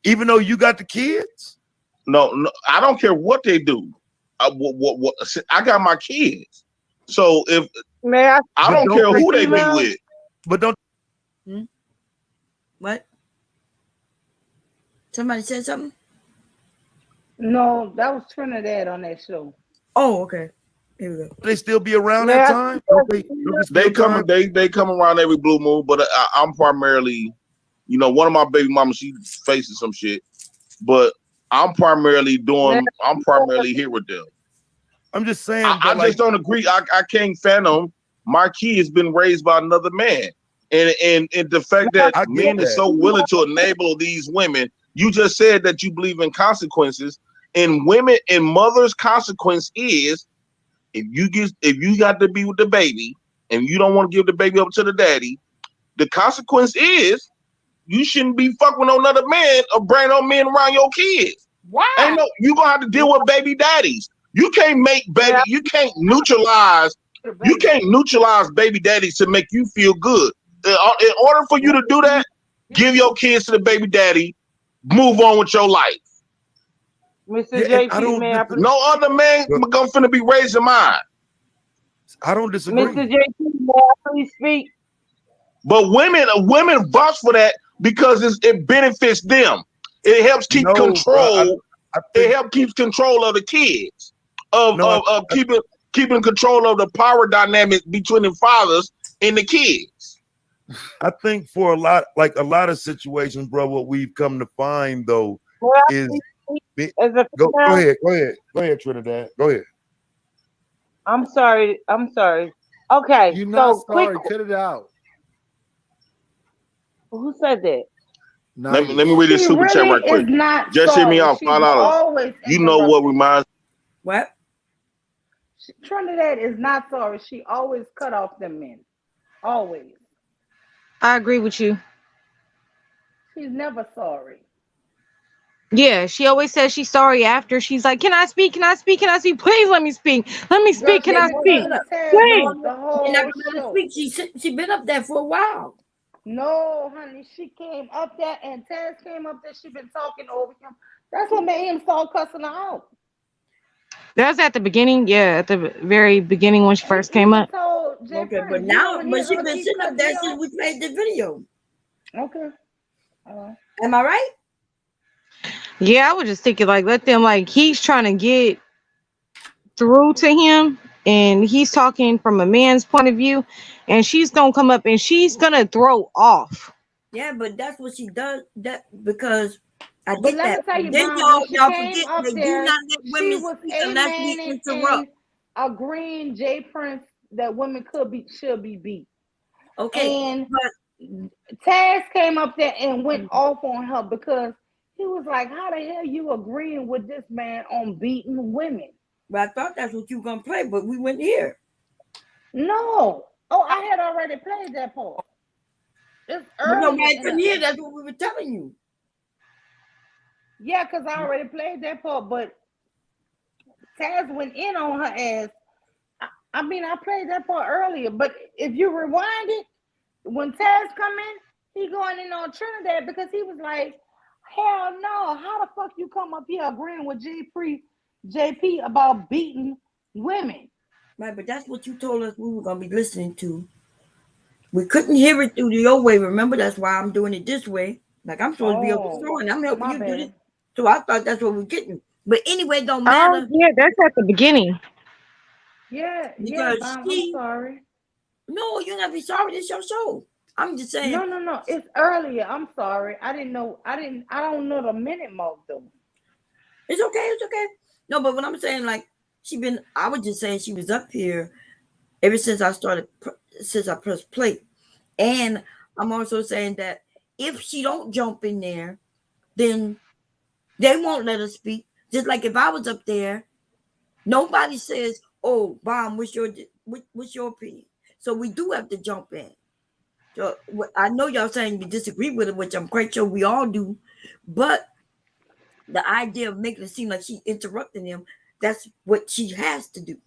even though you got the kids? No, I don't care what they do. I got my kids. So if I don't care who they be with. But don't. What? Somebody said something? No, that was Trinidad on that show. Oh, okay. Here we go. They still be around that time? They come around every blue moon, but I'm primarily, one of my baby mamas, she facing some shit, but I'm primarily here with them. I'm just saying. I just don't agree. I can't fathom my kid has been raised by another man. And the fact that men are so willing to enable these women, you just said that you believe in consequences, and women and mothers' consequence is if you got to be with the baby and you don't want to give the baby up to the daddy, the consequence is you shouldn't be fucking with another man or bring no men around your kids. Why? You gonna have to deal with baby daddies. You can't you can't neutralize baby daddies to make you feel good. In order for you to do that, give your kids to the baby daddy, move on with your life. Mr. JP, man, no other man gonna be raising mine. I don't disagree. Mr. JP, may I please speak? But women vouch for that because it benefits them. It helps keep control. It helps keep control of the kids. Of keeping control of the power dynamic between the fathers and the kids. I think for a lot of situations, bro, what we've come to find though is go ahead, Trinidad. Go ahead. I'm sorry. Okay. You're not sorry. Cut it out. Who said that? Let me read this super chat right quick. Just hear me out. $5. You know what reminds? What? Trinidad is not sorry. She always cut off them men. Always. I agree with you. She's never sorry. Yeah, she always says she's sorry after. She's like, can I speak? Can I speak? Can I speak? Please let me speak. Let me speak. Can I speak? Please. She been up there for a while. No, honey, she came up there and Taz came up there. She been talking over him. That's what made him start cussing her out. That was at the beginning. Yeah, at the very beginning when she first came up. Okay, but she been sitting up there since we played the video. Okay. Am I right? Yeah, I was just thinking let them he's trying to get through to him and he's talking from a man's point of view and she's gonna come up and she's gonna throw off. Yeah, but that's what she does. That because I get that. Then y'all forget that do not let women speak unless we interrupt. Agreeing Jay Prince that women should be beat. Okay. And Taz came up there and went off on her because he was like, how the hell you agreeing with this man on beating women? But I thought that's what you were gonna play, but we went here. No. Oh, I had already played that part. It's early. Nobody could hear. That's what we were telling you. Yeah, because I already played that part, but Taz went in on her ass. I played that part earlier, but if you rewind it, when Taz come in, he going in on Trinidad because he was like, hell no, how the fuck you come up here agreeing with JP about beating women? Right, but that's what you told us we were going to be listening to. We couldn't hear it through your way. Remember, that's why I'm doing it this way. Like I'm supposed to be over the and I'm helping you do this. So I thought that's what we're getting. But anyway, it don't matter. Yeah, that's at the beginning. Yeah, because I'm sorry. No, you gotta be sorry. This your show. I'm just saying. No. It's earlier. I'm sorry. I didn't know. I don't know the minute mark though. It's okay. It's okay. No, but when I'm saying like I was just saying she was up here ever since I pressed play, and I'm also saying that if she don't jump in there, then they won't let her speak. Just like if I was up there, nobody says, "Oh, Bomb, what's your opinion?" So we do have to jump in. So I know y'all saying you disagree with it, which I'm quite sure we all do, but the idea of making it seem like she interrupting him, that's what she has to do.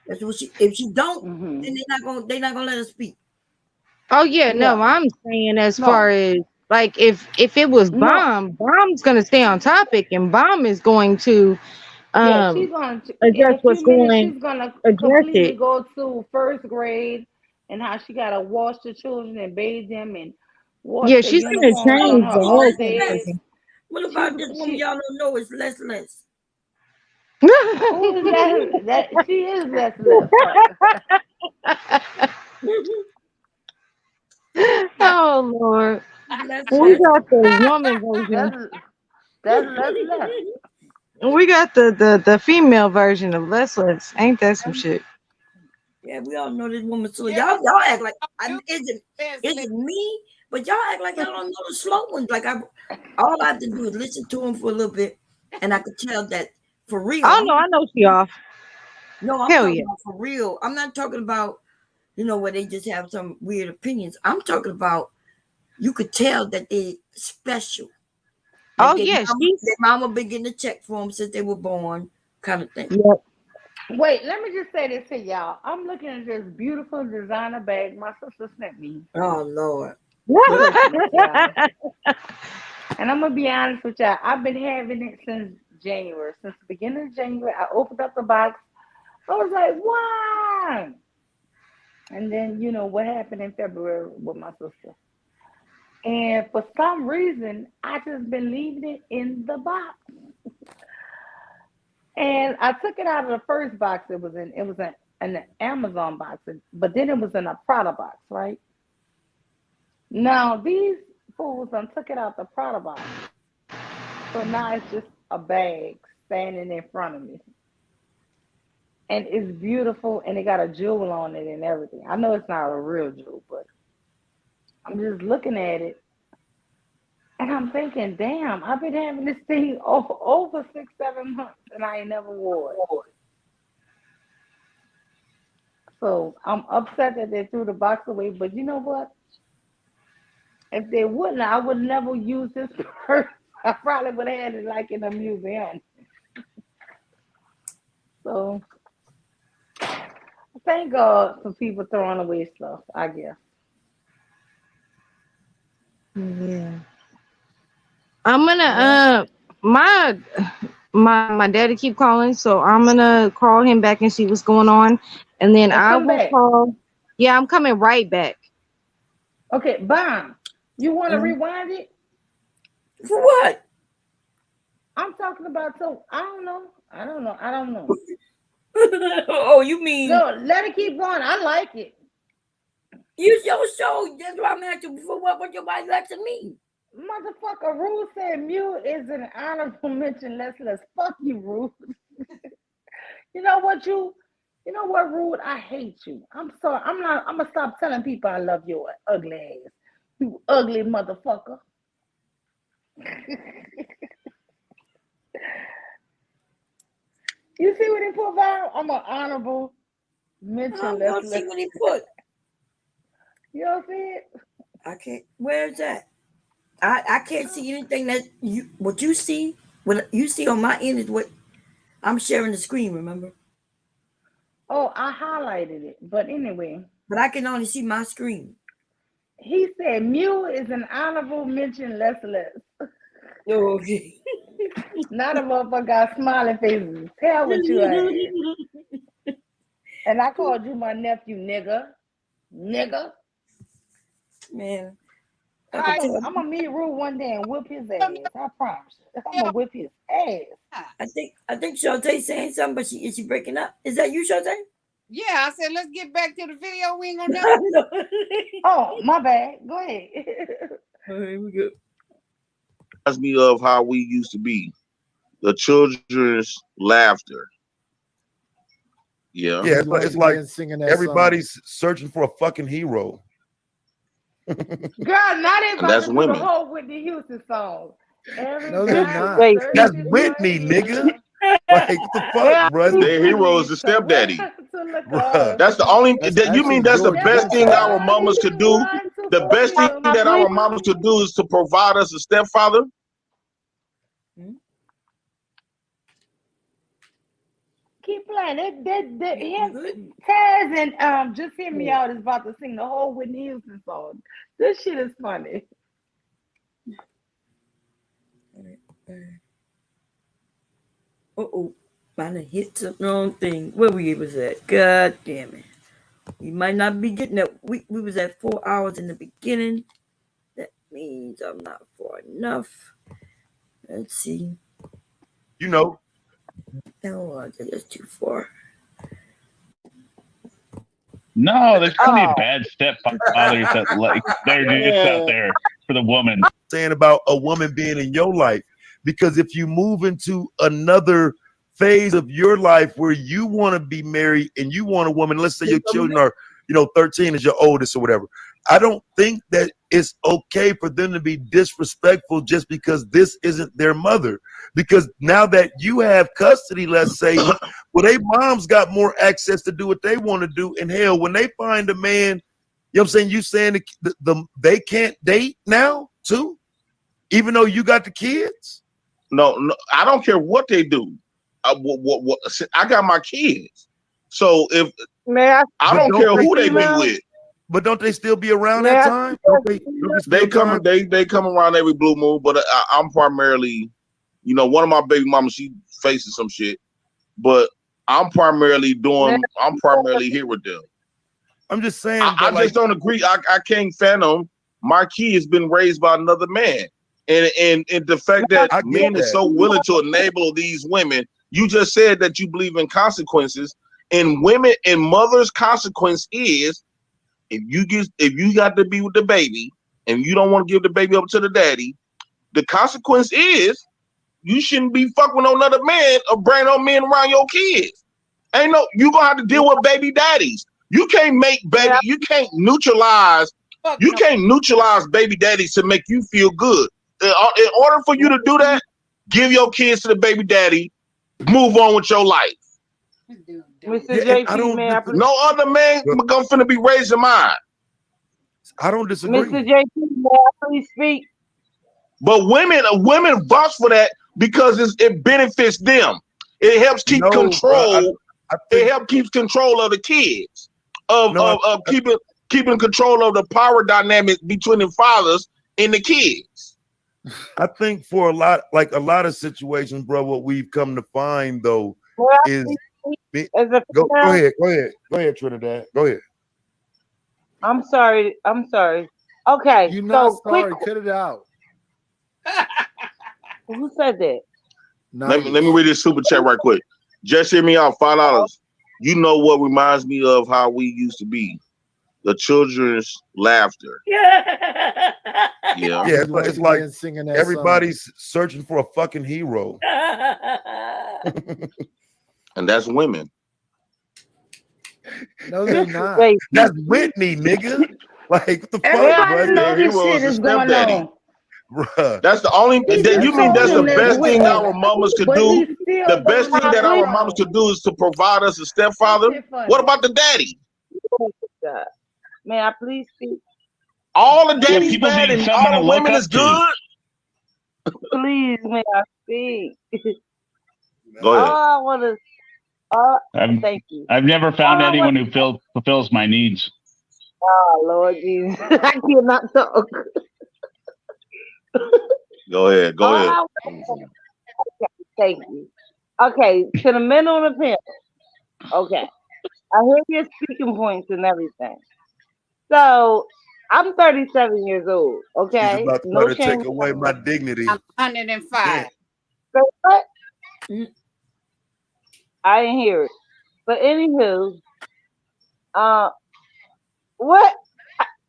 That's what if she don't, then they're not gonna let her speak. Oh yeah, no, I'm saying as far as like if it was Bomb's gonna stay on topic, and Bomb is going to she's going to address what's going. She's gonna address completely it. go to first grade and how she gotta wash the children and bathe them and wash Yeah, the she's gonna uniforms on change her the whole upstairs. thing. What about this woman y'all don't know is less? Who is that? She is less. Oh Lord, we got the woman version. That's less. We got the female version of less. Ain't that some shit? Yeah, we all know this woman. So y'all act like is it me? But y'all act like y'all don't know the slow ones. Like all I have to do is listen to them for a little bit, and I could tell that for real. Oh no, I know she off. No, I'm Hell talking yeah. about for real. I'm not talking about where they just have some weird opinions. I'm talking about you could tell that they're special. Like their mama been getting a check for them since they were born, kind of thing. Yep. Wait, let me just say this to y'all. I'm looking at this beautiful designer bag my sister sent me. Oh Lord. And I'm gonna be honest with y'all. I've been having it since January. Since the beginning of January, I opened up the box. I was like, wow. And then what happened in February with my sister. And for some reason, I just been leaving it in the box. And I took it out of the first box it was in. It was an Amazon box, but then it was in a Prada box, right? Now these fools done took it out the Prada box. So now it's just a bag standing in front of me. And it's beautiful, and it got a jewel on it and everything. I know it's not a real jewel, but I'm just looking at it, and I'm thinking, damn, I've been having this thing over 6-7 months, and I ain't never wore it. So I'm upset that they threw the box away, but you know what? If they wouldn't, I would never use this purse. I probably would have had it like in a museum. So thank God for people throwing away stuff, I guess. Yeah. I'm gonna my daddy keep calling, so I'm gonna call him back and see what's going on, and then I will call. Yeah, I'm coming right back. Okay, Bomb, you want to rewind it? For what? I'm talking about I don't know. Oh, you mean? No, let it keep going. I like it. Use your show. That's why I'm asking for what your wife asking me. Motherfucker, Ruth said mute is an honorable mention. Let's fuck you, Ruth. You know what, Ruth? I hate you. I'm sorry. I'm gonna stop telling people I love your ugly ass. You ugly motherfucker. You see what he put down? I'm an honorable mention. I don't see what he put. You don't see it? I can't. Where is that? I can't see anything that what you see. What you see on my end is what I'm sharing the screen. Remember? Oh, I highlighted it, but anyway. But I can only see my screen. He said, "Mule is an honorable mention. Less." Okay. Not a motherfucker got smiling faces. Tell what you had. And I called you my nephew, nigga. Man. I'm gonna meet Rue one day and whip his ass. I promise. I'm gonna whip his ass. I think Shotay saying something, but is she breaking up? Is that you, Shotay? Yeah, I said let's get back to the video. We ain't gonna know. Oh, my bad. Go ahead. Here we go. Reminds me of how we used to be. The children's laughter. Yeah. Yeah, it's like singing that everybody's searching for a fucking hero. Girl, now they about That's to do women. the whole Whitney Houston song. No, they're not. That's Whitney, nigga. Like, what the fuck, bro? Their hero is the stepdaddy. Bruh. That's the only. That's You mean that's the actually best thing our mamas could do? The best thing George that our mamas could do is to provide us a stepfather. Keep playing. Taz and Just Hear Me Out is about to sing the whole Whitney Houston song. This shit is funny. I done hit the wrong thing. Where we was at? God damn it. We might not be getting that. We was at 4 hours in the beginning. That means I'm not far enough. Let's see. You know. No, that's too far. No, there's plenty of bad stepfathers that like they're just out there for the woman. Saying about a woman being in your life, because if you move into another phase of your life where you want to be married and you want a woman, let's say your children are, 13 is your oldest or whatever. I don't think that it's okay for them to be disrespectful just because this isn't their mother. Because now that you have custody, let's say, well, they moms got more access to do what they want to do. And hell, when they find a man, you know what I'm saying? You saying they can't date now too, even though you got the kids? No, I don't care what they do. I got my kids, so if I don't care who they be with. But don't they still be around that time? They come around every blue moon. But I'm primarily, one of my baby mamas, she faces some shit. But I'm primarily here with them. I'm just saying. I just don't agree. I can't fathom my kid has been raised by another man, and the fact that men is so willing to enable these women. You just said that you believe in consequences, and women and mothers' consequence is if you got to be with the baby and you don't want to give the baby up to the daddy, the consequence is you shouldn't be fucking with no other man or bring no men around your kids. You gonna have to deal with baby daddies. You can't make baby. You can't neutralize. You can't neutralize baby daddies to make you feel good. In order for you to do that, give your kids to the baby daddy. Move on with your life. Mr. JP, no other man gonna be raising mine. I don't disagree. Mr. JP, may I please speak? But women vouch for that because it benefits them. It helps keep control. It helps keep control of the kids. Of keeping control of the power dynamic between the fathers and the kids. I think for a lot of situations, bro, what we've come to find though is go ahead, Trinidad. Go ahead. I'm sorry. Okay. You're not sorry. Cut it out. Who said that? Let me read this super chat right quick. Just hear me out. $5. You know what reminds me of how we used to be? The children's laughter. Yeah. It's like everybody's searching for a fucking hero. And that's women. No, they're not. That's Whitney, nigga. Like, what the fuck, Everybody know this shit is going on. Bruh. That's the only. You mean that's the best thing our mamas could do? The best thing that our mamas could do is to provide us a stepfather. What about the daddy? May I please speak? All the daddies bad and all the women is good. Please, may I speak? Go ahead. I want to. Thank you. I've never found anyone who fulfills my needs. Oh Lord Jesus, I cannot talk. Go ahead. Okay, thank you. Okay, to the men on the panel. Okay, I hear your speaking points and everything. So I'm 37 years old. Okay, She's about to try to take away my dignity. I'm 105. So what? I didn't hear it. But anywho, What?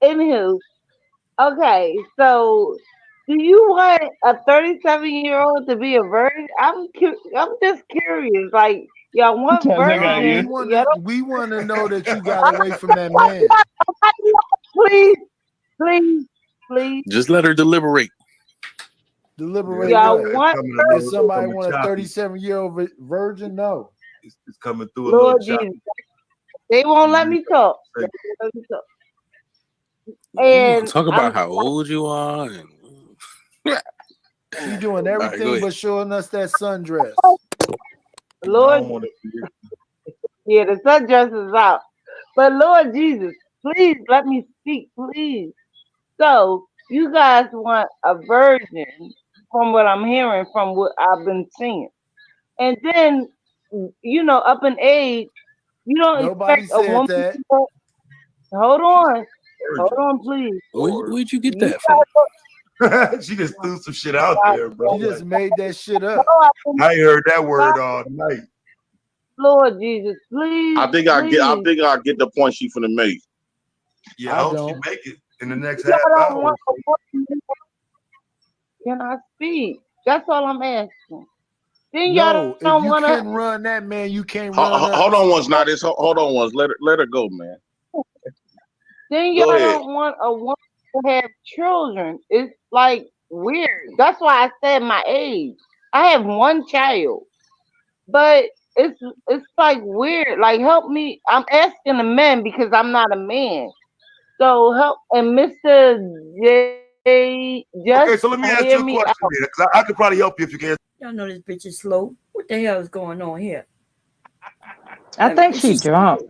Anywho, okay. So, do you want a 37-year-old to be a virgin? I'm just curious. Like, y'all want Taz, I got No, you. virgin? Y'all don't. we want to know that you got away from that man. Please, please, please. Just let her deliberate. Deliberate Y'all what? want If virgin? somebody want a 37-year-old virgin, no. It's coming through a little Lord choppy. Jesus, they won't let me talk. They won't let me talk. And Talk I'm about how old you are. And... She doing All right, go everything ahead. but showing us that sundress. Lord, yeah, the sundress is out. But Lord Jesus, please let me speak, please. So you guys want a virgin from what I'm hearing, from what I've been seeing. And then, up in age, you don't Nobody expect a said woman that. to hold on, please. Where'd you get You that from? She just threw some shit out there, bro. She just made that shit up. I ain't heard that word all night. Lord Jesus, please. I think I get the point she finna make. Yeah, I hope she make it in the next Y'all half don't hour. want a woman. Can I speak? That's all I'm asking. Then y'all No, if don't you want can't to. run that man, you can't run us. Hold on once, not this. Hold on once. Let her go, man. Then Go y'all ahead. don't want a woman to have children. It's like weird. That's why I said my age. I have one child, but it's like weird. Like help me. I'm asking the men because I'm not a man. So help and Mr. J, just Okay, so let me ask hear you a me question out. then, because I could probably help you if you can. Y'all know this bitch is slow. What the hell is going on here? I think she drunk.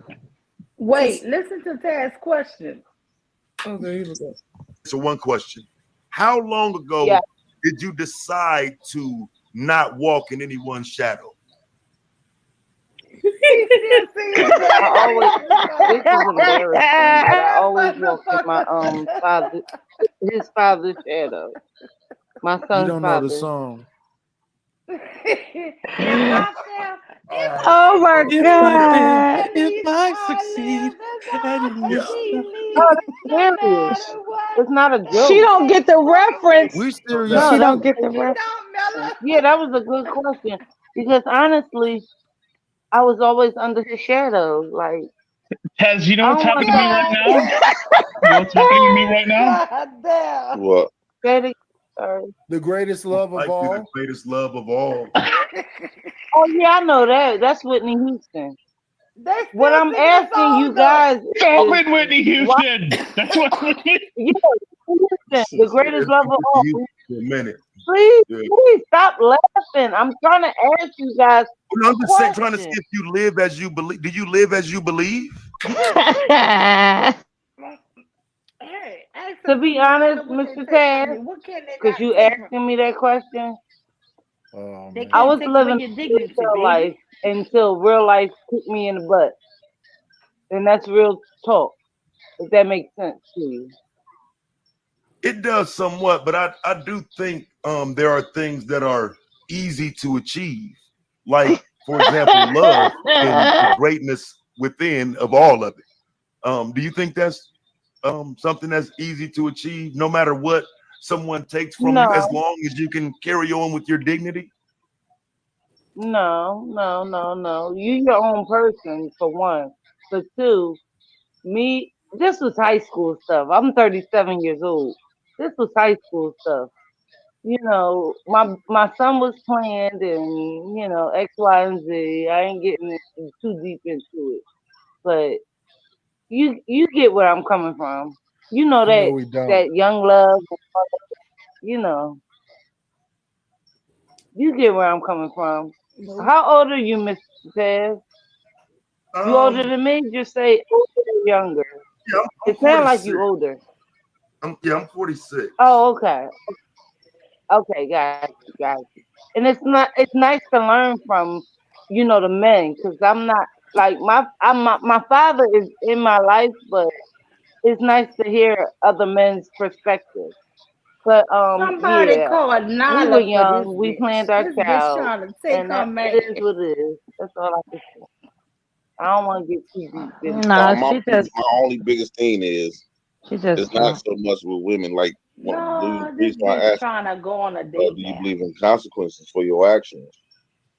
Wait, listen to Taz's question. Okay, here we go. So one question: how long ago did you decide to not walk in anyone's shadow? I always. This is embarrassing, but I always walk in my father, his father's shadow, my You son's don't know the father. song. Oh my God. If I succeed, No, that's serious. It's not a joke. She don't get the reference. We serious. No, She that don't was get the reference. yeah, that was a good question because honestly, I was always under his shadow. Like Taz, you know I what's don't want happening to me right now? You know what's happening to me right now? God damn. What? The greatest love of Might be the all. greatest love of all. Oh yeah, I know that. That's Whitney Houston. They What still I'm singing the asking song you though. guys Go is in Whitney why? Houston. That's what Whitney. Yeah, Houston, the greatest love of all. For a minute. Please, Yeah. please stop laughing. I'm trying to ask you guys I'm a just saying, trying to see question. if you live as you believe. Do you live as you believe? Hey, ask To them, be no matter honest, what they Mr. take from Taz, you, what can they because not you take from asking me that question, Oh They man. I can't was take away living your a dignity, real baby. life until real life kicked me in the butt. And that's real talk, if that makes sense to you. It does somewhat, but I do think there are things that are easy to achieve. Like, for example, love and the greatness within of all of it. Do you think that's something that's easy to achieve, no matter what someone takes from you, as No, long as you can carry on with your dignity? no. You your own person for one. For two, me, this was high school stuff. I'm 37 years old. This was high school stuff. My son was planned and X, Y, and Z. I ain't getting too deep into it, but you get where I'm coming from. You know No, that we don't. that young love. You know, you get where I'm coming from. No. How old are you, Mr. Taz? You older Um, than me? Just say older or younger. yeah, I'm It sounds like 46. you older. I'm 46. Oh, okay. Okay, guys. And it's nice to learn from, the men, because I'm not like my father is in my life, but it's nice to hear other men's perspective. But Somebody yeah, called we were Nala for this young, we bitch. planned our This bitch child, trying to take and her that man. it is what it is. That's all I can say. I don't want to get too deep into Nah, it. she just My only biggest thing is she just it's not so much with women. Like No, the this reason why I bitch asked, trying to go on a do date you now. believe in consequences for your actions?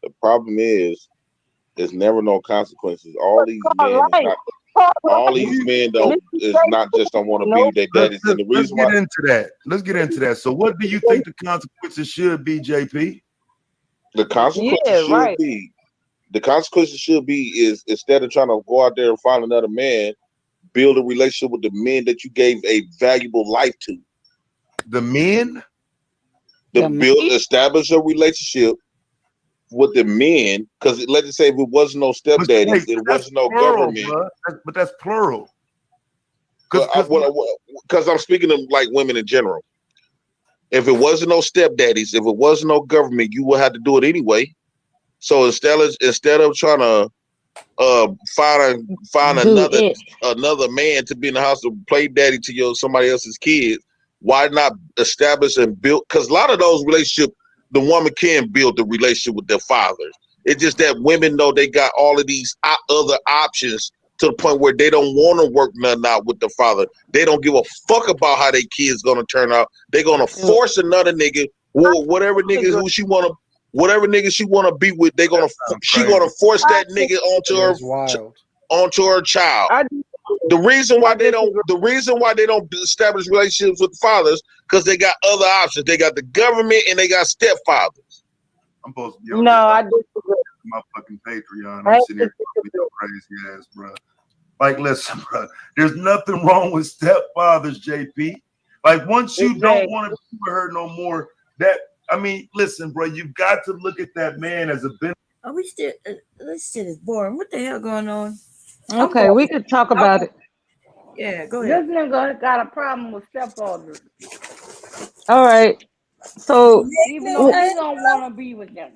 The problem is, there's never no consequences. All these men is not. All these men don't is not just don't want to be with their daddies. And the Let's reason why get into that. Let's get into that. So, what do you think the consequences should be, JP? the consequences Yeah, should right. be, the consequences should be is instead of trying to go out there and find another man, build a relationship with the men that you gave a valuable life to. The men? Establish a relationship with the men, because let's just say if it wasn't no stepdaddies, it wasn't no Plural, government. bro. But that's plural. Because I'm speaking of like women in general. If it wasn't no stepdaddies, if it wasn't no government, you would have to do it anyway. So instead of trying to find another man to be in the house to play daddy to somebody else's kids, why not establish and build? Because a lot of those relationships, the woman can build the relationship with their fathers. It's just that women know they got all of these other options to the point where they don't want to work nothing out with the father. They don't give a fuck about how their kids gonna turn out. They're gonna force another nigga, whatever nigga who she wanna. Whatever nigga she want to be with, she gonna force that nigga onto her child. The reason why they don't establish relationships with fathers, because they got other options. They got the government and they got stepfathers. I'm supposed to be I disagree. My fucking Patreon. I'm sitting here with your crazy ass, bro. Like, listen, bro. There's nothing wrong with stepfathers, JP. Like, once you don't want to be with her no more, listen, bro, you got to look at that man as a benefit. Are we still? This shit is boring. What the hell going on? Okay, we could talk about it. Yeah, go ahead. This nigga got a problem with stepfathers. All right. So Even though he don't want to be with them.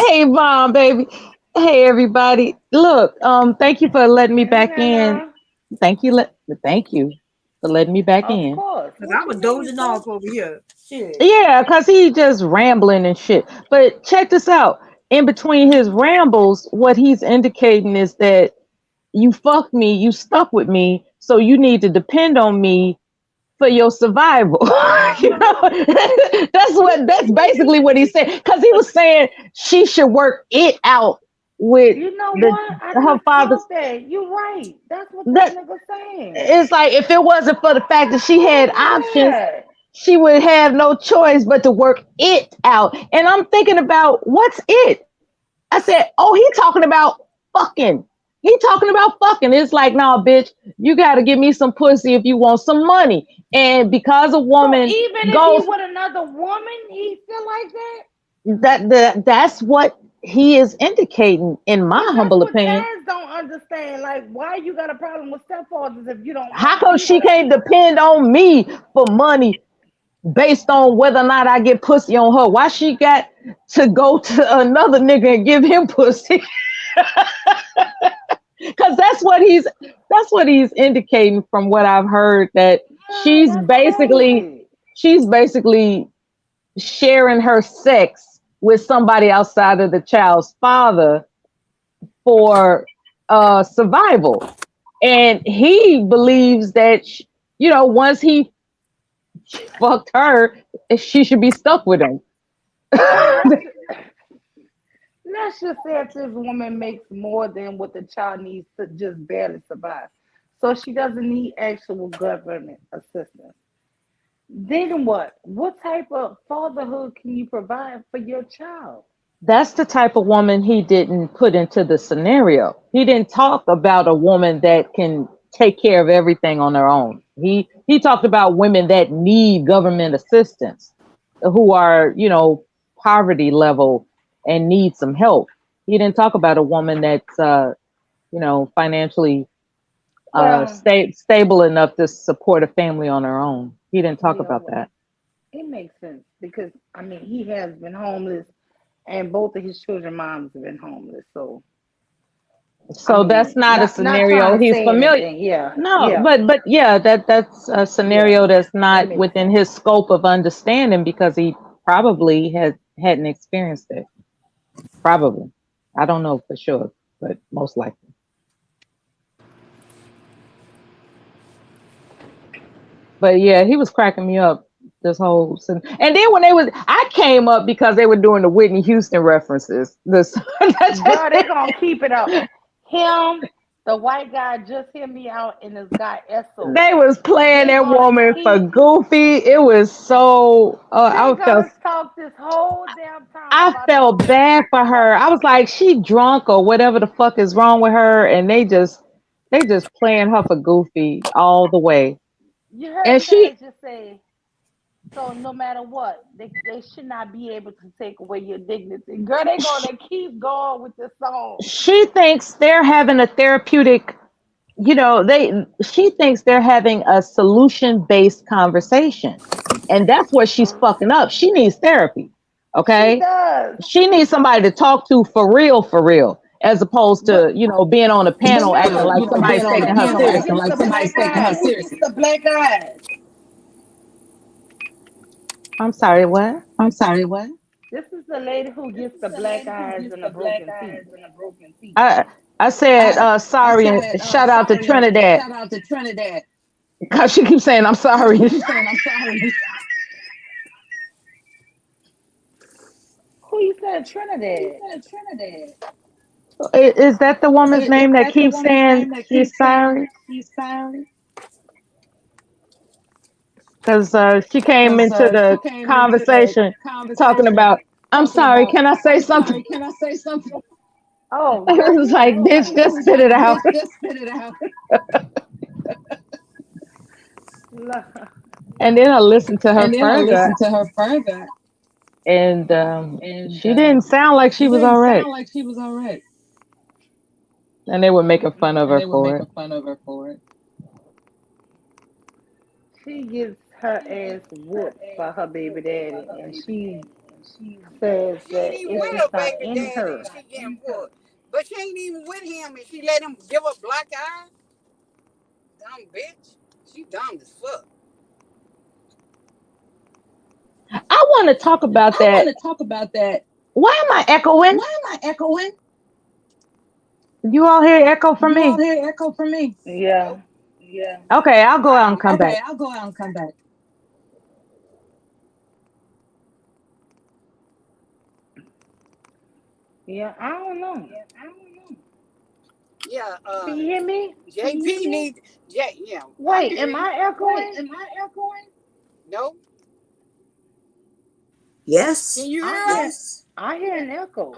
hey mom, baby. Hey everybody. Look, thank you for letting me back in. Thank you for letting me back in. Of course. I was dozing off over here. Shit. Yeah, because he just rambling and shit. But check this out. In between his rambles, what he's indicating is that you fucked me, you stuck with me, so you need to depend on me for your survival. That's basically what he said. Because he was saying she should work it out with her father's. You're right. That's what that nigga's saying. It's like if it wasn't for the fact that she had options, she would have no choice but to work it out. And I'm thinking about what's it? I said, oh, he talking about fucking. He talking about fucking. It's like, nah, bitch, you got to give me some pussy if you want some money. And because a woman even goes if he with another woman, he feel like that. That's what he is indicating, in my humble opinion. Taz don't understand, like, why you got a problem with stepfathers if you don't? How come she can't depend on me for money based on whether or not I get pussy on her? Why she got to go to another nigga and give him pussy? Because that's what he's indicating from what I've heard, that she's basically sharing her sex with somebody outside of the child's father for survival. And he believes that, once he fucked her, she should be stuck with him. Let's just say if this woman makes more than what the child needs to just barely survive, so she doesn't need actual government assistance, then what? What type of fatherhood can you provide for your child? That's the type of woman he didn't put into the scenario. He didn't talk about a woman that can take care of everything on their own. He talked about women that need government assistance, who are, poverty level and need some help. He didn't talk about a woman that's, financially stable enough to support a family on her own. He didn't talk about that. It makes sense because, he has been homeless and both of his children's moms have been homeless. So that's not a scenario he's familiar. Anything. Yeah. No, yeah. but that's a scenario that's not within his scope of understanding, because he probably hadn't experienced it. Probably. I don't know for sure. but most likely. But yeah, he was cracking me up this whole. And then when I came up because they were doing the Whitney Houston references. Girl, they gonna keep it up. Him, the white guy, just hear me out, and this guy Esso. They was playing that woman for Goofy. It was so. I felt. Talk this whole damn time. I felt bad for her. I was like, she drunk or whatever the fuck is wrong with her, and they just playing her for Goofy all the way. You heard And she just say, so no matter what, they should not be able to take away your dignity. Girl, they gonna keep going with this song. She thinks they're having a therapeutic, she thinks they're having a solution-based conversation. And that's where she's fucking up. She needs therapy. Okay? She does. She needs somebody to talk to for real, as opposed to, being on a panel acting like somebody's taking her seriously. The black eyes. I'm sorry, what? This is the lady who gets the black eyes and the broken feet. I said sorry and shout out to Trinidad. Because she keeps saying I'm sorry. Who you said Trinidad? Is that the woman's name that keeps saying she's sorry? Because she came into the conversation talking about, I'm sorry, can I say something? Oh, it was like, bitch, just spit it out. And then I listened to her further. And she didn't sound like she was all right. And they were making fun of her for it. She gets her ass whooped by her baby daddy, and she says that it's just not in her. But she ain't even with him, and she let him give her black eye. Dumb bitch. She dumb as fuck. I want to talk about that. Why am I echoing? You all hear echo from me? Yeah. Okay, I'll go out and come back. Yeah, I don't know. Yeah. Can you hear me? JP needs. Yeah. Wait, am I echoing? No. Yes. Can you hear Yes. I hear an echo.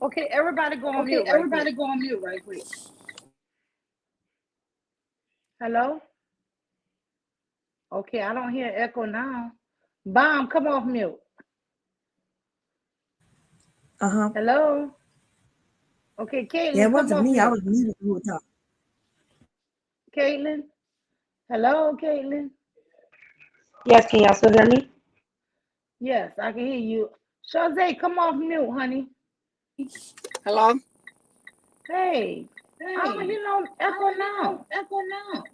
Okay, everybody go on mute. Right quick. Hello? Okay, I don't hear echo now. Bomb, come off mute. Hello? Okay, Caitlin, Yeah, it come wasn't off me. mute. I was muted the whole time. Caitlin? Hello, Caitlin? Yes, can y'all still hear me? Yes, I can hear you. Shazay, come off mute, honey. Hello? Hey. I don't hear no echo now.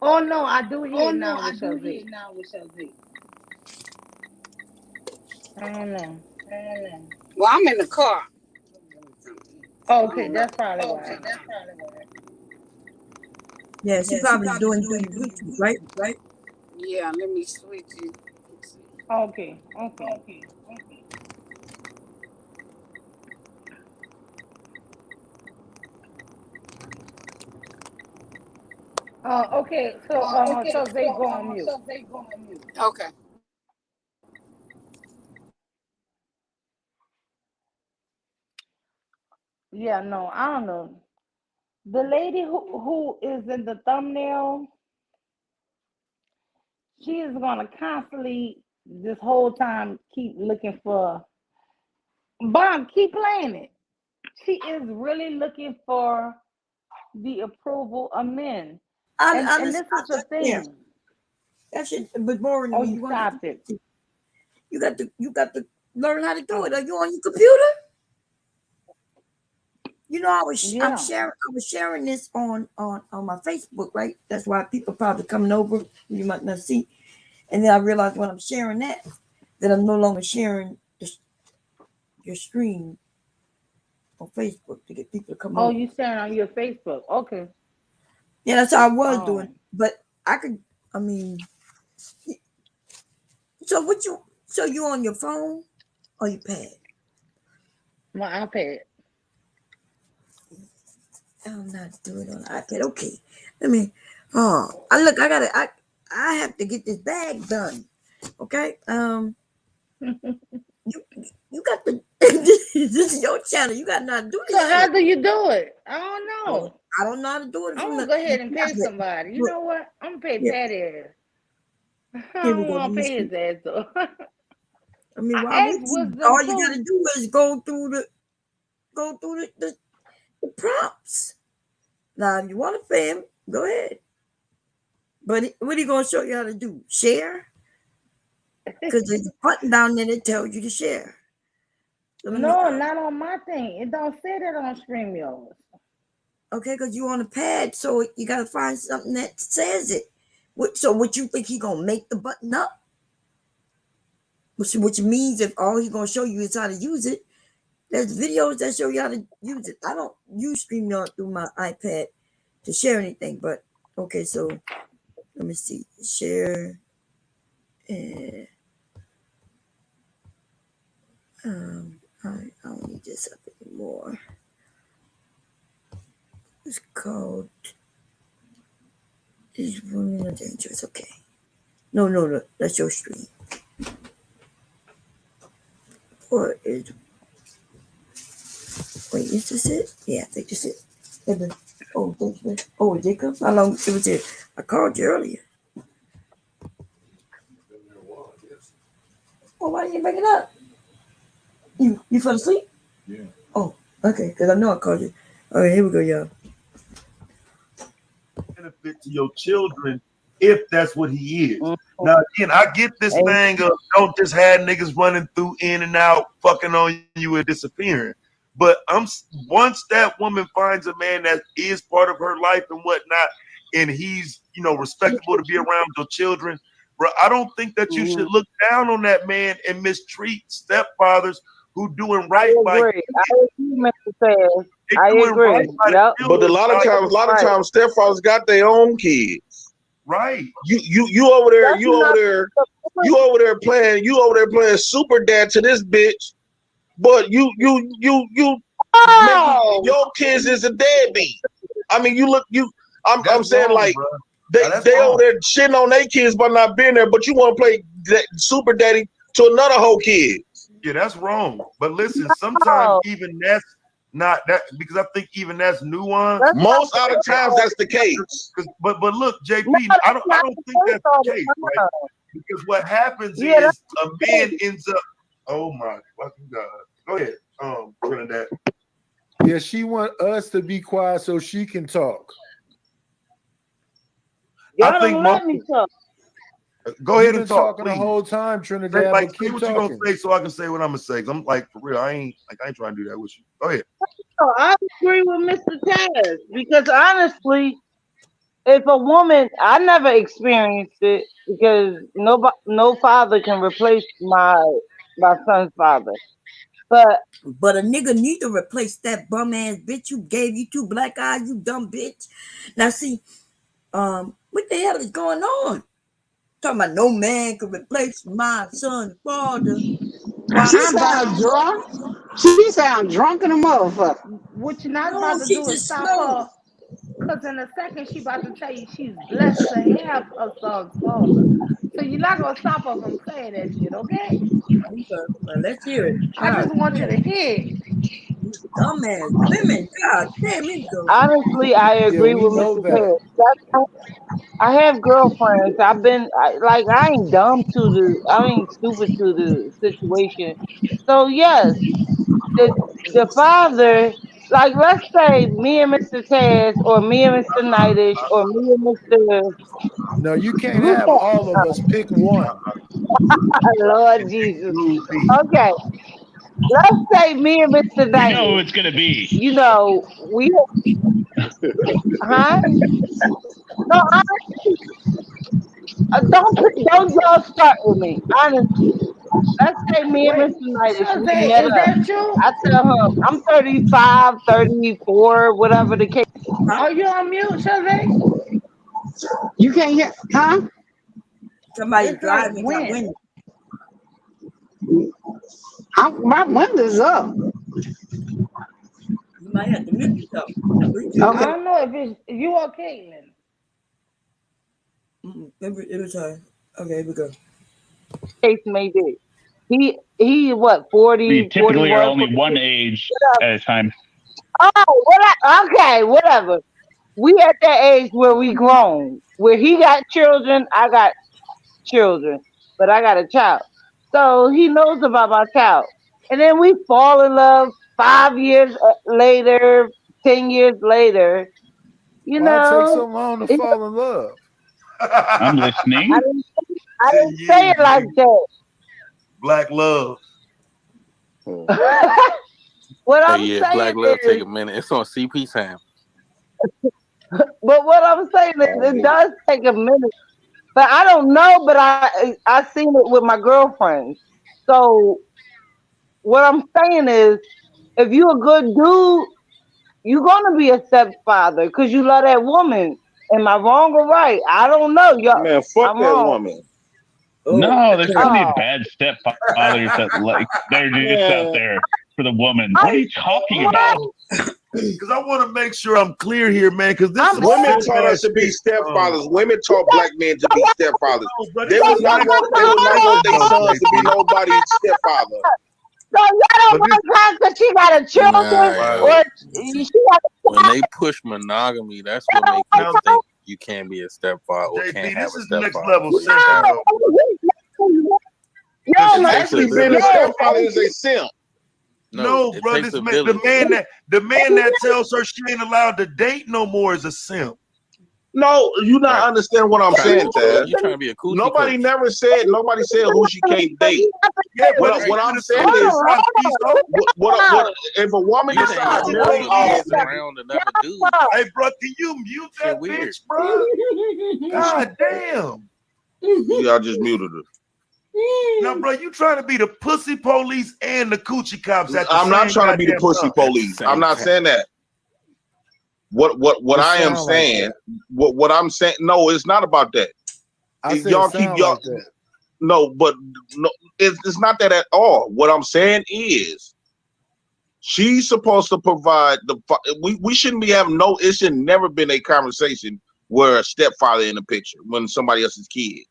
Oh, no, I do hear it now with Shazay. I don't know. Well, I'm in the car. Oh, okay, that's probably why. Yeah, she probably doing YouTube, right? Yeah, let me switch it. Okay. Okay, so they go on mute. Okay. Yeah, no, I don't know. The lady who is in the thumbnail, she is gonna constantly this whole time keep looking for Bob, keep playing it. She is really looking for the approval of men. And this is the thing. That shit was boring to Oh, me. you stopped it. You got to learn how to do it. Are you on your computer? You know, I was sharing this on my Facebook, right? That's why people probably coming over. You might not see. And then I realized when I'm sharing that I'm no longer sharing your stream on Facebook to get people to come Oh, over. you saying on your Facebook? Okay. Yeah, that's how I was Oh. doing. But I could, I mean, so you on your phone or your pad? My iPad. I'm not doing it on iPad. Okay. I mean, I have to get this bag done. Okay. You got the this is your channel. You got nothing to do this. So how shit. do you do it? I don't know. I don't know how to do it. I'm from gonna the go ahead and pay tablet. somebody. You know what? I'm gonna pay Yeah. Patty ass. I Here we don't go. want to pay his ass though. I mean, I why asked would what's you? the All you proof? gotta do is go through the prompts. Now, if you want to pay him, go ahead. But what are you gonna show you how to do? Share? Because there's a button down there that tells you to share. So let me- No, not on my thing. It don't say that on StreamYard. Okay, because you on a pad, so you gotta find something that says it. So what you think he gonna make the button up? Which means if all he gonna show you is how to use it, there's videos that show you how to use it. I don't use StreamYard through my iPad to share anything, but okay, so let me see. Share and I don't need this up anymore. It's called These Women Are Dangerous. Okay. No, that's your stream. Or is wait, is this it? Yeah, I think this is it. Oh, Jacob, how long it was it? I called you earlier. Oh, why didn't you bring it up? You fell asleep? Yeah. Oh, okay, because I know I called you. All right, here we go, y'all. Benefit to your children if that's what he is. Now again, I get this thing of don't just have niggas running through in and out, fucking on you and disappearing. But once that woman finds a man that is part of her life and whatnot, and he's respectable to be around your children, bro, I don't think that you should look down on that man and mistreat stepfathers who doing right by you. I agree, Mr. Faz. I agree. Right by the Yep. But a lot of times, stepfathers got their own kids. Right. You over there playing super dad to this bitch, but you your kids is a deadbeat. I mean, I'm saying wrong, like bro. they over there shitting on their kids by not being there, but you want to play super daddy to another whole kid. Yeah, that's wrong. But listen, sometimes even that's not that, because I think even that's nuanced. Most of the times that's the case. But look, JP, I don't think that's the case, right? Because what happens is a man ends up. Oh my fucking God! Go ahead, Trinidad. Yeah, she want us to be quiet so she can talk. Y'all don't let me talk. Go ahead You've and been talk, talking please. the whole time, Trinidad. Like, but say keep what you talking. gonna say so I can say what I'm gonna say. Cause I'm like, for real, I ain't trying to do that with you. Go ahead. So I agree with Mr. Taz because honestly, if a woman, I never experienced it because no father can replace my son's father. But a nigga need to replace that bum ass bitch who gave you 2 black eyes, you dumb bitch. Now see, what the hell is going on? Talking about no man can replace my son's father. She sound drunk. She sound drunk in a motherfucker. What you're not No, about to she do is just stop slow. her. Because in a second, she about to tell you she's blessed to have her son's father. So you're not going to stop her from saying that shit, okay? Okay, well, let's hear it. I just want you to hear it. Dumbass women, God damn it. honestly, I agree with Mr. Taz. I have girlfriends. I ain't dumb I ain't stupid to the situation. So yes, the father, like let's say me and Mr. Taz or me and Mr. Nightish or me and Mr. No, you can't have all of us. Pick one. Lord Jesus. Okay. Let's say me and Mr. You know who Nightish. it's gonna be. We huh? No, honestly, don't y'all start with me. Honestly, let's say me and Wait, Mr. Knight, if we Shazay, met is up, that you? I tell her I'm 35, 34, whatever the case. Are you on mute, Shazay? You can't hear, huh? Somebody It's like driving got wind. wind. My window's up. You might have to mute yourself. I Okay. don't know if it's you or Caitlin. It was her. Okay, here we go. Case may be. He what, 40, We typically are 41, only one age at a time. Oh, okay, whatever. We at that age where we grown, where he got children, I got children, but I got a child. So he knows about my child. And then we fall in love 5 years later, 10 years later. You Why it take so know, long to fall in love? I'm listening. I didn't say it like that. Black love. What Hey, I'm yeah, saying Black Love is, take a minute. It's on CP time. but what I'm saying is, it does take a minute. But I don't know. But I seen it with my girlfriends. So what I'm saying is, if you a good dude, you're gonna be a stepfather because you love that woman. Am I wrong or right? I don't know. Man, fuck I'm that wrong. woman. No, there's plenty of Oh. bad stepfathers that like they're just out there for the woman. What are you talking about? Because I want to make sure I'm clear here, man. Because this is Women some taught bad us to be shit. stepfathers. Women taught black men to be stepfathers. but They it's was not not- want their sons to be nobody's stepfather. So y'all don't want her because she got a children Nah, or she got When they push monogamy, that's what makes you think you can't be a stepfather or JP, can't have this a is next stepfather. level shit. though. No, actually, being a stepfather is a simp. No, it bro, takes this a man, the man that tells her she ain't allowed to date no more is a simp. No, you not understand what I'm saying, Taz. You trying to be a coochie Nobody coach. nobody said who she can't date. Yeah, What I'm saying is, what if a woman You saying decides to you marry hands around another dude. Hey, bro, can you mute that Shit weird. bitch, bro? God damn. Yeah, I just muted her. Now, bro, you trying to be the pussy police and the coochie cops at the I'm not same trying to be the goddamn pussy time. police. I'm not saying that. What I am saying, what I'm saying, no, it's not about that. I said Y'all it keep sound y'all like that. no, but no, it's not that at all. What I'm saying is, she's supposed to provide we shouldn't be having no. It should never been a conversation where a stepfather in the picture when somebody else's kids.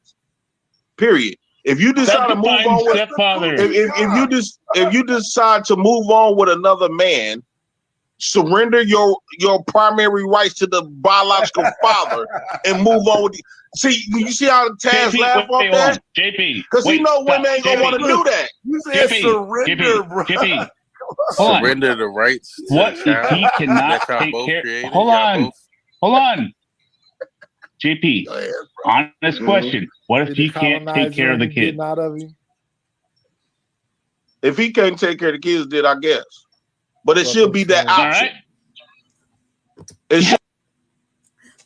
Period. If you decide to move on with stepfather. if you decide to move on with another man, surrender your primary rights to the biological father and move on with. See, you see how the Taz laugh off that? JP, Because he know women ain't gonna want to do that. You said surrender, bro. JP, hold on. Surrender the rights. to What the child if he cannot that y'all take both care? created. Hold Y'all on, both- hold on. JP, honest question. What if Did he the can't take colonizer care of the ever kid? getting out of him? If he can't take care of the kids, then I guess. But it should be that option. It should.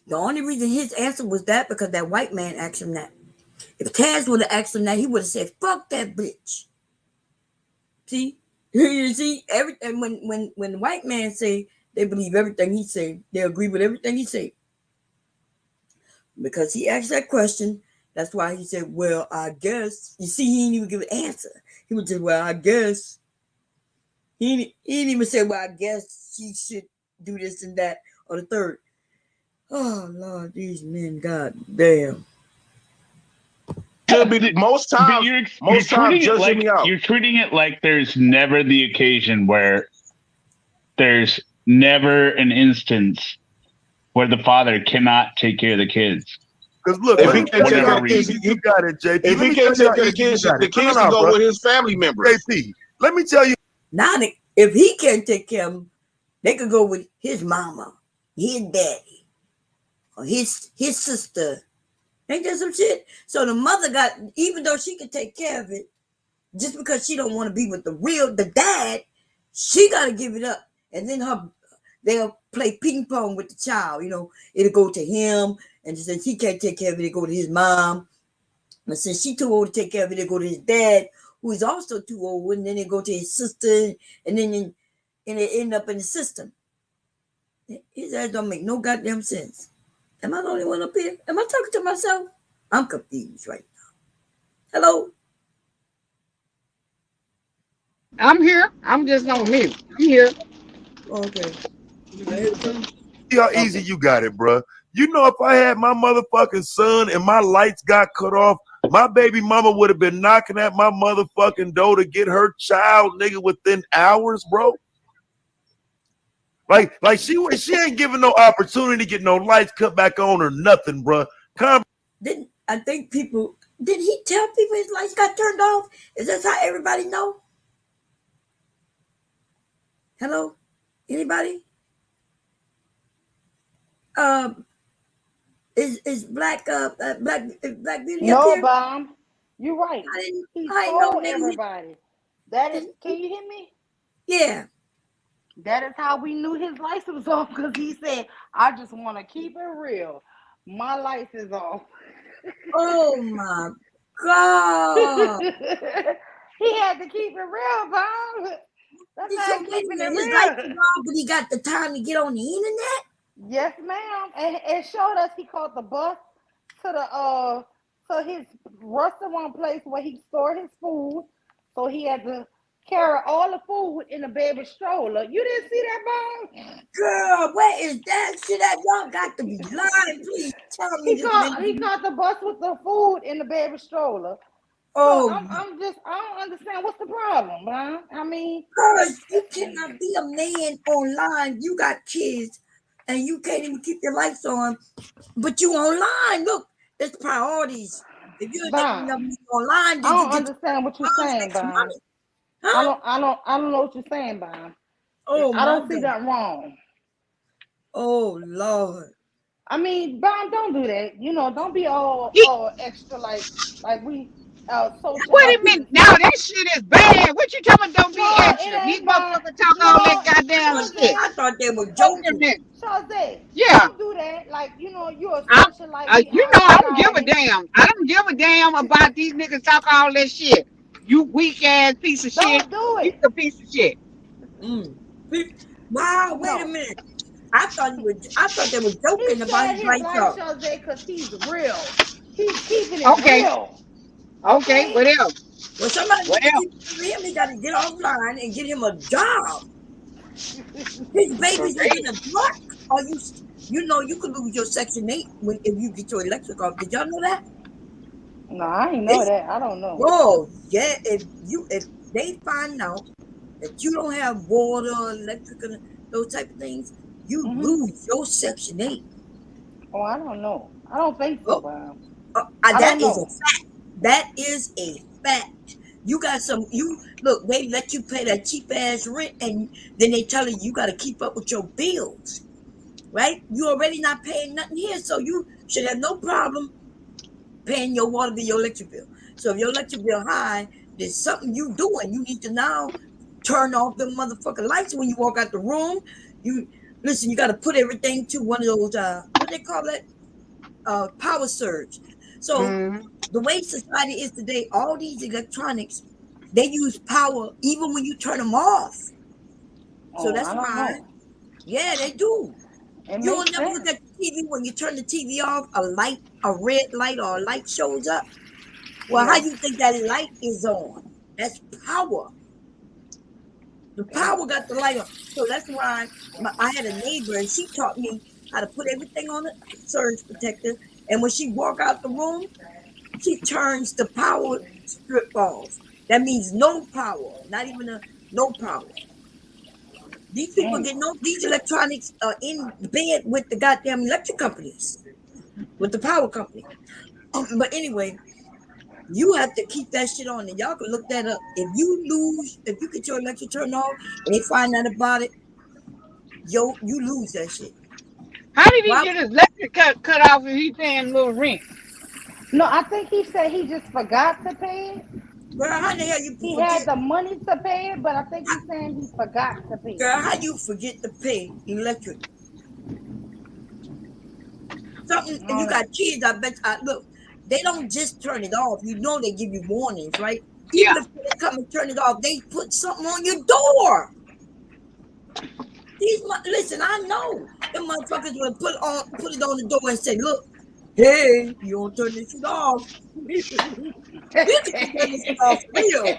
The only reason his answer was that because that white man asked him that. If Taz would have asked him that, he would have said, "Fuck that bitch." See, you see, and when the white man say they believe everything he say, they agree with everything he say. Because he asked that question, that's why he said, "Well, I guess." You see, he didn't even give an answer. He would say, "Well, I guess." He didn't even say, "Well, I guess she should do this and that or the third." Oh Lord, these men, God damn. Should be most times. Most times, just hear me out. You're treating it like there's never the occasion where there's never an instance where the father cannot take care of the kids. Because look, If he can't take care you of the kids, got it, JP. if he can't take care of the kids, the kids can go with his family members. JP, let me tell you. Now, if he can't take care of them, they could go with his mama, his daddy, or his sister. Ain't that some shit? So the mother got, even though she could take care of it, just because she don't want to be with the dad, she got to give it up. And then they'll play ping pong with the child. You know, it'll go to him, and since he can't take care of it, it'll go to his mom. And since she too old to take care of it, it'll go to his dad, who is also too old, and then they go to his sister, and then they end up in the system. His ass don't make no goddamn sense. Am I the only one up here? Am I talking to myself? I'm confused right now. Hello? I'm here. I'm just on mute. I'm here. Okay. See how easy you got it, bro. You know, if I had my motherfucking son and my lights got cut off, my baby mama would have been knocking at my motherfucking door to get her child, nigga, within hours, bro. Like she ain't giving no opportunity to get no lights cut back on or nothing, bro. Did he tell people his lights got turned off? Is that how everybody know? Hello? Anybody? Is Black Beauty up No, here? Bomb. You're right. He told nigga. everybody. That is, can you hear me? Yeah. That is how we knew his lights was off, because he said, I just want to keep it real. My lights is off. Oh my God. He had to keep it real, Bob. That's not keeping it his lights real. is on, but he got the time to get on the internet? Yes, ma'am. And it showed us he caught the bus to his restaurant place where he stored his food. So he had to carry all the food in a baby stroller. You didn't see that, Bob? Girl, where is that shit at? Y'all got to be lying. Please tell me He caught the bus with the food in the baby stroller. Oh, so I don't understand what's the problem, man. I mean, because you cannot be a man online. You got kids and you can't even keep your lights on, but you online. Look, it's priorities. If you're online, I don't understand what you're saying, Bob. Huh? I don't know what you're saying, Bob. Oh, I don't see God. that wrong. Oh Lord. I mean, Bob, don't do that. You know, don't be all extra like we social. Wait a minute. Now that shit is bad. What you talking about? Don't be extra. These motherfuckers talk all that goddamn shit. I thought they were joking. Shazay, Yeah. don't do that. Like, you know, you're a social like You know, I don't give a damn. I don't give a damn about these niggas talk all that shit. You weak ass piece of shit. Don't do it. You a piece of shit. Wow, wait a minute. I thought they were joking about his lights off. Shazay, because he's real. He's keeping it Okay. real. Okay, what else? Well, somebody him, he got to get offline and get him a job. His baby's in a block. Or you know you could lose your Section 8 if you get your electric off. Did y'all know that? No, I ain't know that. I don't know. Oh, yeah. If they find out that you don't have water, electric, and those type of things, you lose your Section 8. Oh, I don't know. I don't think so, Bob. That is a fact. That is a fact. You got look, they let you pay that cheap ass rent, and then they tell you got to keep up with your bills, right? You already not paying nothing here, so you should have no problem paying your water bill, your electric bill. So if your electric bill high, there's something you doing. You need to now turn off the motherfucking lights when you walk out the room. You got to put everything to one of those what they call that, power surge. So the way society is today, all these electronics, they use power even when you turn them off. So that's why, yeah, they do. You'll never look at the TV when you turn the TV off, a red light or a light shows up. Well, how you think that light is on? That's power. The power got the light on. So that's why I had a neighbor and she taught me how to put everything on a surge protector. And when she walk out the room, she turns the power strip off. That means no power, not even no power. These people these electronics are in bed with the goddamn electric companies, with the power company. But anyway, you have to keep that shit on, and y'all can look that up. If you get your electric turned off and they find out about it, you lose that shit. How did he get his electric cut off if he paying a little rent? No, I think he said he just forgot to pay it. Girl, how the hell you He had the money to pay it, but I think he's saying he forgot to pay it. Girl, how you forget to pay electric? Something, and you got kids, I bet. Look, they don't just turn it off. You know they give you warnings, right? Even before they come and turn it off, they put something on your door. Listen, I know the motherfuckers will put it on the door and say, "Look, hey, you don't turn this shit off. You can turn this shit off real."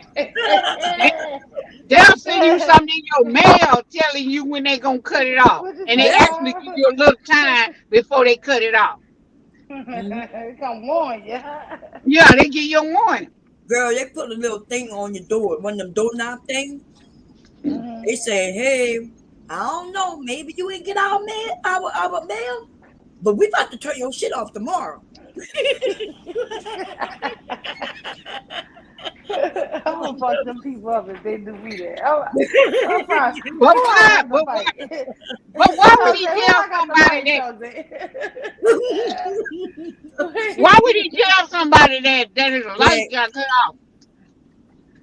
They'll send you something in your mail telling you when they're gonna cut it off, and they actually give you a little time before they cut it off. Come warn you. Yeah, they give you a warning. Girl, they put a little thing on your door, one of them doorknob things. They say, "Hey, I don't know, maybe you ain't get our mail, but we about to turn your shit off tomorrow." I'm gonna fuck them people up if they do me that. But why would he tell somebody that? Why would he tell somebody that his light got cut off?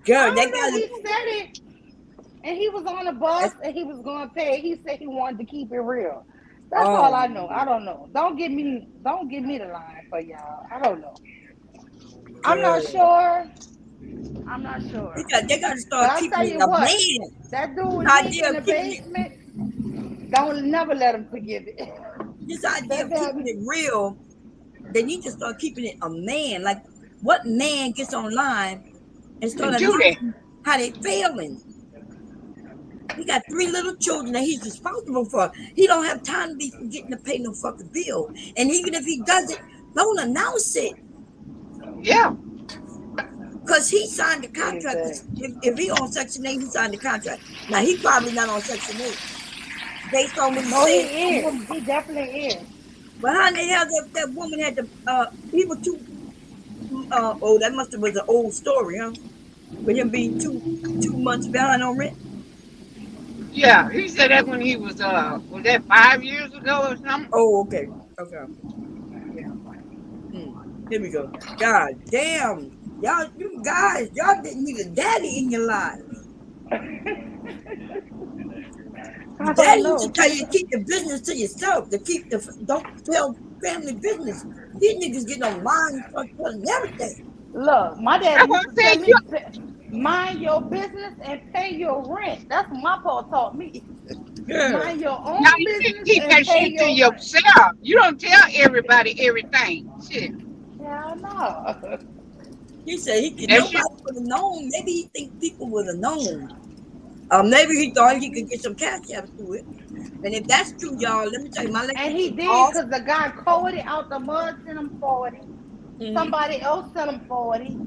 Girl, He said it, and he was on the bus and he was going to pay. He said he wanted to keep it real. That's all I know. I don't know. Don't give me the line for y'all. I don't know. I'm not sure. They got to start keeping it a man. That dude in the basement, don't never let him forgive it. This idea of keeping it real, they need to start keeping it a man. Like, what man gets online and start announcing how they failing? He got 3 little children that he's responsible for. He don't have time to be forgetting to pay no fucking bill. And even if he does it, don't announce it. Yeah. Because he signed the contract. If he on Section 8, he signed the contract. Now, he probably not on Section 8. Based on what he No, he said. is. He definitely is. But how the hell that woman had to, he was too, that must have was an old story, huh? With him being two months behind on rent. Yeah, he said that when he was that 5 years ago or something? Oh, okay. Yeah. Here we go. God damn. Y'all didn't need a daddy in your lives. Daddy used to tell you to keep the business to yourself, don't tell family business. These niggas get online and start telling everything. Look, my dad used to tell me, mind your business and pay your rent. That's what my pa taught me. Mind your own now, you business can keep and that pay shit your to yourself. You don't tell everybody everything. Shit. Yeah, no. He said nobody would have known. Maybe he think people would have known. Maybe he thought he could get some cash out to it. And if that's true, y'all, let me tell you, my lecture. And he did, because the guy coded out the mud, sent him 40. Somebody else sent him 40.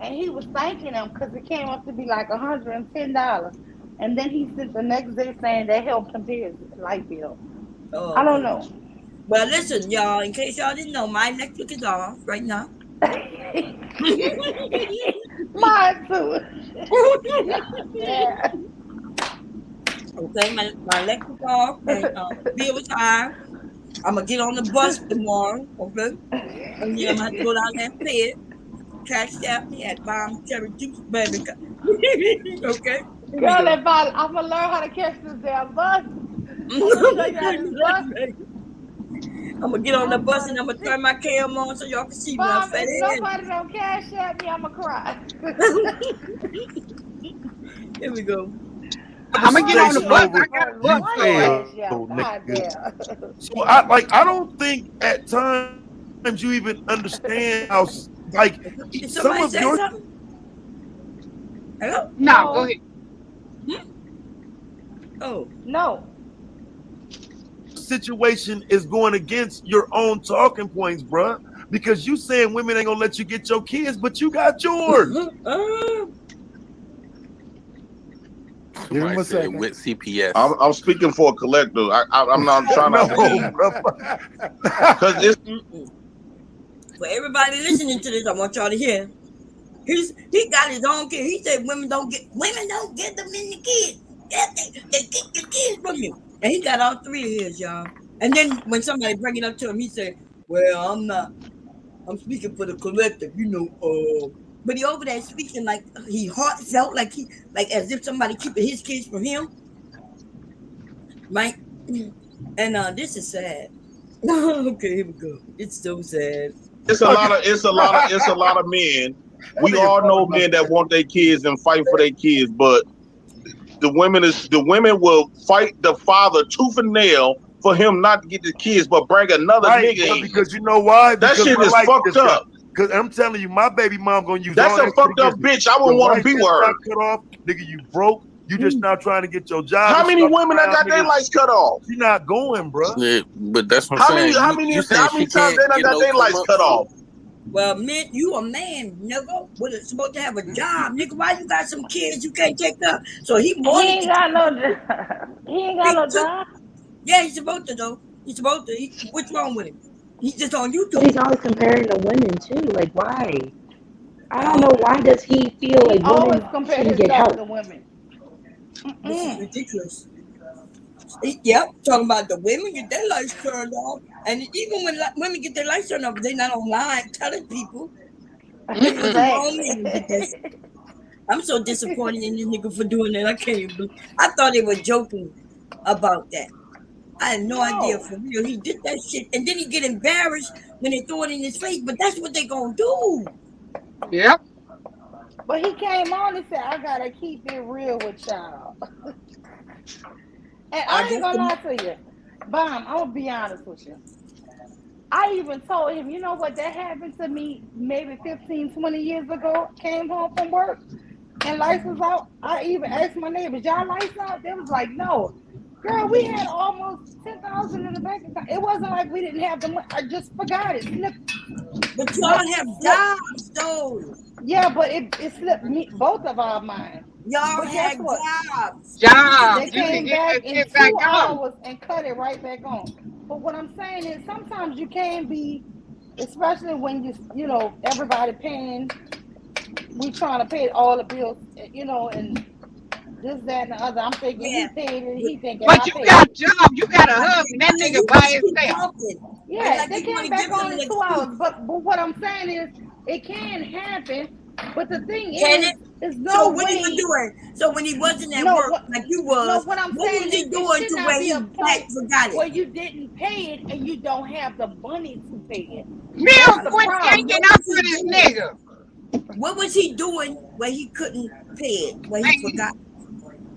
And he was thanking them because it came up to be like $110. And then he sent the next day saying they helped him pay his light bill. I don't know. Well, listen, y'all, in case y'all didn't know, my electric is off right now. Mine too. Yeah. Okay, my electric off and bill is high. I'm gonna get on the bus tomorrow, okay? And then I'm gonna go down there and pay it. Cash out me at Bomb Cherry Juice, baby. Okay? Girl, I'm gonna learn how to catch this damn bus. I'm gonna get on the bus and I'm gonna turn my cam on so y'all can see me. Mom, if nobody don't cash at me, I'm gonna cry. Here we go. I'm gonna get on the bus. So I don't think at times you even understand how like some of your. Hello? No, go ahead. Oh no. Situation is going against your own talking points, bruh. Because you saying women ain't gonna let you get your kids, but you got yours. Give him a second. With CPS. I'm speaking for a collector. I'm not trying to. Because it's for everybody listening to this, I want y'all to hear. He got his own kid. He said women don't get them in the kids. They get the kids from you. And he got all 3 of his, y'all. And then when somebody bring it up to him, he said, "Well, I'm not. I'm speaking for the collective, you know." But he over there speaking like he heartfelt, like as if somebody keeping his kids from him, right? And this is sad. Okay, here we go. It's so sad. It's a lot of men We all know men that want their kids and fight for their kids, but the women will fight the father tooth and nail for him not to get the kids, but bring another nigga in. Because you know why? That shit is fucked up. Because I'm telling you, my baby mom gonna use That's all a fucked up bitch. I wouldn't want to be with her. Cut off, nigga. You broke. You just now trying to get your job. How many women that got their lights cut off? You're not going, bro. Yeah, but that's what I'm saying. How many times they done got their lights cut off? Well, man, you a man, nigga. What supposed to have a job, nigga? Why you got some kids you can't take up? So he ain't got no job. He ain't got no job. Yeah, he's supposed to though. He's supposed to. What's wrong with him? He's just on YouTube. But he's always comparing the women too. Like, why? I don't know. Why does he feel like always women compare shouldn't get himself help? to women. This is ridiculous. Yep, talking about the women get their lights turned off, and even when women get their lights turned off, they're not online telling people. I'm so disappointed in this nigga for doing that. I can't even believe. I thought they were joking about that. I had no idea for real. He did that shit, and then he get embarrassed when they throw it in his face. But that's what they gonna do. Yep. But he came on and said, I gotta keep it real with y'all. And I ain't gonna lie to you. Bomb, I'm gonna be honest with you. I even told him, you know what, that happened to me maybe 15, 20 years ago. Came home from work and lights was out. I even asked my neighbors, y'all lights out? They was like, no. Girl, we had almost 10,000 in the bank account. It wasn't like we didn't have the money. I just forgot it. Slipped. But y'all have jobs, though. Yeah, but it slipped me, both of our minds. Y'all But guess had what? jobs. They came back in 2 hours and cut it right back on. But what I'm saying is sometimes you can be, especially when you know, everybody paying, we trying to pay all the bills, you know, and this, that, and the other. I'm thinking he paid it, he thinking But I you paid got a it. job, you got a husband, that nigga by himself. Yeah, Like they you came wanna back give them on in an 2 hours. But what I'm saying is it can happen. But the thing is no So way. what he was doing? So when he wasn't at No, work what- like you was, No, what I'm what saying was he is doing it should to not where be he a point forgot it? where you didn't pay it and you don't have the money to pay it. Mill, the quit problem. yanking up for this nigga. What was he doing where he couldn't pay it? Where he forgot?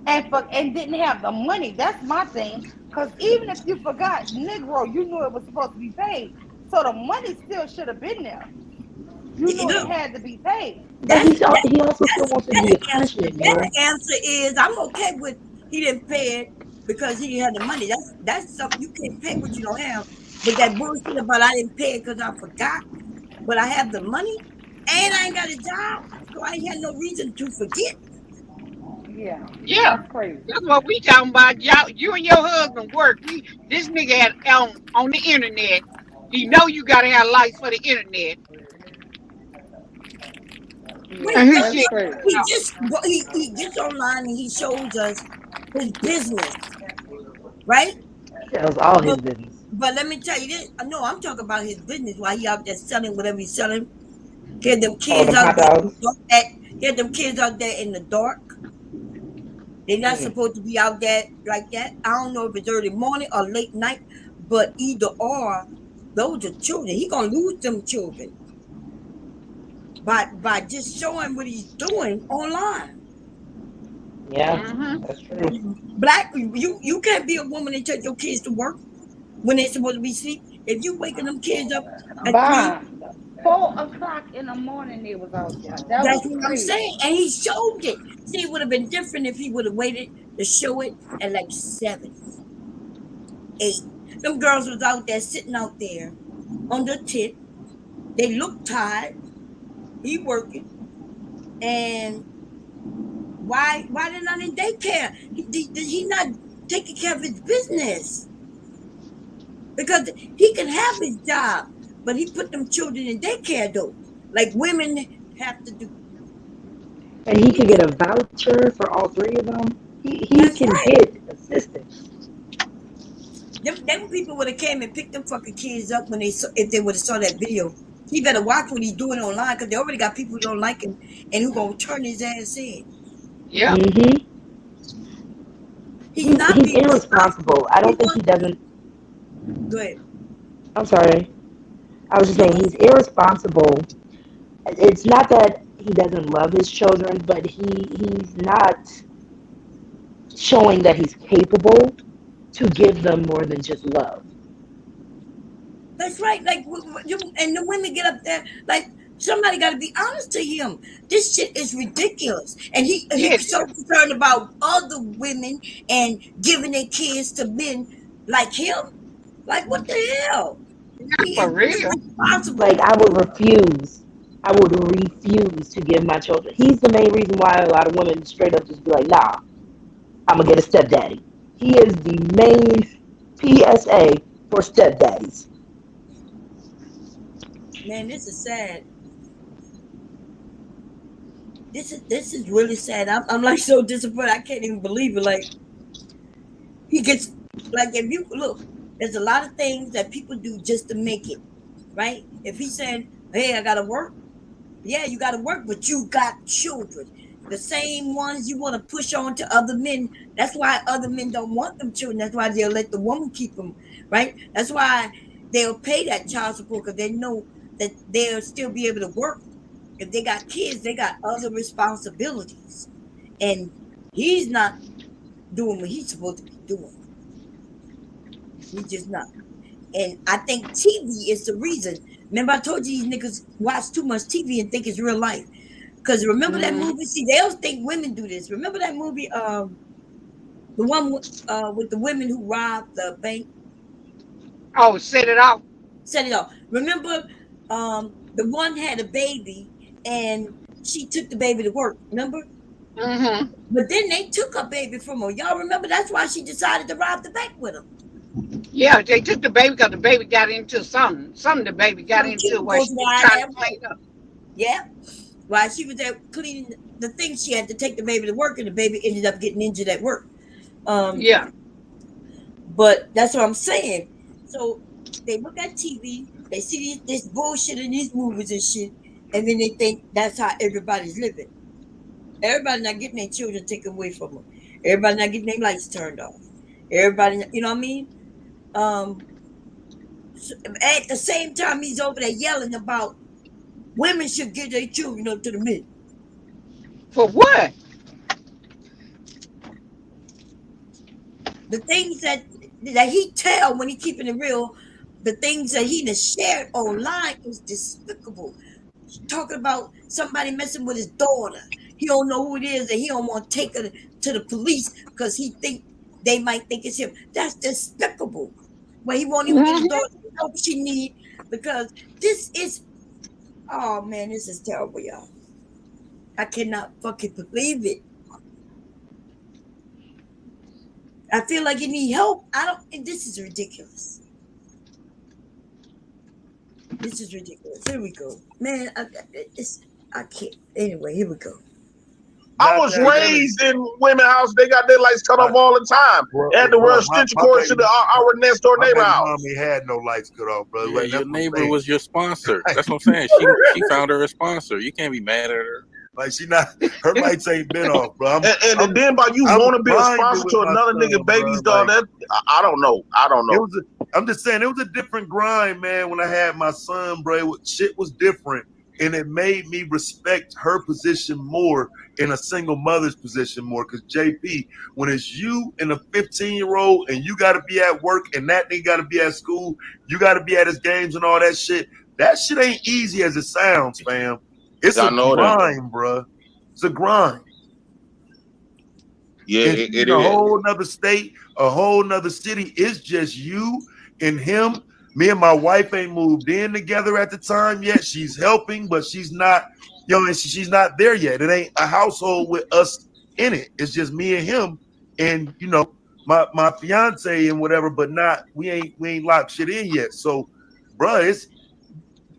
And didn't have the money. That's my thing. Because even if you forgot, Negro, you knew it was supposed to be paid. So the money still should have been there. You knew it had to be paid. But he also still wants to be a punishment, The better answer is I'm okay with he didn't pay it because he had the money. That's something you can't pay what you don't have. But that bullshit about I didn't pay it because I forgot, but I have the money and I ain't got a job, so I ain't had no reason to forget. Yeah. Yeah, That's crazy. that's what we talking about. Y'all, you and your husband work. This nigga had on the internet. He know you gotta have lights for the internet. And his shit. He gets online and he shows us his business, right? That was all his business. But let me tell you this. No, I'm talking about his business while he out there selling whatever he's selling. Get them kids out there. Get them kids out there in the dark. They're not supposed to be out there like that. I don't know if it's early morning or late night, but either or, those are children. He gonna lose them children by just showing what he's doing online. Yeah, that's true. Black, you can't be a woman and take your kids to work when they're supposed to be asleep. If you waking them kids up at 4 o'clock in the morning, they was out there. That's what I'm saying. And he showed it. See, it would have been different if he would have waited to show it at like 7, 8. Them girls was out there sitting out there on the tip. They look tired. He working. And why they're not in daycare? He not taking care of his business. Because he can have his job, but he put them children in daycare though. Like women have to do. And he could get a voucher for all 3 of them. He can get assistance. Them people would have came and picked them fucking kids up when if they would have saw that video. He better watch what he's doing online because they already got people who don't like him and who gonna turn his ass in. Yeah. Mm-hmm. He's irresponsible. I don't think he doesn't. Go ahead. I'm sorry. I was just saying he's irresponsible. It's not that he doesn't love his children, but he's not showing that he's capable to give them more than just love. That's right. Like, and the women get up there, like, somebody got to be honest to him. This shit is ridiculous. And he's so concerned about other women and giving their kids to men like him. Like, what the hell? For real. Like, I would refuse to give my children. He's the main reason why a lot of women straight up just be like, nah, I'm going to get a stepdaddy. He is the main PSA for stepdaddies. Man, this is sad. This is really sad. I'm like so disappointed. I can't even believe it. Like, he gets, like, if you look, there's a lot of things that people do just to make it, right? If he's saying, hey, I gotta work, yeah, you gotta work, but you got children. The same ones you want to push on to other men. That's why other men don't want them children. That's why they'll let the woman keep them, right? That's why they'll pay that child support, because they know that they'll still be able to work. If they got kids, they got other responsibilities. And he's not doing what he's supposed to be doing. He's just not. And I think TV is the reason. Remember, I told you these niggas watch too much TV and think it's real life. Because remember that movie? See, they don't think women do this. Remember that movie, the one with the women who robbed the bank? Oh, Set It Off. Set It Off. Remember, the one had a baby and she took the baby to work. Remember? Mm-hmm. But then they took her baby from her. Y'all remember? That's why she decided to rob the bank with him. Yeah, they took the baby because the baby got into something. Something the baby got into where she was trying to clean up. Yeah. While she was there cleaning the things, she had to take the baby to work, and the baby ended up getting injured at work. Yeah. But that's what I'm saying. So they look at TV, they see this bullshit in these movies and shit, and then they think that's how everybody's living. Everybody not getting their children taken away from them. Everybody not getting their lights turned off. Everybody, you know what I mean? At the same time, he's over there yelling about women should give their children up to the men. For what? The things that he tell when he keeping it real, the things that he has shared online is despicable. Talking about somebody messing with his daughter. He don't know who it is, and he don't want to take her to the police because he think they might think it's him. That's despicable. When he won't even get his daughter the help she need, because this is, oh man, this is terrible, y'all. I cannot fucking believe it. I feel like you need help. This is ridiculous. This is ridiculous. Here we go. Man, I can't. Anyway, here we go. I was raised in women's house. They got their lights cut off all the time. They had to wear extension cords to our next door neighbor house. Mommy had no lights cut off, bro. Yeah, Like, your neighbor was your sponsor. That's what I'm saying. She found her a sponsor. You can't be mad at her. Like, her lights ain't been off, bro. And then by you want to be a sponsor to another nigga baby's dog, that I don't know. I'm just saying, it was a different grind, man. When I had my son, bro, shit was different, and it made me respect her position more in a single mother's position more. Because JP, when it's you and a 15-year-old, and you got to be at work, and that nigga got to be at school, you got to be at his games and all that shit. That shit ain't easy as it sounds, fam. It's a grind, bro. It's a grind. Yeah, it is. A whole nother state, a whole nother city. It's just you and him. Me and my wife ain't moved in together at the time yet. She's helping, but she's not, she's not there yet. It ain't a household with us in it. It's just me and him, and my fiance and whatever. But we ain't locked shit in yet. So, bro,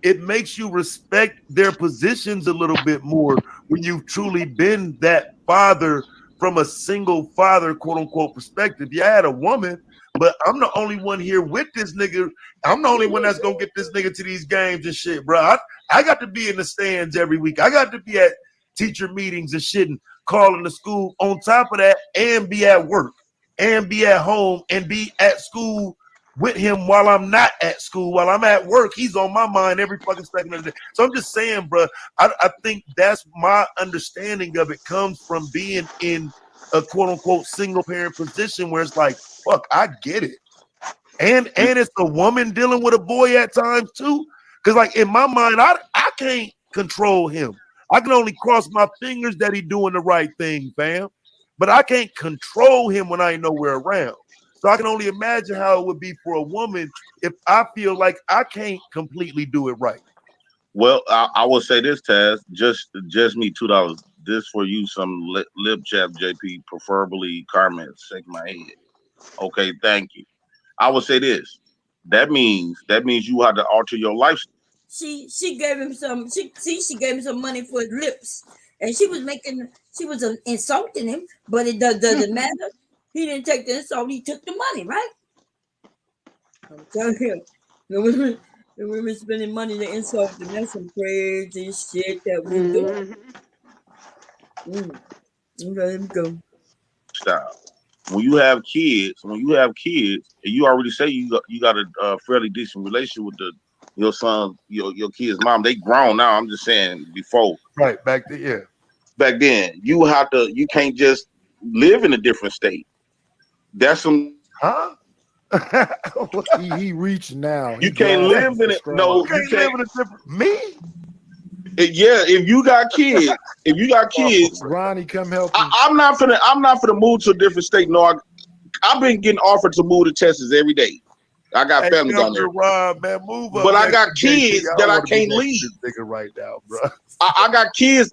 it makes you respect their positions a little bit more when you've truly been that father from a single father, quote unquote, perspective. Yeah, I had a woman, but I'm the only one here with this nigga. I'm the only one that's gonna get this nigga to these games and shit, bro. I got to be in the stands every week. I got to be at teacher meetings and shit and calling the school on top of that, and be at work and be at home and be at school with him while I'm not at school, while I'm at work. He's on my mind every fucking second of the day. So I'm just saying, bro, I think that's my understanding of it comes from being in a quote unquote single parent position where it's like, fuck, I get it. And it's a woman dealing with a boy at times too. Cause like in my mind, I can't control him. I can only cross my fingers that he's doing the right thing, fam. But I can't control him when I ain't nowhere around. So I can only imagine how it would be for a woman if I feel like I can't completely do it right. Well, I will say this, Taz. Just me $2. This for you, some lip chat, JP, preferably comments. Shake my head. Okay, thank you. I would say this. That means you have to alter your lifestyle. She gave him some. She gave him some money for his lips, and she was insulting him. But it doesn't matter. He didn't take the insult. He took the money, right? I'm telling you, the women spending money to insult them. That's some crazy shit that we do. Okay, let me go. Style. When you have kids, and you already say you got a fairly decent relationship with your son, your kid's mom. They grown now. I'm just saying before. Right, back then, yeah. Back then, you can't just live in a different state. That's some he reached now. You can't live in it. No, you can't live in a different me. Yeah, if you got kids, Ronnie, come help me. I'm not finna move to a different state. No, I've been getting offered to move to Texas every day. I got family down there. Rob, man, move up, but man. I got kids that I can't leave. Nigga right now, bro. I got kids,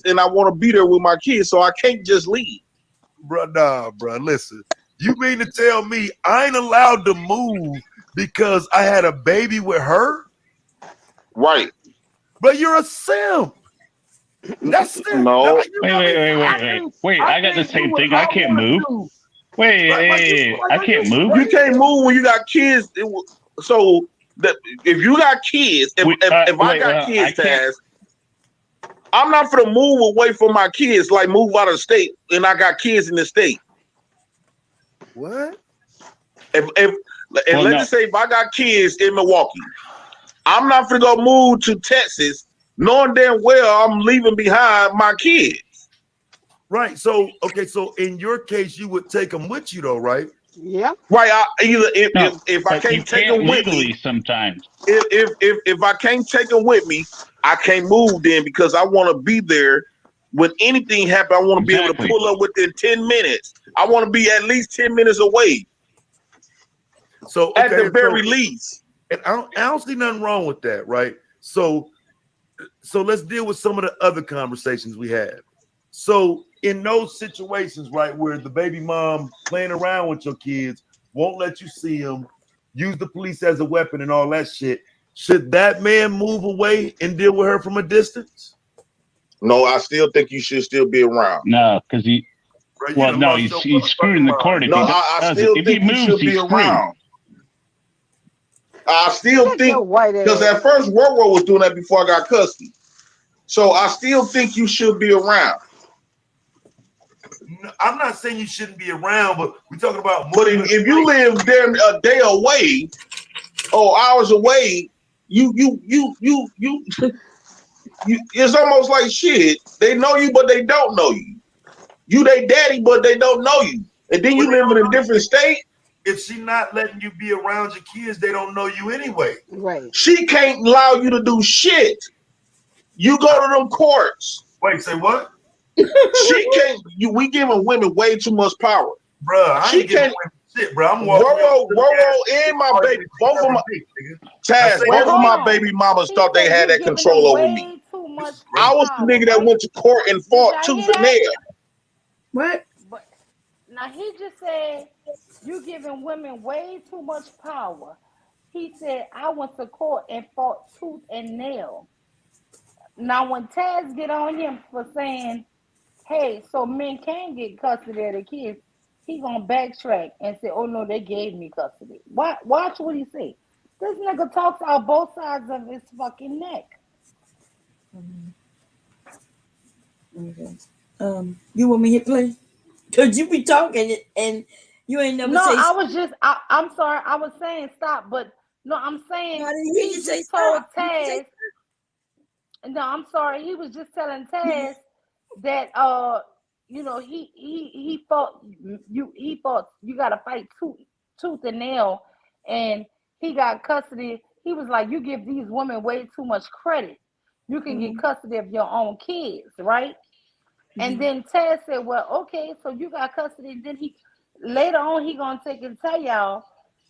and I want to be there with my kids, so I can't just leave. Bro, nah, bro. Listen, you mean to tell me I ain't allowed to move because I had a baby with her? Right. But you're a simp. That's simp. No. Wait. I got the same thing. I can't move. Wait, I can't move. You can't move when you got kids. So that if you got kids, if I got kids, Taz, I'm not gonna move away from my kids, like move out of the state, and I got kids in the state. What? Let's just say if I got kids in Milwaukee, I'm not gonna go move to Texas, knowing damn well I'm leaving behind my kids. Right. So so in your case, you would take them with you, though, right? Yeah. Right. If I can't take them with me, sometimes. If I can't take them with me, I can't move then because I want to be there. When anything happens, I want to be able to pull up within 10 minutes. I want to be at least 10 minutes away. So at the very least. And I don't see nothing wrong with that, right? So let's deal with some of the other conversations we had. So in those situations, right, where the baby mom playing around with your kids, won't let you see them, use the police as a weapon and all that shit, should that man move away and deal with her from a distance? No, I still think you should still be around. No, because he's screwed in the court. No, I still think you should be around. I still think, because at first World was doing that before I got custody. So I still think you should be around. No, I'm not saying you shouldn't be around, but we're talking about. But if you live there a day away or hours away, you it's almost like shit. They know you, but they don't know you. You they daddy, but they don't know you. And then you live in a different state. If she not letting you be around your kids, they don't know you anyway. Right. She can't allow you to do shit. You go to them courts. Wait, say what? She can't. We giving women way too much power, bro. She can't. Shit, bro. I'm walking. Roro and my baby, both of my Taz, both of my baby mamas thought they had that control over me. I was the nigga that went to court and fought tooth and nail. What? But now he just said you giving women way too much power. He said I went to court and fought tooth and nail. Now when Taz get on him for saying, hey, so men can get custody of the kids, he gonna backtrack and say, oh no, they gave me custody. Watch what he say. This nigga talks out both sides of his fucking neck. Okay. You want me to hit play? Cause you be talking and You ain't never No, say I was just. I'm sorry. I was saying stop, but no, I'm saying I didn't hear he you say just told stop. You didn't say Taz. No, I'm sorry. He was just telling Taz that he thought you got to fight tooth and nail, and he got custody. He was like, you give these women way too much credit. You can get custody of your own kids, right? And then Taz said, well, okay, so you got custody. And then later on, he gonna take and tell y'all,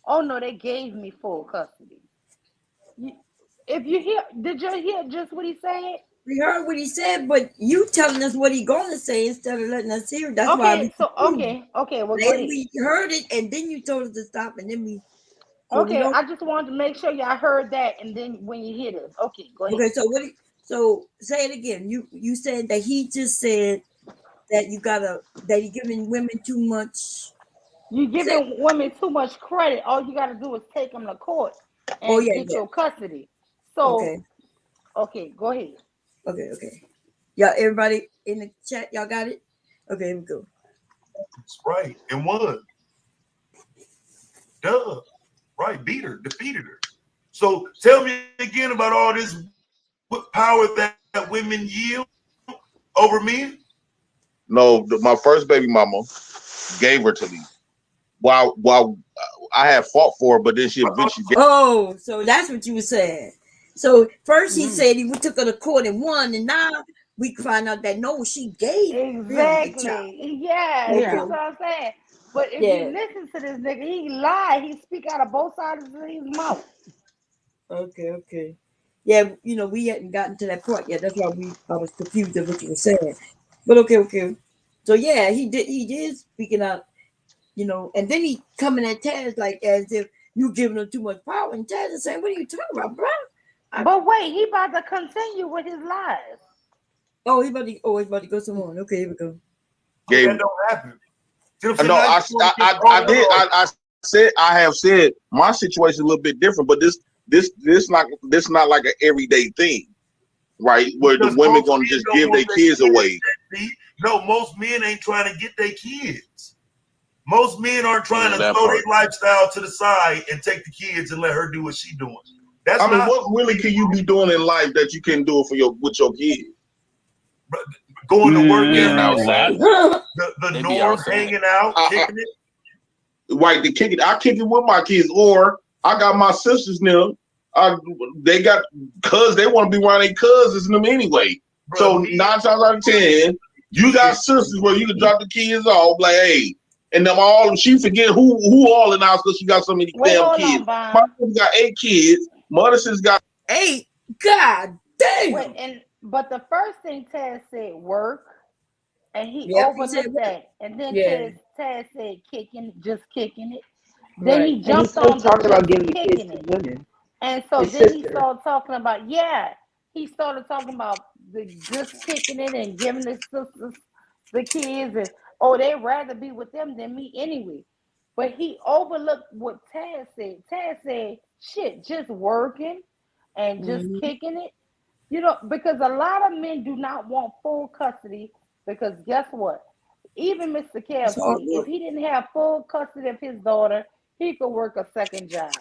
oh no, they gave me full custody. Did you hear just what he said? We heard what he said, but you telling us what he gonna say instead of letting us hear it. That's why we Okay, well, go then ahead. we heard it, and then you told us to stop, and then we. Okay, I just wanted to make sure y'all heard that, and then when you hear this, okay, go ahead. Okay, so say it again. You said that he just said that that he giving women too much. You giving women too much credit. All you got to do is take them to court and get your custody. So, okay, go ahead. Okay. Yeah, everybody in the chat, y'all got it? Okay, here we go. That's right. And won. Duh. Right. Beat her. Defeated her. So tell me again about all this power that women yield over men. No, my first baby mama gave her to me. While I had fought for her, but then she eventually gave. Oh, so that's what you were saying. So first he said he took her to court and won, and now we find out that no, she gave exactly. Yeah, that's what I'm saying. But if you listen to this nigga, he lied. He speak out of both sides of his mouth. Okay. Yeah, we hadn't gotten to that part yet. That's why I was confused of what you were saying. But okay. So yeah, he did speaking out, and then he coming at Taz like as if you giving him too much power, and Taz is saying, "What are you talking about, bro?" But wait, he about to continue with his lies. Oh, he's about to go some more. Okay, here we go. That don't happen. No, I have said my situation is a little bit different, but this not like an everyday thing, right? Where the women gonna just give their kids away. No, most men ain't trying to get their kids. Most men aren't trying to throw their lifestyle to the side and take the kids and let her do what she's doing. What really can you be doing in life that you can do it with your kids? Going to work outside. The norm, hanging out, kicking it. Right, to kick it. I kick it with my kids, or I got my sisters now. They got they want to be around their cousins and them anyway. Bro, so 9 times out of 10, you got sisters where you can drop the kids off, like, hey, and them all. She forget who all in the house because she got so many damn kids. My sister got 8 kids. My other sister got 8. God damn. But the first thing Taz said, work, and he overlooked that. And then Taz said kicking it. Then he jumped on talking about giving the kids kicking to women. And so then he started talking about, he started talking about the just kicking it and giving the sisters the kids, and they'd rather be with them than me anyway. But he overlooked what Taz said. Taz said, shit, just working and just kicking it. Because a lot of men do not want full custody, because guess what? Even Mr. Kelsey, if he didn't have full custody of his daughter, he could work a second job.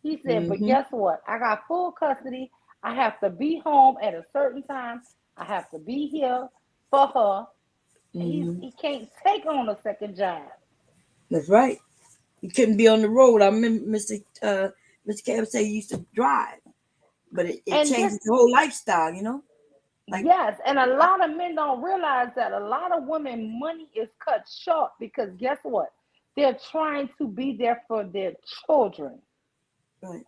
He said, but guess what? I got full custody. I have to be home at a certain time. I have to be here for her. He can't take on a second job. That's right. He couldn't be on the road. I remember Mr. Cab said he used to drive, but it changes the whole lifestyle, Yes, and a lot of men don't realize that a lot of women money is cut short because guess what? They're trying to be there for their children. Right.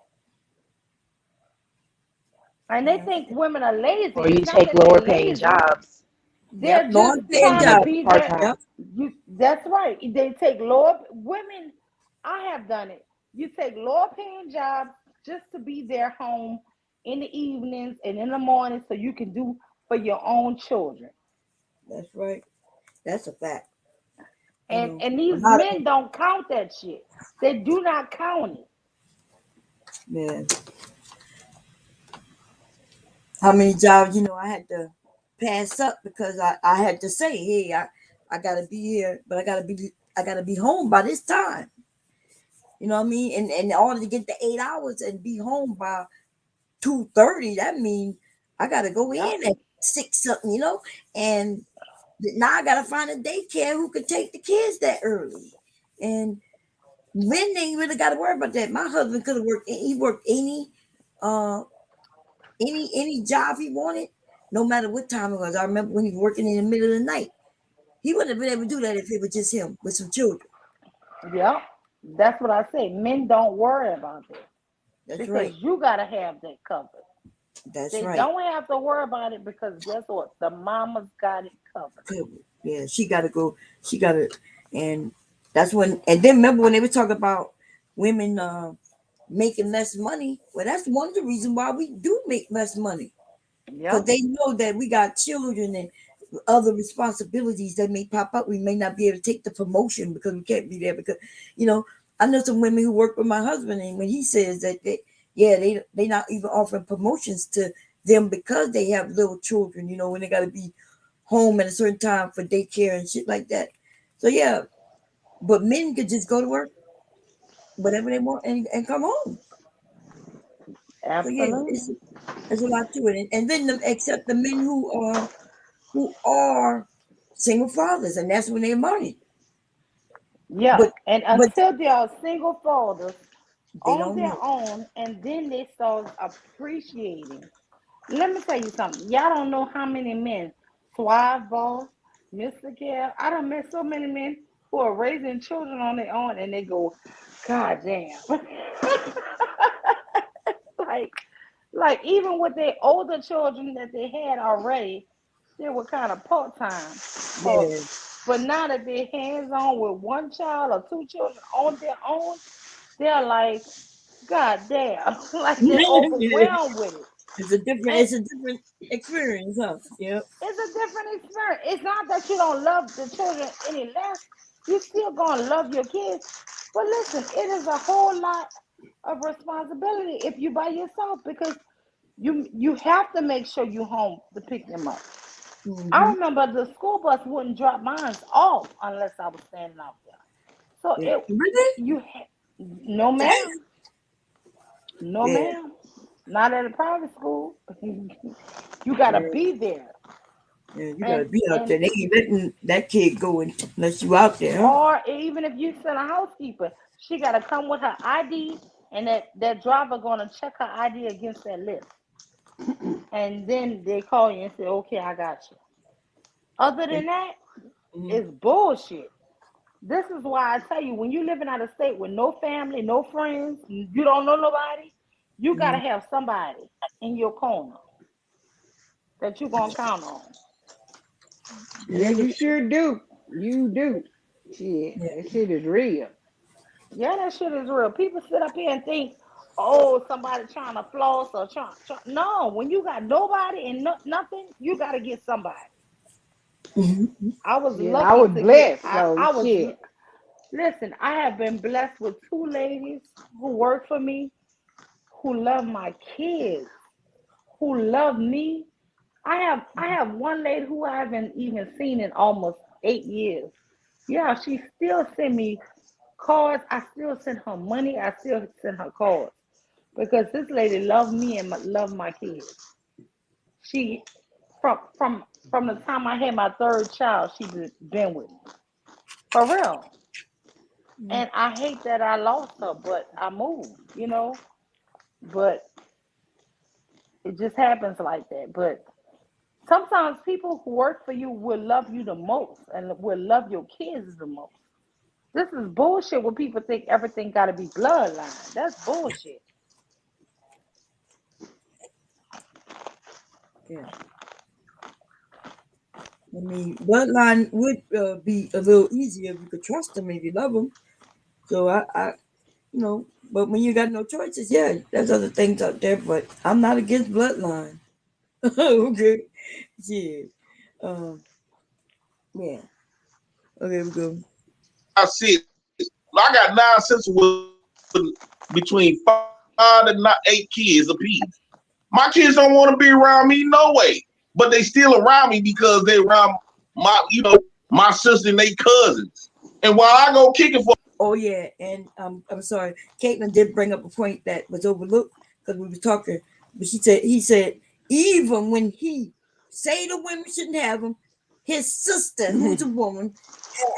And they think women are lazy. Or you take lower paying jobs. They're just trying to be there. That's right. They take lower women. I have done it. You take lower paying jobs just to be there home in the evenings and in the morning so you can do for your own children. That's right. That's a fact. And these men don't count that shit. They do not count it. Man. How many jobs, I had to pass up because I had to say, hey, I gotta be here, but I I gotta be home by this time. You know what I mean? And in order to get the 8 hours and be home by 2:30, that means I gotta go in at 6 something, you know. And now I gotta find a daycare who can take the kids that early. And men ain't really gotta worry about that. My husband could have worked. He worked any job he wanted, no matter what time it was. I remember when he was working in the middle of the night. He wouldn't have been able to do that if it was just him with some children. Yeah, that's what I say. Men don't worry about that. That's because right. you gotta have that covered. That's They right. don't have to worry about it because guess what? The mama's got it covered. Yeah, she gotta go. She gotta, and that's when. And then remember when they were talking about women making less money. Well, that's one of the reasons why we do make less money. Because they know that we got children and other responsibilities that may pop up. We may not be able to take the promotion because we can't be there. Because, you know, I know some women who work with my husband, and when he says that they not even offering promotions to them because they have little children, you know, when they got to be home at a certain time for daycare and shit like that. So yeah, but men could just go to work whatever they want and come home. Absolutely. So yeah, there's a lot to it. And then except the men who are single fathers, and that's when they're married. Yeah, But until they are single fathers they on don't their know. own, and then they start appreciating. Let me tell you something. Y'all don't know how many men, Suave Boss, Mr. Kev, I done met so many men who are raising children on their own, and they go, God damn. like even with their older children that they had already, they were kind of part-time. Yeah. But now that they're hands-on with one child or two children on their own, they're like, God damn, like they're overwhelmed with it. It's a different experience, huh? Yep. It's a different experience. It's not that you don't love the children any less. You're still gonna love your kids. But listen, it is a whole lot of responsibility if you by yourself because you have to make sure you're home to pick them up. Mm-hmm. I remember the school bus wouldn't drop mine off unless I was standing out there. So no ma'am. No ma'am. Not at a private school. You gotta be there. Yeah, you gotta be out there. They ain't letting that kid go unless you out there. Huh? Or even if you send a housekeeper, she gotta come with her ID, and that driver gonna check her ID against that list. And then they call you and say, okay, I got you. Other than that, it's bullshit. This is why I tell you, when you're living out of state with no family, no friends, you don't know nobody, you gotta have somebody in your corner that you're gonna count on. Yeah, you sure do. You do. Shit, that shit is real. Yeah, that shit is real. People sit up here and think, oh, somebody trying to floss or try. No, when you got nobody and nothing, you got to get somebody. I was lucky. I was blessed. I was shit. Listen, I have been blessed with two ladies who work for me, who love my kids, who love me. I have one lady who I haven't even seen in almost 8 years. Yeah, she still send me cards. I still send her money. I still send her cards because this lady loved me and loved my kids. She from the time I had my third child, she's been with me for real. And I hate that I lost her, but I moved, you know. But it just happens like that. But sometimes people who work for you will love you the most and will love your kids the most. This is bullshit when people think everything got to be bloodline. That's bullshit. Yeah. I mean, bloodline would be a little easier if you could trust them if you love them. So I you know, but when you got no choices, yeah, there's other things out there. But I'm not against bloodline. Okay. Yeah. Yeah. Okay, we go. I see it. I got 9 sisters with between 5 and 8 kids apiece. My kids don't want to be around me no way, but they still around me because they around my, my sister and they cousins. And while I go kicking for. Oh yeah, and I'm sorry, Caitlin did bring up a point that was overlooked because we were talking, but he said even when he say the women shouldn't have them, his sister, who's a woman,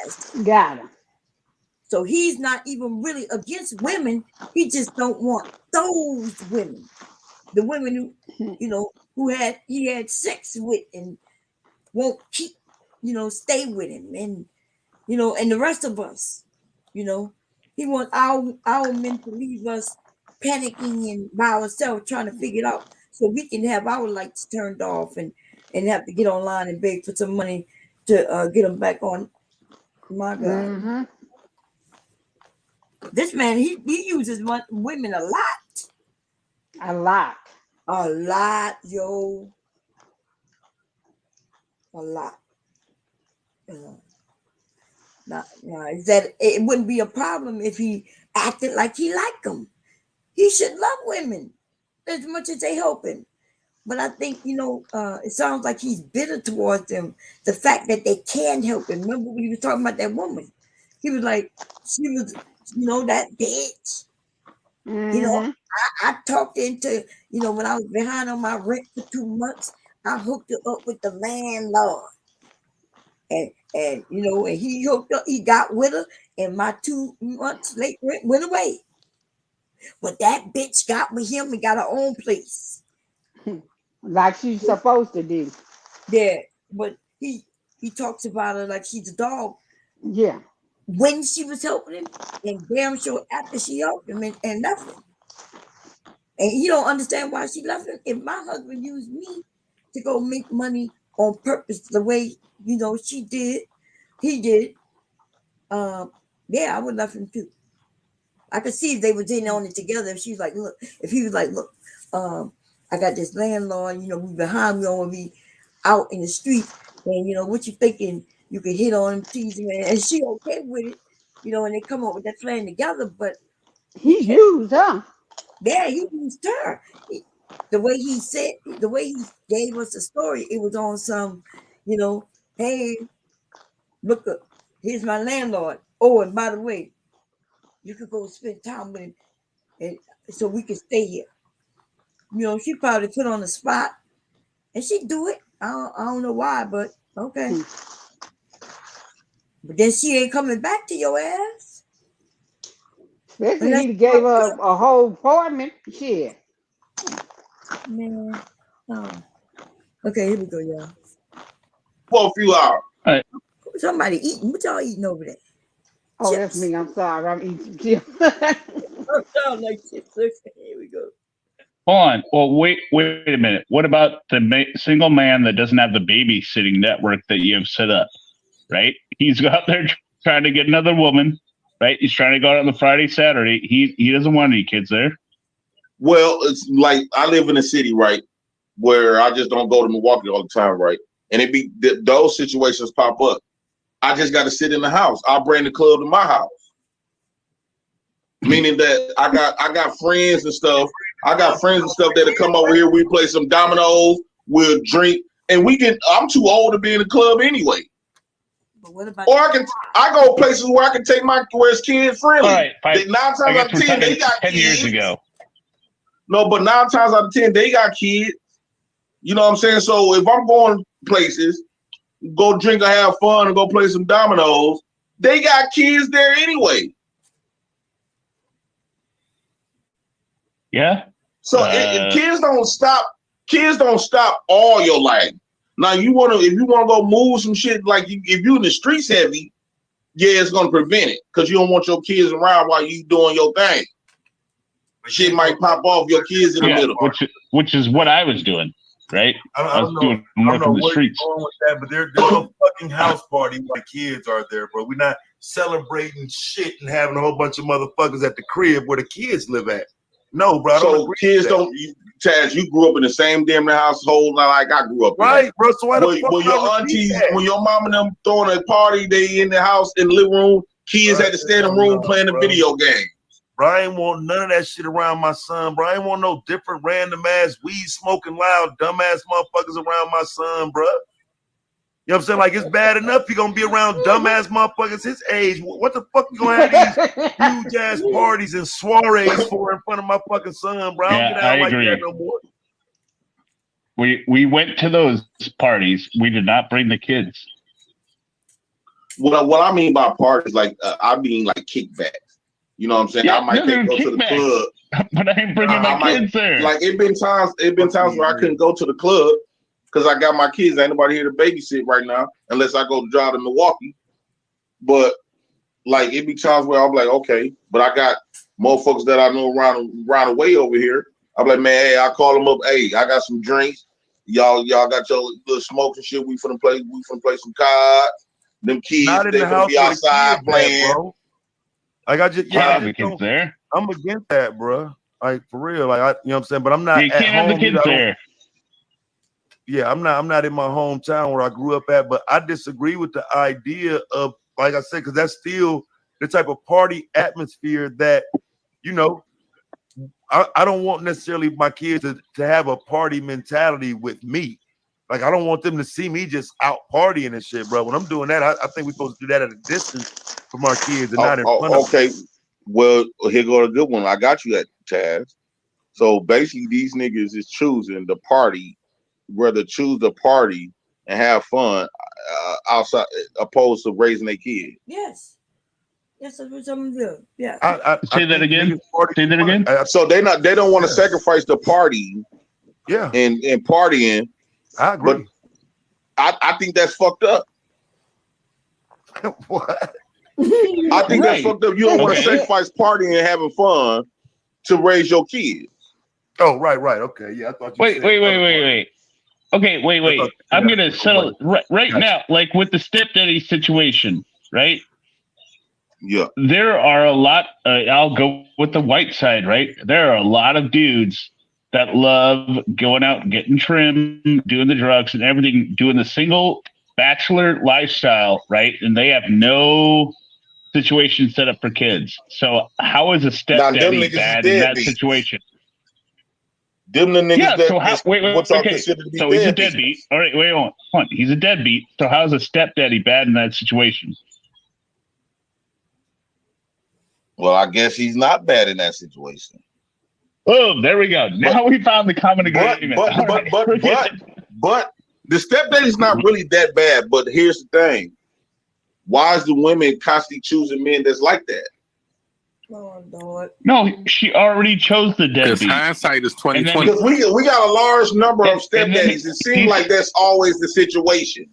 has got him. So he's not even really against women. He just don't want those women, the women who who he had sex with and won't keep, stay with him, and and the rest of us. He wants our men to leave us panicking and by ourselves trying to figure it out so we can have our lights turned off and have to get online and beg for some money to get them back on. My God. Mm-hmm. This man, he uses women a lot. A lot. A lot, yo. A lot. Now, that it wouldn't be a problem if he acted like he liked them. He should love women as much as they help him. But I think, it sounds like he's bitter towards them. The fact that they can help him. Remember when he was talking about that woman? He was like, she was, that bitch. Mm-hmm. I talked into, when I was behind on my rent for 2 months, I hooked her up with the landlord. And and he hooked up, he got with her, and my 2 months late rent went away. But that bitch got with him and got her own place. Like she's supposed to do. Yeah, but he talks about her like she's a dog. Yeah. When she was helping him, and damn sure after she helped him and nothing. And he don't understand why she left him. If my husband used me to go make money on purpose the way, he did, yeah, I would love him too. I could see if they were in on it together. If she was like, look, if he was like, look, I got this landlord, we behind me on me out in the street, and what you thinking you could hit on him, tease him, and she okay with it, and they come up with that plan together, but he used her. Yeah, he used her. The way he gave us the story, it was on some, hey, look up, here's my landlord. Oh, and by the way, you could go spend time with him, and so we can stay here. She probably put on the spot, and she do it. I don't know why, but okay. But then she ain't coming back to your ass. Especially he gave her a whole apartment. Shit. Man. Oh. Okay, here we go, y'all. For a few hours. All right. Somebody eating. What y'all eating over there? Oh, Chips. That's me. I'm sorry. I'm eating chips. Sound like chips. Okay, here we go. Hold on. Well, wait a minute. What about the single man that doesn't have the babysitting network that you have set up? Right? He's out there trying to get another woman. Right? He's trying to go out on the Friday, Saturday. He doesn't want any kids there. Well, it's like I live in a city, right, where I just don't go to Milwaukee all the time, right? And it be those situations pop up. I just got to sit in the house. I'll bring the club to my house. Meaning that I got friends and stuff. I got friends and stuff that'll come over here. We play some dominoes. We'll drink, and I'm too old to be in the club anyway. But what about? Or I go places where I can take where it's kid friendly. All right, 9 times out of 10 they got 10 kids. years ago. No, but 9 times out of 10 they got kids. You know what I'm saying? So if I'm going places, go drink or have fun and go play some dominoes, they got kids there anyway. Yeah. So if kids don't stop all your life. Now if you wanna go move some shit, like if you in the streets heavy, yeah, it's gonna prevent it because you don't want your kids around while you doing your thing. Shit might pop off your kids in the middle. Which is what I was doing, right? I was don't doing know work in the where streets. you're going with that, but there's no fucking house party while kids are there, bro. We're not celebrating shit and having a whole bunch of motherfuckers at the crib where the kids live at. No, bro. So kids don't. Taz, you grew up in the same damn household like I grew up in. Right, bro. So why the fuck when your aunties, when your mom and them throwing a party, they in the house in the living room. Kids had to stay in the room playing the video game. Bro, I ain't want none of that shit around my son, bro. I ain't want no different random ass weed smoking loud dumbass motherfuckers around my son, bro. You know what I'm saying? Like, it's bad enough you're gonna be around dumbass motherfuckers his age. What the fuck you gonna have these huge ass parties and soirees for in front of my fucking son, bro? I don't Yeah, get out I like agree. that no more. We went to those parties. We did not bring the kids. What I mean by parties, like I mean like kickbacks. You know what I'm saying? Yeah, I might they're go to the kickbacks. club, But I ain't bringing my kids there. Like it been times where I couldn't go to the club because I got my kids. Ain't nobody here to babysit right now unless I go drive to Milwaukee. But like it be times where I'm like, okay, but I got motherfuckers that I know around the way over here. I'm like, man, hey, I call them up. Hey, I got some drinks. Y'all got your little smoke and shit. We finna play some cards. Them kids, Not in they the finna house be where the outside kids at, playing. bro. Like I just Can't have the kids there. I'm against that, bro. Like for real. Like you know what I'm saying? But I'm not You at can't have the home. kids there. Yeah, I'm not in my hometown where I grew up at, but I disagree with the idea of, like I said, because that's still the type of party atmosphere that, you know, I don't want necessarily my kids to have a party mentality with me. Like, I don't want them to see me just out partying and shit, bro. When I'm doing that, I think we're supposed to do that at a distance from our kids and not in front of them. Okay. Well, here go a good one. I got you at Taz. So basically, these niggas is choosing the party, whether choose the party and have fun outside, opposed to raising their kid. Yes. Yes, that's what some do. Yeah. Say that again. Say that again. So they don't want to sacrifice the party. Yeah. And partying. I agree. But I think that's fucked up. What? I think that's fucked up. You don't want to sacrifice partying and having fun to raise your kids. Oh, right. Okay. Yeah, I thought you said Wait. Okay, wait. I'm gonna settle right now, like with the stepdaddy situation, right? Yeah. There are a lot. I'll go with the white side, right? There are a lot of dudes that love going out, getting trim, doing the drugs and everything, doing the single bachelor lifestyle, right? And they have no situation set up for kids. So how is a stepdaddy bad in that situation? Them the niggas that so how, wait, what's all okay. considered to be So he's a deadbeats. deadbeat. All right, wait on. He's a deadbeat. So how's a stepdaddy bad in that situation? Well, I guess he's not bad in that situation. Oh, there we go. Now we found the common agreement. But the stepdaddy's not really that bad. But here's the thing: why is the women constantly choosing men that's like that? Oh Lord. No, she already chose the deadbeat. Because hindsight is 20/20. Because we got a large number of stepdaddies. It seems like that's always the situation.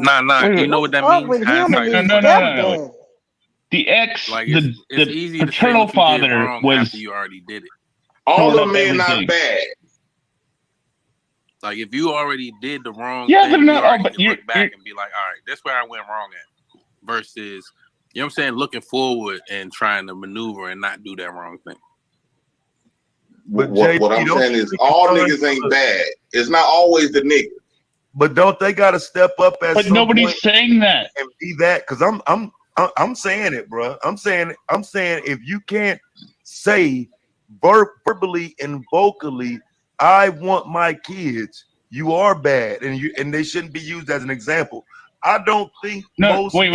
Nah. You know what that means? Hindsight. No. The ex, Like the it's easy to say paternal what you did father wrong was. after you already did it. All told the up men not everything. bad. Like if you already did the wrong Yeah, thing, they're you not all, already but can you're, look back and be like, all right, that's where I went wrong at. Versus, you know what I'm saying, looking forward and trying to maneuver and not do that wrong thing. But What I'm saying is all niggas ain't bad. It's not always the niggas. But don't they got to step up at But some nobody's point saying that and be that? Because I'm saying it, bro. I'm saying if you can't say verbally and vocally, I want my kids, you are bad, and they shouldn't be used as an example. I don't think most wait.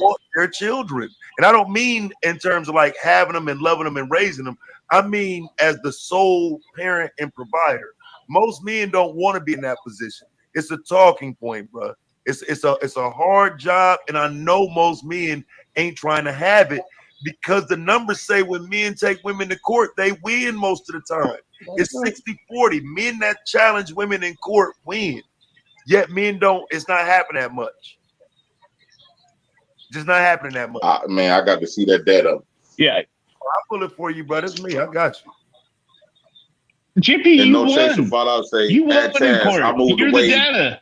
want their children, and I don't mean in terms of like having them and loving them and raising them. I mean as the sole parent and provider. Most men don't want to be in that position. It's a talking point, bro. It's a hard job, and I know most men ain't trying to have it because the numbers say when men take women to court, they win most of the time. It's 60-40. Men that challenge women in court win. Yet men don't. It's not happening that much. Just not happening that much. Man, I got to see that data. Yeah. I'll pull it for you, brother. It's me. I got you. Jippy, and you no chase won. will fall out. Say, You won in Taz, court. I moved You're away. the data.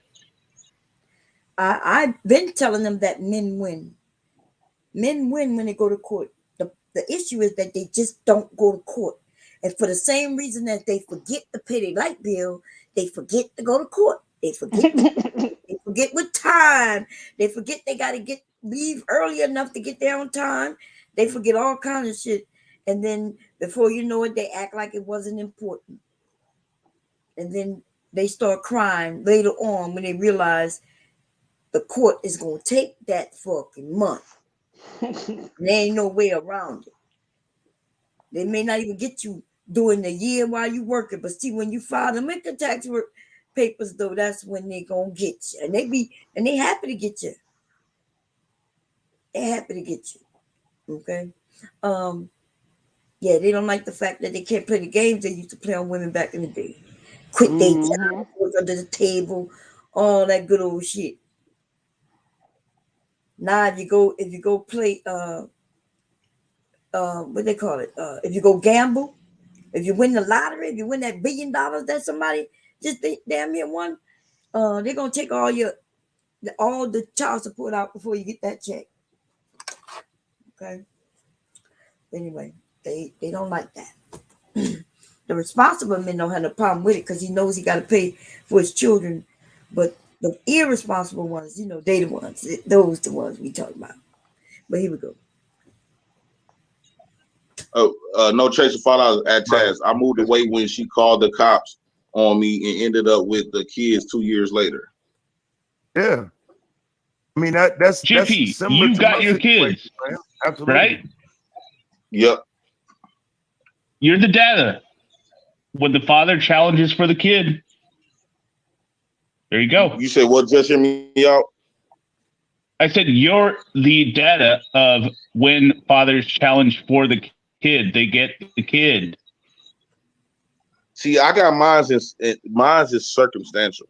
I've been telling them that men win. Men win when they go to court. The issue is that they just don't go to court. And for the same reason that they forget to pay their light bill, they forget to go to court. They forget they forget with time. They forget they got to leave early enough to get there on time. They forget all kinds of shit. And then before you know it, they act like it wasn't important. And then they start crying later on when they realize the court is gonna take that fucking money. There ain't no way around it. They may not even get you during the year while you working, but see, when you file them income tax papers, though, that's when they gonna get you, and they happy to get you. They happy to get you. Okay. Yeah, they don't like the fact that they can't play the games they used to play on women back in the day. Quit their job, work under the table, all that good old shit. Now if you go play what they call it, if you go gamble, if you win the lottery, if you win that $1 billion that somebody just damn near won, they're gonna take all the child support out before you get that check. Okay. Anyway, they don't like that. The responsible men don't have no problem with it because he knows he got to pay for his children, but the irresponsible ones, they the ones. Those the ones we talk about. But here we go. No trace of fallout at Taz. I moved away when she called the cops on me and ended up with the kids 2 years later. Yeah. I mean, that's GP, that's similar you to got my your situation, kids. man. Absolutely. Right? Yep. You're the data. When the father challenges for the kid, there you go. You said what? Just hear me out. I said you're the data of when fathers challenge for the kid, they get the kid. See, I got mine's is circumstantial.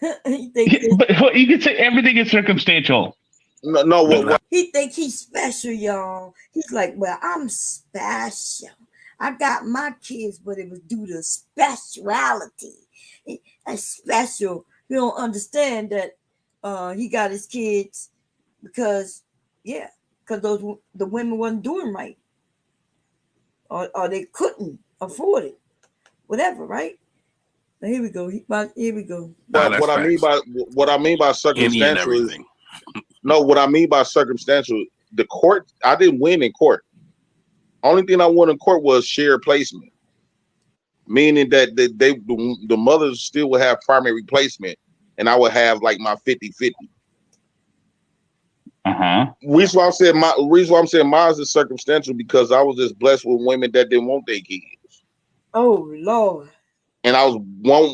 But you can say everything is circumstantial. No. What? He think he's special, y'all. He's like, well, I'm special. I got my kids, but it was due to speciality. That's special. You don't understand that he got his kids because the women wasn't doing right, or they couldn't afford it, whatever, right? Now, here we go. Here we go. What I mean by circumstantial is what I mean by circumstantial. The court, I didn't win in court. Only thing I won in court was shared placement, meaning that the mothers still would have primary placement, and I would have like my 50-50. Reason why I'm saying mine is circumstantial because I was just blessed with women that didn't want their kids. Oh Lord! And I was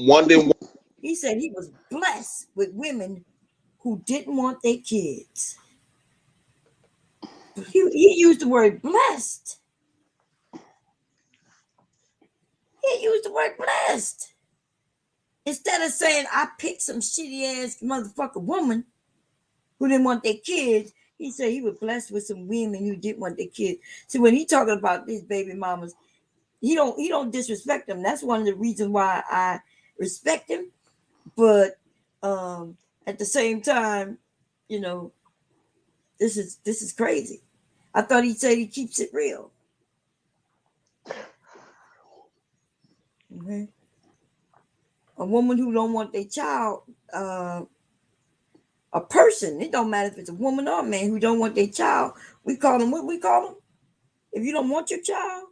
one didn't. He said he was blessed with women who didn't want their kids. He used the word blessed. He used the word blessed. Instead of saying I picked some shitty ass motherfucker woman who didn't want their kids, he said he was blessed with some women who didn't want their kids. So when he talking about these baby mamas, he don't disrespect them. That's one of the reasons why I respect him. But at the same time, this is crazy. I thought he said he keeps it real. Okay. A woman who don't want their child, a person, it don't matter if it's a woman or a man who don't want their child, we call them what we call them? If you don't want your child?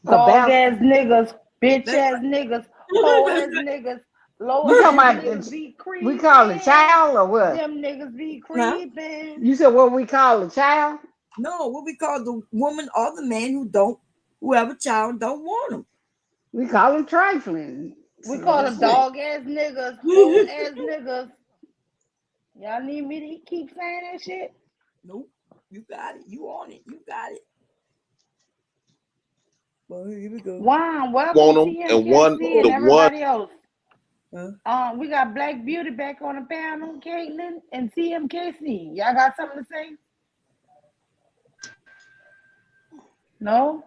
Dog ass niggas, bitch ass niggas, hoe ass niggas, low You ass talking about niggas be creeping. we call a child or what? Them niggas be creeping. You said what we call a child? No, what we call the woman or the man who have a child and don't want them. We call them trifling. We call them dog ass niggas, hoe ass niggas. Y'all need me to keep saying that shit? Nope. You got it. You on it. You got it. Well, here we go. Wow, welcome to and everybody else. We got Black Beauty back on the panel, Caitlin and CMKC. Y'all got something to say? No?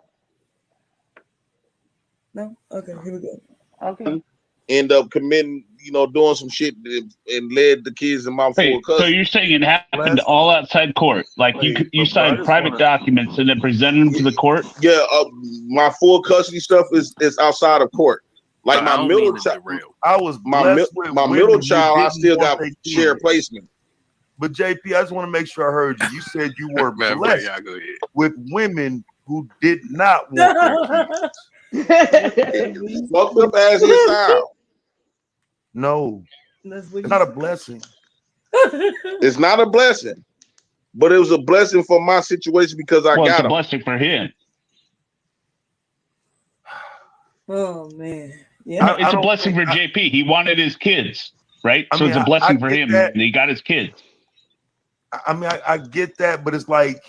No? Okay, here we go. Okay. End up committing, doing some shit and led the kids in my full custody. So you're saying it happened all outside court? Like you signed private documents and then presented them to the court? Yeah, my full custody stuff is outside of court. Like my middle child, my middle child, I still got shared placement. But JP, I just want to make sure I heard you. You said you were blessed with women who did not want their kids. Fucked up as his child. No, it's not a blessing. It's not a blessing, but it was a blessing for my situation because I Well, it's got a him. blessing for him. Oh man. No, Yeah. it's a blessing for JP. He wanted his kids, right? So it's a blessing for him. that. He got his kids. I mean, I get that, but it's like,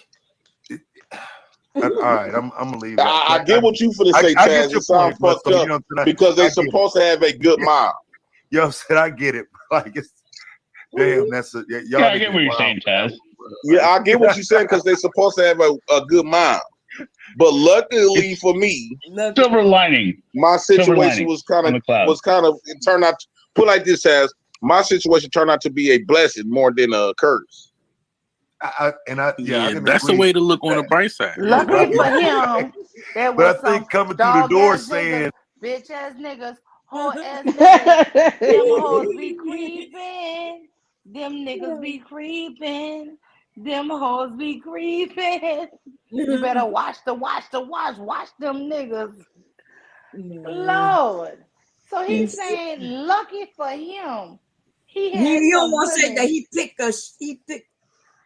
all right, I'm gonna leave it. I get what you finna say, I Taz. get your It sounds point, fucked but, up you know what I'm saying? because I they get it. supposed to have a good mom. You know what I'm saying? I get it. Like, it's damn. That's a y'all. Yeah, I get what you're saying, Taz. Yeah, I get what you're saying because they supposed to have a good mom. But luckily for me, Silver lining. my Silver situation lining was kind on the cloud. of it turned out put like this as my situation turned out to be a blessing more than a curse. I can that's the agree way to look with on the that. bright side. Lucky for him, there was But I think some coming through the dog door ass saying, niggas, bitch ass niggas, whole ass niggas. Them hoes be creeping. Them niggas be creeping. Them hoes be creeping. You better watch them niggas. Lord. So he's saying lucky for him. He had You some don't want to say women. that he picked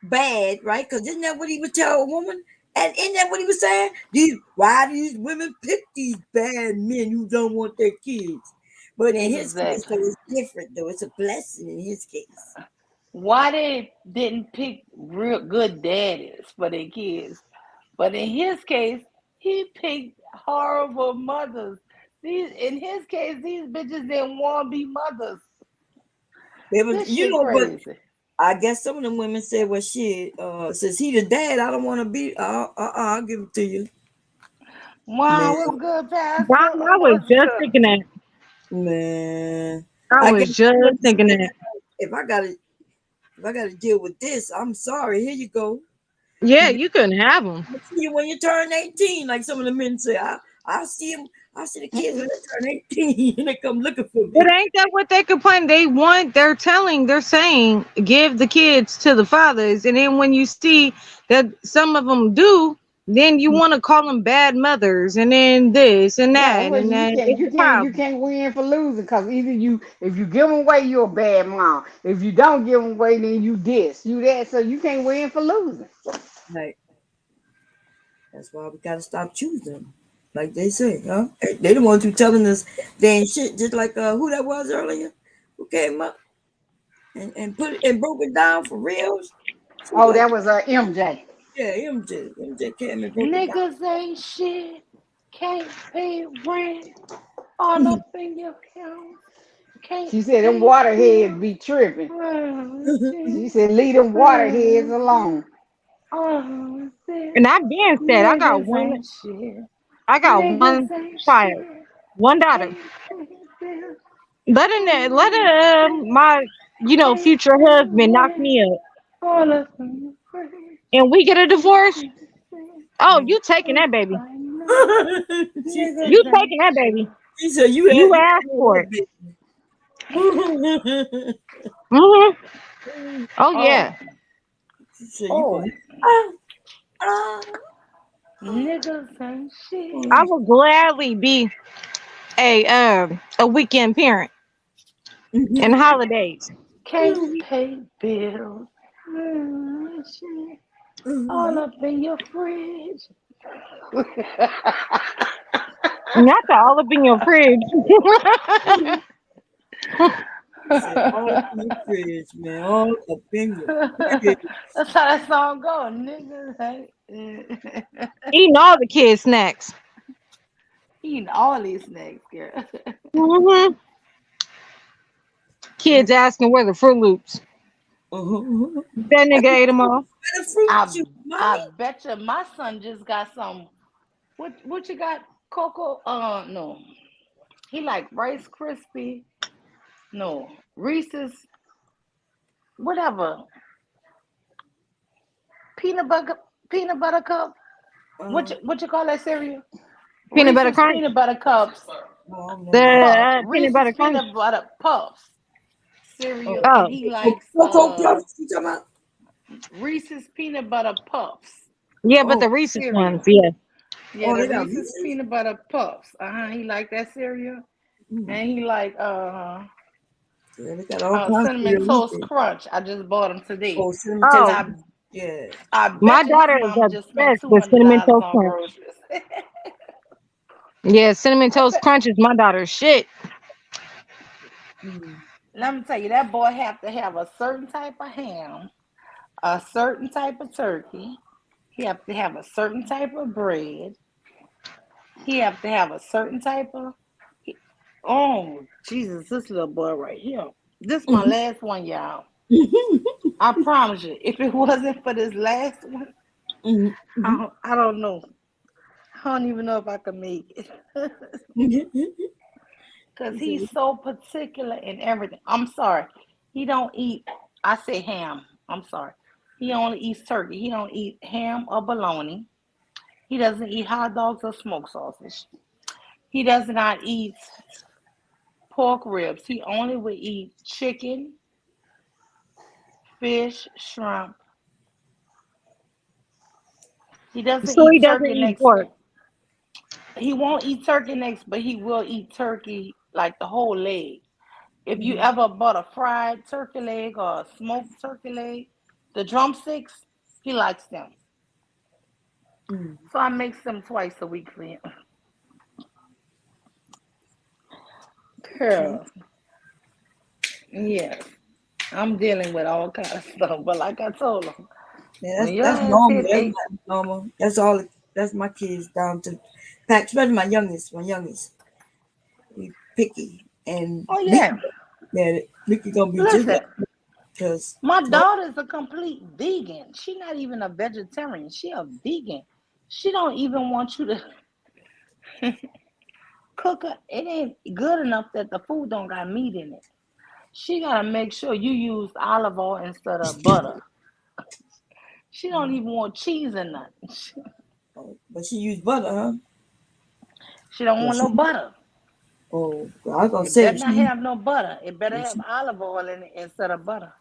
bad, right? Because isn't that what he would tell a woman? And isn't that what he was saying? Why these women pick these bad men who don't want their kids? But in his case, though, it's different, though. It's a blessing in his case. Why they didn't pick real good daddies for their kids? But in his case, he picked horrible mothers. In his case, these bitches didn't want to be mothers. This shit crazy. But I guess some of them women said, well, shit, since he the dad, I don't want to be, I'll give it to you. Wow, what's good, Pastor? I was just thinking that. Man. I was just thinking that. If I gotta deal with this, I'm sorry. Here you go. Yeah, you couldn't have them. I see you when you turn 18, like some of the men say. I see him. I see the kids when they turn 18 and they come looking for me. But ain't that what they complain? They're saying, give the kids to the fathers. And then when you see that some of them do, then you want to call them bad mothers and then this and that. Yeah, well, and then you can't win for losing because either if you give them away, you're a bad mom. If you don't give them away, then you that. So you can't win for losing. Right. That's why we gotta stop choosing. Like they say, huh? They the ones who telling us they ain't shit, just like who that was earlier, who came up and put it and broke it down for reals. Oh, that was MJ. Yeah, MJ came and broke it down. Niggas ain't shit, can't pay rent, all up in your account. She said them waterheads be tripping. She said leave them waterheads alone. And that being said, I got one child, one daughter. Let my future husband knock me up, and we get a divorce. Oh, you taking that baby? You taking that baby? She said you asked for it. Oh yeah. Niggas ain't shit. I would gladly be a weekend parent and holidays. Can't pay bills. All up in your fridge. Not all up in your fridge. All up in your fridge, man. All up in your fridge. That's how that song goes, niggas. Eating all the kids' snacks. Eating all these snacks, girl. Kids asking where the Fruit Loops. That nigga ate them all. I bet you my son just got some. What you got? Cocoa? No. He like Rice Krispie. No. Reese's. Whatever. Peanut butter cup. What you call that cereal? Peanut butter Reese's crunch. Peanut butter cups. The peanut butter crunch. Peanut butter puffs. Cereal. Oh. And he likes Cocoa Puffs. You talking about? Reese's peanut butter puffs. Yeah, but the Reese's cereal. ones, yeah. Yeah, the Reese's peanut butter puffs. He like that cereal. And he like Yeah, they got all kinds of Cinnamon cereal Toast these days. Crunch. I just bought them today. Oh, cinnamon And toast. Oh, Yeah. I my bet you his daughter is mama just spent obsessed with cinnamon $200 toast on crunch. groceries. Yeah, cinnamon I toast bet. crunch is my daughter's shit. Let me tell you, that boy have to have a certain type of ham, a certain type of turkey. He have to have a certain type of bread. He have to have a certain type of. Oh Jesus, this little boy right here. This my last one, y'all. I promise you, if it wasn't for this last one, I don't know. I don't even know if I could make it. Because he's so particular in everything. I'm sorry. He don't eat, I say ham. I'm sorry. He only eats turkey. He don't eat ham or bologna. He doesn't eat hot dogs or smoked sausage. He does not eat pork ribs. He only will eat chicken, fish, shrimp. He doesn't So he eat doesn't turkey eat necks. pork. He won't eat turkey necks, but he will eat turkey like the whole leg. If you ever bought a fried turkey leg or a smoked turkey leg, the drumsticks, he likes them. So I make them twice a week for him. Girl, yeah, I'm dealing with all kinds of stuff, but like I told him, Yeah, when your that's ass normal. hit That's eight, normal. That's all. That's my kids down to pack. Especially my youngest. He picky and oh Mickey. yeah. Yeah, Mickey gonna be just Listen, like because my daughter's a complete vegan. She not even a vegetarian. She a vegan. She don't even want you to cook her. It ain't good enough that the food don't got meat in it. She gotta make sure you use olive oil instead of butter. She don't even want cheese in nothing. but she used butter, huh? She don't Yeah, want no butter. Oh, I was gonna It say better not have no butter. It better have olive oil in it instead of butter.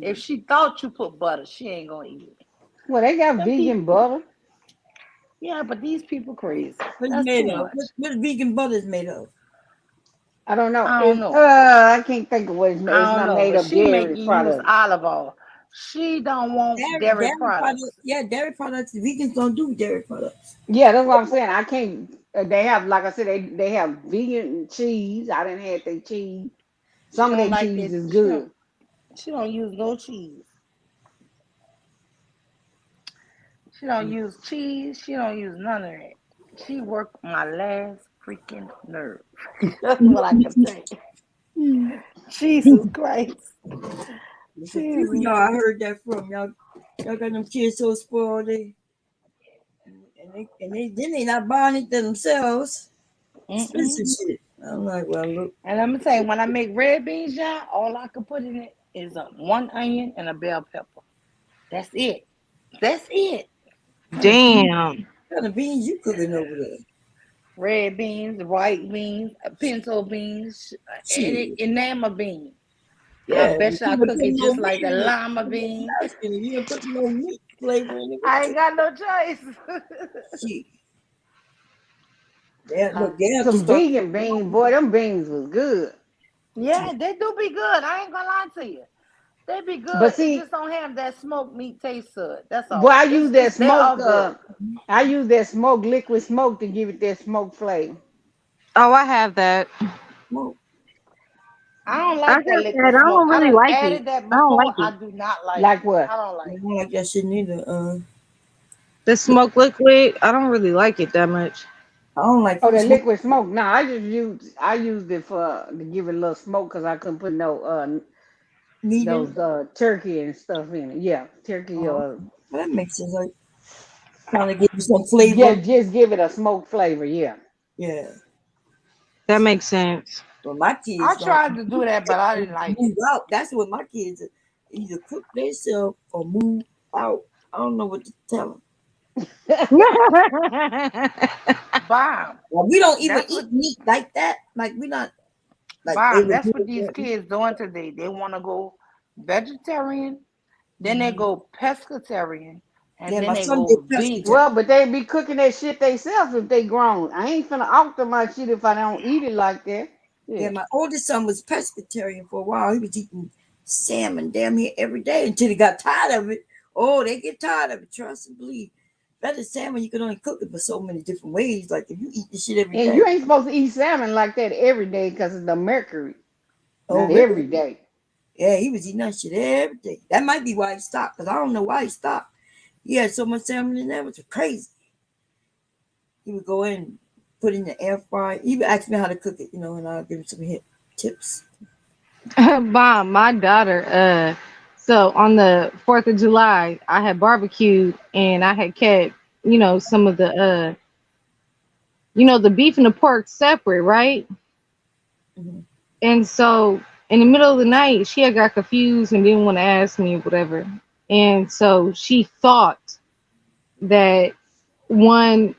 If she thought you put butter, she ain't gonna eat it. Well, they got Them vegan people, butter. yeah, but these people crazy. What's That's made too of? much. What vegan butter is made of? I don't know. I don't It's know. I can't think of what it's made. It's I don't not know, made but of she make dairy you use products. olive oil. She don't want dairy Dairy products. products. Yeah, dairy products. Vegans don't do dairy products. Yeah, that's what I'm saying. I can't. They have, like I said, they have vegan cheese. I didn't have their cheese. She Some of don't their like cheese that. is good. She don't use no cheese. She don't use cheese. She don't use none of that. She worked my last freaking nerve. That's what I can say. Jesus Christ. There's a few of y'all I heard that from. Y'all got them kids so spoiled. They not buying it themselves. Expensive shit. I'm like, well, look. And let me tell you, when I make red beans, y'all, all I can put in it is one onion and a bell pepper. That's it. That's it. Damn. What kind of beans you cooking over there? Red beans, white beans, pinto beans, enamel beans. Yeah, I bet you I cook it just like a llama bean. bean. You done put no meat flavor in it. I ain't got no choice. Shit. Yeah, look, they have to Some start. vegan beans, boy, them beans was good. Yeah, they do be good. I ain't gonna lie to you. They be good. But see, it just don't have that smoked meat taste to it. That's all. boy, I use that They all smoke. good. I use that smoke, liquid smoke, to give it that smoke flavor. Oh, I have that. I don't I like have that that. liquid I smoke. don't I really done like added it. that I don't before. like I it. do not like Like it. what? I don't like I it. don't like that shit neither. The smoke liquid, I don't really like it that much. I don't like. Oh, the liquid smoke. No, I used it to give it a little smoke because I couldn't put no meat in those it. turkey and stuff in it. Yeah, turkey Well, that makes sense. Like trying to give you some flavor. yeah, just give it a smoke flavor. Yeah. Yeah. That makes sense. But my kids I don't tried to do that, but I didn't like it. move out. That's what my kids either cook themselves or move out. I don't know what to tell them. Bomb. Well, we don't even That's eat what meat like that. Like we're not like Bomb. able to That's do what these that. kids doing today. They want to go vegetarian, then they go pescatarian, and Yeah, then my they son go did vegan. pescatarian. Well, but they be cooking that shit themselves if they grown. I ain't finna alter my shit if I don't eat it like that. Yeah, my oldest son was pescatarian for a while. He was eating salmon damn near every day until he got tired of it. Oh, they get tired of it. Trust and believe. Better salmon, you can only cook it for so many different ways. Like if you eat this shit every And day. you ain't supposed to eat salmon like that every day because of the mercury. Oh, Not really? every day. Yeah, he was eating that shit every day. That might be why he stopped, because I don't know why he stopped. He had so much salmon in there, it was crazy. He would go in, put in the air fryer. He would ask me how to cook it, and I'll give him some tips. Mom, my daughter, so on the 4th of July, I had barbecued and I had kept, some of the, the beef and the pork separate, right? Mm-hmm. And so in the middle of the night, she had got confused and didn't want to ask me or whatever. And so she thought that one,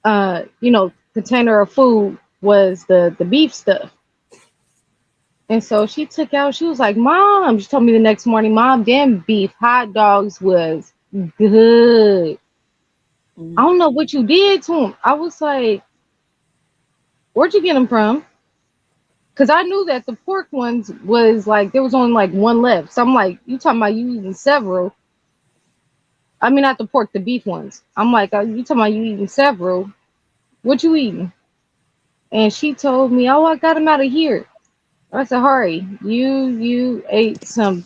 container of food was the beef stuff. And so she took out, she was like, Mom, she told me the next morning, Mom, them beef hot dogs was good. I don't know what you did to them. I was like, where'd you get them from? Because I knew that the pork ones was like, there was only like one left. So I'm like, you talking about you eating several. I mean, not the pork, the beef ones. I'm like, you talking about you eating several. What you eating? And she told me, oh, I got them out of here. I said, Hari, you ate some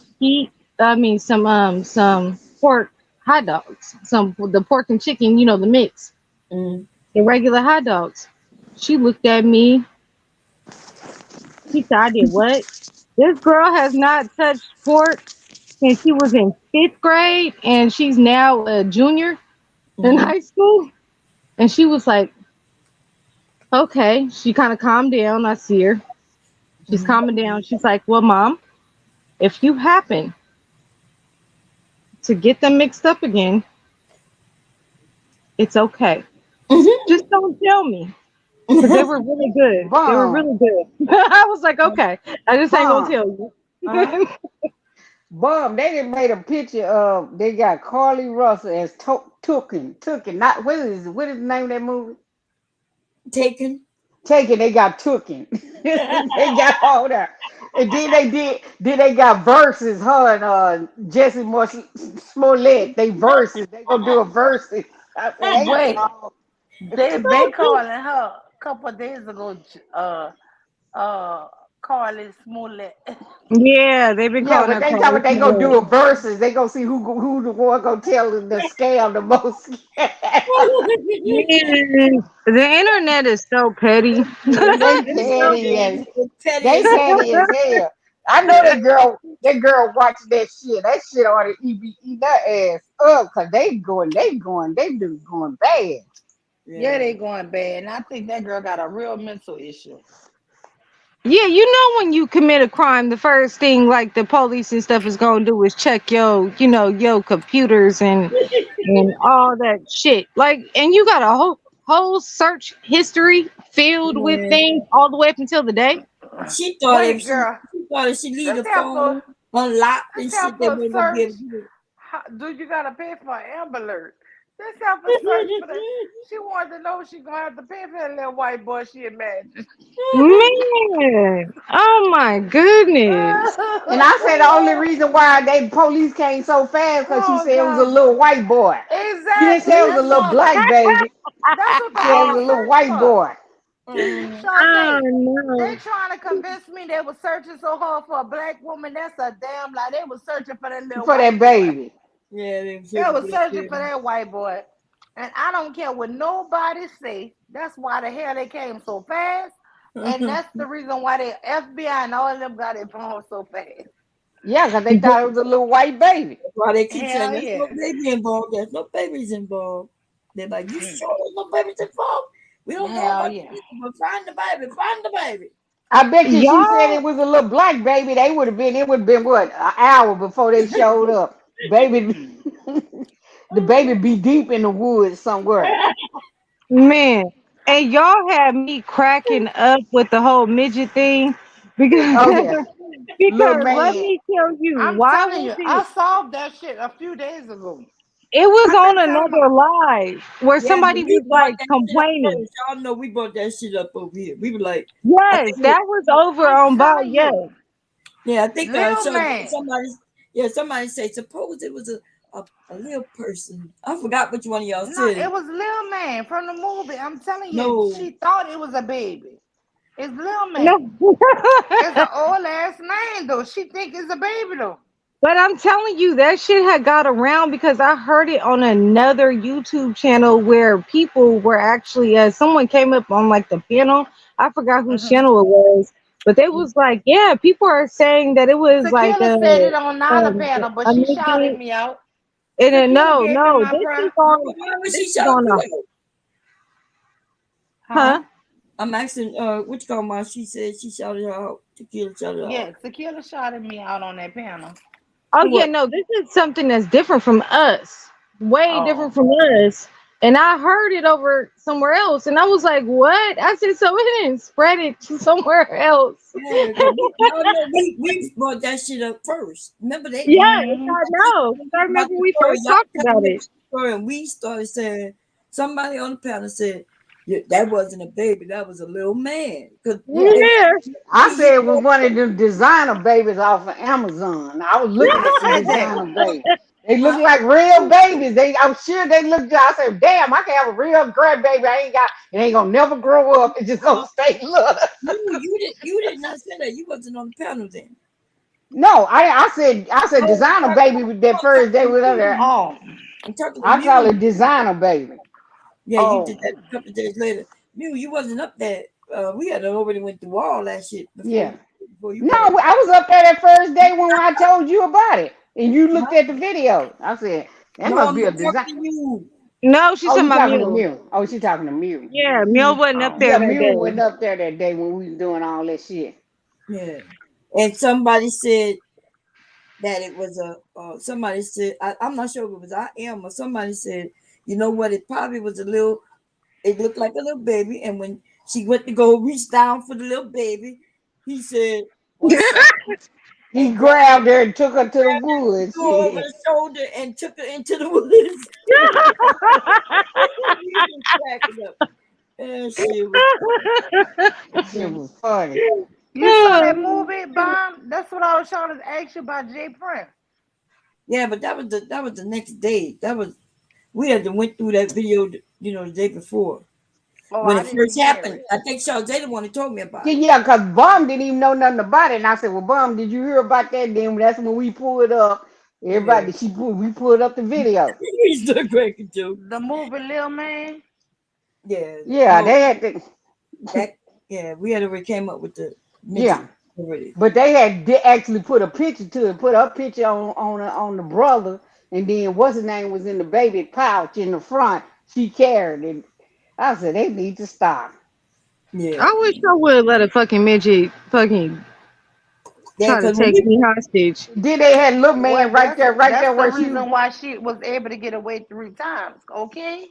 some pork hot dogs, the pork and chicken, the mix, the regular hot dogs. She looked at me. She said, I did what? This girl has not touched pork since she was in 5th grade, and she's now a junior in high school. And she was like, okay. She kind of calmed down. I see her. She's calming down. She's like, well, Mom, if you happen to get them mixed up again, it's okay. Just don't tell me. Because they were really good. They were really good. I was like, okay. I just ain't going to tell you. Boom, they done made a picture of, they got Carly Russell as Taken. Not, what is the name of that movie? Taken, they got Taken. They got all that. And then they got verses, her and Jesse Smollett. They verses. They gonna do a verses. Wait, they calling her a couple of days ago, Carly Smollett. Yeah, they've been calling but they got what they gonna do a verses. They gonna see who the one gonna tell the scam the most. Man, the internet is so petty. They petty as hell. I know that girl watching that shit. That shit ought to eat that ass up because they going bad. Yeah, they going bad. And I think that girl got a real mental issue. Yeah, when you commit a crime, the first thing like the police and stuff is gonna do is check your computers and all that shit. Like, and you got a whole search history filled with things all the way up until the day. She thought if she leave the phone unlocked and shit, they wouldn't be able to do it. Dude, you gotta pay for an Amber Alert. This help her search for that. She wanted to know if she gonna have to pay for that little white boy she imagined. Man, oh my goodness. And I said the only reason why they police came so fast because she said it was a little white boy. Exactly. She didn't say it was a little black baby. That's what She said it was a little white boy. They trying to convince me they were searching so hard for a black woman. That's a damn lie. They were searching for that little that baby. Boy. Yeah, they were searching for that white boy. And I don't care what nobody say. That's why the hell they came so fast. And that's the reason why the FBI and all of them got it phone so fast. Yeah, because they thought it was a little white baby. That's why they keep saying there's no baby involved. There's no babies involved. They're like, you sure there's no babies involved? We don't know about this, but find the baby. I bet you she said it was a little black baby. It would have been what, an hour before they showed up. Baby, the baby be deep in the woods somewhere. Man, and y'all had me cracking up with the whole midget thing because because let me tell you, I'm telling you, I solved that shit a few days ago. It was I've on been talking another live where Yeah, but somebody we was brought like that shit up complaining. first. Y'all know we brought that shit up over here. We were like, I Yes, think that was over I'm on Bob. telling Yes. you, yeah, I think little so man. somebody say suppose it was a little person. I forgot which one of y'all No, said it it. was Lil Man from the movie. I'm telling you, No. she thought it was a baby. It's Lil Man. No. It's an old ass name though. She think it's a baby though. But I'm telling you, that shit had got around because I heard it on another YouTube channel where people were actually, someone came up on like the panel. I forgot whose channel it was, but they was like, yeah, people are saying that it was like Tequila said it on another panel, but a she shouted midget. me out. And then, Tequila no, gave me no, my prize. Why was she shouting you out? Huh? I'm asking which call my she said she shouted her out. Tequila shouted her out. Yeah, Tequila shouted me out on that panel. Oh yeah, What? no, this is something that's different from us. Way different from us. And I heard it over somewhere else, and I was like, "What?" I said, "So it didn't spread it to somewhere else." Yeah, 'cause y'all know we brought that shit up first. Remember they? Yes, I know. I About remember the we story, first y'all talked kept about making it. the story, and we started saying somebody on the panel said yeah, that wasn't a baby, that was a little man. Cause Yeah. I said it was one of them designer babies off of Amazon. I was looking at the said that. designer babies. They look like real babies. I'm sure they look good. I said, damn, I can have a real grandbaby. It ain't gonna never grow up. It's just gonna stay little. you did not say that. You wasn't on the panel then. No, I said designer baby with that first day with her. Oh, I'm talking to I call it Mew. designer baby. Yeah, you did that a couple of days later. Mew, you wasn't up there. We had already went through all that shit Yeah. before you No, got up. I was up there that first day when I told you about it. And you looked at the video. I said, that No, must I'm be a not talking design. to you. No, she's Oh, talking you about talking to Mew. Mew. Oh, she talking to Mew. Yeah, Mew wasn't up there Yeah, that Mew day. wasn't up there that day when we was doing all that shit. Yeah. And somebody said that it was somebody said I'm not sure if it was I am or somebody said, you know what, it probably was it looked like a little baby, and when she went to go reach down for the little baby, he said, what's up? He grabbed her and took her to the woods. Threw her over the shoulder and took her into the woods. We was cracking up. That shit was It was funny. You saw that movie, Bomb? That's what I was trying to ask you about Jay Prince. Yeah, but that was the next day. We had to went through that video, the day before. Oh, When I it didn't first hear happened. it. I think Charles the one who told me about it. Yeah, because Bum didn't even know nothing about it. And I said, well, Bum, did you hear about that? Then that's when we pulled up. Everybody, we pulled up the video. We still cracking joke. The movie Lil Man? Yeah. Yeah, No, they had to. we had already came up with the Yeah. midget already. But they actually put a picture to it, put a picture on the brother, and then what's his name was in the baby pouch in the front. She carried it. I said they need to stop. Yeah. I wish I would let a fucking midget fucking try to take me hostage. Then they had little man Well, right there that's the where she reason why she was able to get away 3 times. Okay?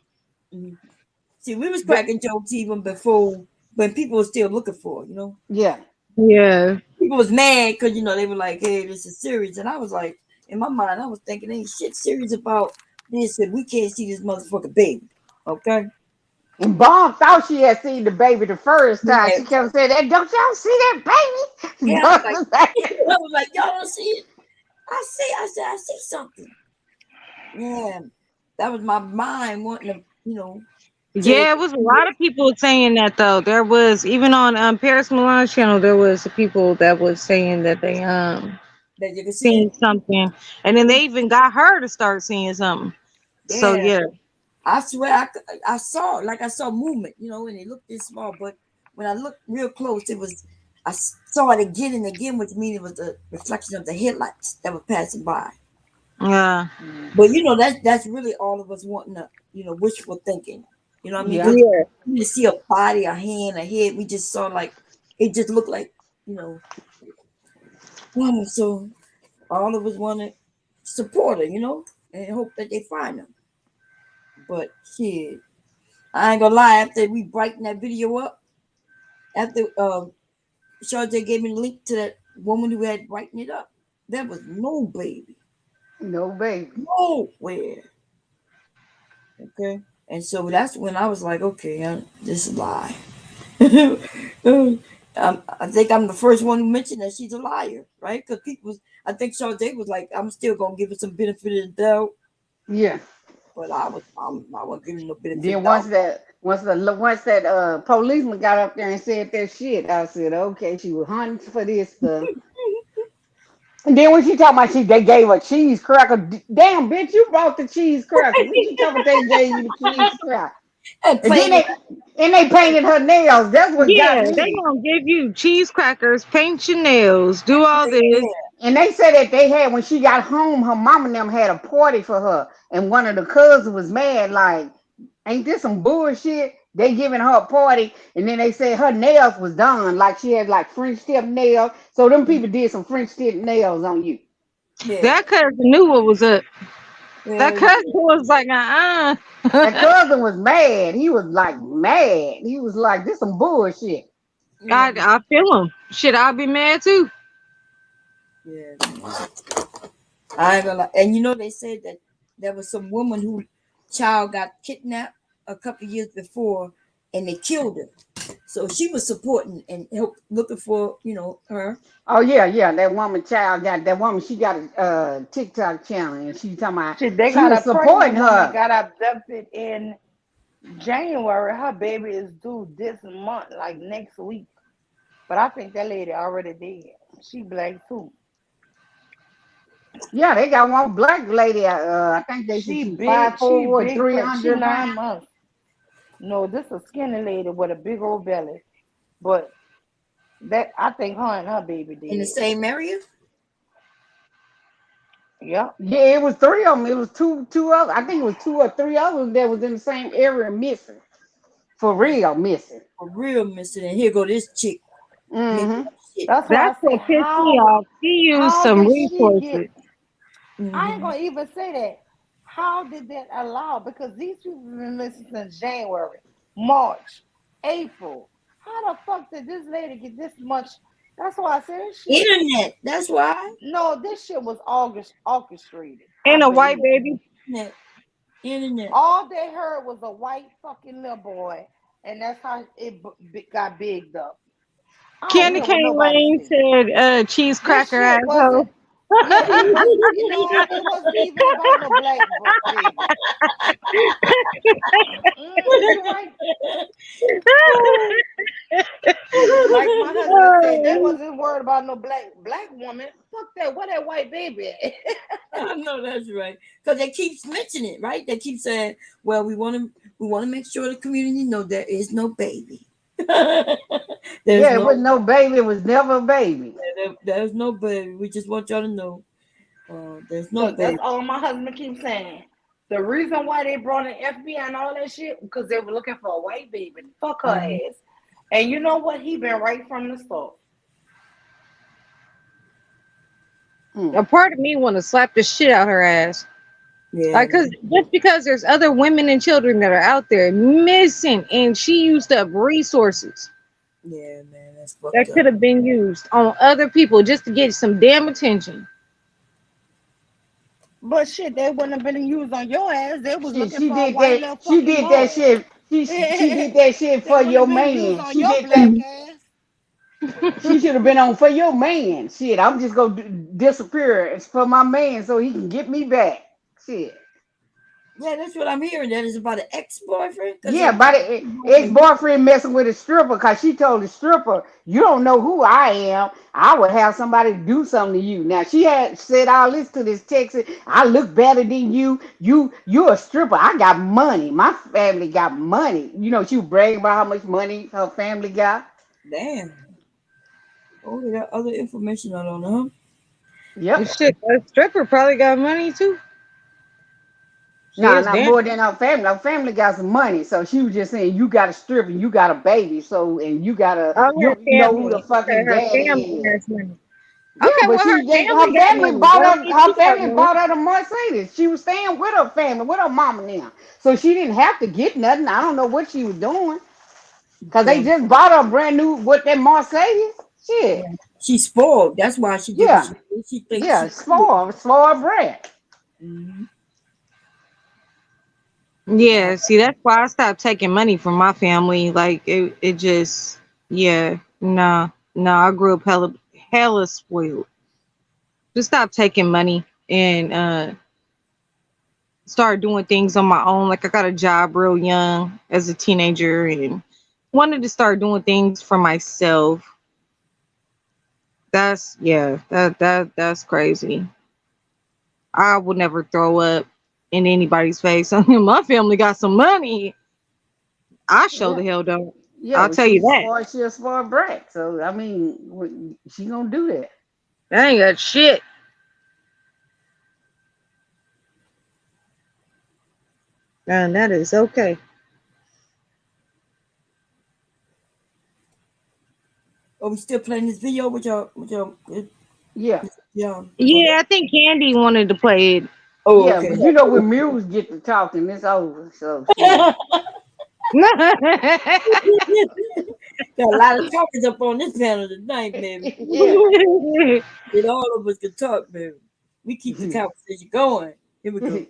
See, we was cracking jokes even before when people were still looking for, Yeah. Yeah. People was mad because they were like, hey, this is serious. And I was like, in my mind, I was thinking, ain't shit serious about this, and we can't see this motherfucking baby. Okay. And Bomb thought she had seen the baby the first time. Yeah. She kept saying, "That don't y'all see that baby?" Yeah, I was like, y'all don't see it. I said, I see something. Yeah. That was my mind wanting to, Yeah, it was a lot of people saying that though. There was even on Paris Milan's channel, there was people that was saying that they that you can see seen something, and then they even got her to start seeing something. So yeah. I swear I saw like I saw movement, and it looked this small, but when I looked real close, I saw it again and again, which means it was the reflection of the headlights that were passing by. Yeah. But that's really all of us wanting to, wishful thinking. You know what I mean? Yeah. We didn't see a body, a hand, a head. We just saw it just looked like, so all of us want to support her, and hope that they find them. But shit, I ain't gonna lie, after we brighten that video up, after Charlotte gave me the link to that woman who had brightened it up, there was no baby. No baby. Nowhere. Okay. And so that's when I was like, okay, this is a lie. I think I'm the first one who mentioned that she's a liar, right? Because people, I think Sade was like, I'm still gonna give her some benefit of the doubt, Yeah. but I wasn't giving no benefit of Then the doubt. once that policeman got up there and said that shit, I said, okay, she was hunting for this stuff. And then when she talking about they gave her cheese cracker, damn bitch, you brought the cheese cracker. What you talking about? They gave you the cheese cracker, And and then playing they painted her nails. That's what got Yeah, they me. gonna give you cheese crackers, paint your nails, do all this. And they said that they had when she got home, her mom and them had a party for her, and one of the cousins was mad, like, ain't this some bullshit? They giving her a party, and then they said her nails was done, like she had like French tip nails. So them people did some French tip nails on you. That cousin knew what was up. That Yeah. cousin was like, That cousin was mad. He was like mad. He was like, this some bullshit. I feel him. Shit, I'll be mad too. Yeah. I ain't gonna lie. And you know, they said that there was some woman who child got kidnapped a couple years before and they killed her. So she was supporting and looking for, her. Oh yeah. That woman child got that woman. She got a TikTok channel, and she talking about Shit, they she got was a supporting pregnant woman her. got abducted in January. Her baby is due this month, like next week. But I think that lady already dead. She black too. Yeah, they got one black lady. I think they said She she big. 5'4" and She 300 9 pounds. months. No, this is a skinny lady with a big old belly. But that I think her and her baby dead. In the same area? Yep. Yeah, it was three of them. It was two others. I think it was two or three others that was in the same area missing. For real missing. For real missing. And here go this chick. Mm-hmm. That's why That's I say what pissed me off. She used how some did she resources. get? I ain't gonna even say that. How did that allow? Because these people have been missing since January, March, April. How the fuck did this lady get this much? That's why I said this shit. Internet. That's why. No, this shit was orchestrated. And a white baby. Internet. All they heard was a white fucking little boy, and that's how it got bigged up. Candy Cane Lane said, cheese cracker asshole. Yeah, it wasn't even about no black baby. You're right. Like my husband said, they wasn't worried about no black woman. Fuck that. Where that white baby at? I know that's right. Because they keep mentioning it, right? They keep saying, well, we want to make sure the community know there is no baby. It was no baby. It was never a baby. There's no baby. We just want y'all to know there's no baby. That's all my husband keeps saying. The reason why they brought in FBI and all that shit, because they were looking for a white baby. Fuck her ass. And you know what? He been right from the start. A part of me want to slap the shit out her ass. Yeah. Like, just because there's other women and children that are out there missing, and she used up resources. Yeah, man, that's fucked that up. could have been used on other people just to get some damn attention. But shit, they wouldn't have been used on your ass. They was looking She for did a white that. little She fucking did boy. that shit. She did that shit for your man. She did that. She should have been on for your man. Shit, I'm just gonna disappear. It's for my man so he can get me back. Shit. Yeah, that's what I'm hearing. That is about an ex-boyfriend. Yeah, but ex-boyfriend messing with a stripper because she told the stripper, "You don't know who I am. I would have somebody do something to you." Now she had said all this to this Texas. I look better than you. You're a stripper. I got money. My family got money. You know, she was bragging about how much money her family got. Damn. Oh, they got other information I don't know. Yep. Shit, a stripper probably got money too. No, not more than her family. Her family got some money, so she was just saying, "You got a strip and you got a baby, so and you got a you know who the fucking daddy is." Yeah, Okay, but well, her family bought her. Her family bought her the Mercedes. She was staying with her family, with her mama now, so she didn't have to get nothing. I don't know what she was doing, cause they just bought her brand new with that Mercedes. Shit. She's spoiled. That's why she did Yeah. she thinks Yeah, spoiled brat. Mm-hmm. Yeah, see, that's why I stopped taking money from my family. Like it just, yeah, nah, nah. I grew up hella spoiled. Just stop taking money and start doing things on my own. Like I got a job real young as a teenager and wanted to start doing things for myself. That's yeah, that's crazy. I would never throw up in anybody's face. My family got some money. I show Yeah, the hell don't. yeah, I'll but tell you that. she's a smart brat. So I mean, she gonna do that. I ain't got shit. And that is okay. Are we still playing this video with y'all? Yeah. Yeah. Yeah, I think Candy wanted to play it. Oh, Yeah, okay. but you know when Muse get to talking, it's over. So shit. Got a lot of talkers up on this panel tonight, baby. Yeah. And all of us can talk, baby. We keep the conversation going. Here we go.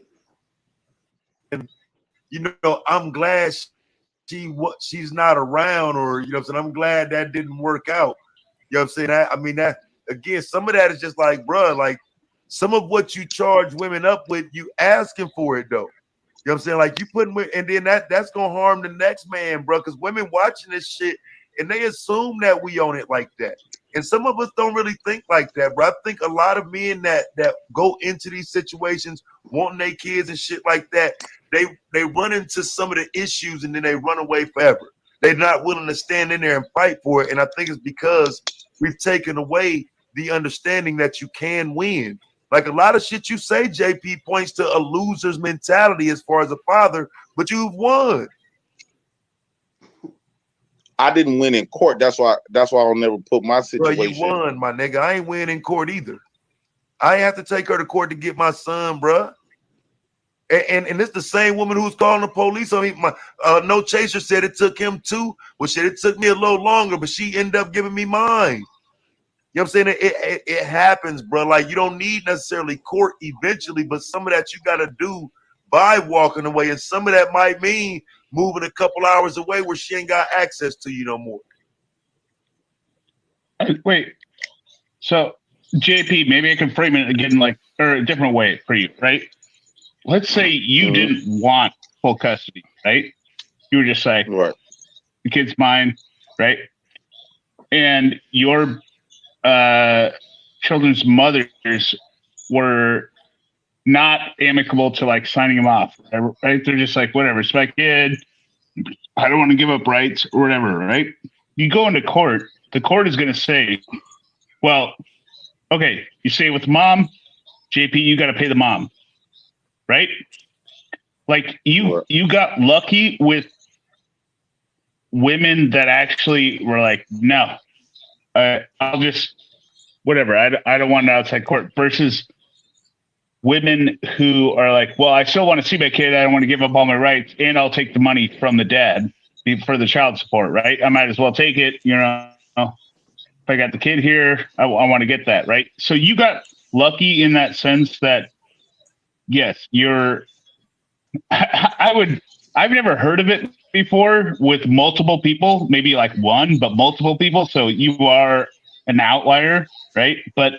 You know, I'm glad she's not around, or you know what I'm saying. I'm glad that didn't work out. You know what I'm saying? I mean that again, some of that is just like, bruh, like some of what you charge women up with, you asking for it though. You know what I'm saying? Like you putting with, and then that's gonna harm the next man, bro. Because women watching this shit and they assume that we own it like that. And some of us don't really think like that, bro. I think a lot of men that go into these situations wanting their kids and shit like that, they run into some of the issues and then they run away forever. They're not willing to stand in there and fight for it. And I think it's because we've taken away the understanding that you can win. Like a lot of shit you say, JP, points to a loser's mentality as far as a father, but you've won. I didn't win in court. That's why I'll never put my situation. Bro, you won, my nigga. I ain't win in court either. I ain't have to take her to court to get my son, bro. And it's the same woman who's calling the police on me. My No Chaser said it took him 2. Well, shit, it took me a little longer, but she ended up giving me mine. You know what I'm saying? It happens, bro. Like you don't need necessarily court eventually, but some of that you got to do by walking away, and some of that might mean moving a couple hours away where she ain't got access to you no more. Wait, so JP, maybe I can frame it again, like or a different way for you, right? Let's say you didn't want full custody, right? You were just like, right, the kid's mine, right? And your children's mothers were not amicable to like signing him off, right? They're just like, whatever, it's my kid. I don't want to give up rights or whatever, right? You go into court, the court is going to say, well, okay, you stay with mom, JP, you got to pay the mom, right? Like you got lucky with women that actually were like, no, I'll just, whatever, I don't want an outside court, versus women who are like, well, I still want to see my kid. I don't want to give up all my rights, and I'll take the money from the dad for the child support, right? I might as well take it, you know. If I got the kid here, I want to get that, right? So you got lucky in that sense that, yes, you're. I've never heard of it before with multiple people, maybe like one, but multiple people. So you are an outlier, right? But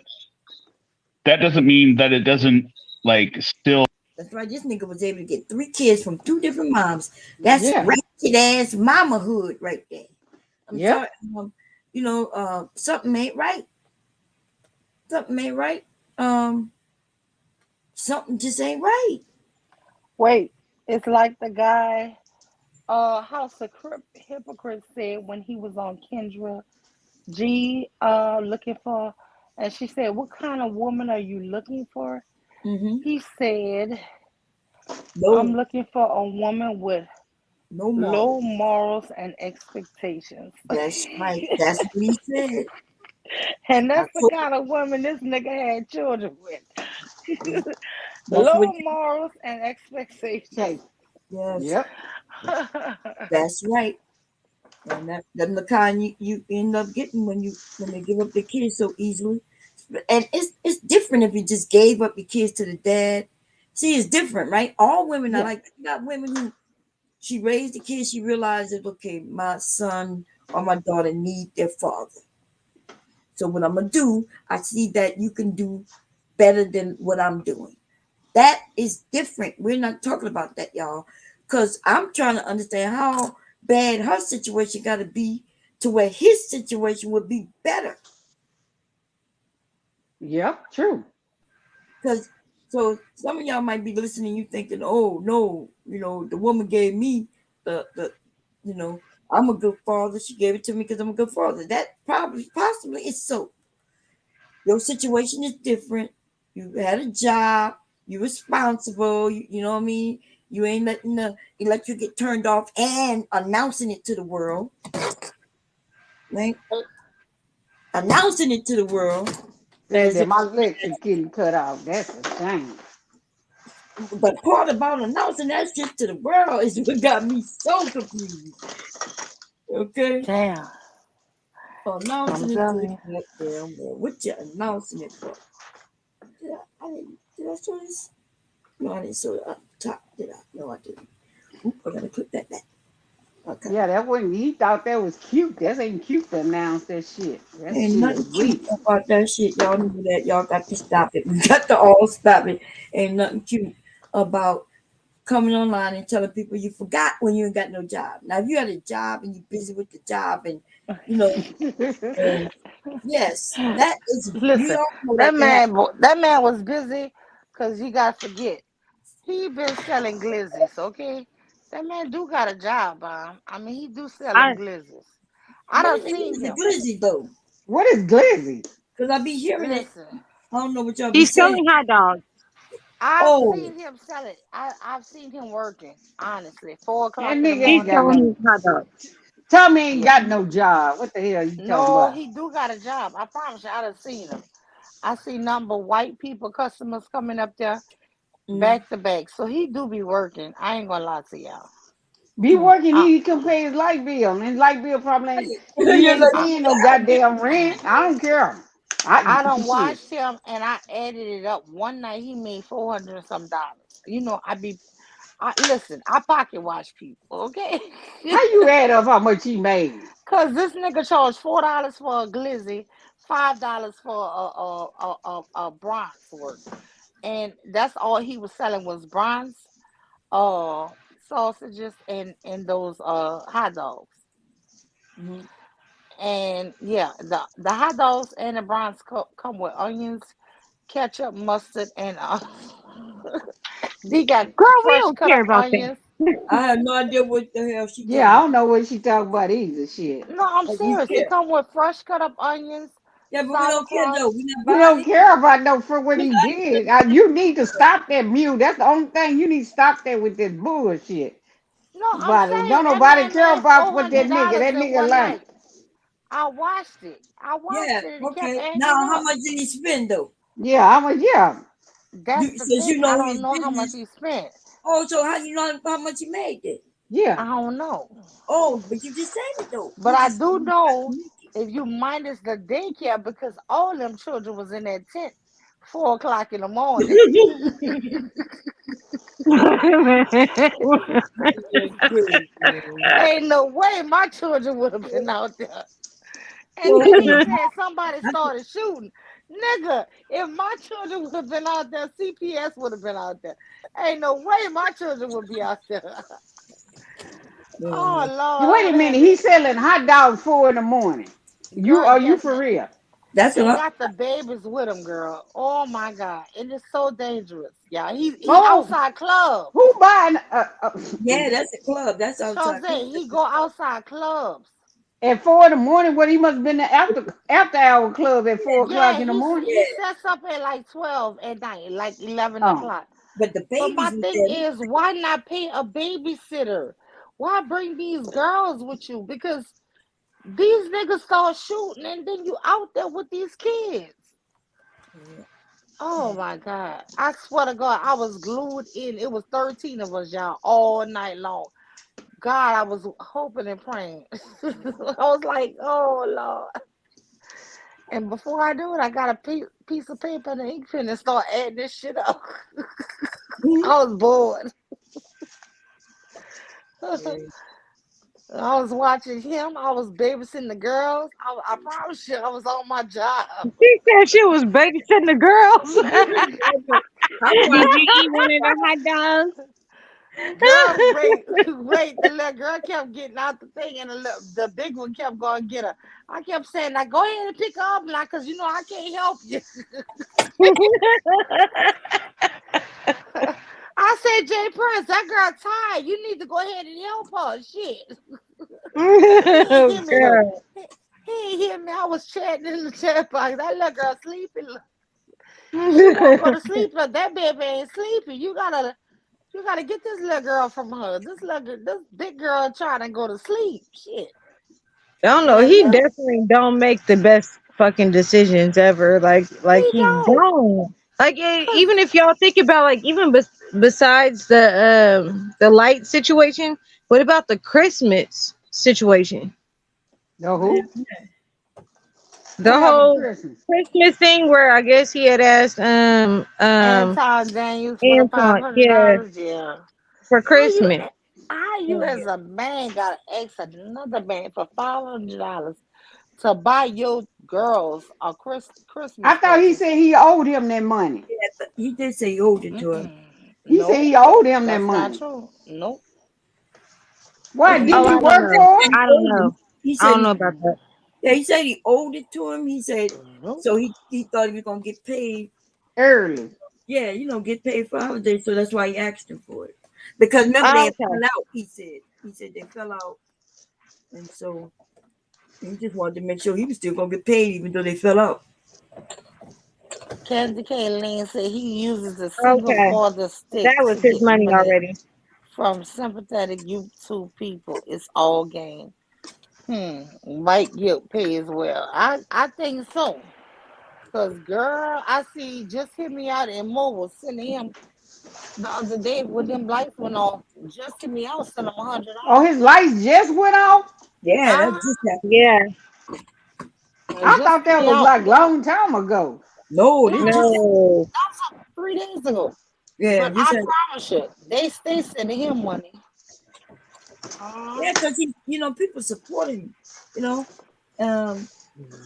that doesn't mean that it doesn't like still. That's right. This nigga was able to get 3 kids from 2 different moms. That's ratchet ass mamahood right there. I'm sorry, you know, something ain't right. Something ain't right. Something just ain't right. Wait, it's like the guy, House of Hypocrites said when he was on Kendra G, looking for, and she said, "What kind of woman are you looking for?" Mm-hmm. He said, No. "I'm looking for a woman with low morals and expectations." That's right. That's what he said. And that's the kind of woman this nigga had children with. Low morals and expectations. Yes. Yep. That's right. And that's the kind you end up getting when they give up their kids so easily. And it's different if you just gave up your kids to the dad See, it's different, right? All women are Yeah. like, you got women who she raised the kids, she realizes, okay, my son or my daughter need their father. So what I'm gonna do, I see that you can do better than what I'm doing. That is different. We're not talking about that, y'all. Because I'm trying to understand how bad her situation gotta be to where his situation would be better. Yep, true. Because so some of y'all might be listening, you thinking, oh no, the woman gave me the I'm a good father. She gave it to me because I'm a good father. That probably possibly is so. Your situation is different. You had a job, you responsible, you know what I mean? You ain't letting the electric get turned off and announcing it to the world. Right? Announcing it to the world. Saying that my electric getting cut off. That's a shame. But part about announcing that shit to the world is what got me so confused. Okay? Damn. Announcing I'm it to telling the goddamn world. What you announcing it for? Did I show this? No, I didn't show it up top, did I? No, I didn't. Oop, I gotta click that back. Okay. Yeah, that wasn't. He thought that was cute. That ain't cute to announce that shit. That Ain't shit nothing is cute weak. about that shit. Y'all know that. Y'all got to stop it. We got to all stop it. Ain't nothing cute about coming online and telling people you forgot when you ain't got no job. Now, if you had a job and you're busy with the job and, and yes, that is, we Listen, all know that. that man was busy because you got to forget. He been selling glizzies, okay? That man do got a job, I mean, he do selling glizzies. I What done is seen the him. glizzy though? What is glizzy? Because I be hearing it. Listen, I don't know what y'all be He's saying. selling hot dogs. I've Oh, seen him sell it. I've seen him working, honestly. 4 o'clock That in the nigga He's ain't got morning selling no. his working. hot dogs. Tommy ain't Yeah. got no job. What the hell you talking No, about? he do got a job. I promise you, I done seen him. I see number white people, customers coming up there back to back. So he do be working. I ain't gonna lie to y'all. Be working, I, he can pay his light bill, and his light bill probably ain't. He you're ain't like, paying no goddamn rent. I don't care. I done Shit. watched him and I added it up. One night he made $400 and some dollars. Listen, I pocket watch people, okay? How you add up how much he made? Cause this nigga charged $4 for a glizzy, $5 for a bronze work, and that's all he was selling was bronze, uh, sausages and those hot dogs. And yeah, the hot dogs and the bronze come with onions, ketchup, mustard, and they got Girl, we fresh don't cut care up about that. onions. I have no idea what the hell she Yeah, talking I about. don't know what she talking about either. Shit. No, I'm But we serious. It care. come with fresh cut up onions, Yeah, but we don't care sauerkraut. though. We not We buying don't it. care about no for what We he not did. You need to stop that mute. That's the only thing you need to stop that with this bullshit. No, I'm But don't saying that nobody man care made about four what that hundred nigga. dollars That in nigga one lying. night. I watched it. Yeah, And it kept okay. Now, adding how up. much did he spend though? Yeah, I'm a yeah. That's the Since you thing. I know his don't know how much business. he spent. Oh, so how you know how much he made then? Yeah. I don't know. Oh, but you just said it though. But You I just said do you got to know make it. if you minus the daycare because all them children was in that tent 4 o'clock in the morning. Ain't no way my children would have been out there. And Well, then he look, said somebody started shooting. Nigga, if my children would have been out there, CPS would have been out there. Ain't no way my children would be out there. Oh Lord, I Wait a would minute. have He's it. selling hot dogs 4 in the morning. Girl, Are you yes, for real? that's and what. got the babies with him, girl. Oh my God, it is so dangerous. Yeah, he Oh, outside clubs. who buying? Yeah, that's a club. That's outside club. Jose, he go outside clubs. At 4 in the morning? Well, he must have been the after hour club at 4 o'clock Yeah, in the morning. he sets up at like 12 at night, like 11 Oh, o'clock. But the But my babies was thing there. is, why not pay a babysitter? Why bring these girls with you? Because these niggas start shooting and then you out there with these kids. Oh my God. I swear to God, I was glued in. It was 13 of us, y'all, all night long. God, I was hoping and praying. I was like, oh Lord. And before I do it, I got a piece of paper and an ink pen and start adding this shit up. I was bored. I was watching him. I was babysitting the girls. I promise you, I was on my job. She said she was babysitting the girls. Did you eat one of the hot dogs? Girl, wait, the little girl kept getting out the thing, and the big one kept going to get her. I kept saying, "Now go ahead and pick her up, now, because you know I can't help you." I said, "Jay Prince, that girl tired. You need to go ahead and help her." Shit. Oh, girl. He ain't hear me. I was chatting in the chat box. That little girl sleeping. She won't go to sleep, but that baby ain't sleeping. You gotta get this little girl from her. This big girl trying to go to sleep. Shit. I don't know. He definitely don't make the best fucking decisions ever. Like he don't. Like even if y'all think about like even besides the light situation, what about the Christmas situation? No who? The What happened whole Christmas? Christmas thing where I guess he had asked Anton Daniels for the Antoine, yeah, $500. Yeah. for Christmas. How you as a man gotta ask another man for $500 to buy your girls a Christmas I thought he present? said he owed him that money. He did say he owed it to her. He said he owed him that That's money. not true. Nope. What? He Did Oh, he I said don't work know. for him? I don't know. He I said don't know about that. yeah, he said he owed it to him. He said so he thought he was gonna get paid early. Yeah, get paid for holidays, so that's why he asked him for it. Because remember they had Okay. fell out. He said they fell out, and so he just wanted to make sure he was still gonna get paid even though they fell out. Candy Lane said he uses the single Okay. father stick That was to his get money money already. from sympathetic YouTube people. It's all game. Might get paid as well. I think so. Cause girl, I see just hit me out in mobile sending him the other day when them lights went off. Just hit me out, sent him $100. Oh, his lights just went off? Yeah, that just happened. Yeah. I thought that was like long time ago. No, Yeah, this just No. that was 3 days ago. yeah, But this I had, promise you, they sending him money. yeah, because people support him,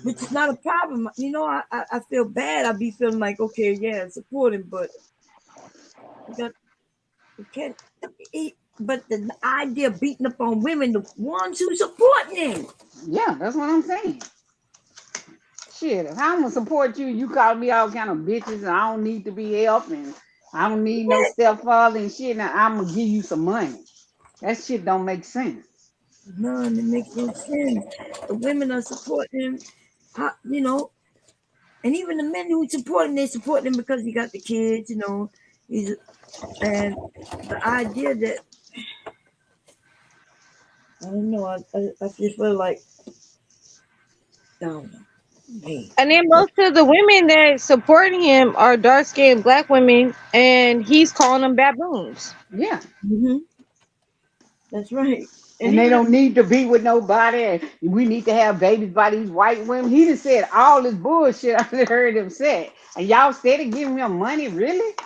which is not a problem. I feel bad. I be feeling like okay, yeah, support him, but you can't. But the idea of beating up on women, the ones who supporting him. Yeah, that's what I'm saying. Shit, if I'm gonna support you, you call me all kind of bitches, and I don't need to be helped, and I don't need no stepfather and shit. And I'm gonna give you some money. That shit don't make sense. None, it makes no sense. The women are supporting him, and even the men who support him, they support him because he got the kids, and the idea that I don't know, I just feel like I don't know. Hey. And then most of the women that supporting him are dark skinned black women, and he's calling them baboons. Yeah. That's right. And they don't need to be with nobody. And we need to have babies by these white women. He just said all this bullshit I heard him say. And y'all steady giving him money, really?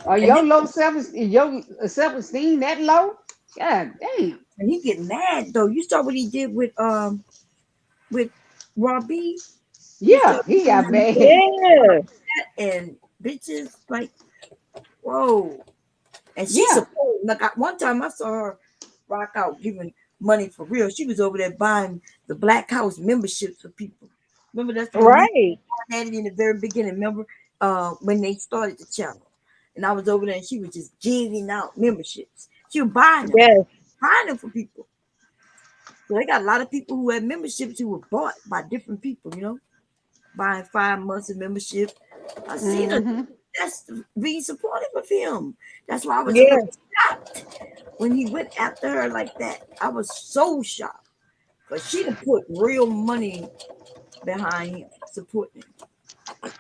Are your self-esteem that low? God damn. And he get mad though. You saw what he did with Robbie? Yeah, he got mad. Yeah. And bitches like, whoa. And she Yeah. supported. Like one time I saw her rock out giving money for real. She was over there buying the Black House memberships for people. Remember that's the Right. I had it in the very beginning. Remember when they started the channel, and I was over there and she was just giving out memberships. She was buying them, buying them for people. So they got a lot of people who had memberships who were bought by different people. Buying 5 months of membership. I seen her. That's being supportive of him. That's why I was a little shocked when he went after her like that. I was so shocked. But she done put real money behind him, supporting him.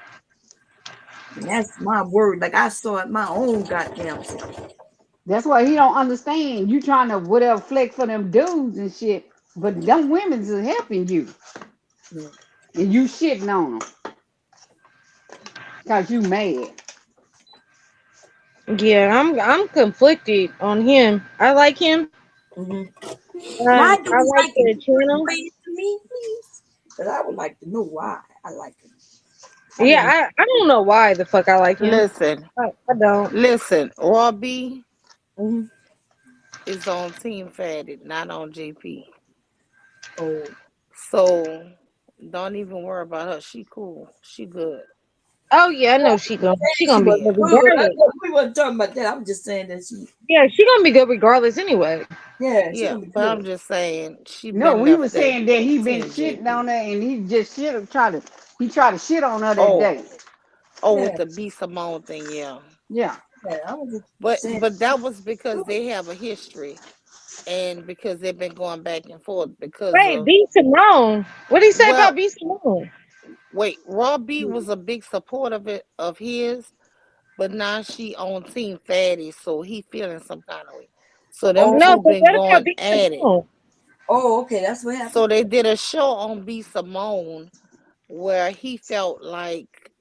And that's my word. Like I saw it my own goddamn self. That's why he don't understand. You trying to whatever flex for them dudes and shit. But them women's is helping you. Yeah. And you shitting on him because you mad. Yeah, I'm conflicted on him. I like him. Why do I you like like him? the Can you channel. explain it to me, please? Because I would like to know why I like him. Yeah, I don't know why the fuck I like him. Listen, I don't. listen. Robbie Mm-hmm. is on Team Fatty, not on JP. Oh. So don't even worry about her. She cool. She good. Oh yeah, I know she She gonna be wasn't good Yeah. good. regardless. We wasn't talking about that. I'm just saying that she, Yeah, she gonna be good regardless anyway. yeah, she Yeah. gonna be But I'm good. just saying she No, been we left was saying that he been Team shitting JP. on her and he just he tried to shit on her that Oh, day. with Yeah, the B Simone thing, yeah. Yeah. yeah. I was just But saying. that was because they have a history and because they've been going back and forth because Wait, of B Simone. What did he say well, about B Simone? wait, Robbie was a big supporter of his, but now she on Team Fatty, so he feeling some kind of way. So them Oh, No, two but been what about going B at it. Simone? oh, okay. That's what happened. So they did a show on B Simone where he felt like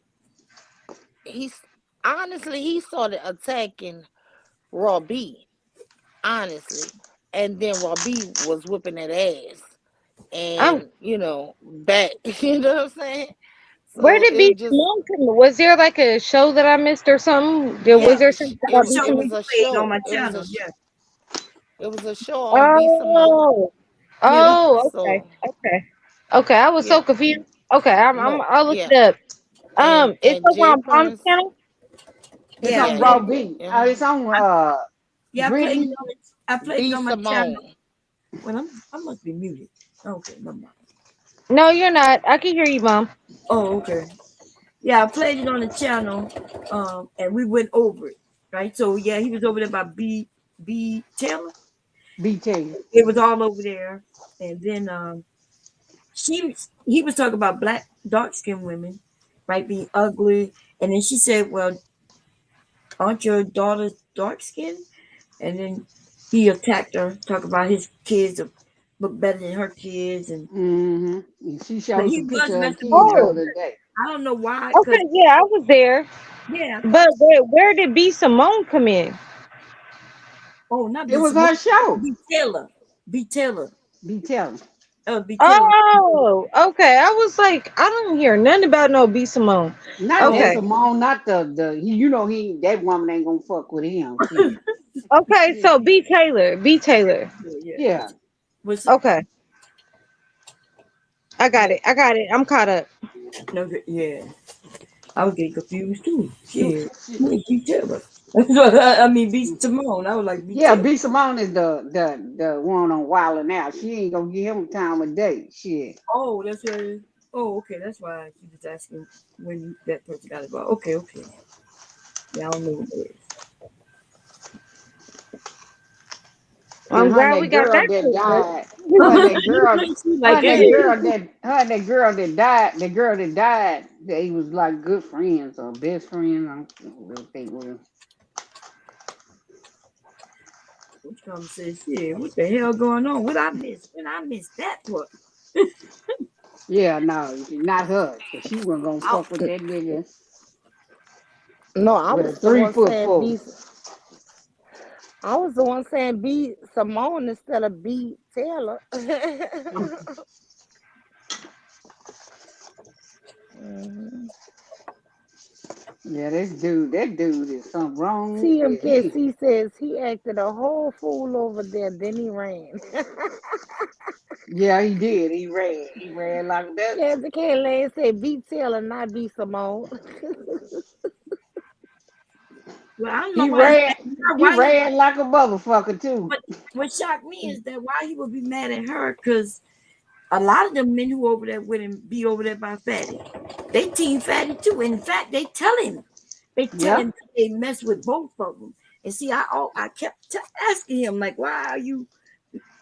he's honestly he started attacking Robbie, honestly. And then Robbie was whipping that ass. I'm, And back, you know what I'm saying? where So did it B just Simone come? Was there like a show that I missed or something? Was yeah, there something it about was B it Show was you Simone? a played on show. my channel. Yeah, It was a show on B Simone. Oh, yeah. oh, okay, So okay, okay. I was so yeah, confused. Okay, no, I'll look yeah, it up. It's and over Jay on Palm's Prince, channel. It's Yeah, I yeah, on played Raw yeah, it. B. yeah. It's on Yeah, I played it Brittany. on. I played it B on my channel. Simone. Well, I must be muted. Okay, never mind. No, you're not. I can hear you, Mom. Oh, okay. Yeah, I played it on the channel, and we went over it, right? So yeah, he was over there by B Taylor. B Taylor. It was all over there, and then he was talking about black dark skinned women, right, being ugly, and then she said, "Well, aren't your daughters dark skinned?" And then he attacked her, talk about his kids look better than her kids, and Mm-hmm. She but showed he some was picture of her messing with kids the her. Oh, other day. I don't know why, because okay. Yeah, I was there. yeah, I But thought, where did B Simone come in? oh, not It B was Simone, her show. B Taylor, B Taylor, B Taylor. B Taylor. Oh, okay. I was like, I don't hear nothing about no B Simone. Not Oh, that Okay. Simone, not he that woman ain't gonna fuck with him. Shit. Okay, so B Taylor. B Taylor. yeah. Yeah. Was Okay. I got yeah, it. I got it. I'm caught up. no, yeah. I was getting confused too. Shit, She- who is B Taylor? I mean, B Simone. I was like B Yeah, Taylor. B Simone is the one on Wilder now. She ain't gonna give him time of day. Shit. Oh, that's right. Oh, okay. That's why she was asking when that person got involved. Okay, okay. Yeah, I don't know what it is. And I'm her and glad we that got girl that that cleared. died. Her and that girl, She's like, hey, her and that girl that died, the girl that died, they was like good friends or best friends. I don't know what they were. which come say, shit, what the hell going on? What I missed? When I missed that part? Yeah, no, not her. 'Cause she wasn't gonna I, fuck with that nigga no, I with a was the one saying 3'4". I was the one saying B Simone instead of B Taylor. Mhm. Yeah, that dude is something wrong with him. TMKC says he acted a whole fool over there, then he ran. Yeah, he did. He ran. He ran like that. Candy Cane Lane said B Taylor, not B Simone. Well, I don't know He why. ran. He Why he? ran like a motherfucker too. But what shocked me is that why he would be mad at her, because a lot of the men who over there with him be over there by Fatty. They team Fatty too. In fact, they tell him. They tell Yeah. him they mess with both of them. And see, I kept asking him, like, why are you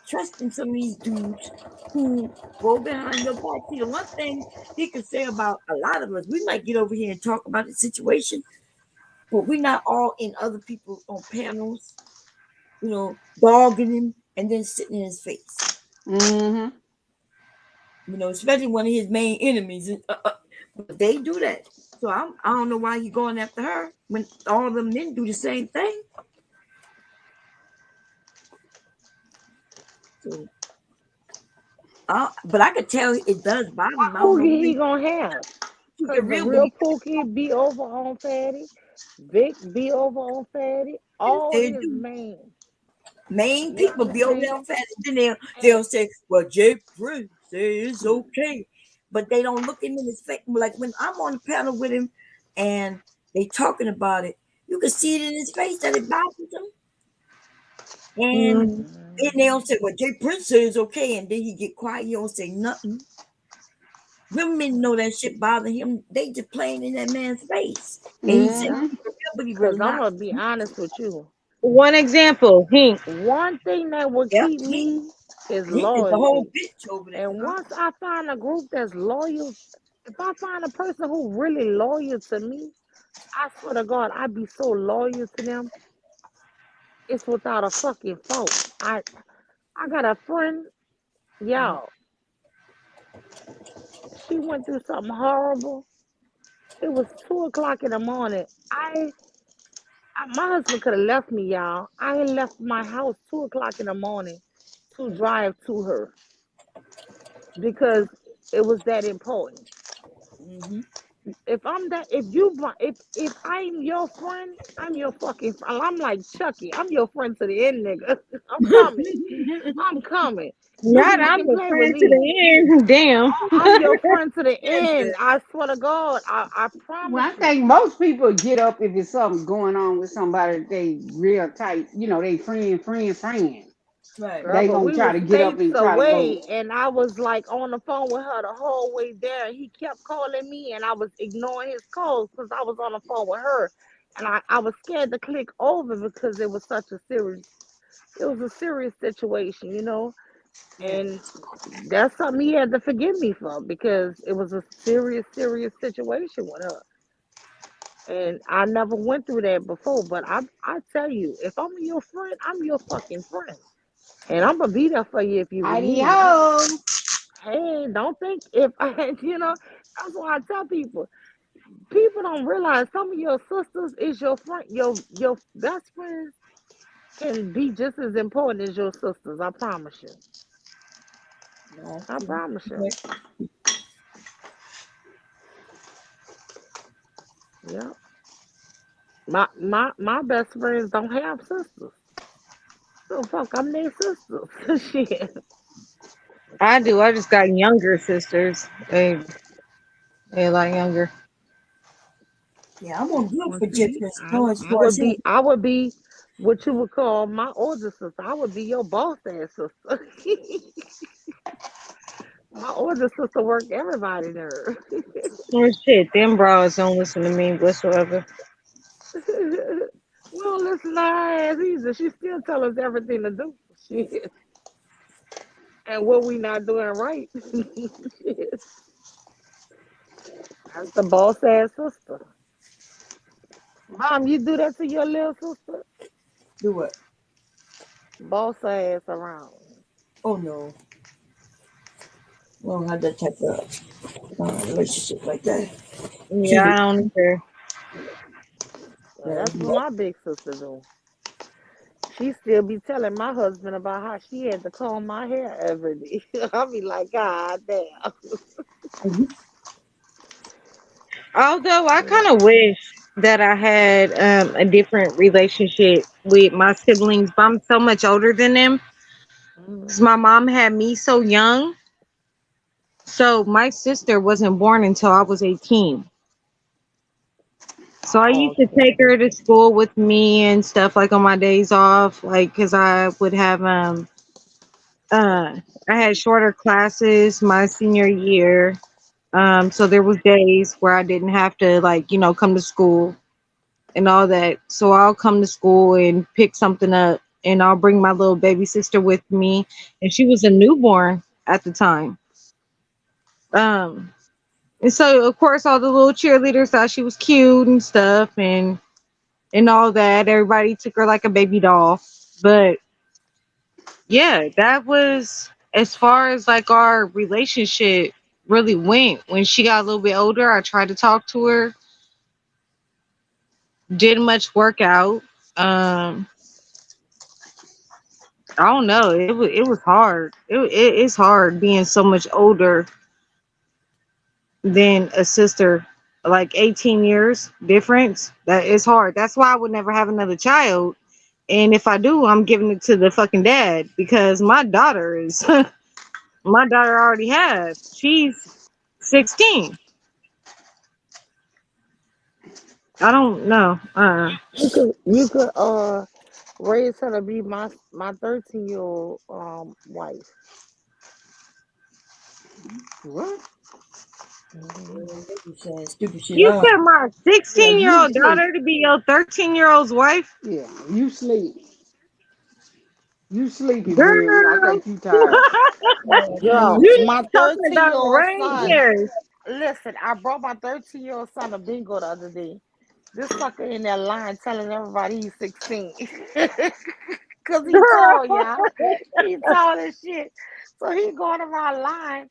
trusting some of these dudes who go behind your back? See, the one thing he could say about a lot of us, we might get over here and talk about the situation, but we're not all in other people on panels, dogging him and then sitting in his face. Mm-hmm. You know, especially one of his main enemies. But they do that. So I don't know why he going after her when all of them men do the same thing. So, but I could tell it does bother him. I don't know. Pookie he gonna have? He Cause get the real real booty. Pookie be over on Fatty. Vic be over on Fatty. All They his do. main People be over there on fast. Then they'll say, well, Jay Prince say it's okay. But they don't look him in his face. Like when I'm on the panel with him and they talking about it, you can see it in his face that it bothers him. And then they don't say, well, Jay Prince says it's okay. And then he get quiet. He don't say nothing. Women know that shit bother him. They just playing in that man's face. And he said, but he Cause really I'm not. gonna be honest with you. One example, Hink. One thing that will keep me is He is the whole loyalty. bitch over there. And once I find a group that's loyal, if I find a person who really loyal to me, I swear to God, I'd be so loyal to them. It's without a fucking fault. I got a friend, y'all. She went through something horrible. It was 2:00 in the morning. My husband could have left me, y'all. I had left my house 2:00 in the morning to drive to her because it was that important. If I'm your friend, I'm your fucking friend. I'm like Chucky. I'm your friend to the end, nigga. I'm coming. I'm coming. You Not can I'm a play with friend to me. the end. Damn. I'm your friend to the end. I swear to God. I promise Well, I you. think most people get up if it's something going on with somebody that they real tight, they friend. Right. Girl, They but gonna we try were to get up states and try to go. away, and I was like on the phone with her the whole way there. He kept calling me, and I was ignoring his calls because I was on the phone with her, and I was scared to click over because it was such a serious. It was a serious situation, and that's something he had to forgive me for because it was a serious situation with her. And I never went through that before, but I tell you, if I'm your friend, I'm your fucking friend. And I'm gonna be there for you if you Howdy need me. ho. Hey, don't think if that's why I tell people. People don't realize some of your sisters is your friend, your best friends can be just as important as your sisters. I promise you. I promise you. Yeah. My best friends don't have sisters. So fuck, I'm their sisters. Shit. I do. I just got younger sisters. They a lot younger. Yeah, I'm gonna good Well, for see, Jeffrey Snow as far as him. I would be what you would call my older sister. I would be your boss ass sister. My older sister worked everybody there. Oh shit, them bras don't listen to me whatsoever. We don't listen to her ass either. She still tell us everything to do. Shit. And what we not doing right. Shit. That's the boss ass sister. Mom, you do that to your little sister? Do what? Boss ass around. Oh no. We don't have that type of relationship like that. Yeah, I don't care. Well, that's what my big sister do. She still be telling my husband about how she had to comb my hair every day. I be like, God damn. Although I kind of wish that I had a different relationship with my siblings, but I'm so much older than them. Because my mom had me so young. So my sister wasn't born until I was 18. So I used to take her to school with me and stuff like on my days off, like because I would have I had shorter classes my senior year. So there was days where I didn't have to come to school and all that. So I'll come to school and pick something up and I'll bring my little baby sister with me. And she was a newborn at the time. And so of course all the little cheerleaders thought she was cute and stuff and all that. Everybody took her like a baby doll. But yeah, that was as far as like our relationship really went, when she got a little bit older, I tried to talk to her. Didn't much work out. I don't know. It was hard. It's hard being so much older than a sister, like 18 years difference. That is hard. That's why I would never have another child. And if I do, I'm giving it to the fucking dad, because my daughter is my daughter already has. She's 16. I don't know. You could raise her to be my 13-year-old wife. What? Stupid shit. You said my Yeah, 16-year-old you daughter sleep. to be your 13-year-old's wife? Yeah, you sleep. You sleepy, Girl. Brittany. I think you tired. Girl, You my talking about 13-year-old son. reindeers. Listen, I brought my 13-year-old son a bingo the other day. This sucker in that line telling everybody he's 16. Because he tall, y'all. He tall as shit. So he going around line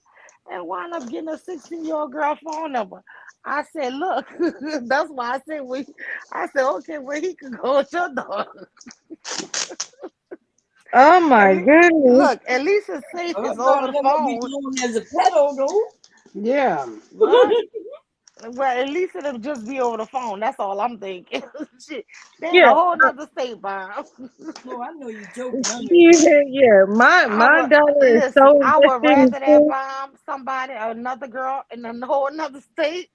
and wound up getting a 16-year-old girl phone number. I said, look, that's why I said, okay, well, he could go with your dog. Oh my goodness. Look, at least it's safe. It's over the phone. As a pedo, though. Yeah. What? Well, at least it'll just be over the phone. That's all I'm thinking. Shit, they in Yeah. a whole nother state, Bob. No, I know you joking. Yeah. My daughter is so I would invested in rather that school. bomb somebody, another girl in a whole another state,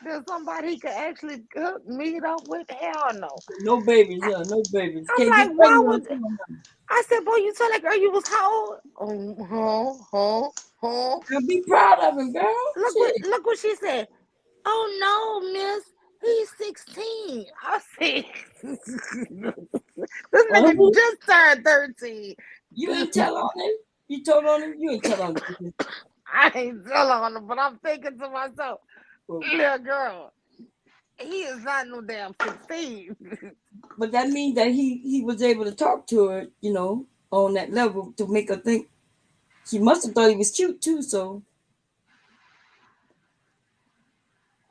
than somebody he could actually meet up with. Hell no. No babies, yeah, no babies. I'm Can't like, get why pregnant would? on someone. I said, boy, you told that girl you was how old? Girl, be proud of him, girl. Look what she said. Oh no, miss, he's 16. I said, this nigga just turned 13. You ain't tell on him? You told on him? You ain't tell on him. I ain't tell on him, but I'm thinking to myself, little girl, he is not no damn 16. But that means that he was able to talk to her, you know, on that level to make her think. She must have thought he was cute too. So,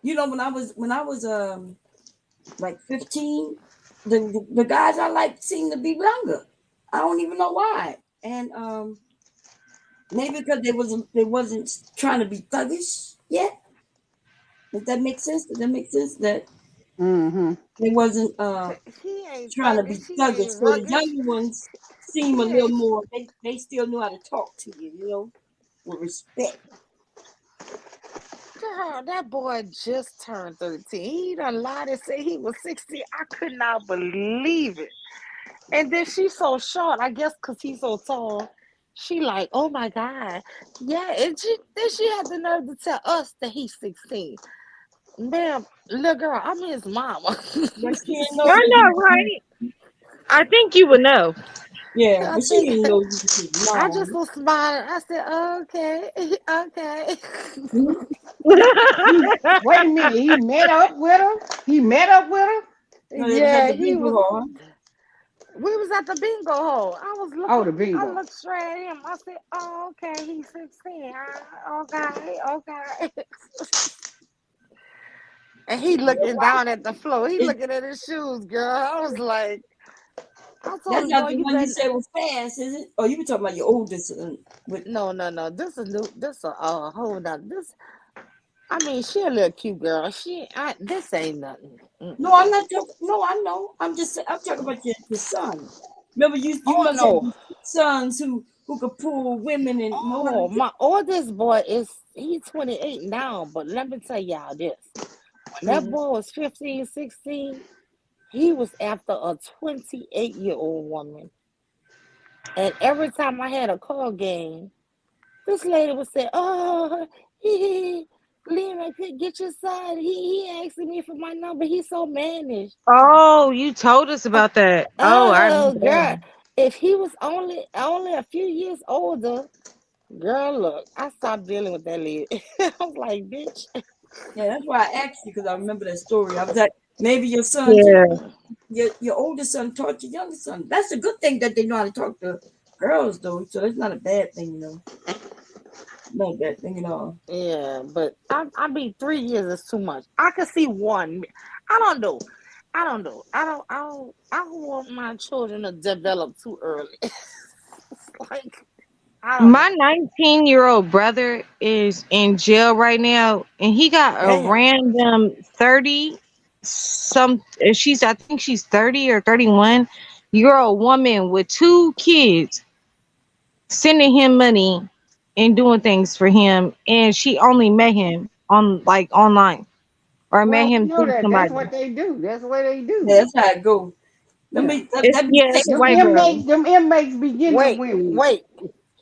you know, when I was like 15, the guys I liked seemed to be younger. I don't even know why. And maybe because they wasn't trying to be thuggish yet. Does that make sense? Does that make sense that they wasn't trying to be thuggish? So the younger ones seem a little more. They still know how to talk to you, you know, with respect. Girl, that boy just turned 13. He done lied and said he was 16. I could not believe it. And then she's so short, I guess because he's so tall. She like, oh my God. Yeah, and then she had the nerve to tell us that he's 16. Ma'am, little girl, I'm his mama. I know, right? I think you would know. Yeah, but she didn't know you was his mom. I just was smiling. I said, okay. Wait a minute. He met up with her? Yeah, he was. We was at the bingo hall. I was looking. Oh, the bingo. I looked straight at him. I said, oh, okay, he's 16. Okay. And he looking down at the floor. He looking at his shoes, girl. I was like, I told That's him, not boy, the you one better. you said was fast, is it? Oh, you were talking about your oldest son. No. This is new. This a hold on. This. I mean, she a little cute girl. This ain't nothing. No, I'm not talking. No, I know. I'm talking about your son. Remember, you must have sons who could pull women and Oh, my oldest boy he's 28 now, but let me tell y'all this. When that boy was 15, 16, he was after a 28-year-old woman. And every time I had a call game, this lady would say, oh, Liam, I couldn't get your son. He asking me for my number. He's so mannish. Oh, you told us about that. Oh, I remember girl. that. If he was only a few years older, girl, look, I stopped dealing with that lady. I was like, bitch. Yeah, that's why I asked you, because I remember that story. I was like, maybe your son, your oldest son taught your younger son. That's a good thing that they know how to talk to girls though, so it's not a bad thing, you know. Not a bad thing at all. Yeah, but I mean 3 years is too much. I could see one. I don't know. I don't want my children to develop too early. Like I don't My know. 19-year-old brother is in jail right now, and he got a Damn. random 30 some. I think she's 30 or 31-year-old woman with 2 kids sending him money and doing things for him, and she only met him on like online or met Well, we him know through that. That's somebody. what they do. That's what they do. Yeah, that's how it goes. Let Yeah. me It's a Them white brother. inmates be getting them women. Wait.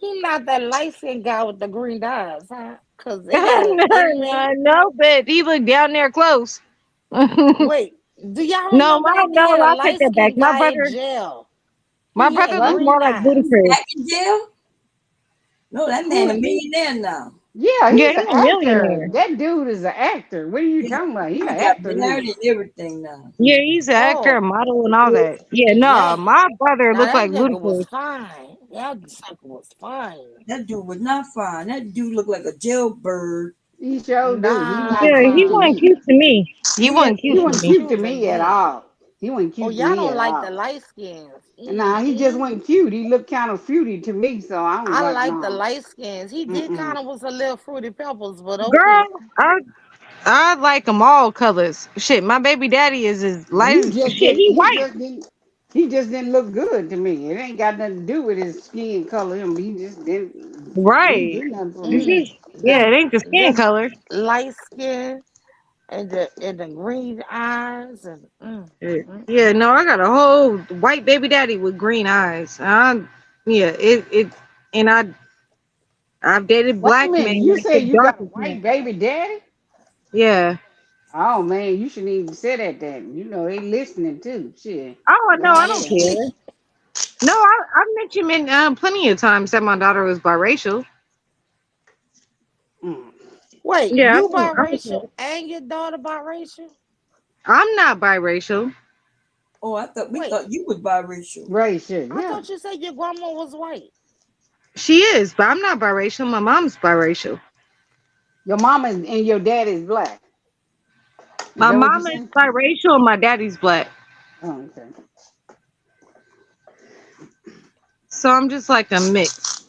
He not that light skinned guy with the green eyes, huh? Cause they got an inmate. No, but he looked down there close. Wait, do y'all remember that they had a I take light that back. skinned guy in jail? My He had brother looks green more like eyes. Ludacris. back in jail? No, that man a Who? millionaire now. Yeah, Yeah, he's an he's a actor. millionaire. That dude is an actor. What are you talking about? He's He an got actor married now. and everything now. Yeah, he's an actor, a Oh, model, and all that. Yeah, yeah. no, my brother Now looked that like nigga was Ludacris. fine. That sucker was fine. That dude was not fine. That dude looked like a jailbird. He sure do. He not Yeah, he cute to Nah. wasn't me. cute to me. He wasn't He cute to wasn't me. cute to Cute to me at me. all. He wasn't Oh, cute to y'all me don't at like the all. light skins. Nah, he just Mm-mm. wasn't cute. He looked kind of fruity to me, so I was I like, like the no. light skins. He did kind Mm-mm. of was a little fruity pebbles, but Girl, okay. I like them all colors. Shit, my baby daddy is as light You as just shit. did. He white. He just didn't look good to me. It ain't got nothing to do with his skin color. He just didn't Right. do nothing for It's me. just, yeah, it ain't the skin Them color. light skin and the green eyes Yeah, no, I got a whole white baby daddy with green eyes. Yeah, and I've dated Wait a black minute. men You like say the you got a darkest men. white baby daddy? Yeah. Oh man, you shouldn't even say that. You know they listening too. Shit. Oh Go no, I don't ahead. care. No, I've mentioned plenty of times that my daughter was biracial. Wait, Yeah, you I'm biracial and your daughter biracial? I'm not biracial. Oh, I thought Wait, thought you was biracial. Racial, I yeah. thought you said your grandma was white. She is, but I'm not biracial. My mom's biracial. Your mama and your daddy is black. Is My that what you mom is saying? biracial and my daddy's black. Oh, okay. So I'm just like a mix.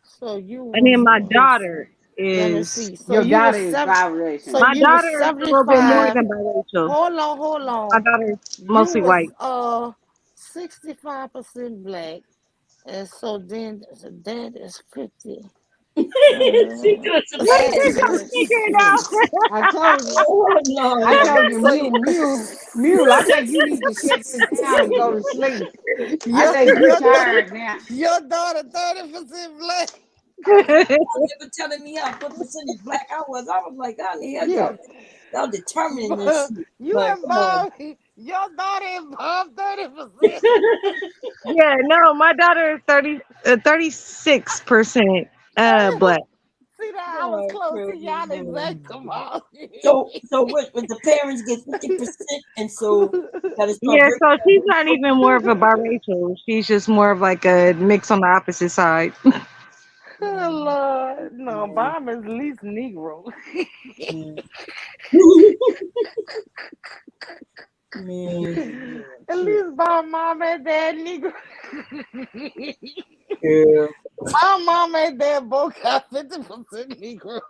So you And then was my this. daughter Let me is see. So Your you was daughter is seven. biracial. So my you was daughter is a little bit more 75. than biracial. Hold My on. daughter's You mostly white. was 65% black, and so then that is 50. She doing some What is math. it? Come figure it out. I told you. Oh no, I told you, So you, Mule. I think you need to shut this down and go to sleep. I your think you your tired now. your daughter 30% black. Y'all never telling me how what percentage black I was. I was like, how the hell Yeah. y'all determining this shit? You But come on. involved. Your daughter involved 30%. Yeah, no, my daughter is 36% black. See that I was close to y'all exact amount. So what? When the parents get 50%, and so gotta start Yeah, breaking so she's not down even more of a biracial. She's just more of like a mix on the opposite side. Oh, Lord. No, Bob is at least Negro. Man. At least my mom and dad Negro. Yeah. My mom and dad both got 50% Negro.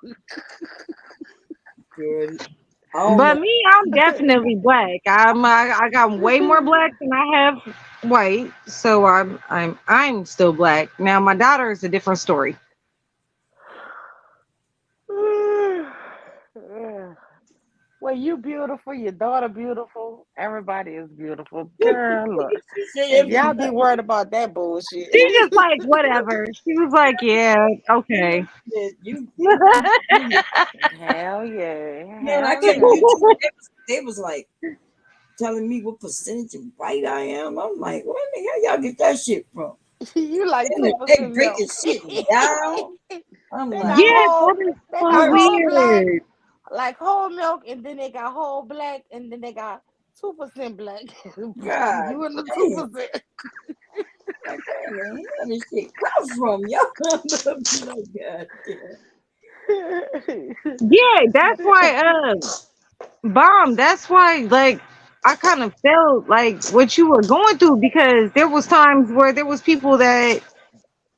Good. But me, I'm definitely black. I got way more black than I have white, so I'm still black. Now my daughter is a different story. Well, you beautiful, your daughter beautiful, everybody is beautiful. Girl, look. Y'all be worried about that bullshit. She's just like whatever. She was like, yeah, okay. Hell yeah. Man, I Hell can't yeah. they was like telling me what percentage of white I am. I'm like, where the hell y'all get that shit from? You like they 2% breaking milk. shit down. I'm They like, got whole, that is they so got whole black, weird. like whole milk, and then they got whole black, and then they got 2% black. God You in the damn. 2%. Like, hey, man, where this shit come from? Y'all like, God Yeah, that's why Bomb, that's why like I kind of felt like what you were going through, because there was times where there was people that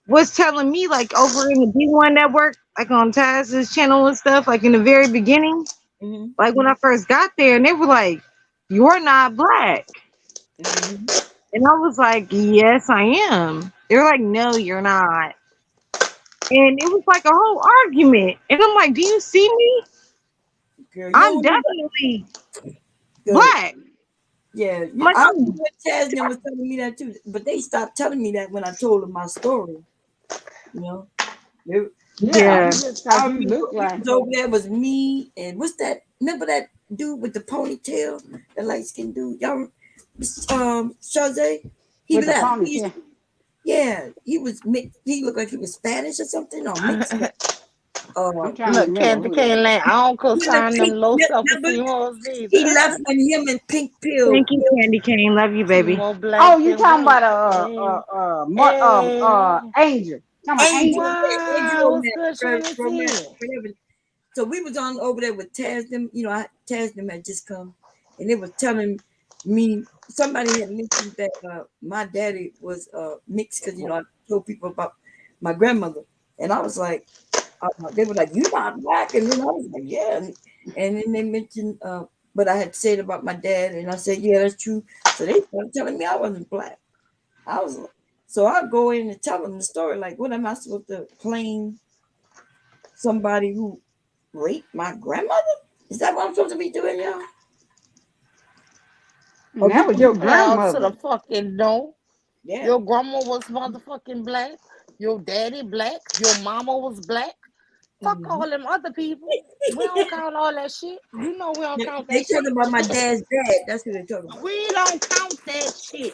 was telling me, like over in the B1 network, like on Taz's channel and stuff, like in the very beginning, Mm-hmm. like when I first got there, and they were like, "You're not black," Mm-hmm. and I was like, "Yes, I am." They're like, "No, you're not," and it was like a whole argument, and I'm like, "Do you see me? Girl, you I'm don't know definitely Good. black." Yeah, Like, I remember Tasman was telling me that too, but they stopped telling me that when I told them my story. You know, They- yeah. Just I cause you remember look we like was over there was me and what's that? Remember that dude with the ponytail, the light skinned dude? Y'all, Shazay? He with the left. ponytail. Yeah, he was mixed. He looked like he was Spanish or something, or mixed. I'm trying to Look, remember Candy who that Cane Lane, I don't He left co-sign them Pink. low Remember, self-esteem hoes he either. left when him and Pink Pill. Thank you, Candy Cane. Love you, She baby. more black Oh, you than talking white. about Angel. Talking about Angel, Angel. Angel Wow, what's good, Romance, Trinity? whatever. So we was on over there with Tasdem. You know, Tasdem had just come, and it was telling me somebody had mentioned that my daddy was mixed because I told people about my grandmother, and I was like, they were like, "You not black," and then I was like, "Yeah," and then they mentioned, but I had said about my dad, and I said, "Yeah, that's true." So they started telling me I wasn't black. I was so I go in and tell them the story. Like, what am I supposed to claim somebody who raped my grandmother? Is that what I'm supposed to be doing, y'all? And that was your Hell to the grandmother. fucking no. Yeah. Your grandma was motherfucking black. Your daddy black. Your mama was black. Fuck all them other people. We don't count all that shit. You know we don't count They that shit. talking about my dad's dad. That's who they're talking about. We don't count that shit.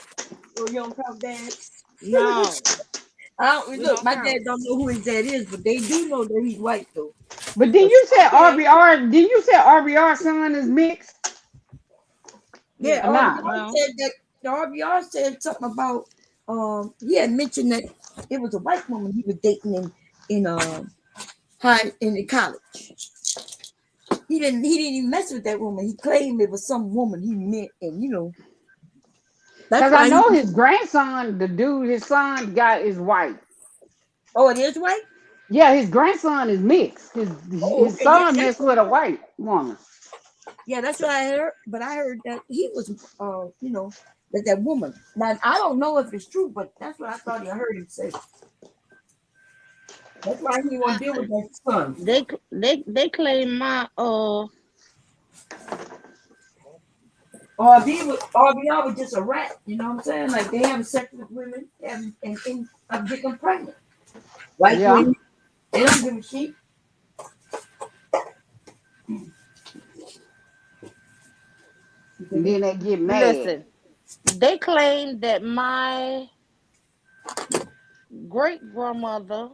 Oh, you don't count dads? No. I don't, We look, don't my count. dad don't know who his dad is, but they do know that he's white though. But did you say RBR? Did you say RBR son is mixed? Yeah, Or not? RBR said that. The RBR said something about he had mentioned that it was a white woman he was dating in college. He didn't even mess with that woman. He claimed it was some woman he met, and that's Because why I know his grandson, the dude, his son got is white. Oh, it is white? Yeah, his grandson is mixed. His Okay, son messed with a white woman. Yeah, that's what I heard. But I heard that he was, that woman. Now I don't know if it's true, but that's what I thought I heard him say. That's why he won't deal with that son. They claim my RBR was just a rat. You know what I'm saying? Like they have sex with women and get them pregnant. White women, they don't give a shit. And then they get mad. Listen, they claim that my great grandmother,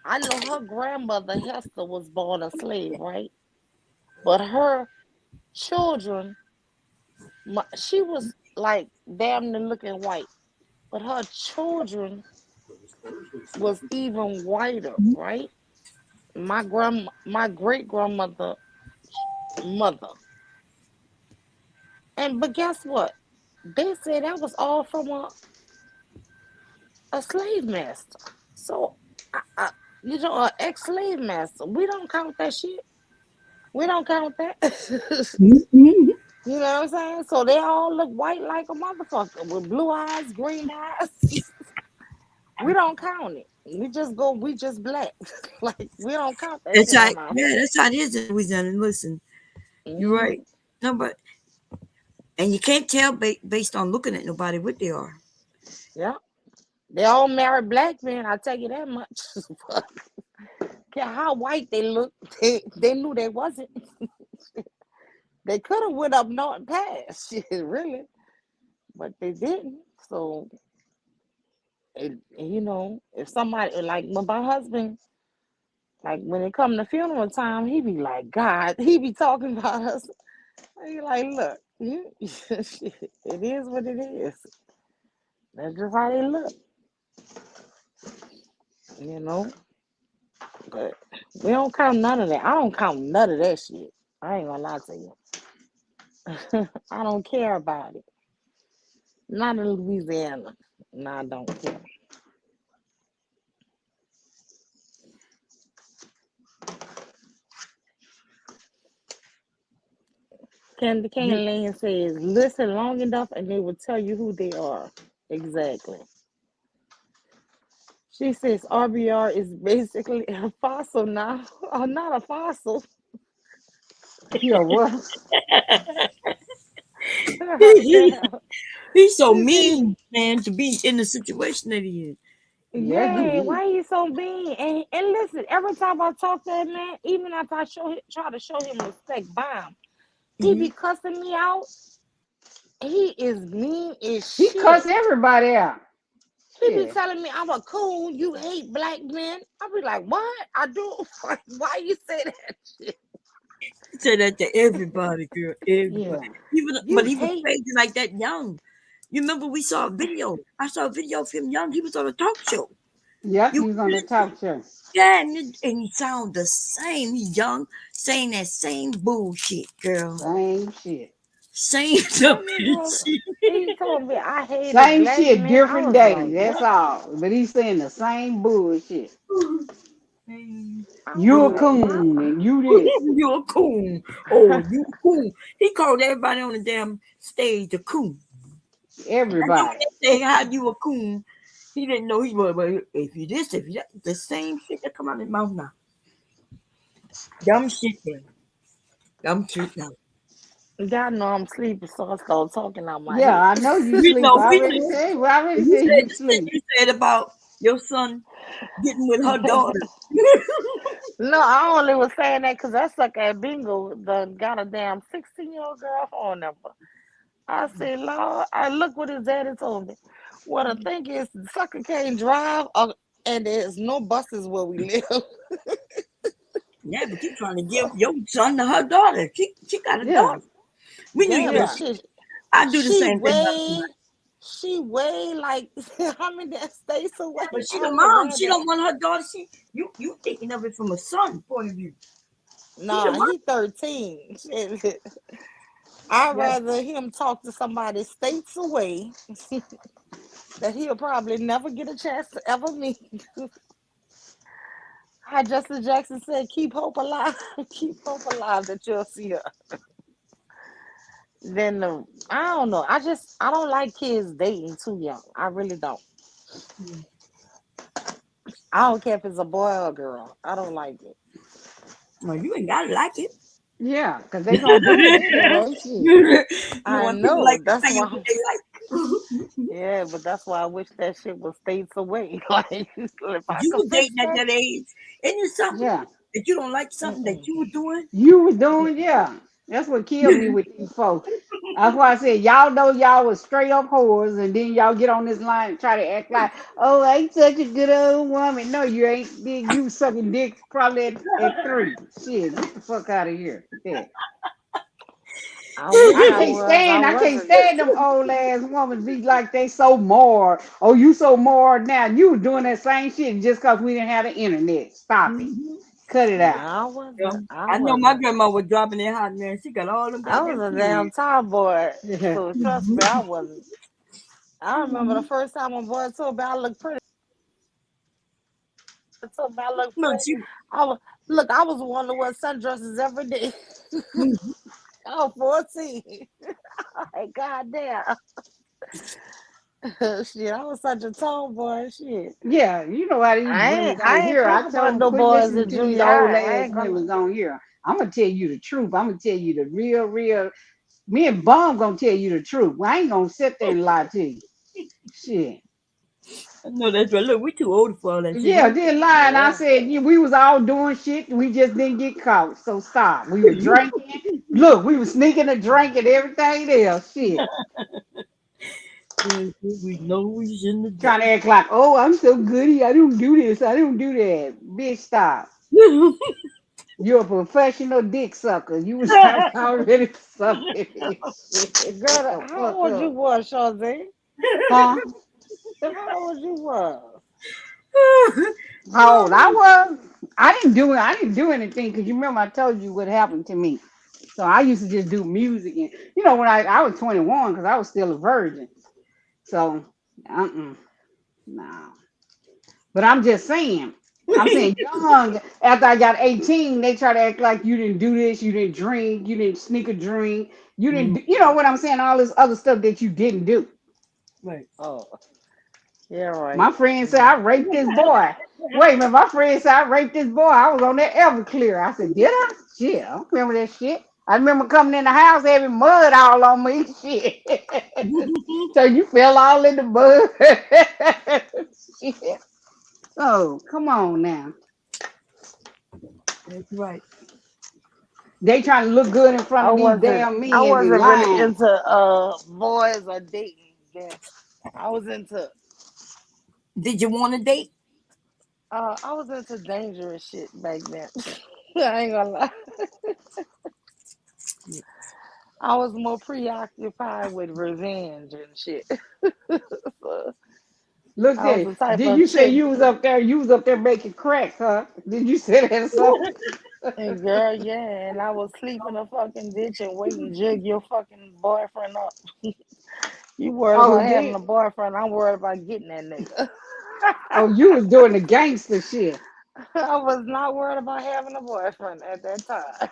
I know her grandmother Hester was born a slave, right? But her children, she was like damn near looking white, but her children was even whiter, right? My great grandmother mother. But guess what? They said that was all from a slave master. So, an ex-slave master. We don't count that shit. We don't count that. You know what I'm saying? So they all look white like a motherfucker with blue eyes, green eyes. We don't count it. We just black. Like, we don't count that That's shit how, on our yeah, that's how it is in Louisiana. Listen, you're right. No, and you can't tell based on looking at nobody what they are. Yeah. They all married black men, I'll tell you that much. Care how white they look, they knew they wasn't. They could have went up north and passed, shit, really. But they didn't. So, if somebody, like when my husband, like when it come to funeral time, he be like, God, he be talking about us. He like, look, it is what it is. That's just how they look, you know. But we don't count none of that. I don't count none of that shit. I ain't gonna lie to you. I don't care about it. Not in Louisiana. No, I don't care. Candy Cane Lane says, listen long enough and they will tell you who they are. Exactly. She says RBR is basically a fossil now. Oh, not a fossil. You know what? He's so She said, mean, man, to be in the situation that he is. Yeah, yeah, he is. why you so mean? And listen, every time I talk to that man, even if I try to show him respect, bomb, he be cussing me out. He is mean as He shit. cuss everybody out. He be Shit. telling me I'm a coon. You hate black men. I be like, what? I do. Why you say that shit? He said that to everybody, girl. Everybody. Yeah. But You he was hate. crazy like that young. You remember we saw a video. I saw a video of him young. He was on a talk show. Yep, You he was on the talk show. yeah, and he sound the same. He young, saying that same bullshit, girl. Same shit. Same That nigga, shit. he told me I hated Same black shit, men. I different was day. like, That's what? all. But he's saying the same bullshit. I You was a like, coon and you this. You a coon. Oh, you a coon. He called everybody on the damn stage a coon. I know when Everybody. they say how you a coon, he didn't know he was. But if you this, if you that, the same shit that come out of his mouth now. Dumb shit, man. Dumb shit now. y'all know I'm sleepy, so I start talking out my Yeah, head. I know you We sleep. know, I we already know. said, well, I already You said said you the shit sleep. you said about your son getting with her daughter. No, I only was saying that because that sucker at bingo done got a damn 16-year-old girl phone number. I said, Lord, I look what his daddy told me. Well, the thing is, the sucker can't drive, and there's no buses where we live. Yeah, but you trying to give your son to her daughter. She got a Yeah. daughter. We need Yeah, to. but Yeah. I do the she same thing. way like how many states away? But she I the don't mom. have She that. don't want her daughter. You thinking of it from a son point of view. She the Nah, mom. he 13. I'd Yeah. rather him talk to somebody states away that he'll probably never get a chance to ever meet. How Justin Jackson said, keep hope alive. Keep hope alive that you'll see her. Then I don't know. I don't like kids dating too young. I really don't. I don't care if it's a boy or a girl. I don't like it. Well, you ain't gotta like it. Yeah, because they going to do it anyway. Shit. I When people know. like to That's say why. what they like. Yeah, but that's why I wish that shit was states away. Like if I You could were fix dating at that. that age. Isn't it something Yeah. that you don't like something that you were doing? You was doing, yeah. That's what killed me with these folks. That's why I said y'all know y'all was straight up whores, and then y'all get on this line and try to act like, oh, I ain't such a good old woman. No, you ain't. You sucking dick probably at 3. Shit, get the fuck out of here. Yeah. I wish I I can't was. I stand. I can't wasn't. stand them old ass women be like they so more. Oh, you so more now. You was doing that same shit just because we didn't have the internet. Stop it. Cut it out. I Yeah. wasn't. I know my grandma was dropping that hot man. She got all them I was goddamn a damn kids. tomboy. Yeah. So trust me, I wasn't. I remember the first time a boy told me I look pretty. Told me I look Look, pretty. I was I was one to wear sundresses every day. I was 14. Like, goddamn. Shit, I was such a tomboy. Shit. Yeah, you know how these women on I ain't here. I fuck tell about them no quit boys listening in to these junior old high. I ass ain't gonna. women on here. I'm gonna tell you the truth. I'm gonna tell you the real. Me and Bomb gonna tell you the truth. I ain't gonna sit there and lie to you. Shit. I know that's right. Look, we too old for all that shit. Yeah, didn't lie. And I Yeah. said we was all doing shit. We just didn't get caught. So stop. We were drinking. Look, we were sneaking and drinking everything else. Shit. We know we shouldn't have Trying done. to act like, oh, I'm so goody. I don't do this. I don't do that. Bitch, stop. You're a professional dick sucker. You was already sucking. Shit. Girl, The how fuck old you up. was, Jose? Huh? How old you was? How old I was? I didn't do anything because you remember I told you what happened to me. So I used to just do music, and when I was 21 because I was still a virgin. So, no. But I'm just saying. I'm saying young. After I got 18, they try to act like you didn't do this, you didn't drink, you didn't sneak a drink, you didn't. You know what I'm saying? All this other stuff that you didn't do. Right. Oh. Yeah, right. My friend said I raped this boy. Wait a minute, my friend said I raped this boy. I was on that Everclear. I said, did I? Shit, I don't remember that shit. I remember coming in the house having mud all on me. Shit. So you fell all in the mud. Shit. Oh, come on now. That's right. They trying to look good in front of these damn men. I wasn't and really lying. into boys or dating then. I was into. Did you want to date? I was into dangerous shit back then. I ain't gonna lie. I was more preoccupied with revenge and shit. So, Look I was there. the type Did of you say chick. you was up there? You was up there making crack, huh? Did you say that or something? And girl, yeah, and I was sleeping a fucking ditch and waiting to jig your fucking boyfriend up. You worried Oh, about having did? a boyfriend. I'm worried about getting that nigga. Oh, you was doing the gangster shit. I was not worried about having a boyfriend at that time.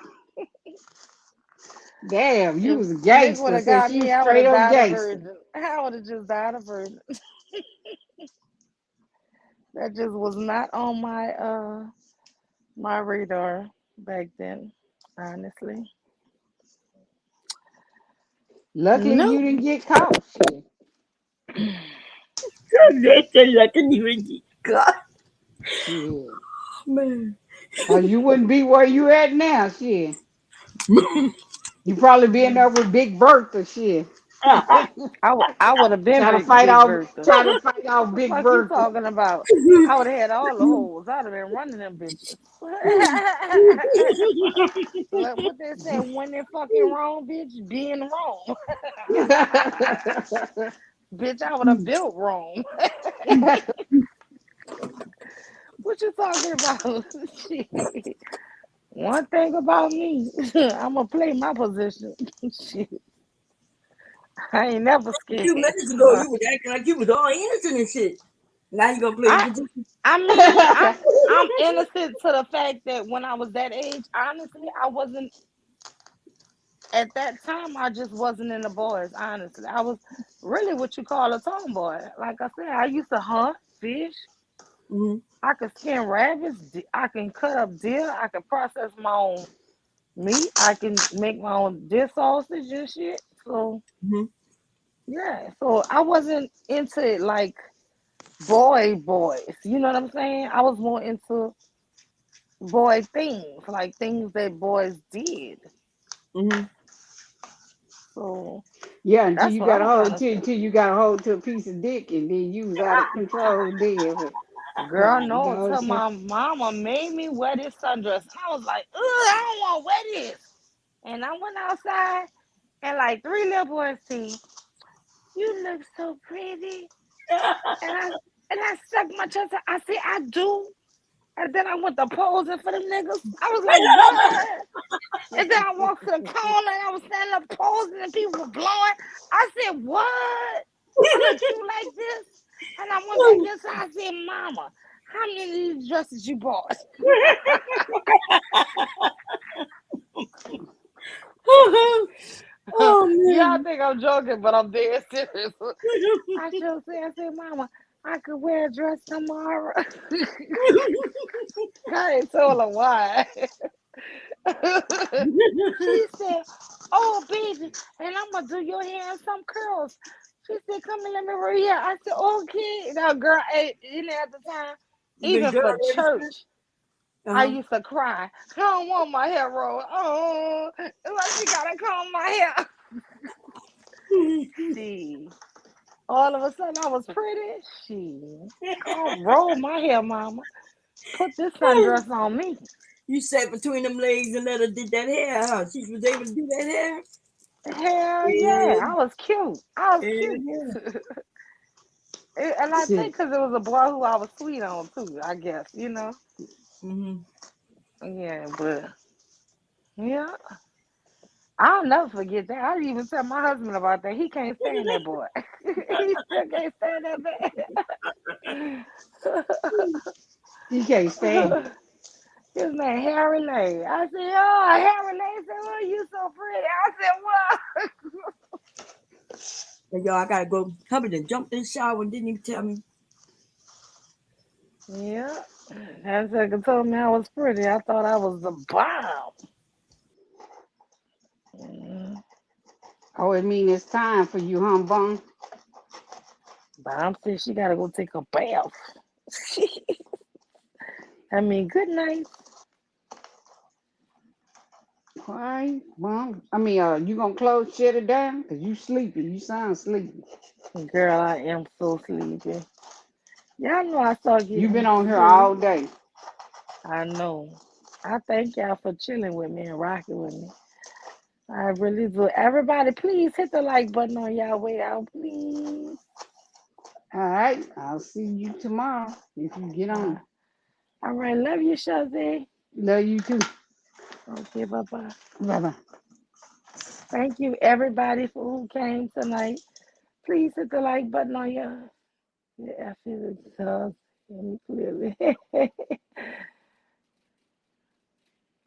Damn, you If was a nigga would gangster. have Said got she was me, I would straight have up died a gangster. virgin. I would have just died a virgin. That just was not on my radar back then, honestly. Luckily, No. you didn't get caught. Shit. God. Shit. Man. You wouldn't be where you at now. Shit. You probably be in there with Big Bertha. Shit. I would have been Try to Big fight off. Bertha. Try to fight off What the Big fuck you Bertha. talking about? I would have had all the hoes. I'd have been running them bitches. Like what they say, when they're fucking wrong, bitch, being wrong. Bitch, I would have built Rome. What you talking about? Shit. One thing about me, I'm gonna play my position. Shit. I ain't never A scared. few minutes ago, you was acting like you was all innocent and shit. Now you gonna play the position. I mean, I'm innocent to the fact that when I was that age, honestly, I wasn't. At that time, I just wasn't in the boys. Honestly, I was really what you call a tomboy. Like I said, I used to hunt, fish. Mm-hmm. I could skin rabbits. I can cut up deer. I can process my own meat. I can make my own deer sausage and shit. So yeah, so I wasn't into it like boys. You know what I'm saying? I was more into boy things, like things that boys did. Mm-hmm. So Yeah, until that's you what got a I'm hold trying to say. till you got a hold to a piece of dick, and then you was out of control. Then, Girl, no, God, until so- my mama made me wear this sundress. And I was like, ugh, I don't want to wear this. And I went outside, and like 3 little boys see, you look so pretty. And I stuck my chest out. I said, I do. And then I went to posing for them niggas. I was like, what? And then I walked to the corner and I was standing up posing and people were blowing. I said, what? I look cute like this? And I went back inside. I said, Mama, how many of these dresses you bought? Oh, man. Y'all think I'm joking, but I'm dead serious. I said, Mama, I could wear a dress tomorrow. I ain't told her why. She said, oh, baby, and I'm going to do your hair and some curls. She said, come and let me wear your hair. I said, okay. Now, girl, you know, at the time, even for church, I used to cry. I don't want my hair rolled. Oh, it's like you got to comb my hair. See, all of a sudden I was pretty. Roll my hair, Mama. Put this sundress on me. You sat between them legs and let her did that hair, huh? She was able to do that hair? Hell yeah. I was cute. I was cute. And I think Shit. because it was a boy who I was sweet on too, I guess, you know. Mhm. Yeah, but yeah, I'll never forget that. I didn't even tell my husband about that. He can't stand that boy. He still can't stand that man. You can't stand it. His name Harry Lay. I said, oh, Harry Lay. He said, oh, you so pretty. I said, what? And y'all, I gotta go. Hubby and jumped in the shower and didn't even tell me. Yeah. That second told me I was pretty. I thought I was the bomb. Oh, it mean it's time for you, huh, Bun? Bomb said she gotta go take a bath. I mean, good night. Why, Bun? I mean, you gonna shut it down? Cause you sleepy. You sound sleepy. Girl, I am so sleepy. Y'all know I start You getting been on here silly. all day. I know. I thank y'all for chilling with me and rocking with me. I really do. Everybody, please hit the like button on y'all way out, please. All right. I'll see you tomorrow if you get on. All right. Love you, Shazzy. Love you too. Okay, bye-bye. Bye-bye. Thank you, everybody, for who came tonight. Please hit the like button on your... Yeah, I feel it. Clearly.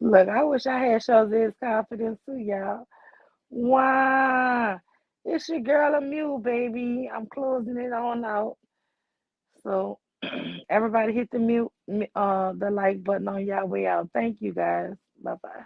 Look, I wish I had Shazzy's confidence too, y'all. Wow. It's your girl, Amule, baby. I'm closing it on out. So everybody hit the like button on y'all way out. Thank you guys. Bye-bye.